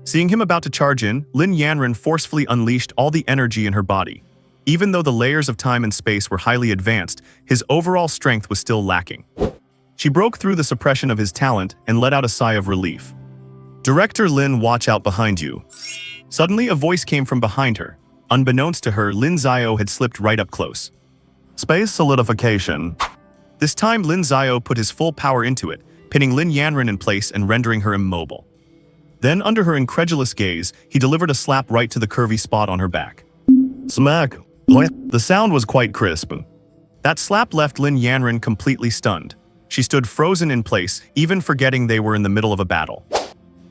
Seeing him about to charge in, Lin Yanren forcefully unleashed all the energy in her body. Even though the layers of time and space were highly advanced, his overall strength was still lacking. She broke through the suppression of his talent and let out a sigh of relief. Director Lin, watch out behind you. Suddenly, a voice came from behind her. Unbeknownst to her, Lin Xiao had slipped right up close. Space solidification. This time, Lin Xiao put his full power into it, pinning Lin Yanren in place and rendering her immobile. Then, under her incredulous gaze, he delivered a slap right to the curvy spot on her back. Smack. The sound was quite crisp. That slap left Lin Yanren completely stunned. She stood frozen in place, even forgetting they were in the middle of a battle.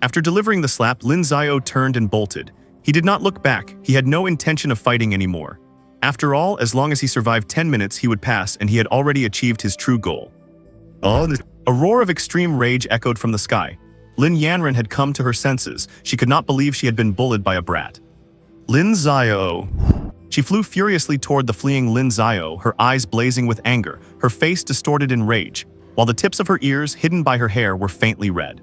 After delivering the slap, Lin Xiao turned and bolted. He did not look back. He had no intention of fighting anymore. After all, as long as he survived 10 minutes, he would pass, and he had already achieved his true goal. A roar of extreme rage echoed from the sky. Lin Yanren had come to her senses. She could not believe she had been bullied by a brat. Lin Xiao. She flew furiously toward the fleeing Lin Xiao, her eyes blazing with anger, her face distorted in rage, while the tips of her ears, hidden by her hair, were faintly red.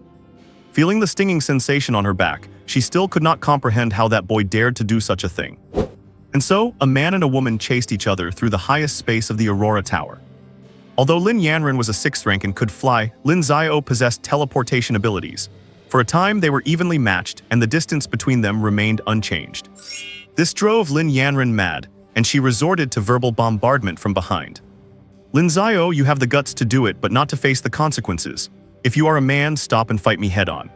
Feeling the stinging sensation on her back, she still could not comprehend how that boy dared to do such a thing. And so, a man and a woman chased each other through the highest space of the Aurora Tower. Although Lin Yanren was a 6th rank and could fly, Lin Xiao possessed teleportation abilities. For a time, they were evenly matched, and the distance between them remained unchanged. This drove Lin Yanren mad, and she resorted to verbal bombardment from behind. Lin Xiao, you have the guts to do it, but not to face the consequences. If you are a man, stop and fight me head-on.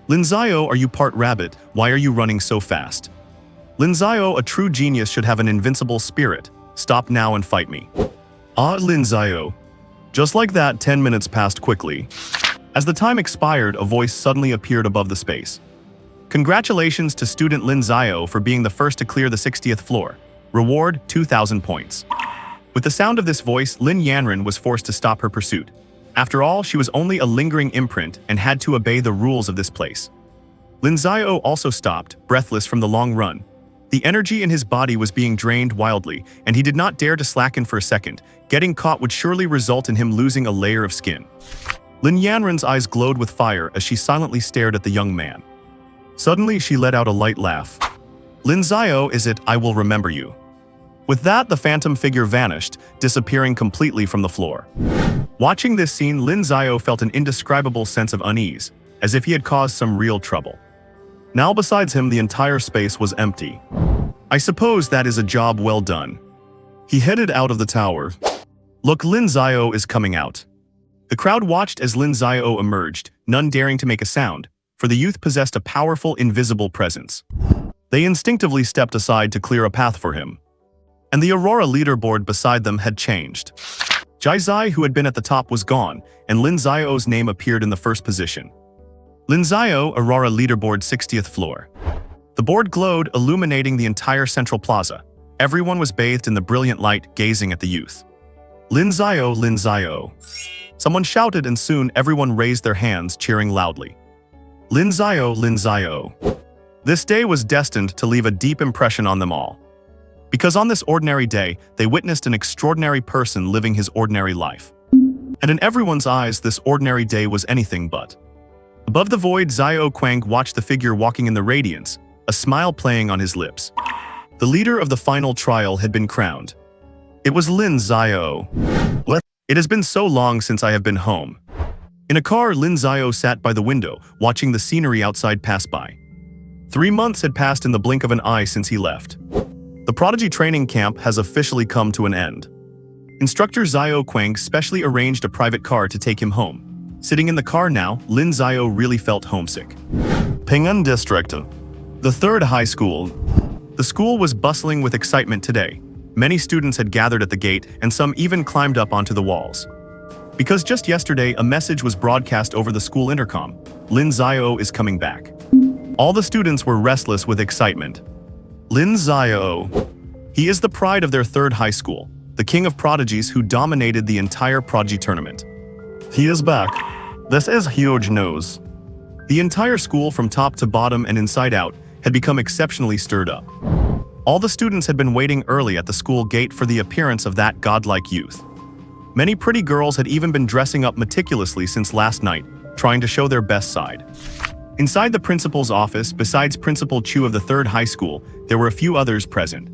Lin Xiao, are you part rabbit? Why are you running so fast? Lin Xiao, a true genius should have an invincible spirit. Stop now and fight me. Lin Xiao. Just like that, 10 minutes passed quickly. As the time expired, a voice suddenly appeared above the space. Congratulations to student Lin Xiao for being the first to clear the 60th floor. Reward, 2,000 points. With the sound of this voice, Lin Yanren was forced to stop her pursuit. After all, she was only a lingering imprint and had to obey the rules of this place. Lin Xiao also stopped, breathless from the long run. The energy in his body was being drained wildly, and he did not dare to slacken for a second. Getting caught would surely result in him losing a layer of skin. Lin Yanren's eyes glowed with fire as she silently stared at the young man. Suddenly, she let out a light laugh. Lin Xiao, is it? I will remember you. With that, the phantom figure vanished, disappearing completely from the floor. Watching this scene, Lin Xiao felt an indescribable sense of unease, as if he had caused some real trouble. Now besides him, the entire space was empty. I suppose that is a job well done. He headed out of the tower. Look, Lin Xiao is coming out. The crowd watched as Lin Xiao emerged, none daring to make a sound, for the youth possessed a powerful, invisible presence. They instinctively stepped aside to clear a path for him. And the Aurora leaderboard beside them had changed. Jai Zai, who had been at the top, was gone, and Lin Xiao's name appeared in the first position. Lin Xiao, Aurora leaderboard 60th floor. The board glowed, illuminating the entire central plaza. Everyone was bathed in the brilliant light, gazing at the youth. Lin Xiao, Lin Xiao. Someone shouted, and soon everyone raised their hands, cheering loudly. Lin Xiao, Lin Xiao. This day was destined to leave a deep impression on them all. Because on this ordinary day, they witnessed an extraordinary person living his ordinary life. And in everyone's eyes, this ordinary day was anything but. Above the void, Xiao Quang watched the figure walking in the radiance, a smile playing on his lips. The leader of the final trial had been crowned. It was Lin Xiao. What? It has been so long since I have been home. In a car, Lin Xiao sat by the window, watching the scenery outside pass by. 3 months had passed in the blink of an eye since he left. The Prodigy training camp has officially come to an end. Instructor Xiao Quang specially arranged a private car to take him home. Sitting in the car now, Lin Xiao really felt homesick. Ping'an District. The third high school. The school was bustling with excitement today. Many students had gathered at the gate, and some even climbed up onto the walls. Because just yesterday, a message was broadcast over the school intercom. Lin Xiao is coming back. All the students were restless with excitement. Lin Xiao. He is the pride of their third high school, the king of prodigies who dominated the entire prodigy tournament. He is back. This is huge news. The entire school from top to bottom and inside out had become exceptionally stirred up. All the students had been waiting early at the school gate for the appearance of that godlike youth. Many pretty girls had even been dressing up meticulously since last night, trying to show their best side. Inside the principal's office, besides Principal Chu of the third high school, there were a few others present.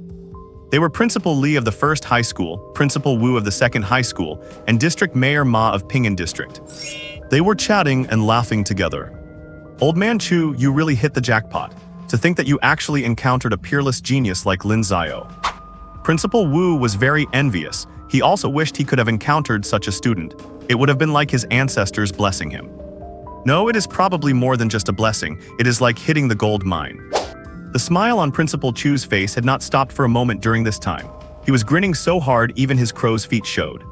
They were Principal Li of the first high school, Principal Wu of the second high school, and District Mayor Ma of Ping'an District. They were chatting and laughing together. Old man Chu, you really hit the jackpot. To think that you actually encountered a peerless genius like Lin Xiao. Principal Wu was very envious. He also wished he could have encountered such a student. It would have been like his ancestors blessing him. No, it is probably more than just a blessing. It is like hitting the gold mine. The smile on Principal Chu's face had not stopped for a moment during this time. He was grinning so hard even his crow's feet showed.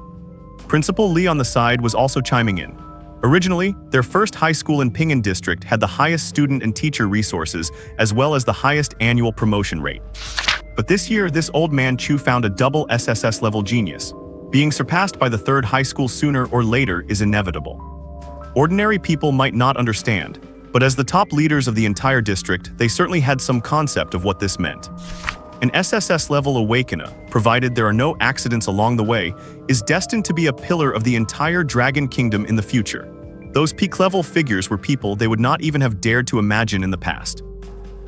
Principal Li on the side was also chiming in. Originally, their first high school in Ping'an District had the highest student and teacher resources, as well as the highest annual promotion rate. But this year, this old man Chu found a double SSS level genius. Being surpassed by the third high school sooner or later is inevitable. Ordinary people might not understand, but as the top leaders of the entire district, they certainly had some concept of what this meant. An SSS level Awakener, provided there are no accidents along the way, is destined to be a pillar of the entire Dragon Kingdom in the future. Those peak-level figures were people they would not even have dared to imagine in the past.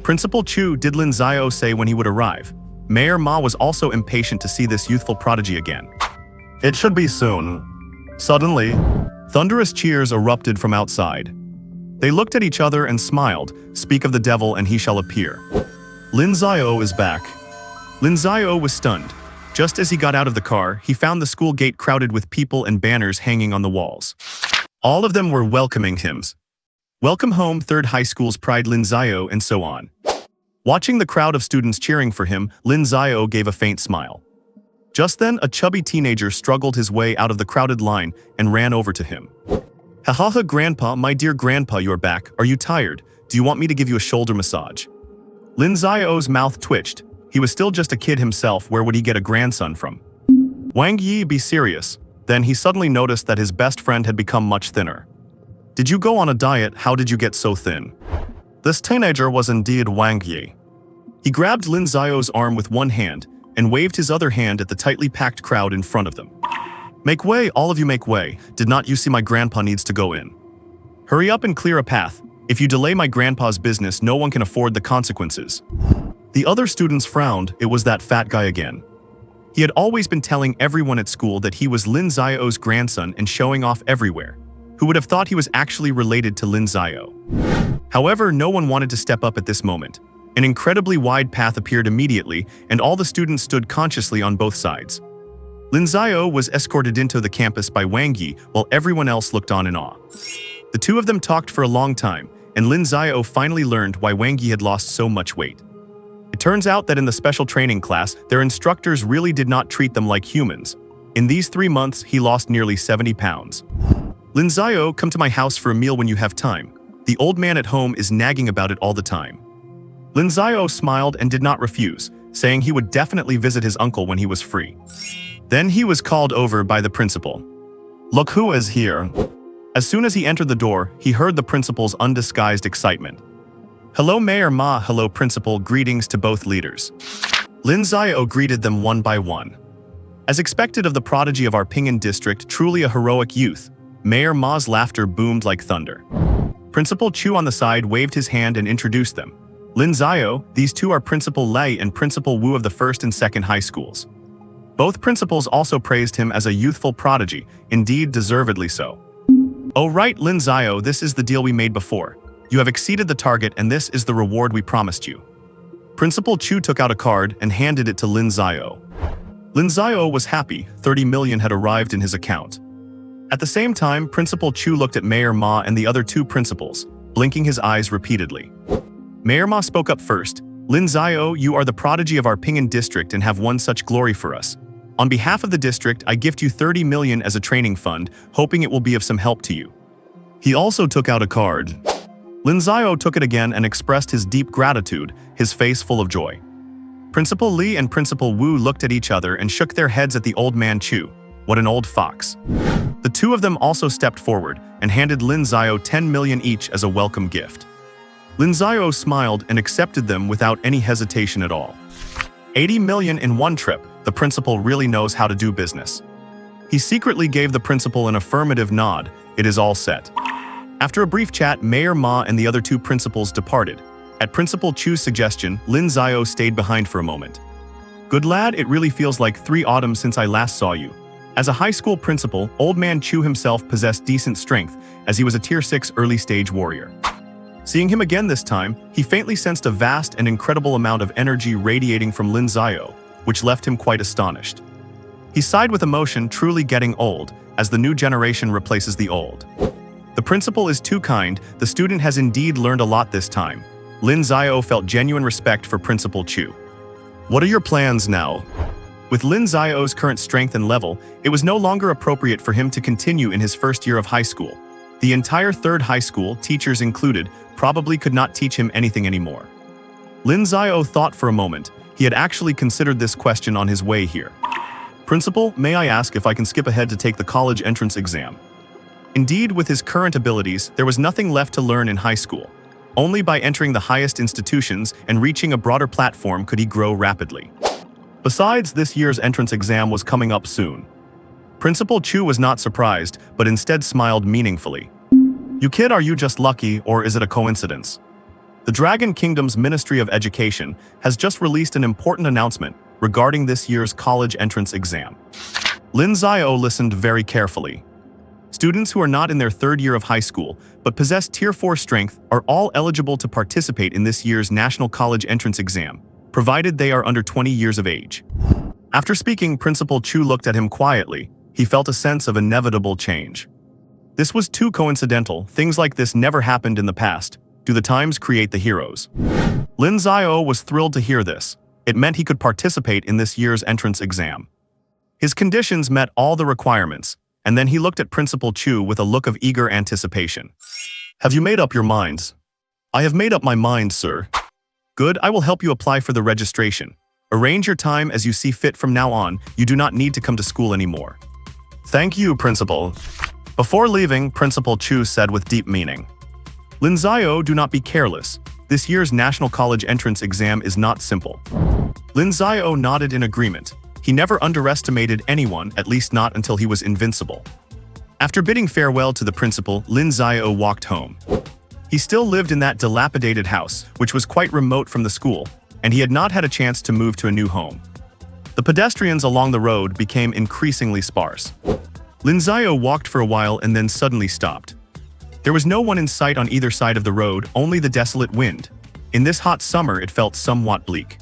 Principal Chu did Lin Xiao say when he would arrive. Mayor Ma was also impatient to see this youthful prodigy again. It should be soon. Suddenly, thunderous cheers erupted from outside. They looked at each other and smiled. Speak of the devil and he shall appear. Lin Xiao is back. Lin Xiao was stunned. Just as he got out of the car, he found the school gate crowded with people and banners hanging on the walls. All of them were welcoming hymns. Welcome home, third high school's pride Lin Xiao, and so on. Watching the crowd of students cheering for him, Lin Xiao gave a faint smile. Just then, a chubby teenager struggled his way out of the crowded line and ran over to him. Ha ha ha, grandpa, my dear grandpa, you're back. Are you tired? Do you want me to give you a shoulder massage? Lin Xiao's mouth twitched. He was still just a kid himself, where would he get a grandson from? Wang Yi, be serious. Then he suddenly noticed that his best friend had become much thinner. Did you go on a diet? How did you get so thin? This teenager was indeed Wang Yi. He grabbed Lin Xiao's arm with one hand and waved his other hand at the tightly packed crowd in front of them. Make way, all of you make way. Did not you see my grandpa needs to go in? Hurry up and clear a path. If you delay my grandpa's business, no one can afford the consequences. The other students frowned. It was that fat guy again. He had always been telling everyone at school that he was Lin Xiao's grandson and showing off everywhere. Who would have thought he was actually related to Lin Xiao? However, no one wanted to step up at this moment. An incredibly wide path appeared immediately, and all the students stood consciously on both sides. Lin Xiao was escorted into the campus by Wang Yi, while everyone else looked on in awe. The two of them talked for a long time, and Lin Xiao finally learned why Wang Yi had lost so much weight. It turns out that in the special training class, their instructors really did not treat them like humans. In these 3 months, he lost nearly 70 pounds. Lin Xiao, come to my house for a meal when you have time. The old man at home is nagging about it all the time. Lin Xiao smiled and did not refuse, saying he would definitely visit his uncle when he was free. Then he was called over by the principal. Look who is here. As soon as he entered the door, he heard the principal's undisguised excitement. Hello Mayor Ma, hello principal, greetings to both leaders. Lin Xiao greeted them one by one. As expected of the prodigy of our Ping'an district, truly a heroic youth, Mayor Ma's laughter boomed like thunder. Principal Chu on the side waved his hand and introduced them. Lin Xiao, these two are Principal Lei and Principal Wu of the first and second high schools. Both principals also praised him as a youthful prodigy, indeed deservedly so. Oh right, Lin Xiao, this is the deal we made before. You have exceeded the target and this is the reward we promised you. Principal Chu took out a card and handed it to Lin Xiao. Lin Xiao was happy, 30 million had arrived in his account. At the same time, Principal Chu looked at Mayor Ma and the other two principals, blinking his eyes repeatedly. Mayor Ma spoke up first. Lin Xiao, you are the prodigy of our Ping'an district and have won such glory for us. On behalf of the district, I gift you 30 million as a training fund, hoping it will be of some help to you. He also took out a card. Lin Xiao took it again and expressed his deep gratitude, his face full of joy. Principal Li and Principal Wu looked at each other and shook their heads at the old man Chu. What an old fox. The two of them also stepped forward and handed Lin Xiao 10 million each as a welcome gift. Lin Xiao smiled and accepted them without any hesitation at all. 80 million in one trip, the principal really knows how to do business. He secretly gave the principal an affirmative nod. It is all set. After a brief chat, Mayor Ma and the other two principals departed. At Principal Chu's suggestion, Lin Xiao stayed behind for a moment. Good lad, it really feels like 3 autumns since I last saw you. As a high school principal, old man Chu himself possessed decent strength, as he was a tier 6 early stage warrior. Seeing him again this time, he faintly sensed a vast and incredible amount of energy radiating from Lin Xiao, which left him quite astonished. He sighed with emotion, truly getting old, as the new generation replaces the old. The principal is too kind, the student has indeed learned a lot this time. Lin Xiao felt genuine respect for Principal Chu. What are your plans now? With Lin Xiao's current strength and level, it was no longer appropriate for him to continue in his first year of high school. The entire 3rd high school, teachers included, probably could not teach him anything anymore. Lin Xiao thought for a moment. He had actually considered this question on his way here. Principal, may I ask if I can skip ahead to take the college entrance exam? Indeed, with his current abilities, there was nothing left to learn in high school. Only by entering the highest institutions and reaching a broader platform could he grow rapidly. Besides, this year's entrance exam was coming up soon. Principal Chu was not surprised, but instead smiled meaningfully. You kid, are you just lucky, or is it a coincidence? The Dragon Kingdom's Ministry of Education has just released an important announcement regarding this year's college entrance exam. Lin Xiao listened very carefully. Students who are not in their 3rd year of high school but possess Tier 4 strength are all eligible to participate in this year's National College Entrance Exam, provided they are under 20 years of age. After speaking, Principal Chu looked at him quietly. He felt a sense of inevitable change. This was too coincidental. Things like this never happened in the past. Do the times create the heroes? Lin Xiao was thrilled to hear this. It meant he could participate in this year's entrance exam. His conditions met all the requirements, and then he looked at Principal Chu with a look of eager anticipation. Have you made up your minds? I have made up my mind, sir. Good, I will help you apply for the registration. Arrange your time as you see fit from now on. You do not need to come to school anymore. Thank you, Principal. Before leaving, Principal Chu said with deep meaning. Lin Xiao, do not be careless. This year's National College Entrance Exam is not simple. Lin Xiao nodded in agreement. He never underestimated anyone, at least not until he was invincible. After bidding farewell to the principal, Lin Xiao walked home. He still lived in that dilapidated house, which was quite remote from the school, and he had not had a chance to move to a new home. The pedestrians along the road became increasingly sparse. Lin Xiao walked for a while and then suddenly stopped. There was no one in sight on either side of the road, only the desolate wind. In this hot summer, it felt somewhat bleak.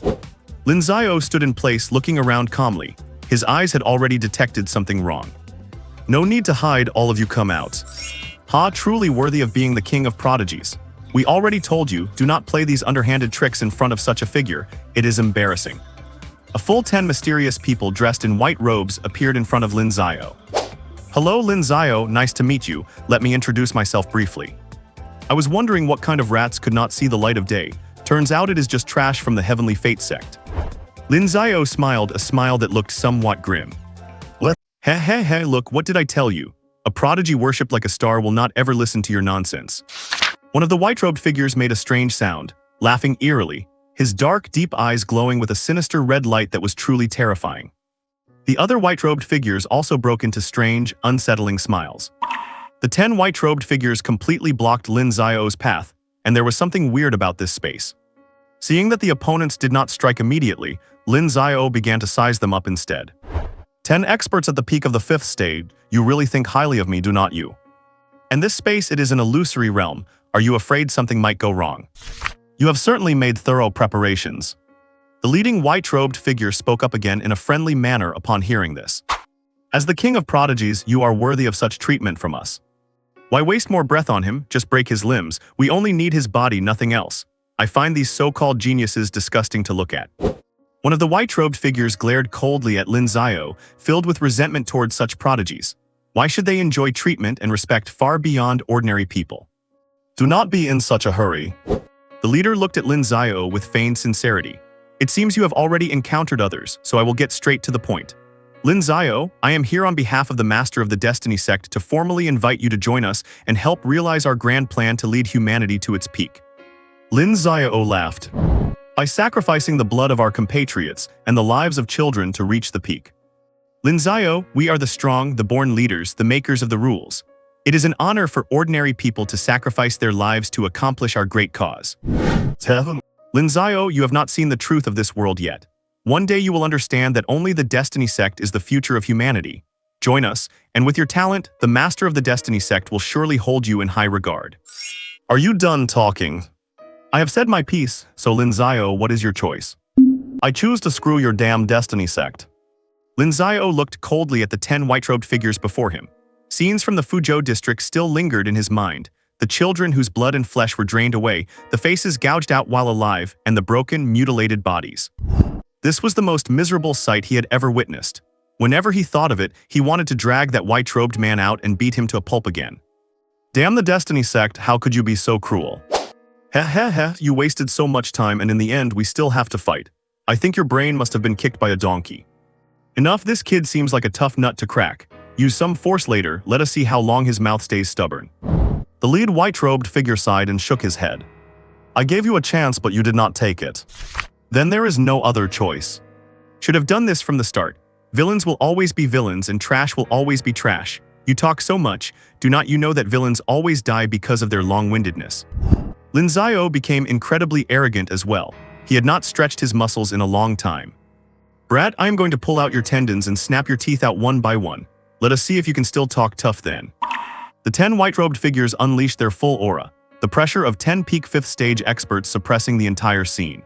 Lin Xiao stood in place, looking around calmly. His eyes had already detected something wrong. No need to hide, all of you come out. Ha, truly worthy of being the king of prodigies. We already told you, do not play these underhanded tricks in front of such a figure. It is embarrassing. A full 10 mysterious people dressed in white robes appeared in front of Lin Xiao. Hello, Lin Xiao, nice to meet you. Let me introduce myself briefly. I was wondering what kind of rats could not see the light of day. Turns out it is just trash from the Heavenly Fate sect. Lin Xiao smiled, a smile that looked somewhat grim. What? Hey, look, what did I tell you? A prodigy worshipped like a star will not ever listen to your nonsense. One of the white-robed figures made a strange sound, laughing eerily, his dark, deep eyes glowing with a sinister red light that was truly terrifying. The other white-robed figures also broke into strange, unsettling smiles. The 10 white-robed figures completely blocked Lin Xiao's path, and there was something weird about this space. Seeing that the opponents did not strike immediately, Lin Xiao began to size them up instead. 10 experts at the peak of the 5th stage, you really think highly of me, do not you? And this space, it is an illusory realm. Are you afraid something might go wrong? You have certainly made thorough preparations. The leading white-robed figure spoke up again in a friendly manner upon hearing this. As the king of prodigies, you are worthy of such treatment from us. Why waste more breath on him? Just break his limbs. We only need his body, nothing else. I find these so-called geniuses disgusting to look at. One of the white-robed figures glared coldly at Lin Xiao, filled with resentment towards such prodigies. Why should they enjoy treatment and respect far beyond ordinary people? Do not be in such a hurry. The leader looked at Lin Xiao with feigned sincerity. It seems you have already encountered others, so I will get straight to the point. Lin Xiao, I am here on behalf of the Master of the Destiny Sect to formally invite you to join us and help realize our grand plan to lead humanity to its peak. Lin Xiao laughed. By sacrificing the blood of our compatriots and the lives of children to reach the peak. Lin Xiao, we are the strong, the born leaders, the makers of the rules. It is an honor for ordinary people to sacrifice their lives to accomplish our great cause. Lin Xiao, you have not seen the truth of this world yet. One day you will understand that only the Destiny Sect is the future of humanity. Join us, and with your talent, the Master of the Destiny Sect will surely hold you in high regard. Are you done talking? I have said my piece, so Lin Xiao, what is your choice? I choose to screw your damn Destiny Sect. Lin Xiao looked coldly at the 10 white-robed figures before him. Scenes from the Fuzhou district still lingered in his mind. The children whose blood and flesh were drained away, the faces gouged out while alive, and the broken, mutilated bodies. This was the most miserable sight he had ever witnessed. Whenever he thought of it, he wanted to drag that white-robed man out and beat him to a pulp again. Damn the Destiny Sect, how could you be so cruel? You wasted so much time and in the end we still have to fight. I think your brain must have been kicked by a donkey. Enough, this kid seems like a tough nut to crack. Use some force later, let us see how long his mouth stays stubborn. The lead white-robed figure sighed and shook his head. I gave you a chance, but you did not take it. Then there is no other choice. Should have done this from the start. Villains will always be villains and trash will always be trash. You talk so much, do not you know that villains always die because of their long-windedness? Lin Xiao became incredibly arrogant as well. He had not stretched his muscles in a long time. Brat, I am going to pull out your tendons and snap your teeth out one by one. Let us see if you can still talk tough then. The 10 white-robed figures unleashed their full aura, the pressure of 10 peak 5th stage experts suppressing the entire scene.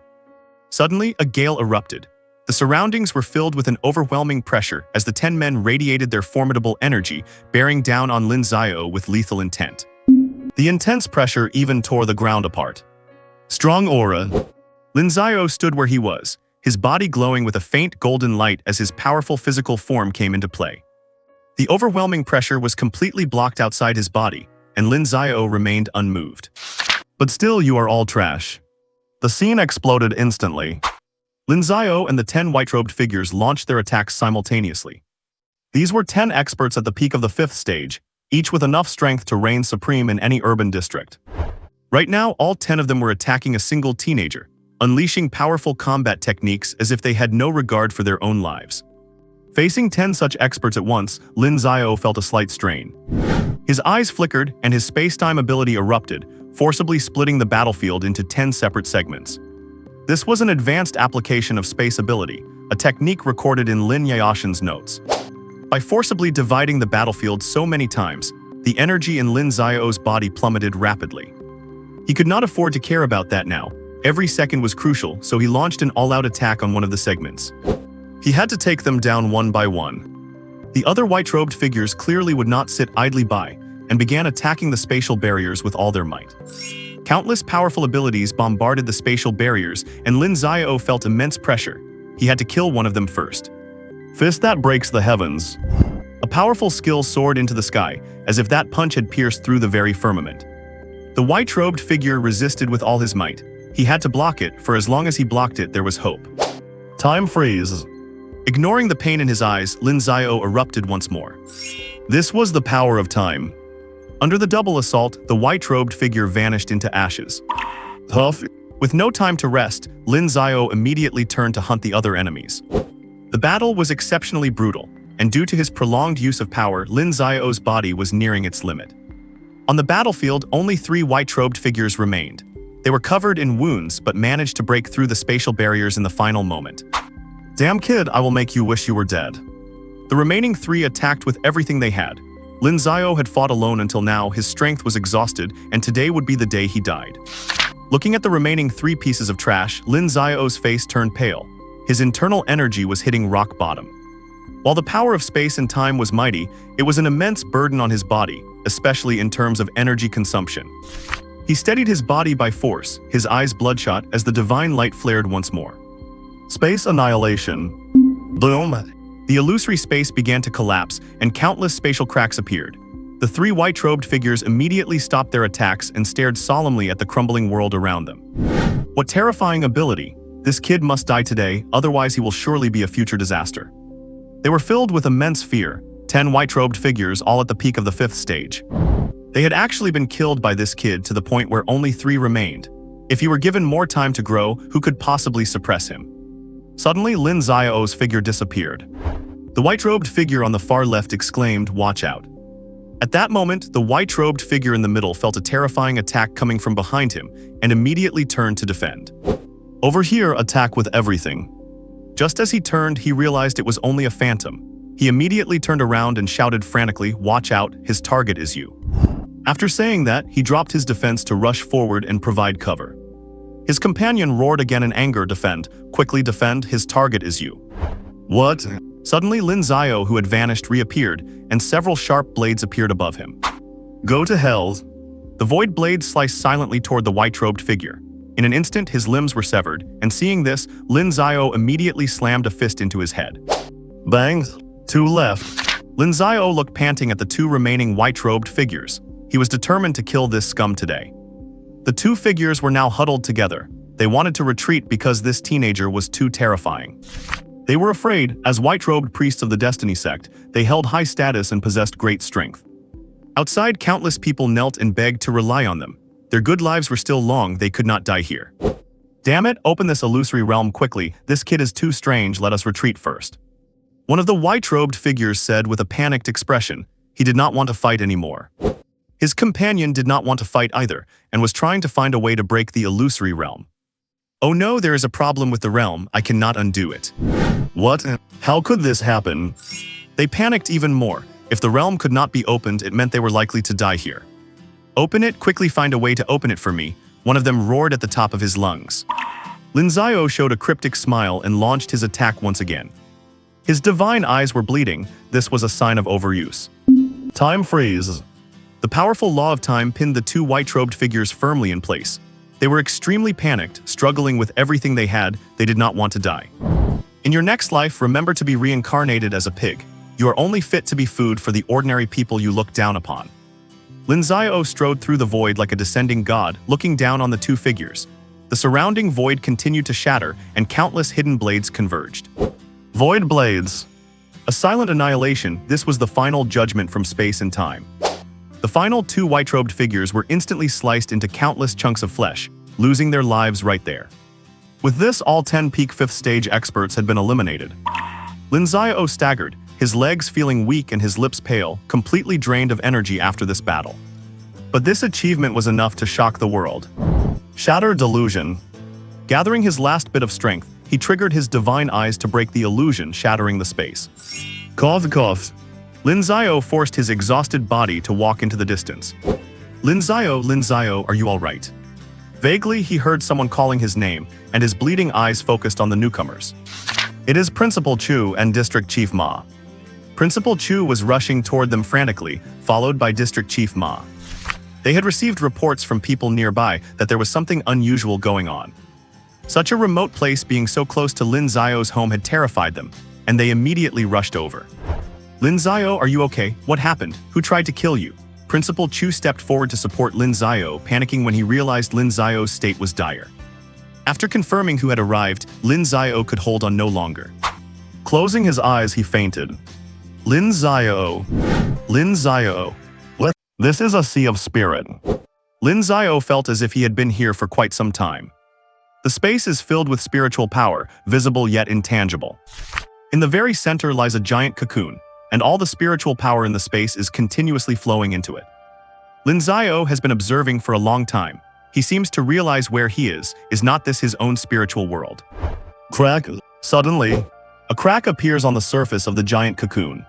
Suddenly, a gale erupted. The surroundings were filled with an overwhelming pressure as the 10 men radiated their formidable energy, bearing down on Lin Xiao with lethal intent. The intense pressure even tore the ground apart. Strong aura. Lin Xiao stood where he was, his body glowing with a faint golden light as his powerful physical form came into play. The overwhelming pressure was completely blocked outside his body, and Lin Xiao remained unmoved. But still you are all trash. The scene exploded instantly. Lin Xiao and the 10 white-robed figures launched their attacks simultaneously. These were 10 experts at the peak of the 5th stage, each with enough strength to reign supreme in any urban district. Right now, all 10 of them were attacking a single teenager, unleashing powerful combat techniques as if they had no regard for their own lives. Facing 10 such experts at once, Lin Xiao felt a slight strain. His eyes flickered and his space-time ability erupted, forcibly splitting the battlefield into 10 separate segments. This was an advanced application of space ability, a technique recorded in Lin Xiao's notes. By forcibly dividing the battlefield so many times, the energy in Lin Xiao's body plummeted rapidly. He could not afford to care about that now. Every second was crucial, so he launched an all-out attack on one of the segments. He had to take them down one by one. The other white-robed figures clearly would not sit idly by, and began attacking the spatial barriers with all their might. Countless powerful abilities bombarded the spatial barriers, and Lin Xiao felt immense pressure. He had to kill one of them first. Fist that breaks the heavens. A powerful skill soared into the sky, as if that punch had pierced through the very firmament. The white-robed figure resisted with all his might. He had to block it, for as long as he blocked it, there was hope. Time freeze. Ignoring the pain in his eyes, Lin Xiao erupted once more. This was the power of time. Under the double assault, the white-robed figure vanished into ashes. Tough. With no time to rest, Lin Xiao immediately turned to hunt the other enemies. The battle was exceptionally brutal, and due to his prolonged use of power, Lin Xiao's body was nearing its limit. On the battlefield, only 3 white-robed figures remained. They were covered in wounds but managed to break through the spatial barriers in the final moment. Damn kid, I will make you wish you were dead. The remaining 3 attacked with everything they had. Lin Xiao had fought alone until now, his strength was exhausted, and today would be the day he died. Looking at the remaining 3 pieces of trash, Lin Xiao's face turned pale. His internal energy was hitting rock bottom. While the power of space and time was mighty, it was an immense burden on his body, especially in terms of energy consumption. He steadied his body by force, his eyes bloodshot as the divine light flared once more. Space annihilation. Boom! The illusory space began to collapse, and countless spatial cracks appeared. The three white-robed figures immediately stopped their attacks and stared solemnly at the crumbling world around them. What terrifying ability! This kid must die today, otherwise he will surely be a future disaster. They were filled with immense fear, 10 white-robed figures all at the peak of the 5th stage. They had actually been killed by this kid to the point where only 3 remained. If he were given more time to grow, who could possibly suppress him? Suddenly, Lin Xiao's figure disappeared. The white-robed figure on the far left exclaimed, "Watch out." At that moment, the white-robed figure in the middle felt a terrifying attack coming from behind him and immediately turned to defend. Over here, attack with everything. Just as he turned, he realized it was only a phantom. He immediately turned around and shouted frantically, "Watch out, his target is you." After saying that, he dropped his defense to rush forward and provide cover. His companion roared again in anger, "Defend, quickly defend, his target is you." What? Suddenly, Lin Xiao, who had vanished, reappeared, and several sharp blades appeared above him. Go to hell. The void blade sliced silently toward the white-robed figure. In an instant, his limbs were severed, and seeing this, Lin Xiao immediately slammed a fist into his head. Bang! 2 left. Lin Xiao looked panting at the 2 remaining white-robed figures. He was determined to kill this scum today. The 2 figures were now huddled together. They wanted to retreat because this teenager was too terrifying. They were afraid, as white-robed priests of the Destiny sect, they held high status and possessed great strength. Outside, countless people knelt and begged to rely on them. Their good lives were still long, they could not die here. Damn it, open this illusory realm quickly, this kid is too strange, let us retreat first. One of the white-robed figures said with a panicked expression. He did not want to fight anymore. His companion did not want to fight either, and was trying to find a way to break the illusory realm. Oh no, there is a problem with the realm, I cannot undo it. What? How could this happen? They panicked even more. If the realm could not be opened, it meant they were likely to die here. Open it, quickly find a way to open it for me, one of them roared at the top of his lungs. Lin Xiao showed a cryptic smile and launched his attack once again. His divine eyes were bleeding, this was a sign of overuse. Time freeze. The powerful law of time pinned the 2 white-robed figures firmly in place. They were extremely panicked, struggling with everything they had, they did not want to die. In your next life, remember to be reincarnated as a pig. You are only fit to be food for the ordinary people you look down upon. Lin Xiao strode through the void like a descending god, looking down on the 2 figures. The surrounding void continued to shatter, and countless hidden blades converged. Void blades. A silent annihilation, this was the final judgment from space and time. The final 2 white-robed figures were instantly sliced into countless chunks of flesh, losing their lives right there. With this, all 10 peak 5th stage experts had been eliminated. Lin Xiao staggered, his legs feeling weak and his lips pale, completely drained of energy after this battle. But this achievement was enough to shock the world. Shatter delusion. Gathering his last bit of strength, he triggered his divine eyes to break the illusion, shattering the space. Cough, cough. Lin Xiao forced his exhausted body to walk into the distance. Lin Xiao, are you all right? Vaguely, he heard someone calling his name, and his bleeding eyes focused on the newcomers. It is Principal Chu and District Chief Ma. Principal Chu was rushing toward them frantically, followed by District Chief Ma. They had received reports from people nearby that there was something unusual going on. Such a remote place being so close to Lin Xiao's home had terrified them, and they immediately rushed over. Lin Xiao, are you okay? What happened? Who tried to kill you? Principal Chu stepped forward to support Lin Xiao, panicking when he realized Lin Xiao's state was dire. After confirming who had arrived, Lin Xiao could hold on no longer. Closing his eyes, he fainted. Lin Xiao. What? This is a sea of spirit. Lin Xiao felt as if he had been here for quite some time. The space is filled with spiritual power, visible yet intangible. In the very center lies a giant cocoon, and all the spiritual power in the space is continuously flowing into it. Lin Xiao has been observing for a long time. He seems to realize where he is not this his own spiritual world? Crack. Suddenly, a crack appears on the surface of the giant cocoon.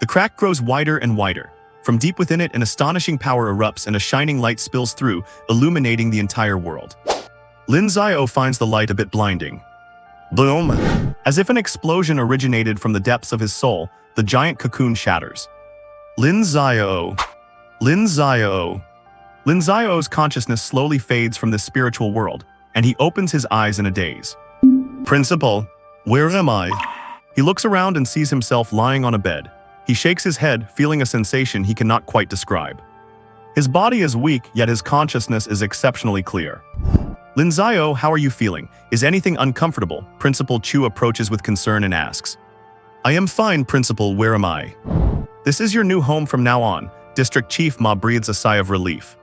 The crack grows wider and wider. From deep within it, an astonishing power erupts and a shining light spills through, illuminating the entire world. Lin Xiao finds the light a bit blinding. Boom! As if an explosion originated from the depths of his soul, the giant cocoon shatters. Lin Xiao. Lin Xiao's consciousness slowly fades from this spiritual world, and he opens his eyes in a daze. Principal, where am I? He looks around and sees himself lying on a bed. He shakes his head, feeling a sensation he cannot quite describe. His body is weak, yet his consciousness is exceptionally clear. Lin Xiao, how are you feeling? Is anything uncomfortable? Principal Chu approaches with concern and asks. I am fine, Principal, where am I? This is your new home from now on. District Chief Ma breathes a sigh of relief.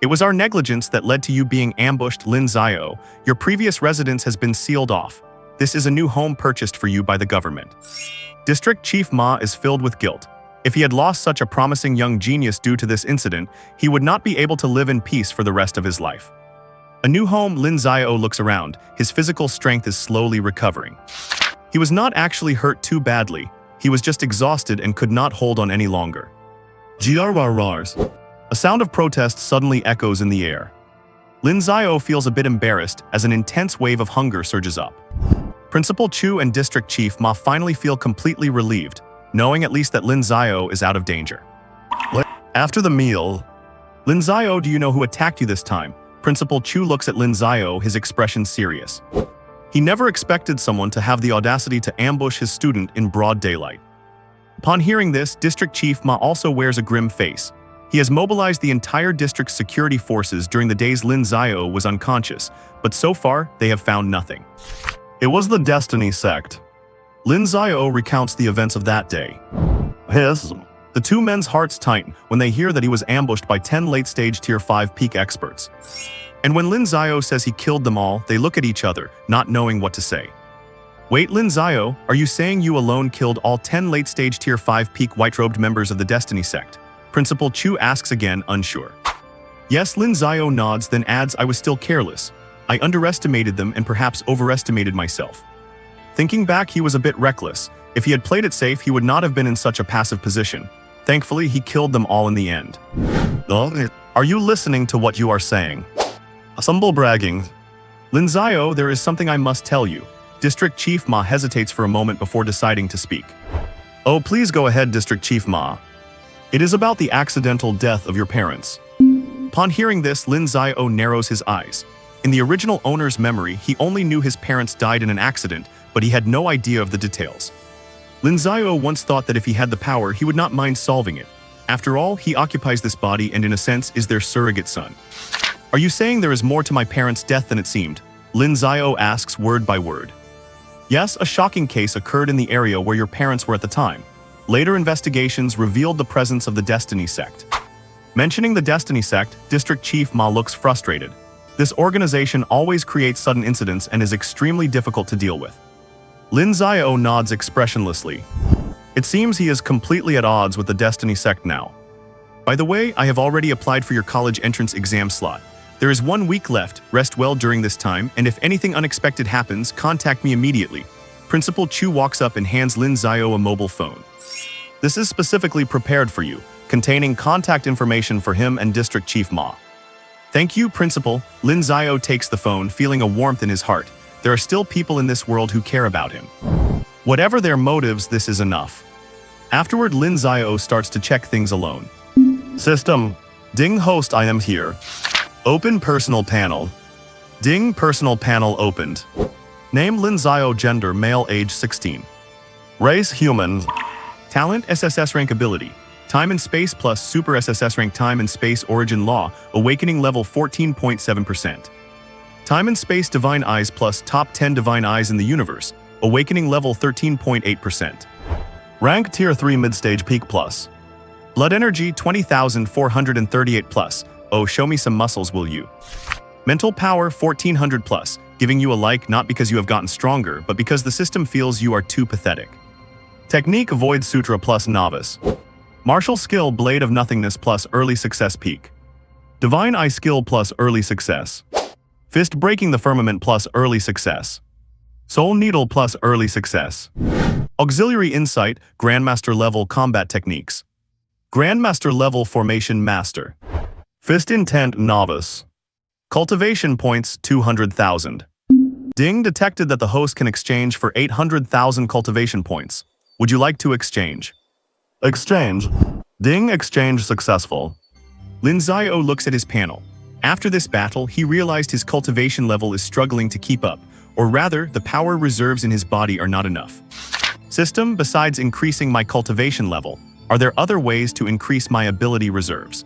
It was our negligence that led to you being ambushed, Lin Xiao. Your previous residence has been sealed off. This is a new home purchased for you by the government. District Chief Ma is filled with guilt. If he had lost such a promising young genius due to this incident, he would not be able to live in peace for the rest of his life. A new home, Lin Xiao looks around. His physical strength is slowly recovering. He was not actually hurt too badly. He was just exhausted and could not hold on any longer. Grrrs. A sound of protest suddenly echoes in the air. Lin Xiao feels a bit embarrassed as an intense wave of hunger surges up. Principal Chu and District Chief Ma finally feel completely relieved, knowing at least that Lin Xiao is out of danger. After the meal, Lin Xiao, do you know who attacked you this time? Principal Chu looks at Lin Xiao, his expression serious. He never expected someone to have the audacity to ambush his student in broad daylight. Upon hearing this, District Chief Ma also wears a grim face. He has mobilized the entire district's security forces during the days Lin Xiao was unconscious, but so far, they have found nothing. It was the Destiny sect. Lin Xiao recounts the events of that day. Hiss. The two men's hearts tighten when they hear that he was ambushed by 10 late-stage Tier 5 peak experts. And when Lin Xiao says he killed them all, they look at each other, not knowing what to say. Wait, Lin Xiao, are you saying you alone killed all 10 late-stage Tier 5 peak white-robed members of the Destiny sect? Principal Chu asks again, unsure. Yes, Lin Xiao nods, then adds, I was still careless. I underestimated them and perhaps overestimated myself. Thinking back, he was a bit reckless. If he had played it safe, he would not have been in such a passive position. Thankfully, he killed them all in the end. Are you listening to what you are saying? Humble bragging. Lin Xiao, there is something I must tell you. District Chief Ma hesitates for a moment before deciding to speak. Oh, please go ahead, District Chief Ma. It is about the accidental death of your parents. Upon hearing this, Lin Xiao narrows his eyes. In the original owner's memory, he only knew his parents died in an accident, but he had no idea of the details. Lin Xiao once thought that if he had the power, he would not mind solving it. After all, he occupies this body and in a sense is their surrogate son. Are you saying there is more to my parents' death than it seemed? Lin Xiao asks word by word. Yes, a shocking case occurred in the area where your parents were at the time. Later investigations revealed the presence of the Destiny sect. Mentioning the Destiny sect, District Chief Ma looks frustrated. This organization always creates sudden incidents and is extremely difficult to deal with. Lin Xiao nods expressionlessly. It seems he is completely at odds with the Destiny sect now. By the way, I have already applied for your college entrance exam slot. There is 1 week left, rest well during this time, and if anything unexpected happens, contact me immediately. Principal Chu walks up and hands Lin Xiao a mobile phone. This is specifically prepared for you, containing contact information for him and District Chief Ma. Thank you, Principal. Lin Xiao takes the phone, feeling a warmth in his heart. There are still people in this world who care about him. Whatever their motives, this is enough. Afterward, Lin Xiao starts to check things alone. System. Ding host, I am here. Open personal panel. Ding personal panel opened. Name Lin Xiao, gender male, age 16. Race human. Talent SSS rank ability. Time and space plus super SSS rank time and space origin law, awakening level 14.7%. Time and space divine eyes plus top 10 divine eyes in the universe, awakening level 13.8%. Rank tier 3 mid-stage peak plus. Blood energy 20,438 plus. Oh, show me some muscles, will you? Mental power 1400 plus, giving you a like not because you have gotten stronger, but because the system feels you are too pathetic. Technique Void Sutra plus novice. Martial skill Blade of Nothingness plus early success peak. Divine Eye skill plus early success. Fist Breaking the Firmament plus early success. Soul Needle plus early success. Auxiliary Insight Grandmaster level combat techniques. Grandmaster level formation master. Fist Intent novice. Cultivation points 200,000. Ding detected that the host can exchange for 800,000 cultivation points. Would you like to exchange? Exchange. Ding exchange successful. Lin Xiao looks at his panel. After this battle, he realized his cultivation level is struggling to keep up, or rather, the power reserves in his body are not enough. System, besides increasing my cultivation level, are there other ways to increase my ability reserves?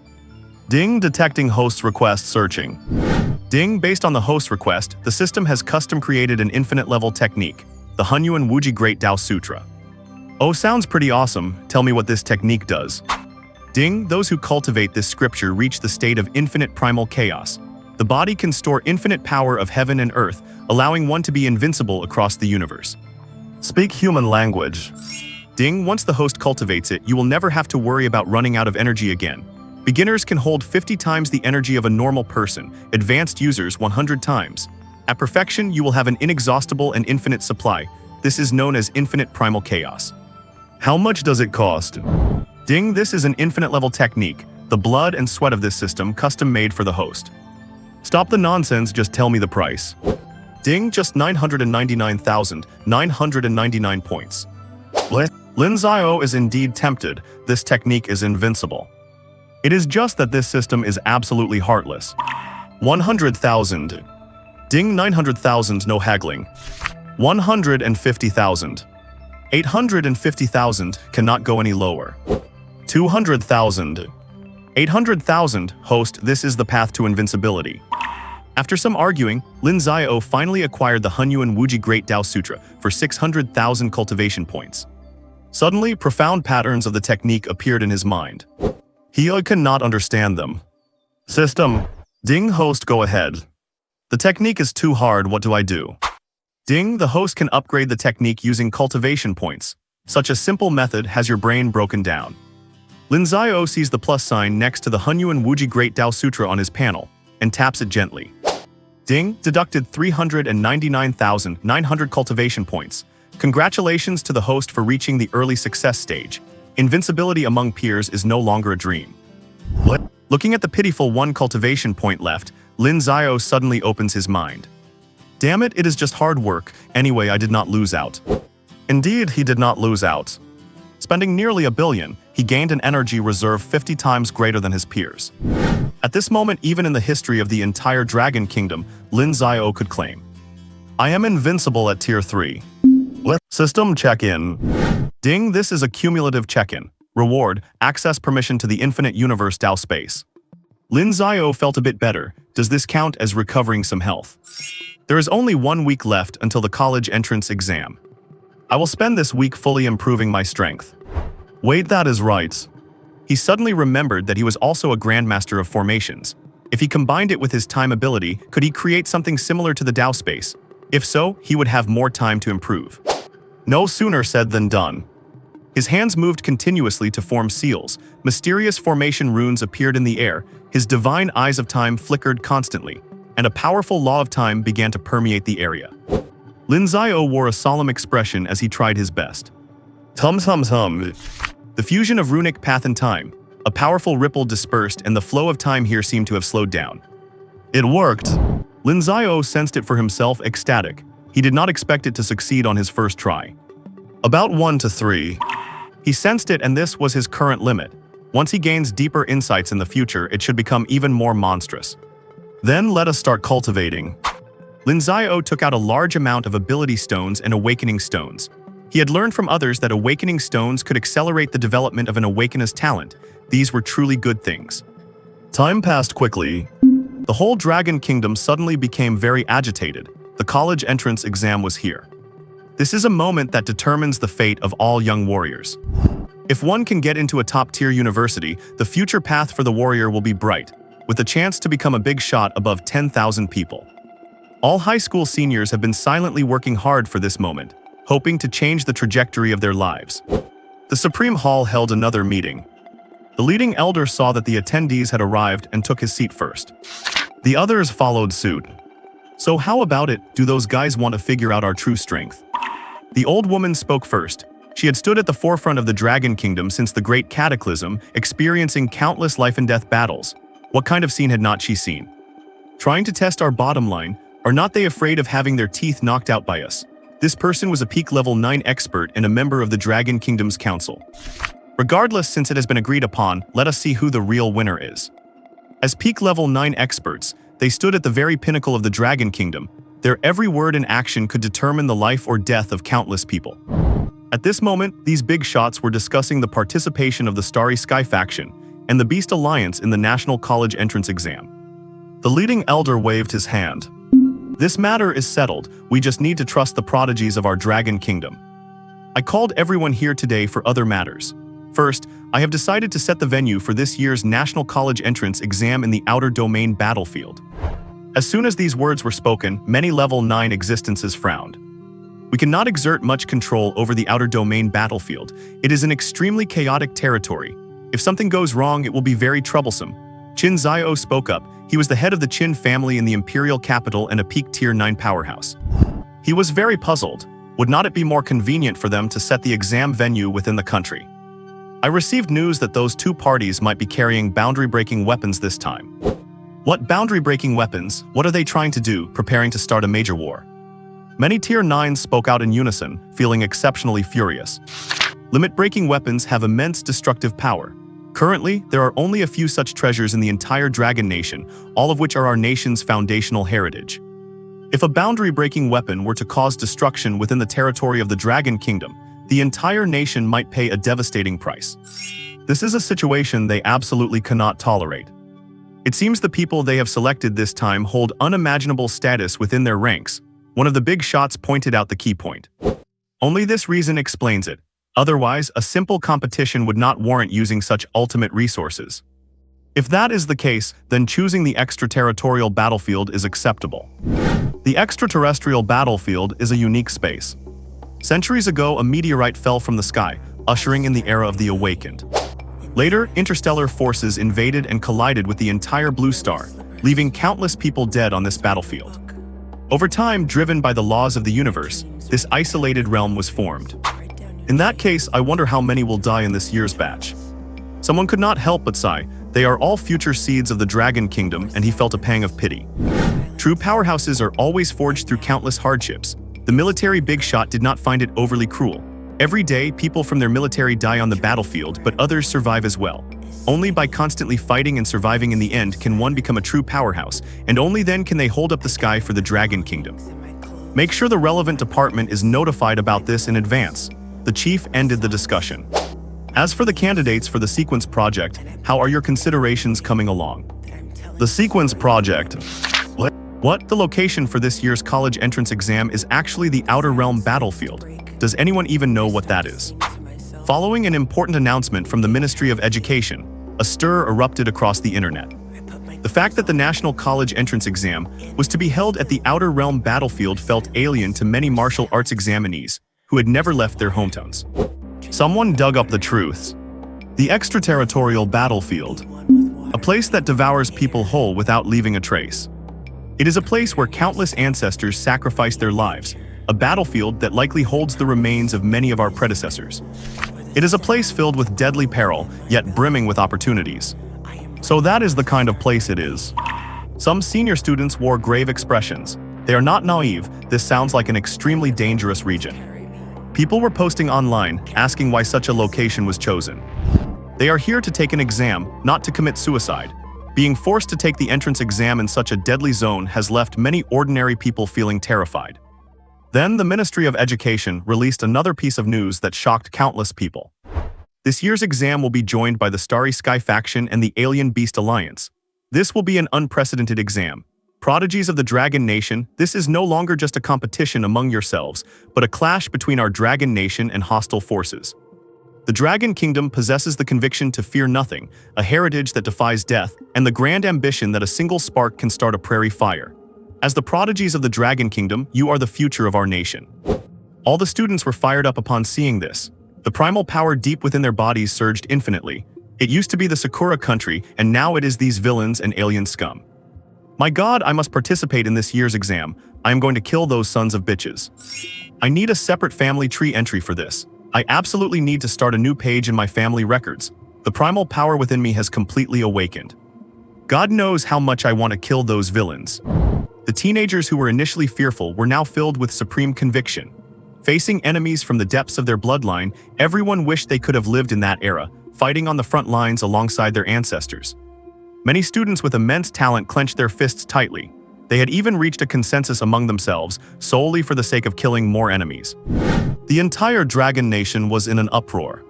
Ding, detecting host's request searching. Ding, based on the host request, the system has custom created an infinite level technique, the Hunyuan Wuji Great Tao Sutra. Oh, sounds pretty awesome. Tell me what this technique does. Ding, those who cultivate this scripture reach the state of infinite primal chaos. The body can store infinite power of heaven and earth, allowing one to be invincible across the universe. Speak human language. Ding, once the host cultivates it, you will never have to worry about running out of energy again. Beginners can hold 50 times the energy of a normal person, advanced users 100 times. At perfection, you will have an inexhaustible and infinite supply. This is known as infinite primal chaos. How much does it cost? Ding, this is an infinite level technique, the blood and sweat of this system custom made for the host. Stop the nonsense, just tell me the price. Ding, just 999,999 points. Lin Xiao is indeed tempted. This technique is invincible. It is just that this system is absolutely heartless. 100,000. Ding, 900,000, no haggling. 150,000. 850,000, cannot go any lower. 200,000. 800,000, host, this is the path to invincibility. After some arguing, Lin Xiao finally acquired the Hunyuan Wuji Great Tao Sutra for 600,000 cultivation points. Suddenly, profound patterns of the technique appeared in his mind. He cannot understand them. System. Ding, host, go ahead. The technique is too hard, what do I do? Ding, the host can upgrade the technique using cultivation points. Such a simple method has your brain broken down. Lin Xiao sees the plus sign next to the Hunyuan Wuji Great Tao Sutra on his panel and taps it gently. Ding, deducted 399,900 cultivation points. Congratulations to the host for reaching the early success stage. Invincibility among peers is no longer a dream. Looking at the pitiful 1 cultivation point left, Lin Xiao suddenly opens his mind. Damn it, it is just hard work. Anyway, I did not lose out. Indeed, he did not lose out. Spending nearly 1 billion, he gained an energy reserve 50 times greater than his peers. At this moment, even in the history of the entire Dragon Kingdom, Lin Xiao could claim, I am invincible at Tier 3. System check-in. Ding, this is a cumulative check-in. Reward, access permission to the infinite universe Tao space. Lin Xiao felt a bit better. Does this count as recovering some health? There is only 1 week left until the college entrance exam. I will spend this week fully improving my strength. Wait, that is right. He suddenly remembered that he was also a grandmaster of formations. If he combined it with his time ability, could he create something similar to the Tao space? If so, he would have more time to improve. No sooner said than done. His hands moved continuously to form seals. Mysterious formation runes appeared in the air. His divine eyes of time flickered constantly, and a powerful law of time began to permeate the area. Lin Xiao wore a solemn expression as he tried his best. Tum tum tum. The fusion of runic path and time. A powerful ripple dispersed and the flow of time here seemed to have slowed down. It worked. Lin Xiao sensed it for himself, ecstatic. He did not expect it to succeed on his first try. About 1 to 3. He sensed it, and this was his current limit. Once he gains deeper insights in the future, it should become even more monstrous. Then let us start cultivating. Lin Xiao took out a large amount of ability stones and awakening stones. He had learned from others that awakening stones could accelerate the development of an awakener's talent. These were truly good things. Time passed quickly. The whole Dragon Kingdom suddenly became very agitated. The college entrance exam was here. This is a moment that determines the fate of all young warriors. If one can get into a top-tier university, the future path for the warrior will be bright, with a chance to become a big shot above 10,000 people. All high school seniors have been silently working hard for this moment, hoping to change the trajectory of their lives. The Supreme Hall held another meeting. The leading elder saw that the attendees had arrived and took his seat first. The others followed suit. So how about it, do those guys want to figure out our true strength? The old woman spoke first. She had stood at the forefront of the Dragon Kingdom since the Great Cataclysm, experiencing countless life-and-death battles. What kind of scene had not she seen? Trying to test our bottom line, are not they afraid of having their teeth knocked out by us? This person was a peak level 9 expert and a member of the Dragon Kingdom's council. Regardless, since it has been agreed upon, let us see who the real winner is. As peak level 9 experts, they stood at the very pinnacle of the Dragon Kingdom. Their every word and action could determine the life or death of countless people. At this moment, these big shots were discussing the participation of the Starry Sky faction and the Beast Alliance in the National College entrance exam. The leading elder waved his hand. This matter is settled, we just need to trust the prodigies of our Dragon Kingdom. I called everyone here today for other matters. First, I have decided to set the venue for this year's National College entrance exam in the Outer Domain battlefield. As soon as these words were spoken, many level 9 existences frowned. We cannot exert much control over the Outer Domain battlefield. It is an extremely chaotic territory. If something goes wrong, it will be very troublesome. Qin Xiao spoke up. He was the head of the Qin family in the imperial capital and a peak tier 9 powerhouse. He was very puzzled. Would not it be more convenient for them to set the exam venue within the country? I received news that those two parties might be carrying boundary-breaking weapons this time. What boundary-breaking weapons? What are they trying to do, preparing to start a major war? Many tier 9s spoke out in unison, feeling exceptionally furious. Limit-breaking weapons have immense destructive power. Currently, there are only a few such treasures in the entire Dragon Nation, all of which are our nation's foundational heritage. If a boundary-breaking weapon were to cause destruction within the territory of the Dragon Kingdom, the entire nation might pay a devastating price. This is a situation they absolutely cannot tolerate. It seems the people they have selected this time hold unimaginable status within their ranks. One of the big shots pointed out the key point. Only this reason explains it. Otherwise, a simple competition would not warrant using such ultimate resources. If that is the case, then choosing the extraterritorial battlefield is acceptable. The extraterrestrial battlefield is a unique space. Centuries ago, a meteorite fell from the sky, ushering in the era of the Awakened. Later, interstellar forces invaded and collided with the entire blue star, leaving countless people dead on this battlefield. Over time, driven by the laws of the universe, this isolated realm was formed. In that case, I wonder how many will die in this year's batch. Someone could not help but sigh. They are all future seeds of the Dragon Kingdom, and he felt a pang of pity. True powerhouses are always forged through countless hardships. The military big shot did not find it overly cruel. Every day, people from their military die on the battlefield, but others survive as well. Only by constantly fighting and surviving in the end can one become a true powerhouse, and only then can they hold up the sky for the Dragon Kingdom. Make sure the relevant department is notified about this in advance. The chief ended the discussion. As for the candidates for the Sequence Project, how are your considerations coming along? The Sequence Project. What? The location for this year's college entrance exam is actually the Outer Realm battlefield. Does anyone even know what that is? Following an important announcement from the Ministry of Education, a stir erupted across the internet. The fact that the National College entrance exam was to be held at the Outer Realm battlefield felt alien to many martial arts examinees who had never left their hometowns. Someone dug up the truths. The extraterritorial battlefield, a place that devours people whole without leaving a trace. It is a place where countless ancestors sacrificed their lives, a battlefield that likely holds the remains of many of our predecessors. It is a place filled with deadly peril, yet brimming with opportunities. So that is the kind of place it is. Some senior students wore grave expressions. They are not naive. This sounds like an extremely dangerous region. People were posting online, asking why such a location was chosen. They are here to take an exam, not to commit suicide. Being forced to take the entrance exam in such a deadly zone has left many ordinary people feeling terrified. Then the Ministry of Education released another piece of news that shocked countless people. This year's exam will be joined by the Starry Sky faction and the Alien Beast Alliance. This will be an unprecedented exam. Prodigies of the Dragon Nation, this is no longer just a competition among yourselves, but a clash between our Dragon Nation and hostile forces. The Dragon Kingdom possesses the conviction to fear nothing, a heritage that defies death, and the grand ambition that a single spark can start a prairie fire. As the prodigies of the Dragon Kingdom, you are the future of our nation. All the students were fired up upon seeing this. The primal power deep within their bodies surged infinitely. It used to be the Sakura country, and now it is these villains and alien scum. My God, I must participate in this year's exam. I am going to kill those sons of bitches. I need a separate family tree entry for this. I absolutely need to start a new page in my family records. The primal power within me has completely awakened. God knows how much I want to kill those villains. The teenagers who were initially fearful were now filled with supreme conviction. Facing enemies from the depths of their bloodline, everyone wished they could have lived in that era, fighting on the front lines alongside their ancestors. Many students with immense talent clenched their fists tightly. They had even reached a consensus among themselves, solely for the sake of killing more enemies. The entire Dragon Nation was in an uproar.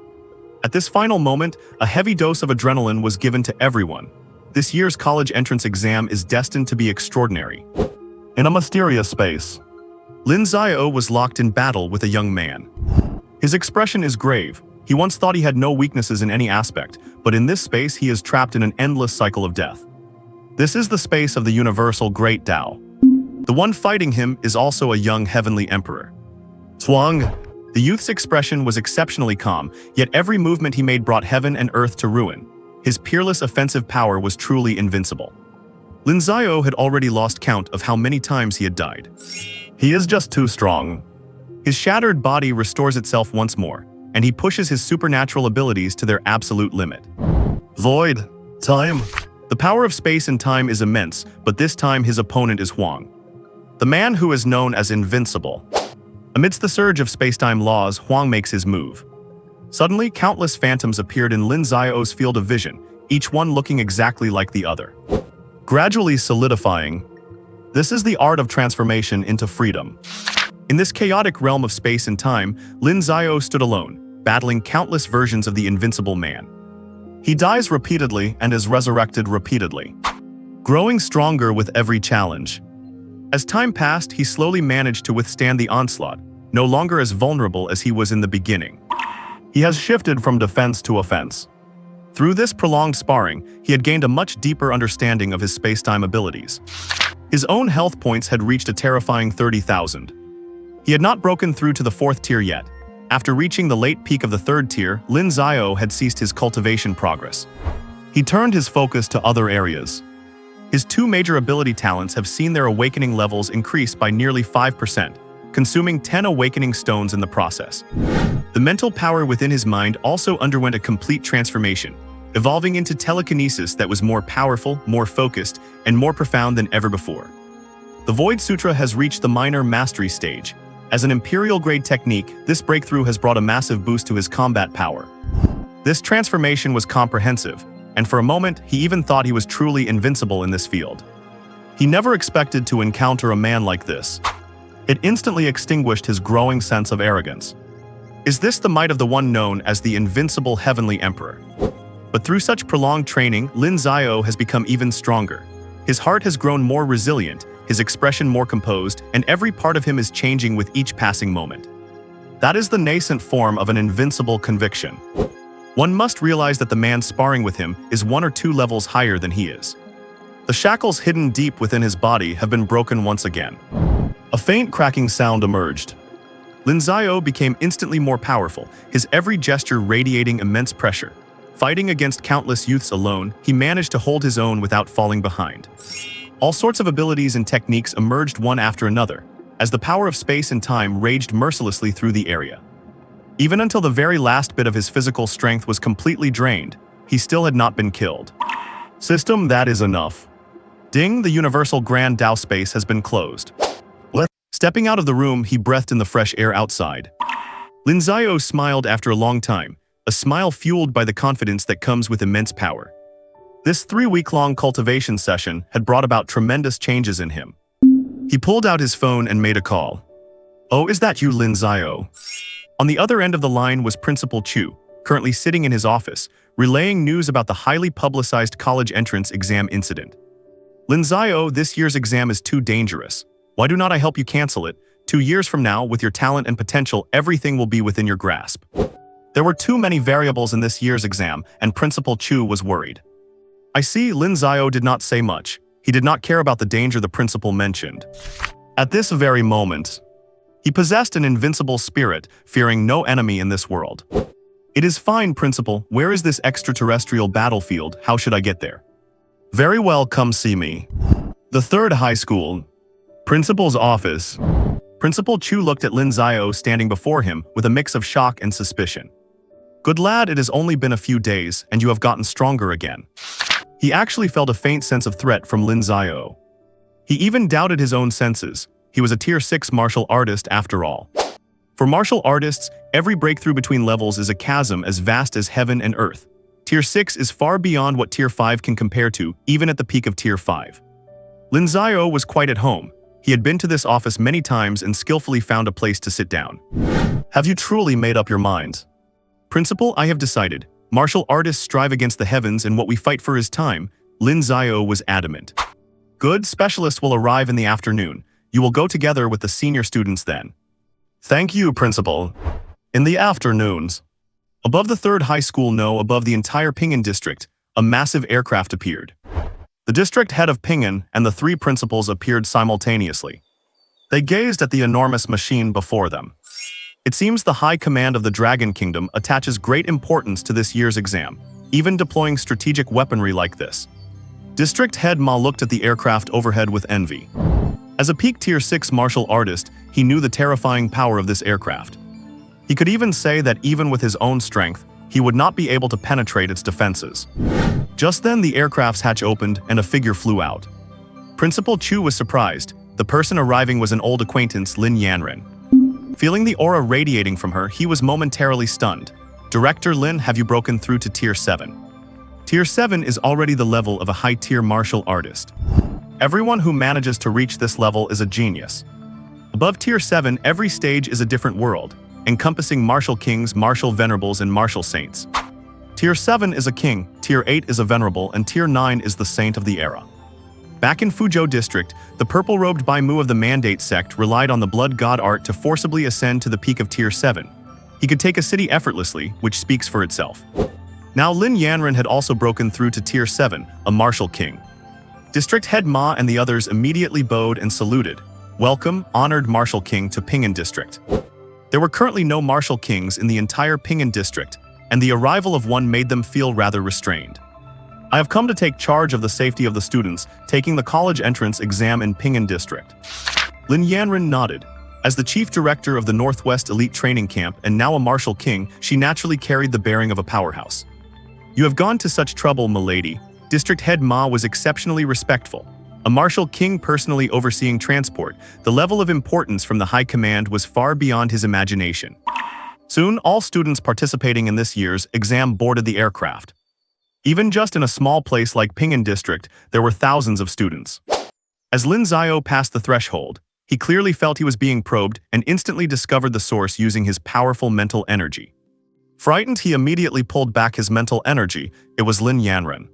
At this final moment, a heavy dose of adrenaline was given to everyone. This year's college entrance exam is destined to be extraordinary. In a mysterious space, Lin Xiao was locked in battle with a young man. His expression is grave. He once thought he had no weaknesses in any aspect, but in this space he is trapped in an endless cycle of death. This is the space of the universal Great Tao. The one fighting him is also a young heavenly emperor. Zhuang. The youth's expression was exceptionally calm, yet every movement he made brought heaven and earth to ruin. His peerless offensive power was truly invincible. Lin Xiao had already lost count of how many times he had died. He is just too strong. His shattered body restores itself once more, and he pushes his supernatural abilities to their absolute limit. Void. Time. The power of space and time is immense, but this time his opponent is Huang, the man who is known as invincible. Amidst the surge of space-time laws, Huang makes his move. Suddenly, countless phantoms appeared in Lin Xiao's field of vision, each one looking exactly like the other. Gradually solidifying, this is the art of transformation into freedom. In this chaotic realm of space and time, Lin Xiao stood alone, battling countless versions of the invincible man. He dies repeatedly and is resurrected repeatedly, growing stronger with every challenge. As time passed, he slowly managed to withstand the onslaught, no longer as vulnerable as he was in the beginning. He has shifted from defense to offense. Through this prolonged sparring, he had gained a much deeper understanding of his space-time abilities. His own health points had reached a terrifying 30,000. He had not broken through to the 4th tier yet. After reaching the late peak of the 3rd tier, Lin Xiao had ceased his cultivation progress. He turned his focus to other areas. His 2 major ability talents have seen their awakening levels increase by nearly 5%, consuming 10 awakening stones in the process. The mental power within his mind also underwent a complete transformation, evolving into telekinesis that was more powerful, more focused, and more profound than ever before. The Void Sutra has reached the minor mastery stage. As an imperial-grade technique, this breakthrough has brought a massive boost to his combat power. This transformation was comprehensive, and for a moment, he even thought he was truly invincible in this field. He never expected to encounter a man like this. It instantly extinguished his growing sense of arrogance. Is this the might of the one known as the invincible heavenly emperor? But through such prolonged training, Lin Xiao has become even stronger. His heart has grown more resilient, his expression more composed, and every part of him is changing with each passing moment. That is the nascent form of an invincible conviction. One must realize that the man sparring with him is 1 or 2 levels higher than he is. The shackles hidden deep within his body have been broken once again. A faint cracking sound emerged. Lin Xiao became instantly more powerful, his every gesture radiating immense pressure. Fighting against countless youths alone, he managed to hold his own without falling behind. All sorts of abilities and techniques emerged one after another, as the power of space and time raged mercilessly through the area. Even until the very last bit of his physical strength was completely drained, he still had not been killed. System, that is enough. Ding, the universal Grand Tao space has been closed. What? Stepping out of the room, he breathed in the fresh air outside. Lin Xiao smiled after a long time, a smile fueled by the confidence that comes with immense power. This 3-week-long cultivation session had brought about tremendous changes in him. He pulled out his phone and made a call. Oh, is that you, Lin Xiao? On the other end of the line was Principal Chu, currently sitting in his office, relaying news about the highly publicized college entrance exam incident. Lin Xiao, this year's exam is too dangerous. Why do not I help you cancel it? 2 years from now, with your talent and potential, everything will be within your grasp. There were too many variables in this year's exam, and Principal Chu was worried. I see. Lin Xiao did not say much. He did not care about the danger the principal mentioned. At this very moment, he possessed an invincible spirit, fearing no enemy in this world. It is fine, Principal. Where is this extraterrestrial battlefield? How should I get there? Very well, come see me. The 3rd high school. Principal's office. Principal Chu looked at Lin Xiao standing before him with a mix of shock and suspicion. Good lad, it has only been a few days, and you have gotten stronger again. He actually felt a faint sense of threat from Lin Xiao. He even doubted his own senses. He was a tier 6 martial artist after all. For martial artists, every breakthrough between levels is a chasm as vast as heaven and earth. Tier 6 is far beyond what Tier 5 can compare to, even at the peak of Tier 5. Lin Xiao was quite at home. He had been to this office many times and skillfully found a place to sit down. Have you truly made up your mind? Principal, I have decided. Martial artists strive against the heavens and what we fight for is time. Lin Xiao was adamant. Good, specialists will arrive in the afternoon. You will go together with the senior students then. Thank you, Principal. In the afternoons. Above the third high school above the entire Ping'an district, a massive aircraft appeared. The district head of Ping'an and the three principals appeared simultaneously. They gazed at the enormous machine before them. It seems the High Command of the Dragon Kingdom attaches great importance to this year's exam, even deploying strategic weaponry like this. District Head Ma looked at the aircraft overhead with envy. As a peak Tier 6 martial artist, he knew the terrifying power of this aircraft. He could even say that even with his own strength, he would not be able to penetrate its defenses. Just then the aircraft's hatch opened and a figure flew out. Principal Chu was surprised. The person arriving was an old acquaintance, Lin Yanren. Feeling the aura radiating from her, he was momentarily stunned. Director Lin, have you broken through to Tier 7? Tier 7 is already the level of a high-tier martial artist. Everyone who manages to reach this level is a genius. Above Tier 7, every stage is a different world, encompassing martial kings, martial venerables, and martial saints. Tier 7 is a king, Tier 8 is a venerable, and Tier 9 is the saint of the era. Back in Fuzhou District, the purple-robed Bai Mu of the Mandate sect relied on the blood god art to forcibly ascend to the peak of Tier 7. He could take a city effortlessly, which speaks for itself. Now Lin Yanren had also broken through to Tier 7, a martial king. District Head Ma and the others immediately bowed and saluted. Welcome, honored martial king, to Ping'an District. There were currently no martial kings in the entire Ping'an District, and the arrival of one made them feel rather restrained. I have come to take charge of the safety of the students taking the college entrance exam in Ping'an District. Lin Yanren nodded. As the chief director of the Northwest Elite Training Camp and now a martial king, she naturally carried the bearing of a powerhouse. You have gone to such trouble, milady. District Head Ma was exceptionally respectful. A martial king personally overseeing transport, the level of importance from the high command was far beyond his imagination. Soon, all students participating in this year's exam boarded the aircraft. Even just in a small place like Ping'an District, there were thousands of students. As Lin Xiao passed the threshold, he clearly felt he was being probed and instantly discovered the source using his powerful mental energy. Frightened, he immediately pulled back his mental energy. It was Lin Yanren.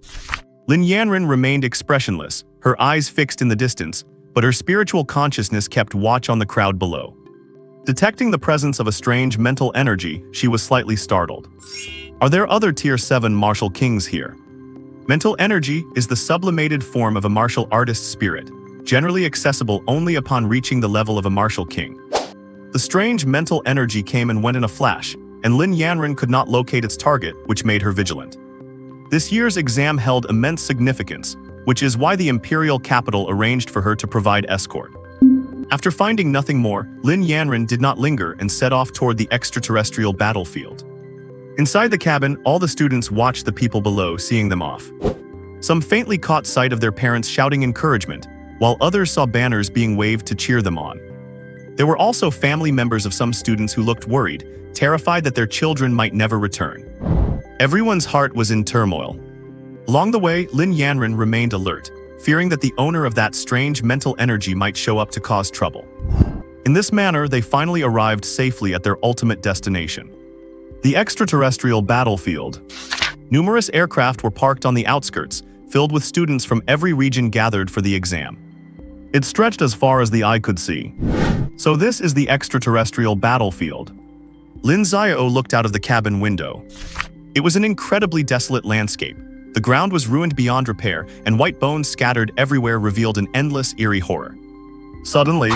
Lin Yanren remained expressionless, her eyes fixed in the distance, but her spiritual consciousness kept watch on the crowd below. Detecting the presence of a strange mental energy, she was slightly startled. Are there other Tier 7 martial kings here? Mental energy is the sublimated form of a martial artist's spirit, generally accessible only upon reaching the level of a martial king. The strange mental energy came and went in a flash, and Lin Yanren could not locate its target, which made her vigilant. This year's exam held immense significance, which is why the imperial capital arranged for her to provide escort. After finding nothing more, Lin Yanren did not linger and set off toward the extraterrestrial battlefield. Inside the cabin, all the students watched the people below, seeing them off. Some faintly caught sight of their parents shouting encouragement, while others saw banners being waved to cheer them on. There were also family members of some students who looked worried, terrified that their children might never return. Everyone's heart was in turmoil. Along the way, Lin Yanren remained alert, fearing that the owner of that strange mental energy might show up to cause trouble. In this manner, they finally arrived safely at their ultimate destination. The extraterrestrial battlefield. Numerous aircraft were parked on the outskirts, filled with students from every region gathered for the exam. It stretched as far as the eye could see. So this is the extraterrestrial battlefield. Lin Xiao looked out of the cabin window. It was an incredibly desolate landscape. The ground was ruined beyond repair, and white bones scattered everywhere revealed an endless, eerie horror. Suddenly,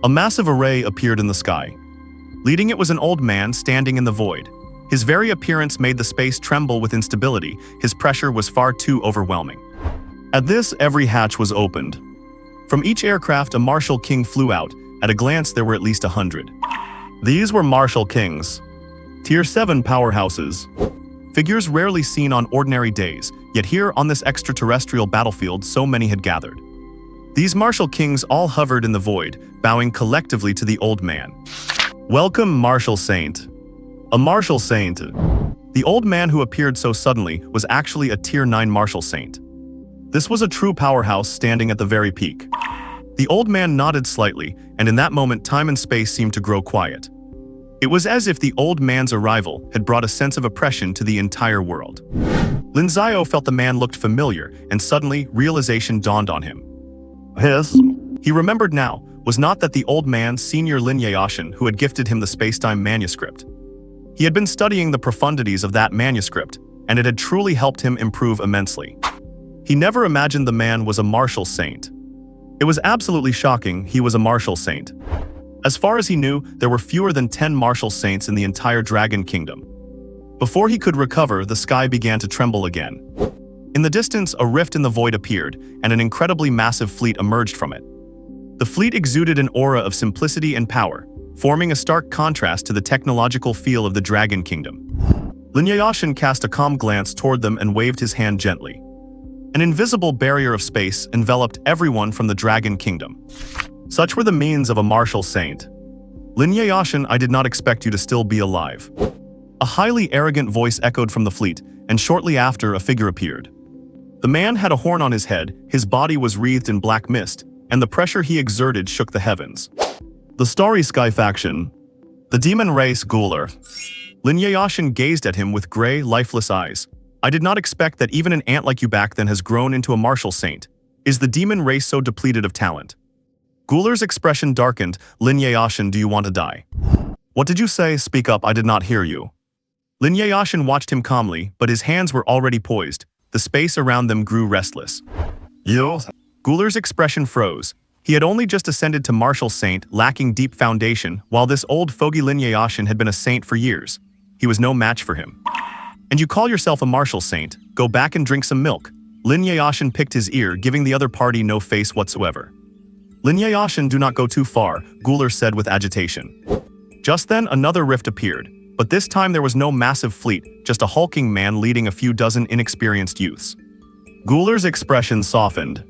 a massive array appeared in the sky. Leading it was an old man standing in the void. His very appearance made the space tremble with instability. His pressure was far too overwhelming. At this, every hatch was opened. From each aircraft, a martial king flew out. At a glance, there were at least 100. These were martial kings. Tier 7 powerhouses. Figures rarely seen on ordinary days, yet here on this extraterrestrial battlefield so many had gathered. These martial kings all hovered in the void, bowing collectively to the old man. Welcome, martial saint. A martial saint. The old man who appeared so suddenly was actually a Tier 9 martial saint. This was a true powerhouse standing at the very peak. The old man nodded slightly, and in that moment time and space seemed to grow quiet. It was as if the old man's arrival had brought a sense of oppression to the entire world. Lin Xiao felt the man looked familiar, and suddenly realization dawned on him. He remembered now, was not that the old man, Senior Lin Xiao, who had gifted him the spacetime manuscript. He had been studying the profundities of that manuscript, and it had truly helped him improve immensely. He never imagined the man was a martial saint. It was absolutely shocking he was a martial saint. As far as he knew, there were fewer than 10 martial saints in the entire Dragon Kingdom. Before he could recover, the sky began to tremble again. In the distance, a rift in the void appeared, and an incredibly massive fleet emerged from it. The fleet exuded an aura of simplicity and power, forming a stark contrast to the technological feel of the Dragon Kingdom. Lin Xiao cast a calm glance toward them and waved his hand gently. An invisible barrier of space enveloped everyone from the Dragon Kingdom. Such were the means of a martial saint. Lin Xiao, I did not expect you to still be alive. A highly arrogant voice echoed from the fleet, and shortly after a figure appeared. The man had a horn on his head, his body was wreathed in black mist, and the pressure he exerted shook the heavens. The Starry Sky faction. The demon race Gular. Lin Xiao gazed at him with gray, lifeless eyes. I did not expect that even an ant like you back then has grown into a martial saint. Is the demon race so depleted of talent? Gular's expression darkened. Lin Xiao, do you want to die? What did you say? Speak up, I did not hear you. Lin Xiao watched him calmly, but his hands were already poised. The space around them grew restless. You? Gular's expression froze. He had only just ascended to martial saint, lacking deep foundation, while this old fogey Lin Xiao had been a saint for years. He was no match for him. And you call yourself a martial saint? Go back and drink some milk. Lin Xiao picked his ear, giving the other party no face whatsoever. Lin Xiao, do not go too far, Gular said with agitation. Just then, another rift appeared. But this time there was no massive fleet, just a hulking man leading a few dozen inexperienced youths. Gular's expression softened.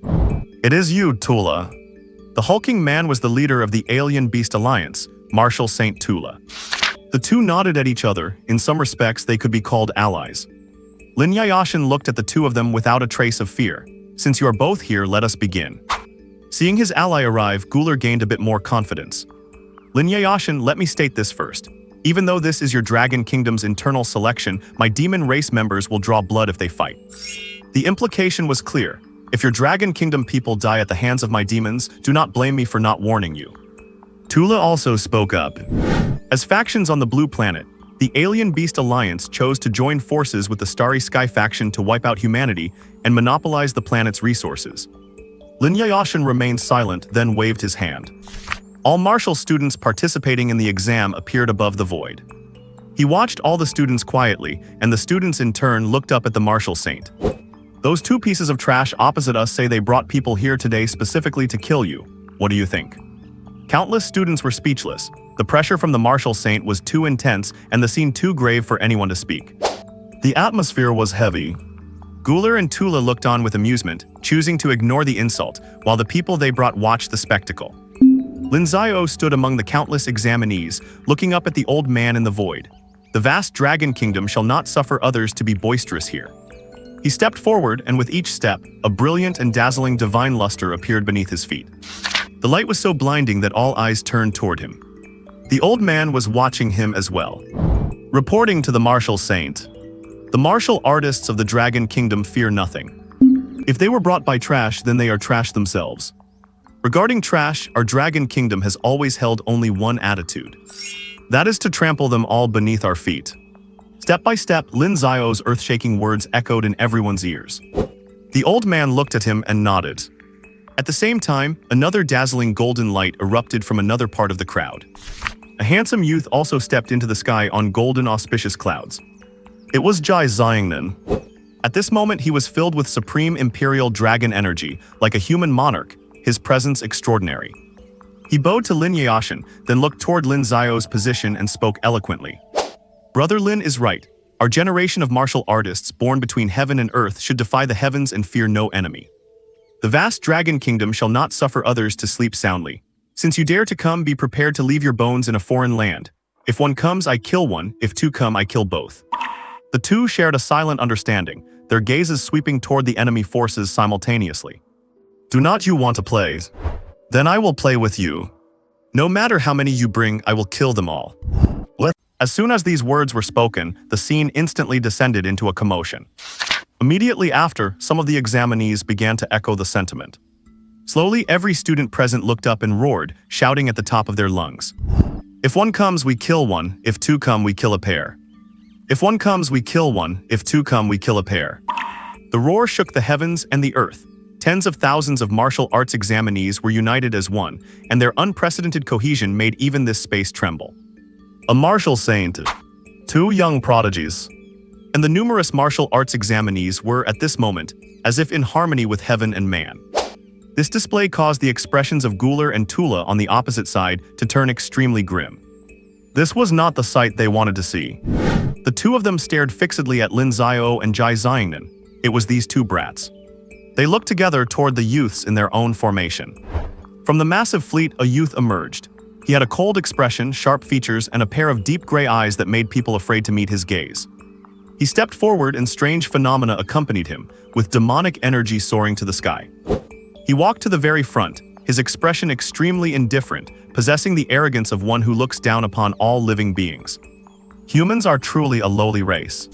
It is you, Tula. The hulking man was the leader of the Alien Beast Alliance, Martial Saint Tula. The two nodded at each other. In some respects, they could be called allies. Lin Xiao looked at the two of them without a trace of fear. Since you are both here, let us begin. Seeing his ally arrive, Gular gained a bit more confidence. Lin Xiao, let me state this first. Even though this is your Dragon Kingdom's internal selection, my demon race members will draw blood if they fight. The implication was clear. If your Dragon Kingdom people die at the hands of my demons, do not blame me for not warning you. Tula also spoke up. As factions on the Blue Planet, the Alien Beast Alliance chose to join forces with the Starry Sky faction to wipe out humanity and monopolize the planet's resources. Lin Xiao remained silent, then waved his hand. All martial students participating in the exam appeared above the void. He watched all the students quietly, and the students in turn looked up at the martial saint. Those two pieces of trash opposite us say they brought people here today specifically to kill you. What do you think? Countless students were speechless. The pressure from the martial saint was too intense and the scene too grave for anyone to speak. The atmosphere was heavy. Gular and Tula looked on with amusement, choosing to ignore the insult, while the people they brought watched the spectacle. Lin Xiao stood among the countless examinees, looking up at the old man in the void. The vast Dragon Kingdom shall not suffer others to be boisterous here. He stepped forward, and with each step, a brilliant and dazzling divine luster appeared beneath his feet. The light was so blinding that all eyes turned toward him. The old man was watching him as well. Reporting to the martial saint. The martial artists of the Dragon Kingdom fear nothing. If they were brought by trash, then they are trash themselves. Regarding trash, our Dragon Kingdom has always held only one attitude. That is to trample them all beneath our feet. Step by step, Lin Xiao's earth-shaking words echoed in everyone's ears. The old man looked at him and nodded. At the same time, another dazzling golden light erupted from another part of the crowd. A handsome youth also stepped into the sky on golden auspicious clouds. It was Jai Xiangnan. At this moment, he was filled with supreme imperial dragon energy, like a human monarch, his presence extraordinary. He bowed to Lin Xiao, then looked toward Lin Xiao's position and spoke eloquently. Brother Lin is right. Our generation of martial artists born between heaven and earth should defy the heavens and fear no enemy. The vast Dragon Kingdom shall not suffer others to sleep soundly. Since you dare to come, be prepared to leave your bones in a foreign land. If one comes, I kill one. If two come, I kill both. The two shared a silent understanding, their gazes sweeping toward the enemy forces simultaneously. Do not you want to play? Then I will play with you. No matter how many you bring, I will kill them all. As soon as these words were spoken, the scene instantly descended into a commotion. Immediately after, some of the examinees began to echo the sentiment. Slowly, every student present looked up and roared, shouting at the top of their lungs. If one comes, we kill one. If two come, we kill a pair. If one comes, we kill one. If two come, we kill a pair. The roar shook the heavens and the earth. Tens of thousands of martial arts examinees were united as one, and their unprecedented cohesion made even this space tremble. A martial saint, two young prodigies, And the numerous martial arts examinees were, at this moment, as if in harmony with heaven and man. This display caused the expressions of Guler and Tula on the opposite side to turn extremely grim. This was not the sight they wanted to see. The two of them stared fixedly at Lin Xiao and Jai Xiangnan. It was these two brats. They looked together toward the youths in their own formation. From the massive fleet, a youth emerged. He had a cold expression, sharp features, and a pair of deep gray eyes that made people afraid to meet his gaze. He stepped forward and strange phenomena accompanied him, with demonic energy soaring to the sky. He walked to the very front, his expression extremely indifferent, possessing the arrogance of one who looks down upon all living beings. Humans are truly a lowly race.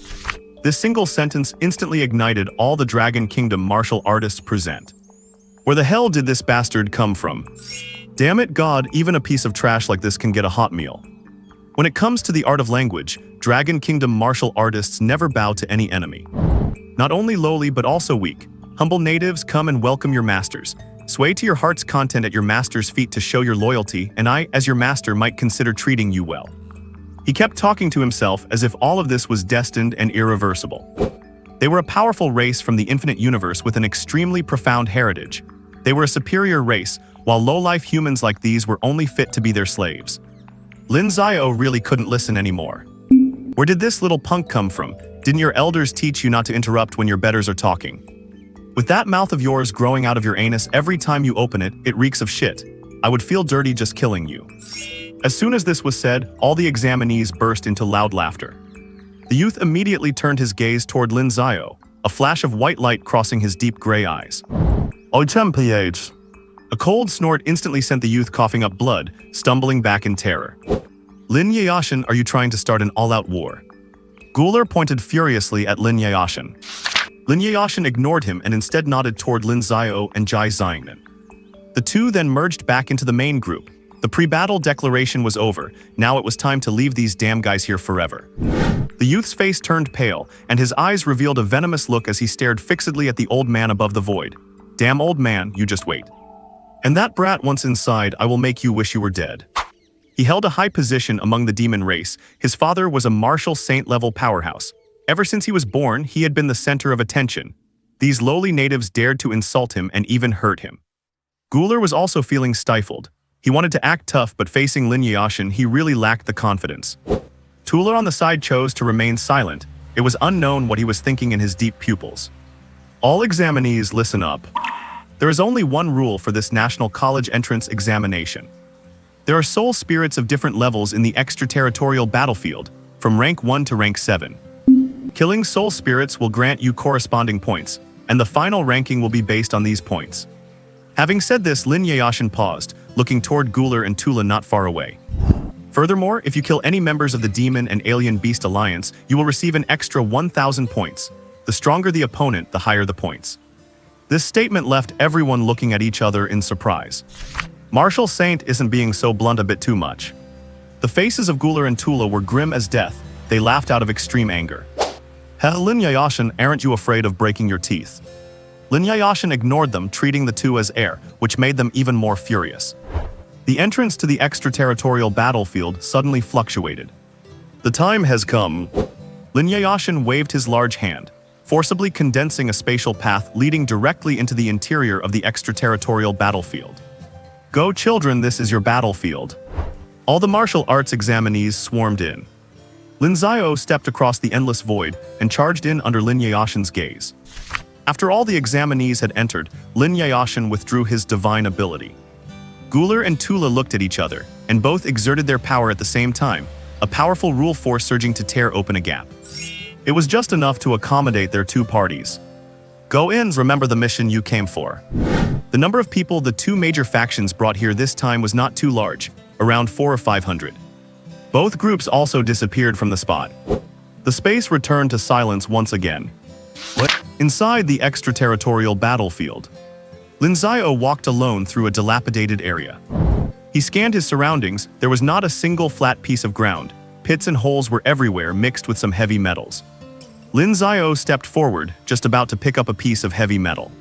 This single sentence instantly ignited all the Dragon Kingdom martial artists present. Where the hell did this bastard come from? Damn it, God, even a piece of trash like this can get a hot meal. When it comes to the art of language, Dragon Kingdom martial artists never bow to any enemy. Not only lowly but also weak. Humble natives, come and welcome your masters. Sway to your heart's content at your master's feet to show your loyalty, and I, as your master, might consider treating you well. He kept talking to himself as if all of this was destined and irreversible. They were a powerful race from the infinite universe with an extremely profound heritage. They were a superior race, while low-life humans like these were only fit to be their slaves. Lin Xiao really couldn't listen anymore. Where did this little punk come from? Didn't your elders teach you not to interrupt when your betters are talking? With that mouth of yours growing out of your anus every time you open it, it reeks of shit. I would feel dirty just killing you. As soon as this was said, all the examinees burst into loud laughter. The youth immediately turned his gaze toward Lin Xiao, a flash of white light crossing his deep gray eyes. Oi champions. A cold snort instantly sent the youth coughing up blood, stumbling back in terror. Lin Yayashan, are you trying to start an all-out war? Guler pointed furiously at Lin Yayashan. Lin Yayashan ignored him and instead nodded toward Lin Xiao and Jai Xiangnan. The two then merged back into the main group. The pre-battle declaration was over. Now it was time to leave these damn guys here forever. The youth's face turned pale, and his eyes revealed a venomous look as he stared fixedly at the old man above the void. Damn old man, you just wait. And that brat once inside, I will make you wish you were dead. He held a high position among the demon race. His father was a martial saint-level powerhouse. Ever since he was born, he had been the center of attention. These lowly natives dared to insult him and even hurt him. Guler was also feeling stifled. He wanted to act tough, but facing Lin Yayashan, he really lacked the confidence. Tula on the side chose to remain silent. It was unknown what he was thinking in his deep pupils. All examinees, listen up. There is only one rule for this National College Entrance Examination. There are soul spirits of different levels in the extraterritorial battlefield, from rank 1 to rank 7. Killing soul spirits will grant you corresponding points, and the final ranking will be based on these points. Having said this, Lin Yayashan paused, looking toward Guler and Tula not far away. Furthermore, if you kill any members of the Demon and Alien Beast Alliance, you will receive an extra 1,000 points. The stronger the opponent, the higher the points. This statement left everyone looking at each other in surprise. Martial Saint isn't being so blunt a bit too much. The faces of Guler and Tula were grim as death. They laughed out of extreme anger. Hell, Lin Yayashan, aren't you afraid of breaking your teeth? Lin Yayashan ignored them, treating the two as air, which made them even more furious. The entrance to the extraterritorial battlefield suddenly fluctuated. The time has come. Lin Yayashan waved his large hand, forcibly condensing a spatial path leading directly into the interior of the extraterritorial battlefield. Go children, this is your battlefield. All the martial arts examinees swarmed in. Lin Xiao stepped across the endless void and charged in under Lin Yayashan's gaze. After all the examinees had entered, Lin Yayashan withdrew his divine ability. Guler and Tula looked at each other, and both exerted their power at the same time, a powerful rule force surging to tear open a gap. It was just enough to accommodate their two parties. Go-ins, remember the mission you came for. The number of people the two major factions brought here this time was not too large, around 400 or 500. Both groups also disappeared from the spot. The space returned to silence once again. Inside the extraterritorial battlefield, Lin Xiao walked alone through a dilapidated area. He scanned his surroundings. There was not a single flat piece of ground. Pits and holes were everywhere, mixed with some heavy metals. Lin Xiao stepped forward, just about to pick up a piece of heavy metal.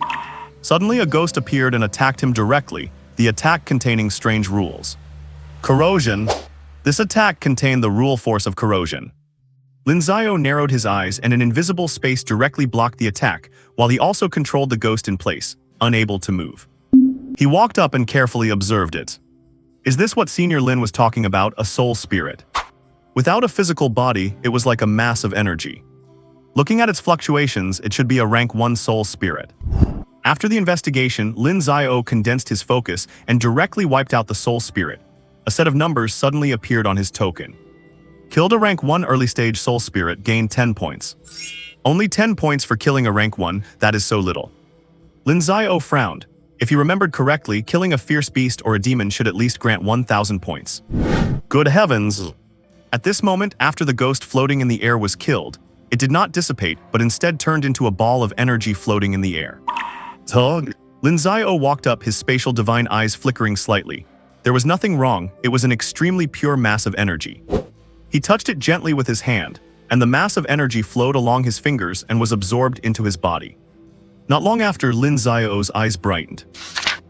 Suddenly, a ghost appeared and attacked him directly, the attack containing strange rules. Corrosion. This attack contained the rule force of corrosion. Lin Xiao narrowed his eyes and an invisible space directly blocked the attack, while he also controlled the ghost in place, unable to move. He walked up and carefully observed it. Is this what Senior Lin was talking about, a soul spirit? Without a physical body, it was like a mass of energy. Looking at its fluctuations, it should be a rank 1 soul spirit. After the investigation, Lin Xiao condensed his focus and directly wiped out the soul spirit. A set of numbers suddenly appeared on his token. Killed a rank 1 early stage soul spirit, gained 10 points. Only 10 points for killing a rank 1, that is so little. Lin Xiao frowned. If he remembered correctly, killing a fierce beast or a demon should at least grant 1,000 points. Good heavens! At this moment, after the ghost floating in the air was killed, it did not dissipate, but instead turned into a ball of energy floating in the air. Tug! Lin Xiao walked up, his spatial divine eyes flickering slightly. There was nothing wrong, it was an extremely pure mass of energy. He touched it gently with his hand, and the mass of energy flowed along his fingers and was absorbed into his body. Not long after, Lin Xiao's eyes brightened.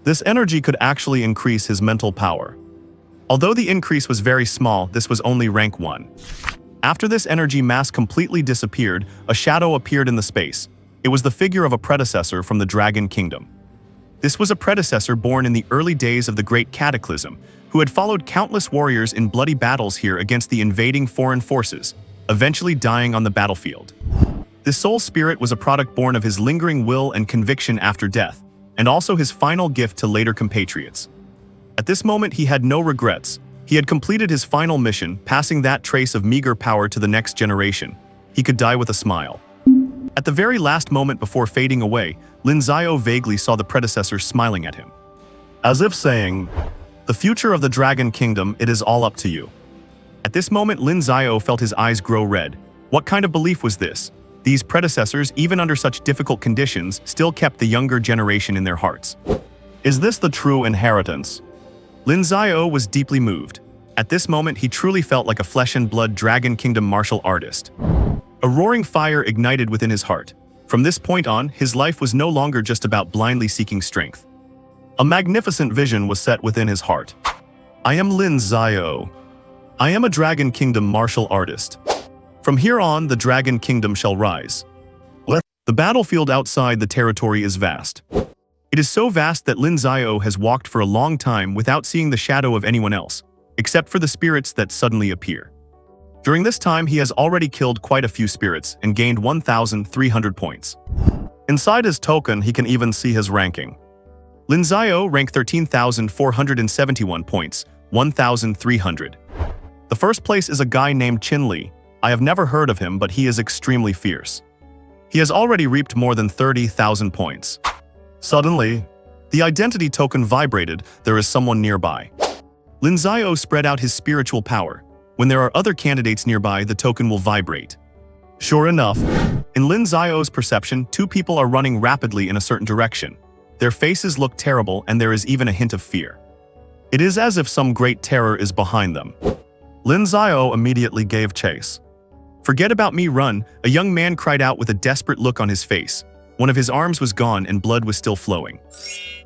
This energy could actually increase his mental power. Although the increase was very small, this was only rank 1. After this energy mass completely disappeared, a shadow appeared in the space. It was the figure of a predecessor from the Dragon Kingdom. This was a predecessor born in the early days of the Great Cataclysm, who had followed countless warriors in bloody battles here against the invading foreign forces, eventually dying on the battlefield. This soul spirit was a product born of his lingering will and conviction after death, and also his final gift to later compatriots. At this moment, he had no regrets. He had completed his final mission, passing that trace of meager power to the next generation. He could die with a smile. At the very last moment before fading away, Lin Xiao vaguely saw the predecessor smiling at him. As if saying, "The future of the Dragon Kingdom, it is all up to you." At this moment, Lin Xiao felt his eyes grow red. What kind of belief was this? These predecessors, even under such difficult conditions, still kept the younger generation in their hearts. Is this the true inheritance? Lin Xiao was deeply moved. At this moment, he truly felt like a flesh and blood Dragon Kingdom martial artist. A roaring fire ignited within his heart. From this point on, his life was no longer just about blindly seeking strength. A magnificent vision was set within his heart. I am Lin Xiao. I am a Dragon Kingdom martial artist. From here on, the Dragon Kingdom shall rise. The battlefield outside the territory is vast. It is so vast that Lin Xiao has walked for a long time without seeing the shadow of anyone else, except for the spirits that suddenly appear. During this time, he has already killed quite a few spirits and gained 1,300 points. Inside his token, he can even see his ranking. Lin Xiao rank 13,471 points, 1,300. The first place is a guy named Qin Li. I have never heard of him, but he is extremely fierce. He has already reaped more than 30,000 points. Suddenly, the identity token vibrated. There is someone nearby. Lin Xiao spread out his spiritual power. When there are other candidates nearby, the token will vibrate. Sure enough, in Lin Xiao's perception, two people are running rapidly in a certain direction. Their faces look terrible and there is even a hint of fear. It is as if some great terror is behind them. Lin Xiao immediately gave chase. Forget about me, run, a young man cried out with a desperate look on his face. One of his arms was gone and blood was still flowing.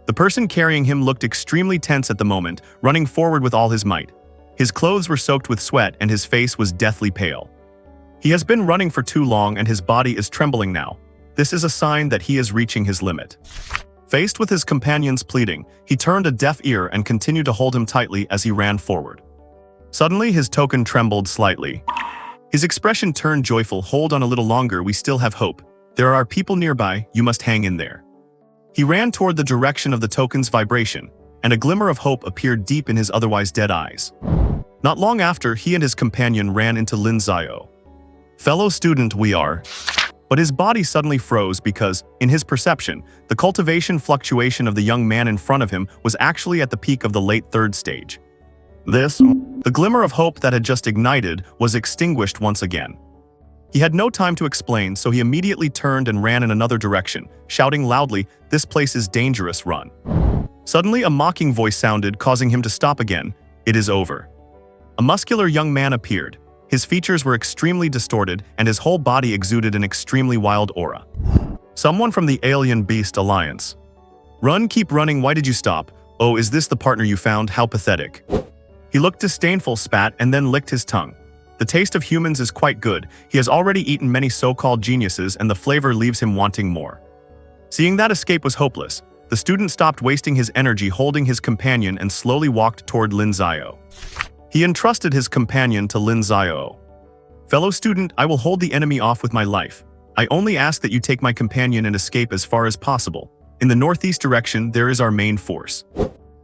The person carrying him looked extremely tense at the moment, running forward with all his might. His clothes were soaked with sweat and his face was deathly pale. He has been running for too long and his body is trembling now. This is a sign that he is reaching his limit. Faced with his companion's pleading, he turned a deaf ear and continued to hold him tightly as he ran forward. Suddenly, his token trembled slightly. His expression turned joyful. Hold on a little longer, we still have hope. There are people nearby, you must hang in there. He ran toward the direction of the token's vibration, and a glimmer of hope appeared deep in his otherwise dead eyes. Not long after, he and his companion ran into Lin Xiao. Fellow student we are. But his body suddenly froze because, in his perception, the cultivation fluctuation of the young man in front of him was actually at the peak of the late third stage. The glimmer of hope that had just ignited was extinguished once again. He had no time to explain, so he immediately turned and ran in another direction, shouting loudly, "This place is dangerous, run." Suddenly, a mocking voice sounded, causing him to stop again. "It is over." A muscular young man appeared. His features were extremely distorted, and his whole body exuded an extremely wild aura. Someone from the Alien Beast Alliance. "Run, keep running, why did you stop? Oh, is this the partner you found? How pathetic." He looked disdainful, spat, and then licked his tongue. The taste of humans is quite good. He has already eaten many so-called geniuses, and the flavor leaves him wanting more. Seeing that escape was hopeless, the student stopped wasting his energy holding his companion and slowly walked toward Lin Xiao. He entrusted his companion to Lin Xiao. "Fellow student, I will hold the enemy off with my life. I only ask that you take my companion and escape as far as possible. In the northeast direction, there is our main force."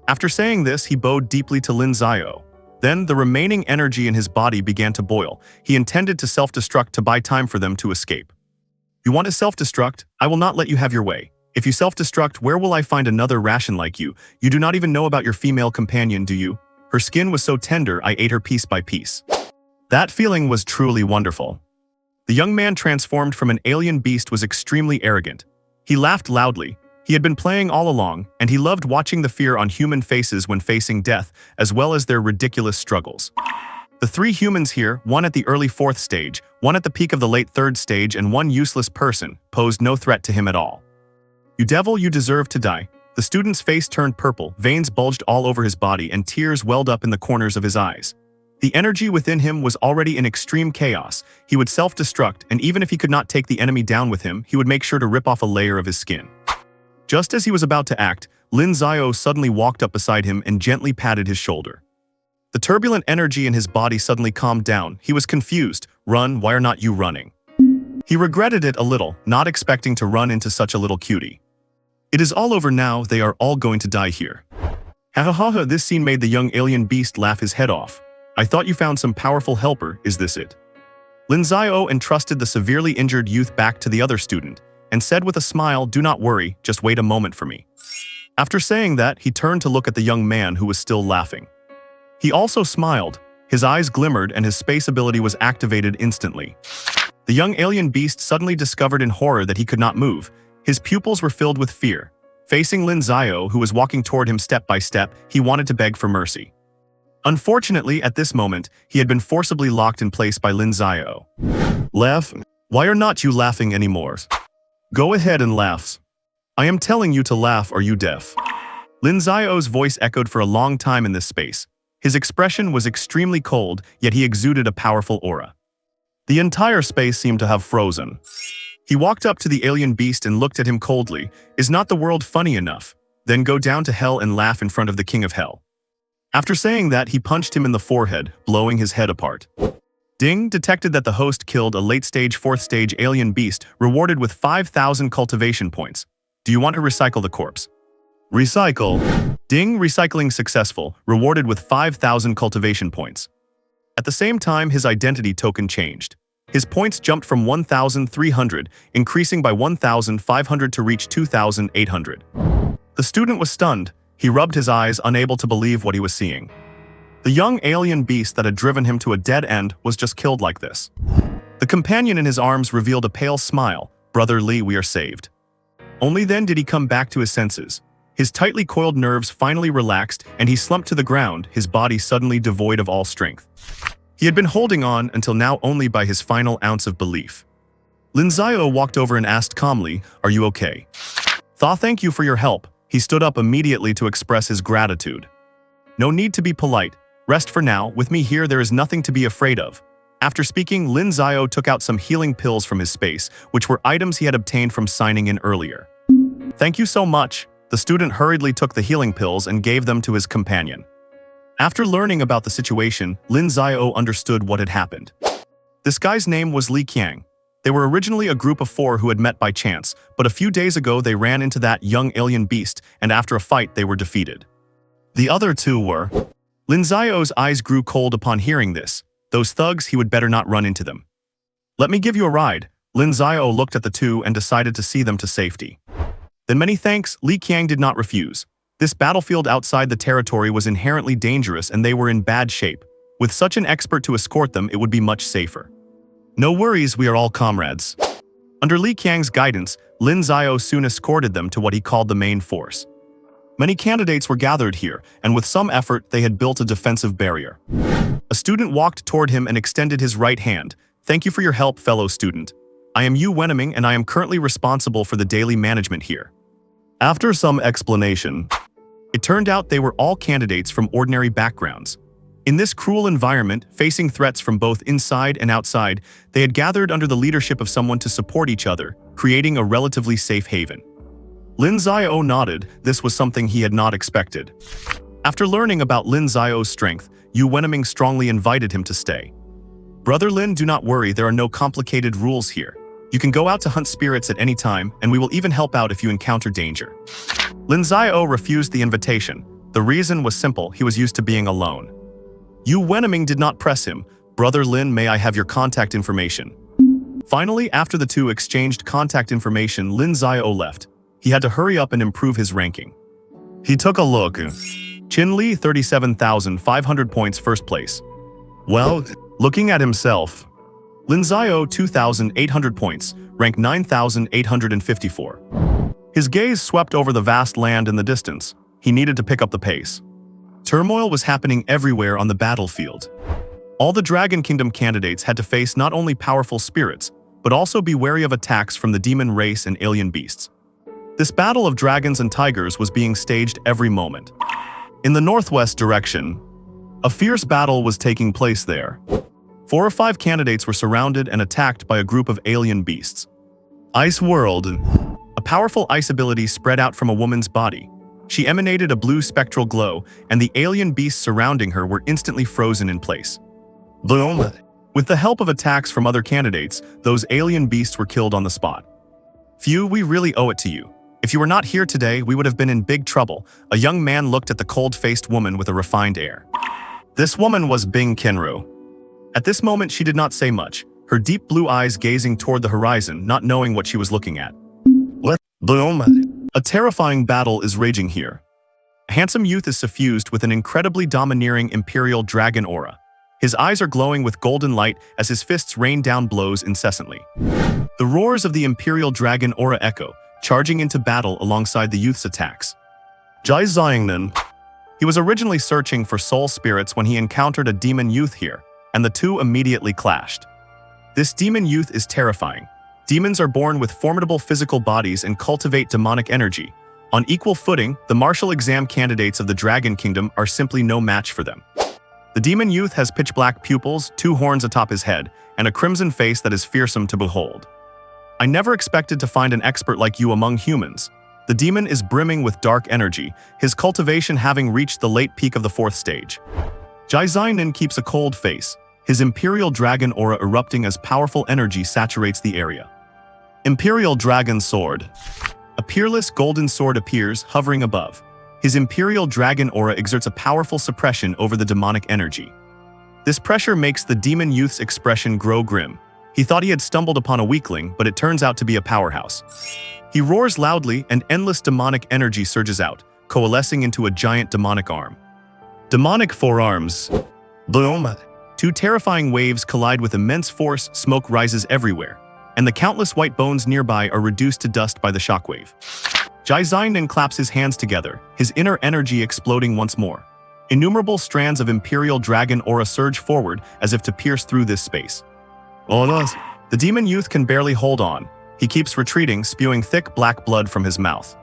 After saying this, he bowed deeply to Lin Xiao. Then, the remaining energy in his body began to boil. He intended to self-destruct to buy time for them to escape. "You want to self-destruct? I will not let you have your way. If you self-destruct, where will I find another ration like you? You do not even know about your female companion, do you? Her skin was so tender, I ate her piece by piece." That feeling was truly wonderful. The young man transformed from an alien beast was extremely arrogant. He laughed loudly. He had been playing all along, and he loved watching the fear on human faces when facing death, as well as their ridiculous struggles. The three humans here, one at the early fourth stage, one at the peak of the late third stage, and one useless person, posed no threat to him at all. "You devil, you deserve to die." The student's face turned purple, veins bulged all over his body, and tears welled up in the corners of his eyes. The energy within him was already in extreme chaos. He would self-destruct, and even if he could not take the enemy down with him, he would make sure to rip off a layer of his skin. Just as he was about to act, Lin Xiao suddenly walked up beside him and gently patted his shoulder. The turbulent energy in his body suddenly calmed down. He was confused. "Run, why are not you running?" He regretted it a little, not expecting to run into such a little cutie. "It is all over now, they are all going to die here." Ha ha ha ha, this scene made the young alien beast laugh his head off. "I thought you found some powerful helper, is this it?" Lin Xiao entrusted the severely injured youth back to the other student, and said with a smile, "Do not worry, just wait a moment for me." After saying that, he turned to look at the young man who was still laughing. He also smiled. His eyes glimmered and his space ability was activated instantly. The young alien beast suddenly discovered in horror that he could not move. His pupils were filled with fear. Facing Lin Xiao, who was walking toward him step by step, he wanted to beg for mercy. Unfortunately, at this moment, he had been forcibly locked in place by Lin Xiao. "Laugh? Why are not you laughing anymore? Go ahead and laugh. I am telling you to laugh, are you deaf?" Lin Xiao's voice echoed for a long time in this space. His expression was extremely cold, yet he exuded a powerful aura. The entire space seemed to have frozen. He walked up to the alien beast and looked at him coldly. "Is not the world funny enough? Then go down to hell and laugh in front of the king of hell." After saying that, he punched him in the forehead, blowing his head apart. Ding detected that the host killed a late-stage fourth-stage alien beast, rewarded with 5,000 cultivation points. "Do you want to recycle the corpse?" "Recycle." Ding, recycling successful, rewarded with 5,000 cultivation points. At the same time, his identity token changed. His points jumped from 1,300, increasing by 1,500 to reach 2,800. The student was stunned. He rubbed his eyes, unable to believe what he was seeing. The young alien beast that had driven him to a dead end was just killed like this. The companion in his arms revealed a pale smile. "Brother Li, we are saved." Only then did he come back to his senses. His tightly coiled nerves finally relaxed, and he slumped to the ground, his body suddenly devoid of all strength. He had been holding on until now only by his final ounce of belief. Lin Xiao walked over and asked calmly, "Are you okay?" Thank you for your help." He stood up immediately to express his gratitude. "No need to be polite. Rest for now, with me here there is nothing to be afraid of." After speaking, Lin Xiao took out some healing pills from his space, which were items he had obtained from signing in earlier. "Thank you so much." The student hurriedly took the healing pills and gave them to his companion. After learning about the situation, Lin Xiao understood what had happened. This guy's name was Li Qiang. They were originally a group of 4 who had met by chance, but a few days ago they ran into that young alien beast, and after a fight they were defeated. The other 2 were... Lin Xiao's eyes grew cold upon hearing this. Those thugs, he would better not run into them. Let me give you a ride. Lin Xiao looked at the two and decided to see them to safety. Then many thanks, Li Qiang did not refuse. This battlefield outside the territory was inherently dangerous and they were in bad shape. With such an expert to escort them, it would be much safer. No worries, we are all comrades. Under Li Qiang's guidance, Lin Xiao soon escorted them to what he called the main force. Many candidates were gathered here, and with some effort, they had built a defensive barrier. A student walked toward him and extended his right hand. Thank you for your help, fellow student. I am Yu Wenming and I am currently responsible for the daily management here. After some explanation, it turned out they were all candidates from ordinary backgrounds. In this cruel environment, facing threats from both inside and outside, they had gathered under the leadership of someone to support each other, creating a relatively safe haven. Lin Xiao nodded. This was something he had not expected. After learning about Lin Xiao's strength, Yu Wenming strongly invited him to stay. Brother Lin, do not worry, there are no complicated rules here. You can go out to hunt spirits at any time, and we will even help out if you encounter danger. Lin Xiao refused the invitation. The reason was simple, he was used to being alone. Yu Wenming did not press him. Brother Lin, may I have your contact information? Finally, after the two exchanged contact information, Lin Xiao left. He had to hurry up and improve his ranking. He took a look. Qin Li, 37,500 points, first place. Well, looking at himself, Lin Xiao, 2,800 points, rank 9,854. His gaze swept over the vast land in the distance. He needed to pick up the pace. Turmoil was happening everywhere on the battlefield. All the Dragon Kingdom candidates had to face not only powerful spirits, but also be wary of attacks from the demon race and alien beasts. This battle of dragons and tigers was being staged every moment. In the northwest direction, a fierce battle was taking place there. 4 or 5 candidates were surrounded and attacked by a group of alien beasts. Ice World. A powerful ice ability spread out from a woman's body. She emanated a blue spectral glow, and the alien beasts surrounding her were instantly frozen in place. Boom! With the help of attacks from other candidates, those alien beasts were killed on the spot. Phew, we really owe it to you. If you were not here today, we would have been in big trouble. A young man looked at the cold-faced woman with a refined air. This woman was Bing Kenru. At this moment, she did not say much, her deep blue eyes gazing toward the horizon, not knowing what she was looking at. What? Boom! A terrifying battle is raging here. A handsome youth is suffused with an incredibly domineering imperial dragon aura. His eyes are glowing with golden light as his fists rain down blows incessantly. The roars of the imperial dragon aura echo, charging into battle alongside the youth's attacks. Jai Xiangnan. He was originally searching for soul spirits when he encountered a demon youth here, and the two immediately clashed. This demon youth is terrifying. Demons are born with formidable physical bodies and cultivate demonic energy. On equal footing, the martial exam candidates of the Dragon Kingdom are simply no match for them. The demon youth has pitch-black pupils, 2 horns atop his head, and a crimson face that is fearsome to behold. I never expected to find an expert like you among humans. The demon is brimming with dark energy, his cultivation having reached the late peak of the 4th stage. Jai Xiangnan keeps a cold face, his imperial dragon aura erupting as powerful energy saturates the area. Imperial Dragon Sword. A peerless golden sword appears, hovering above. His imperial dragon aura exerts a powerful suppression over the demonic energy. This pressure makes the demon youth's expression grow grim. He thought he had stumbled upon a weakling, but it turns out to be a powerhouse. He roars loudly, and endless demonic energy surges out, coalescing into a giant demonic arm. Demonic forearms. Boom! 2 terrifying waves collide with immense force, smoke rises everywhere, and the countless white bones nearby are reduced to dust by the shockwave. Jai Xiangnan claps his hands together, his inner energy exploding once more. Innumerable strands of imperial dragon aura surge forward as if to pierce through this space. The demon youth can barely hold on. He keeps retreating, spewing thick black blood from his mouth.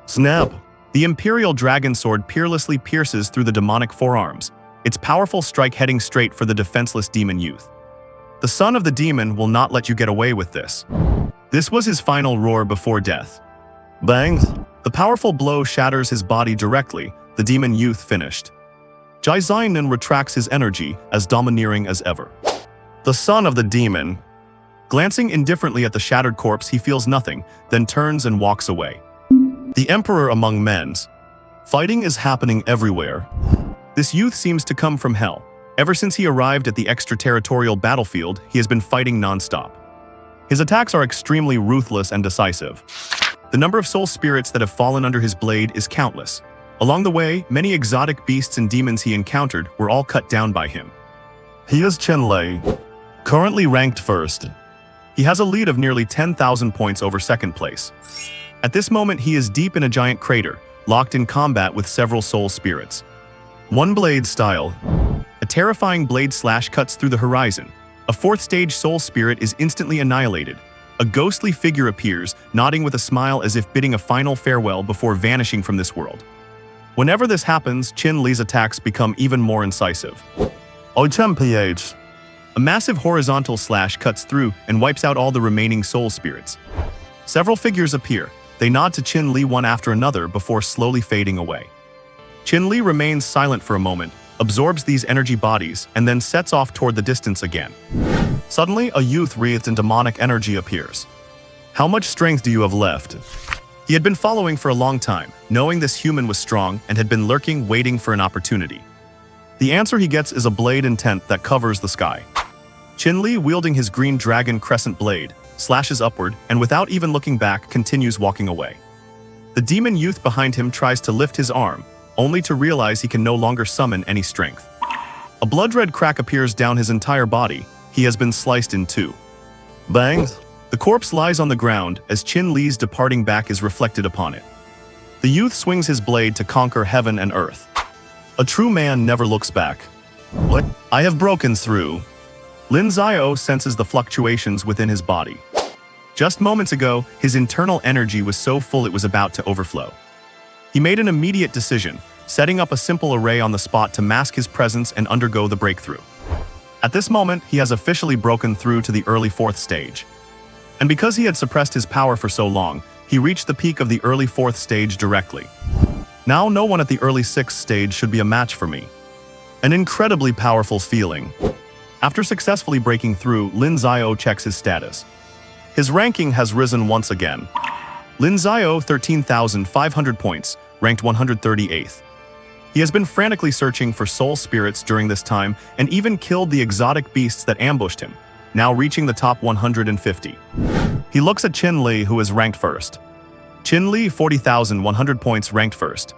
Snap! The imperial dragon sword peerlessly pierces through the demonic forearms, its powerful strike heading straight for the defenseless demon youth. The son of the demon will not let you get away with this. This was his final roar before death. Bang! The powerful blow shatters his body directly, the demon youth finished. Jai Xiangnan retracts his energy, as domineering as ever. The son of the demon. Glancing indifferently at the shattered corpse, he feels nothing, then turns and walks away. The emperor among men. Fighting is happening everywhere. This youth seems to come from hell. Ever since he arrived at the extraterritorial battlefield, he has been fighting non-stop. His attacks are extremely ruthless and decisive. The number of soul spirits that have fallen under his blade is countless. Along the way, many exotic beasts and demons he encountered were all cut down by him. He is Chen Lei, currently ranked first. He has a lead of nearly 10,000 points over second place. At this moment, he is deep in a giant crater, locked in combat with several soul spirits. One blade style. A terrifying blade slash cuts through the horizon. A fourth stage soul spirit is instantly annihilated. A ghostly figure appears, nodding with a smile as if bidding a final farewell before vanishing from this world. Whenever this happens, Chen Li's attacks become even more incisive. PH. A massive horizontal slash cuts through and wipes out all the remaining soul spirits. Several figures appear. They nod to Chen Li one after another before slowly fading away. Chen Li remains silent for a moment, absorbs these energy bodies, and then sets off toward the distance again. Suddenly, a youth wreathed in demonic energy appears. How much strength do you have left? He had been following for a long time, knowing this human was strong and had been lurking, waiting for an opportunity. The answer he gets is a blade intent that covers the sky. Chen Li, wielding his green dragon crescent blade, slashes upward and without even looking back continues walking away. The demon youth behind him tries to lift his arm, only to realize he can no longer summon any strength. A blood-red crack appears down his entire body. He has been sliced in two. Bang! The corpse lies on the ground as Chen Li's departing back is reflected upon it. The youth swings his blade to conquer heaven and earth. A true man never looks back. What? I have broken through. Lin Xiao senses the fluctuations within his body. Just moments ago, his internal energy was so full it was about to overflow. He made an immediate decision, setting up a simple array on the spot to mask his presence and undergo the breakthrough. At this moment, he has officially broken through to the early fourth stage. And because he had suppressed his power for so long, he reached the peak of the early fourth stage directly. Now no one at the early sixth stage should be a match for me. An incredibly powerful feeling. After successfully breaking through, Lin Xiao checks his status. His ranking has risen once again. Lin Xiao, 13,500 points, ranked 138th. He has been frantically searching for soul spirits during this time and even killed the exotic beasts that ambushed him, now reaching the top 150. He looks at Chen Li, who is ranked first. Chen Li, 40,100 points, ranked first.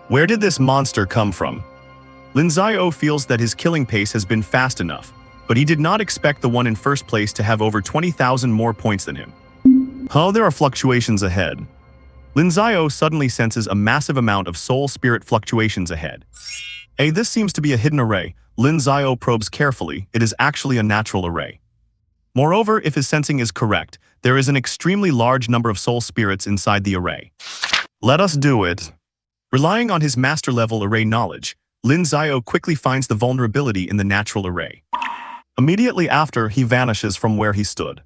Where did this monster come from? Lin Xiao feels that his killing pace has been fast enough, but he did not expect the one in first place to have over 20,000 more points than him. Oh, there are fluctuations ahead. Lin Xiao suddenly senses a massive amount of soul spirit fluctuations ahead. This seems to be a hidden array. Lin Xiao probes carefully. It is actually a natural array. Moreover, if his sensing is correct, there is an extremely large number of soul spirits inside the array. Let us do it. Relying on his master-level array knowledge, Lin Xiao quickly finds the vulnerability in the natural array. Immediately after, he vanishes from where he stood.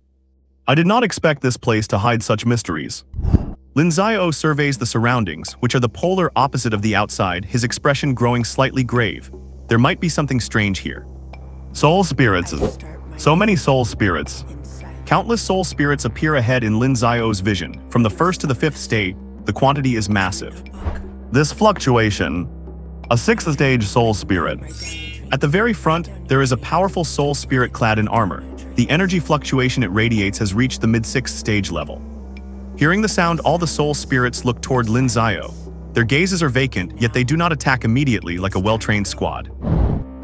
I did not expect this place to hide such mysteries. Lin Xiao surveys the surroundings, which are the polar opposite of the outside, his expression growing slightly grave. There might be something strange here. Soul spirits. So many soul spirits. Countless soul spirits appear ahead in Lin Xiao's vision. From the first to the fifth stage, the quantity is massive. This fluctuation. A sixth stage soul spirit. At the very front, there is a powerful soul spirit clad in armor. The energy fluctuation it radiates has reached the mid-sixth stage level. Hearing the sound, all the soul spirits look toward Lin Xiao. Their gazes are vacant, yet they do not attack immediately like a well-trained squad.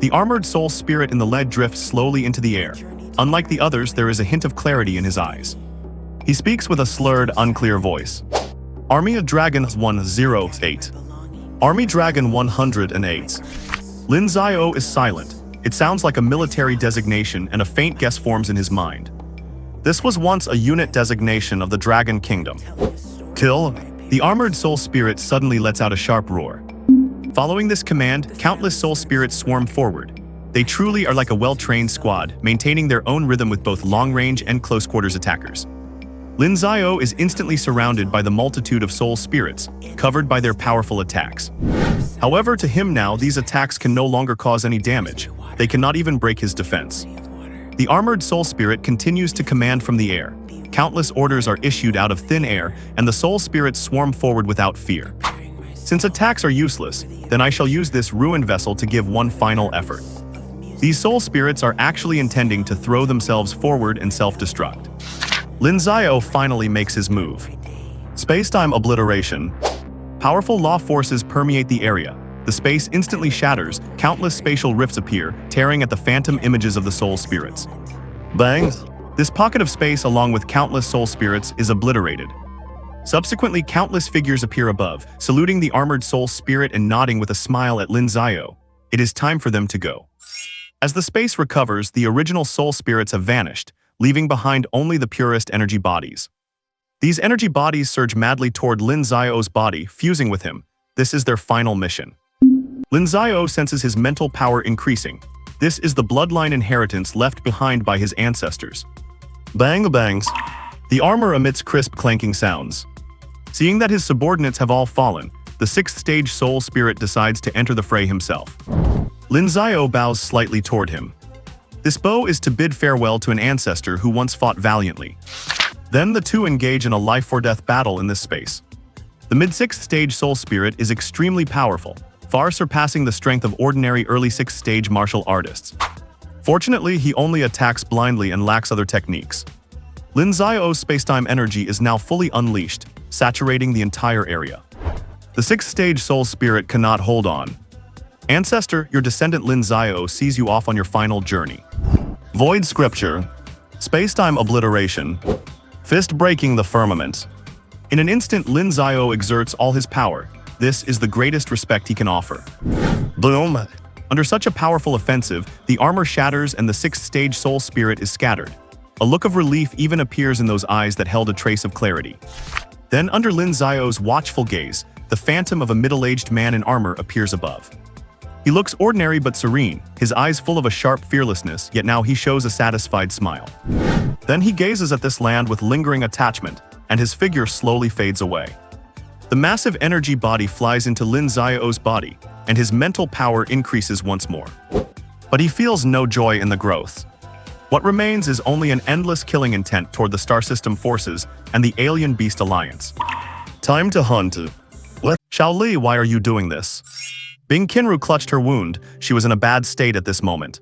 The armored soul spirit in the lead drifts slowly into the air. Unlike the others, there is a hint of clarity in his eyes. He speaks with a slurred, unclear voice. Army of Dragons 108. Army Dragon 108. Lin Xiao is silent. It sounds like a military designation and a faint guess forms in his mind. This was once a unit designation of the Dragon Kingdom. Kill. The armored soul spirit suddenly lets out a sharp roar. Following this command, countless soul spirits swarm forward. They truly are like a well-trained squad, maintaining their own rhythm with both long-range and close-quarters attackers. Lin Xiao is instantly surrounded by the multitude of soul spirits, covered by their powerful attacks. However, to him now, these attacks can no longer cause any damage. They cannot even break his defense. The armored soul spirit continues to command from the air. Countless orders are issued out of thin air, and the soul spirits swarm forward without fear. Since attacks are useless, then I shall use this ruined vessel to give one final effort. These soul spirits are actually intending to throw themselves forward and self-destruct. Lin Xiao finally makes his move. Space-time obliteration. Powerful law forces permeate the area. The space instantly shatters, countless spatial rifts appear, tearing at the phantom images of the soul spirits. Bang! This pocket of space along with countless soul spirits is obliterated. Subsequently, countless figures appear above, saluting the armored soul spirit and nodding with a smile at Lin Xiao. It is time for them to go. As the space recovers, the original soul spirits have vanished, leaving behind only the purest energy bodies. These energy bodies surge madly toward Lin Xiao's body, fusing with him. This is their final mission. Lin Xiao senses his mental power increasing. This is the bloodline inheritance left behind by his ancestors. Bang bangs. The armor emits crisp clanking sounds. Seeing that his subordinates have all fallen, the sixth stage soul spirit decides to enter the fray himself. Lin Xiao bows slightly toward him. This bow is to bid farewell to an ancestor who once fought valiantly. Then the two engage in a life-or-death battle in this space. The mid-sixth stage soul spirit is extremely powerful, far surpassing the strength of ordinary early sixth stage martial artists. Fortunately, he only attacks blindly and lacks other techniques. Lin Xiao's spacetime energy is now fully unleashed, saturating the entire area. The sixth stage soul spirit cannot hold on. Ancestor, your descendant Lin Xiao sees you off on your final journey. Void scripture. Spacetime obliteration. Fist breaking the firmament. In an instant, Lin Xiao exerts all his power. This is the greatest respect he can offer. Boom! Under such a powerful offensive, the armor shatters and the sixth stage soul spirit is scattered. A look of relief even appears in those eyes that held a trace of clarity. Then under Lin Xiao's watchful gaze, the phantom of a middle-aged man in armor appears above. He looks ordinary but serene, his eyes full of a sharp fearlessness, yet now he shows a satisfied smile. Then he gazes at this land with lingering attachment, and his figure slowly fades away. The massive energy body flies into Lin Xiao's body, and his mental power increases once more. But he feels no joy in the growth. What remains is only an endless killing intent toward the star system forces and the alien beast alliance. Time to hunt. What? Xiao Li, why are you doing this? Bing Qinru clutched her wound. She was in a bad state at this moment.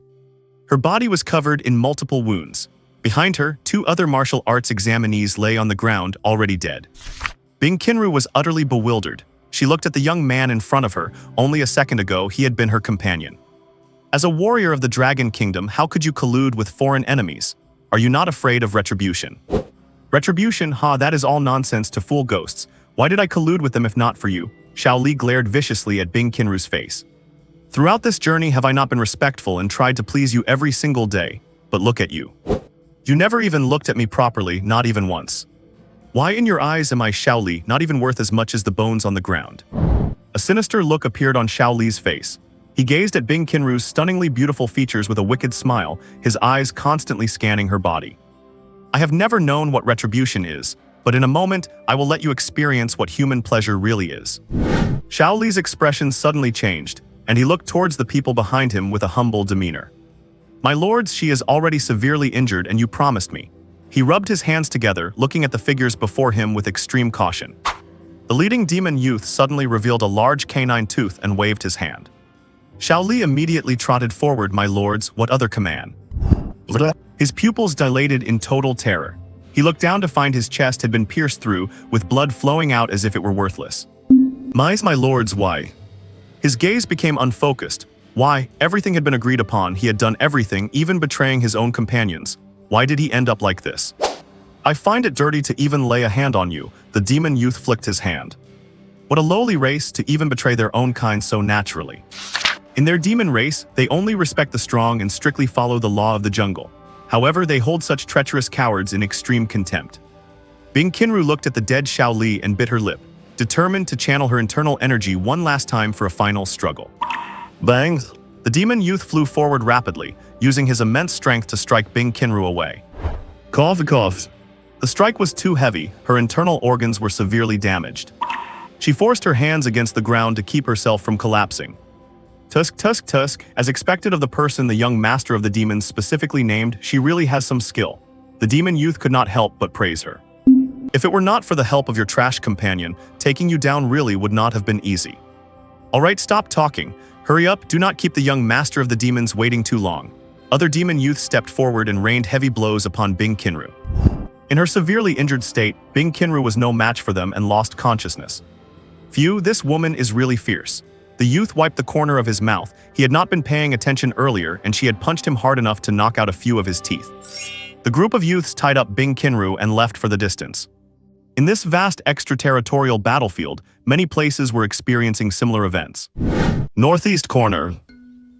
Her body was covered in multiple wounds. Behind her, two other martial arts examinees lay on the ground, already dead. Bing Qinru was utterly bewildered. She looked at the young man in front of her. Only a second ago, he had been her companion. As a warrior of the Dragon Kingdom, how could you collude with foreign enemies? Are you not afraid of retribution? Retribution, that is all nonsense to fool ghosts. Why did I collude with them if not for you? Xiao Li glared viciously at Bing Qinru's face. Throughout this journey have I not been respectful and tried to please you every single day, but look at you. You never even looked at me properly, not even once. Why in your eyes am I, Xiao Li, not even worth as much as the bones on the ground? A sinister look appeared on Xiao Li's face. He gazed at Bing Qinru's stunningly beautiful features with a wicked smile, his eyes constantly scanning her body. I have never known what retribution is, but in a moment, I will let you experience what human pleasure really is. Xiao Li's expression suddenly changed, and he looked towards the people behind him with a humble demeanor. My lords, she is already severely injured and you promised me. He rubbed his hands together, looking at the figures before him with extreme caution. The leading demon youth suddenly revealed a large canine tooth and waved his hand. Xiao Li immediately trotted forward. My lords, what other command? His pupils dilated in total terror. He looked down to find his chest had been pierced through, with blood flowing out as if it were worthless. My lords, why? His gaze became unfocused. Why? Everything had been agreed upon. He had done everything, even betraying his own companions. Why did he end up like this? I find it dirty to even lay a hand on you. The demon youth flicked his hand. What a lowly race to even betray their own kind so naturally. In their demon race, they only respect the strong and strictly follow the law of the jungle. However, they hold such treacherous cowards in extreme contempt. Bing Qinru looked at the dead Xiao Li and bit her lip, determined to channel her internal energy one last time for a final struggle. Bang! The demon youth flew forward rapidly, using his immense strength to strike Bing Qinru away. Cough, cough. The strike was too heavy, her internal organs were severely damaged. She forced her hands against the ground to keep herself from collapsing. Tusk, tusk, tusk, as expected of the person the young master of the demons specifically named, she really has some skill. The demon youth could not help but praise her. If it were not for the help of your trash companion, taking you down really would not have been easy. Alright, stop talking. Hurry up, do not keep the young master of the demons waiting too long. Other demon youths stepped forward and rained heavy blows upon Bing Qinru. In her severely injured state, Bing Qinru was no match for them and lost consciousness. Phew, this woman is really fierce. The youth wiped the corner of his mouth. He had not been paying attention earlier, and she had punched him hard enough to knock out a few of his teeth. The group of youths tied up Bing Qinru and left for the distance. In this vast extraterritorial battlefield, many places were experiencing similar events. Northeast corner.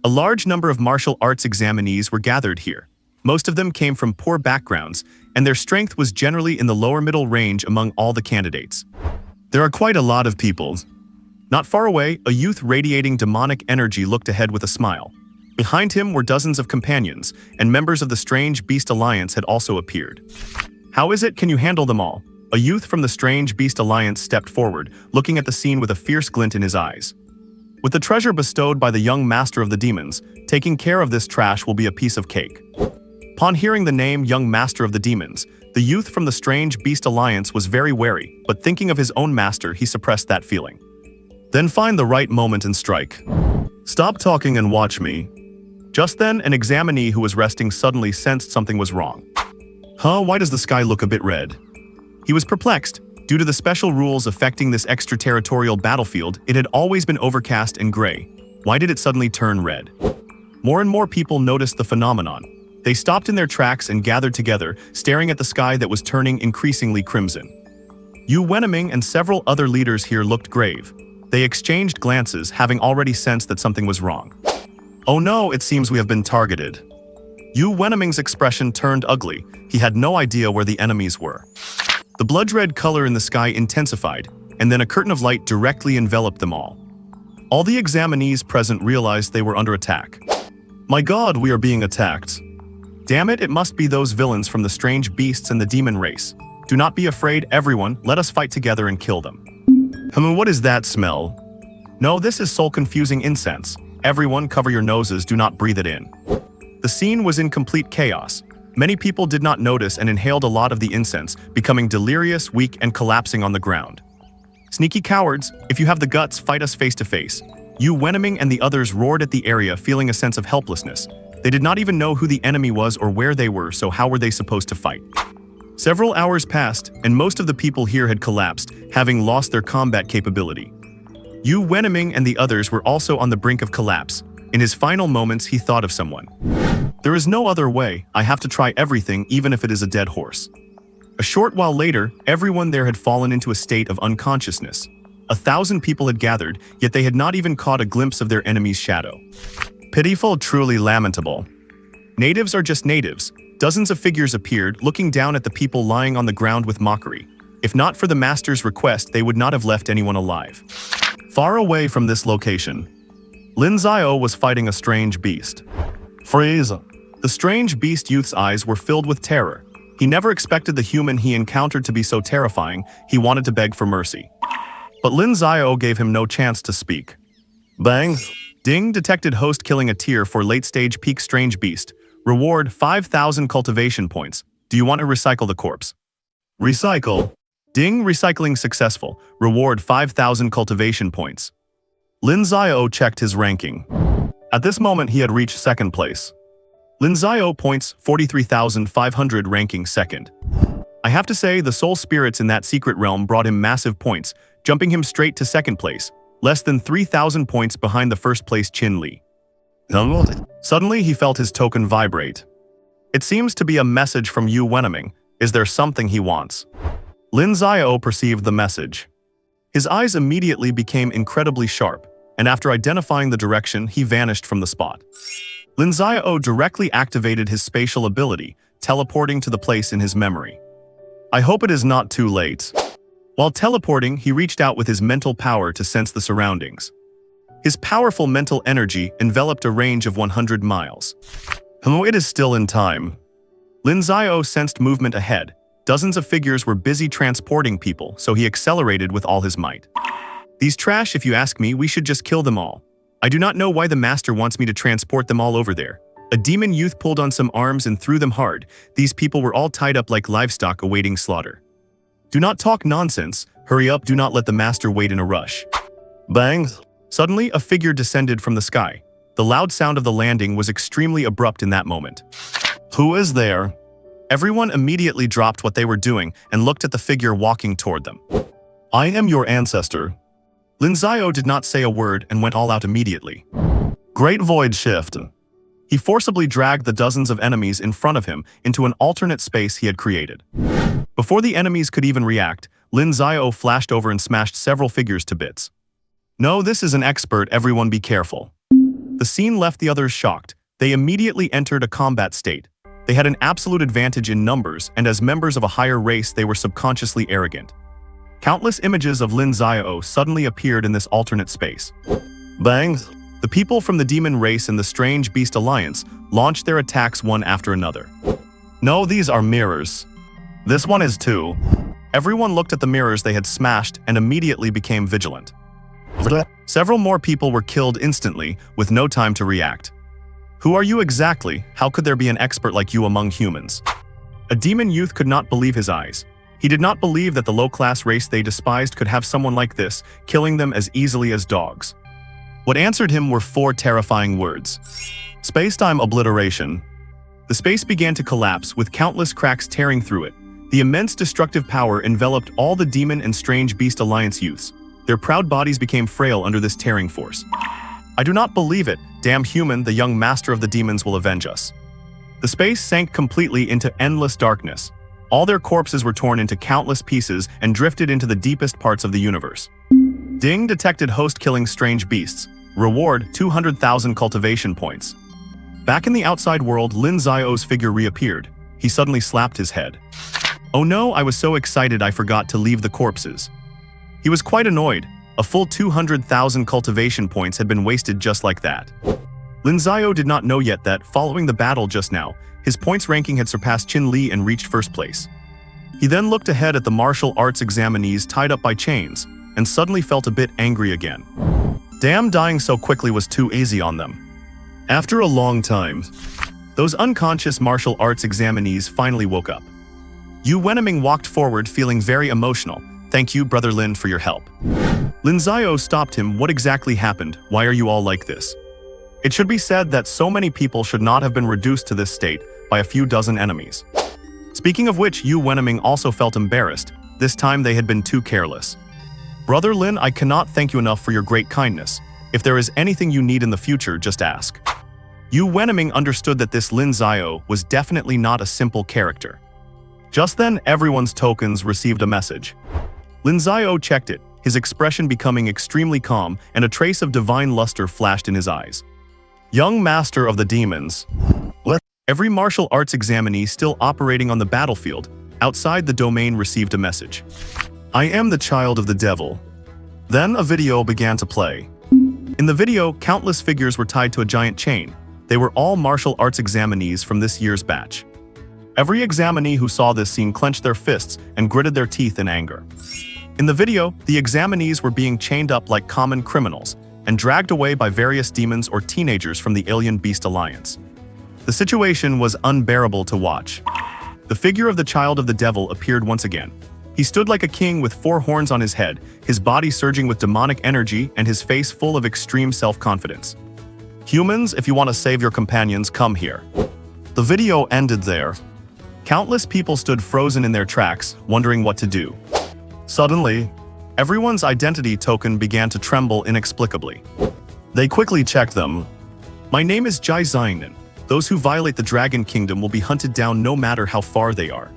A large number of martial arts examinees were gathered here. Most of them came from poor backgrounds, and their strength was generally in the lower middle range among all the candidates. There are quite a lot of people. Not far away, a youth radiating demonic energy looked ahead with a smile. Behind him were dozens of companions, and members of the Strange Beast Alliance had also appeared. How is it? Can you handle them all? A youth from the Strange Beast Alliance stepped forward, looking at the scene with a fierce glint in his eyes. With the treasure bestowed by the young master of the demons, taking care of this trash will be a piece of cake. Upon hearing the name Young Master of the Demons, the youth from the Strange Beast Alliance was very wary, but thinking of his own master, he suppressed that feeling. Then find the right moment and strike. Stop talking and watch me. Just then, an examinee who was resting suddenly sensed something was wrong. Why does the sky look a bit red? He was perplexed. Due to the special rules affecting this extraterritorial battlefield, it had always been overcast and gray. Why did it suddenly turn red? More and more people noticed the phenomenon. They stopped in their tracks and gathered together, staring at the sky that was turning increasingly crimson. Yu Wenming and several other leaders here looked grave. They exchanged glances, having already sensed that something was wrong. Oh no, it seems we have been targeted. Yu Wenming's expression turned ugly. He had no idea where the enemies were. The blood-red color in the sky intensified, and then a curtain of light directly enveloped them all. All the examinees present realized they were under attack. My God, we are being attacked. Damn it, it must be those villains from the strange beasts and the demon race. Do not be afraid, everyone, let us fight together and kill them. What is that smell? No, this is soul-confusing incense. Everyone, cover your noses, do not breathe it in. The scene was in complete chaos. Many people did not notice and inhaled a lot of the incense, becoming delirious, weak, and collapsing on the ground. Sneaky cowards, if you have the guts, fight us face to face. Yu Wenming and the others roared at the area, feeling a sense of helplessness. They did not even know who the enemy was or where they were, so how were they supposed to fight? Several hours passed, and most of the people here had collapsed, having lost their combat capability. Yu Wenming and the others were also on the brink of collapse. In his final moments, he thought of someone. There is no other way, I have to try everything, even if it is a dead horse. A short while later, everyone there had fallen into a state of unconsciousness. 1,000 people had gathered, yet they had not even caught a glimpse of their enemy's shadow. Pitiful, truly lamentable. Natives are just natives. Dozens of figures appeared, looking down at the people lying on the ground with mockery. If not for the master's request, they would not have left anyone alive. Far away from this location, Lin Xiao was fighting a strange beast. Freeze! The strange beast youth's eyes were filled with terror. He never expected the human he encountered to be so terrifying. He wanted to beg for mercy. But Lin Xiao gave him no chance to speak. Bang! Ding detected host killing a tier for late-stage peak strange beast. Reward 5,000 cultivation points. Do you want to recycle the corpse? Recycle. Ding recycling successful. Reward 5,000 cultivation points. Lin Xiao checked his ranking. At this moment he had reached second place. Lin Xiao points 43,500 ranking second. I have to say the soul spirits in that secret realm brought him massive points, jumping him straight to second place. Less than 3,000 points behind the first place Qin Li. Suddenly he felt his token vibrate. It seems to be a message from Yu Wenming. Is there something he wants? Lin Xiao perceived the message. His eyes immediately became incredibly sharp, and after identifying the direction, he vanished from the spot. Lin Xiao directly activated his spatial ability, teleporting to the place in his memory. I hope it is not too late. While teleporting, he reached out with his mental power to sense the surroundings. His powerful mental energy enveloped a range of 100 miles. It is still in time. Lin Xiao sensed movement ahead. Dozens of figures were busy transporting people, so he accelerated with all his might. These trash, if you ask me, we should just kill them all. I do not know why the master wants me to transport them all over there. A demon youth pulled on some arms and threw them hard. These people were all tied up like livestock awaiting slaughter. Do not talk nonsense. Hurry up, do not let the master wait in a rush. Bang! Suddenly, a figure descended from the sky. The loud sound of the landing was extremely abrupt in that moment. Who is there? Everyone immediately dropped what they were doing and looked at the figure walking toward them. I am your ancestor. Lin Xiao did not say a word and went all out immediately. Great void shift. He forcibly dragged the dozens of enemies in front of him into an alternate space he had created. Before the enemies could even react, Lin Xiao flashed over and smashed several figures to bits. No, this is an expert, everyone be careful. The scene left the others shocked. They immediately entered a combat state. They had an absolute advantage in numbers, and as members of a higher race they were subconsciously arrogant. Countless images of Lin Xiao suddenly appeared in this alternate space. Bang! The people from the demon race and the strange beast alliance launched their attacks one after another. No, these are mirrors. This one is too. Everyone looked at the mirrors they had smashed and immediately became vigilant. Several more people were killed instantly, with no time to react. Who are you exactly? How could there be an expert like you among humans? A demon youth could not believe his eyes. He did not believe that the low-class race they despised could have someone like this, killing them as easily as dogs. What answered him were 4 terrifying words. Space-time obliteration. The space began to collapse, with countless cracks tearing through it. The immense destructive power enveloped all the demon and strange beast alliance youths. Their proud bodies became frail under this tearing force. I do not believe it. Damn human, the young master of the demons will avenge us. The space sank completely into endless darkness. All their corpses were torn into countless pieces and drifted into the deepest parts of the universe. Ding detected host killing strange beasts. Reward 200,000 cultivation points. Back in the outside world, Lin Xiao's figure reappeared. He suddenly slapped his head. Oh no, I was so excited I forgot to leave the corpses. He was quite annoyed. A full 200,000 cultivation points had been wasted just like that. Lin Xiao did not know yet that, following the battle just now, his points ranking had surpassed Qin Li and reached first place. He then looked ahead at the martial arts examinees tied up by chains, and suddenly felt a bit angry again. Damn, dying so quickly was too easy on them. After a long time, those unconscious martial arts examinees finally woke up. Yu Wenming walked forward feeling very emotional. Thank you, Brother Lin, for your help. Lin Xiao stopped him. What exactly happened? Why are you all like this? It should be said that so many people should not have been reduced to this state by a few dozen enemies. Speaking of which, Yu Wenming also felt embarrassed. This time they had been too careless. Brother Lin, I cannot thank you enough for your great kindness. If there is anything you need in the future, just ask. Yu Wenming understood that this Lin Xiao was definitely not a simple character. Just then, everyone's tokens received a message. Lin Xiao checked it, his expression becoming extremely calm, and a trace of divine luster flashed in his eyes. Young master of the demons. Every martial arts examinee still operating on the battlefield, outside the domain received a message. I am the child of the devil. Then a video began to play. In the video, countless figures were tied to a giant chain. They were all martial arts examinees from this year's batch. Every examinee who saw this scene clenched their fists and gritted their teeth in anger. In the video, the examinees were being chained up like common criminals and dragged away by various demons or teenagers from the Alien Beast Alliance. The situation was unbearable to watch. The figure of the child of the devil appeared once again. He stood like a king with 4 horns on his head, his body surging with demonic energy and his face full of extreme self-confidence. Humans, if you want to save your companions, come here. The video ended there. Countless people stood frozen in their tracks, wondering what to do. Suddenly, everyone's identity token began to tremble inexplicably. They quickly checked them. My name is Jai Xiangnan. Those who violate the Dragon Kingdom will be hunted down no matter how far they are.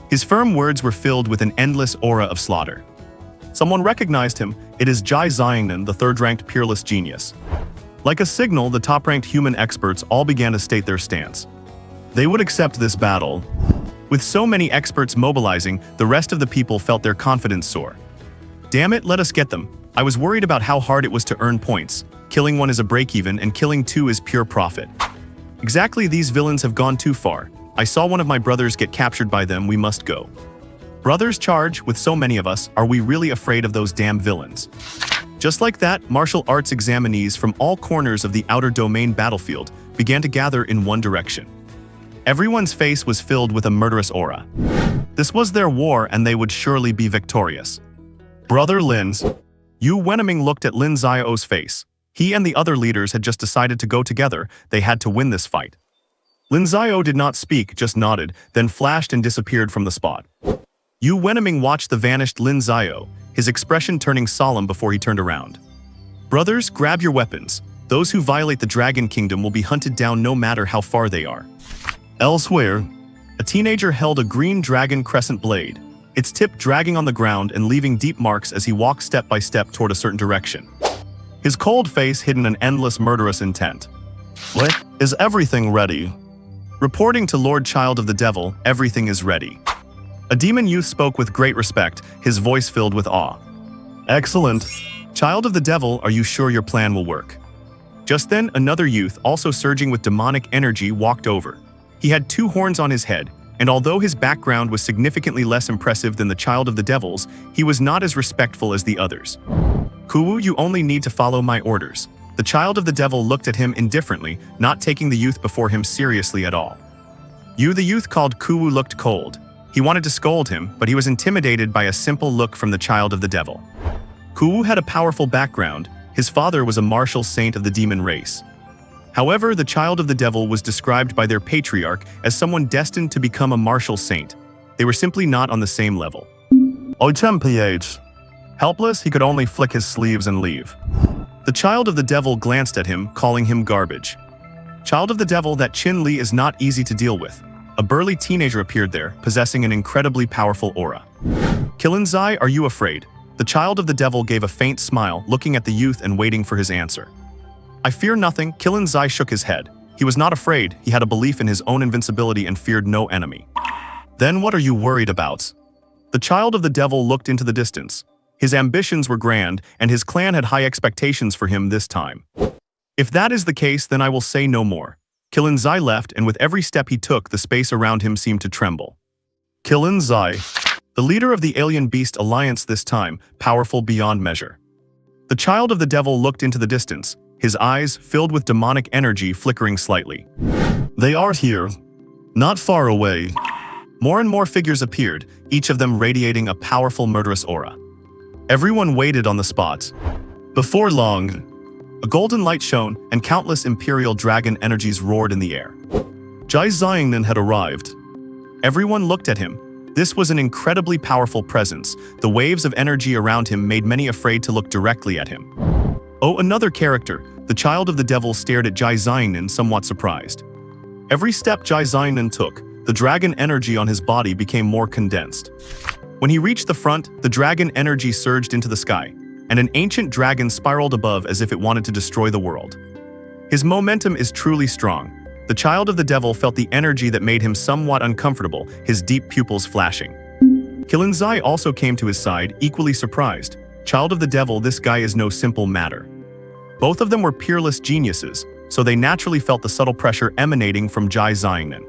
His firm words were filled with an endless aura of slaughter. Someone recognized him. It is Jai Xiangnan, the 3rd-ranked peerless genius. Like a signal, the top-ranked human experts all began to state their stance. They would accept this battle. With so many experts mobilizing, the rest of the people felt their confidence soar. Damn it, let us get them. I was worried about how hard it was to earn points. Killing one is a break-even and killing 2 is pure profit. Exactly, these villains have gone too far. I saw one of my brothers get captured by them, we must go. Brothers charge, with so many of us, are we really afraid of those damn villains? Just like that, martial arts examinees from all corners of the outer domain battlefield began to gather in one direction. Everyone's face was filled with a murderous aura. This was their war and they would surely be victorious. Brother Lin's. Yu Wenming looked at Lin Xiao's face. He and the other leaders had just decided to go together. They had to win this fight. Lin Xiao did not speak, just nodded, then flashed and disappeared from the spot. Yu Wenming watched the vanished Lin Xiao, his expression turning solemn before he turned around. Brothers, grab your weapons. Those who violate the Dragon Kingdom will be hunted down no matter how far they are. Elsewhere, A teenager held a green dragon crescent blade, its tip dragging on the ground and leaving deep marks as he walked step by step toward a certain direction. His cold face hidden an endless murderous intent. what? Is everything ready? Reporting to Lord Child of the Devil, everything is ready. A demon youth spoke with great respect, his voice filled with awe. Excellent. Child of the Devil, are you sure your plan will work? Just then, another youth, also surging with demonic energy, walked over. He had 2 horns on his head, and although his background was significantly less impressive than the Child of the Devil's, he was not as respectful as the others. Kuwu, you only need to follow my orders. The Child of the Devil looked at him indifferently, not taking the youth before him seriously at all. Yu, the youth called Kuwu, looked cold. He wanted to scold him, but he was intimidated by a simple look from the Child of the Devil. Kuwu had a powerful background. His father was a martial saint of the demon race. However, the Child of the Devil was described by their patriarch as someone destined to become a martial saint. They were simply not on the same level. OTMPH. Helpless, he could only flick his sleeves and leave. The Child of the Devil glanced at him, calling him garbage. Child of the Devil, that Qin Li is not easy to deal with. A burly teenager appeared there, possessing an incredibly powerful aura. Qilin, are you afraid? The Child of the Devil gave a faint smile, looking at the youth and waiting for his answer. I fear nothing. Qilin shook his head. He was not afraid, he had a belief in his own invincibility and feared no enemy. Then what are you worried about? The Child of the Devil looked into the distance. His ambitions were grand, and his clan had high expectations for him this time. If that is the case, then I will say no more. Qilin left, and with every step he took, the space around him seemed to tremble. Qilin, the leader of the Alien Beast Alliance this time, powerful beyond measure. The Child of the Devil looked into the distance, his eyes, filled with demonic energy, flickering slightly. they are here. Not far away. More and more figures appeared, each of them radiating a powerful murderous aura. Everyone waited on the spot. Before long, a golden light shone, and countless imperial dragon energies roared in the air. Jai Xiangnan had arrived. Everyone looked at him. This was an incredibly powerful presence. The waves of energy around him made many afraid to look directly at him. Oh, another character. The Child of the Devil stared at Jai Xiangnan, somewhat surprised. Every step Jai Xiangnan took, the dragon energy on his body became more condensed. When he reached the front, the dragon energy surged into the sky, and an ancient dragon spiraled above as if it wanted to destroy the world. His momentum is truly strong. The Child of the Devil felt the energy that made him somewhat uncomfortable, his deep pupils flashing. Qilin also came to his side, equally surprised. Child of the Devil, this guy is no simple matter. Both of them were peerless geniuses, so they naturally felt the subtle pressure emanating from Jai Xiangnan.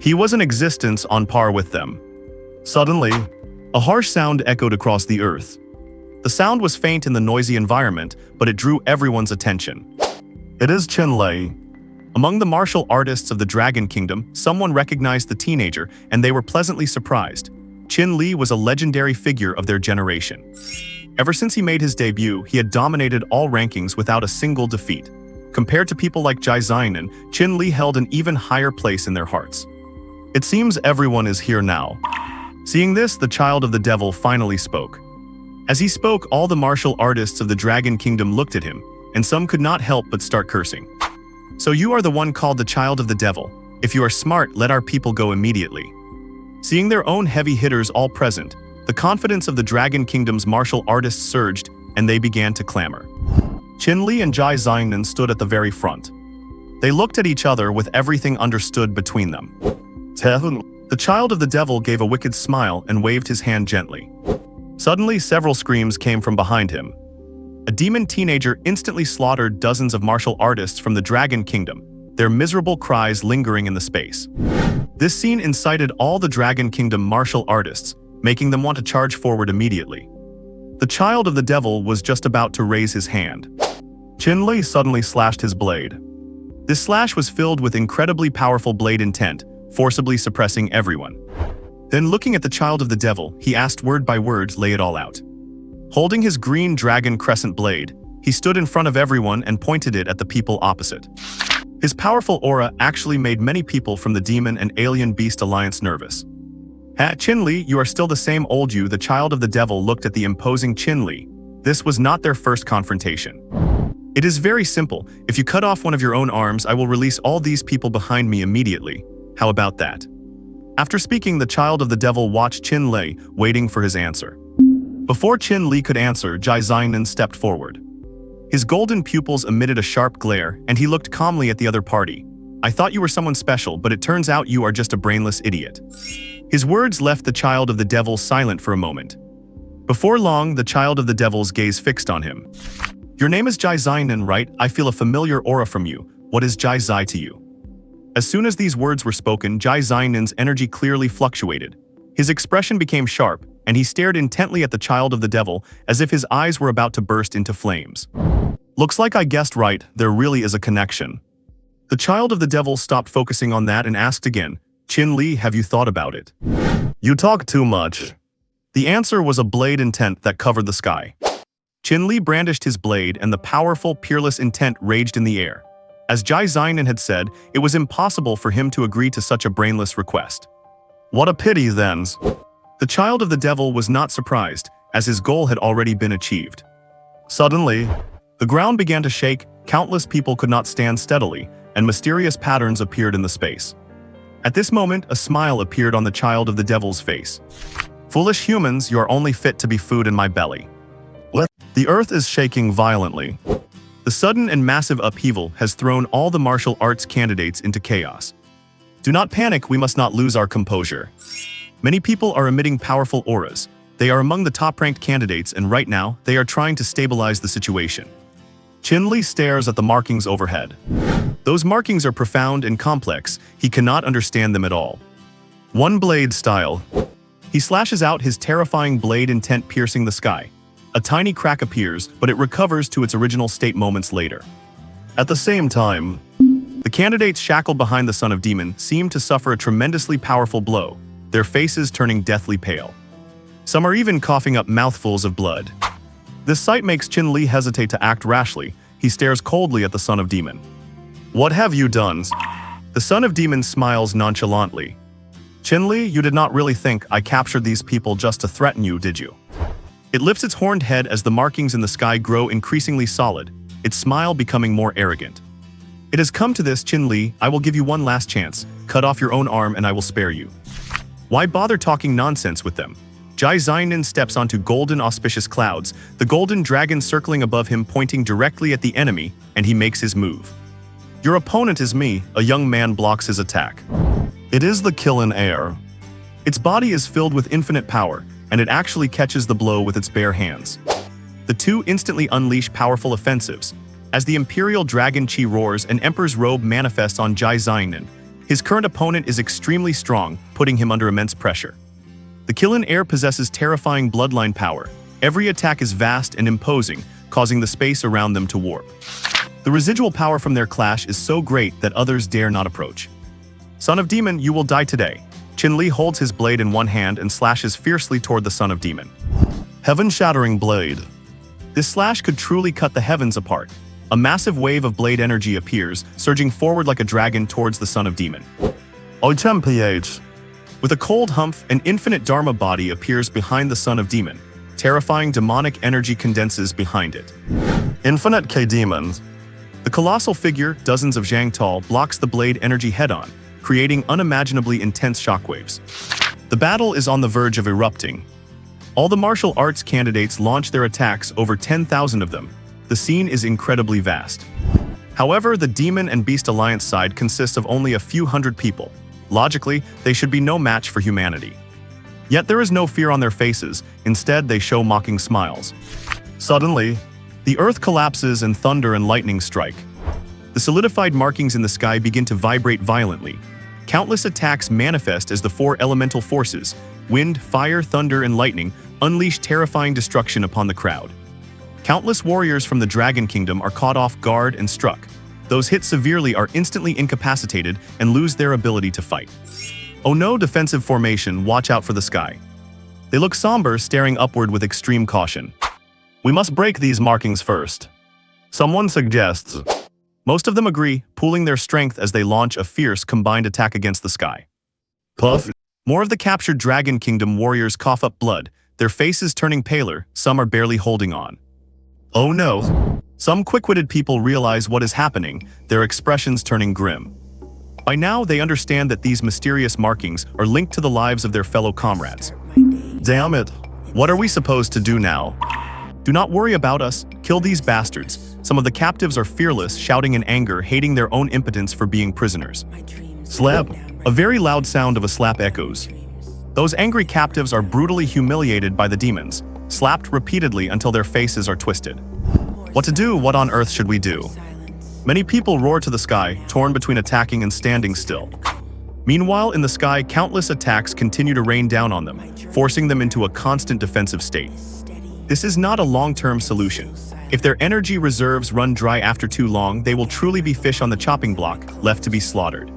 He was an existence on par with them. Suddenly, a harsh sound echoed across the earth. The sound was faint in the noisy environment, but it drew everyone's attention. it is Qin Li. Among the martial artists of the Dragon Kingdom, someone recognized the teenager, and they were pleasantly surprised. Qin Li was a legendary figure of their generation. Ever since he made his debut, he had dominated all rankings without a single defeat. Compared to people like Jai Xiangnan, Qin Li held an even higher place in their hearts. It seems everyone is here now. Seeing this, the Child of the Devil finally spoke. As he spoke, all the martial artists of the Dragon Kingdom looked at him, and some could not help but start cursing. So you are the one called the Child of the Devil. If you are smart, let our people go immediately. Seeing their own heavy hitters all present, the confidence of the Dragon Kingdom's martial artists surged, and they began to clamor. Qin Li and Jai Xiangnan stood at the very front. They looked at each other with everything understood between them. The Child of the Devil gave a wicked smile and waved his hand gently. Suddenly, several screams came from behind him. A demon teenager instantly slaughtered dozens of martial artists from the Dragon Kingdom, their miserable cries lingering in the space. This scene incited all the Dragon Kingdom martial artists, making them want to charge forward immediately. The Child of the Devil was just about to raise his hand. Qin Li suddenly slashed his blade. This slash was filled with incredibly powerful blade intent, forcibly suppressing everyone. Then looking at the Child of the Devil, he asked word by word, lay it all out. Holding his green dragon crescent blade, he stood in front of everyone and pointed it at the people opposite. His powerful aura actually made many people from the Demon and Alien Beast Alliance nervous. Qin Li, you are still the same old you. The child of the devil looked at the imposing Qin Li. This was not their first confrontation. It is very simple. If you cut off one of your own arms, I will release all these people behind me immediately. How about that? After speaking, the child of the devil watched Qin Li, waiting for his answer. Before Qin Li could answer, Jai Xinan stepped forward. His golden pupils emitted a sharp glare, and he looked calmly at the other party. I thought you were someone special, but it turns out you are just a brainless idiot. His words left the child of the devil silent for a moment. Before long, the child of the devil's gaze fixed on him. Your name is Jai Xinan, right? I feel a familiar aura from you. What is Jai Zai to you? As soon as these words were spoken, Jai Xinan's energy clearly fluctuated. His expression became sharp, and he stared intently at the child of the devil as if his eyes were about to burst into flames. Looks like I guessed right, there really is a connection. The child of the devil stopped focusing on that and asked again, Qin Li, have you thought about it? You talk too much. The answer was a blade intent that covered the sky. Qin Li brandished his blade and the powerful, peerless intent raged in the air. As Jai Xinan had said, it was impossible for him to agree to such a brainless request. What a pity then. The child of the devil was not surprised, as his goal had already been achieved. Suddenly, the ground began to shake, countless people could not stand steadily, and mysterious patterns appeared in the space. At this moment, a smile appeared on the child of the devil's face. Foolish humans, you are only fit to be food in my belly. The earth is shaking violently. The sudden and massive upheaval has thrown all the martial arts candidates into chaos. Do not panic, we must not lose our composure. Many people are emitting powerful auras. They are among the top-ranked candidates, and right now, they are trying to stabilize the situation. Qin Li stares at the markings overhead. Those markings are profound and complex, he cannot understand them at all. One blade style. He slashes out his terrifying blade intent piercing the sky. A tiny crack appears, but it recovers to its original state moments later. At the same time, the candidates shackled behind the Son of Demon seem to suffer a tremendously powerful blow, their faces turning deathly pale. Some are even coughing up mouthfuls of blood. This sight makes Qin Li hesitate to act rashly. He stares coldly at the Son of Demon. What have you done? The Son of Demon smiles nonchalantly. Qin Li, you did not really think I captured these people just to threaten you, did you? It lifts its horned head as the markings in the sky grow increasingly solid, its smile becoming more arrogant. It has come to this, Qin Li, I will give you one last chance. Cut off your own arm and I will spare you. Why bother talking nonsense with them? Jai Xinan steps onto golden auspicious clouds, the golden dragon circling above him pointing directly at the enemy, and he makes his move. Your opponent is me, a young man blocks his attack. It is the kill in air. Its body is filled with infinite power, and it actually catches the blow with its bare hands. The two instantly unleash powerful offensives. As the Imperial Dragon Chi roars, an Emperor's robe manifests on Jai Xinan. His current opponent is extremely strong, putting him under immense pressure. The kill in air possesses terrifying bloodline power. Every attack is vast and imposing, causing the space around them to warp. The residual power from their clash is so great that others dare not approach. Son of Demon, you will die today. Qin Li holds his blade in one hand and slashes fiercely toward the Son of Demon. Heaven-shattering blade. This slash could truly cut the heavens apart. A massive wave of blade energy appears, surging forward like a dragon towards the Son of Demon. OTMPH. With a cold humph, an infinite Dharma body appears behind the Son of Demon. Terrifying demonic energy condenses behind it. Infinite K-Demons. The colossal figure, dozens of Zhang tall, blocks the blade energy head-on, creating unimaginably intense shockwaves. The battle is on the verge of erupting. All the martial arts candidates launch their attacks, over 10,000 of them. The scene is incredibly vast. However, the Demon and Beast Alliance side consists of only a few hundred people. Logically, they should be no match for humanity. Yet there is no fear on their faces, instead they show mocking smiles. Suddenly, the earth collapses and thunder and lightning strike. The solidified markings in the sky begin to vibrate violently. Countless attacks manifest as the four elemental forces, wind, fire, thunder, and lightning, unleash terrifying destruction upon the crowd. Countless warriors from the Dragon Kingdom are caught off guard and struck. Those hit severely are instantly incapacitated and lose their ability to fight. Oh no, defensive formation, watch out for the sky. They look somber, staring upward with extreme caution. We must break these markings first. Someone suggests. Most of them agree, pooling their strength as they launch a fierce combined attack against the sky. Puff. More of the captured Dragon Kingdom warriors cough up blood, their faces turning paler, some are barely holding on. Oh no! Some quick-witted people realize what is happening, their expressions turning grim. By now, they understand that these mysterious markings are linked to the lives of their fellow comrades. Damn it! What are we supposed to do now? Do not worry about us, kill these bastards. Some of the captives are fearless, shouting in anger, hating their own impotence for being prisoners. Slap! A very loud sound of a slap echoes. Those angry captives are brutally humiliated by the demons, slapped repeatedly until their faces are twisted. What to do? What on earth should we do? Many people roar to the sky, torn between attacking and standing still. Meanwhile, in the sky, countless attacks continue to rain down on them, forcing them into a constant defensive state. This is not a long-term solution. If their energy reserves run dry after too long, they will truly be fish on the chopping block, left to be slaughtered.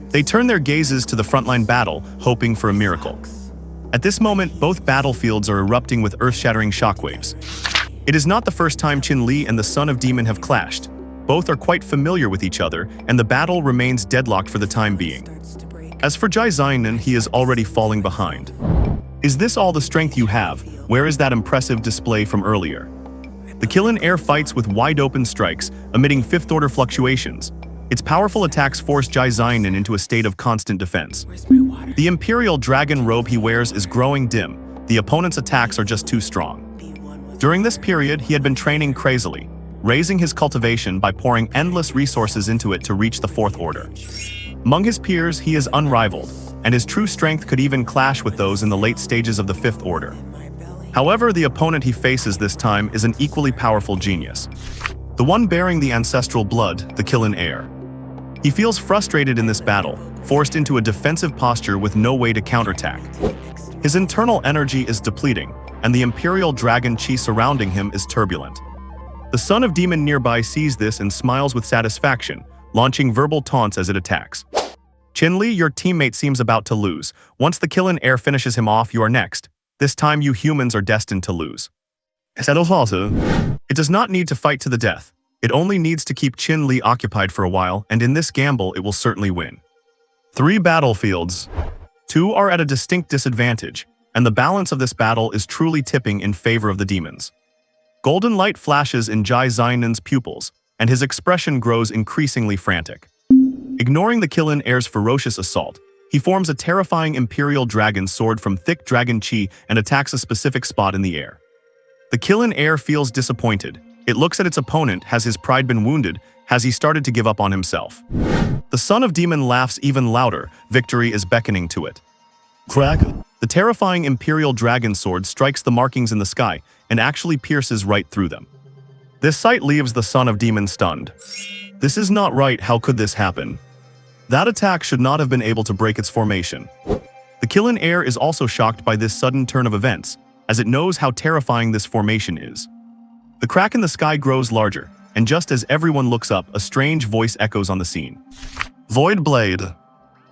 They turn their gazes to the frontline battle, hoping for a miracle. At this moment, both battlefields are erupting with earth-shattering shockwaves. It is not the first time Qin Li and the Son of Demon have clashed. Both are quite familiar with each other, and the battle remains deadlocked for the time being. As for Jai Xiaonan, he is already falling behind. Is this all the strength you have? Where is that impressive display from earlier? The Qilin Air fights with wide-open strikes, emitting fifth-order fluctuations. Its powerful attacks force Jai Xiaonan into a state of constant defense. The Imperial Dragon robe he wears is growing dim. The opponent's attacks are just too strong. During this period, he had been training crazily, raising his cultivation by pouring endless resources into it to reach the fourth order. Among his peers, he is unrivaled, and his true strength could even clash with those in the late stages of the fifth order. However, the opponent he faces this time is an equally powerful genius. The one bearing the ancestral blood, the Qilin Heir. He feels frustrated in this battle, forced into a defensive posture with no way to counterattack. His internal energy is depleting, and the Imperial Dragon Chi surrounding him is turbulent. The Son of Demon nearby sees this and smiles with satisfaction, launching verbal taunts as it attacks. Qin Li, your teammate seems about to lose. Once the Qilin Heir finishes him off, you are next. This time you humans are destined to lose. It does not need to fight to the death. It only needs to keep Qin Li occupied for a while, and in this gamble it will certainly win. 3 battlefields. 2 are at a distinct disadvantage, and the balance of this battle is truly tipping in favor of the demons. Golden light flashes in Jai Xiaonan's pupils, and his expression grows increasingly frantic. Ignoring the Qilin Heir's ferocious assault, he forms a terrifying Imperial Dragon sword from thick dragon chi and attacks a specific spot in the air. The Qilin Heir feels disappointed. It looks at its opponent. Has his pride been wounded? Has he started to give up on himself? The Son of Demon laughs even louder. Victory is beckoning to it. Crack! The terrifying Imperial Dragon sword strikes the markings in the sky and actually pierces right through them. This sight leaves the Son of Demon stunned. This is not right. How could this happen? That attack should not have been able to break its formation. The Qilin Heir is also shocked by this sudden turn of events, as it knows how terrifying this formation is. The crack in the sky grows larger, and just as everyone looks up, a strange voice echoes on the scene. Void Blade!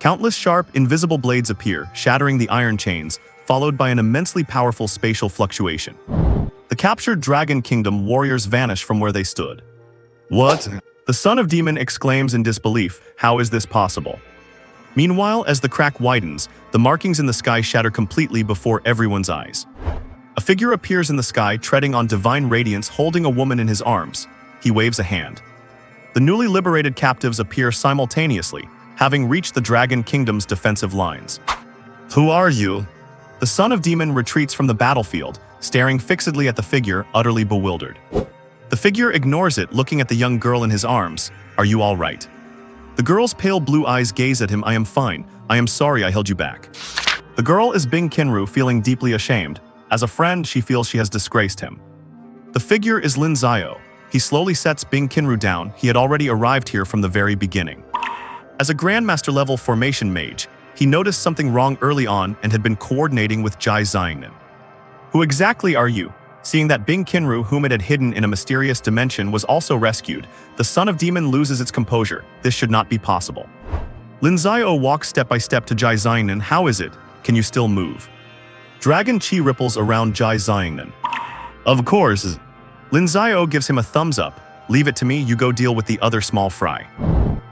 Countless sharp, invisible blades appear, shattering the iron chains, followed by an immensely powerful spatial fluctuation. The captured Dragon Kingdom warriors vanish from where they stood. What? The Son of Demon exclaims in disbelief, how is this possible? Meanwhile, as the crack widens, the markings in the sky shatter completely before everyone's eyes. A figure appears in the sky, treading on divine radiance, holding a woman in his arms. He waves a hand. The newly liberated captives appear simultaneously, having reached the Dragon Kingdom's defensive lines. Who are you? The Son of Demon retreats from the battlefield, staring fixedly at the figure, utterly bewildered. The figure ignores it, looking at the young girl in his arms. Are you all right? The girl's pale blue eyes gaze at him. I am fine. I am sorry I held you back. The girl is Bing Qinru, feeling deeply ashamed. As a friend, she feels she has disgraced him. The figure is Lin Xiao. He slowly sets Bing Qinru down. He had already arrived here from the very beginning. As a Grandmaster-level formation mage, he noticed something wrong early on and had been coordinating with Jai Xiaonan. Who exactly are you? Seeing that Bing Qinru, whom it had hidden in a mysterious dimension, was also rescued, the Son of Demon loses its composure. This should not be possible. Lin Xiao walks step by step to Jai Xiaonan. How is it? Can you still move? Dragon Chi ripples around Jai Xiaonan. Of course. Lin Xiao gives him a thumbs up. Leave it to me, you go deal with the other small fry.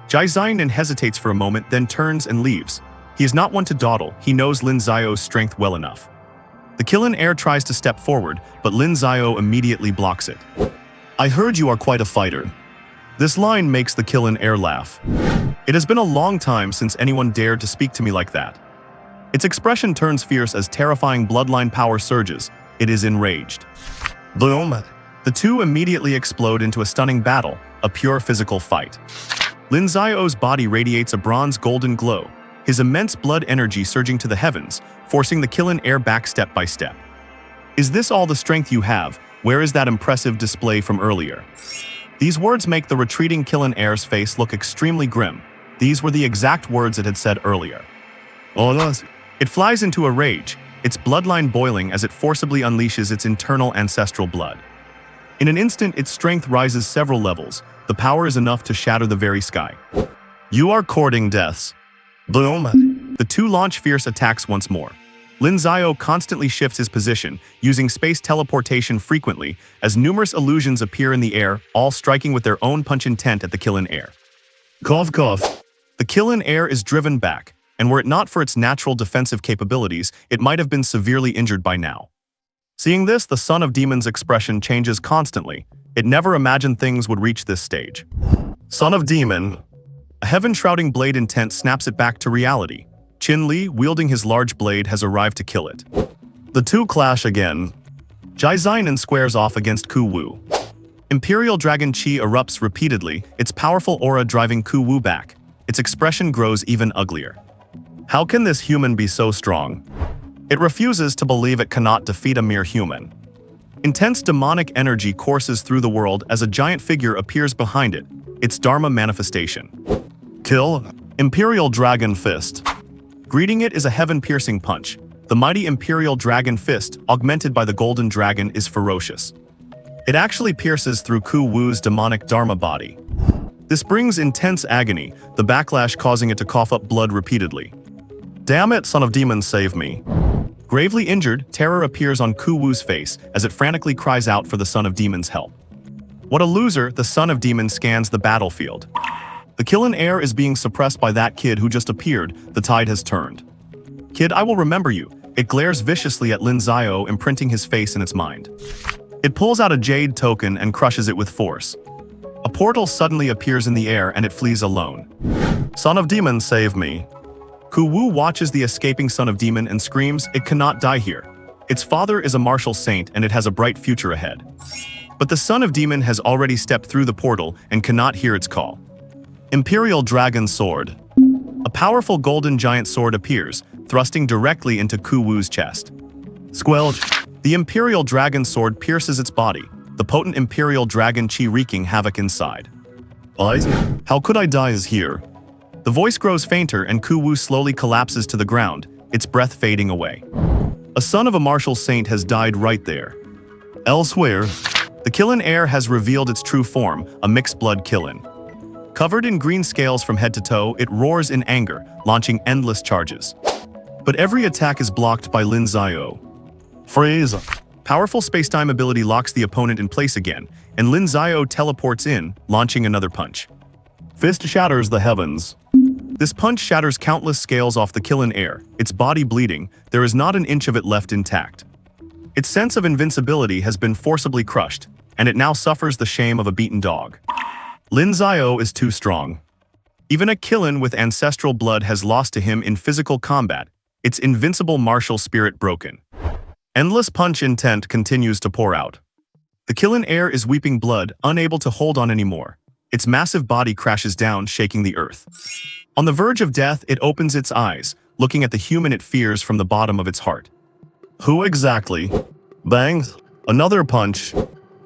Jai Xiaonan hesitates for a moment, then turns and leaves. He is not one to dawdle, he knows Lin Xiao's strength well enough. The Killing Heir tries to step forward, but Lin Xiao immediately blocks it. I heard you are quite a fighter. This line makes the Killing Heir laugh. It has been a long time since anyone dared to speak to me like that. Its expression turns fierce as terrifying bloodline power surges. It is enraged. Boom! The two immediately explode into a stunning battle, a pure physical fight. Lin Xiao's body radiates a bronze-golden glow, his immense blood energy surging to the heavens, forcing the Killing Heir back step by step. Is this all the strength you have? Where is that impressive display from earlier? These words make the retreating Killing Heir's face look extremely grim. These were the exact words it had said earlier. It flies into a rage, its bloodline boiling as it forcibly unleashes its internal ancestral blood. In an instant, its strength rises several levels. The power is enough to shatter the very sky. You are courting deaths. Boom! The two launch fierce attacks once more. Lin Xiao constantly shifts his position, using space teleportation frequently, as numerous illusions appear in the air, all striking with their own punch intent at the Killing Heir. Cough, cough. The Killing Heir is driven back, and were it not for its natural defensive capabilities, it might have been severely injured by now. Seeing this, the Son of Demon's expression changes constantly. It never imagined things would reach this stage. Son of Demon. A heaven-shrouding blade intent snaps it back to reality. Qin Li, wielding his large blade, has arrived to kill it. The two clash again. Jai Xiaonan squares off against Ku Wu. Imperial Dragon Qi erupts repeatedly, its powerful aura driving Ku Wu back. Its expression grows even uglier. How can this human be so strong? It refuses to believe it cannot defeat a mere human. Intense demonic energy courses through the world as a giant figure appears behind it, its Dharma manifestation. Kill. Imperial Dragon Fist. Greeting it is a heaven-piercing punch. The mighty Imperial Dragon Fist, augmented by the Golden Dragon, is ferocious. It actually pierces through Ku Wu's demonic Dharma body. This brings intense agony, the backlash causing it to cough up blood repeatedly. Damn it, Son of Demon, save me. Gravely injured, terror appears on Ku Wu's face as it frantically cries out for the Son of Demon's help. What a loser, the Son of Demon scans the battlefield. The Killing Heir is being suppressed by that kid who just appeared. The tide has turned. Kid, I will remember you. It glares viciously at Lin Xiao, imprinting his face in its mind. It pulls out a jade token and crushes it with force. A portal suddenly appears in the air and it flees alone. Son of Demon, save me. Ku Wu watches the escaping Son of Demon and screams, it cannot die here. Its father is a martial saint and it has a bright future ahead. But the Son of Demon has already stepped through the portal and cannot hear its call. Imperial Dragon Sword. A powerful golden giant sword appears, thrusting directly into Ku Wu's chest. Squelch. The Imperial Dragon Sword pierces its body, the potent Imperial Dragon Qi wreaking havoc inside. How could I die is here? The voice grows fainter and Ku Wu slowly collapses to the ground, its breath fading away. A son of a martial saint has died right there. Elsewhere, the Killing Heir has revealed its true form, a mixed-blood Killing. Covered in green scales from head to toe, it roars in anger, launching endless charges. But every attack is blocked by Lin Xiao. Freeze. Powerful space-time ability locks the opponent in place again, and Lin Xiao teleports in, launching another punch. Fist shatters the heavens. This punch shatters countless scales off the Killing Heir, its body bleeding. There is not an inch of it left intact. Its sense of invincibility has been forcibly crushed, and it now suffers the shame of a beaten dog. Lin Xiao is too strong. Even a Killing with ancestral blood has lost to him in physical combat, its invincible martial spirit broken. Endless punch intent continues to pour out. The Killing Heir is weeping blood, unable to hold on anymore. Its massive body crashes down, shaking the earth. On the verge of death, it opens its eyes, looking at the human it fears from the bottom of its heart. Who exactly? Bang! Another punch.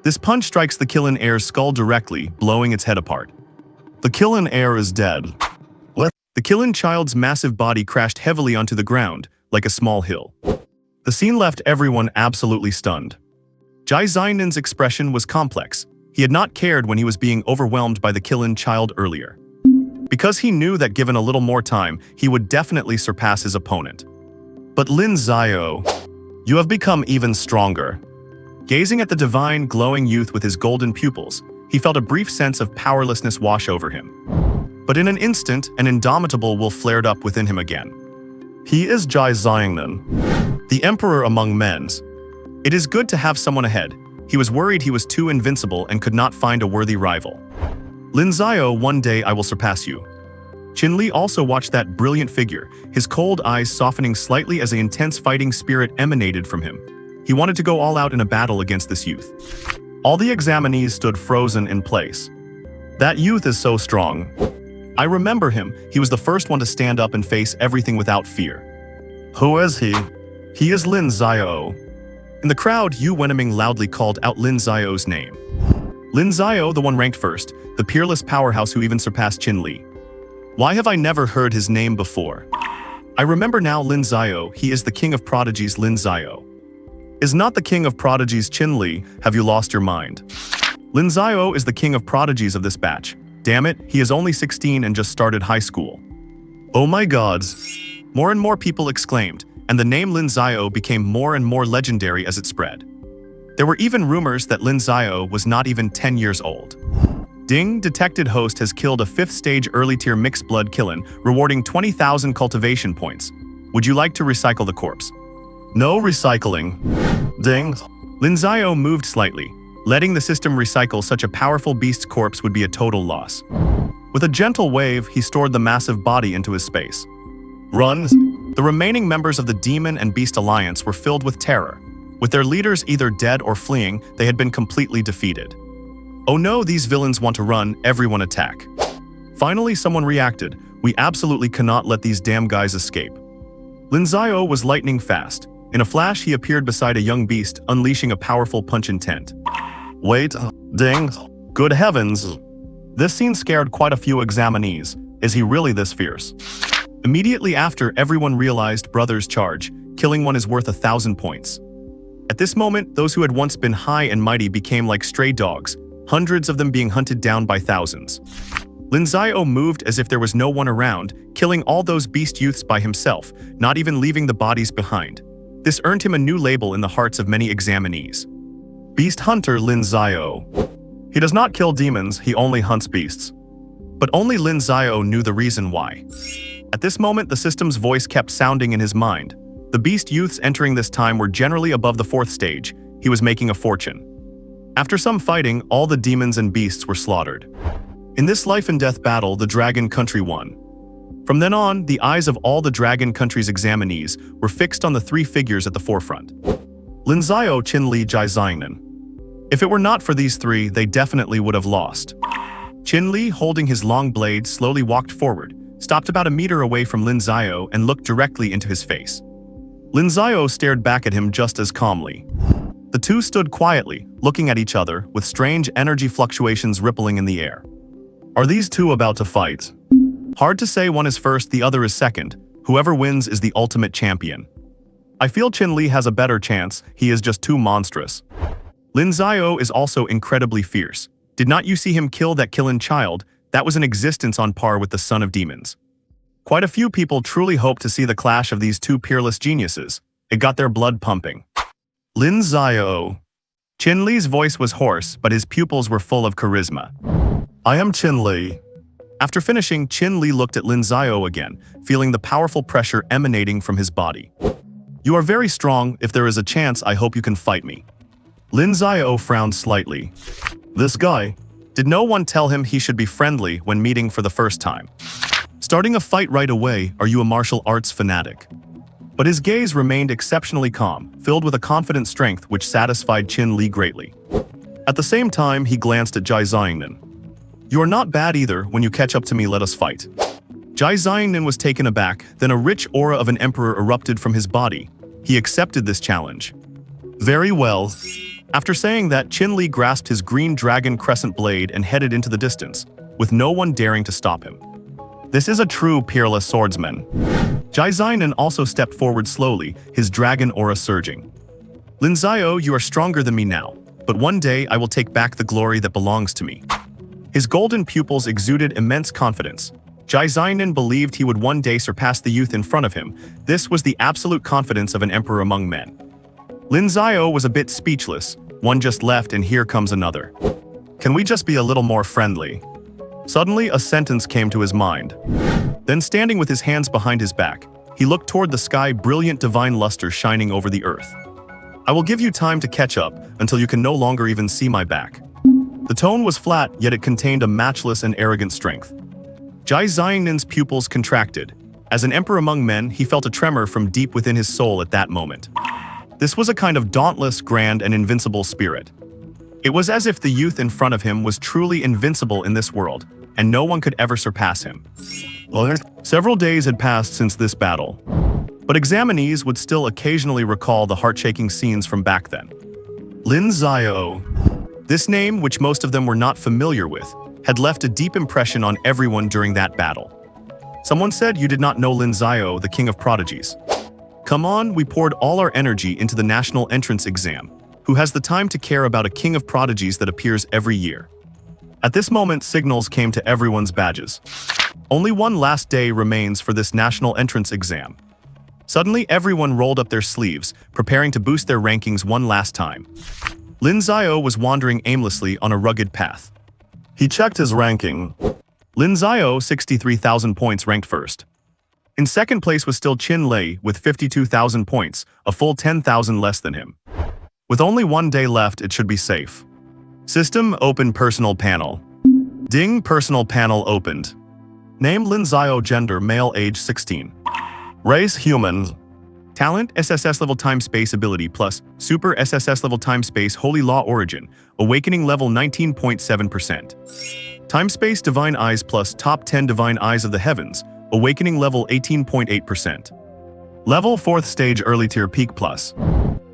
This punch strikes the Killing Heir's skull directly, blowing its head apart. The Killing Heir is dead. What? The Killing Child's massive body crashed heavily onto the ground, like a small hill. The scene left everyone absolutely stunned. Jai Xiaonan's expression was complex. He had not cared when he was being overwhelmed by the Killing Child earlier. Because he knew that given a little more time, he would definitely surpass his opponent. But Lin Xiao, you have become even stronger. Gazing at the divine, glowing youth with his golden pupils, he felt a brief sense of powerlessness wash over him. But in an instant, an indomitable will flared up within him again. He is Jai Xiangnan, the emperor among men. It is good to have someone ahead. He was worried he was too invincible and could not find a worthy rival. Lin Xiao, one day I will surpass you. Qin Li also watched that brilliant figure, his cold eyes softening slightly as an intense fighting spirit emanated from him. He wanted to go all out in a battle against this youth. All the examinees stood frozen in place. That youth is so strong. I remember him. He was the first one to stand up and face everything without fear. Who is he? He is Lin Xiao. In the crowd, Yu Wenming loudly called out Lin Xiao's name. Lin Xiao, the one ranked first, the peerless powerhouse who even surpassed Qin Li. Why have I never heard his name before? I remember now Lin Xiao, he is the king of prodigies Lin Xiao. Is not the king of prodigies Qin Li, have you lost your mind? Lin Xiao is the king of prodigies of this batch. Damn it, he is only 16 and just started high school. Oh my god. More and more people exclaimed, and the name Lin Xiao became more and more legendary as it spread. There were even rumors that Lin Xiao was not even 10 years old. Ding, detected host has killed a 5th stage early tier mixed blood Killin, rewarding 20,000 cultivation points. Would you like to recycle the corpse? No recycling. Ding. Lin Xiao moved slightly. Letting the system recycle such a powerful beast's corpse would be a total loss. With a gentle wave, he stored the massive body into his space. Run. The remaining members of the Demon and Beast Alliance were filled with terror. With their leaders either dead or fleeing, they had been completely defeated. Oh no, these villains want to run, everyone attack. Finally, someone reacted. We absolutely cannot let these damn guys escape. Lin Xiao was lightning fast. In a flash, he appeared beside a young beast, unleashing a powerful punch intent. Wait, ding. Good heavens. This scene scared quite a few examinees. Is he really this fierce? Immediately after, everyone realized Brother's charge. Killing one is worth 1,000 points. At this moment, those who had once been high and mighty became like stray dogs, hundreds of them being hunted down by thousands. Lin Xiao moved as if there was no one around, killing all those beast youths by himself, not even leaving the bodies behind. This earned him a new label in the hearts of many examinees. Beast Hunter Lin Xiao. He does not kill demons, he only hunts beasts. But only Lin Xiao knew the reason why. At this moment, the system's voice kept sounding in his mind. The beast youths entering this time were generally above the 4th stage. He was making a fortune. After some fighting, all the demons and beasts were slaughtered. In this life and death battle, the Dragon Country won. From then on, the eyes of all the Dragon Country's examinees were fixed on the 3 figures at the forefront. Lin Xiao, Qin Li, Jai Xiangnan. If it were not for these 3, they definitely would have lost. Qin Li, holding his long blade, slowly walked forward, stopped about a meter away from Lin Xiao and looked directly into his face. Lin Xiao stared back at him just as calmly. The two stood quietly, looking at each other, with strange energy fluctuations rippling in the air. Are these two about to fight? Hard to say, one is first, the other is second. Whoever wins is the ultimate champion. I feel Qin Li has a better chance, he is just too monstrous. Lin Xiao is also incredibly fierce. Did not you see him kill that Killin child? That was an existence on par with the Son of Demons. Quite a few people truly hope to see the clash of these two peerless geniuses. It got their blood pumping. Lin Xiao. Qin Li's voice was hoarse, but his pupils were full of charisma. I am Qin Li. After finishing, Qin Li looked at Lin Xiao again, feeling the powerful pressure emanating from his body. You are very strong. If there is a chance, I hope you can fight me. Lin Xiao frowned slightly. This guy. Did no one tell him he should be friendly when meeting for the first time? Starting a fight right away, are you a martial arts fanatic? But his gaze remained exceptionally calm, filled with a confident strength which satisfied Qin Li greatly. At the same time, he glanced at Jai Xiangnan. You are not bad either. When you catch up to me, let us fight. Jai Xiangnan was taken aback, then a rich aura of an emperor erupted from his body. He accepted this challenge. Very well. After saying that, Qin Li grasped his green dragon crescent blade and headed into the distance, with no one daring to stop him. This is a true peerless swordsman. Jai Xiangnan also stepped forward slowly, his dragon aura surging. Lin Xiao, you are stronger than me now, but one day I will take back the glory that belongs to me. His golden pupils exuded immense confidence. Jai Xiangnan believed he would one day surpass the youth in front of him. This was the absolute confidence of an emperor among men. Lin Xiao was a bit speechless. One just left and here comes another. Can we just be a little more friendly? Suddenly, a sentence came to his mind. Then, standing with his hands behind his back, he looked toward the sky, brilliant divine luster shining over the earth. I will give you time to catch up until you can no longer even see my back. The tone was flat, yet it contained a matchless and arrogant strength. Jai Xiangnin's pupils contracted. As an emperor among men, he felt a tremor from deep within his soul at that moment. This was a kind of dauntless, grand, and invincible spirit. It was as if the youth in front of him was truly invincible in this world, and no one could ever surpass him. Several days had passed since this battle, but examinees would still occasionally recall the heart-shaking scenes from back then. Lin Xiao. This name, which most of them were not familiar with, had left a deep impression on everyone during that battle. Someone said you did not know Lin Xiao, the king of prodigies. Come on, we poured all our energy into the national entrance exam. Who has the time to care about a king of prodigies that appears every year? At this moment, signals came to everyone's badges. Only one last day remains for this national entrance exam. Suddenly, everyone rolled up their sleeves, preparing to boost their rankings one last time. Lin Xiao was wandering aimlessly on a rugged path. He checked his ranking. Lin Xiao, 63,000 points, ranked first. In second place was still Qin Lei with 52,000 points, a full 10,000 less than him. With only one day left, it should be safe. System open personal panel. Ding, personal panel opened. Name Lin Xiao, gender male, age 16. Race human. Talent SSS level time space ability plus super SSS level time space holy law origin, awakening level 19.7%. Time space divine eyes plus top 10 divine eyes of the heavens, awakening level 18.8%. Level 4th stage early tier peak plus.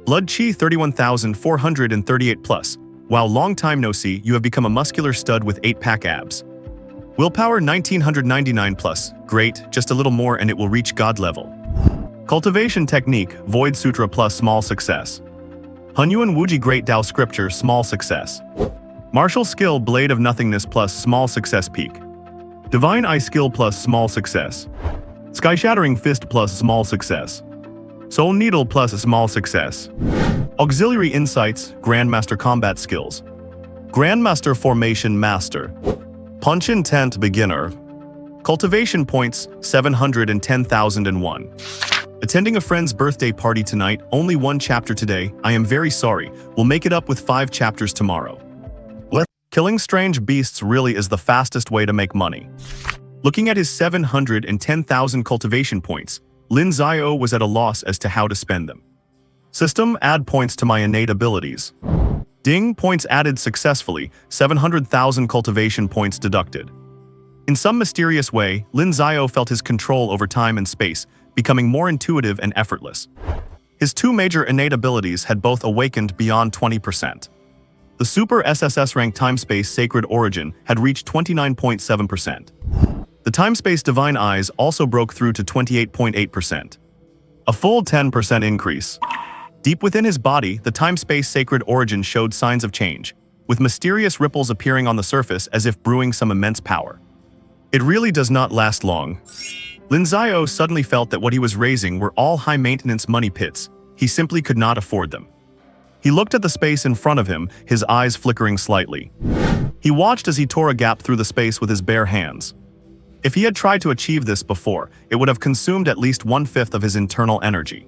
Blood Chi 31,438 plus. While long time no see, you have become a muscular stud with 8-pack abs. Willpower 1999 plus. Great, just a little more and it will reach God level. Cultivation technique, Void Sutra plus small success. Hunyuan Wuji Great Tao Scripture, small success. Martial skill, Blade of Nothingness plus small success peak. Divine Eye skill plus small success. Sky Shattering Fist plus small success. Soul Needle plus a small success. Auxiliary Insights, Grandmaster Combat Skills. Grandmaster Formation Master. Punch Intent Beginner. Cultivation Points, 710,001. Attending a friend's birthday party tonight, only one chapter today, I am very sorry, we'll make it up with 5 chapters tomorrow. What? Killing strange beasts really is the fastest way to make money. Looking at his 710,000 cultivation points, Lin Xiao was at a loss as to how to spend them. System, add points to my innate abilities. Ding, points added successfully, 700,000 cultivation points deducted. In some mysterious way, Lin Xiao felt his control over time and space, becoming more intuitive and effortless. His 2 major innate abilities had both awakened beyond 20%. The super SSS rank time-space sacred origin had reached 29.7%. The time-space divine eyes also broke through to 28.8%. A full 10% increase. Deep within his body, the time-space sacred origin showed signs of change, with mysterious ripples appearing on the surface as if brewing some immense power. It really does not last long. Lin Xiao suddenly felt that what he was raising were all high-maintenance money pits. He simply could not afford them. He looked at the space in front of him, his eyes flickering slightly. He watched as he tore a gap through the space with his bare hands. If he had tried to achieve this before, it would have consumed at least 1/5 of his internal energy.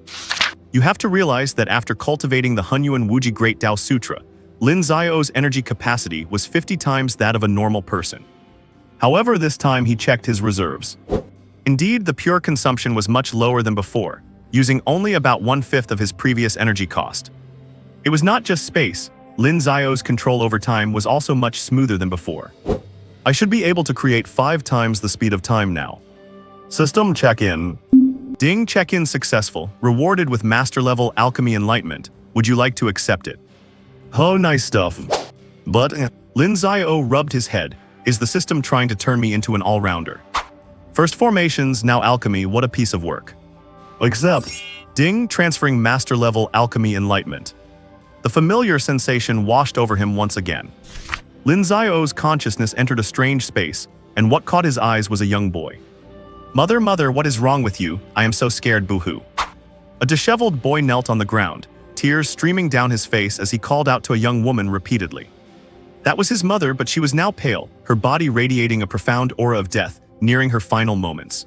You have to realize that after cultivating the Hunyuan Wuji Great Tao Sutra, Lin Xiao's energy capacity was 50 times that of a normal person. However, this time he checked his reserves. Indeed, the pure consumption was much lower than before, using only about 1/5 of his previous energy cost. It was not just space. Lin Xiao's control over time was also much smoother than before. I should be able to create 5 times the speed of time now. System check-in. Ding, check-in successful, rewarded with master-level alchemy enlightenment. Would you like to accept it? Oh, nice stuff. But, Lin Xiao rubbed his head. Is the system trying to turn me into an all-rounder? First formations, now alchemy, what a piece of work. Accept. Ding, transferring master-level alchemy enlightenment. The familiar sensation washed over him once again. Lin Xiao's consciousness entered a strange space, and what caught his eyes was a young boy. Mother, what is wrong with you? I am so scared, boo-hoo. A disheveled boy knelt on the ground, tears streaming down his face as he called out to a young woman repeatedly. That was his mother, but she was now pale, her body radiating a profound aura of death, nearing her final moments.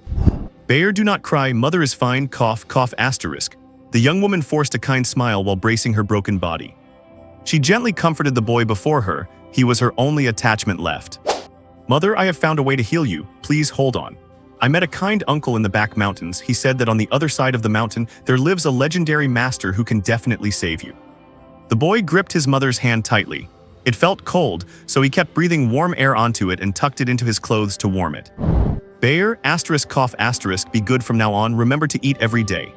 "Bayer, do not cry, mother is fine, cough, cough asterisk." The young woman forced a kind smile while bracing her broken body. She gently comforted the boy before her. He was her only attachment left. "Mother, I have found a way to heal you, please hold on. I met a kind uncle in the back mountains. He said that on the other side of the mountain, there lives a legendary master who can definitely save you." The boy gripped his mother's hand tightly. It felt cold, so he kept breathing warm air onto it and tucked it into his clothes to warm it. "Bayer, asterisk, cough asterisk, be good from now on, remember to eat every day.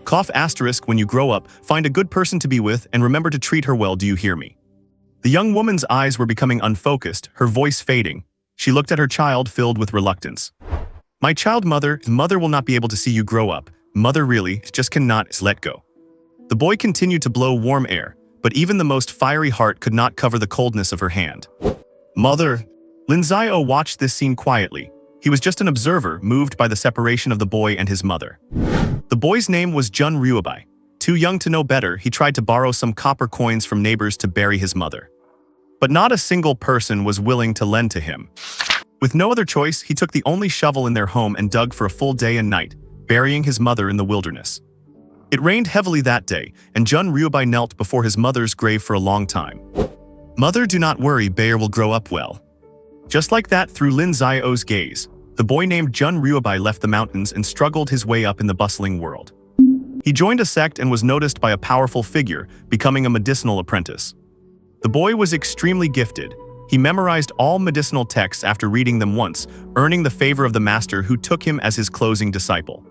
Cough asterisk, when you grow up, find a good person to be with and remember to treat her well, do you hear me?" The young woman's eyes were becoming unfocused, her voice fading. She looked at her child filled with reluctance. "My child, mother will not be able to see you grow up. Mother really just cannot let go." The boy continued to blow warm air, but even the most fiery heart could not cover the coldness of her hand. "Mother." Lin Xiao watched this scene quietly. He was just an observer, moved by the separation of the boy and his mother. The boy's name was Jun Ruobai. Too young to know better, he tried to borrow some copper coins from neighbors to bury his mother. But not a single person was willing to lend to him. With no other choice, he took the only shovel in their home and dug for a full day and night, burying his mother in the wilderness. It rained heavily that day, and Jun Ruobai knelt before his mother's grave for a long time. "Mother, do not worry, Bayer will grow up well." Just like that, through Lin Xiao's gaze, the boy named Jun Ruobai left the mountains and struggled his way up in the bustling world. He joined a sect and was noticed by a powerful figure, becoming a medicinal apprentice. The boy was extremely gifted. He memorized all medicinal texts after reading them once, earning the favor of the master who took him as his closing disciple.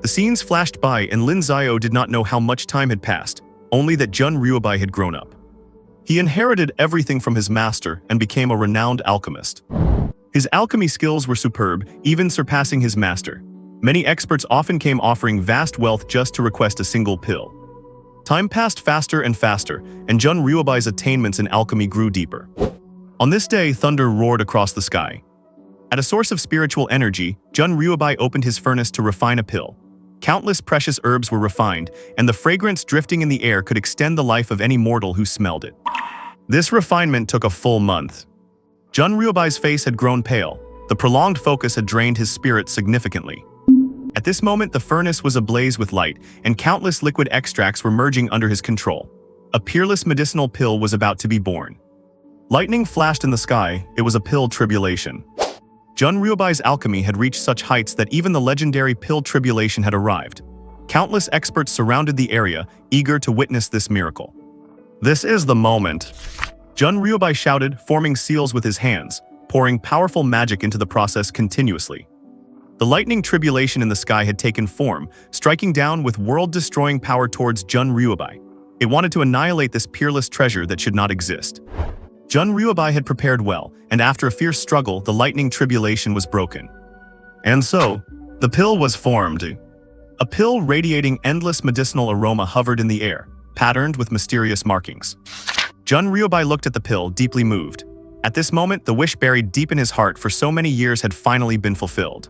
The scenes flashed by and Lin Xiao did not know how much time had passed, only that Jun Ruobai had grown up. He inherited everything from his master and became a renowned alchemist. His alchemy skills were superb, even surpassing his master. Many experts often came offering vast wealth just to request a single pill. Time passed faster and faster, and Jun Ruobai's attainments in alchemy grew deeper. On this day, thunder roared across the sky. At a source of spiritual energy, Jun Ruobai opened his furnace to refine a pill. Countless precious herbs were refined, and the fragrance drifting in the air could extend the life of any mortal who smelled it. This refinement took a full month. Jun Ruobai's face had grown pale. The prolonged focus had drained his spirit significantly. At this moment, the furnace was ablaze with light, and countless liquid extracts were merging under his control. A peerless medicinal pill was about to be born. Lightning flashed in the sky. It was a pill tribulation. Jun Ruobai's alchemy had reached such heights that even the legendary pill tribulation had arrived. Countless experts surrounded the area, eager to witness this miracle. "This is the moment," Jun Ruobai shouted, forming seals with his hands, pouring powerful magic into the process continuously. The lightning tribulation in the sky had taken form, striking down with world-destroying power towards Jun Ruobai. It wanted to annihilate this peerless treasure that should not exist. Jun Ruobai had prepared well, and after a fierce struggle, the lightning tribulation was broken. And so, the pill was formed. A pill radiating endless medicinal aroma hovered in the air, patterned with mysterious markings. Jun Ruobai looked at the pill, deeply moved. At this moment, the wish buried deep in his heart for so many years had finally been fulfilled.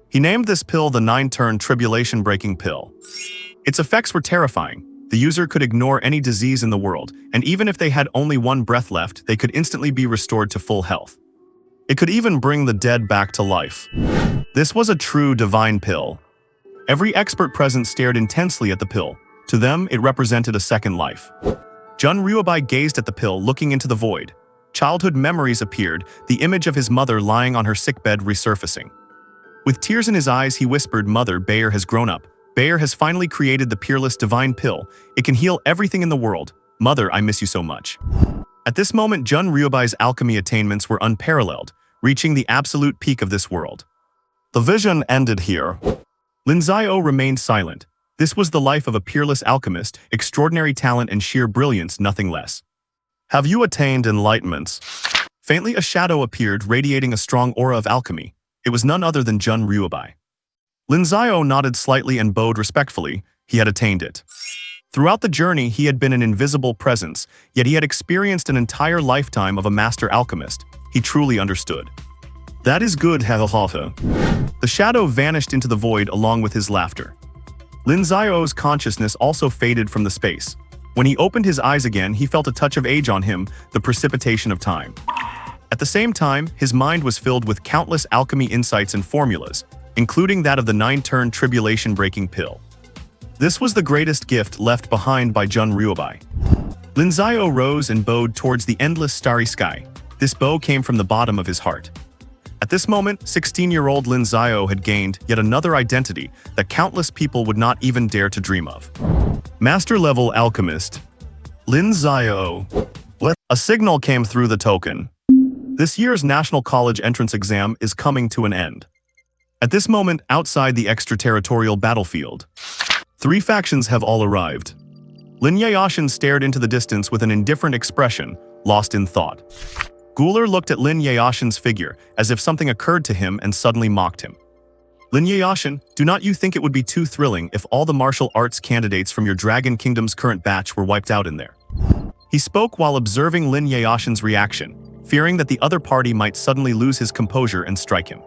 He named this pill the 9-turn tribulation-breaking pill. Its effects were terrifying. The user could ignore any disease in the world, and even if they had only one breath left, they could instantly be restored to full health. It could even bring the dead back to life. This was a true divine pill. Every expert present stared intensely at the pill. To them, it represented a second life. Jun Ruobai gazed at the pill, looking into the void. Childhood memories appeared, the image of his mother lying on her sickbed resurfacing. With tears in his eyes, he whispered, "Mother, Bayer has grown up. Bayer has finally created the peerless divine pill. It can heal everything in the world. Mother, I miss you so much." At this moment, Jun Ruobai's alchemy attainments were unparalleled, reaching the absolute peak of this world. The vision ended here. Lin Xiao remained silent. This was the life of a peerless alchemist, extraordinary talent and sheer brilliance, nothing less. "Have you attained enlightenment?" Faintly, a shadow appeared, radiating a strong aura of alchemy. It was none other than Jun Ruobai. Lin Xiao nodded slightly and bowed respectfully. He had attained it. Throughout the journey, he had been an invisible presence, yet he had experienced an entire lifetime of a master alchemist. He truly understood. "That is good, Hahaha." The shadow vanished into the void along with his laughter. Lin Xiao's consciousness also faded from the space. When he opened his eyes again, he felt a touch of age on him, the precipitation of time. At the same time, his mind was filled with countless alchemy insights and formulas, including that of the 9-turn tribulation-breaking pill. This was the greatest gift left behind by Jun Ryubai. Lin Xiao rose and bowed towards the endless starry sky. This bow came from the bottom of his heart. At this moment, 16-year-old Lin Xiao had gained yet another identity that countless people would not even dare to dream of. Master-level alchemist. Lin Xiao. A signal came through the token. This year's National College entrance exam is coming to an end. At this moment, outside the extraterritorial battlefield, 3 factions have all arrived. Lin Yayashin stared into the distance with an indifferent expression, lost in thought. Guler looked at Lin Yayashin's figure, as if something occurred to him and suddenly mocked him. Lin Yayashin, do not you think it would be too thrilling if all the martial arts candidates from your Dragon Kingdom's current batch were wiped out in there? He spoke while observing Lin Yayashin's reaction, fearing that the other party might suddenly lose his composure and strike him.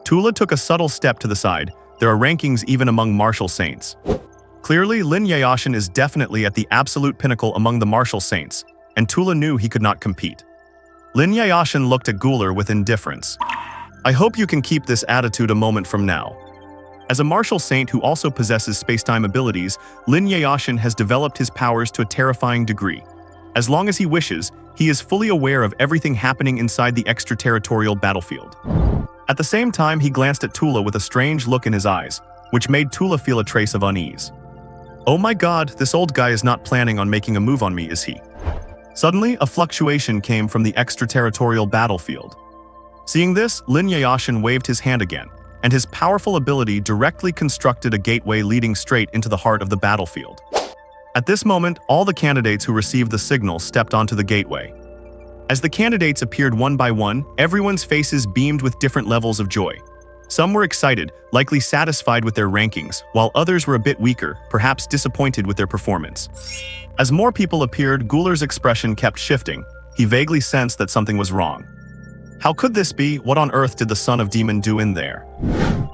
Tula took a subtle step to the side. There are rankings even among martial saints. Clearly, Lin Yayashin is definitely at the absolute pinnacle among the martial saints, and Tula knew he could not compete. Lin Yayashin looked at Guler with indifference. I hope you can keep this attitude a moment from now. As a martial saint who also possesses space-time abilities, Lin Yayashin has developed his powers to a terrifying degree. As long as he wishes, he is fully aware of everything happening inside the extraterritorial battlefield. At the same time, he glanced at Tula with a strange look in his eyes, which made Tula feel a trace of unease. Oh my god, this old guy is not planning on making a move on me, is he? Suddenly, a fluctuation came from the extraterritorial battlefield. Seeing this, Lin Yayashin waved his hand again, and his powerful ability directly constructed a gateway leading straight into the heart of the battlefield. At this moment, all the candidates who received the signal stepped onto the gateway. As the candidates appeared one by one, everyone's faces beamed with different levels of joy. Some were excited, likely satisfied with their rankings, while others were a bit weaker, perhaps disappointed with their performance. As more people appeared, Guler's expression kept shifting. He vaguely sensed that something was wrong. How could this be? What on earth did the son of demon do in there?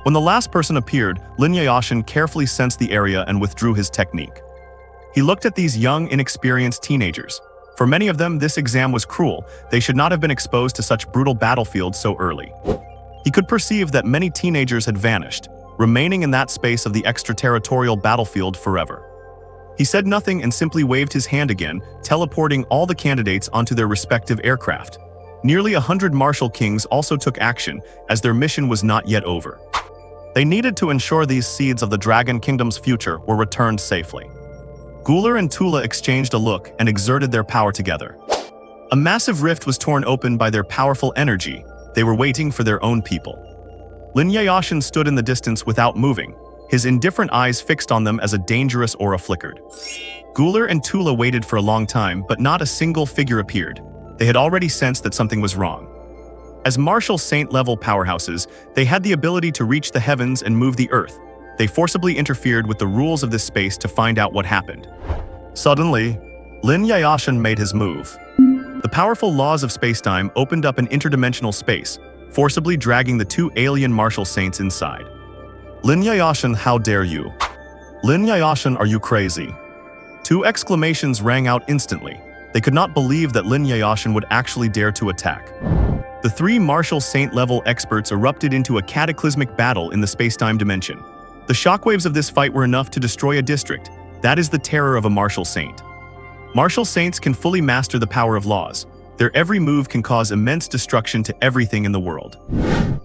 When the last person appeared, Lin Yayashin carefully sensed the area and withdrew his technique. He looked at these young, inexperienced teenagers. For many of them, this exam was cruel. They should not have been exposed to such brutal battlefields so early. He could perceive that many teenagers had vanished, remaining in that space of the extraterritorial battlefield forever. He said nothing and simply waved his hand again, teleporting all the candidates onto their respective aircraft. Nearly 100 martial kings also took action, as their mission was not yet over. They needed to ensure these seeds of the Dragon Kingdom's future were returned safely. Guler and Tula exchanged a look and exerted their power together. A massive rift was torn open by their powerful energy. They were waiting for their own people. Lin Yayashin stood in the distance without moving, his indifferent eyes fixed on them as a dangerous aura flickered. Guler and Tula waited for a long time, but not a single figure appeared. They had already sensed that something was wrong. As martial saint-level powerhouses, they had the ability to reach the heavens and move the earth. They forcibly interfered with the rules of this space to find out what happened. Suddenly, Lin Yayashin made his move. The powerful laws of spacetime opened up an interdimensional space, forcibly dragging the 2 alien martial saints inside. Lin Yayashin, how dare you? Lin Yayashin, are you crazy? 2 exclamations rang out instantly. They could not believe that Lin Yayashin would actually dare to attack. The 3 martial saint-level experts erupted into a cataclysmic battle in the spacetime dimension. The shockwaves of this fight were enough to destroy a district. That is the terror of a martial saint. Martial saints can fully master the power of laws. Their every move can cause immense destruction to everything in the world.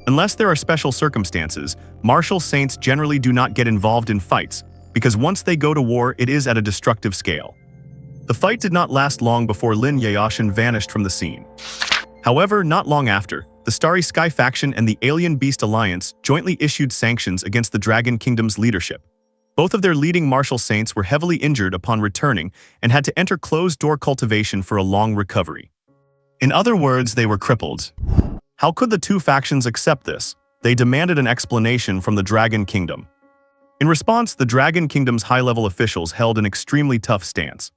Unless there are special circumstances, martial saints generally do not get involved in fights, because once they go to war, it is at a destructive scale. The fight did not last long before Lin Yayashin vanished from the scene. However, not long after, the Starry Sky faction and the Alien Beast Alliance jointly issued sanctions against the Dragon Kingdom's leadership. Both of their leading martial saints were heavily injured upon returning and had to enter closed-door cultivation for a long recovery. In other words, they were crippled. How could the 2 factions accept this? They demanded an explanation from the Dragon Kingdom. In response, the Dragon Kingdom's high-level officials held an extremely tough stance.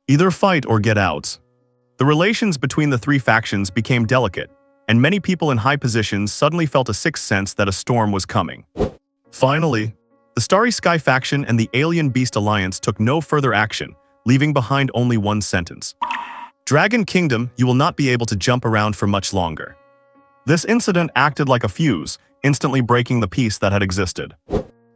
Either fight or get out. The relations between the 3 factions became delicate, and many people in high positions suddenly felt a sixth sense that a storm was coming. Finally, the Starry Sky faction and the Alien Beast Alliance took no further action. leaving behind only one sentence. Dragon Kingdom, you will not be able to jump around for much longer. This incident acted like a fuse, instantly breaking the peace that had existed.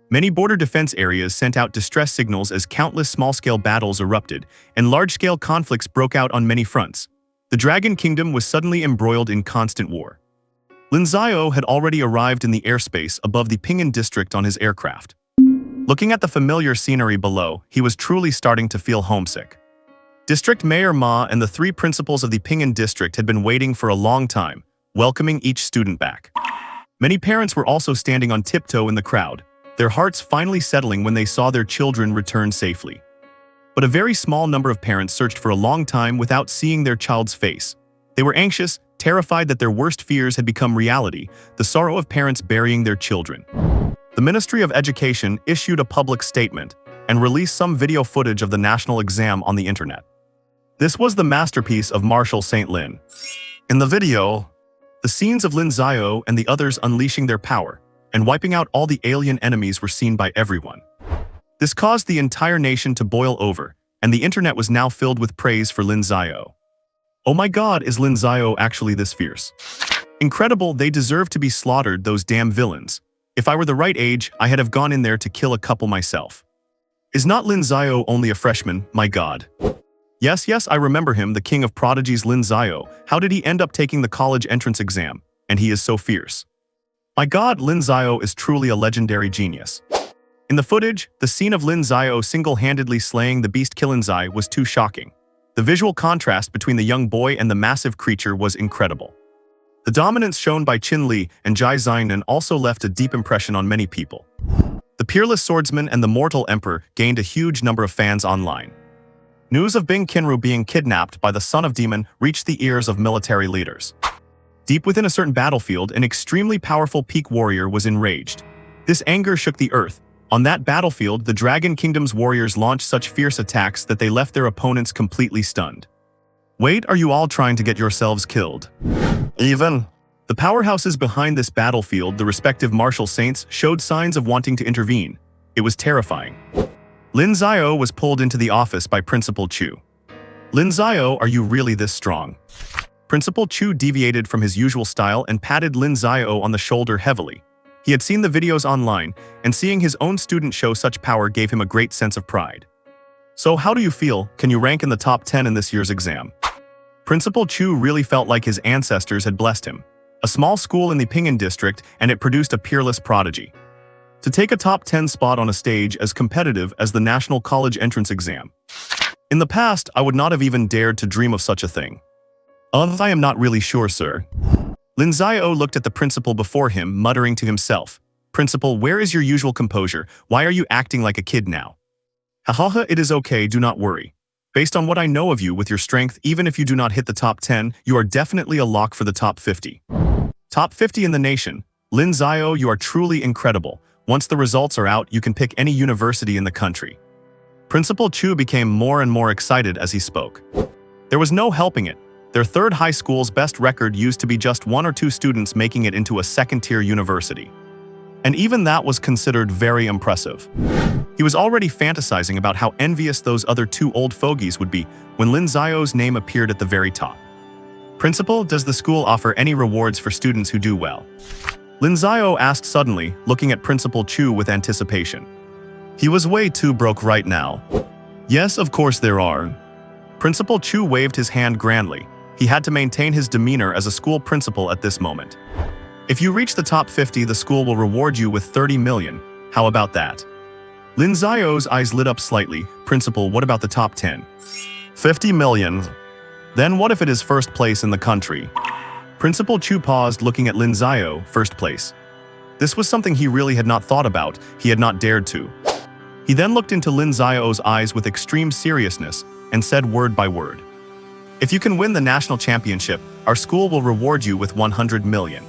Many border defense areas sent out distress signals as countless small-scale battles erupted, and large-scale conflicts broke out on many fronts. The Dragon Kingdom was suddenly embroiled in constant war. Lin Xiao had already arrived in the airspace above the Ping'an district on his aircraft. Looking at the familiar scenery below, he was truly starting to feel homesick. District Mayor Ma and the three principals of the Ping'an district had been waiting for a long time, welcoming each student back. Many parents were also standing on tiptoe in the crowd, their hearts finally settling when they saw their children return safely. But a very small number of parents searched for a long time without seeing their child's face. They were anxious, terrified that their worst fears had become reality, the sorrow of parents burying their children. The Ministry of Education issued a public statement and released some video footage of the national exam on the internet. This was the masterpiece of Marshal St. Lin. In the video, the scenes of Lin Xiao and the others unleashing their power and wiping out all the alien enemies were seen by everyone. This caused the entire nation to boil over, and the internet was now filled with praise for Lin Xiao. Oh my god, is Lin Xiao actually this fierce? Incredible, they deserve to be slaughtered, those damn villains. If I were the right age, I had have gone in there to kill a couple myself. Is not Lin Xiao only a freshman, my god? Yes, I remember him, the king of prodigies Lin Xiao. How did he end up taking the college entrance exam? And he is so fierce. My god, Lin Xiao is truly a legendary genius. In the footage, the scene of Lin Xiao single-handedly slaying the beast Qilinzai was too shocking. The visual contrast between the young boy and the massive creature was incredible. The dominance shown by Qin Li and Zhai Xinan also left a deep impression on many people. The peerless swordsman and the mortal emperor gained a huge number of fans online. News of Bing Qinru being kidnapped by the son of demon reached the ears of military leaders. Deep within a certain battlefield, an extremely powerful peak warrior was enraged. This anger shook the earth. On that battlefield, the Dragon Kingdom's warriors launched such fierce attacks that they left their opponents completely stunned. Wait, are you all trying to get yourselves killed? Even the powerhouses behind this battlefield, the respective martial saints, showed signs of wanting to intervene. It was terrifying. Lin Xiao was pulled into the office by Principal Chu. Lin Xiao, are you really this strong? Principal Chu deviated from his usual style and patted Lin Xiao on the shoulder heavily. He had seen the videos online, and seeing his own student show such power gave him a great sense of pride. So how do you feel? Can you rank in the top 10 in this year's exam? Principal Chu really felt like his ancestors had blessed him. A small school in the Ping'an district, and it produced a peerless prodigy. To take a top 10 spot on a stage as competitive as the National College Entrance Exam. In the past, I would not have even dared to dream of such a thing. I am not really sure, sir. Lin Xiao looked at the principal before him, muttering to himself. Principal, where is your usual composure? Why are you acting like a kid now? Hahaha, it is okay, do not worry. Based on what I know of you with your strength, even if you do not hit the top 10, you are definitely a lock for the top 50. Top 50 in the nation. Lin Xiao, you are truly incredible. Once the results are out, you can pick any university in the country. Principal Chu became more and more excited as he spoke. There was no helping it. Their third high school's best record used to be just 1 or 2 students making it into a second-tier university. And even that was considered very impressive. He was already fantasizing about how envious those other 2 old fogies would be when Lin Xiao's name appeared at the very top. Principal, does the school offer any rewards for students who do well? Lin Xiao asked suddenly, looking at Principal Chu with anticipation. He was way too broke right now. Yes, of course there are. Principal Chu waved his hand grandly. He had to maintain his demeanor as a school principal at this moment. If you reach the top 50, the school will reward you with 30 million. How about that? Lin Xiao's eyes lit up slightly. Principal, what about the top 10? 50 million. Then what if it is first place in the country? Principal Chu paused, looking at Lin Xiao, first place. This was something he really had not thought about, he had not dared to. He then looked into Lin Xiao's eyes with extreme seriousness and said word by word. If you can win the national championship, our school will reward you with 100 million.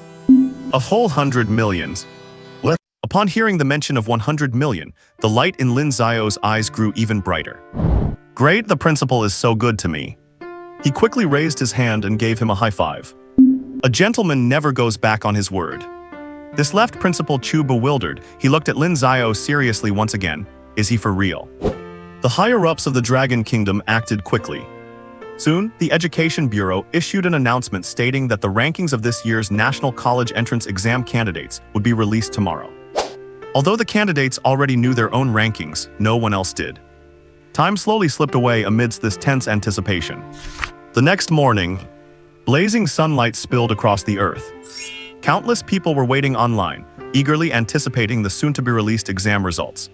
A whole 100 millions. What? Upon hearing the mention of 100 million, the light in Lin Xiao's eyes grew even brighter. Great, the principal is so good to me. He quickly raised his hand and gave him a high five. A gentleman never goes back on his word. This left Principal Chu bewildered. He looked at Lin Xiao seriously once again. Is he for real? The higher-ups of the Dragon Kingdom acted quickly. Soon, the Education Bureau issued an announcement stating that the rankings of this year's National College Entrance Exam candidates would be released tomorrow. Although the candidates already knew their own rankings, no one else did. Time slowly slipped away amidst this tense anticipation. The next morning, blazing sunlight spilled across the earth. Countless people were waiting online, eagerly anticipating the soon-to-be-released exam results.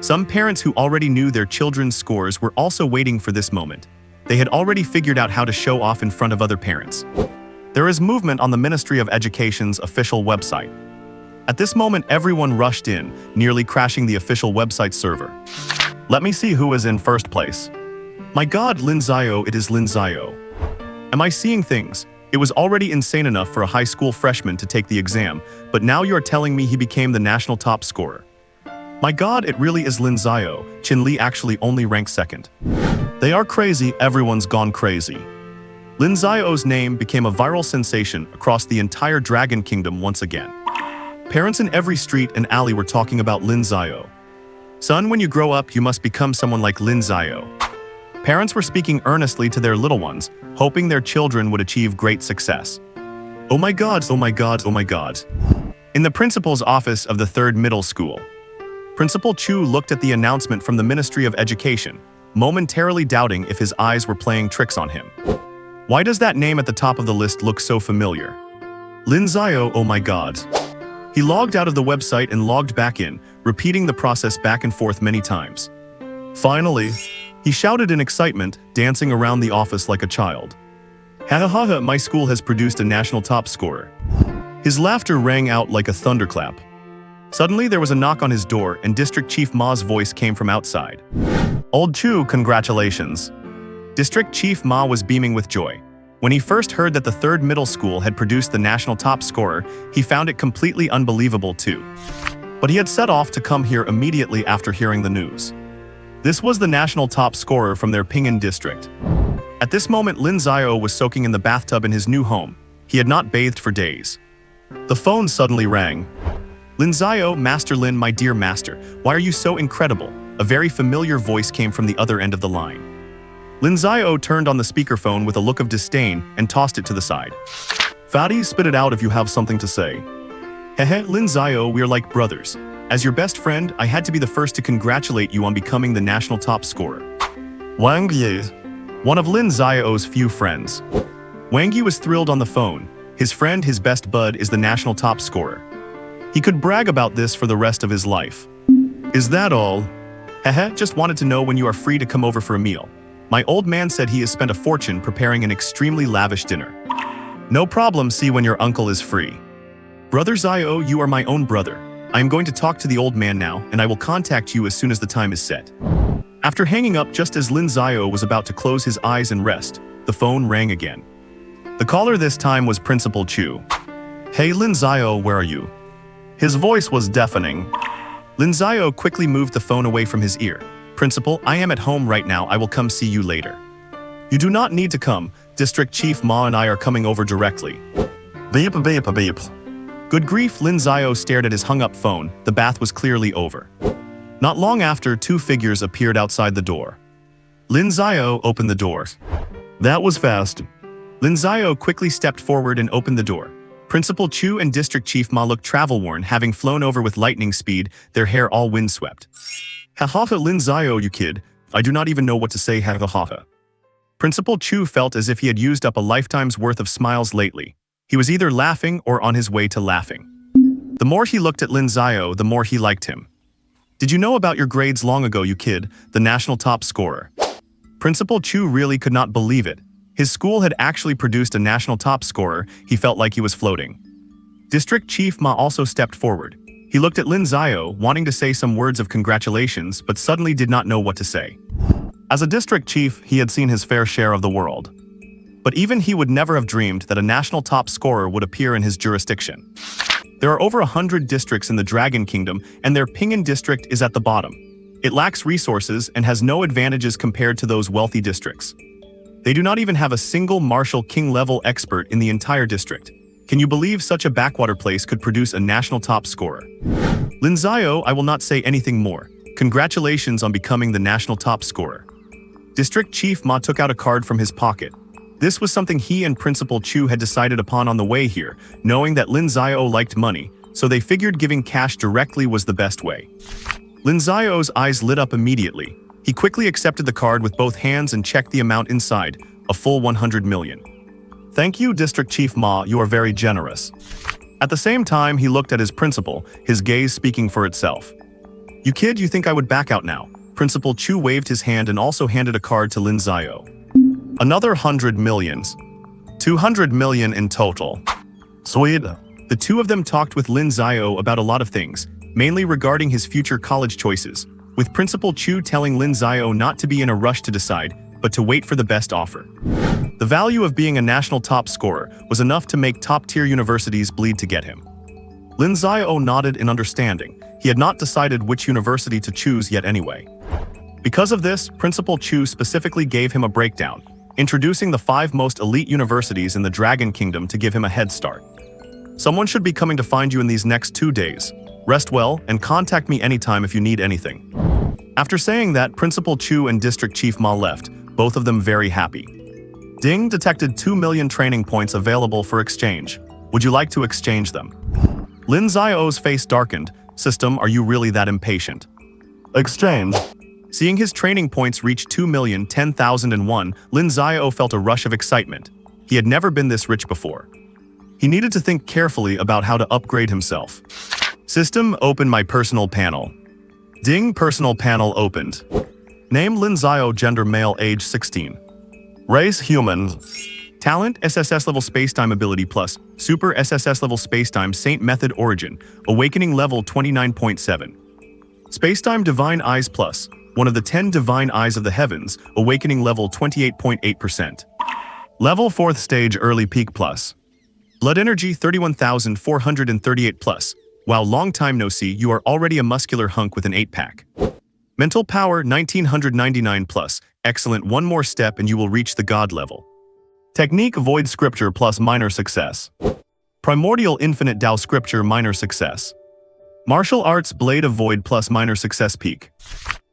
Some parents who already knew their children's scores were also waiting for this moment. They had already figured out how to show off in front of other parents. There is movement on the Ministry of Education's official website. At this moment, everyone rushed in, nearly crashing the official website server. Let me see who is in first place. My God, Lin Xiao, it is Lin Xiao. Am I seeing things? It was already insane enough for a high school freshman to take the exam, but now you're telling me he became the national top scorer. My God, it really is Lin Xiao. Qin Li actually only ranked second. They are crazy, everyone's gone crazy. Lin Xiao's name became a viral sensation across the entire Dragon Kingdom once again. Parents in every street and alley were talking about Lin Xiao. Son, when you grow up, you must become someone like Lin Xiao. Parents were speaking earnestly to their little ones, hoping their children would achieve great success. Oh my God, oh my God, oh my God. In the principal's office of the 3rd middle school, Principal Chu looked at the announcement from the Ministry of Education, momentarily doubting if his eyes were playing tricks on him. Why does that name at the top of the list look so familiar? Lin Xiao, oh my God. He logged out of the website and logged back in, repeating the process back and forth many times. Finally, he shouted in excitement, dancing around the office like a child. Ha ha ha ha, my school has produced a national top scorer. His laughter rang out like a thunderclap. Suddenly, there was a knock on his door, and District Chief Ma's voice came from outside. Old Chu, congratulations. District Chief Ma was beaming with joy. When he first heard that the 3rd middle school had produced the national top scorer, he found it completely unbelievable too. But he had set off to come here immediately after hearing the news. This was the national top scorer from their Ping'an district. At this moment, Lin Xiao was soaking in the bathtub in his new home. He had not bathed for days. The phone suddenly rang. Lin Xiao, Master Lin, my dear master, why are you so incredible? A very familiar voice came from the other end of the line. Lin Xiao turned on the speakerphone with a look of disdain and tossed it to the side. Fatty, spit it out if you have something to say. Hehe, Lin Xiao, we're like brothers. As your best friend, I had to be the first to congratulate you on becoming the national top scorer. Wang Yi, one of Lin Xiao's few friends. Wang Yi was thrilled on the phone. His friend, his best bud, is the national top scorer. He could brag about this for the rest of his life. Is that all? Hehe, just wanted to know when you are free to come over for a meal. My old man said he has spent a fortune preparing an extremely lavish dinner. No problem, see when your uncle is free. Brother Xiao, you are my own brother. I am going to talk to the old man now, and I will contact you as soon as the time is set. After hanging up just as Lin Xiao was about to close his eyes and rest, the phone rang again. The caller this time was Principal Chu. Hey Lin Xiao, where are you? His voice was deafening. Lin Xiao quickly moved the phone away from his ear. Principal, I am at home right now, I will come see you later. You do not need to come, District Chief Ma and I are coming over directly. Beep beep beep. Good grief, Lin Xiao stared at his hung-up phone, the bath was clearly over. Not long after, 2 figures appeared outside the door. Lin Xiao opened the door. That was fast. Lin Xiao quickly stepped forward and opened the door. Principal Chu and District Chief Ma looked travel-worn, having flown over with lightning speed, their hair all windswept. Ha ha ha, Lin Xiao, you kid. I do not even know what to say, ha ha ha ha. Principal Chu felt as if he had used up a lifetime's worth of smiles lately. He was either laughing or on his way to laughing. The more he looked at Lin Xiao, the more he liked him. Did you know about your grades long ago, you kid, the national top scorer? Principal Chu really could not believe it. His school had actually produced a national top scorer. He felt like he was floating. District Chief Ma also stepped forward. He looked at Lin Xiao, wanting to say some words of congratulations, but suddenly did not know what to say. As a district chief, he had seen his fair share of the world. But even he would never have dreamed that a national top scorer would appear in his jurisdiction. There are over 100 districts in the Dragon Kingdom, and their Ping'an district is at the bottom. It lacks resources and has no advantages compared to those wealthy districts. They do not even have a single martial king-level expert in the entire district. Can you believe such a backwater place could produce a national top scorer? Lin Xiao, I will not say anything more. Congratulations on becoming the national top scorer. District Chief Ma took out a card from his pocket. This was something he and Principal Chu had decided upon on the way here, knowing that Lin Xiao liked money, so they figured giving cash directly was the best way. Lin Xiao's eyes lit up immediately. He quickly accepted the card with both hands and checked the amount inside, a full 100 million. Thank you, District Chief Ma, you are very generous. At the same time, he looked at his principal, his gaze speaking for itself. You kid, you think I would back out now? Principal Chu waved his hand and also handed a card to Lin Xiao. Another 100 millions. 200 million in total. Sweet. The two of them talked with Lin Xiao about a lot of things, mainly regarding his future college choices, with Principal Chu telling Lin Xiao not to be in a rush to decide, but to wait for the best offer. The value of being a national top scorer was enough to make top-tier universities bleed to get him. Lin Xiao nodded in understanding. He had not decided which university to choose yet anyway. Because of this, Principal Chu specifically gave him a breakdown, introducing the 5 most elite universities in the Dragon Kingdom to give him a head start. Someone should be coming to find you in these next 2 days. Rest well and contact me anytime if you need anything. After saying that, Principal Chu and District Chief Ma left, both of them very happy. Ding detected 2 million training points available for exchange. Would you like to exchange them? Lin Xiao's face darkened. System, are you really that impatient? Exchange. Seeing his training points reach 2,010,001, Lin Xiao felt a rush of excitement. He had never been this rich before. He needed to think carefully about how to upgrade himself. System, open my personal panel. Ding, personal panel opened. Name Lin Xiao, gender male, age 16. Race human. Talent SSS level spacetime ability plus, super SSS level spacetime saint method origin, awakening level 29.7. Spacetime divine eyes plus, one of the 10 divine eyes of the heavens, awakening level 28.8%. Level 4th stage early peak plus. Blood energy 31,438 plus. Wow, long time no see, you are already a muscular hunk with an 8-pack. Mental power 1999 plus. Excellent, one more step and you will reach the god level. Technique void scripture plus minor success. Primordial infinite Tao scripture minor success. Martial arts blade of void plus minor success peak.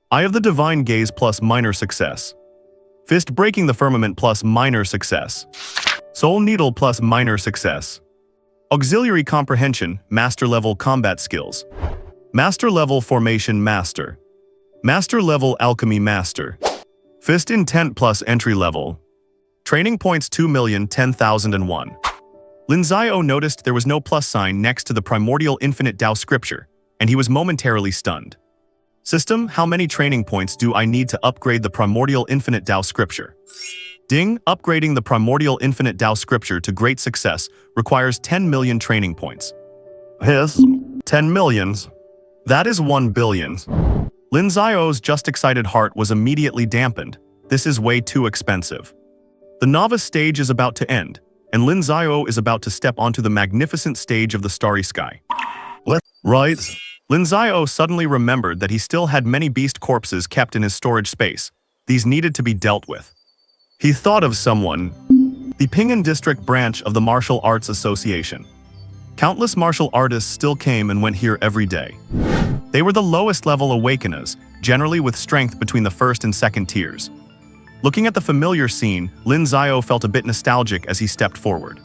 Eye of the divine gaze plus minor success. Fist breaking the firmament plus minor success. Soul needle plus minor success. Auxiliary comprehension, master level combat skills. Master level formation master. Master level alchemy master. Fist intent plus entry level. Training points 2,010,001. Lin Xiao noticed there was no plus sign next to the primordial infinite Tao scripture, and he was momentarily stunned. System, how many training points do I need to upgrade the primordial infinite Tao scripture? Ding, upgrading the primordial infinite Tao scripture to great success requires 10 million training points. His 10 millions. That is 1 billion. Lin Xiao's just excited heart was immediately dampened. This is way too expensive. The novice stage is about to end, and Lin Xiao is about to step onto the magnificent stage of the starry sky. Right? Lin Xiao suddenly remembered that he still had many beast corpses kept in his storage space. These needed to be dealt with. He thought of someone. The Ping'an District branch of the Martial Arts Association. Countless martial artists still came and went here every day. They were the lowest level awakeners, generally with strength between the 1st and 2nd tiers. Looking at the familiar scene, Lin Xiao felt a bit nostalgic as he stepped forward.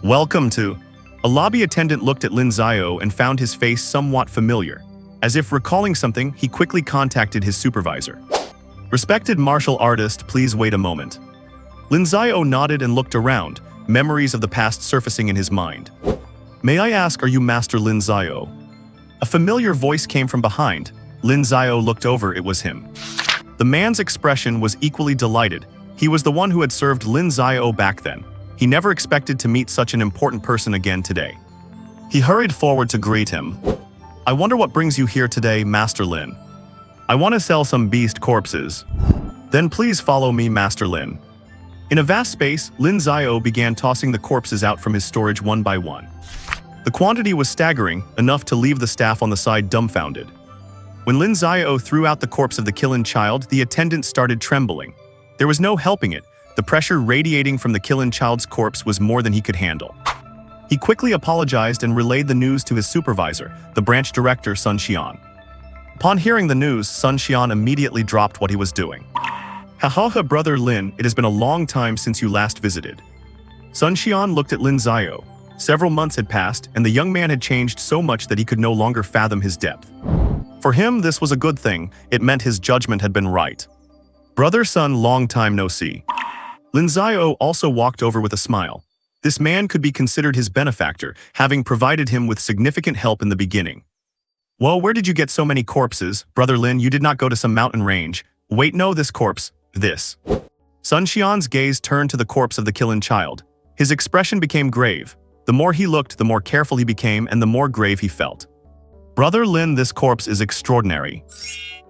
Welcome to... A lobby attendant looked at Lin Xiao and found his face somewhat familiar. As if recalling something, he quickly contacted his supervisor. Respected martial artist, please wait a moment. Lin Xiao nodded and looked around, memories of the past surfacing in his mind. May I ask, are you Master Lin Xiao? A familiar voice came from behind. Lin Xiao looked over, it was him. The man's expression was equally delighted. He was the one who had served Lin Xiao back then. He never expected to meet such an important person again today. He hurried forward to greet him. I wonder what brings you here today, Master Lin. I want to sell some beast corpses. Then please follow me, Master Lin. In a vast space, Lin Xiao began tossing the corpses out from his storage one by one. The quantity was staggering, enough to leave the staff on the side dumbfounded. When Lin Xiao threw out the corpse of the killen child, the attendant started trembling. There was no helping it. The pressure radiating from the killen child's corpse was more than he could handle. He quickly apologized and relayed the news to his supervisor, the branch director Sun Xian. Upon hearing the news, Sun Xian immediately dropped what he was doing. "Haha, brother Lin, it has been a long time since you last visited." Sun Xian looked at Lin Xiao. Several months had passed, and the young man had changed so much that he could no longer fathom his depth. For him, this was a good thing. It meant his judgment had been right. "Brother Sun, long time no see." Lin Xiao also walked over with a smile. This man could be considered his benefactor, having provided him with significant help in the beginning. "Well, where did you get so many corpses? Brother Lin, you did not go to some mountain range. Wait, no, this corpse, this." Sun Xian's gaze turned to the corpse of the killen child. His expression became grave. The more he looked, the more careful he became, and the more grave he felt. "Brother Lin, this corpse is extraordinary."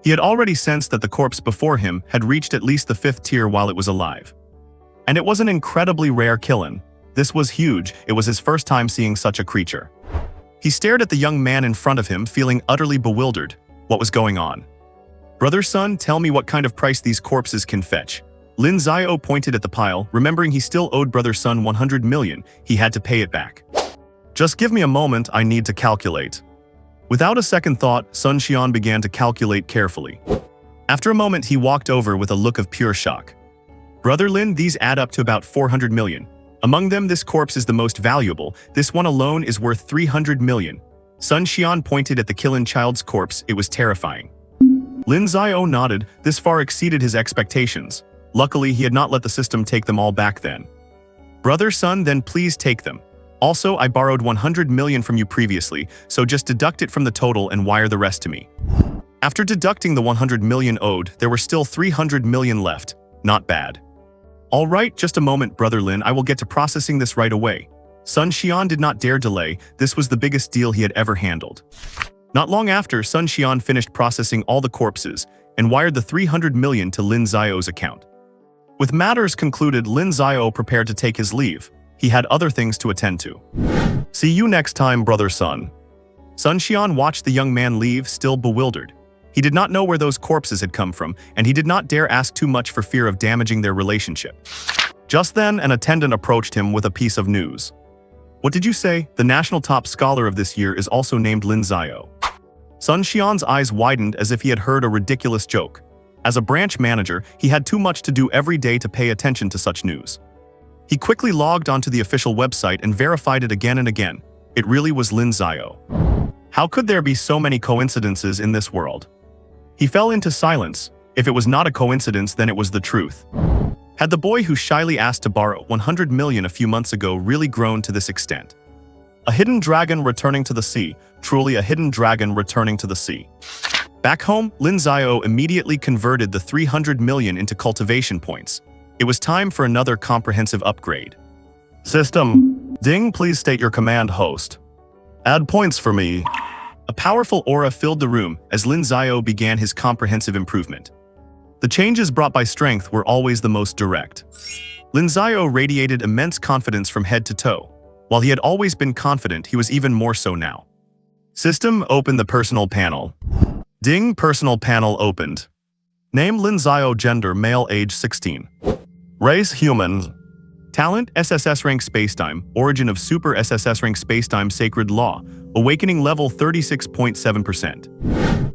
He had already sensed that the corpse before him had reached at least the 5th tier while it was alive. And it was an incredibly rare killen. This was huge. It was his first time seeing such a creature. He stared at the young man in front of him, feeling utterly bewildered. What was going on? "Brother Sun, tell me what kind of price these corpses can fetch." Lin Xiao pointed at the pile, remembering he still owed Brother Sun 100 million. He had to pay it back. "Just give me a moment, I need to calculate." Without a second thought, Sun Xian began to calculate carefully. After a moment, he walked over with a look of pure shock. "Brother Lin, these add up to about 400 million. Among them, this corpse is the most valuable. This one alone is worth 300 million. Sun Xian pointed at the killen child's corpse. It was terrifying. Lin Xiao nodded. This far exceeded his expectations. Luckily, he had not let the system take them all back then. "Brother Sun, then please take them. Also, I borrowed 100 million from you previously, so just deduct it from the total and wire the rest to me." After deducting the 100 million owed, there were still 300 million left. Not bad. "All right, just a moment, Brother Lin, I will get to processing this right away." Sun Xian did not dare delay. This was the biggest deal he had ever handled. Not long after, Sun Xian finished processing all the corpses and wired the 300 million to Lin Xiao's account. With matters concluded, Lin Xiao prepared to take his leave. He had other things to attend to. "See you next time, Brother Sun." Sun Xian watched the young man leave, still bewildered. He did not know where those corpses had come from, and he did not dare ask too much for fear of damaging their relationship. Just then, an attendant approached him with a piece of news. "What did you say? The national top scholar of this year is also named Lin Xiao." Sun Xian's eyes widened as if he had heard a ridiculous joke. As a branch manager, he had too much to do every day to pay attention to such news. He quickly logged onto the official website and verified it again and again. It really was Lin Xiao. How could there be so many coincidences in this world? He fell into silence. If it was not a coincidence, then it was the truth. Had the boy who shyly asked to borrow 100 million a few months ago really grown to this extent? A hidden dragon returning to the sea. Truly a hidden dragon returning to the sea. Back home, Lin Xiao immediately converted the 300 million into cultivation points. It was time for another comprehensive upgrade. "System. Ding, please state your command, host." "Add points for me." A powerful aura filled the room as Lin Xiao began his comprehensive improvement. The changes brought by strength were always the most direct. Lin Xiao radiated immense confidence from head to toe. While he had always been confident, he was even more so now. "System, open the personal panel." Ding, personal panel opened. Name Lin Xiao, gender male, age 16. Race human. Talent SSS rank spacetime, origin of super SSS rank spacetime sacred law, awakening level 36.7%.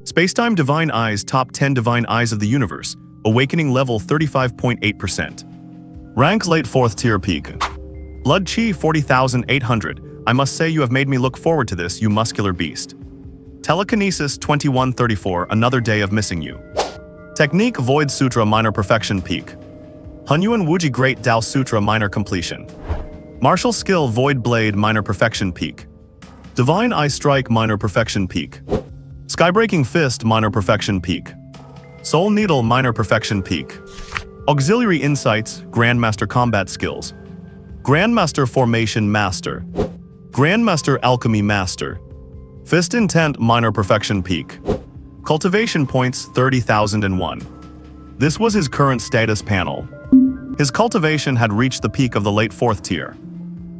Spacetime divine eyes, top 10 divine eyes of the universe, awakening level 35.8%. Rank late 4th tier peak. Blood chi 40,800. I must say you have made me look forward to this, you muscular beast. Telekinesis 2134, another day of missing you. Technique Void Sutra minor perfection peak. Hunyuan Wuji Great Dao Sutra minor completion. Martial skill Void Blade minor perfection peak. Divine Eye Strike minor perfection peak. Skybreaking Fist minor perfection peak. Soul Needle minor perfection peak. Auxiliary Insights Grandmaster Combat Skills. Grandmaster Formation Master. Grandmaster Alchemy Master. Fist Intent minor perfection peak. Cultivation points 30,001. This was his current status panel. His cultivation had reached the peak of the late 4th tier.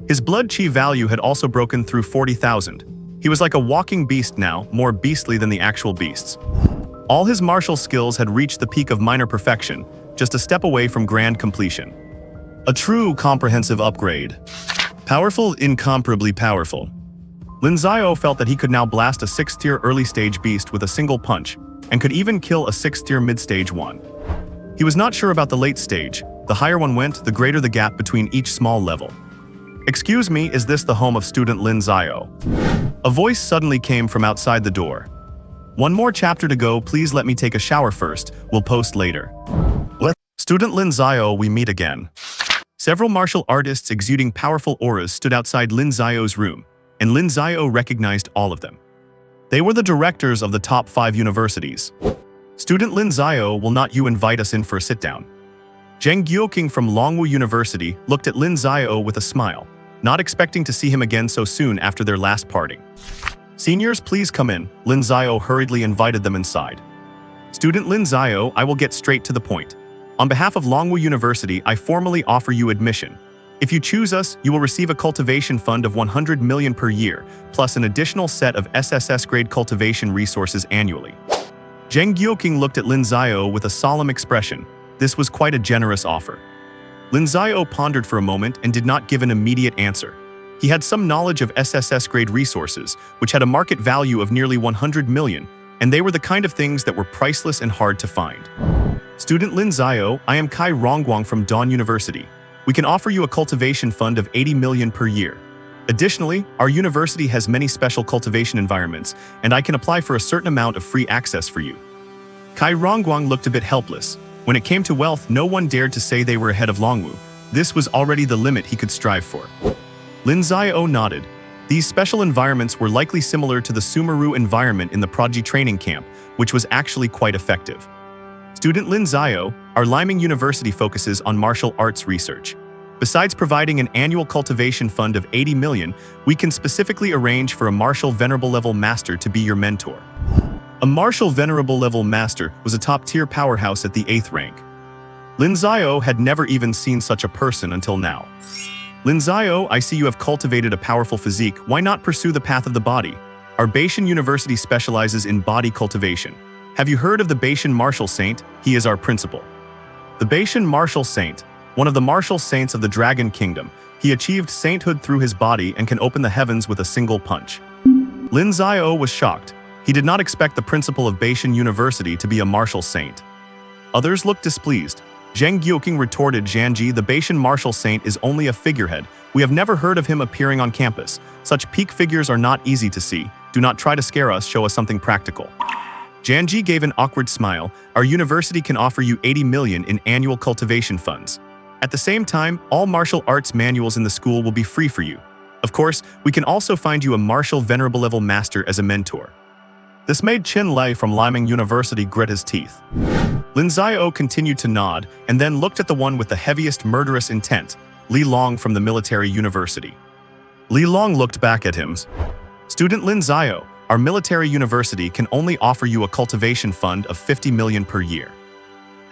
His blood chi value had also broken through 40,000. He was like a walking beast now, more beastly than the actual beasts. All his martial skills had reached the peak of minor perfection, just a step away from grand completion. A true comprehensive upgrade. Powerful, incomparably powerful. Lin Xiao felt that he could now blast a 6th-tier early-stage beast with a single punch, and could even kill a 6th-tier mid-stage one. He was not sure about the late stage. The higher one went, the greater the gap between each small level. "Excuse me, is this the home of student Lin Xiao?" A voice suddenly came from outside the door. "One more chapter to go, please let me take a shower first, we'll post later." "What? Student Lin Xiao, we meet again." Several martial artists exuding powerful auras stood outside Lin Xiao's room, and Lin Xiao recognized all of them. They were the directors of the top 5 universities. "Student Lin Xiao, will not you invite us in for a sit-down?" Zheng Guoqing from Longwu University looked at Lin Xiao with a smile, not expecting to see him again so soon after their last parting. "Seniors, please come in," Lin Xiao hurriedly invited them inside. "Student Lin Xiao, I will get straight to the point. On behalf of Longwu University, I formally offer you admission. If you choose us, you will receive a cultivation fund of 100 million per year, plus an additional set of SSS-grade cultivation resources annually." Zheng Guoqing looked at Lin Xiao with a solemn expression. This was quite a generous offer. Lin Xiao pondered for a moment and did not give an immediate answer. He had some knowledge of SSS-grade resources, which had a market value of nearly 100 million, and they were the kind of things that were priceless and hard to find. "Student Lin Xiao, I am Kai Rongguang from Dawn University. We can offer you a cultivation fund of 80 million per year. Additionally, our university has many special cultivation environments, and I can apply for a certain amount of free access for you." Kai Rongguang looked a bit helpless. When it came to wealth, no one dared to say they were ahead of Longwu. This was already the limit he could strive for. Lin Xiao nodded. These special environments were likely similar to the Sumeru environment in the Prodigy training camp, which was actually quite effective. "Student Lin Xiao, our Liming University focuses on martial arts research. Besides providing an annual cultivation fund of 80 million, we can specifically arrange for a martial venerable level master to be your mentor." A martial venerable level master was a top-tier powerhouse at the 8th rank. Lin Xiao had never even seen such a person until now. "Lin Xiao, I see you have cultivated a powerful physique. Why not pursue the path of the body? Our Beishan University specializes in body cultivation. Have you heard of the Beishan Martial Saint? He is our principal." The Beishan Martial Saint, one of the martial saints of the Dragon Kingdom, he achieved sainthood through his body and can open the heavens with a single punch. Lin Xiao was shocked. He did not expect the principal of Beishan University to be a martial saint. Others looked displeased. Zheng Guoqing retorted, "Zhanji, the Beishan martial saint is only a figurehead. We have never heard of him appearing on campus. Such peak figures are not easy to see. Do not try to scare us, show us something practical." Zhanji gave an awkward smile. "Our university can offer you 80 million in annual cultivation funds. At the same time, all martial arts manuals in the school will be free for you. Of course, we can also find you a martial venerable level master as a mentor." This made Qin Lei from Liming University grit his teeth. Lin Xiao continued to nod and then looked at the one with the heaviest murderous intent, Li Long from the military university. Li Long looked back at him. "Student Lin Xiao, our military university can only offer you a cultivation fund of 50 million per year."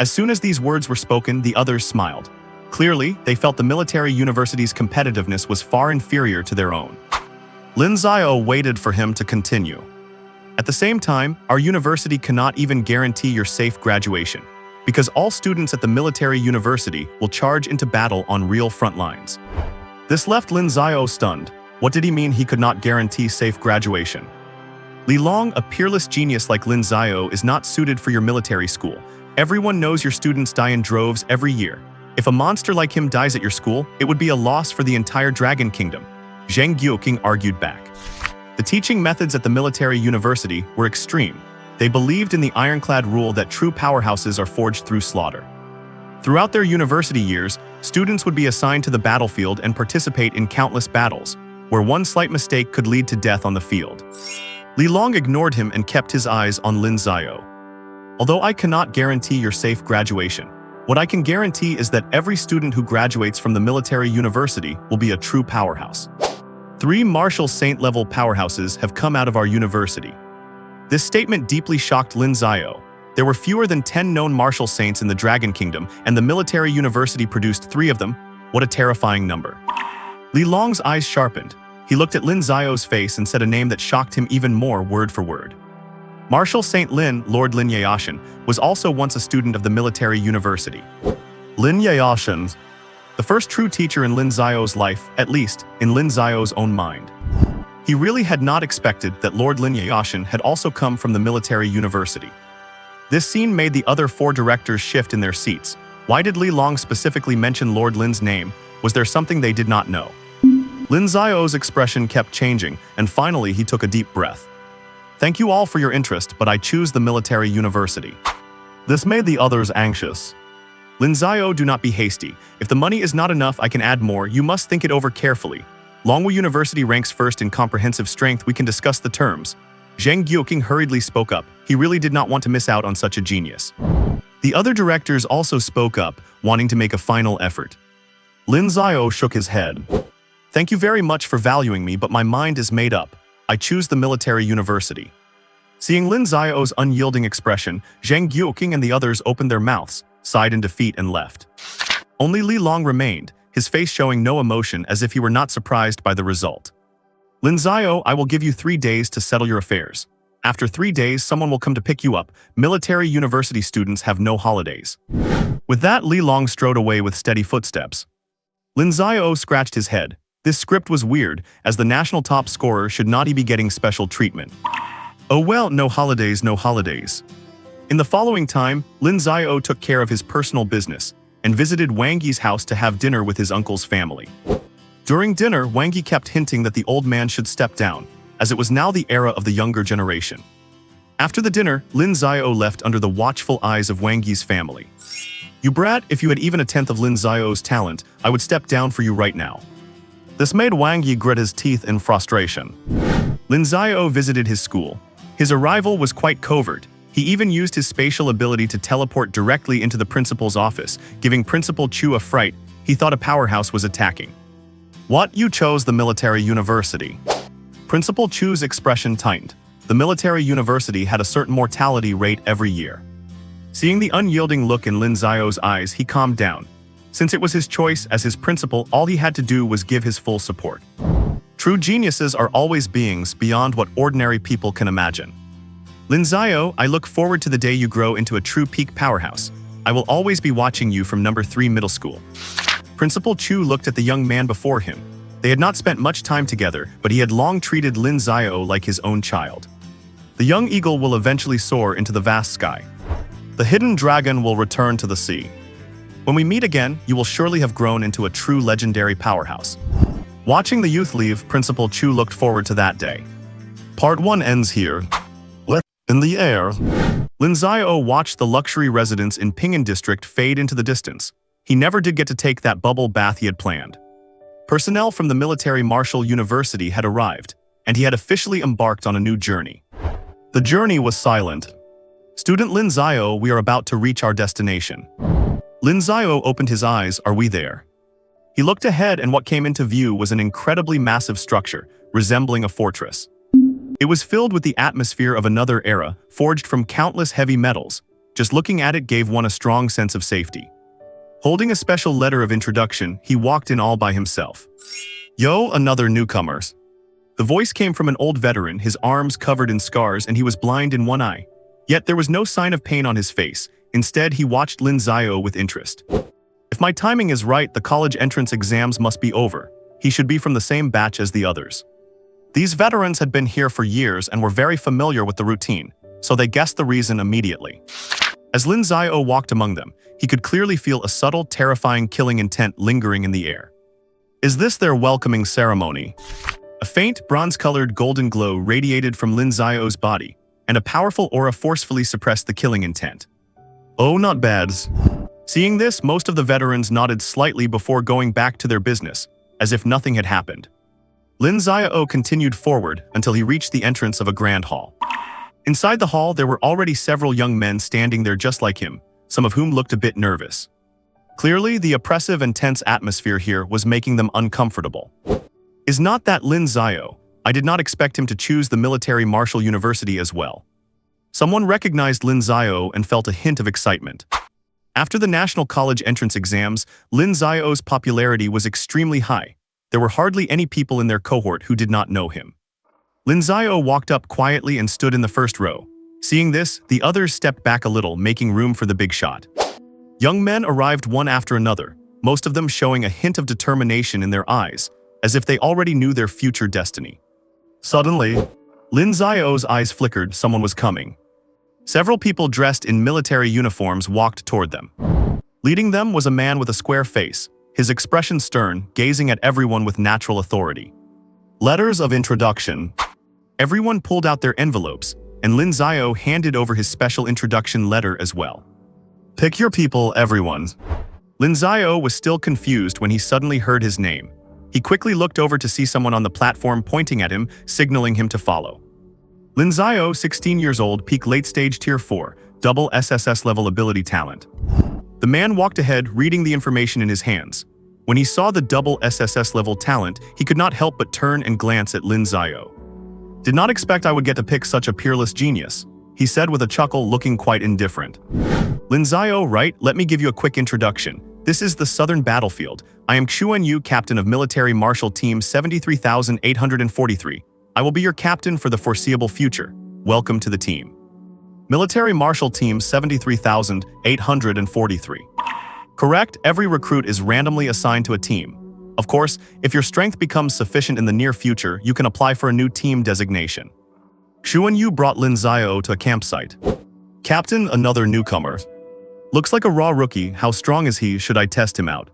As soon as these words were spoken, the others smiled. Clearly, they felt the military university's competitiveness was far inferior to their own. Lin Xiao waited for him to continue. "At the same time, our university cannot even guarantee your safe graduation, because all students at the military university will charge into battle on real front lines." This left Lin Xiao stunned. What did he mean he could not guarantee safe graduation? Li Long, a peerless genius like Lin Xiao, is not suited for your military school. Everyone knows your students die in droves every year. If a monster like him dies at your school, it would be a loss for the entire Dragon Kingdom. Zheng Guoqing argued back. The teaching methods at the military university were extreme. They believed in the ironclad rule that true powerhouses are forged through slaughter. Throughout their university years, students would be assigned to the battlefield and participate in countless battles, where one slight mistake could lead to death on the field. Li Long ignored him and kept his eyes on Lin Xiao. "Although I cannot guarantee your safe graduation, what I can guarantee is that every student who graduates from the military university will be a true powerhouse. 3 martial saint-level powerhouses have come out of our university." This statement deeply shocked Lin Xiao. There were fewer than 10 known martial saints in the Dragon Kingdom, and the military university produced 3 of them. What a terrifying number. Li Long's eyes sharpened. He looked at Lin Xiao's face and said a name that shocked him even more word for word. Martial Saint Lin, Lord Lin Yayashan, was also once a student of the military university. Lin Yayashan, the first true teacher in Lin Xiao's life, at least in Lin Xiao's own mind. He really had not expected that Lord Lin Xiao had also come from the military university. This scene made the other 4 directors shift in their seats. Why did Li Long specifically mention Lord Lin's name? Was there something they did not know? Lin Xiao's expression kept changing, and finally he took a deep breath. Thank you all for your interest, but I choose the military university. This made the others anxious. Lin Xiao, do not be hasty. If the money is not enough, I can add more. You must think it over carefully. Longwu University ranks first in comprehensive strength. We can discuss the terms. Zheng Guoqing hurriedly spoke up. He really did not want to miss out on such a genius. The other directors also spoke up, wanting to make a final effort. Lin Xiao shook his head. Thank you very much for valuing me, but my mind is made up. I choose the military university. Seeing Lin Xiao's unyielding expression, Zheng Guoqing and the others opened their mouths, sighed in defeat and left. Only Li Long remained, his face showing no emotion, as if he were not surprised by the result. Lin Xiao, I will give you 3 days to settle your affairs. After 3 days, someone will come to pick you up. Military university students have no holidays. With that, Li Long strode away with steady footsteps. Lin Xiao scratched his head. This script was weird, as the national top scorer should not be getting special treatment. Oh well, no holidays, no holidays. In the following time, Lin Xiao took care of his personal business and visited Wang Yi's house to have dinner with his uncle's family. During dinner, Wang Yi kept hinting that the old man should step down, as it was now the era of the younger generation. After the dinner, Lin Xiao left under the watchful eyes of Wang Yi's family. You brat, if you had even a tenth of Lin Xiao's talent, I would step down for you right now. This made Wang Yi grit his teeth in frustration. Lin Xiao visited his school. His arrival was quite covert. He even used his spatial ability to teleport directly into the principal's office, giving Principal Chu a fright. He thought a powerhouse was attacking. What? You chose the military university? Principal Chu's expression tightened. The military university had a certain mortality rate every year. Seeing the unyielding look in Lin Xiao's eyes, he calmed down. Since it was his choice as his principal, all he had to do was give his full support. True geniuses are always beings beyond what ordinary people can imagine. Lin Xiao, I look forward to the day you grow into a true peak powerhouse. I will always be watching you from number 3 middle school. Principal Chu looked at the young man before him. They had not spent much time together, but he had long treated Lin Xiao like his own child. The young eagle will eventually soar into the vast sky. The hidden dragon will return to the sea. When we meet again, you will surely have grown into a true legendary powerhouse. Watching the youth leave, Principal Chu looked forward to that day. Part 1 ends here. In the air. Lin Xiao watched the luxury residence in Ping'an district fade into the distance. He never did get to take that bubble bath he had planned. Personnel from the Military Martial University had arrived, and he had officially embarked on a new journey. The journey was silent. Student Lin Xiao, we are about to reach our destination. Lin Xiao opened his eyes. Are we there? He looked ahead, and what came into view was an incredibly massive structure, resembling a fortress. It was filled with the atmosphere of another era, forged from countless heavy metals. Just looking at it gave one a strong sense of safety. Holding a special letter of introduction, he walked in all by himself. Yo, another newcomer. The voice came from an old veteran, his arms covered in scars, and he was blind in one eye. Yet there was no sign of pain on his face. Instead, he watched Lin Xiao with interest. If my timing is right, the college entrance exams must be over. He should be from the same batch as the others. These veterans had been here for years and were very familiar with the routine, so they guessed the reason immediately. As Lin Xiao walked among them, he could clearly feel a subtle, terrifying killing intent lingering in the air. Is this their welcoming ceremony? A faint, bronze-colored golden glow radiated from Lin Xiao's body, and a powerful aura forcefully suppressed the killing intent. Oh, not bad. Seeing this, most of the veterans nodded slightly before going back to their business, as if nothing had happened. Lin Xiao continued forward until he reached the entrance of a grand hall. Inside the hall, there were already several young men standing there just like him, some of whom looked a bit nervous. Clearly, the oppressive and tense atmosphere here was making them uncomfortable. Is not that Lin Xiao? I did not expect him to choose the Military Martial University as well. Someone recognized Lin Xiao and felt a hint of excitement. After the National College entrance exams, Lin Xiao's popularity was extremely high. There were hardly any people in their cohort who did not know him. Lin Xiao walked up quietly and stood in the first row. Seeing this, the others stepped back a little, making room for the big shot. Young men arrived one after another, most of them showing a hint of determination in their eyes, as if they already knew their future destiny. Suddenly, Lin Xiao's eyes flickered. Someone was coming. Several people dressed in military uniforms walked toward them. Leading them was a man with a square face, his expression stern, gazing at everyone with natural authority. Letters of introduction. Everyone pulled out their envelopes, and Lin Xiao handed over his special introduction letter as well. Pick your people, everyone. Lin Xiao was still confused when he suddenly heard his name. He quickly looked over to see someone on the platform pointing at him, signaling him to follow. Lin Xiao, 16 years old, peak late stage tier 4, double SSS level ability talent. The man walked ahead, reading the information in his hands. When he saw the double SSS level talent, he could not help but turn and glance at Lin Xiao. Did not expect I would get to pick such a peerless genius, he said with a chuckle, looking quite indifferent. Lin Xiao, right, let me give you a quick introduction. This is the Southern Battlefield. I am Xuan Yu, captain of Military Martial Team 73,843. I will be your captain for the foreseeable future. Welcome to the team. Military Martial Team 73,843. Correct, every recruit is randomly assigned to a team. Of course, if your strength becomes sufficient in the near future, you can apply for a new team designation. Xuan Yu brought Lin Xiao to a campsite. Captain, another newcomer. Looks like a raw rookie. How strong is he? Should I test him out?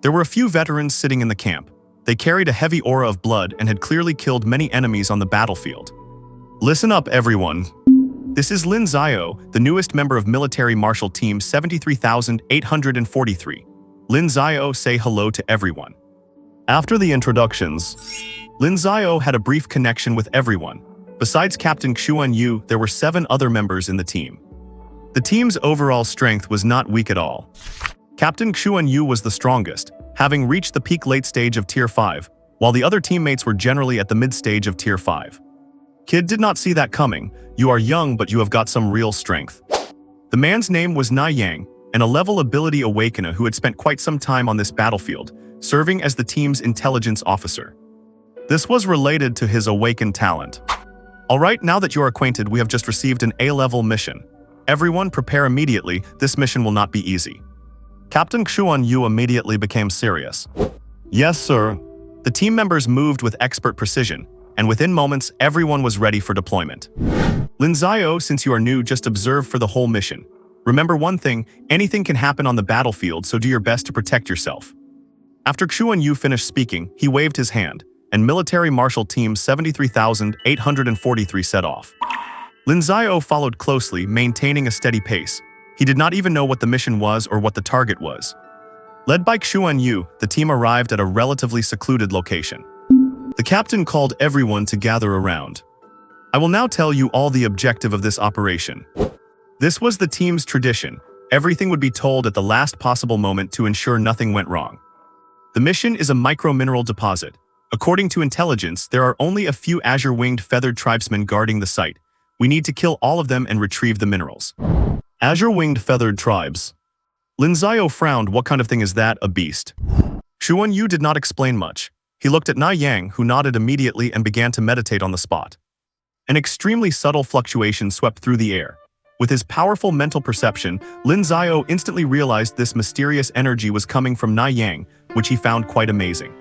There were a few veterans sitting in the camp. They carried a heavy aura of blood and had clearly killed many enemies on the battlefield. Listen up, everyone. This is Lin Xiao, the newest member of Military Martial Team 73,843. Lin Xiao, say hello to everyone. After the introductions, Lin Xiao had a brief connection with everyone. Besides Captain Xuan Yu, there were 7 other members in the team. The team's overall strength was not weak at all. Captain Xuan Yu was the strongest, having reached the peak late stage of Tier 5, while the other teammates were generally at the mid-stage of Tier 5. Kid did not see that coming. You are young, but you have got some real strength. The man's name was Na Yang, an A-level ability Awakener who had spent quite some time on this battlefield, serving as the team's intelligence officer. This was related to his Awaken talent. Alright, now that you are acquainted, we have just received an A-level mission. Everyone prepare immediately, this mission will not be easy. Captain Xuan Yu immediately became serious. Yes, sir. The team members moved with expert precision, and within moments, everyone was ready for deployment. Lin Xiao, since you are new, just observe for the whole mission. Remember one thing, anything can happen on the battlefield, so do your best to protect yourself. After Xuan Yu finished speaking, he waved his hand, and Military Martial Team 73,843 set off. Lin Xiao followed closely, maintaining a steady pace. He did not even know what the mission was or what the target was. Led by Xuan Yu, the team arrived at a relatively secluded location. The captain called everyone to gather around. I will now tell you all the objective of this operation. This was the team's tradition. Everything would be told at the last possible moment to ensure nothing went wrong. The mission is a micro-mineral deposit. According to intelligence, there are only a few azure-winged feathered tribesmen guarding the site. We need to kill all of them and retrieve the minerals. Azure-winged feathered tribes. Lin Xiao frowned. What kind of thing is that, a beast? Xuan Yu did not explain much. He looked at Na Yang, who nodded immediately and began to meditate on the spot. An extremely subtle fluctuation swept through the air. With his powerful mental perception, Lin Xiao instantly realized this mysterious energy was coming from Na Yang, which he found quite amazing.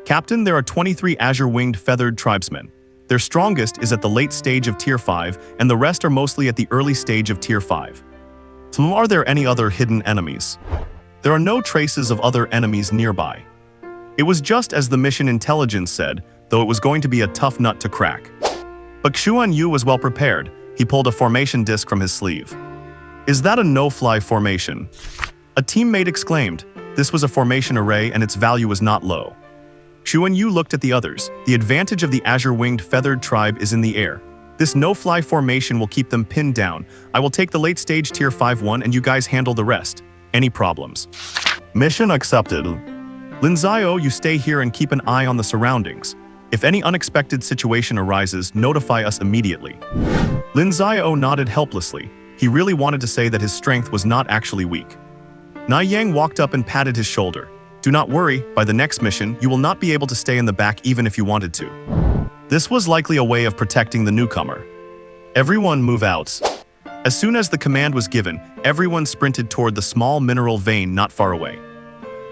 Captain, there are 23 azure-winged feathered tribesmen. Their strongest is at the late stage of Tier 5, and the rest are mostly at the early stage of Tier 5. Are there any other hidden enemies? There are no traces of other enemies nearby. It was just as the mission intelligence said, though it was going to be a tough nut to crack. But Xuan Yu was well prepared. He pulled a formation disc from his sleeve. Is that a no-fly formation? A teammate exclaimed. This was a formation array and its value was not low. Xuan Yu looked at the others. The advantage of the azure-winged feathered tribe is in the air. This no-fly formation will keep them pinned down. I will take the late-stage Tier 5-1 and you guys handle the rest. Any problems? Mission accepted. Lin Xiao, you stay here and keep an eye on the surroundings. If any unexpected situation arises, notify us immediately. Lin Xiao nodded helplessly. He really wanted to say that his strength was not actually weak. Na Yang walked up and patted his shoulder. Do not worry, by the next mission, you will not be able to stay in the back even if you wanted to. This was likely a way of protecting the newcomer. Everyone move out. As soon as the command was given, everyone sprinted toward the small mineral vein not far away.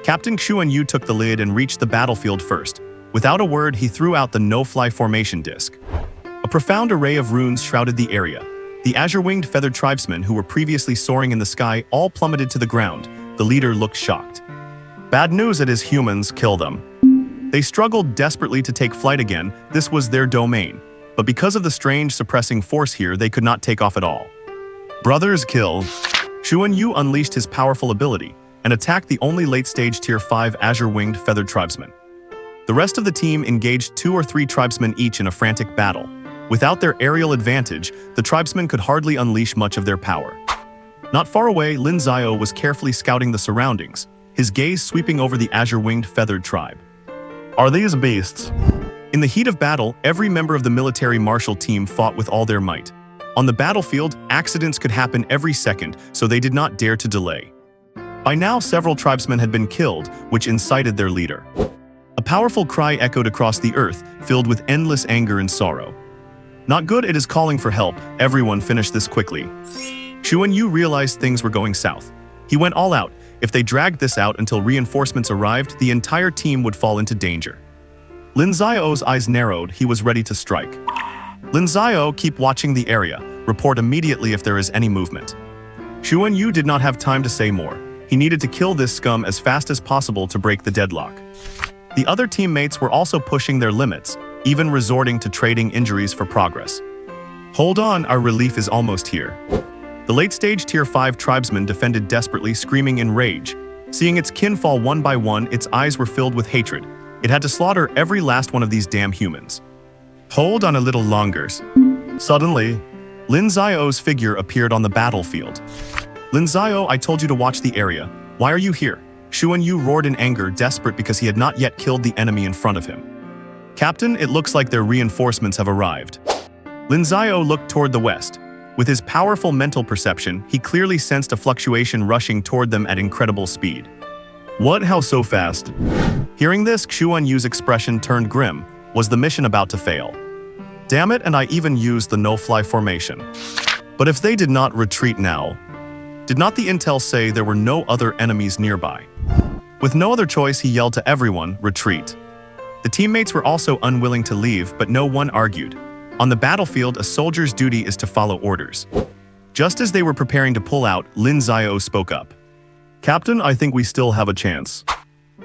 Captain Xuan Yu took the lead and reached the battlefield first. Without a word, he threw out the no-fly formation disc. A profound array of runes shrouded the area. The azure-winged feathered tribesmen who were previously soaring in the sky all plummeted to the ground. The leader looked shocked. Bad news, it is humans, kill them. They struggled desperately to take flight again. This was their domain. But because of the strange suppressing force here, they could not take off at all. Brothers kill. Xuan Yu unleashed his powerful ability and attacked the only late-stage Tier 5 azure-winged feathered tribesmen. The rest of the team engaged 2 or 3 tribesmen each in a frantic battle. Without their aerial advantage, the tribesmen could hardly unleash much of their power. Not far away, Lin Xiao was carefully scouting the surroundings, his gaze sweeping over the azure-winged feathered tribe. Are these beasts? In the heat of battle, every member of the military martial team fought with all their might. On the battlefield, accidents could happen every second, so they did not dare to delay. By now, several tribesmen had been killed, which incited their leader. A powerful cry echoed across the earth, filled with endless anger and sorrow. Not good, it is calling for help. Everyone finish this quickly. Xuan Yu realized things were going south. He went all out. If they dragged this out until reinforcements arrived, the entire team would fall into danger. Lin Xiao's eyes narrowed. He was ready to strike. Lin Xiao, keep watching the area. Report immediately if there is any movement. Xuan Yu did not have time to say more. He needed to kill this scum as fast as possible to break the deadlock. The other teammates were also pushing their limits, even resorting to trading injuries for progress. Hold on, our relief is almost here. The late-stage Tier 5 tribesman defended desperately, screaming in rage. Seeing its kin fall one by one, its eyes were filled with hatred. It had to slaughter every last one of these damn humans. Hold on a little longer. Suddenly, Lin Xiao's figure appeared on the battlefield. Lin Xiao, I told you to watch the area. Why are you here? Xuan Yu roared in anger, desperate because he had not yet killed the enemy in front of him. Captain, it looks like their reinforcements have arrived. Lin Xiao looked toward the west. With his powerful mental perception, he clearly sensed a fluctuation rushing toward them at incredible speed. What? How so fast? Hearing this, Xuan Yu's expression turned grim. Was the mission about to fail? Damn it, and I even used the no-fly formation. But if they did not retreat now, did not the intel say there were no other enemies nearby? With no other choice, he yelled to everyone, retreat. The teammates were also unwilling to leave, but no one argued. On the battlefield, a soldier's duty is to follow orders. Just as they were preparing to pull out, Lin Xiao spoke up. Captain, I think we still have a chance.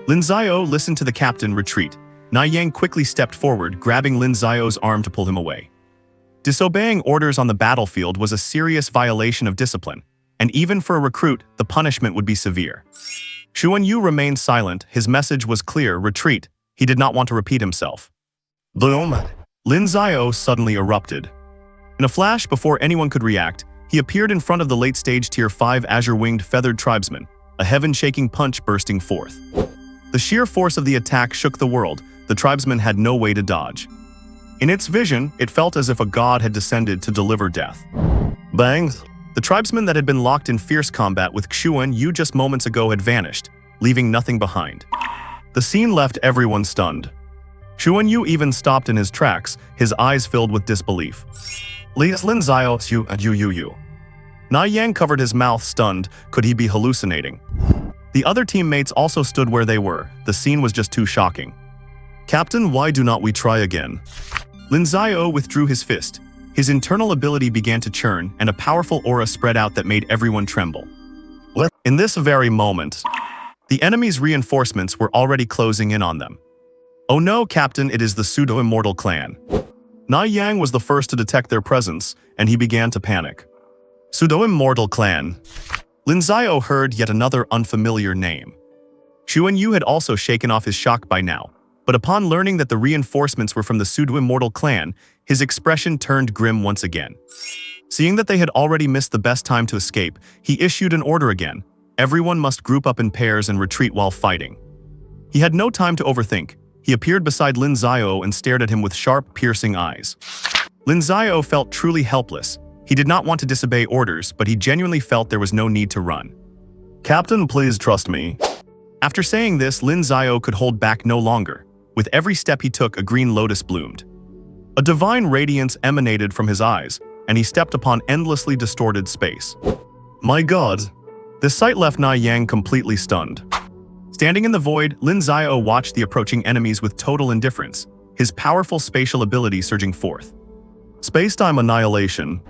Lin Xiao listened to the captain, retreat. Na Yang quickly stepped forward, grabbing Lin Xiao's arm to pull him away. Disobeying orders on the battlefield was a serious violation of discipline, and even for a recruit, the punishment would be severe. Xuan Yu remained silent. His message was clear, retreat. He did not want to repeat himself. Boom! Lin Xiao suddenly erupted. In a flash, before anyone could react, he appeared in front of the late-stage Tier 5 azure-winged feathered tribesman, a heaven-shaking punch bursting forth. The sheer force of the attack shook the world. The tribesman had no way to dodge. In its vision, it felt as if a god had descended to deliver death. Bang! The tribesman that had been locked in fierce combat with Xuan Yu just moments ago had vanished, leaving nothing behind. The scene left everyone stunned. Xuan Yu even stopped in his tracks, his eyes filled with disbelief. Lin Xiao, you. Na Yang covered his mouth, stunned. Could he be hallucinating? The other teammates also stood where they were. The scene was just too shocking. Captain, why do not we try again? Lin Xiao withdrew his fist. His internal ability began to churn, and a powerful aura spread out that made everyone tremble. What? In this very moment, the enemy's reinforcements were already closing in on them. Oh no, Captain, it is the pseudo-immortal clan. Na Yang was the first to detect their presence, and he began to panic. Pseudo-immortal clan. Lin Xiao heard yet another unfamiliar name. Xuan Yu had also shaken off his shock by now, but upon learning that the reinforcements were from the pseudo-immortal clan, his expression turned grim once again. Seeing that they had already missed the best time to escape, he issued an order again. Everyone must group up in pairs and retreat while fighting. He had no time to overthink. He appeared beside Lin Xiao and stared at him with sharp, piercing eyes. Lin Xiao felt truly helpless. He did not want to disobey orders, but he genuinely felt there was no need to run. Captain, please trust me. After saying this, Lin Xiao could hold back no longer. With every step he took, a green lotus bloomed. A divine radiance emanated from his eyes, and he stepped upon endlessly distorted space. My God! This sight left Na Yang completely stunned. Standing in the void, Lin Xiao watched the approaching enemies with total indifference, his powerful spatial ability surging forth. Space-time annihilation.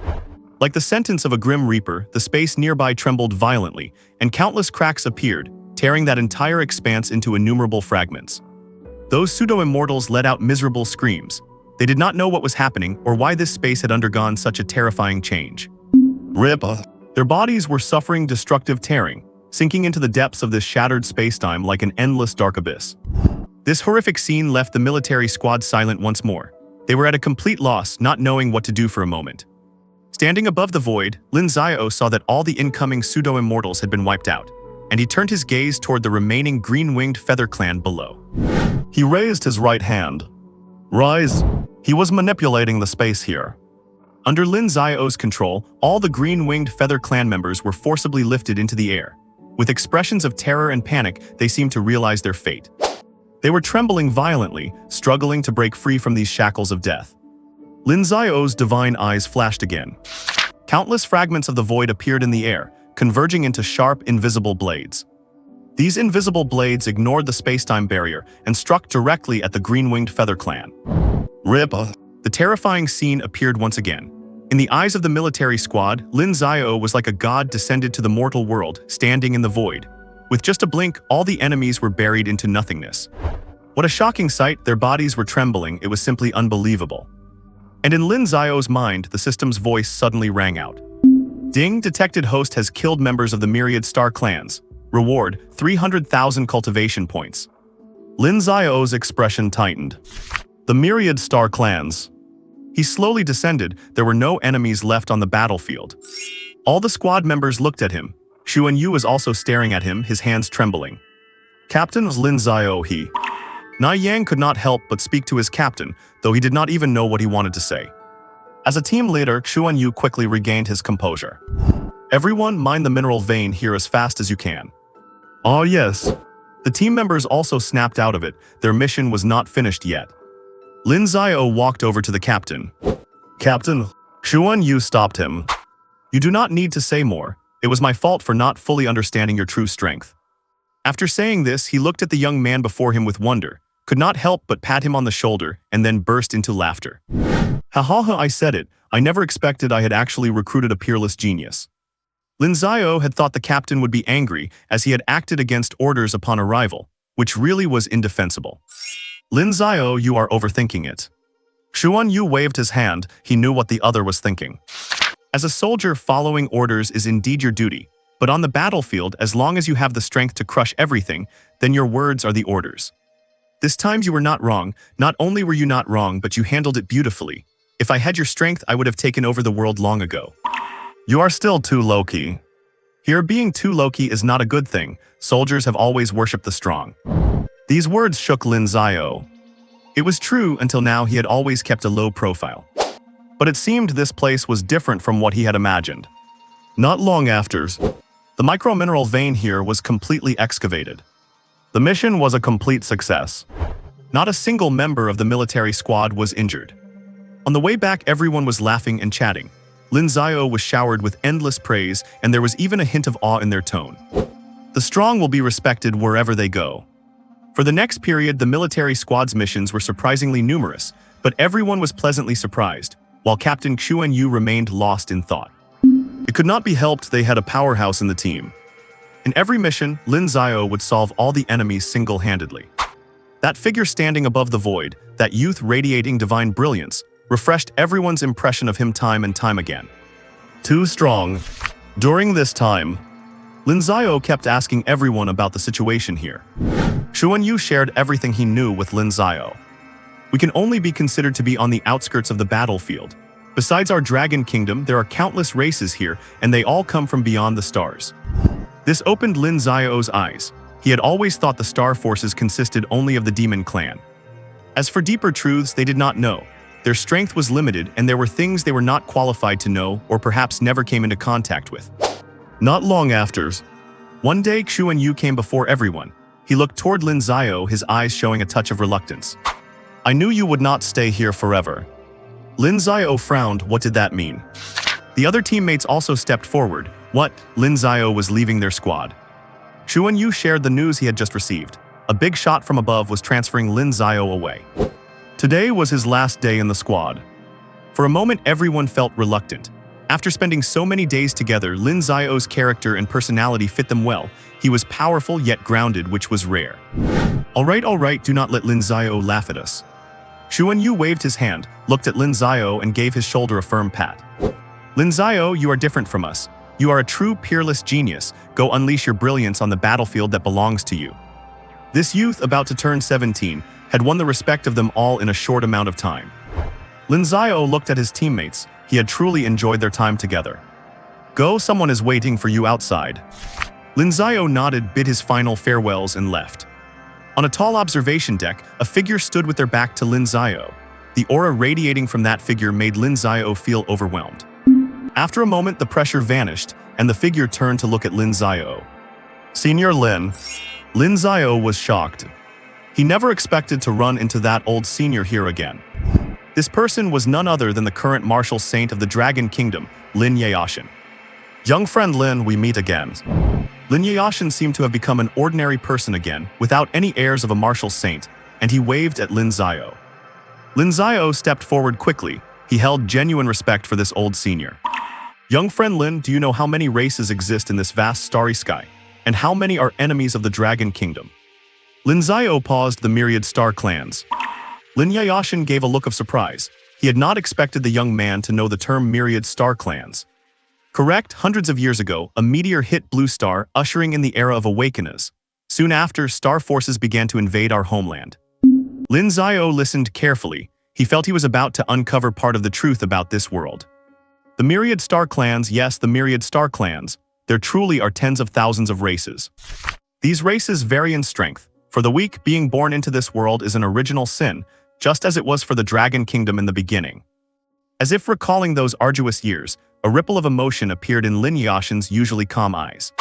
Like the sentence of a grim reaper, the space nearby trembled violently, and countless cracks appeared, tearing that entire expanse into innumerable fragments. Those pseudo-immortals let out miserable screams. They did not know what was happening or why this space had undergone such a terrifying change. RIP. Their bodies were suffering destructive tearing, sinking into the depths of this shattered spacetime like an endless dark abyss. This horrific scene left the military squad silent once more. They were at a complete loss, not knowing what to do for a moment. Standing above the void, Lin Xiao saw that all the incoming pseudo-immortals had been wiped out, and he turned his gaze toward the remaining green-winged feather clan below. He raised his right hand. Rise. He was manipulating the space here. Under Lin Xiao's control, all the green-winged feather clan members were forcibly lifted into the air. With expressions of terror and panic, they seemed to realize their fate. They were trembling violently, struggling to break free from these shackles of death. Lin Xiao's divine eyes flashed again. Countless fragments of the void appeared in the air, converging into sharp, invisible blades. These invisible blades ignored the spacetime barrier and struck directly at the green-winged feather clan. RIP. The terrifying scene appeared once again. In the eyes of the military squad, Lin Xiao was like a god descended to the mortal world, standing in the void. With just a blink, all the enemies were buried into nothingness. What a shocking sight, their bodies were trembling, it was simply unbelievable. And in Lin Xiao's mind, the system's voice suddenly rang out. Ding, detected host has killed members of the myriad star clans. Reward, 300,000 cultivation points. Lin Xiao's expression tightened. The myriad star clans. He slowly descended, there were no enemies left on the battlefield. All the squad members looked at him. Xuan Yu was also staring at him, his hands trembling. Captain Lin Xiao, he. Na Yang could not help but speak to his captain, though he did not even know what he wanted to say. As a team leader, Xuan Yu quickly regained his composure. Everyone, mine the mineral vein here as fast as you can. Ah, yes. The team members also snapped out of it, their mission was not finished yet. Lin Xiao walked over to the captain. Captain, Xuan Yu stopped him. You do not need to say more. It was my fault for not fully understanding your true strength. After saying this, he looked at the young man before him with wonder, could not help but pat him on the shoulder, and then burst into laughter. Ha ha ha, I said it. I never expected I had actually recruited a peerless genius. Lin Xiao had thought the captain would be angry as he had acted against orders upon arrival, which really was indefensible. Lin Xiao, you are overthinking it. Xuan Yu waved his hand, he knew what the other was thinking. As a soldier, following orders is indeed your duty, but on the battlefield, as long as you have the strength to crush everything, then your words are the orders. This time you were not wrong, not only were you not wrong, but you handled it beautifully. If I had your strength, I would have taken over the world long ago. You are still too low-key. Here, being too low-key is not a good thing. Soldiers have always worshipped the strong. These words shook Lin Xiao. It was true until now he had always kept a low profile. But it seemed this place was different from what he had imagined. Not long after, the micromineral vein here was completely excavated. The mission was a complete success. Not a single member of the military squad was injured. On the way back, everyone was laughing and chatting. Lin Xiao was showered with endless praise, and there was even a hint of awe in their tone. The strong will be respected wherever they go. For the next period, the military squad's missions were surprisingly numerous, but everyone was pleasantly surprised, while Captain Xuan Yu remained lost in thought. It could not be helped they had a powerhouse in the team. In every mission, Lin Xiao would solve all the enemies single-handedly. That figure standing above the void, that youth radiating divine brilliance, refreshed everyone's impression of him time and time again. Too strong. During this time, Lin Xiao kept asking everyone about the situation here. Xuan Yu shared everything he knew with Lin Xiao. We can only be considered to be on the outskirts of the battlefield. Besides our dragon kingdom, there are countless races here, and they all come from beyond the stars. This opened Lin Xiao's eyes. He had always thought the star forces consisted only of the demon clan. As for deeper truths, they did not know. Their strength was limited, and there were things they were not qualified to know or perhaps never came into contact with. Not long after, one day Xuan Yu came before everyone. He looked toward Lin Xiao, his eyes showing a touch of reluctance. I knew you would not stay here forever. Lin Xiao frowned. What did that mean? The other teammates also stepped forward. What? Lin Xiao was leaving their squad. Xu Wenyu shared the news he had just received. A big shot from above was transferring Lin Xiao away. Today was his last day in the squad. For a moment, everyone felt reluctant. After spending so many days together, Lin Xiao's character and personality fit them well. He was powerful yet grounded, which was rare. All right, do not let Lin Xiao laugh at us. Xu Wenyu waved his hand, looked at Lin Xiao and gave his shoulder a firm pat. Lin Xiao, you are different from us. You are a true peerless genius. Go unleash your brilliance on the battlefield that belongs to you. This youth, about to turn 17, had won the respect of them all in a short amount of time. Lin Xiao looked at his teammates. He had truly enjoyed their time together. Go, someone is waiting for you outside. Lin Xiao nodded, bid his final farewells and left. On a tall observation deck, a figure stood with their back to Lin Xiao. The aura radiating from that figure made Lin Xiao feel overwhelmed. After a moment, the pressure vanished, and the figure turned to look at Lin Xiao. Senior Lin. Lin Xiao was shocked. He never expected to run into that old senior here again. This person was none other than the current martial saint of the Dragon Kingdom, Lin Xiao. Young friend Lin, we meet again. Lin Xiao seemed to have become an ordinary person again, without any airs of a martial saint, and he waved at Lin Xiao. Lin Xiao stepped forward quickly. He held genuine respect for this old senior. Young friend Lin, do you know how many races exist in this vast starry sky? And how many are enemies of the Dragon Kingdom? Lin Xiao paused. The myriad star clans. Lin Xiao gave a look of surprise. He had not expected the young man to know the term myriad star clans. Correct, hundreds of years ago, a meteor hit Blue Star, ushering in the era of Awakeners. Soon after, star forces began to invade our homeland. Lin Xiao listened carefully. He felt he was about to uncover part of the truth about this world. The myriad star clans, yes, the myriad star clans. There truly are tens of thousands of races. These races vary in strength. For the weak, being born into this world is an original sin, just as it was for the Dragon Kingdom in the beginning. As if recalling those arduous years, a ripple of emotion appeared in Lin Xiao's usually calm eyes.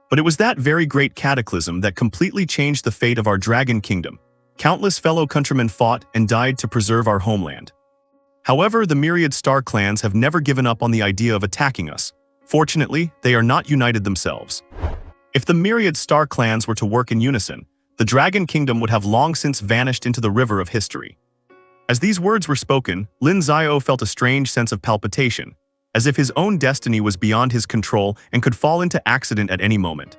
But it was that very great cataclysm that completely changed the fate of our Dragon Kingdom. Countless fellow countrymen fought and died to preserve our homeland. However, the myriad star clans have never given up on the idea of attacking us. Fortunately, they are not united themselves. If the myriad star clans were to work in unison, the Dragon Kingdom would have long since vanished into the river of history. As these words were spoken, Lin Xiao felt a strange sense of palpitation, as if his own destiny was beyond his control and could fall into accident at any moment.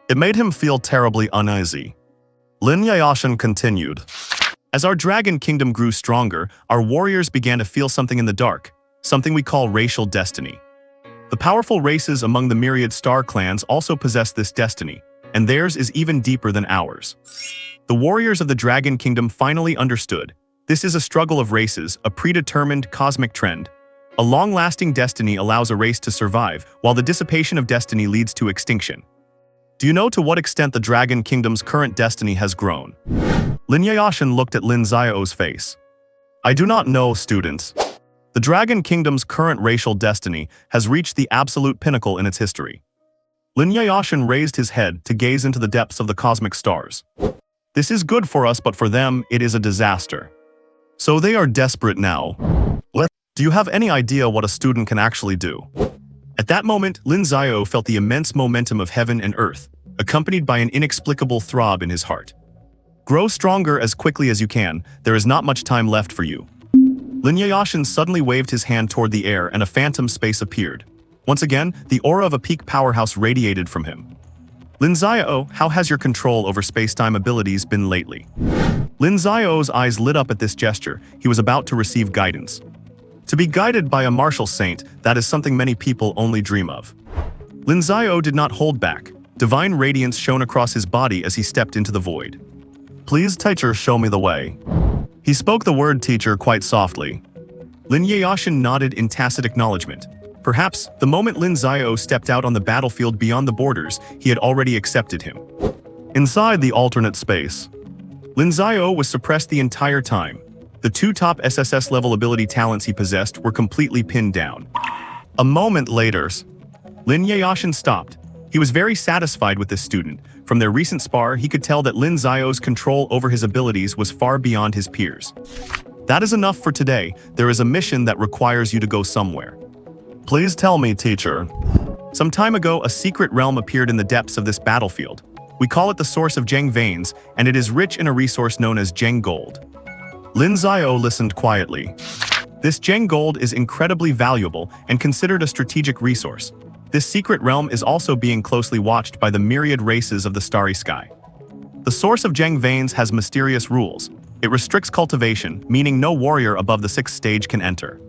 It made him feel terribly uneasy. Lin Xiao continued. As our Dragon Kingdom grew stronger, our warriors began to feel something in the dark, something we call racial destiny. The powerful races among the myriad star clans also possess this destiny, and theirs is even deeper than ours. The warriors of the Dragon Kingdom finally understood. This is a struggle of races, a predetermined cosmic trend. A long-lasting destiny allows a race to survive, while the dissipation of destiny leads to extinction. Do you know to what extent the Dragon Kingdom's current destiny has grown? Lin Xiao looked at Lin Xiao's face. I do not know, students. The Dragon Kingdom's current racial destiny has reached the absolute pinnacle in its history. Lin Xiao raised his head to gaze into the depths of the cosmic stars. This is good for us, but for them, it is a disaster. So they are desperate now. Do you have any idea what a student can actually do? At that moment, Lin Xiao felt the immense momentum of heaven and earth, accompanied by an inexplicable throb in his heart. Grow stronger as quickly as you can, there is not much time left for you. Lin Xiao suddenly waved his hand toward the air and a phantom space appeared. Once again, the aura of a peak powerhouse radiated from him. Lin Xiao, how has your control over space-time abilities been lately? Lin Xiao's eyes lit up at this gesture. He was about to receive guidance. To be guided by a martial saint, that is something many people only dream of. Lin Xiao did not hold back. Divine radiance shone across his body as he stepped into the void. Please, teacher, show me the way. He spoke the word teacher quite softly. Lin Xiao nodded in tacit acknowledgement. Perhaps, the moment Lin Xiao stepped out on the battlefield beyond the borders, he had already accepted him. Inside the alternate space, Lin Xiao was suppressed the entire time. The two top SSS-level ability talents he possessed were completely pinned down. A moment later, Lin Xiao stopped. He was very satisfied with this student. From their recent spar, he could tell that Lin Xiao's control over his abilities was far beyond his peers. That is enough for today. There is a mission that requires you to go somewhere. Please tell me, teacher. Some time ago, a secret realm appeared in the depths of this battlefield. We call it the source of Zheng veins, and it is rich in a resource known as Zheng gold. Lin Xiao listened quietly. This Zheng gold is incredibly valuable and considered a strategic resource. This secret realm is also being closely watched by the myriad races of the starry sky. The source of Zheng veins has mysterious rules. It restricts cultivation, meaning no warrior above the 6th stage can enter.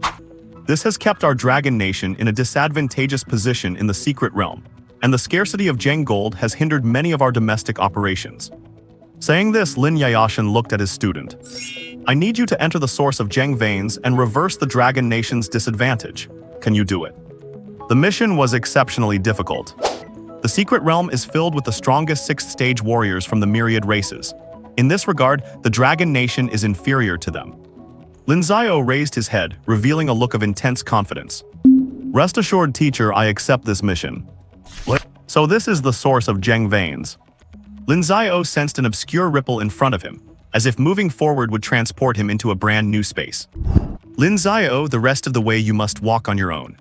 This has kept our dragon nation in a disadvantageous position in the secret realm, and the scarcity of Zheng gold has hindered many of our domestic operations. Saying this, Lin Xiao looked at his student. I need you to enter the source of Zheng veins and reverse the dragon nation's disadvantage. Can you do it? The mission was exceptionally difficult. The secret realm is filled with the strongest 6th stage warriors from the myriad races. In this regard, the dragon nation is inferior to them. Lin Xiao raised his head, revealing a look of intense confidence. Rest assured, teacher, I accept this mission. So this is the source of Zheng veins. Lin Xiao sensed an obscure ripple in front of him, as if moving forward would transport him into a brand new space. Lin Xiao, the rest of the way you must walk on your own.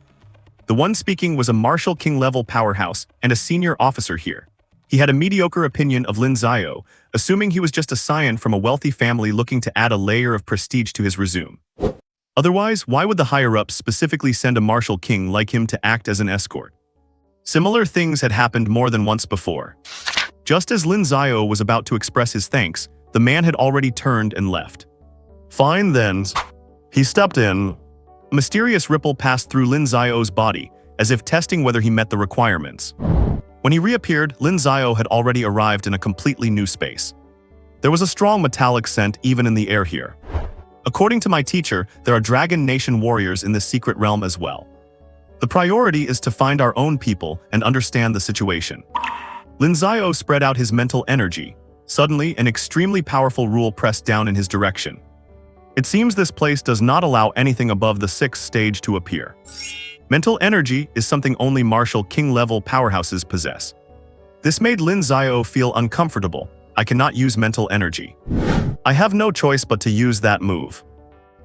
The one speaking was a Martial King-level powerhouse and a senior officer here. He had a mediocre opinion of Lin Xiao, assuming he was just a scion from a wealthy family looking to add a layer of prestige to his resume. Otherwise, why would the higher-ups specifically send a martial king like him to act as an escort? Similar things had happened more than once before. Just as Lin Xiao was about to express his thanks, the man had already turned and left. Fine then. He stepped in. A mysterious ripple passed through Lin Xiao's body, as if testing whether he met the requirements. When he reappeared, Lin Xiao had already arrived in a completely new space. There was a strong metallic scent even in the air here. According to my teacher, there are Dragon Nation warriors in this secret realm as well. The priority is to find our own people and understand the situation. Lin Xiao spread out his mental energy. Suddenly, an extremely powerful rule pressed down in his direction. It seems this place does not allow anything above the 6th stage to appear. Mental energy is something only martial king-level powerhouses possess. This made Lin Xiao feel uncomfortable. I cannot use mental energy. I have no choice but to use that move.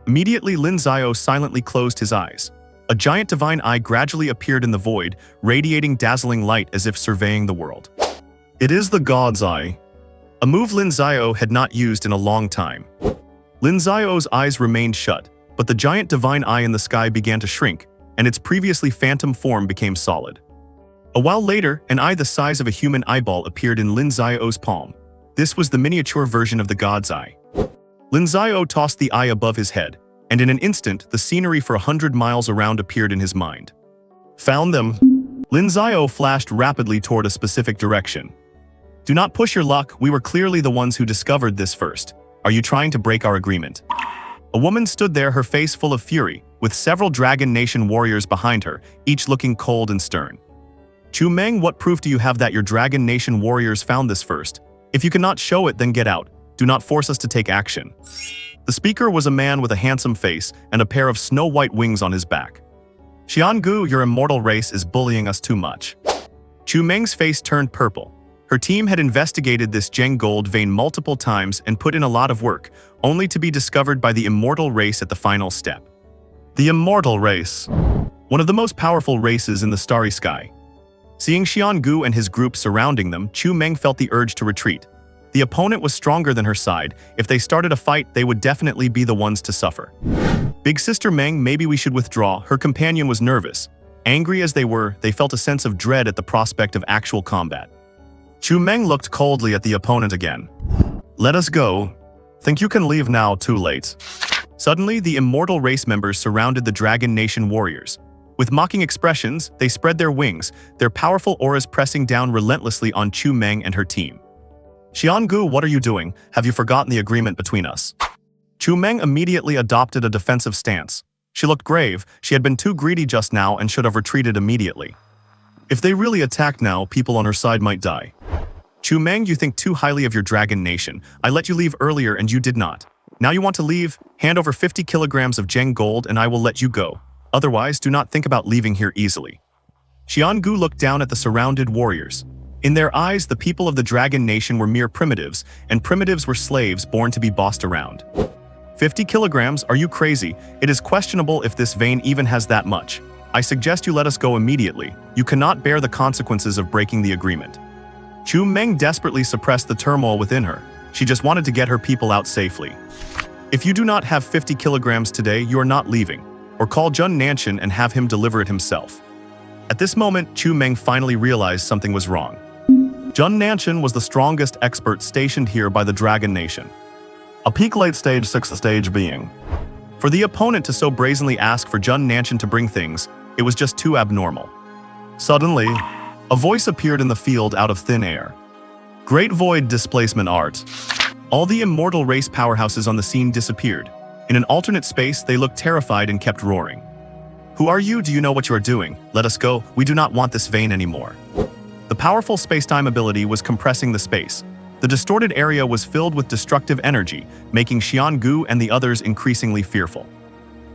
Immediately, Lin Xiao silently closed his eyes. A giant divine eye gradually appeared in the void, radiating dazzling light as if surveying the world. It is the God's Eye. A move Lin Xiao had not used in a long time. Lin Xiao's eyes remained shut, but the giant divine eye in the sky began to shrink, and its previously phantom form became solid. A while later, an eye the size of a human eyeball appeared in Lin Xiao's palm. This was the miniature version of the God's Eye. Lin Xiao tossed the eye above his head, and in an instant, the scenery for 100 miles around appeared in his mind. Found them. Lin Xiao flashed rapidly toward a specific direction. Do not push your luck, we were clearly the ones who discovered this first. Are you trying to break our agreement? A woman stood there, her face full of fury, with several Dragon Nation warriors behind her, each looking cold and stern. Chu Meng, what proof do you have that your Dragon Nation warriors found this first? If you cannot show it, then get out. Do not force us to take action. The speaker was a man with a handsome face and a pair of snow-white wings on his back. Xiangu, your immortal race is bullying us too much. Chu Meng's face turned purple. Her team had investigated this Zheng gold vein multiple times and put in a lot of work, only to be discovered by the immortal race at the final step. The immortal race. One of the most powerful races in the starry sky. Seeing Xiangu and his group surrounding them, Chu Meng felt the urge to retreat. The opponent was stronger than her side. If they started a fight, they would definitely be the ones to suffer. Big Sister Meng, maybe we should withdraw. Her companion was nervous. Angry as they were, they felt a sense of dread at the prospect of actual combat. Chu Meng looked coldly at the opponent again. Let us go. Think you can leave now, too late. Suddenly, the immortal race members surrounded the Dragon Nation warriors. With mocking expressions, they spread their wings, their powerful auras pressing down relentlessly on Chu Meng and her team. Xiangu, what are you doing? Have you forgotten the agreement between us? Chu Meng immediately adopted a defensive stance. She looked grave. She had been too greedy just now and should have retreated immediately. If they really attack now, people on her side might die. Chu Meng, you think too highly of your Dragon Nation. I let you leave earlier and you did not. Now you want to leave? Hand over 50 kilograms of Zheng gold and I will let you go. Otherwise, do not think about leaving here easily. Xiangu looked down at the surrounded warriors. In their eyes, the people of the Dragon Nation were mere primitives, and primitives were slaves born to be bossed around. 50 kilograms? Are you crazy? It is questionable if this vein even has that much. I suggest you let us go immediately. You cannot bear the consequences of breaking the agreement. Chu Meng desperately suppressed the turmoil within her. She just wanted to get her people out safely. If you do not have 50 kilograms today, you are not leaving. Or call Jun Nanshan and have him deliver it himself. At this moment, Chu Meng finally realized something was wrong. Jun Nanshan was the strongest expert stationed here by the Dragon Nation. A peak late stage 6th stage being. For the opponent to so brazenly ask for Jun Nanshan to bring things, it was just too abnormal. Suddenly, a voice appeared in the field out of thin air. Great Void Displacement Art. All the immortal race powerhouses on the scene disappeared. In an alternate space, they looked terrified and kept roaring. Who are you? Do you know what you are doing? Let us go. We do not want this vein anymore. The powerful space-time ability was compressing the space. The distorted area was filled with destructive energy, making Xiangu and the others increasingly fearful.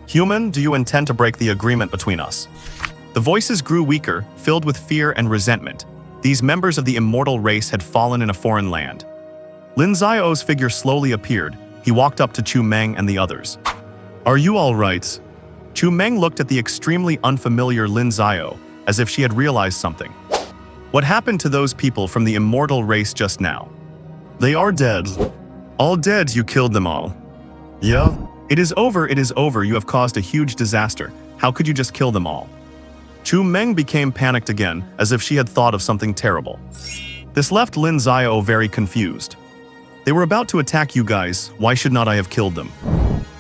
Human, do you intend to break the agreement between us? The voices grew weaker, filled with fear and resentment. These members of the immortal race had fallen in a foreign land. Lin Xiao's figure slowly appeared. He walked up to Chu Meng and the others. Are you all right? Chu Meng looked at the extremely unfamiliar Lin Xiao, as if she had realized something. What happened to those people from the immortal race just now? They are dead. All dead, you killed them all. Yeah? It is over, you have caused a huge disaster. How could you just kill them all? Chu Meng became panicked again, as if she had thought of something terrible. This left Lin Xiao very confused. They were about to attack you guys, why should not I have killed them?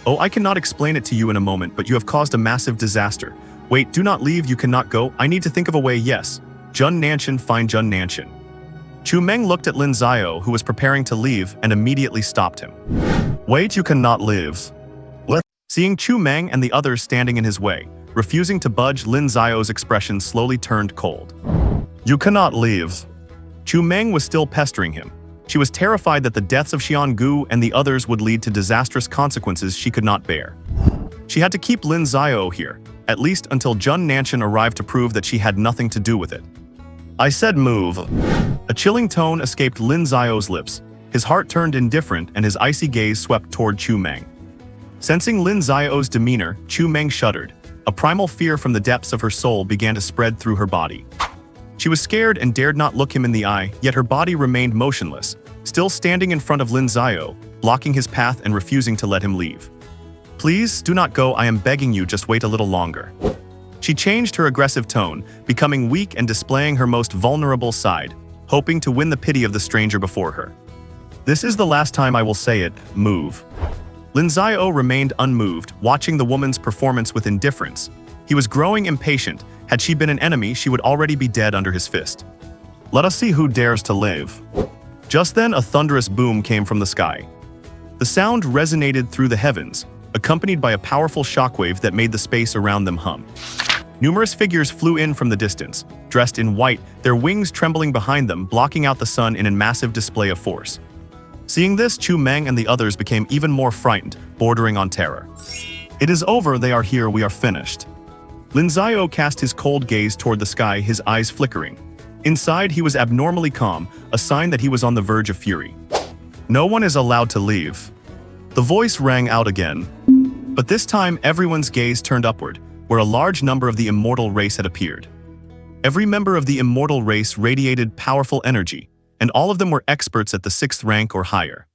Oh, I cannot explain it to you in a moment, but you have caused a massive disaster. Wait, do not leave, you cannot go, I need to think of a way, yes. Jun Nanshan, find Jun Nanshan. Chu Meng looked at Lin Xiao, who was preparing to leave, and immediately stopped him. Wait, you cannot leave. What? Seeing Chu Meng and the others standing in his way, refusing to budge, Lin Xiao's expression slowly turned cold. You cannot leave. Chu Meng was still pestering him. She was terrified that the deaths of Xiangu and the others would lead to disastrous consequences she could not bear. She had to keep Lin Xiao here, at least until Jun Nanshan arrived to prove that she had nothing to do with it. I said move. A chilling tone escaped Lin Xiao's lips. His heart turned indifferent and his icy gaze swept toward Chu Meng. Sensing Lin Xiao's demeanor, Chu Meng shuddered. A primal fear from the depths of her soul began to spread through her body. She was scared and dared not look him in the eye, yet her body remained motionless, still standing in front of Lin Xiao, blocking his path and refusing to let him leave. Please, do not go, I am begging you, just wait a little longer. She changed her aggressive tone, becoming weak and displaying her most vulnerable side, hoping to win the pity of the stranger before her. This is the last time I will say it, move. Lin Xiao remained unmoved, watching the woman's performance with indifference. He was growing impatient. Had she been an enemy, she would already be dead under his fist. Let us see who dares to live. Just then, a thunderous boom came from the sky. The sound resonated through the heavens, accompanied by a powerful shockwave that made the space around them hum. Numerous figures flew in from the distance, dressed in white, their wings trembling behind them, blocking out the sun in a massive display of force. Seeing this, Chu Meng and the others became even more frightened, bordering on terror. It is over, they are here, we are finished. Lin Xiao cast his cold gaze toward the sky, his eyes flickering. Inside, he was abnormally calm, a sign that he was on the verge of fury. No one is allowed to leave. The voice rang out again. But this time, everyone's gaze turned upward, where a large number of the immortal race had appeared. Every member of the immortal race radiated powerful energy, and all of them were experts at the 6th rank or higher.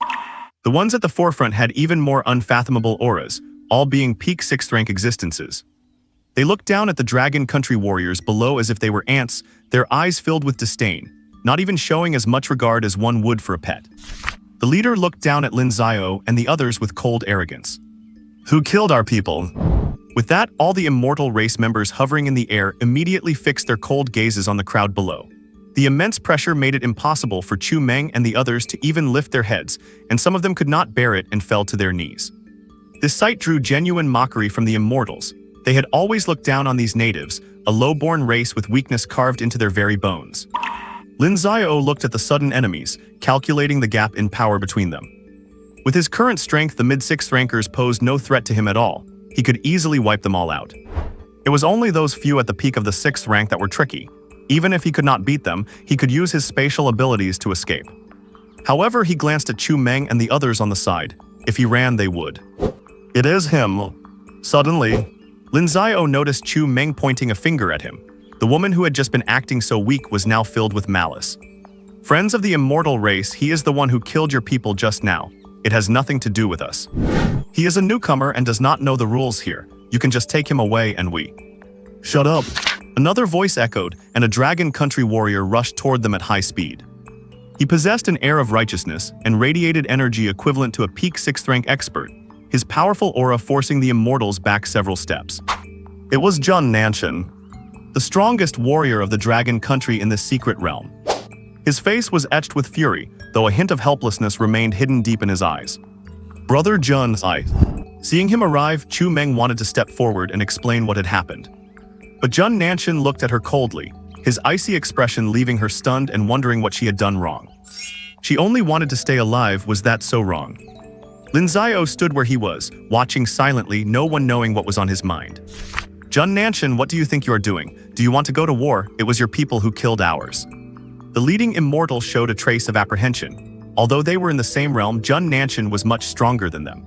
The ones at the forefront had even more unfathomable auras, all being peak 6th rank existences. They looked down at the Dragon Country warriors below as if they were ants, their eyes filled with disdain, not even showing as much regard as one would for a pet. The leader looked down at Lin Xiao and the others with cold arrogance. Who killed our people? With that, all the immortal race members hovering in the air immediately fixed their cold gazes on the crowd below. The immense pressure made it impossible for Chu Meng and the others to even lift their heads, and some of them could not bear it and fell to their knees. This sight drew genuine mockery from the immortals. They had always looked down on these natives, a low-born race with weakness carved into their very bones. Lin Xiao looked at the sudden enemies, calculating the gap in power between them. With his current strength, the mid-6th rankers posed no threat to him at all. He could easily wipe them all out. It was only those few at the peak of the 6th rank that were tricky. Even if he could not beat them, he could use his spatial abilities to escape. However, he glanced at Chu Meng and the others on the side. If he ran, they would. It is him. Suddenly, Lin Xiao noticed Chu Meng pointing a finger at him. The woman who had just been acting so weak was now filled with malice. Friends of the immortal race, he is the one who killed your people just now. It has nothing to do with us. He is a newcomer and does not know the rules here. You can just take him away and we. Shut up. Another voice echoed, and a dragon country warrior rushed toward them at high speed. He possessed an air of righteousness and radiated energy equivalent to a peak 6th rank expert, his powerful aura forcing the immortals back several steps. It was Jun Nanshan, the strongest warrior of the dragon country in this secret realm. His face was etched with fury, though a hint of helplessness remained hidden deep in his eyes. Brother Jun's eye. Seeing him arrive, Chu Meng wanted to step forward and explain what had happened. But Jun Nanshan looked at her coldly, his icy expression leaving her stunned and wondering what she had done wrong. She only wanted to stay alive, was that so wrong? Lin Xiao stood where he was, watching silently, no one knowing what was on his mind. Jun Nanshan, what do you think you are doing? Do you want to go to war? It was your people who killed ours. The leading immortal showed a trace of apprehension. Although they were in the same realm, Jun Nanshan was much stronger than them.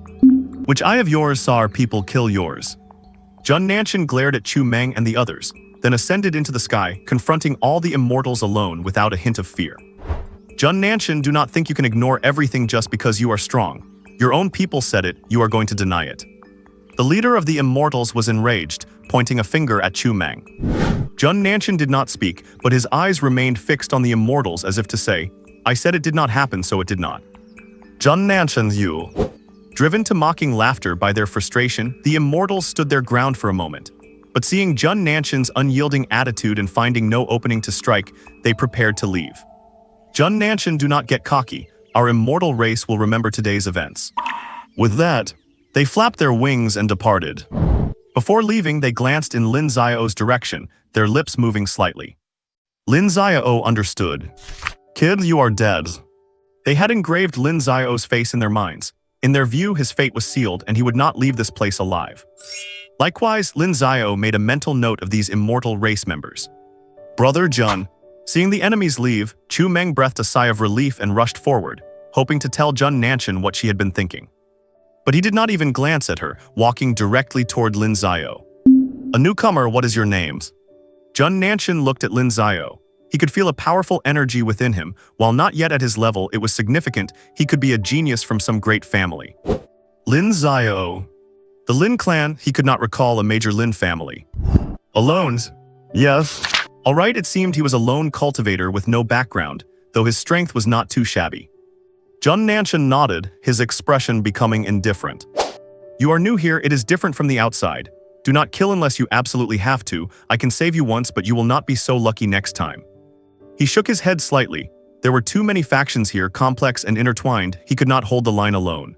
Which eye of yours saw our people kill yours? Jun Nanshan glared at Chu Meng and the others, then ascended into the sky, confronting all the immortals alone without a hint of fear. Jun Nanshan, do not think you can ignore everything just because you are strong. Your own people said it, you are going to deny it. The leader of the immortals was enraged, pointing a finger at Chu Meng. Jun Nanshan did not speak, but his eyes remained fixed on the immortals as if to say, I said it did not happen, so it did not. Jun Nanshan, you. Driven to mocking laughter by their frustration, the immortals stood their ground for a moment. But seeing Jun Nanshan's unyielding attitude and finding no opening to strike, they prepared to leave. Jun Nanshan, do not get cocky. Our immortal race will remember today's events. With that, they flapped their wings and departed. Before leaving, they glanced in Lin Xiao's direction, their lips moving slightly. Lin Xiao understood. Kid, you are dead. They had engraved Lin Xiao's face in their minds. In their view, his fate was sealed and he would not leave this place alive. Likewise, Lin Xiao made a mental note of these immortal race members. Brother Jun. Seeing the enemies leave, Chu Meng breathed a sigh of relief and rushed forward, hoping to tell Jun Nanshan what she had been thinking. But he did not even glance at her, walking directly toward Lin Xiao. A newcomer, what is your name? Jun Nanshan looked at Lin Xiao. He could feel a powerful energy within him. While not yet at his level, it was significant. He could be a genius from some great family. Lin Xiao. The Lin clan, he could not recall a major Lin family. Alone? Yes. Alright, it seemed he was a lone cultivator with no background, though his strength was not too shabby. Jun Nanshan nodded, his expression becoming indifferent. You are new here, it is different from the outside. Do not kill unless you absolutely have to. I can save you once, but you will not be so lucky next time. He shook his head slightly. There were too many factions here, complex and intertwined. He could not hold the line alone.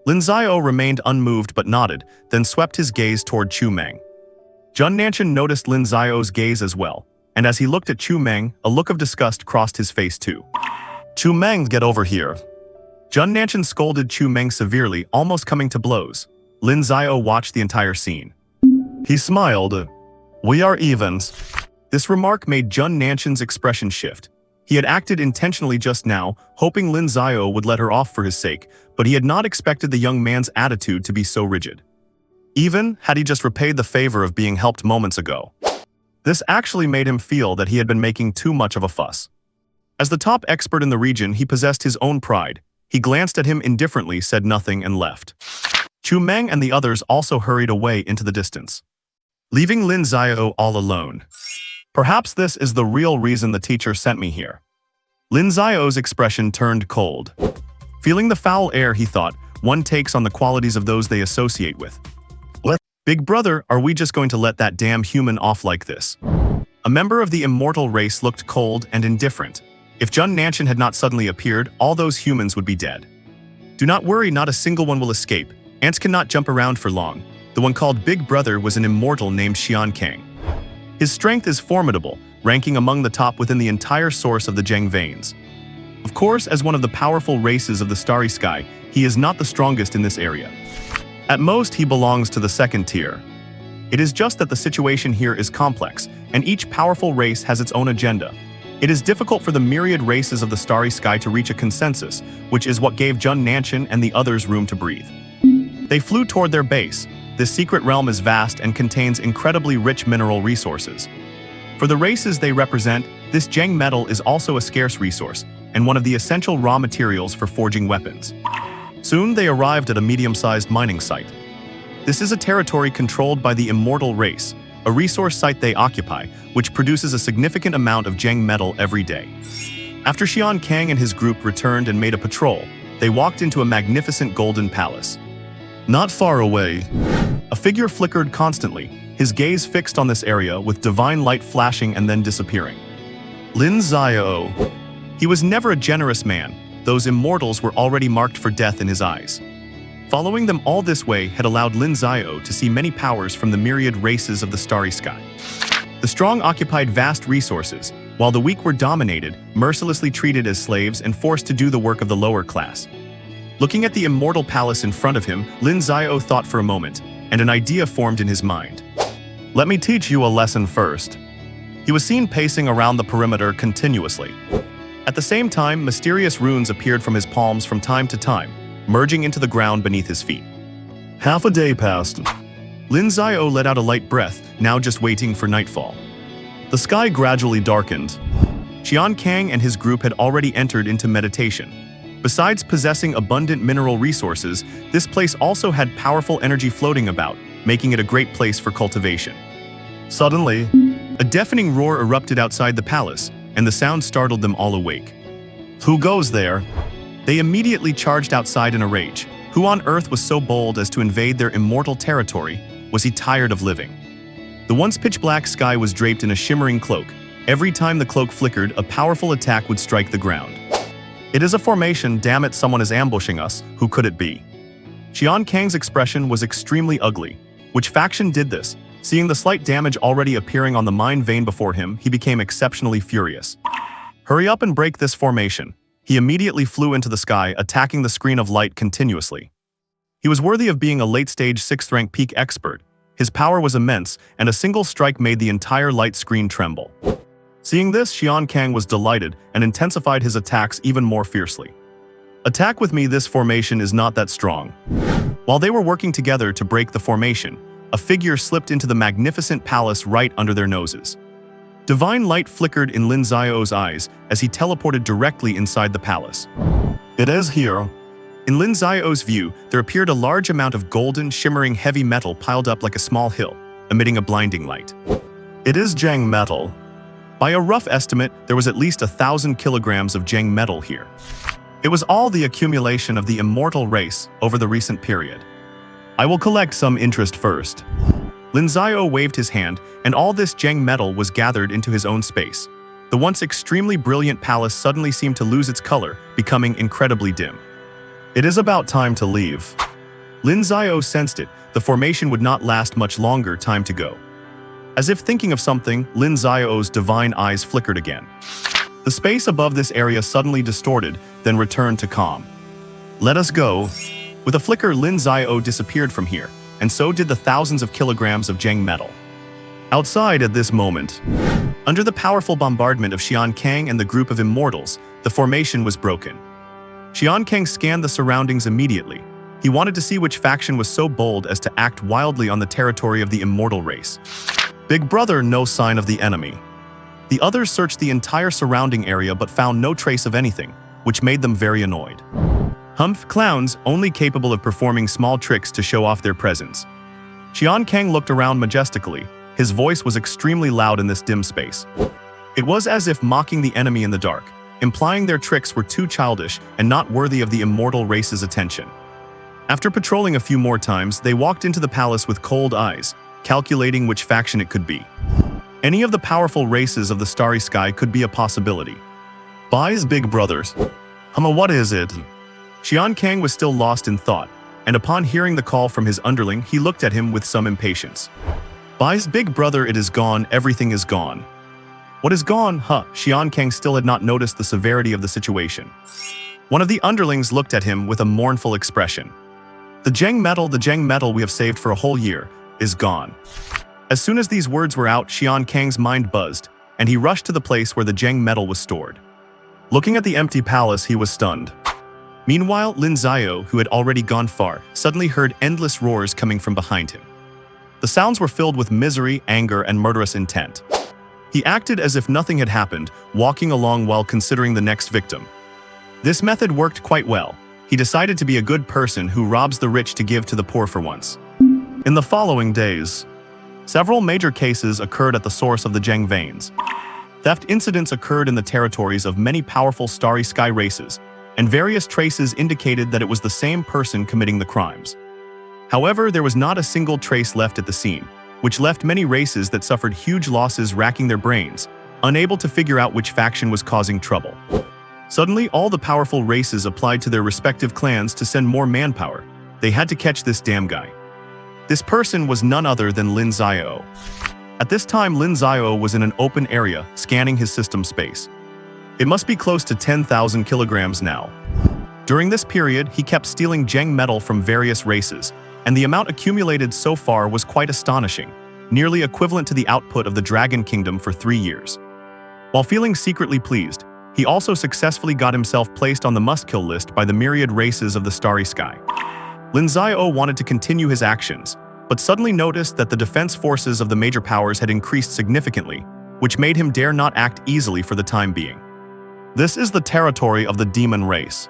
Lin Xiao remained unmoved but nodded, then swept his gaze toward Chu Meng. Jun Nanshan noticed Lin Xiao's gaze as well, and as he looked at Chu Meng, a look of disgust crossed his face too. Chu Meng, get over here. Jun Nanshan scolded Chu Meng severely, almost coming to blows. Lin Xiao watched the entire scene. He smiled. We are evens. This remark made Jun Nanshan's expression shift. He had acted intentionally just now, hoping Lin Xiao would let her off for his sake, but he had not expected the young man's attitude to be so rigid. Even had he just repaid the favor of being helped moments ago. This actually made him feel that he had been making too much of a fuss. As the top expert in the region, he possessed his own pride. He glanced at him indifferently, said nothing, and left. Chu Meng and the others also hurried away into the distance, leaving Lin Xiao all alone. Perhaps this is the real reason the teacher sent me here. Lin Xiao's expression turned cold. Feeling the foul air, he thought, one takes on the qualities of those they associate with. What? Big brother, are we just going to let that damn human off like this? A member of the immortal race looked cold and indifferent. If Jun Nanshan had not suddenly appeared, all those humans would be dead. Do not worry, not a single one will escape. Ants cannot jump around for long. The one called Big Brother was an immortal named Xian Kang. His strength is formidable, ranking among the top within the entire source of the Zheng veins. Of course, as one of the powerful races of the starry sky, he is not the strongest in this area. At most, he belongs to the second tier. It is just that the situation here is complex, and each powerful race has its own agenda. It is difficult for the myriad races of the starry sky to reach a consensus, which is what gave Jun Nanshan and the others room to breathe. They flew toward their base, This secret realm is vast and contains incredibly rich mineral resources. For the races they represent, this Zheng metal is also a scarce resource and one of the essential raw materials for forging weapons. Soon they arrived at a medium-sized mining site. This is a territory controlled by the Immortal race, a resource site they occupy, which produces a significant amount of Zheng metal every day. After Xian Kang and his group returned and made a patrol, they walked into a magnificent golden palace. Not far away, a figure flickered constantly, his gaze fixed on this area with divine light flashing and then disappearing. Lin Xiao. He was never a generous man. Those immortals were already marked for death in his eyes. Following them all this way had allowed Lin Xiao to see many powers from the myriad races of the starry sky. The strong occupied vast resources, while the weak were dominated, mercilessly treated as slaves and forced to do the work of the lower class. Looking at the immortal palace in front of him, Lin Xiao thought for a moment, and an idea formed in his mind. Let me teach you a lesson first. He was seen pacing around the perimeter continuously. At the same time, mysterious runes appeared from his palms from time to time, merging into the ground beneath his feet. Half a day passed. Lin Xiao let out a light breath, now just waiting for nightfall. The sky gradually darkened. Xian Kang and his group had already entered into meditation. Besides possessing abundant mineral resources, this place also had powerful energy floating about, making it a great place for cultivation. Suddenly, a deafening roar erupted outside the palace, and the sound startled them all awake. Who goes there? They immediately charged outside in a rage. Who on earth was so bold as to invade their immortal territory? Was he tired of living? The once pitch-black sky was draped in a shimmering cloak. Every time the cloak flickered, a powerful attack would strike the ground. It is a formation, damn it, someone is ambushing us. Who could it be? Xian Kang's expression was extremely ugly. Which faction did this? Seeing the slight damage already appearing on the mind vein before him, he became exceptionally furious. Hurry up and break this formation. He immediately flew into the sky, attacking the screen of light continuously. He was worthy of being a late-stage 6th-rank peak expert. His power was immense, and a single strike made the entire light screen tremble. Seeing this, Xian Kang was delighted and intensified his attacks even more fiercely. Attack with me, this formation is not that strong. While they were working together to break the formation, a figure slipped into the magnificent palace right under their noses. Divine light flickered in Lin Xiao's eyes as he teleported directly inside the palace. It is here. In Lin Xiao's view, there appeared a large amount of golden, shimmering heavy metal piled up like a small hill, emitting a blinding light. It is Zheng metal. By a rough estimate, there was at least 1,000 kilograms of Zheng metal here. It was all the accumulation of the immortal race over the recent period. I will collect some interest first. Lin Xiao waved his hand, and all this Zheng metal was gathered into his own space. The once extremely brilliant palace suddenly seemed to lose its color, becoming incredibly dim. It is about time to leave. Lin Xiao sensed it. The formation would not last much longer. Time to go. As if thinking of something, Lin Xiao's divine eyes flickered again. The space above this area suddenly distorted, then returned to calm. Let us go. With a flicker, Lin Xiao disappeared from here, and so did the thousands of kilograms of Zheng metal. Outside at this moment, under the powerful bombardment of Xian Kang and the group of immortals, the formation was broken. Xian Kang scanned the surroundings immediately. He wanted to see which faction was so bold as to act wildly on the territory of the immortal race. Big brother, no sign of the enemy. The others searched the entire surrounding area but found no trace of anything, which made them very annoyed. Humph, clowns, only capable of performing small tricks to show off their presence. Xian Kang looked around majestically. His voice was extremely loud in this dim space. It was as if mocking the enemy in the dark, implying their tricks were too childish and not worthy of the immortal race's attention. After patrolling a few more times, they walked into the palace with cold eyes, calculating which faction it could be. Any of the powerful races of the starry sky could be a possibility. Bai's big brothers. What is it? Xian Kang was still lost in thought, and upon hearing the call from his underling, he looked at him with some impatience. Bai's big brother, it is gone, everything is gone. What is gone, huh? Xian Kang still had not noticed the severity of the situation. One of the underlings looked at him with a mournful expression. The Zheng metal we have saved for a whole year, is gone. As soon as these words were out, Xian Kang's mind buzzed, and he rushed to the place where the Zheng metal was stored. Looking at the empty palace, he was stunned. Meanwhile, Lin Xiao, who had already gone far, suddenly heard endless roars coming from behind him. The sounds were filled with misery, anger, and murderous intent. He acted as if nothing had happened, walking along while considering the next victim. This method worked quite well. He decided to be a good person who robs the rich to give to the poor for once. In the following days, several major cases occurred at the source of the Zheng veins. Theft incidents occurred in the territories of many powerful starry sky races, and various traces indicated that it was the same person committing the crimes. However, there was not a single trace left at the scene, which left many races that suffered huge losses racking their brains, unable to figure out which faction was causing trouble. Suddenly, all the powerful races applied to their respective clans to send more manpower. They had to catch this damn guy. This person was none other than Lin Xiao. At this time, Lin Xiao was in an open area, scanning his system space. It must be close to 10,000 kilograms now. During this period, he kept stealing Zheng metal from various races, and the amount accumulated so far was quite astonishing, nearly equivalent to the output of the Dragon Kingdom for 3 years. While feeling secretly pleased, he also successfully got himself placed on the must-kill list by the myriad races of the starry sky. Lin Xiao wanted to continue his actions, but suddenly noticed that the defense forces of the major powers had increased significantly, which made him dare not act easily for the time being. This is the territory of the demon race.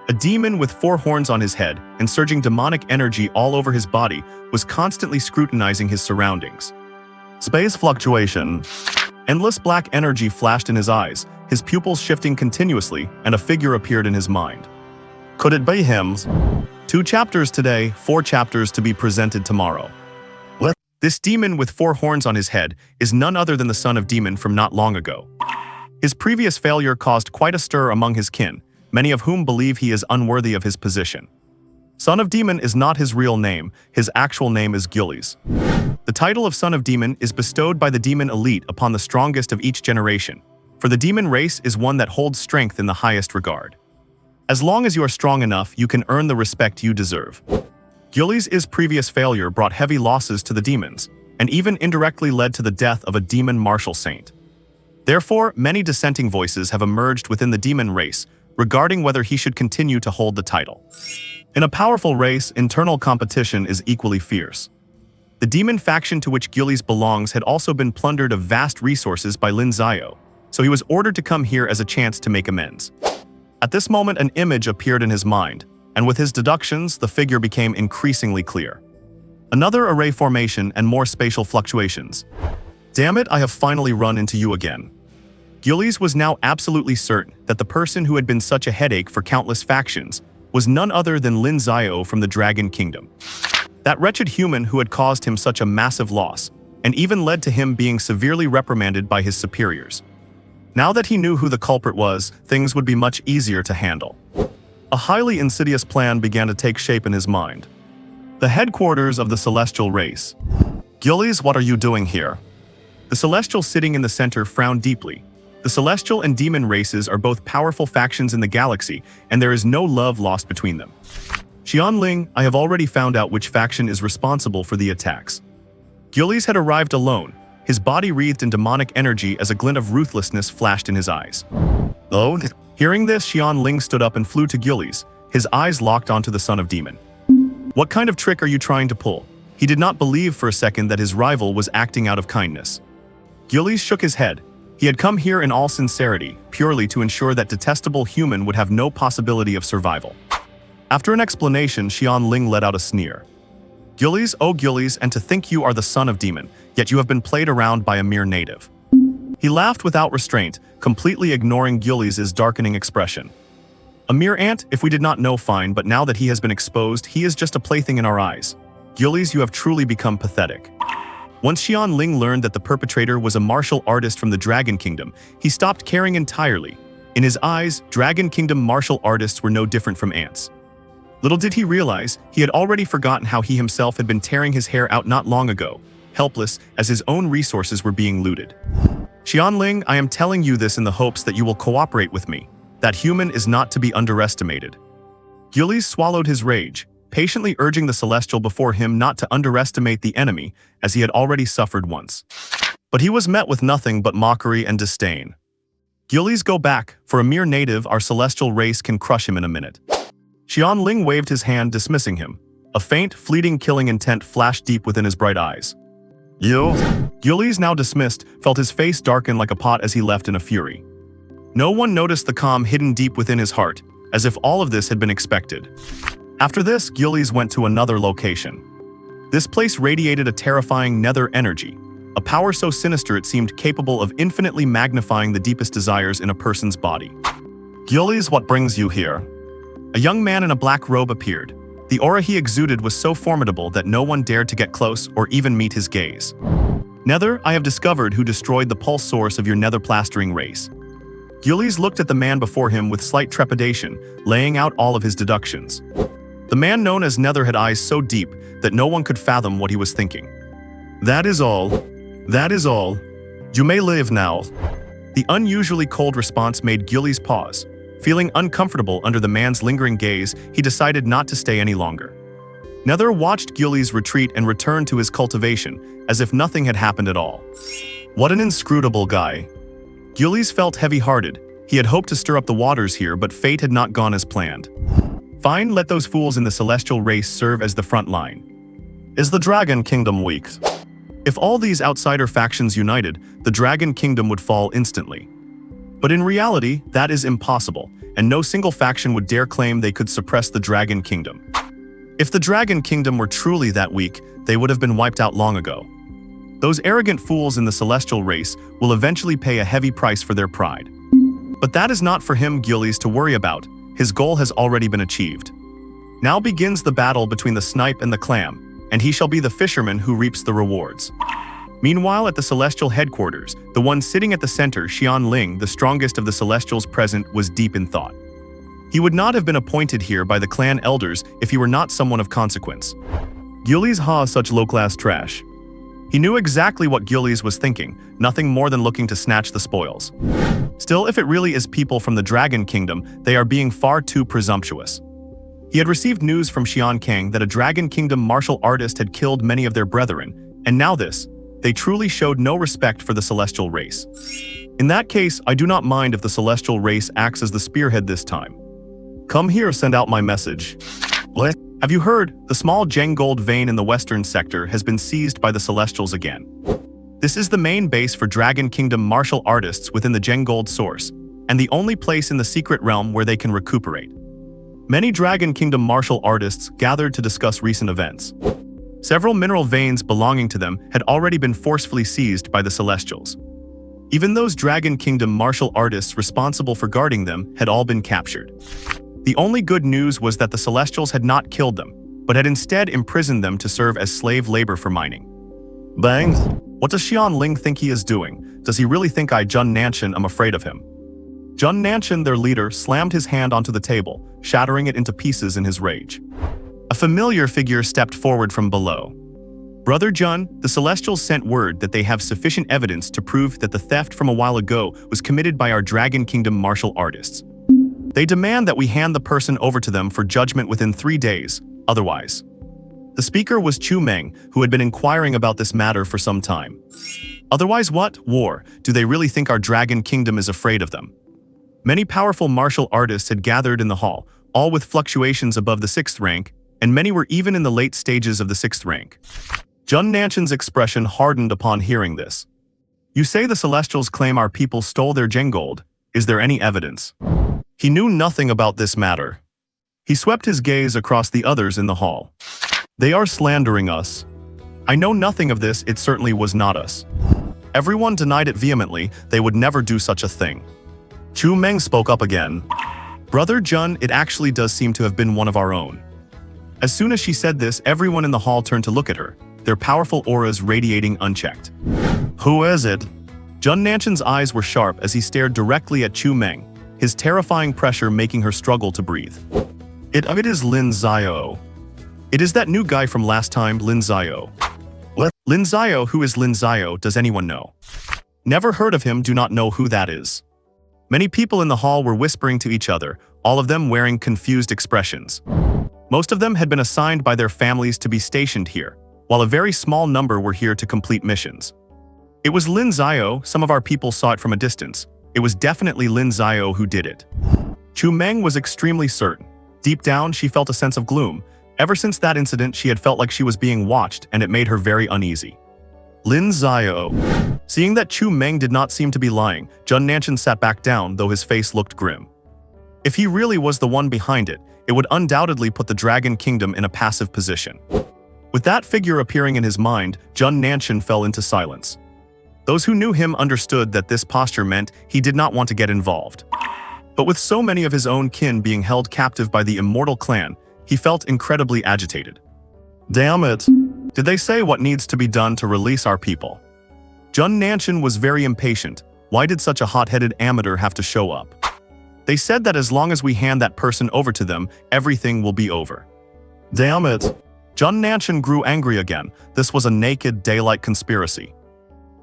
A demon with 4 horns on his head and surging demonic energy all over his body was constantly scrutinizing his surroundings. Space fluctuation. Endless black energy flashed in his eyes, his pupils shifting continuously, and a figure appeared in his mind. Could it be him? 2 chapters today, 4 chapters to be presented tomorrow. This demon with 4 horns on his head is none other than the son of demon from not long ago. His previous failure caused quite a stir among his kin, many of whom believe he is unworthy of his position. Son of Demon is not his real name, his actual name is Gilles. The title of Son of Demon is bestowed by the demon elite upon the strongest of each generation, for the demon race is one that holds strength in the highest regard. As long as you are strong enough, you can earn the respect you deserve. Gilles' previous failure brought heavy losses to the demons, and even indirectly led to the death of a demon martial saint. Therefore, many dissenting voices have emerged within the demon race regarding whether he should continue to hold the title. In a powerful race, internal competition is equally fierce. The demon faction to which Gilles belongs had also been plundered of vast resources by Lin Xiao, so he was ordered to come here as a chance to make amends. At this moment, an image appeared in his mind, and with his deductions, the figure became increasingly clear. Another array formation and more spatial fluctuations. Damn it, I have finally run into you again. Gilles was now absolutely certain that the person who had been such a headache for countless factions was none other than Lin Xiao from the Dragon Kingdom. That wretched human who had caused him such a massive loss, and even led to him being severely reprimanded by his superiors. Now that he knew who the culprit was, things would be much easier to handle. A highly insidious plan began to take shape in his mind. The headquarters of the Celestial race. Gilles, what are you doing here? The Celestial sitting in the center frowned deeply. The Celestial and Demon races are both powerful factions in the galaxy, and there is no love lost between them. Xianling, I have already found out which faction is responsible for the attacks. Gilles had arrived alone, his body wreathed in demonic energy as a glint of ruthlessness flashed in his eyes. Oh? Hearing this, Xianling stood up and flew to Gilles, his eyes locked onto the Son of Demon. What kind of trick are you trying to pull? He did not believe for a second that his rival was acting out of kindness. Gilles shook his head. He had come here in all sincerity, purely to ensure that detestable human would have no possibility of survival. After an explanation, Xianling let out a sneer. Gilles, oh Gilles, and to think you are the son of demon, yet you have been played around by a mere native. He laughed without restraint, completely ignoring Gilles' darkening expression. A mere ant, if we did not know, fine, but now that he has been exposed, he is just a plaything in our eyes. Gilles, you have truly become pathetic. Once Xianling learned that the perpetrator was a martial artist from the Dragon Kingdom, he stopped caring entirely. In his eyes, Dragon Kingdom martial artists were no different from ants. Little did he realize, he had already forgotten how he himself had been tearing his hair out not long ago, helpless as his own resources were being looted. Xianling, I am telling you this in the hopes that you will cooperate with me. That human is not to be underestimated. Gilles swallowed his rage, patiently urging the Celestial before him not to underestimate the enemy, as he had already suffered once. But he was met with nothing but mockery and disdain. Gilles, go back, for a mere native, our Celestial race can crush him in a minute. Xianling waved his hand, dismissing him. A faint, fleeting killing intent flashed deep within his bright eyes. You? Gillies, now dismissed, felt his face darken like a pot as he left in a fury. No one noticed the calm hidden deep within his heart, as if all of this had been expected. After this, Gillies went to another location. This place radiated a terrifying nether energy, a power so sinister it seemed capable of infinitely magnifying the deepest desires in a person's body. Gillies, what brings you here? A young man in a black robe appeared. The aura he exuded was so formidable that no one dared to get close or even meet his gaze. Nether, I have discovered who destroyed the pulse source of your nether plastering race. Gillies looked at the man before him with slight trepidation, laying out all of his deductions. The man known as Nether had eyes so deep that no one could fathom what he was thinking. That is all. That is all. You may live now. The unusually cold response made Gillies pause. Feeling uncomfortable under the man's lingering gaze, he decided not to stay any longer. Nether watched Gillies retreat and return to his cultivation, as if nothing had happened at all. What an inscrutable guy. Gillies felt heavy-hearted. He had hoped to stir up the waters here, but fate had not gone as planned. Fine, let those fools in the celestial race serve as the front line. Is the Dragon Kingdom weak? If all these outsider factions united, the Dragon Kingdom would fall instantly. But in reality, that is impossible, and no single faction would dare claim they could suppress the Dragon Kingdom. If the Dragon Kingdom were truly that weak, they would have been wiped out long ago. Those arrogant fools in the celestial race will eventually pay a heavy price for their pride. But that is not for him, Gillies, to worry about. His goal has already been achieved. Now begins the battle between the snipe and the clam, and he shall be the fisherman who reaps the rewards. Meanwhile, at the celestial headquarters, the one sitting at the center, Xianling, the strongest of the celestials present, was deep in thought. He would not have been appointed here by the clan elders if he were not someone of consequence. Gillies such low-class trash. He knew exactly what Gillies was thinking, nothing more than looking to snatch the spoils. Still, if it really is people from the Dragon Kingdom, they are being far too presumptuous. He had received news from Xian Kang that a Dragon Kingdom martial artist had killed many of their brethren, and now this. They truly showed no respect for the celestial race. In that case, I do not mind if the celestial race acts as the spearhead this time. Come here, send out my message. What? Have you heard? The small Jengold vein in the western sector has been seized by the celestials again. This is the main base for Dragon Kingdom martial artists within the Jengold source, and the only place in the secret realm where they can recuperate. Many Dragon Kingdom martial artists gathered to discuss recent events. Several mineral veins belonging to them had already been forcefully seized by the Celestials. Even those Dragon Kingdom martial artists responsible for guarding them had all been captured. The only good news was that the Celestials had not killed them, but had instead imprisoned them to serve as slave labor for mining. Bang! What does Xianling think he is doing? Does he really think Jun Nanshan am afraid of him? Jun Nanshan, their leader, slammed his hand onto the table, shattering it into pieces in his rage. A familiar figure stepped forward from below. Brother Jun, the Celestials sent word that they have sufficient evidence to prove that the theft from a while ago was committed by our Dragon Kingdom martial artists. They demand that we hand the person over to them for judgment within 3 days, otherwise. The speaker was Chu Meng, who had been inquiring about this matter for some time. Otherwise what? War. Do they really think our Dragon Kingdom is afraid of them? Many powerful martial artists had gathered in the hall, all with fluctuations above the 6th rank, and many were even in the late stages of the 6th rank. Jun Nanshan's expression hardened upon hearing this. You say the Celestials claim our people stole their Jengold. Is there any evidence? He knew nothing about this matter. He swept his gaze across the others in the hall. They are slandering us. I know nothing of this, it certainly was not us. Everyone denied it vehemently, they would never do such a thing. Chu Meng spoke up again. Brother Jun, it actually does seem to have been one of our own. As soon as she said this, everyone in the hall turned to look at her, their powerful auras radiating unchecked. Who is it? Jun Nanshan's eyes were sharp as he stared directly at Chu Meng, his terrifying pressure making her struggle to breathe. It is Lin Xiao. It is that new guy from last time, Lin Xiao. What? Lin Xiao? Who is Lin Xiao? Does anyone know? Never heard of him, do not know who that is. Many people in the hall were whispering to each other, all of them wearing confused expressions. Most of them had been assigned by their families to be stationed here, while a very small number were here to complete missions. It was Lin Xiao, some of our people saw it from a distance. It was definitely Lin Xiao who did it. Chu Meng was extremely certain. Deep down, she felt a sense of gloom. Ever since that incident, she had felt like she was being watched, and it made her very uneasy. Lin Xiao. Seeing that Chu Meng did not seem to be lying, Jun Nanshan sat back down, though his face looked grim. If he really was the one behind it, it would undoubtedly put the Dragon Kingdom in a passive position. With that figure appearing in his mind, Jun Nanshan fell into silence. Those who knew him understood that this posture meant he did not want to get involved. But with so many of his own kin being held captive by the immortal clan, he felt incredibly agitated. Damn it! Did they say what needs to be done to release our people? Jun Nanshan was very impatient. Why did such a hot-headed amateur have to show up? They said that as long as we hand that person over to them, everything will be over. Damn it! Jun Nanshan grew angry again. This was a naked daylight conspiracy.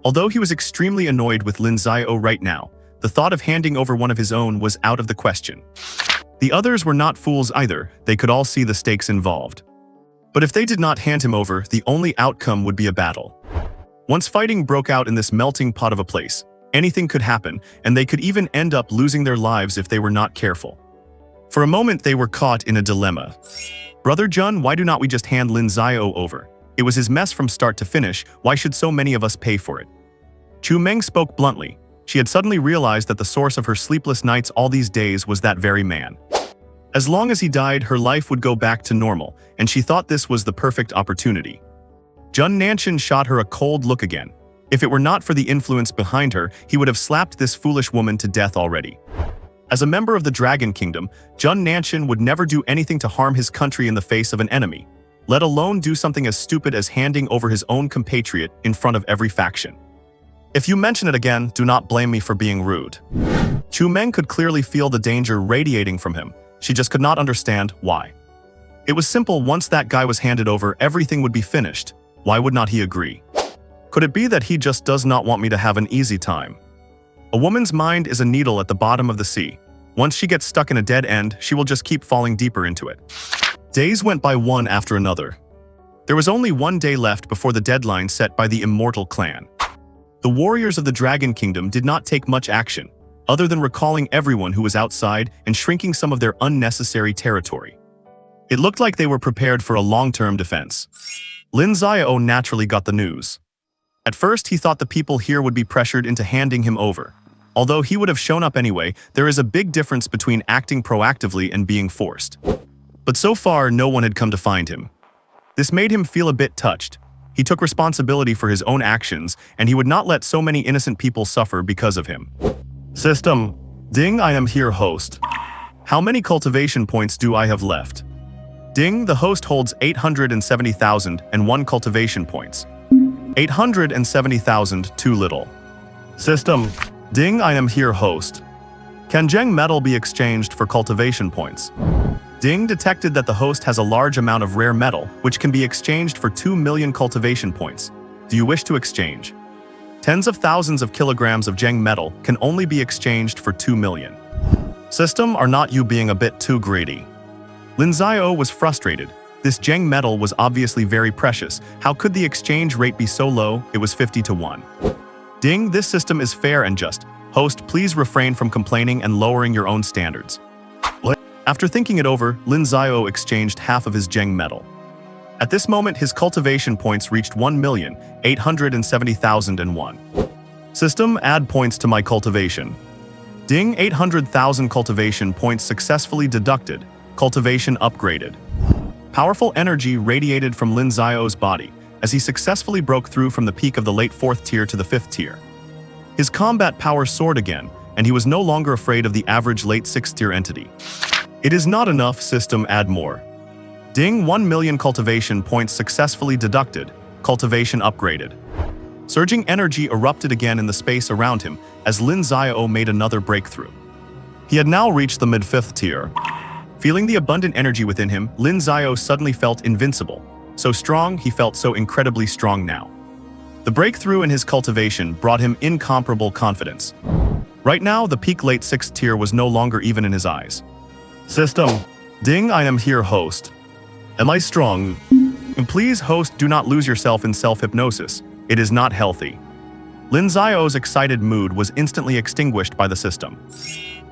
Although he was extremely annoyed with Lin Xiao right now, the thought of handing over one of his own was out of the question. The others were not fools either. They could all see the stakes involved. But if they did not hand him over, the only outcome would be a battle. Once fighting broke out in this melting pot of a place, anything could happen, and they could even end up losing their lives if they were not careful. For a moment, they were caught in a dilemma. Brother Jun, why do not we just hand Lin Xiao over? It was his mess from start to finish. Why should so many of us pay for it? Chu Meng spoke bluntly. She had suddenly realized that the source of her sleepless nights all these days was that very man. As long as he died, her life would go back to normal, and she thought this was the perfect opportunity. Jun Nanshan shot her a cold look again. If it were not for the influence behind her, he would have slapped this foolish woman to death already. As a member of the Dragon Kingdom, Jun Nanshan would never do anything to harm his country in the face of an enemy, let alone do something as stupid as handing over his own compatriot in front of every faction. If you mention it again, do not blame me for being rude. Chu Meng could clearly feel the danger radiating from him. She just could not understand why. It was simple. Once that guy was handed over, everything would be finished. Why would not he agree? Could it be that he just does not want me to have an easy time? A woman's mind is a needle at the bottom of the sea. Once she gets stuck in a dead end, she will just keep falling deeper into it. Days went by one after another. There was only one day left before the deadline set by the immortal clan. The warriors of the Dragon Kingdom did not take much action, other than recalling everyone who was outside and shrinking some of their unnecessary territory. It looked like they were prepared for a long-term defense. Lin Xiao naturally got the news. At first, he thought the people here would be pressured into handing him over. Although he would have shown up anyway, there is a big difference between acting proactively and being forced. But so far, no one had come to find him. This made him feel a bit touched. He took responsibility for his own actions, and he would not let so many innocent people suffer because of him. System. Ding, I am here, host. How many cultivation points do I have left? Ding, the host holds 870,001 cultivation points. 870,000, too little. System. Ding, I am here, host. Can Zheng metal be exchanged for cultivation points? Ding detected that the host has a large amount of rare metal, which can be exchanged for 2 million cultivation points. Do you wish to exchange? Tens of thousands of kilograms of Zheng metal can only be exchanged for 2 million. System, are not you being a bit too greedy? Lin Xiao was frustrated. This Zheng metal was obviously very precious. How could the exchange rate be so low? It was 50 to 1. Ding, this system is fair and just. Host, please refrain from complaining and lowering your own standards. After thinking it over, Lin Xiao exchanged half of his Zheng metal. At this moment, his cultivation points reached 1,870,001. System, add points to my cultivation. Ding, 800,000 cultivation points successfully deducted. Cultivation upgraded. Powerful energy radiated from Lin Xiao's body as he successfully broke through from the peak of the late 4th tier to the 5th tier. His combat power soared again, and he was no longer afraid of the average late 6th tier entity. It is not enough, system, add more. Ding, 1 million cultivation points successfully deducted. Cultivation upgraded. Surging energy erupted again in the space around him as Lin Xiao made another breakthrough. He had now reached the mid-5th tier. Feeling the abundant energy within him, Lin Xiao suddenly felt invincible. So strong, he felt so incredibly strong now. The breakthrough in his cultivation brought him incomparable confidence. Right now, the peak late 6th tier was no longer even in his eyes. System. Ding, I am here, host. Am I strong? And please, host, do not lose yourself in self-hypnosis. It is not healthy. Lin Xiao's excited mood was instantly extinguished by the system.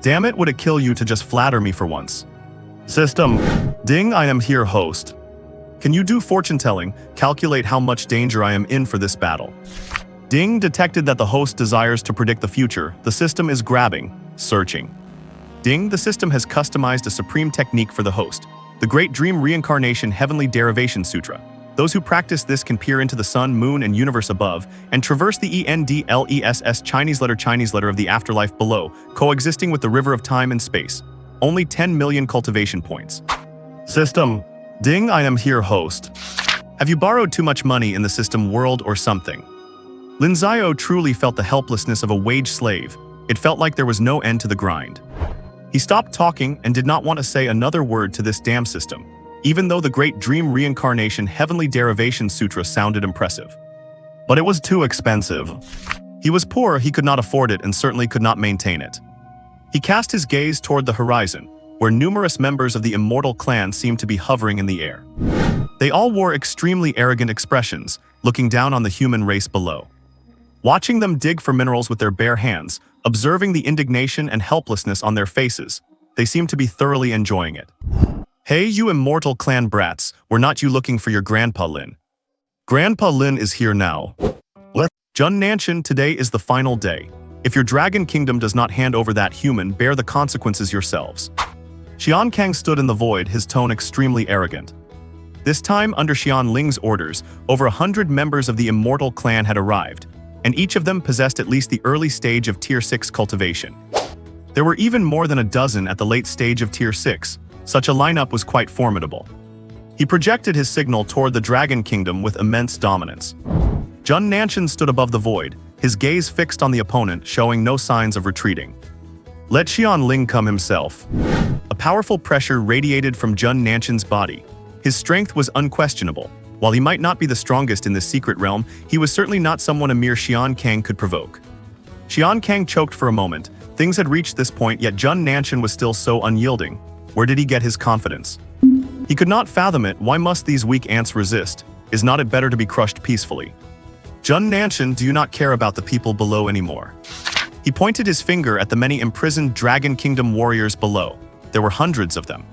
Damn it, would it kill you to just flatter me for once? System. Ding, I am here, host. Can you do fortune telling? Calculate how much danger I am in for this battle. Ding detected that the host desires to predict the future. The system is grabbing, searching. Ding, the system has customized a supreme technique for the host, the Great Dream Reincarnation Heavenly Derivation Sutra. Those who practice this can peer into the sun, moon, and universe above, and traverse the ENDLESS Chinese letter of the afterlife below, coexisting with the river of time and space. Only 10 million cultivation points. System. Ding, I am here, host. Have you borrowed too much money in the system world or something? Lin Xiao truly felt the helplessness of a wage slave. It felt like there was no end to the grind. He stopped talking and did not want to say another word to this damn system, even though the Great Dream Reincarnation Heavenly Derivation Sutra sounded impressive. But it was too expensive. He was poor, he could not afford it, and certainly could not maintain it. He cast his gaze toward the horizon, where numerous members of the immortal clan seemed to be hovering in the air. They all wore extremely arrogant expressions, looking down on the human race below. Watching them dig for minerals with their bare hands, observing the indignation and helplessness on their faces, they seemed to be thoroughly enjoying it. Hey, you immortal clan brats, were not you looking for your Grandpa Lin? Grandpa Lin is here now. Jun Nanshan, today is the final day. If your dragon kingdom does not hand over that human, bear the consequences yourselves. Xian Kang stood in the void, his tone extremely arrogant. This time, under Xian Ling's orders, over 100 members of the immortal clan had arrived, and each of them possessed at least the early stage of Tier 6 cultivation. There were even more than a dozen at the late stage of Tier 6. Such a lineup was quite formidable. He projected his signal toward the Dragon Kingdom with immense dominance. Jun Nanshan stood above the void, his gaze fixed on the opponent, showing no signs of retreating. Let Xian Ling come himself. A powerful pressure radiated from Jun Nanshan's body. His strength was unquestionable. While he might not be the strongest in this secret realm, he was certainly not someone a mere Xian Kang could provoke. Xian Kang choked for a moment. Things had reached this point, yet Jun Nanshan was still so unyielding. Where did he get his confidence? He could not fathom it. Why must these weak ants resist? Is not it better to be crushed peacefully? Jun Nanshan, do you not care about the people below anymore? He pointed his finger at the many imprisoned Dragon Kingdom warriors below. There were hundreds of them.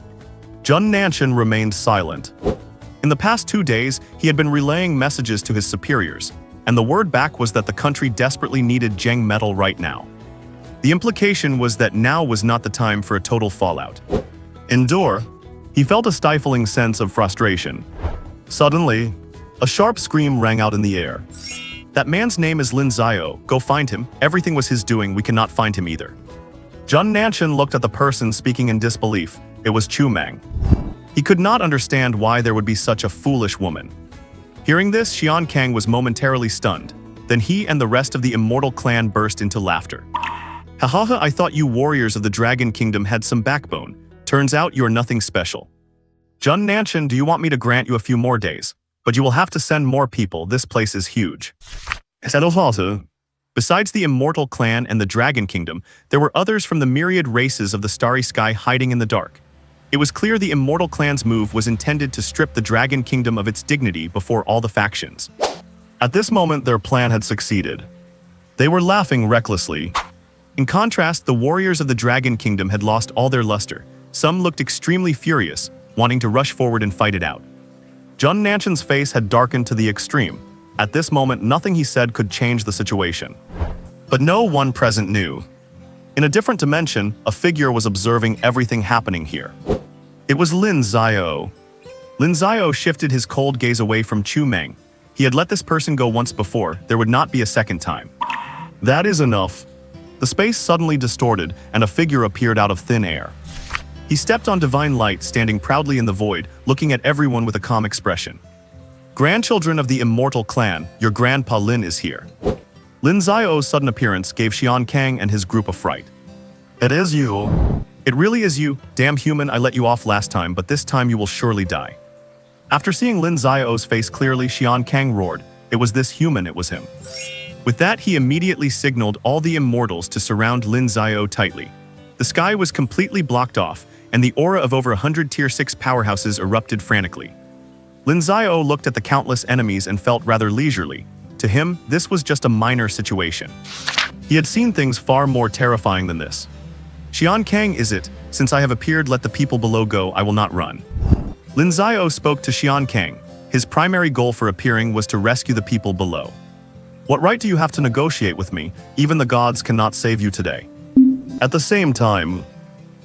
Jun Nanshan remained silent. In the past 2 days, he had been relaying messages to his superiors, and the word back was that the country desperately needed Zheng metal right now. The implication was that now was not the time for a total fallout. Endure. He felt a stifling sense of frustration. Suddenly, a sharp scream rang out in the air. That man's name is Lin Xiao. Go find him. Everything was his doing. We cannot find him either. Jun Nanshan looked at the person speaking in disbelief. It was Chu Mang. He could not understand why there would be such a foolish woman. Hearing this, Xian Kang was momentarily stunned. Then he and the rest of the immortal clan burst into laughter. Hahaha, I thought you warriors of the Dragon Kingdom had some backbone. Turns out you're nothing special. Jun Nanshan, do you want me to grant you a few more days? But you will have to send more people. This place is huge. Besides the immortal clan and the Dragon Kingdom, there were others from the myriad races of the starry sky hiding in the dark. It was clear the immortal clan's move was intended to strip the Dragon Kingdom of its dignity before all the factions. At this moment, their plan had succeeded. They were laughing recklessly. In contrast, the warriors of the Dragon Kingdom had lost all their luster. Some looked extremely furious, wanting to rush forward and fight it out. Jun Nanshan's face had darkened to the extreme. At this moment, nothing he said could change the situation. But no one present knew. In a different dimension, a figure was observing everything happening here. It was Lin Xiao. Lin Xiao shifted his cold gaze away from Chu Meng. He had let this person go once before. There would not be a second time. That is enough. The space suddenly distorted, and a figure appeared out of thin air. He stepped on divine light, standing proudly in the void, looking at everyone with a calm expression. Grandchildren of the immortal clan, your Grandpa Lin is here. Lin Xiao's sudden appearance gave Xian Kang and his group a fright. It is you. It really is you. Damn human, I let you off last time, but this time you will surely die. After seeing Lin Xiao's face clearly, Xian Kang roared. It was this human, it was him. With that, he immediately signaled all the immortals to surround Lin Xiao tightly. The sky was completely blocked off, and the aura of over 100 Tier 6 powerhouses erupted frantically. Lin Xiao looked at the countless enemies and felt rather leisurely. To him, this was just a minor situation. He had seen things far more terrifying than this. Xian Kang is it? Since I have appeared, let the people below go, I will not run. Lin Xiao spoke to Xian Kang. His primary goal for appearing was to rescue the people below. What right do you have to negotiate with me? Even the gods cannot save you today. At the same time,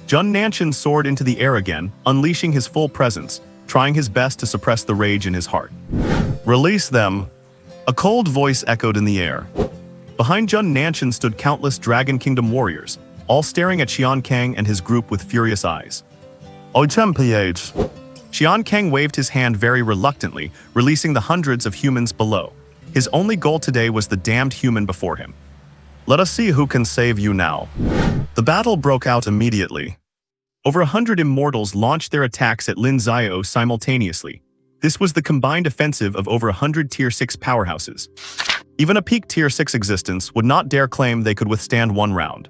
Jun Nanshan soared into the air again, unleashing his full presence, trying his best to suppress the rage in his heart. Release them. A cold voice echoed in the air. Behind Jun Nanshan stood countless Dragon Kingdom warriors, all staring at Xian Kang and his group with furious eyes. Oi Champiage! Xian Kang waved his hand very reluctantly, releasing the hundreds of humans below. His only goal today was the damned human before him. Let us see who can save you now. The battle broke out immediately. Over 100 immortals launched their attacks at Lin Xiao simultaneously. This was the combined offensive of over 100 Tier 6 powerhouses. Even a peak Tier 6 existence would not dare claim they could withstand one round.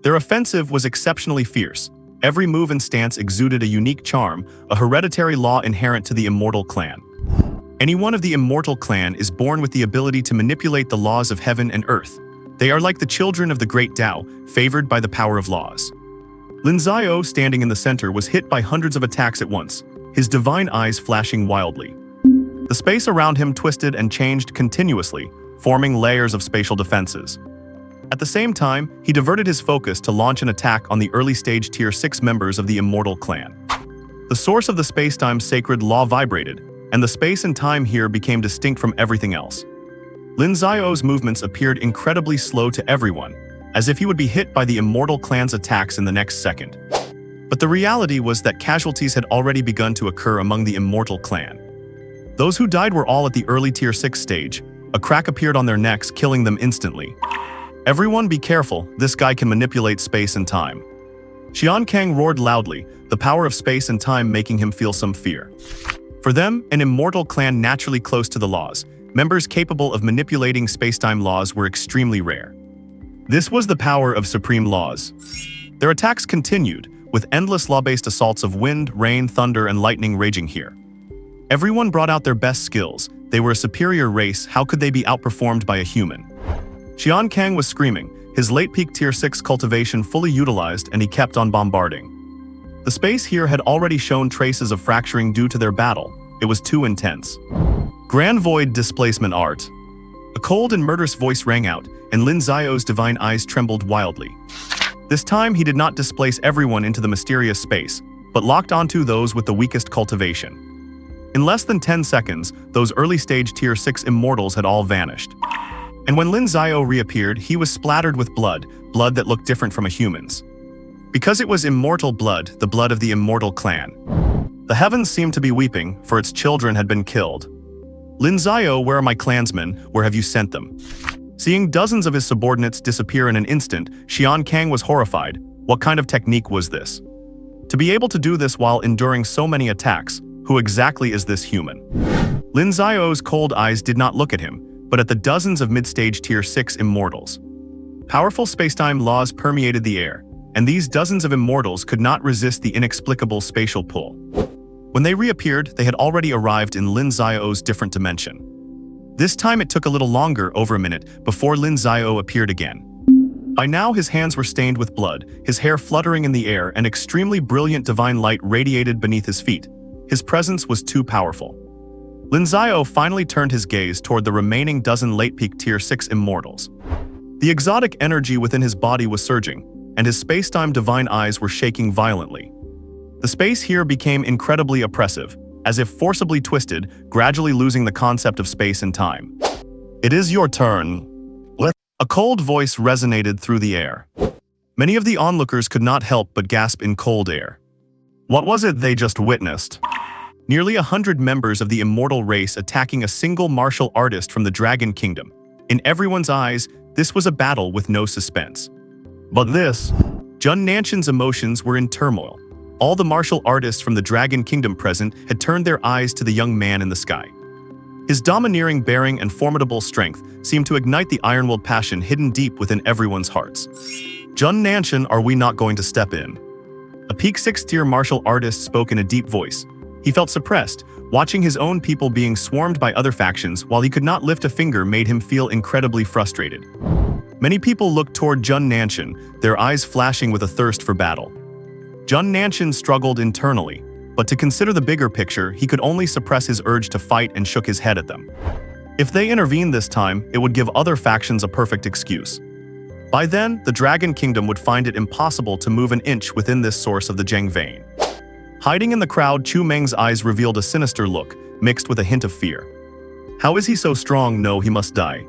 Their offensive was exceptionally fierce. Every move and stance exuded a unique charm, a hereditary law inherent to the immortal clan. Any one of the immortal clan is born with the ability to manipulate the laws of heaven and earth. They are like the children of the great Tao, favored by the power of laws. Lin Xiao, standing in the center, was hit by hundreds of attacks at once, his divine eyes flashing wildly. The space around him twisted and changed continuously, forming layers of spatial defenses. At the same time, he diverted his focus to launch an attack on the early-stage Tier 6 members of the Immortal Clan. The source of the space-time sacred law vibrated, and the space and time here became distinct from everything else. Lin Xiao's movements appeared incredibly slow to everyone, as if he would be hit by the Immortal Clan's attacks in the next second. But the reality was that casualties had already begun to occur among the Immortal Clan. Those who died were all at the early Tier 6 stage. A crack appeared on their necks, killing them instantly. Everyone be careful, this guy can manipulate space and time. Xian Kang roared loudly, the power of space and time making him feel some fear. For them, an immortal clan naturally close to the laws, members capable of manipulating space-time laws were extremely rare. This was the power of supreme laws. Their attacks continued, with endless law-based assaults of wind, rain, thunder, and lightning raging here. Everyone brought out their best skills. They were a superior race, how could they be outperformed by a human? Xian Kang was screaming, his late peak Tier 6 cultivation fully utilized, and he kept on bombarding. The space here had already shown traces of fracturing due to their battle. It was too intense. Grand Void Displacement Art. A cold and murderous voice rang out, and Lin Xiao's divine eyes trembled wildly. This time he did not displace everyone into the mysterious space, but locked onto those with the weakest cultivation. In less than 10 seconds, those early-stage Tier 6 immortals had all vanished. And when Lin Xiao reappeared, he was splattered with blood that looked different from a human's. Because it was immortal blood, the blood of the immortal clan. The heavens seemed to be weeping, for its children had been killed. Lin Xiao, where are my clansmen? Where have you sent them? Seeing dozens of his subordinates disappear in an instant, Xian Kang was horrified. What kind of technique was this? To be able to do this while enduring so many attacks, who exactly is this human? Lin Xiao's cold eyes did not look at him, but at the dozens of mid-stage Tier 6 immortals. Powerful spacetime laws permeated the air, and these dozens of immortals could not resist the inexplicable spatial pull. When they reappeared, they had already arrived in Lin Xiao's different dimension. This time it took a little longer, over a minute, before Lin Xiao appeared again. By now his hands were stained with blood, his hair fluttering in the air, and extremely brilliant divine light radiated beneath his feet. His presence was too powerful. Lin Xiao finally turned his gaze toward the remaining dozen late-peak Tier 6 immortals. The exotic energy within his body was surging, and his space-time divine eyes were shaking violently. The space here became incredibly oppressive, as if forcibly twisted, gradually losing the concept of space and time. It is your turn. A cold voice resonated through the air. Many of the onlookers could not help but gasp in cold air. What was it they just witnessed? Nearly 100 members of the immortal race attacking a single martial artist from the Dragon Kingdom. In everyone's eyes, this was a battle with no suspense. But this... Jun Nanshan's emotions were in turmoil. All the martial artists from the Dragon Kingdom present had turned their eyes to the young man in the sky. His domineering bearing and formidable strength seemed to ignite the iron-willed passion hidden deep within everyone's hearts. Jun Nanshan, are we not going to step in? A peak 6-tier martial artist spoke in a deep voice. He felt suppressed. Watching his own people being swarmed by other factions while he could not lift a finger made him feel incredibly frustrated. Many people looked toward Jun Nanshan, their eyes flashing with a thirst for battle. Jun Nanshan struggled internally, but to consider the bigger picture, he could only suppress his urge to fight and shook his head at them. If they intervened this time, it would give other factions a perfect excuse. By then, the Dragon Kingdom would find it impossible to move an inch within this source of the Zheng vein. Hiding in the crowd, Chu Meng's eyes revealed a sinister look, mixed with a hint of fear. How is he so strong? No, he must die.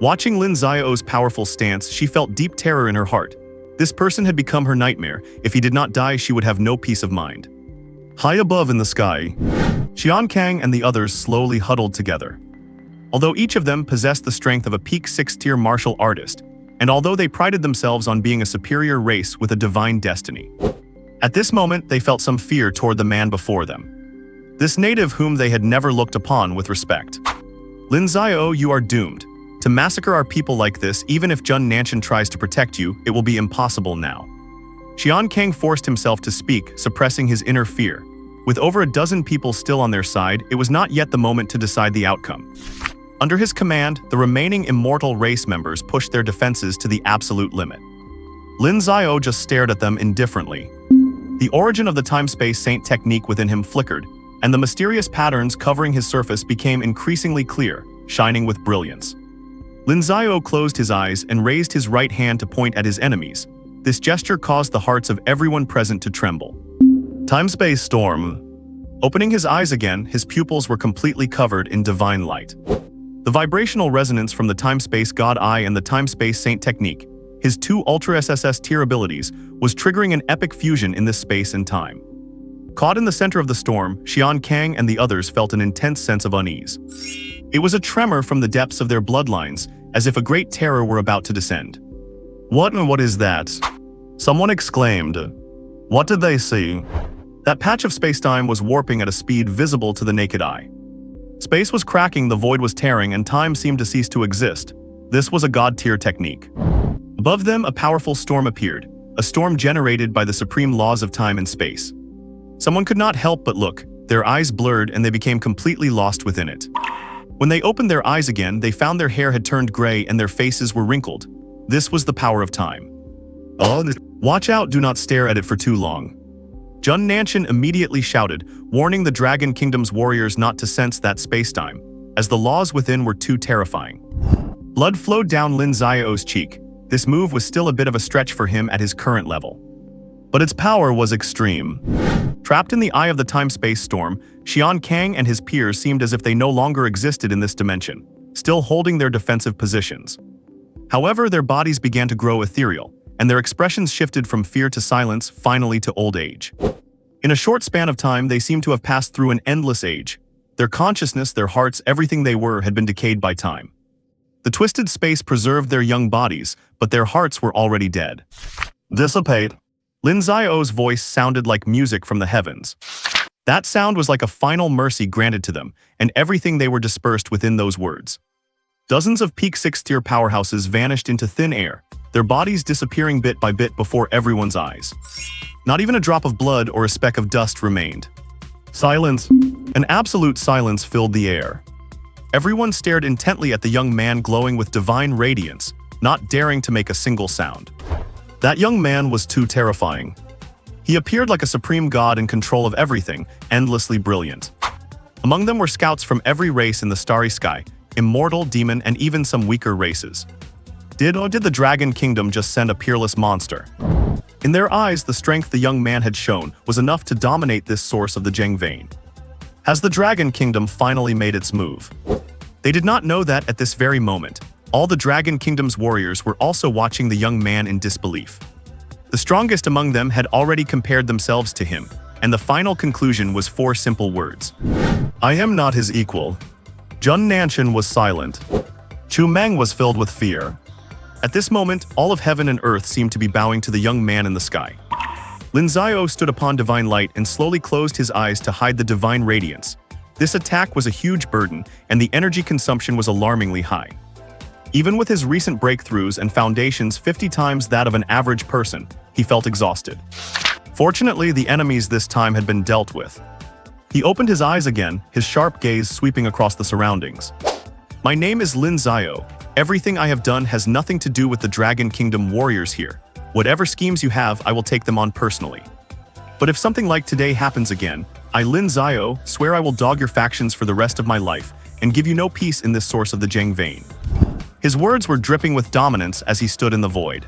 Watching Lin Xiao's powerful stance, she felt deep terror in her heart. This person had become her nightmare. If he did not die, she would have no peace of mind. High above in the sky, Xian Kang and the others slowly huddled together. Although each of them possessed the strength of a peak 6-tier martial artist, and although they prided themselves on being a superior race with a divine destiny, at this moment they felt some fear toward the man before them. This native whom they had never looked upon with respect. Lin Xiao, you are doomed. To massacre our people like this, even if Jun Nanshan tries to protect you, it will be impossible now. Xian Kang forced himself to speak, suppressing his inner fear. With over a dozen people still on their side, it was not yet the moment to decide the outcome. Under his command, the remaining immortal race members pushed their defenses to the absolute limit. Lin Xiao just stared at them indifferently. The origin of the time-space saint technique within him flickered, and the mysterious patterns covering his surface became increasingly clear, shining with brilliance. Lin Xiao closed his eyes and raised his right hand to point at his enemies. This gesture caused the hearts of everyone present to tremble. Time-space storm. Opening his eyes again, his pupils were completely covered in divine light. The vibrational resonance from the time-space god eye and the time-space saint technique, his two Ultra SSS tier abilities, was triggering an epic fusion in this space and time. Caught in the center of the storm, Xian Kang and the others felt an intense sense of unease. It was a tremor from the depths of their bloodlines, as if a great terror were about to descend. What is that? Someone exclaimed. What did they see? That patch of space-time was warping at a speed visible to the naked eye. Space was cracking, the void was tearing, and time seemed to cease to exist. This was a god-tier technique. Above them, a powerful storm appeared, a storm generated by the supreme laws of time and space. Someone could not help but look. Their eyes blurred and they became completely lost within it. When they opened their eyes again, they found their hair had turned gray and their faces were wrinkled. This was the power of time. Watch out, do not stare at it for too long. Jun Nanshan immediately shouted, warning the Dragon Kingdom's warriors not to sense that space-time, as the laws within were too terrifying. Blood flowed down Lin Xiao's cheek. This move was still a bit of a stretch for him at his current level. But its power was extreme. Trapped in the eye of the time-space storm, Xian Kang and his peers seemed as if they no longer existed in this dimension, still holding their defensive positions. However, their bodies began to grow ethereal, and their expressions shifted from fear to silence, finally to old age. In a short span of time, they seemed to have passed through an endless age. Their consciousness, their hearts, everything they were had been decayed by time. The twisted space preserved their young bodies, but their hearts were already dead. Dissipate. Lin Xiao's voice sounded like music from the heavens. That sound was like a final mercy granted to them, and everything they were dispersed within those words. Dozens of peak 6-tier powerhouses vanished into thin air, their bodies disappearing bit by bit before everyone's eyes. Not even a drop of blood or a speck of dust remained. Silence. An absolute silence filled the air. Everyone stared intently at the young man glowing with divine radiance, not daring to make a single sound. That young man was too terrifying. He appeared like a supreme god in control of everything, endlessly brilliant. Among them were scouts from every race in the starry sky, immortal, demon, and even some weaker races. Did the Dragon Kingdom just send a peerless monster? In their eyes, the strength the young man had shown was enough to dominate this source of the Zheng vein. Has the Dragon Kingdom finally made its move? They did not know that at this very moment, all the Dragon Kingdom's warriors were also watching the young man in disbelief. The strongest among them had already compared themselves to him, and the final conclusion was 4 simple words. I am not his equal. Jun Nanshan was silent. Chu Meng was filled with fear. At this moment, all of heaven and earth seemed to be bowing to the young man in the sky. Lin Xiao stood upon divine light and slowly closed his eyes to hide the divine radiance. This attack was a huge burden, and the energy consumption was alarmingly high. Even with his recent breakthroughs and foundations 50 times that of an average person, he felt exhausted. Fortunately, the enemies this time had been dealt with. He opened his eyes again, his sharp gaze sweeping across the surroundings. My name is Lin Xiao. Everything I have done has nothing to do with the Dragon Kingdom warriors here. Whatever schemes you have, I will take them on personally. But if something like today happens again, I, Lin Xiao, swear I will dog your factions for the rest of my life and give you no peace in this source of the Zheng vein. His words were dripping with dominance as he stood in the void,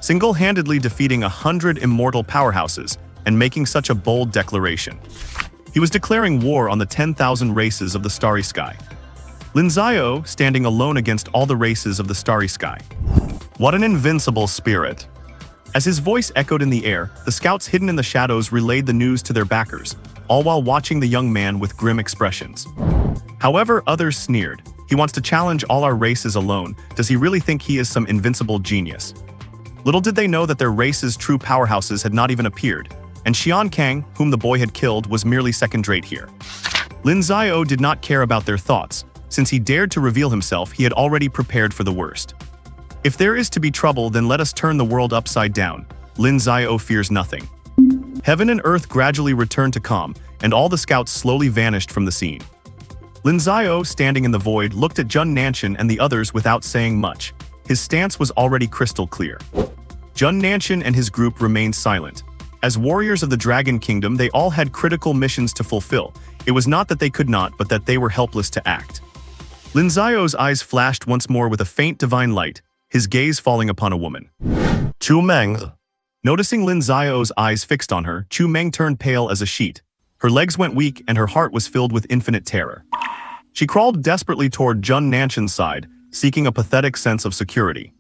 single-handedly defeating 100 immortal powerhouses and making such a bold declaration. He was declaring war on the 10,000 races of the starry sky. Lin Xiao standing alone against all the races of the starry sky. What an invincible spirit! As his voice echoed in the air, the scouts hidden in the shadows relayed the news to their backers, all while watching the young man with grim expressions. However, others sneered. He wants to challenge all our races alone. Does he really think he is some invincible genius? Little did they know that their race's true powerhouses had not even appeared, and Xian Kang, whom the boy had killed, was merely second-rate here. Lin Xiao did not care about their thoughts. Since he dared to reveal himself, he had already prepared for the worst. If there is to be trouble, then let us turn the world upside down. Lin Xiao fears nothing. Heaven and earth gradually returned to calm, and all the scouts slowly vanished from the scene. Lin Xiao, standing in the void, looked at Jun Nanshan and the others without saying much. His stance was already crystal clear. Jun Nanshan and his group remained silent. As warriors of the Dragon Kingdom, they all had critical missions to fulfill. It was not that they could not, but that they were helpless to act. Lin Xiao's eyes flashed once more with a faint divine light, his gaze falling upon a woman. Chu Meng. Noticing Lin Xiao's eyes fixed on her, Chu Meng turned pale as a sheet. Her legs went weak and her heart was filled with infinite terror. She crawled desperately toward Jun Nanshan's side, seeking a pathetic sense of security.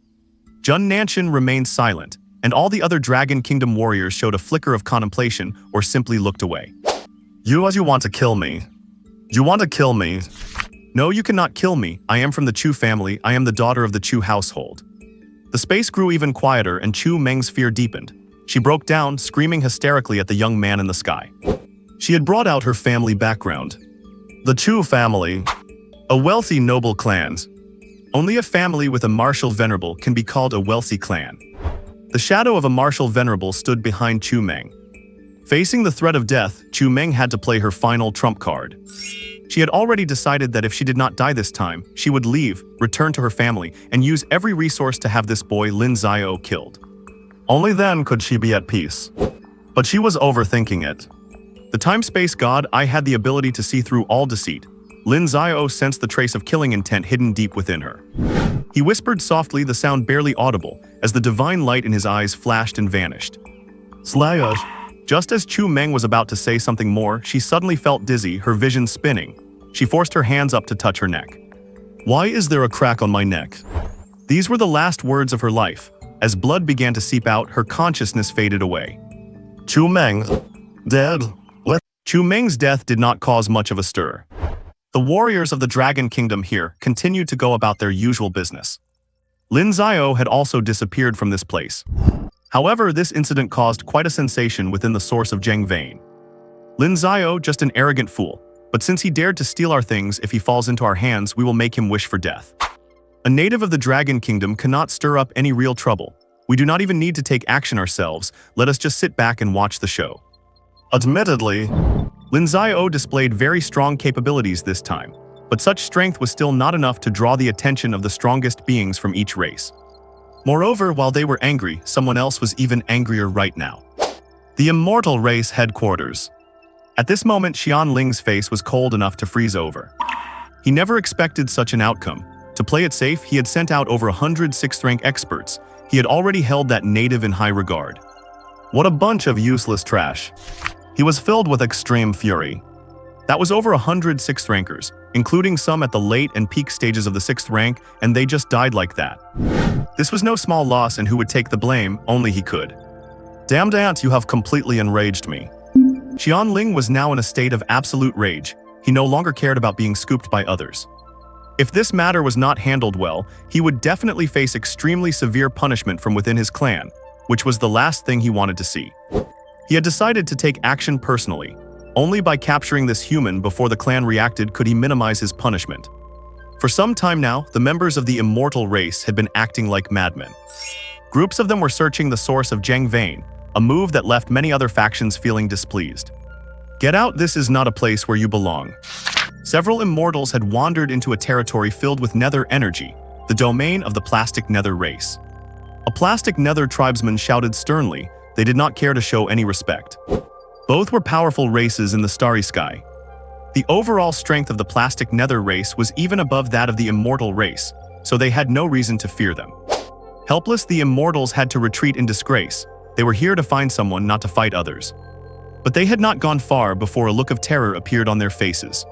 Jun Nanshan remained silent, and all the other Dragon Kingdom warriors showed a flicker of contemplation or simply looked away. You want to kill me. You want to kill me. No, you cannot kill me. I am from the Chu family. I am the daughter of the Chu household. The space grew even quieter and Chu Meng's fear deepened. She broke down, screaming hysterically at the young man in the sky. She had brought out her family background. The Chu family. A wealthy noble clan. Only a family with a martial venerable can be called a wealthy clan. The shadow of a martial venerable stood behind Chu Meng. Facing the threat of death, Chu Meng had to play her final trump card. She had already decided that if she did not die this time, she would leave, return to her family, and use every resource to have this boy Lin Xiao killed. Only then could she be at peace. But she was overthinking it. The time-space god, I had the ability to see through all deceit. Lin Xiao sensed the trace of killing intent hidden deep within her. He whispered softly, the sound barely audible, as the divine light in his eyes flashed and vanished. Slash. Just as Chu Meng was about to say something more, she suddenly felt dizzy, her vision spinning. She forced her hands up to touch her neck. Why is there a crack on my neck? These were the last words of her life. As blood began to seep out, her consciousness faded away. Chu Meng. Dead. What? Chu Meng's death did not cause much of a stir. The warriors of the Dragon Kingdom here continued to go about their usual business. Lin Xiao had also disappeared from this place. However, this incident caused quite a sensation within the source of Zheng vein. Lin Xiao, just an arrogant fool, but since he dared to steal our things, if he falls into our hands, we will make him wish for death. A native of the Dragon Kingdom cannot stir up any real trouble. We do not even need to take action ourselves, let us just sit back and watch the show. Admittedly, Lin Xiao displayed very strong capabilities this time, but such strength was still not enough to draw the attention of the strongest beings from each race. Moreover, while they were angry, someone else was even angrier right now. The immortal race headquarters. At this moment, Xian Ling's face was cold enough to freeze over. He never expected such an outcome. To play it safe, he had sent out over 100 6th-rank experts. He had already held that native in high regard. What a bunch of useless trash. He was filled with extreme fury. That was over 100 6th rankers, including some at the late and peak stages of the 6th rank, and they just died like that. This was no small loss, and who would take the blame? Only he could. Damned ant, you have completely enraged me. Xian Ling was now in a state of absolute rage. He no longer cared about being scooped by others. If this matter was not handled well, he would definitely face extremely severe punishment from within his clan, which was the last thing he wanted to see. He had decided to take action personally. Only by capturing this human before the clan reacted could he minimize his punishment. For some time now, the members of the immortal race had been acting like madmen. Groups of them were searching the source of Zheng vein, a move that left many other factions feeling displeased. Get out, this is not a place where you belong. Several immortals had wandered into a territory filled with nether energy. the domain of the plastic nether race. A plastic nether tribesman shouted sternly. They did not care to show any respect. Both were powerful races in the starry sky. The overall strength of the plastic nether race was even above that of the immortal race, so they had no reason to fear them. Helpless, the immortals had to retreat in disgrace. They were here to find someone, not to fight others. But they had not gone far before a look of terror appeared on their faces.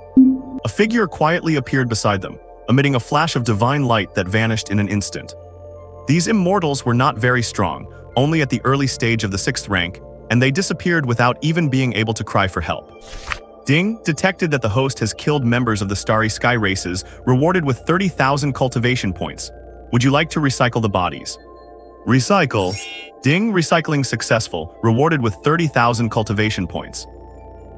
A figure quietly appeared beside them, emitting a flash of divine light that vanished in an instant. These immortals were not very strong, only at the early stage of the 6th rank, and they disappeared without even being able to cry for help. Ding detected that the host has killed members of the Starry Sky races, rewarded with 30,000 cultivation points. Would you like to recycle the bodies? Recycle. Ding, recycling successful, rewarded with 30,000 cultivation points.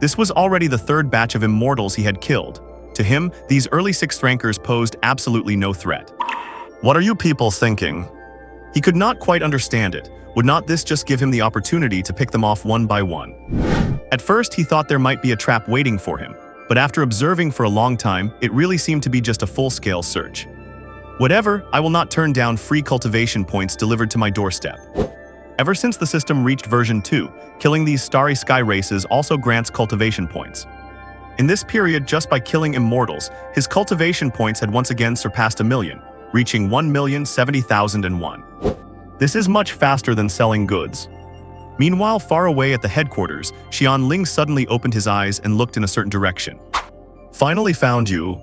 This was already the 3rd batch of immortals he had killed. To him, these early 6th rankers posed absolutely no threat. What are you people thinking? He could not quite understand it. Would not this just give him the opportunity to pick them off one by one? At first, he thought there might be a trap waiting for him, but after observing for a long time, it really seemed to be just a full-scale search. Whatever, I will not turn down free cultivation points delivered to my doorstep. Ever since the system reached version 2, killing these Starry Sky races also grants cultivation points. In this period, just by killing immortals, his cultivation points had once again surpassed 1 million, reaching 1,070,001. This is much faster than selling goods. Meanwhile, far away at the headquarters, Xianling suddenly opened his eyes and looked in a certain direction. Finally found you.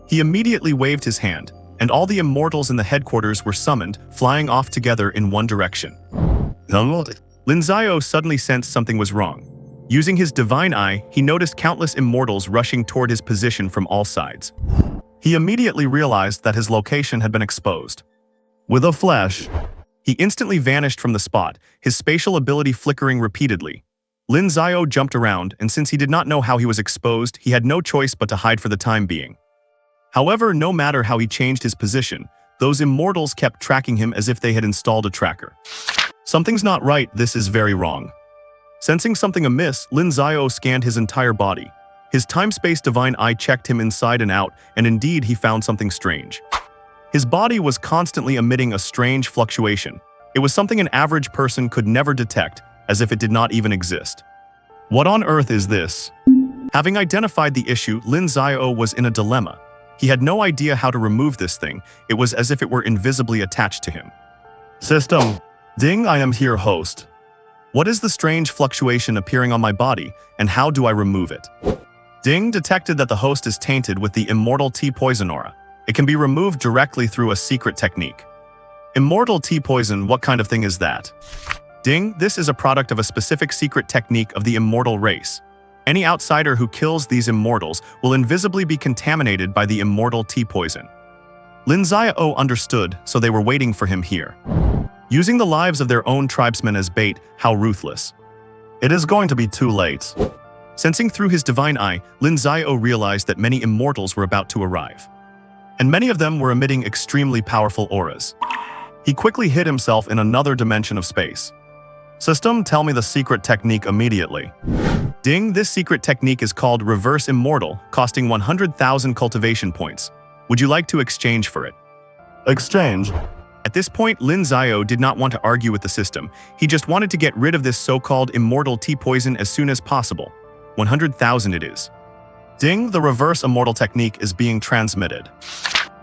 He immediately waved his hand, and all the immortals in the headquarters were summoned, flying off together in one direction. Lin Xiao suddenly sensed something was wrong. Using his divine eye, he noticed countless immortals rushing toward his position from all sides. He immediately realized that his location had been exposed. With a flash, he instantly vanished from the spot, his spatial ability flickering repeatedly. Lin Xiao jumped around, and since he did not know how he was exposed, he had no choice but to hide for the time being. However, no matter how he changed his position, those immortals kept tracking him as if they had installed a tracker. Something's not right, this is very wrong. Sensing something amiss, Lin Xiao scanned his entire body. His time-space divine eye checked him inside and out, and indeed he found something strange. His body was constantly emitting a strange fluctuation. It was something an average person could never detect, as if it did not even exist. What on earth is this? Having identified the issue, Lin Xiao was in a dilemma. He had no idea how to remove this thing. It was as if it were invisibly attached to him. System. Ding, I am here, host. What is the strange fluctuation appearing on my body, and how do I remove it? Ding detected that the host is tainted with the immortal T-poison aura. It can be removed directly through a secret technique. Immortal T-poison, what kind of thing is that? Ding, this is a product of a specific secret technique of the immortal race. Any outsider who kills these immortals will invisibly be contaminated by the immortal T-poison. Lin Xiao understood, so they were waiting for him here. Using the lives of their own tribesmen as bait, how ruthless. It is going to be too late. Sensing through his divine eye, Lin Xiao realized that many immortals were about to arrive. And many of them were emitting extremely powerful auras. He quickly hid himself in another dimension of space. System, tell me the secret technique immediately. Ding, this secret technique is called Reverse Immortal, costing 100,000 cultivation points. Would you like to exchange for it? Exchange. At this point, Lin Xiao did not want to argue with the system. He just wanted to get rid of this so-called immortal T-poison as soon as possible. 100,000 it is. Ding, the reverse immortal technique is being transmitted.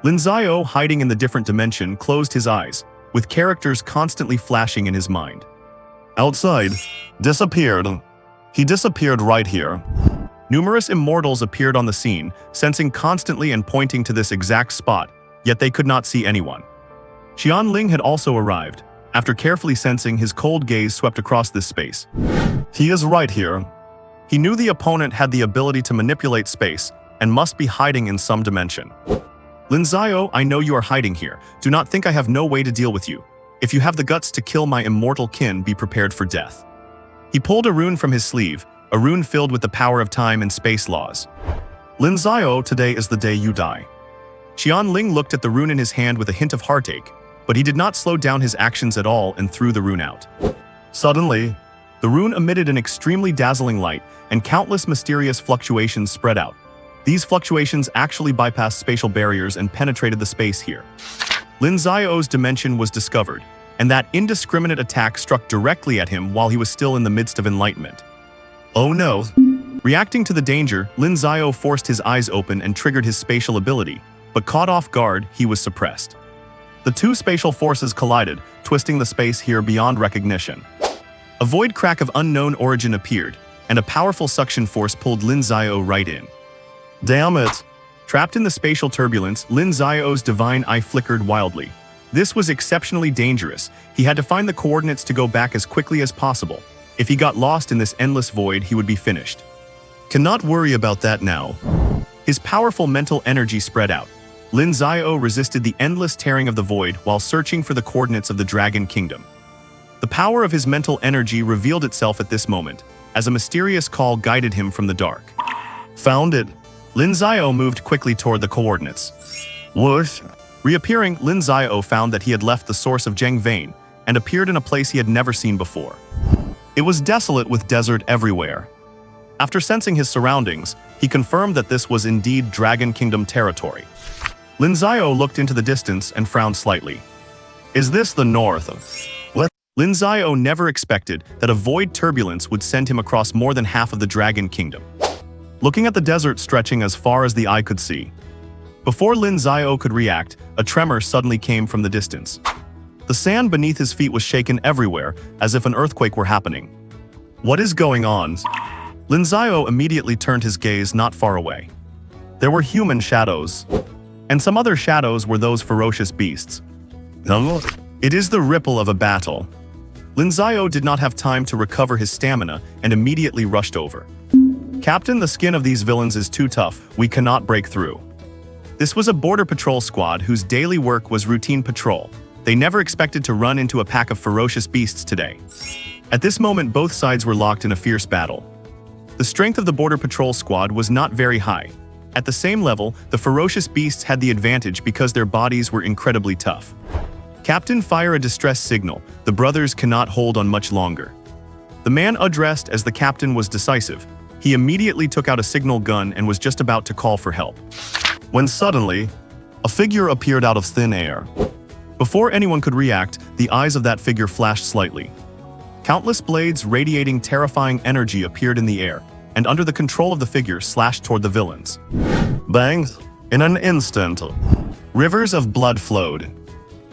Lin Xiao, hiding in the different dimension, closed his eyes, with characters constantly flashing in his mind. Outside. Disappeared. He disappeared right here. Numerous immortals appeared on the scene, sensing constantly and pointing to this exact spot, yet they could not see anyone. Xianling had also arrived. After carefully sensing, his cold gaze swept across this space. He is right here. He knew the opponent had the ability to manipulate space and must be hiding in some dimension. Lin Xiao, I know you are hiding here. Do not think I have no way to deal with you. If you have the guts to kill my immortal kin, be prepared for death. He pulled a rune from his sleeve, a rune filled with the power of time and space laws. Lin Xiao, today is the day you die. Xianling looked at the rune in his hand with a hint of heartache, but he did not slow down his actions at all and threw the rune out. Suddenly, the rune emitted an extremely dazzling light, and countless mysterious fluctuations spread out. These fluctuations actually bypassed spatial barriers and penetrated the space here. Lin Xiao's dimension was discovered, and that indiscriminate attack struck directly at him while he was still in the midst of enlightenment. Oh no. Reacting to the danger, Lin Xiao forced his eyes open and triggered his spatial ability, but caught off guard, he was suppressed. The two spatial forces collided, twisting the space here beyond recognition. A void crack of unknown origin appeared, and a powerful suction force pulled Lin Xiao right in. Damn it. Trapped in the spatial turbulence, Lin Xiao's divine eye flickered wildly. This was exceptionally dangerous. He had to find the coordinates to go back as quickly as possible. If he got lost in this endless void, he would be finished. Cannot worry about that now. His powerful mental energy spread out. Lin Xiao resisted the endless tearing of the void while searching for the coordinates of the Dragon Kingdom. The power of his mental energy revealed itself at this moment, as a mysterious call guided him from the dark. Found it. Lin Xiao moved quickly toward the coordinates. Whoosh. Reappearing, Lin Xiao found that he had left the source of Zheng Vein and appeared in a place he had never seen before. It was desolate with desert everywhere. After sensing his surroundings, he confirmed that this was indeed Dragon Kingdom territory. Lin Xiao looked into the distance and frowned slightly. Is this the north? What? Lin Xiao never expected that a void turbulence would send him across more than half of the Dragon Kingdom. Looking at the desert stretching as far as the eye could see. Before Lin Xiao could react, a tremor suddenly came from the distance. The sand beneath his feet was shaken everywhere, as if an earthquake were happening. What is going on? Lin Xiao immediately turned his gaze not far away. There were human shadows, and some other shadows were those ferocious beasts. It is the ripple of a battle. Lin Xiao did not have time to recover his stamina and immediately rushed over. Captain, the skin of these villains is too tough, we cannot break through. This was a border patrol squad whose daily work was routine patrol. They never expected to run into a pack of ferocious beasts today. At this moment, both sides were locked in a fierce battle. The strength of the border patrol squad was not very high. At the same level, the ferocious beasts had the advantage because their bodies were incredibly tough. Captain, fire a distress signal. The brothers cannot hold on much longer. The man addressed as the captain was decisive. He immediately took out a signal gun and was just about to call for help, when suddenly, a figure appeared out of thin air. Before anyone could react, the eyes of that figure flashed slightly. Countless blades radiating terrifying energy appeared in the air, and under the control of the figure slashed toward the villains. Bang! In an instant, Rivers of blood flowed.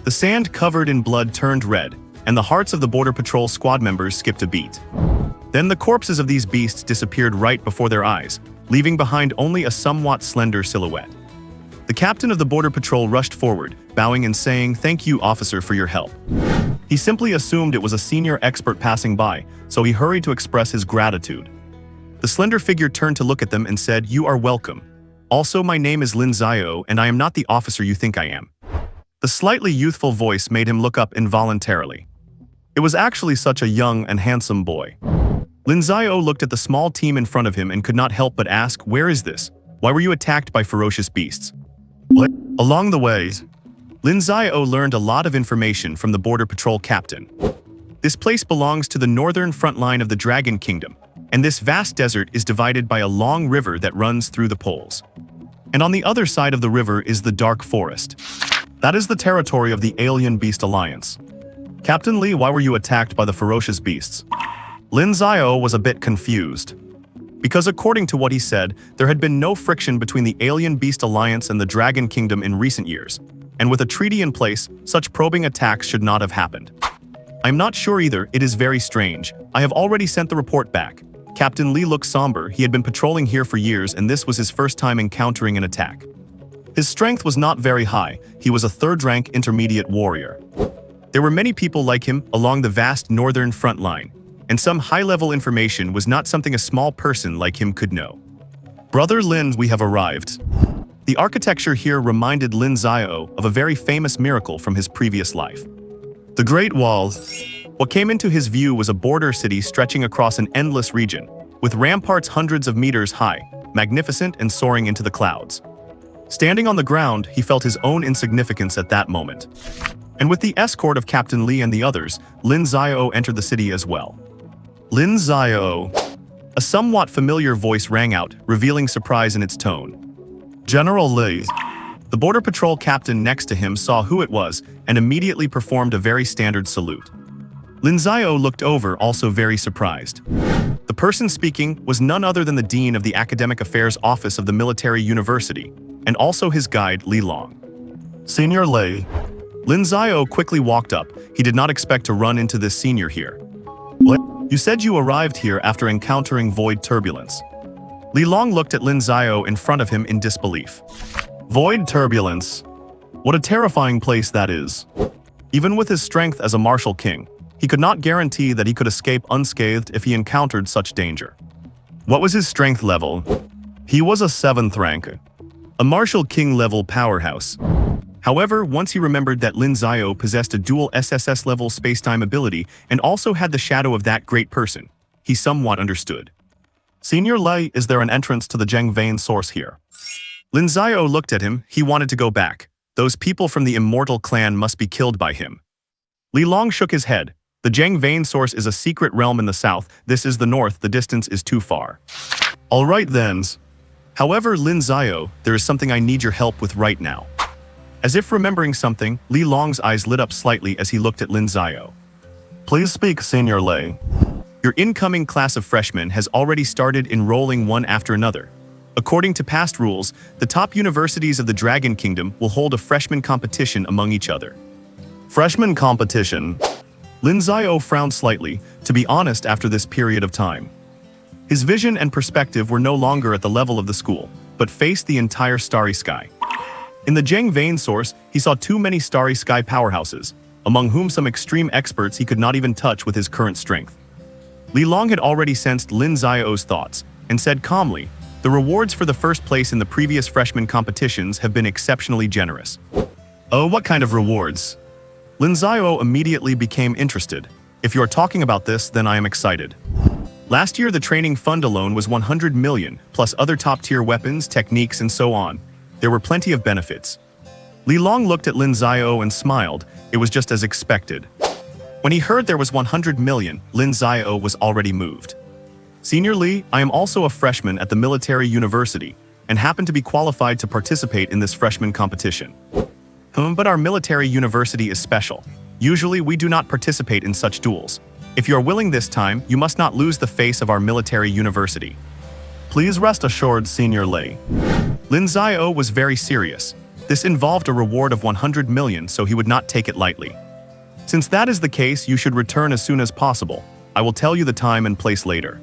The sand covered in blood turned red, and the hearts of the Border Patrol squad members skipped a beat. Then the corpses of these beasts disappeared right before their eyes, leaving behind only a somewhat slender silhouette. The captain of the Border Patrol rushed forward, bowing and saying, "Thank you, officer, for your help." He simply assumed it was a senior expert passing by, so he hurried to express his gratitude. The slender figure turned to look at them and said, "You are welcome. Also, my name is Lin Xiao, and I am not the officer you think I am." The slightly youthful voice made him look up involuntarily. It was actually such a young and handsome boy. Lin Xiao looked at the small team in front of him and could not help but ask, "Where is this? Why were you attacked by ferocious beasts?" What? Along the way, Lin Xiao learned a lot of information from the Border Patrol captain. This place belongs to the northern front line of the Dragon Kingdom, and this vast desert is divided by a long river that runs through the poles. And on the other side of the river is the Dark Forest. That is the territory of the Alien Beast Alliance. Captain Li, why were you attacked by the ferocious beasts? Lin Xiao was a bit confused. Because according to what he said, there had been no friction between the Alien Beast Alliance and the Dragon Kingdom in recent years, and with a treaty in place, such probing attacks should not have happened. I'm not sure either, it is very strange. I have already sent the report back. Captain Li looked somber, he had been patrolling here for years and this was his first time encountering an attack. His strength was not very high, he was a third-rank intermediate warrior. There were many people like him along the vast northern front line, and some high-level information was not something a small person like him could know. Brother Lin, we have arrived. The architecture here reminded Lin Xiao of a very famous miracle from his previous life. The Great Wall. What came into his view was a border city stretching across an endless region, with ramparts hundreds of meters high, magnificent and soaring into the clouds. Standing on the ground, he felt his own insignificance at that moment. And with the escort of Captain Li and the others, Lin Xiao entered the city as well. Lin Xiao. A somewhat familiar voice rang out, revealing surprise in its tone. General Li. The border patrol captain next to him saw who it was and immediately performed a very standard salute. Lin Xiao looked over, also very surprised. The person speaking was none other than the dean of the Academic Affairs Office of the Military University, and also his guide, Li Long. Senior Lei. Lin Xiao quickly walked up. He did not expect to run into this senior here. What? You said you arrived here after encountering void turbulence. Li Long looked at Lin Xiao in front of him in disbelief. Void turbulence. What a terrifying place that is. Even with his strength as a martial king, he could not guarantee that he could escape unscathed if he encountered such danger. What was his strength level? He was a 7th rank. A martial king level powerhouse. However, once he remembered that Lin Xiao possessed a dual SSS level spacetime ability and also had the shadow of that great person, he somewhat understood. Senior Lei, is there an entrance to the Zheng vein source here? Lin Xiao looked at him. He wanted to go back. Those people from the immortal clan must be killed by him. Li Long shook his head. The Zheng vein source is a secret realm in the south. This is the north. The distance is too far. All right then. However, Lin Xiao, there is something I need your help with right now. As if remembering something, Li Long's eyes lit up slightly as he looked at Lin Xiao. Please speak, Senior Lei. Your incoming class of freshmen has already started enrolling one after another. According to past rules, the top universities of the Dragon Kingdom will hold a freshman competition among each other. Freshman competition? Lin Xiao frowned slightly, to be honest, after this period of time. His vision and perspective were no longer at the level of the school, but faced the entire starry sky. In the Zheng vein source, he saw too many starry sky powerhouses, among whom some extreme experts he could not even touch with his current strength. Li Long had already sensed Lin Xiao's thoughts, and said calmly, "The rewards for the first place in the previous freshman competitions have been exceptionally generous." Oh, what kind of rewards? Lin Xiao immediately became interested. If you are talking about this, then I am excited. Last year, the training fund alone was 100 million, plus other top-tier weapons, techniques, and so on. There were plenty of benefits. Li Long looked at Lin Xiao and smiled. It was just as expected. When he heard there was 100 million, Lin Xiao was already moved. Senior Li, I am also a freshman at the military university, and happen to be qualified to participate in this freshman competition. But our military university is special. Usually we do not participate in such duels. If you are willing this time, you must not lose the face of our military university. Please rest assured, Senior Lei. Lin Xiao was very serious. This involved a reward of 100 million, so he would not take it lightly. Since that is the case, you should return as soon as possible. I will tell you the time and place later.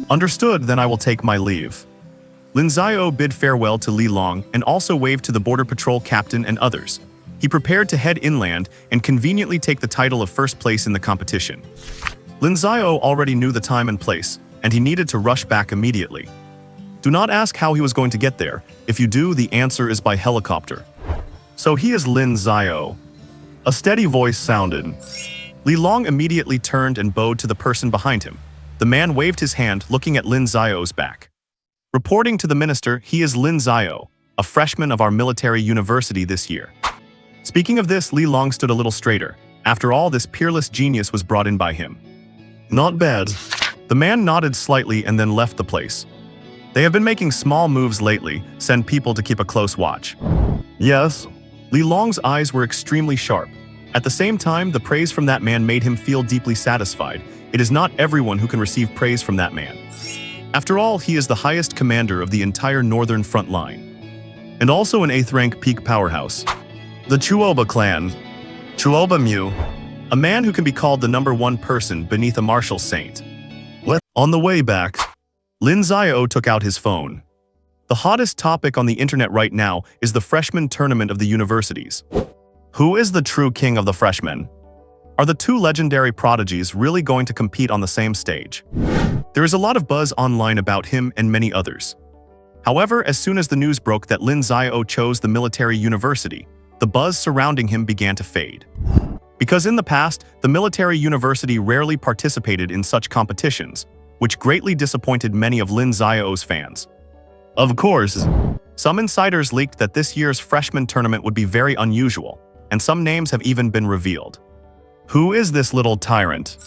Understood, then I will take my leave. Lin Xiao bid farewell to Li Long and also waved to the border patrol captain and others. He prepared to head inland and conveniently take the title of first place in the competition. Lin Xiao already knew the time and place, and he needed to rush back immediately. Do not ask how he was going to get there. If you do, the answer is by helicopter. So he is Lin Xiao. A steady voice sounded. Li Long immediately turned and bowed to the person behind him. The man waved his hand, looking at Lin Xiao's back. Reporting to the minister, he is Lin Xiao, a freshman of our military university this year. Speaking of this, Li Long stood a little straighter. After all, this peerless genius was brought in by him. Not bad. The man nodded slightly and then left the place. They have been making small moves lately. Send people to keep a close watch. Yes. Li Long's eyes were extremely sharp. At the same time, the praise from that man made him feel deeply satisfied. It is not everyone who can receive praise from that man. After all, he is the highest commander of the entire northern front line. And also an 8th rank peak powerhouse. The Chuoba clan. Chuoba Mu. A man who can be called the #1 person beneath a martial saint. What? On the way back, Lin Xiao took out his phone. The hottest topic on the internet right now is the freshman tournament of the universities. Who is the true king of the freshmen? Are the two legendary prodigies really going to compete on the same stage? There is a lot of buzz online about him and many others. However, as soon as the news broke that Lin Xiao chose the military university, the buzz surrounding him began to fade. Because in the past, the military university rarely participated in such competitions, which greatly disappointed many of Lin Xiao's fans. Of course. Some insiders leaked that this year's freshman tournament would be very unusual, and some names have even been revealed. Who is this little tyrant?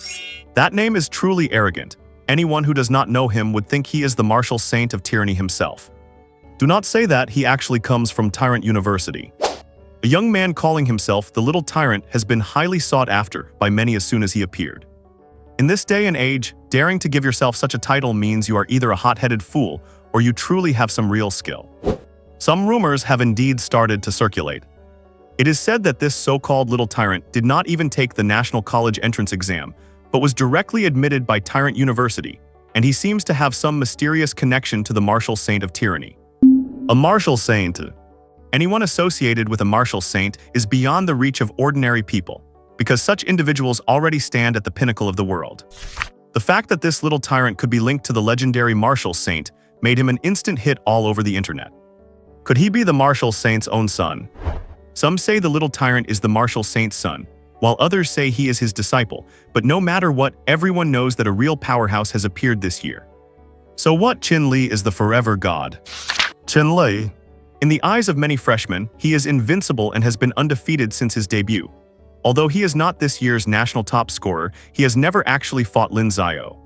That name is truly arrogant. Anyone who does not know him would think he is the martial saint of tyranny himself. Do not say that, he actually comes from Tyrant University. A young man calling himself the Little Tyrant has been highly sought after by many as soon as he appeared. In this day and age, daring to give yourself such a title means you are either a hot-headed fool or you truly have some real skill. Some rumors have indeed started to circulate. It is said that this so-called Little Tyrant did not even take the National College entrance exam, but was directly admitted by Tyrant University, and he seems to have some mysterious connection to the martial saint of tyranny. A martial saint. Anyone associated with a martial saint is beyond the reach of ordinary people, because such individuals already stand at the pinnacle of the world. The fact that this Little Tyrant could be linked to the legendary martial saint made him an instant hit all over the internet. Could he be the martial saint's own son? Some say the Little Tyrant is the martial saint's son, while others say he is his disciple, but no matter what, everyone knows that a real powerhouse has appeared this year. So what? Qin Li is the forever god. Qin Li. In the eyes of many freshmen, he is invincible and has been undefeated since his debut. Although he is not this year's national top scorer, he has never actually fought Lin Xiao.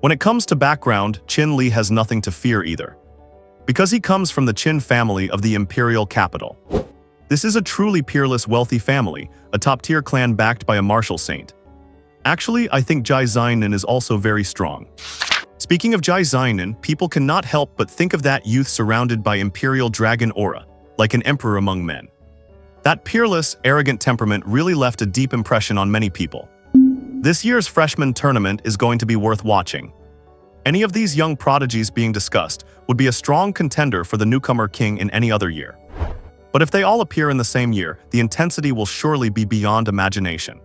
When it comes to background, Qin Li has nothing to fear either, because he comes from the Qin family of the imperial capital. This is a truly peerless, wealthy family, a top-tier clan backed by a martial saint. Actually, I think Jai Xiaonan is also very strong. Speaking of Jai Xiaonan, people cannot help but think of that youth surrounded by imperial dragon aura, like an emperor among men. That peerless, arrogant temperament really left a deep impression on many people. This year's freshman tournament is going to be worth watching. Any of these young prodigies being discussed would be a strong contender for the newcomer king in any other year. But if they all appear in the same year, the intensity will surely be beyond imagination.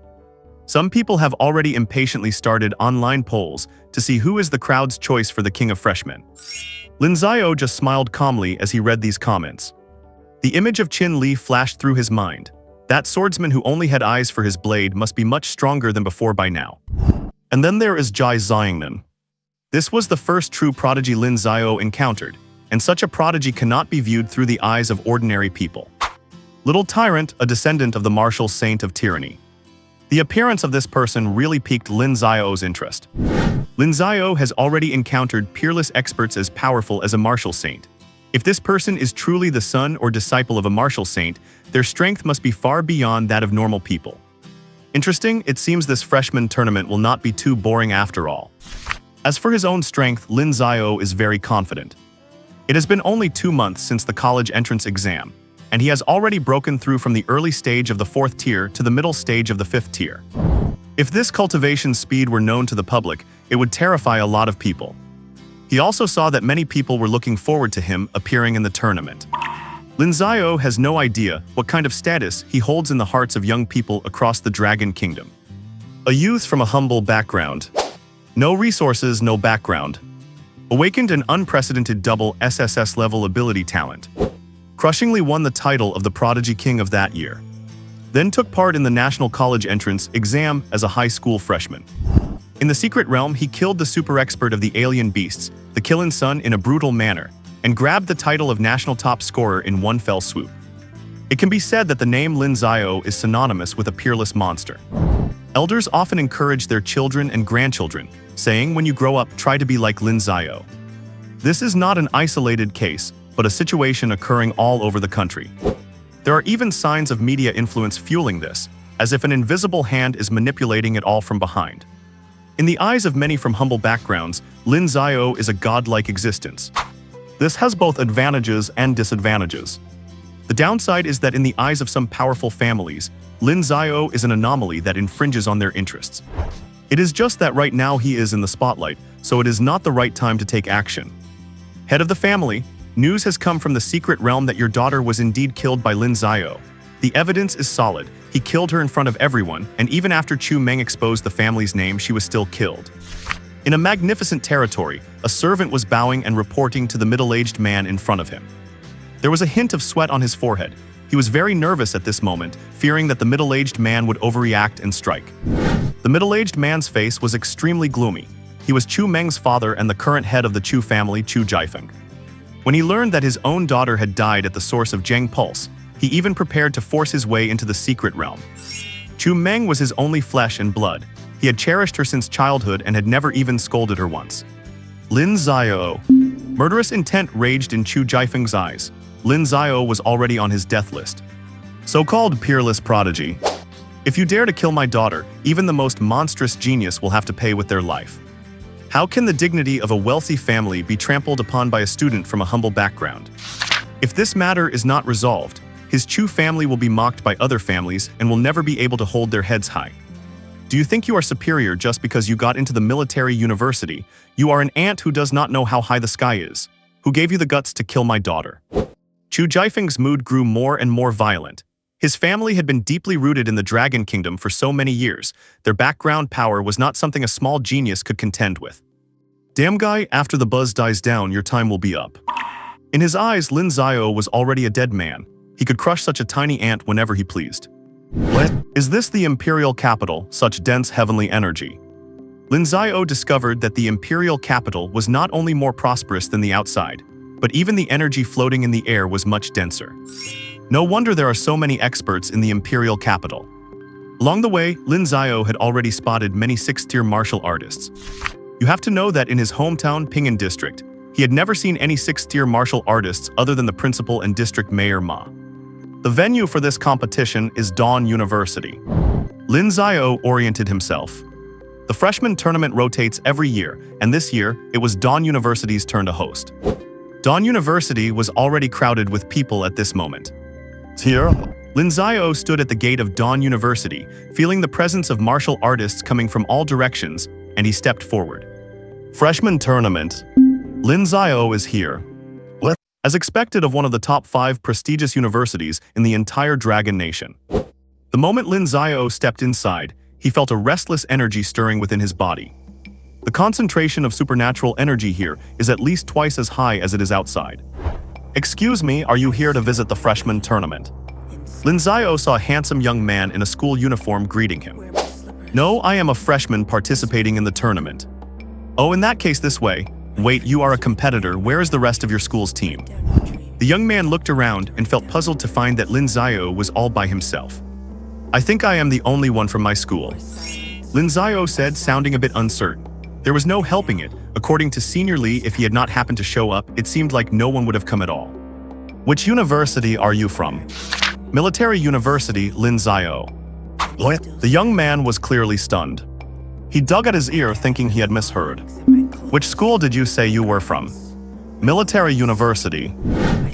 Some people have already impatiently started online polls to see who is the crowd's choice for the king of freshmen. Lin Xiao just smiled calmly as he read these comments. The image of Qin Li flashed through his mind. That swordsman who only had eyes for his blade must be much stronger than before by now. And then there is Jai Xiaonan. This was the first true prodigy Lin Xiao encountered, and such a prodigy cannot be viewed through the eyes of ordinary people. Little Tyrant, a descendant of the martial saint of tyranny. The appearance of this person really piqued Lin Xiao's interest. Lin Xiao has already encountered peerless experts as powerful as a martial saint. If this person is truly the son or disciple of a martial saint, their strength must be far beyond that of normal people. Interesting, it seems this freshman tournament will not be too boring after all. As for his own strength, Lin Xiao is very confident. It has been only 2 months since the college entrance exam, and he has already broken through from the early stage of the 4th tier to the middle stage of the 5th tier. If this cultivation speed were known to the public, it would terrify a lot of people. He also saw that many people were looking forward to him appearing in the tournament. Lin Xiao has no idea what kind of status he holds in the hearts of young people across the Dragon Kingdom. A youth from a humble background. No resources, no background. Awakened an unprecedented double SSS level ability talent. Crushingly won the title of the Prodigy King of that year. Then took part in the National College entrance exam as a high school freshman. In the secret realm, he killed the super expert of the alien beasts, the Killing Sun, in a brutal manner, and grabbed the title of national top scorer in one fell swoop. It can be said that the name Lin Xiao is synonymous with a peerless monster. Elders often encourage their children and grandchildren, saying, when you grow up, try to be like Lin Xiao. This is not an isolated case, but a situation occurring all over the country. There are even signs of media influence fueling this, as if an invisible hand is manipulating it all from behind. In the eyes of many from humble backgrounds, Lin Xiao is a godlike existence. This has both advantages and disadvantages. The downside is that in the eyes of some powerful families, Lin Xiao is an anomaly that infringes on their interests. It is just that right now he is in the spotlight, so it is not the right time to take action. Head of the family, news has come from the secret realm that your daughter was indeed killed by Lin Xiao. The evidence is solid. He killed her in front of everyone, and even after Chu Meng exposed the family's name, she was still killed. In a magnificent territory, a servant was bowing and reporting to the middle-aged man in front of him. There was a hint of sweat on his forehead. He was very nervous at this moment, fearing that the middle-aged man would overreact and strike. The middle-aged man's face was extremely gloomy. He was Chu Meng's father and the current head of the Chu family, Chu Jiefeng. When he learned that his own daughter had died at the source of Zheng Pulse, he even prepared to force his way into the secret realm. Chu Meng was his only flesh and blood. He had cherished her since childhood and had never even scolded her once. Lin Xiao. Murderous intent raged in Chu Jiafeng's eyes. Lin Xiao was already on his death list. So-called peerless prodigy. If you dare to kill my daughter, even the most monstrous genius will have to pay with their life. How can the dignity of a wealthy family be trampled upon by a student from a humble background? If this matter is not resolved, his Chu family will be mocked by other families and will never be able to hold their heads high. Do you think you are superior just because you got into the military university? You are an ant who does not know how high the sky is. Who gave you the guts to kill my daughter? Chu Jiafeng's mood grew more and more violent. His family had been deeply rooted in the Dragon Kingdom for so many years. Their background power was not something a small genius could contend with. Damn guy, after the buzz dies down, your time will be up. In his eyes, Lin Xiao was already a dead man. He could crush such a tiny ant whenever he pleased. Is this the imperial capital, such dense heavenly energy? Lin Xiao discovered that the imperial capital was not only more prosperous than the outside, but even the energy floating in the air was much denser. No wonder there are so many experts in the imperial capital. Along the way, Lin Xiao had already spotted many 6th-tier martial artists. You have to know that in his hometown Ping'an district, he had never seen any 6th-tier martial artists other than the principal and district mayor Ma. The venue for this competition is Dawn University. Lin Xiao oriented himself. The freshman tournament rotates every year, and this year, it was Dawn University's turn to host. Dawn University was already crowded with people at this moment. Here, Lin Xiao stood at the gate of Dawn University, feeling the presence of martial artists coming from all directions, and he stepped forward. Freshman tournament. Lin Xiao is here. As expected of one of the top 5 prestigious universities in the entire Dragon Nation. The moment Lin Xiao stepped inside, he felt a restless energy stirring within his body. The concentration of supernatural energy here is at least twice as high as it is outside. Excuse me, are you here to visit the freshman tournament? Lin Xiao saw a handsome young man in a school uniform greeting him. No, I am a freshman participating in the tournament. Oh, in that case this way. Wait, you are a competitor, where is the rest of your school's team? The young man looked around and felt puzzled to find that Lin Xiao was all by himself. I think I am the only one from my school. Lin Xiao said, sounding a bit uncertain. There was no helping it. According to Senior Li, if he had not happened to show up, it seemed like no one would have come at all. Which university are you from? Military University, Lin Xiao. The young man was clearly stunned. He dug at his ear thinking he had misheard. Which school did you say you were from? Military University.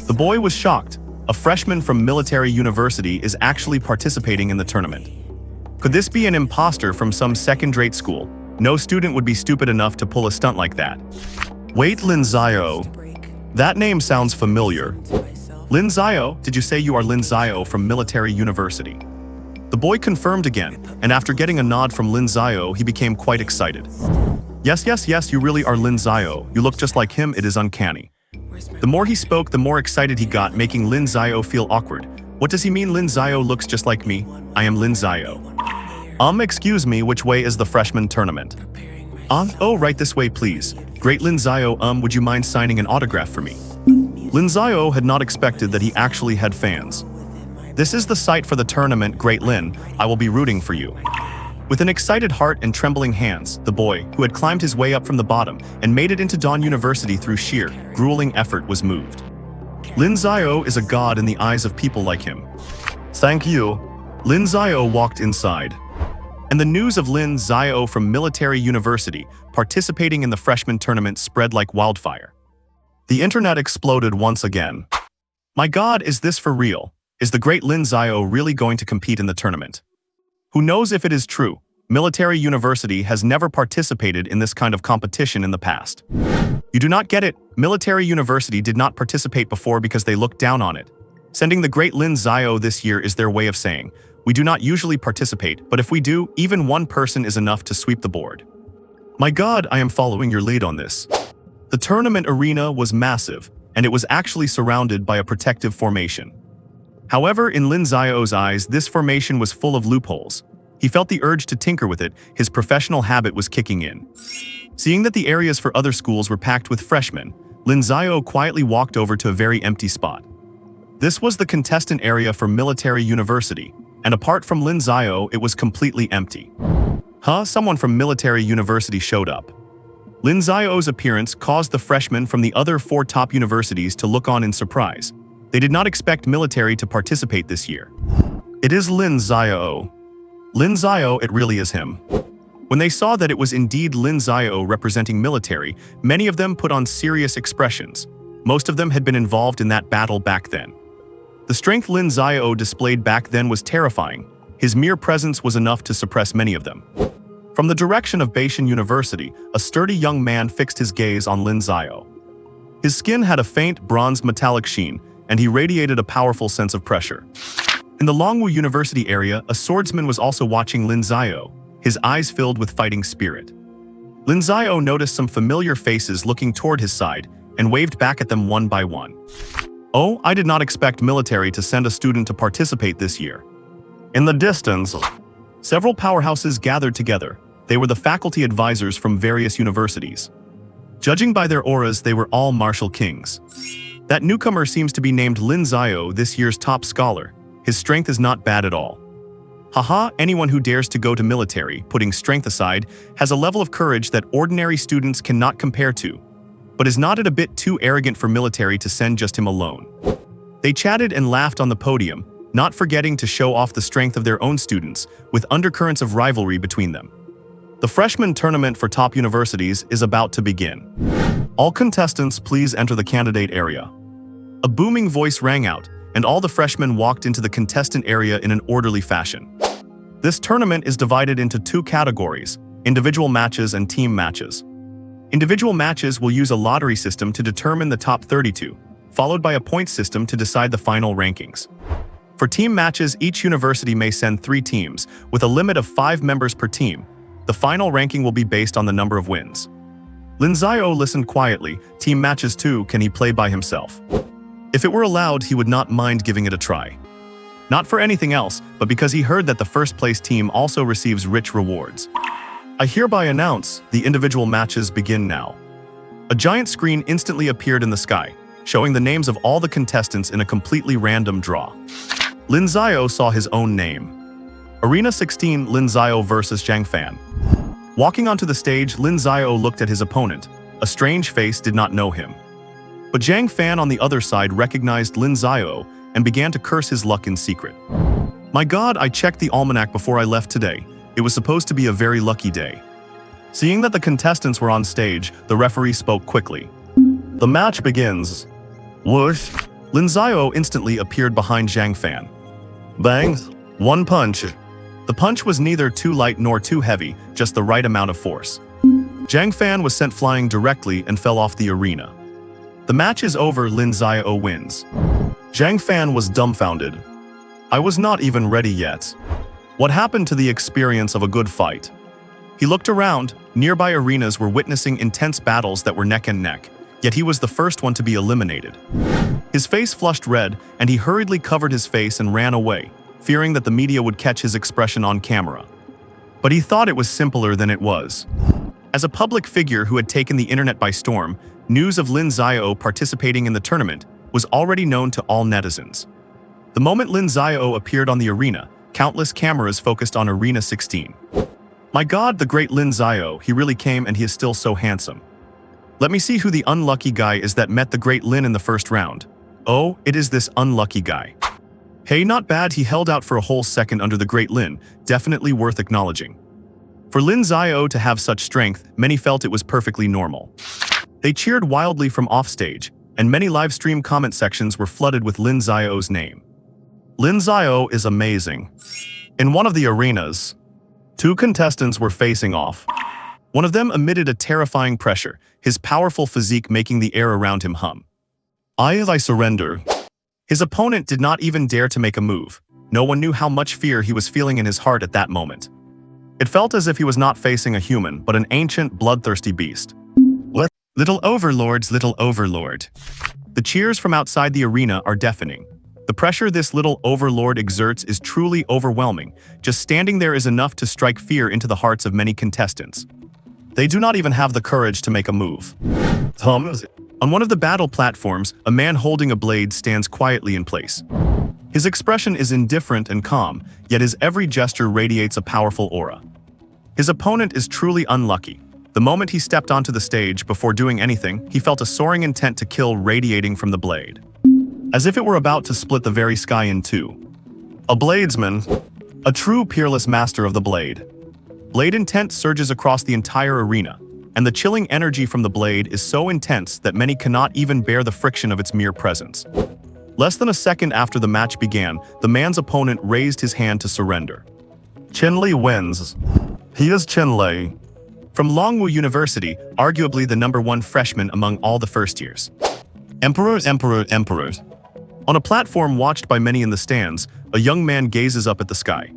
The boy was shocked. A freshman from Military University is actually participating in the tournament. Could this be an imposter from some second-rate school? No student would be stupid enough to pull a stunt like that. Wait, Lin Xiao. That name sounds familiar. Lin Xiao, did you say you are Lin Xiao from Military University? The boy confirmed again, and after getting a nod from Lin Xiao, he became quite excited. Yes, you really are Lin Xiao. You look just like him, it is uncanny. The more he spoke, the more excited he got, making Lin Xiao feel awkward. What does he mean Lin Xiao looks just like me? I am Lin Xiao. Excuse me, which way is the freshman tournament? Oh, right this way please. Great Lin Xiao, would you mind signing an autograph for me? Lin Xiao had not expected that he actually had fans. This is the site for the tournament, Great Lin. I will be rooting for you. With an excited heart and trembling hands, the boy, who had climbed his way up from the bottom and made it into Dawn University through sheer, grueling effort, was moved. Lin Xiao is a god in the eyes of people like him. Thank you. Lin Xiao walked inside. And the news of Lin Xiao from Military University participating in the freshman tournament spread like wildfire. The internet exploded once again. My god, is this for real? Is the great Lin Xiao really going to compete in the tournament? Who knows if it is true? Military University has never participated in this kind of competition in the past. You do not get it. Military University did not participate before because they looked down on it. Sending the great Lin Xiao this year is their way of saying, we do not usually participate, but if we do, even one person is enough to sweep the board. My god, I am following your lead on this. The tournament arena was massive, and it was actually surrounded by a protective formation. However, in Lin Xiao's eyes, this formation was full of loopholes. He felt the urge to tinker with it, his professional habit was kicking in. Seeing that the areas for other schools were packed with freshmen, Lin Xiao quietly walked over to a very empty spot. This was the contestant area for Military University, and apart from Lin Xiao, it was completely empty. Someone from Military University showed up. Lin Xiao's appearance caused the freshmen from the other 4 top universities to look on in surprise. They did not expect military to participate this year. It is Lin Xiao. Lin Xiao, it really is him. When they saw that it was indeed Lin Xiao representing military, many of them put on serious expressions. Most of them had been involved in that battle back then. The strength Lin Xiao displayed back then was terrifying. His mere presence was enough to suppress many of them. From the direction of Beishan University, a sturdy young man fixed his gaze on Lin Xiao. His skin had a faint bronze metallic sheen, and he radiated a powerful sense of pressure. In the Longwu University area, a swordsman was also watching Lin Xiao, his eyes filled with fighting spirit. Lin Xiao noticed some familiar faces looking toward his side and waved back at them one by one. Oh, I did not expect military to send a student to participate this year. In the distance, several powerhouses gathered together. They were the faculty advisors from various universities. Judging by their auras, they were all martial kings. That newcomer seems to be named Lin Xiao, this year's top scholar. His strength is not bad at all. Haha, anyone who dares to go to military, putting strength aside, has a level of courage that ordinary students cannot compare to. But is not it a bit too arrogant for military to send just him alone? They chatted and laughed on the podium, not forgetting to show off the strength of their own students, with undercurrents of rivalry between them. The freshman tournament for top universities is about to begin. All contestants, please enter the candidate area. A booming voice rang out, and all the freshmen walked into the contestant area in an orderly fashion. This tournament is divided into 2 categories: individual matches and team matches. Individual matches will use a lottery system to determine the top 32, followed by a point system to decide the final rankings. For team matches, each university may send 3 teams, with a limit of 5 members per team. The final ranking will be based on the number of wins. Lin Xiao listened quietly. Team matches too, can he play by himself? If it were allowed, he would not mind giving it a try. Not for anything else, but because he heard that the first place team also receives rich rewards. I hereby announce, the individual matches begin now. A giant screen instantly appeared in the sky, showing the names of all the contestants in a completely random draw. Lin Xiao saw his own name. Arena 16, Lin Xiao versus Zhang Fan. Walking onto the stage, Lin Xiao looked at his opponent. A strange face did not know him. But Zhang Fan on the other side recognized Lin Xiao and began to curse his luck in secret. My God, I checked the almanac before I left today. It was supposed to be a very lucky day. Seeing that the contestants were on stage, the referee spoke quickly. The match begins. Whoosh! Lin Xiao instantly appeared behind Zhang Fan. Bang! One punch. The punch was neither too light nor too heavy, just the right amount of force. Zhang Fan was sent flying directly and fell off the arena. The match is over, Lin Xiao wins. Zhang Fan was dumbfounded. I was not even ready yet. What happened to the experience of a good fight? He looked around. Nearby arenas were witnessing intense battles that were neck and neck, yet he was the first one to be eliminated. His face flushed red, and he hurriedly covered his face and ran away, fearing that the media would catch his expression on camera. But he thought it was simpler than it was. As a public figure who had taken the internet by storm, news of Lin Xiao participating in the tournament was already known to all netizens. The moment Lin Xiao appeared on the arena, countless cameras focused on Arena 16. My God, the great Lin Xiao, he really came, and he is still so handsome. Let me see who the unlucky guy is that met the great Lin in the first round. Oh, it is this unlucky guy. Hey, not bad, he held out for a whole second under the great Lin, definitely worth acknowledging. For Lin Xiao to have such strength, many felt it was perfectly normal. They cheered wildly from offstage, and many live stream comment sections were flooded with Lin Xiao's name. Lin Xiao is amazing. In one of the arenas, 2 contestants were facing off. One of them emitted a terrifying pressure, his powerful physique making the air around him hum. I surrender. His opponent did not even dare to make a move. No one knew how much fear he was feeling in his heart at that moment. It felt as if he was not facing a human, but an ancient, bloodthirsty beast. What? Little overlords, little overlord. The cheers from outside the arena are deafening. The pressure this little overlord exerts is truly overwhelming. Just standing there is enough to strike fear into the hearts of many contestants. They do not even have the courage to make a move. On one of the battle platforms, a man holding a blade stands quietly in place. His expression is indifferent and calm, yet his every gesture radiates a powerful aura. His opponent is truly unlucky. The moment he stepped onto the stage, before doing anything, he felt a soaring intent to kill radiating from the blade, as if it were about to split the very sky in two. A bladesman, a true peerless master of the blade. Blade intent surges across the entire arena, and the chilling energy from the blade is so intense that many cannot even bear the friction of its mere presence. Less than a second after the match began, the man's opponent raised his hand to surrender. Qinli wins. He is Qinli. From Longwu University, arguably the #1 freshman among all the first years. Emperor. On a platform watched by many in the stands, a young man gazes up at the sky.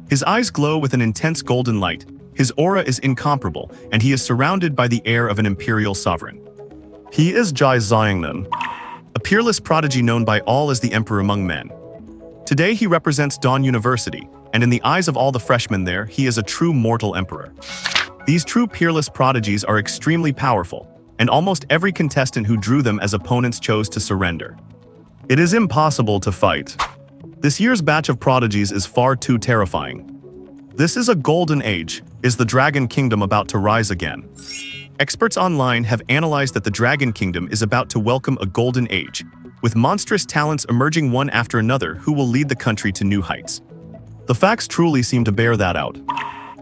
His eyes glow with an intense golden light, his aura is incomparable, and he is surrounded by the air of an imperial sovereign. He is Jai Xiangnan, a peerless prodigy known by all as the Emperor among men. Today he represents Dawn University, and in the eyes of all the freshmen there, he is a true mortal emperor. These true peerless prodigies are extremely powerful, and almost every contestant who drew them as opponents chose to surrender. It is impossible to fight. This year's batch of prodigies is far too terrifying. This is a golden age. Is the Dragon Kingdom about to rise again? Experts online have analyzed that the Dragon Kingdom is about to welcome a golden age, with monstrous talents emerging one after another who will lead the country to new heights. The facts truly seem to bear that out.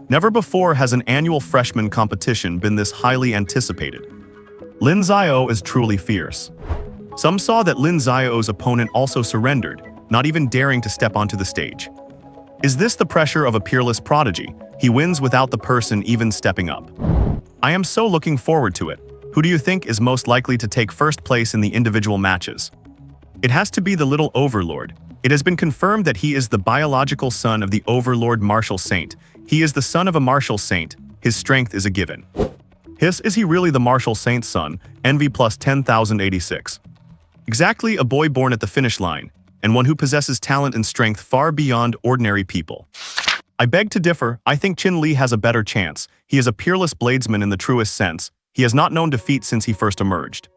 Never before has an annual freshman competition been this highly anticipated. Lin Xiao is truly fierce. Some saw that Lin Xiao's opponent also surrendered, not even daring to step onto the stage. Is this the pressure of a peerless prodigy? He wins without the person even stepping up. I am so looking forward to it. Who do you think is most likely to take first place in the individual matches? It has to be the little overlord. It has been confirmed that he is the biological son of the overlord martial saint. He is the son of a martial saint. His strength is a given. Is he really the martial saint's son? Envy plus 10,086. Exactly, a boy born at the finish line, and one who possesses talent and strength far beyond ordinary people. I beg to differ. I think Qinli has a better chance. He is a peerless bladesman in the truest sense. He has not known defeat since he first emerged.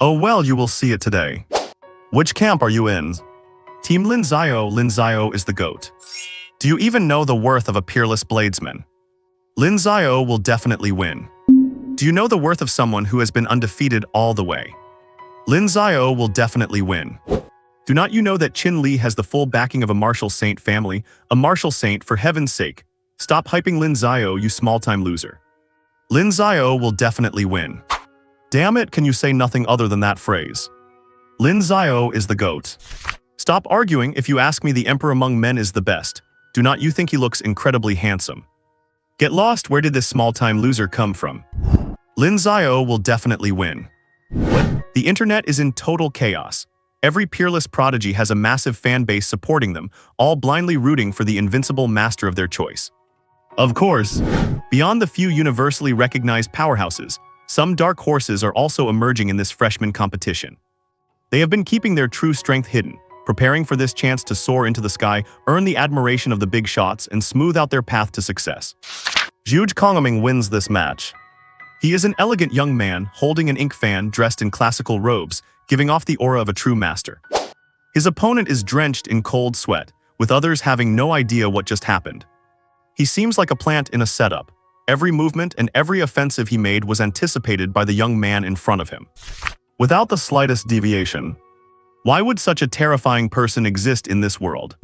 Oh well, you will see it today. Which camp are you in? Team Lin Xiao. Lin Xiao is the GOAT. Do you even know the worth of a peerless bladesman? Lin Xiao will definitely win. Do you know the worth of someone who has been undefeated all the way? Lin Xiao will definitely win. Do not you know that Qinli has the full backing of a martial saint family? A martial saint, for heaven's sake. Stop hyping Lin Xiao, you small-time loser. Lin Xiao will definitely win. Damn it, can you say nothing other than that phrase? Lin Xiao is the GOAT. Stop arguing. If you ask me, the emperor among men is the best. Do not you think he looks incredibly handsome? Get lost, where did this small-time loser come from? Lin Xiao will definitely win. What? The internet is in total chaos. Every peerless prodigy has a massive fan base supporting them, all blindly rooting for the invincible master of their choice. Of course, beyond the few universally recognized powerhouses, some dark horses are also emerging in this freshman competition. They have been keeping their true strength hidden, preparing for this chance to soar into the sky, earn the admiration of the big shots, and smooth out their path to success. Zhuge Kongming wins this match. He is an elegant young man holding an ink fan dressed in classical robes, giving off the aura of a true master. His opponent is drenched in cold sweat, with others having no idea what just happened. He seems like a plant in a setup. Every movement and every offensive he made was anticipated by the young man in front of him, without the slightest deviation. Why would such a terrifying person exist in this world?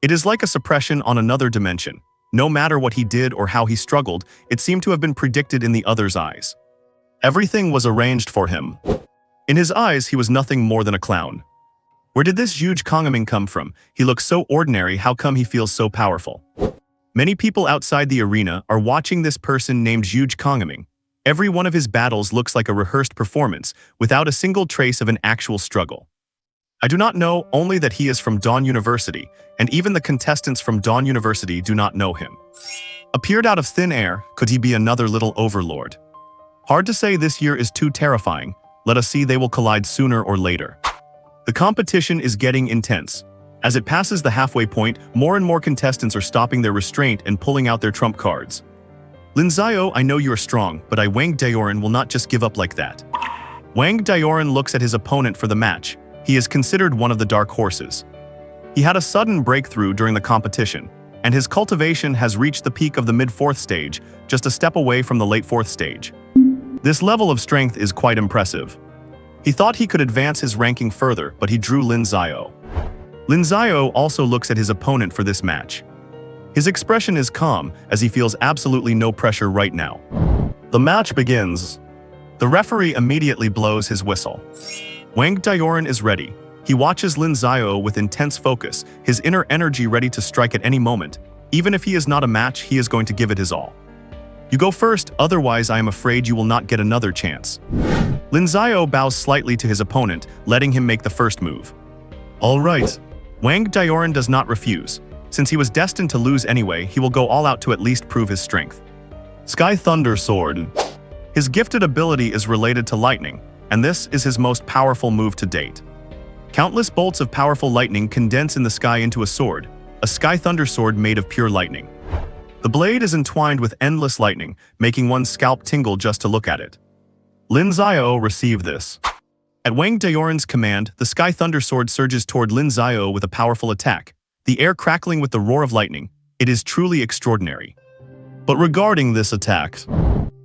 It is like a suppression on another dimension. No matter what he did or how he struggled, it seemed to have been predicted in the other's eyes. Everything was arranged for him. In his eyes, he was nothing more than a clown. Where did this Zhuge Kongming come from? He looks so ordinary, how come he feels so powerful? Many people outside the arena are watching this person named Zhuge Kongming. Every one of his battles looks like a rehearsed performance, without a single trace of an actual struggle. I do not know, only that he is from Dawn University, and even the contestants from Dawn University do not know him. Appeared out of thin air, could he be another little overlord? Hard to say, this year is too terrifying. Let us see, they will collide sooner or later. The competition is getting intense. As it passes the halfway point, more and more contestants are stopping their restraint and pulling out their trump cards. Lin Xiao, I know you are strong, but Wang Daoran will not just give up like that. Wang Daoran looks at his opponent for the match. He is considered one of the dark horses. He had a sudden breakthrough during the competition. and his cultivation has reached the peak of the mid-4th stage, just a step away from the late 4th stage. This level of strength is quite impressive. He thought he could advance his ranking further, but he drew Lin Xiao. Lin Xiao also looks at his opponent for this match. His expression is calm, as he feels absolutely no pressure right now. The match begins. The referee immediately blows his whistle. Wang Daoran is ready. He watches Lin Xiao with intense focus, his inner energy ready to strike at any moment. Even if he is not a match, he is going to give it his all. You go first, otherwise I am afraid you will not get another chance. Lin Xiao bows slightly to his opponent, letting him make the first move. All right. Wang Daoran does not refuse. Since he was destined to lose anyway, he will go all out to at least prove his strength. Sky Thunder Sword. His gifted ability is related to lightning, and this is his most powerful move to date. Countless bolts of powerful lightning condense in the sky into a sword, a Sky Thunder Sword made of pure lightning. The blade is entwined with endless lightning, making one's scalp tingle just to look at it. Lin Xiao received this. At Wang Daoran's command, the Sky Thunder Sword surges toward Lin Xiao with a powerful attack, the air crackling with the roar of lightning. It is truly extraordinary. But regarding this attack,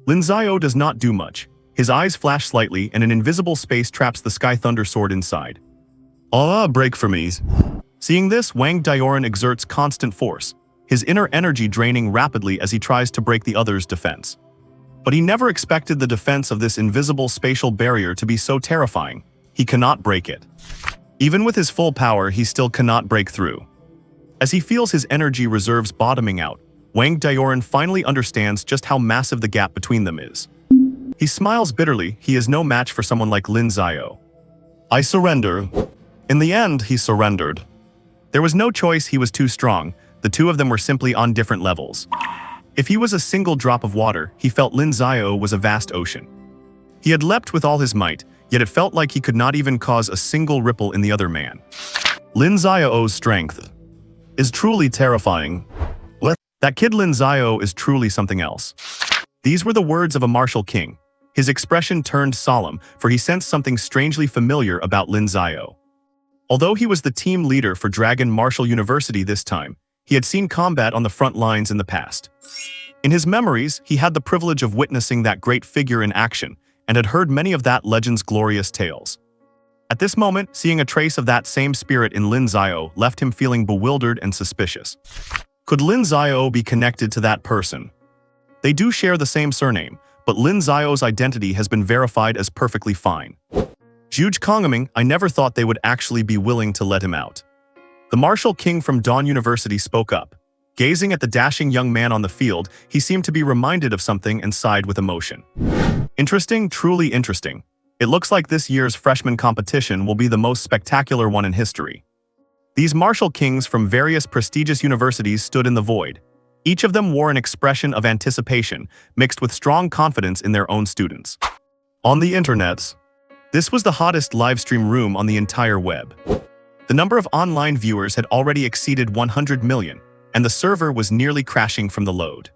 Lin Xiao does not do much. His eyes flash slightly and an invisible space traps the Sky Thunder Sword inside. Break for me. Seeing this, Wang Daoran exerts constant force, his inner energy draining rapidly as he tries to break the other's defense. But he never expected the defense of this invisible spatial barrier to be so terrifying. He cannot break it. Even with his full power, he still cannot break through. As he feels his energy reserves bottoming out, Wang Daoran finally understands just how massive the gap between them is. He smiles bitterly. He is no match for someone like Lin Xiao. I surrender. In the end, he surrendered. There was no choice, he was too strong. The two of them were simply on different levels. If he was a single drop of water, he felt Lin Xiao was a vast ocean. He had leapt with all his might, yet it felt like he could not even cause a single ripple in the other man. Lin Xiao's strength is truly terrifying. That kid Lin Xiao is truly something else. These were the words of a martial king. His expression turned solemn, for he sensed something strangely familiar about Lin Xiao. Although he was the team leader for Dragon Martial University this time, he had seen combat on the front lines in the past. In his memories, he had the privilege of witnessing that great figure in action, and had heard many of that legend's glorious tales. At this moment, seeing a trace of that same spirit in Lin Xiao left him feeling bewildered and suspicious. Could Lin Xiao be connected to that person? They do share the same surname, but Lin Xiao's identity has been verified as perfectly fine. Zhuge Kongaming, I never thought they would actually be willing to let him out. The martial king from Dawn University spoke up. Gazing at the dashing young man on the field, he seemed to be reminded of something and sighed with emotion. Interesting, truly interesting. It looks like this year's freshman competition will be the most spectacular one in history. These martial kings from various prestigious universities stood in the void. Each of them wore an expression of anticipation, mixed with strong confidence in their own students. On the internet, this was the hottest livestream room on the entire web. The number of online viewers had already exceeded 100 million, and the server was nearly crashing from the load.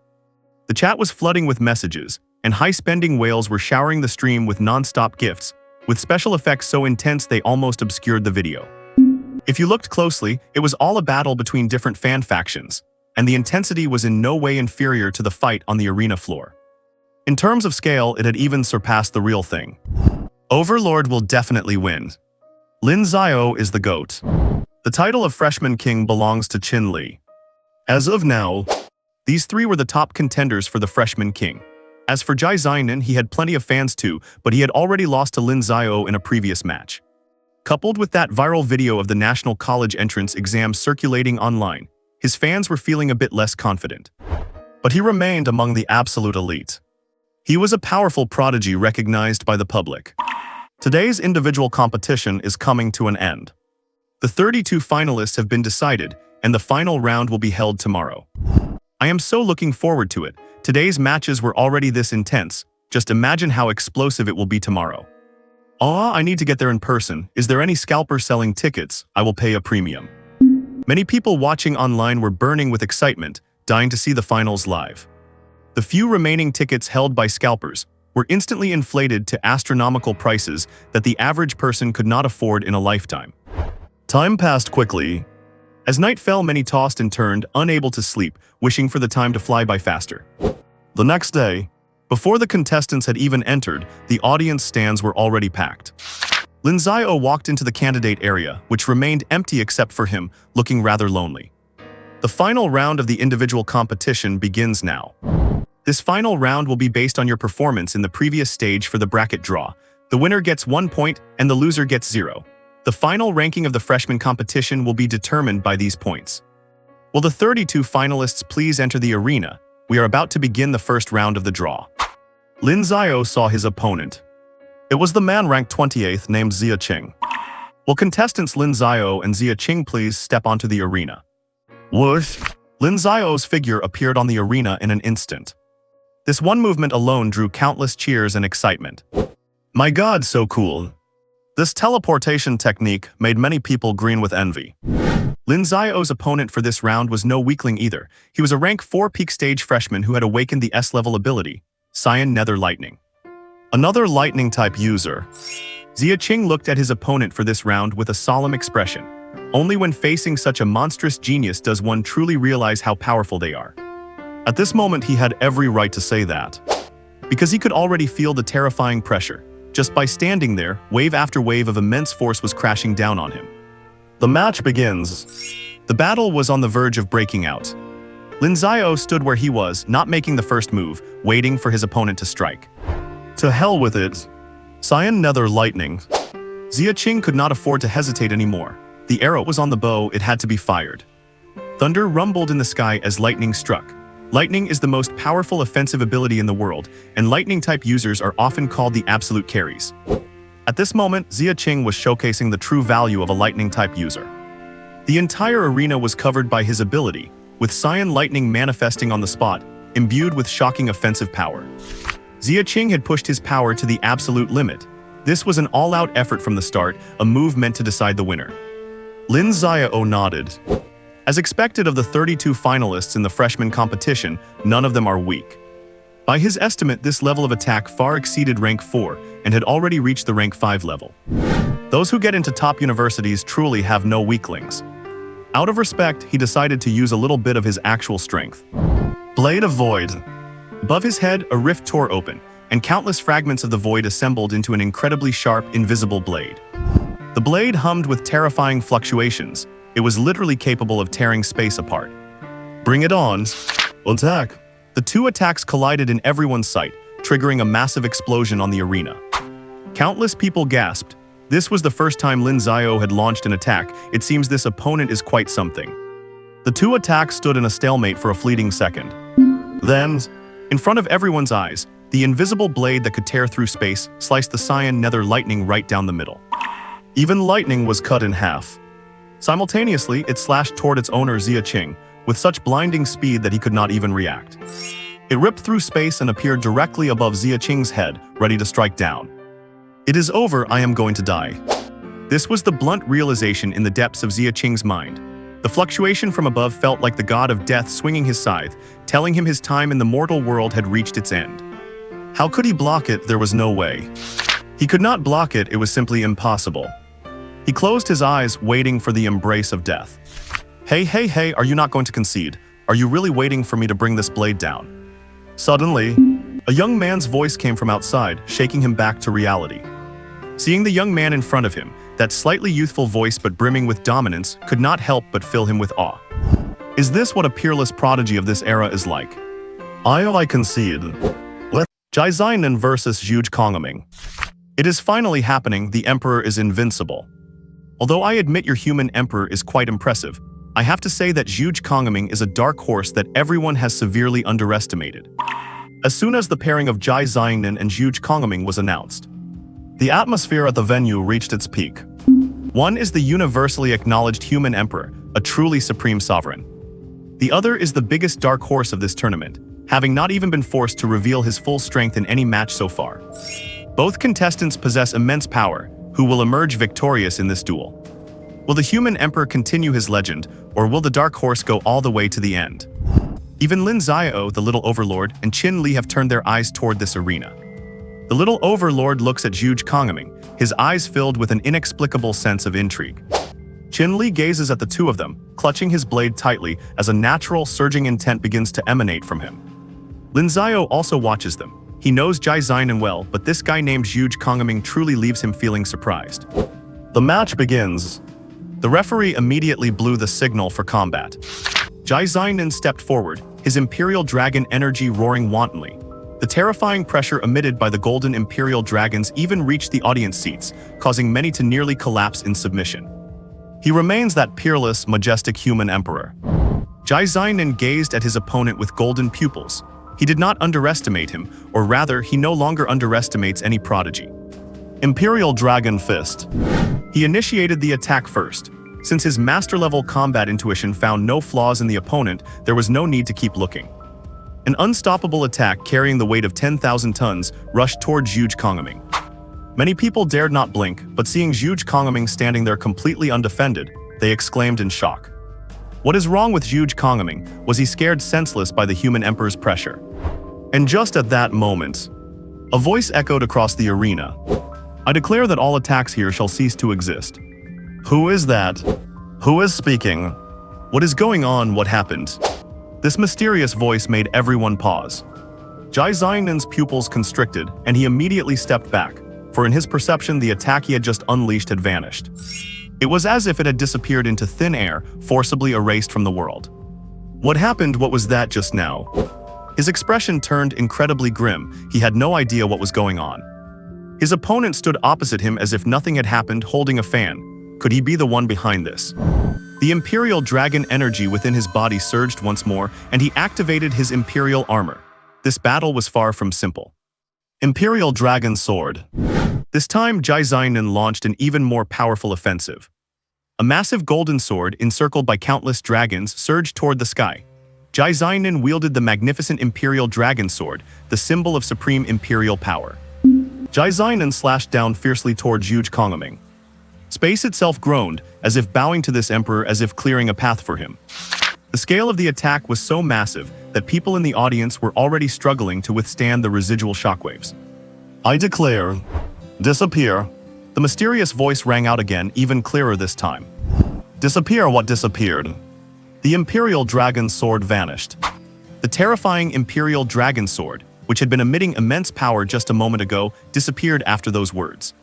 The chat was flooding with messages, and high-spending whales were showering the stream with non-stop gifts, with special effects so intense they almost obscured the video. If you looked closely, it was all a battle between different fan factions, and the intensity was in no way inferior to the fight on the arena floor. In terms of scale, it had even surpassed the real thing. Overlord will definitely win. Lin Xiao is the GOAT. The title of Freshman King belongs to Qin Li. As of now, these three were the top contenders for the Freshman King. As for Jai Xinan, he had plenty of fans too, but he had already lost to Lin Xiao in a previous match. Coupled with that viral video of the National College entrance exam circulating online, his fans were feeling a bit less confident. But he remained among the absolute elite. He was a powerful prodigy recognized by the public. Today's individual competition is coming to an end. The 32 finalists have been decided, and the final round will be held tomorrow. I am so looking forward to it. Today's matches were already this intense. Just imagine how explosive it will be tomorrow. I need to get there in person. Is there any scalper selling tickets? I will pay a premium. Many people watching online were burning with excitement, dying to see the finals live. The few remaining tickets held by scalpers were instantly inflated to astronomical prices that the average person could not afford in a lifetime. Time passed quickly. As night fell, many tossed and turned, unable to sleep, wishing for the time to fly by faster. The next day, before the contestants had even entered, the audience stands were already packed. Lin Xiao walked into the candidate area, which remained empty except for him, looking rather lonely. The final round of the individual competition begins now. This final round will be based on your performance in the previous stage for the bracket draw. The winner gets 1 point and the loser gets 0. The final ranking of the freshman competition will be determined by these points. Will the 32 finalists please enter the arena? We are about to begin the first round of the draw. Lin Xiao saw his opponent. It was the man ranked 28th named Xia Qing. Will contestants Lin Xiao and Xia Qing please step onto the arena? Whoosh! Lin Xiao's figure appeared on the arena in an instant. This one movement alone drew countless cheers and excitement. My god, so cool! This teleportation technique made many people green with envy. Lin Xiao's opponent for this round was no weakling either. He was a rank 4 peak stage freshman who had awakened the S-level ability, Cyan Nether Lightning. Another lightning-type user. Xia Qing looked at his opponent for this round with a solemn expression. Only when facing such a monstrous genius does one truly realize how powerful they are. At this moment, he had every right to say that, because he could already feel the terrifying pressure. Just by standing there, wave after wave of immense force was crashing down on him. The match begins. The battle was on the verge of breaking out. Lin Xiao stood where he was, not making the first move, waiting for his opponent to strike. To hell with it. Cyan Nether Lightning. Xia Qing could not afford to hesitate anymore. The arrow was on the bow, it had to be fired. Thunder rumbled in the sky as lightning struck. Lightning is the most powerful offensive ability in the world, and lightning-type users are often called the absolute carries. At this moment, Xia Qing was showcasing the true value of a lightning-type user. The entire arena was covered by his ability, with Cyan Lightning manifesting on the spot, imbued with shocking offensive power. Xia Qing had pushed his power to the absolute limit. This was an all-out effort from the start, a move meant to decide the winner. Lin Xiao nodded. As expected of the 32 finalists in the freshman competition, none of them are weak. By his estimate, this level of attack far exceeded rank 4 and had already reached the rank 5 level. Those who get into top universities truly have no weaklings. Out of respect, he decided to use a little bit of his actual strength. Blade of Void. Above his head, a rift tore open, and countless fragments of the void assembled into an incredibly sharp, invisible blade. The blade hummed with terrifying fluctuations. It was literally capable of tearing space apart. Bring it on. Attack. The two attacks collided in everyone's sight, triggering a massive explosion on the arena. Countless people gasped. This was the first time Lin Xiao had launched an attack. It seems this opponent is quite something. The two attacks stood in a stalemate for a fleeting second. Then, in front of everyone's eyes, the invisible blade that could tear through space sliced the Cyan Nether Lightning right down the middle. Even lightning was cut in half. Simultaneously, it slashed toward its owner Xia Qing, with such blinding speed that he could not even react. It ripped through space and appeared directly above Xia Qing's head, ready to strike down. It is over, I am going to die. This was the blunt realization in the depths of Xia Qing's mind. The fluctuation from above felt like the god of death swinging his scythe, telling him his time in the mortal world had reached its end. How could he block it? There was no way. He could not block it, it was simply impossible. He closed his eyes, waiting for the embrace of death. Hey, are you not going to concede? Are you really waiting for me to bring this blade down? Suddenly, a young man's voice came from outside, shaking him back to reality. Seeing the young man in front of him, that slightly youthful voice but brimming with dominance could not help but fill him with awe. Is this what a peerless prodigy of this era is like? I concede. Jai Xinan versus Zhuge Kongaming. It is finally happening, the Emperor is invincible. Although I admit your human Emperor is quite impressive, I have to say that Zhuge Kongaming is a dark horse that everyone has severely underestimated. As soon as the pairing of Jai Xinan and Zhuge Kongaming was announced, the atmosphere at the venue reached its peak. One is the universally acknowledged human Emperor, a truly supreme sovereign. The other is the biggest dark horse of this tournament, having not even been forced to reveal his full strength in any match so far. Both contestants possess immense power, who will emerge victorious in this duel. Will the human Emperor continue his legend, or will the dark horse go all the way to the end? Even Lin Xiao, the little overlord, and Qin Li have turned their eyes toward this arena. The little overlord looks at Zhuge Kongaming, his eyes filled with an inexplicable sense of intrigue. Qin gazes at the two of them, clutching his blade tightly as a natural surging intent begins to emanate from him. Lin Xiao also watches them. He knows Jai Xinan well, but this guy named Huge Kongaming truly leaves him feeling surprised. The match begins. The referee immediately blew the signal for combat. Jai Xinan stepped forward, his Imperial Dragon energy roaring wantonly. The terrifying pressure emitted by the golden Imperial Dragons even reached the audience seats, causing many to nearly collapse in submission. He remains that peerless, majestic human emperor. Jai Xinan gazed at his opponent with golden pupils. He did not underestimate him, or rather, he no longer underestimates any prodigy. Imperial Dragon Fist. He initiated the attack first. Since his master-level combat intuition found no flaws in the opponent, there was no need to keep looking. An unstoppable attack carrying the weight of 10,000 tons rushed towards Huge Kongaming. Many people dared not blink, but seeing Huge Kongaming standing there completely undefended, they exclaimed in shock. What is wrong with Huge Kongaming? Was he scared senseless by the human emperor's pressure? And just at that moment, a voice echoed across the arena. I declare that all attacks here shall cease to exist. Who is that? Who is speaking? What is going on? What happened? This mysterious voice made everyone pause. Jai Xianan's pupils constricted, and he immediately stepped back, for in his perception the attack he had just unleashed had vanished. It was as if it had disappeared into thin air, forcibly erased from the world. What happened? What was that just now? His expression turned incredibly grim. He had no idea what was going on. His opponent stood opposite him as if nothing had happened, holding a fan. Could he be the one behind this? The Imperial Dragon energy within his body surged once more, and he activated his Imperial armor. This battle was far from simple. Imperial Dragon Sword. This time, Jai Xinan launched an even more powerful offensive. A massive golden sword, encircled by countless dragons, surged toward the sky. Jai Xinan wielded the magnificent Imperial Dragon Sword, the symbol of supreme imperial power. Jai Xinan slashed down fiercely towards Huge Kongaming. Space itself groaned, as if bowing to this emperor, as if clearing a path for him. The scale of the attack was so massive that people in the audience were already struggling to withstand the residual shockwaves. I declare, disappear. The mysterious voice rang out again, even clearer this time. Disappear. What disappeared? The Imperial Dragon Sword vanished. The terrifying Imperial Dragon Sword, which had been emitting immense power just a moment ago, disappeared after those words.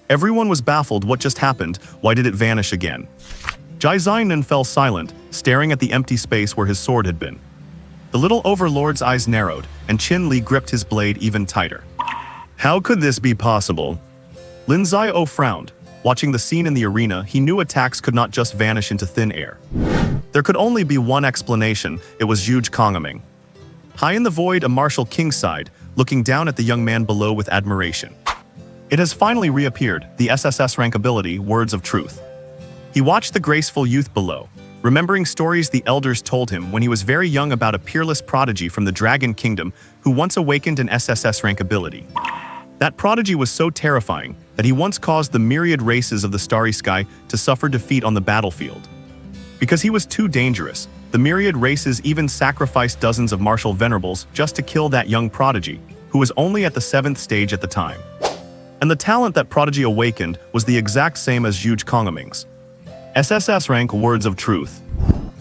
Everyone was baffled. What just happened? Why did it vanish again? Jai Xinan fell silent, staring at the empty space where his sword had been. The little overlord's eyes narrowed, and Qin Li gripped his blade even tighter. How could this be possible? Lin Xiao frowned. Watching the scene in the arena, he knew attacks could not just vanish into thin air. There could only be one explanation. It was Huge Kongaming. High in the void, a martial king sighed, looking down at the young man below with admiration. It has finally reappeared, the SSS rank ability, Words of Truth. He watched the graceful youth below, remembering stories the elders told him when he was very young about a peerless prodigy from the Dragon Kingdom who once awakened an SSS rank ability. That prodigy was so terrifying that he once caused the myriad races of the starry sky to suffer defeat on the battlefield. Because he was too dangerous, the myriad races even sacrificed dozens of martial venerables just to kill that young prodigy, who was only at the 7th stage at the time. And the talent that prodigy awakened was the exact same as Huge Kongaming's. SSS rank Words of Truth.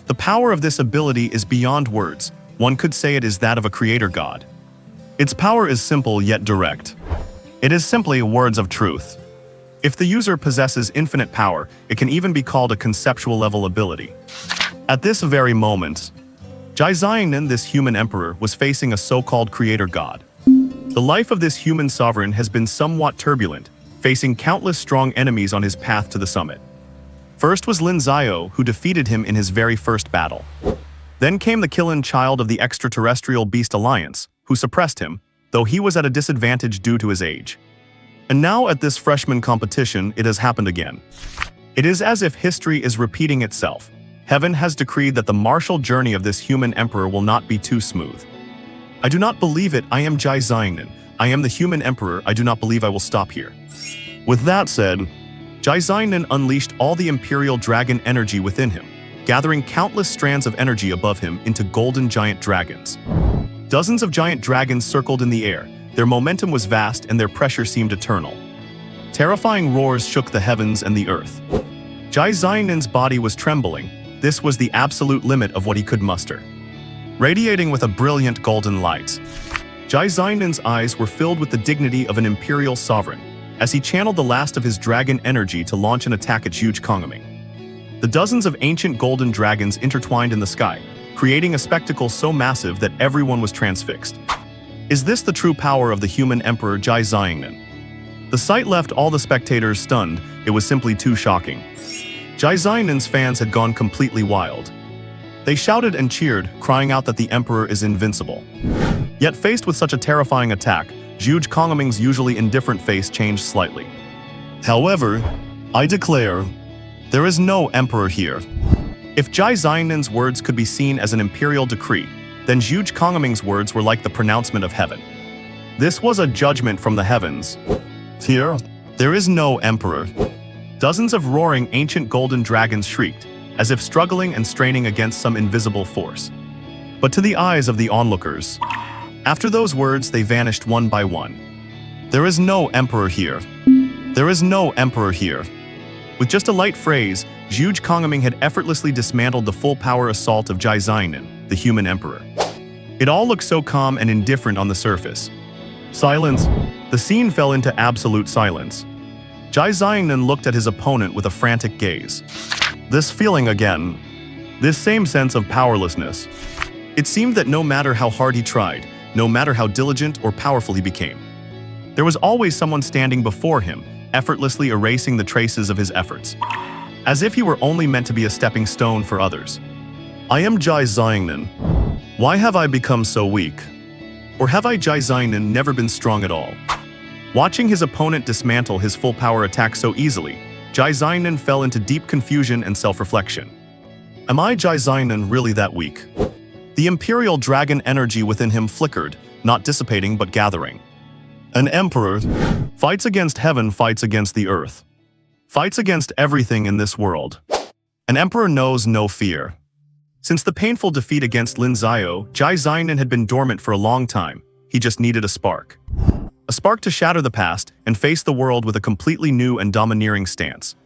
The power of this ability is beyond words. One could say it is that of a creator god. Its power is simple yet direct. It is simply Words of Truth. If the user possesses infinite power, it can even be called a conceptual level ability. At this very moment, Jai Xianan, this human emperor, was facing a so-called creator god. The life of this human sovereign has been somewhat turbulent, facing countless strong enemies on his path to the summit. First was Lin Xiao, who defeated him in his very first battle. Then came the Kilin child of the extraterrestrial beast alliance, who suppressed him, though he was at a disadvantage due to his age. And now at this freshman competition, it has happened again. It is as if history is repeating itself. Heaven has decreed that the martial journey of this human emperor will not be too smooth. I do not believe it. I am Jai Xianan. I am the human emperor. I do not believe I will stop here. With that said, Jai Xianan unleashed all the Imperial Dragon energy within him, gathering countless strands of energy above him into golden giant dragons. Dozens of giant dragons circled in the air. Their momentum was vast and their pressure seemed eternal. Terrifying roars shook the heavens and the earth. Jai Xiangnin's body was trembling. This was the absolute limit of what he could muster. Radiating with a brilliant golden light, Jai Xiangnin's eyes were filled with the dignity of an imperial sovereign, as he channeled the last of his dragon energy to launch an attack at Zhuge Kongming. The dozens of ancient golden dragons intertwined in the sky, creating a spectacle so massive that everyone was transfixed. Is this the true power of the human emperor Jai Xiangnin? The sight left all the spectators stunned. It was simply too shocking. Jai Xiangnin's fans had gone completely wild. They shouted and cheered, crying out that the emperor is invincible. Yet faced with such a terrifying attack, Zhuge Kongming's usually indifferent face changed slightly. However, I declare, there is no emperor here. If Jai Xiangnin's words could be seen as an imperial decree, then Zhuge Kongming's words were like the pronouncement of heaven. This was a judgment from the heavens. Here, there is no emperor. Dozens of roaring ancient golden dragons shrieked, as if struggling and straining against some invisible force. But to the eyes of the onlookers, after those words they vanished one by one. There is no emperor here. There is no emperor here. With just a light phrase, Zhuge Kongming had effortlessly dismantled the full-power assault of Jai Xiangnin, the human emperor. It all looked so calm and indifferent on the surface. Silence. The scene fell into absolute silence. Jai Xiangnin looked at his opponent with a frantic gaze. This feeling again. This same sense of powerlessness. It seemed that no matter how hard he tried, no matter how diligent or powerful he became, there was always someone standing before him, effortlessly erasing the traces of his efforts, as if he were only meant to be a stepping stone for others. I am Jai Xiangnin. Why have I become so weak? Or have I, Jai Xiangnin, never been strong at all? Watching his opponent dismantle his full-power attack so easily, Jai Xiangnin fell into deep confusion and self-reflection. Am I, Jai Xiangnin, really that weak? The imperial dragon energy within him flickered, not dissipating but gathering. An emperor fights against heaven, fights against the earth, fights against everything in this world. An emperor knows no fear. Since the painful defeat against Lin Xiao, Jai Xiangnin had been dormant for a long time. He just needed a spark. A spark to shatter the past and face the world with a completely new and domineering stance.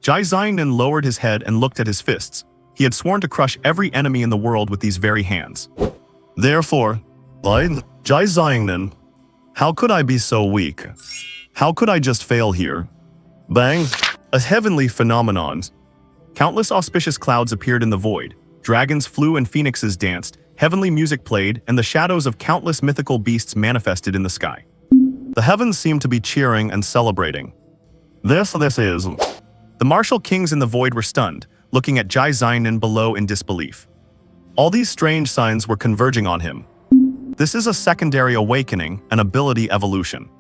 Jai Xiangnin lowered his head and looked at his fists. He had sworn to crush every enemy in the world with these very hands. Therefore, I, Jai Xiangnin, how could I be so weak? How could I just fail here? Bang! A heavenly phenomenon. Countless auspicious clouds appeared in the void. Dragons flew and phoenixes danced. Heavenly music played, and the shadows of countless mythical beasts manifested in the sky. The heavens seemed to be cheering and celebrating. This is. The martial kings in the void were stunned, looking at Jai Xiangnin below in disbelief. All these strange signs were converging on him. This is a secondary awakening, an ability evolution.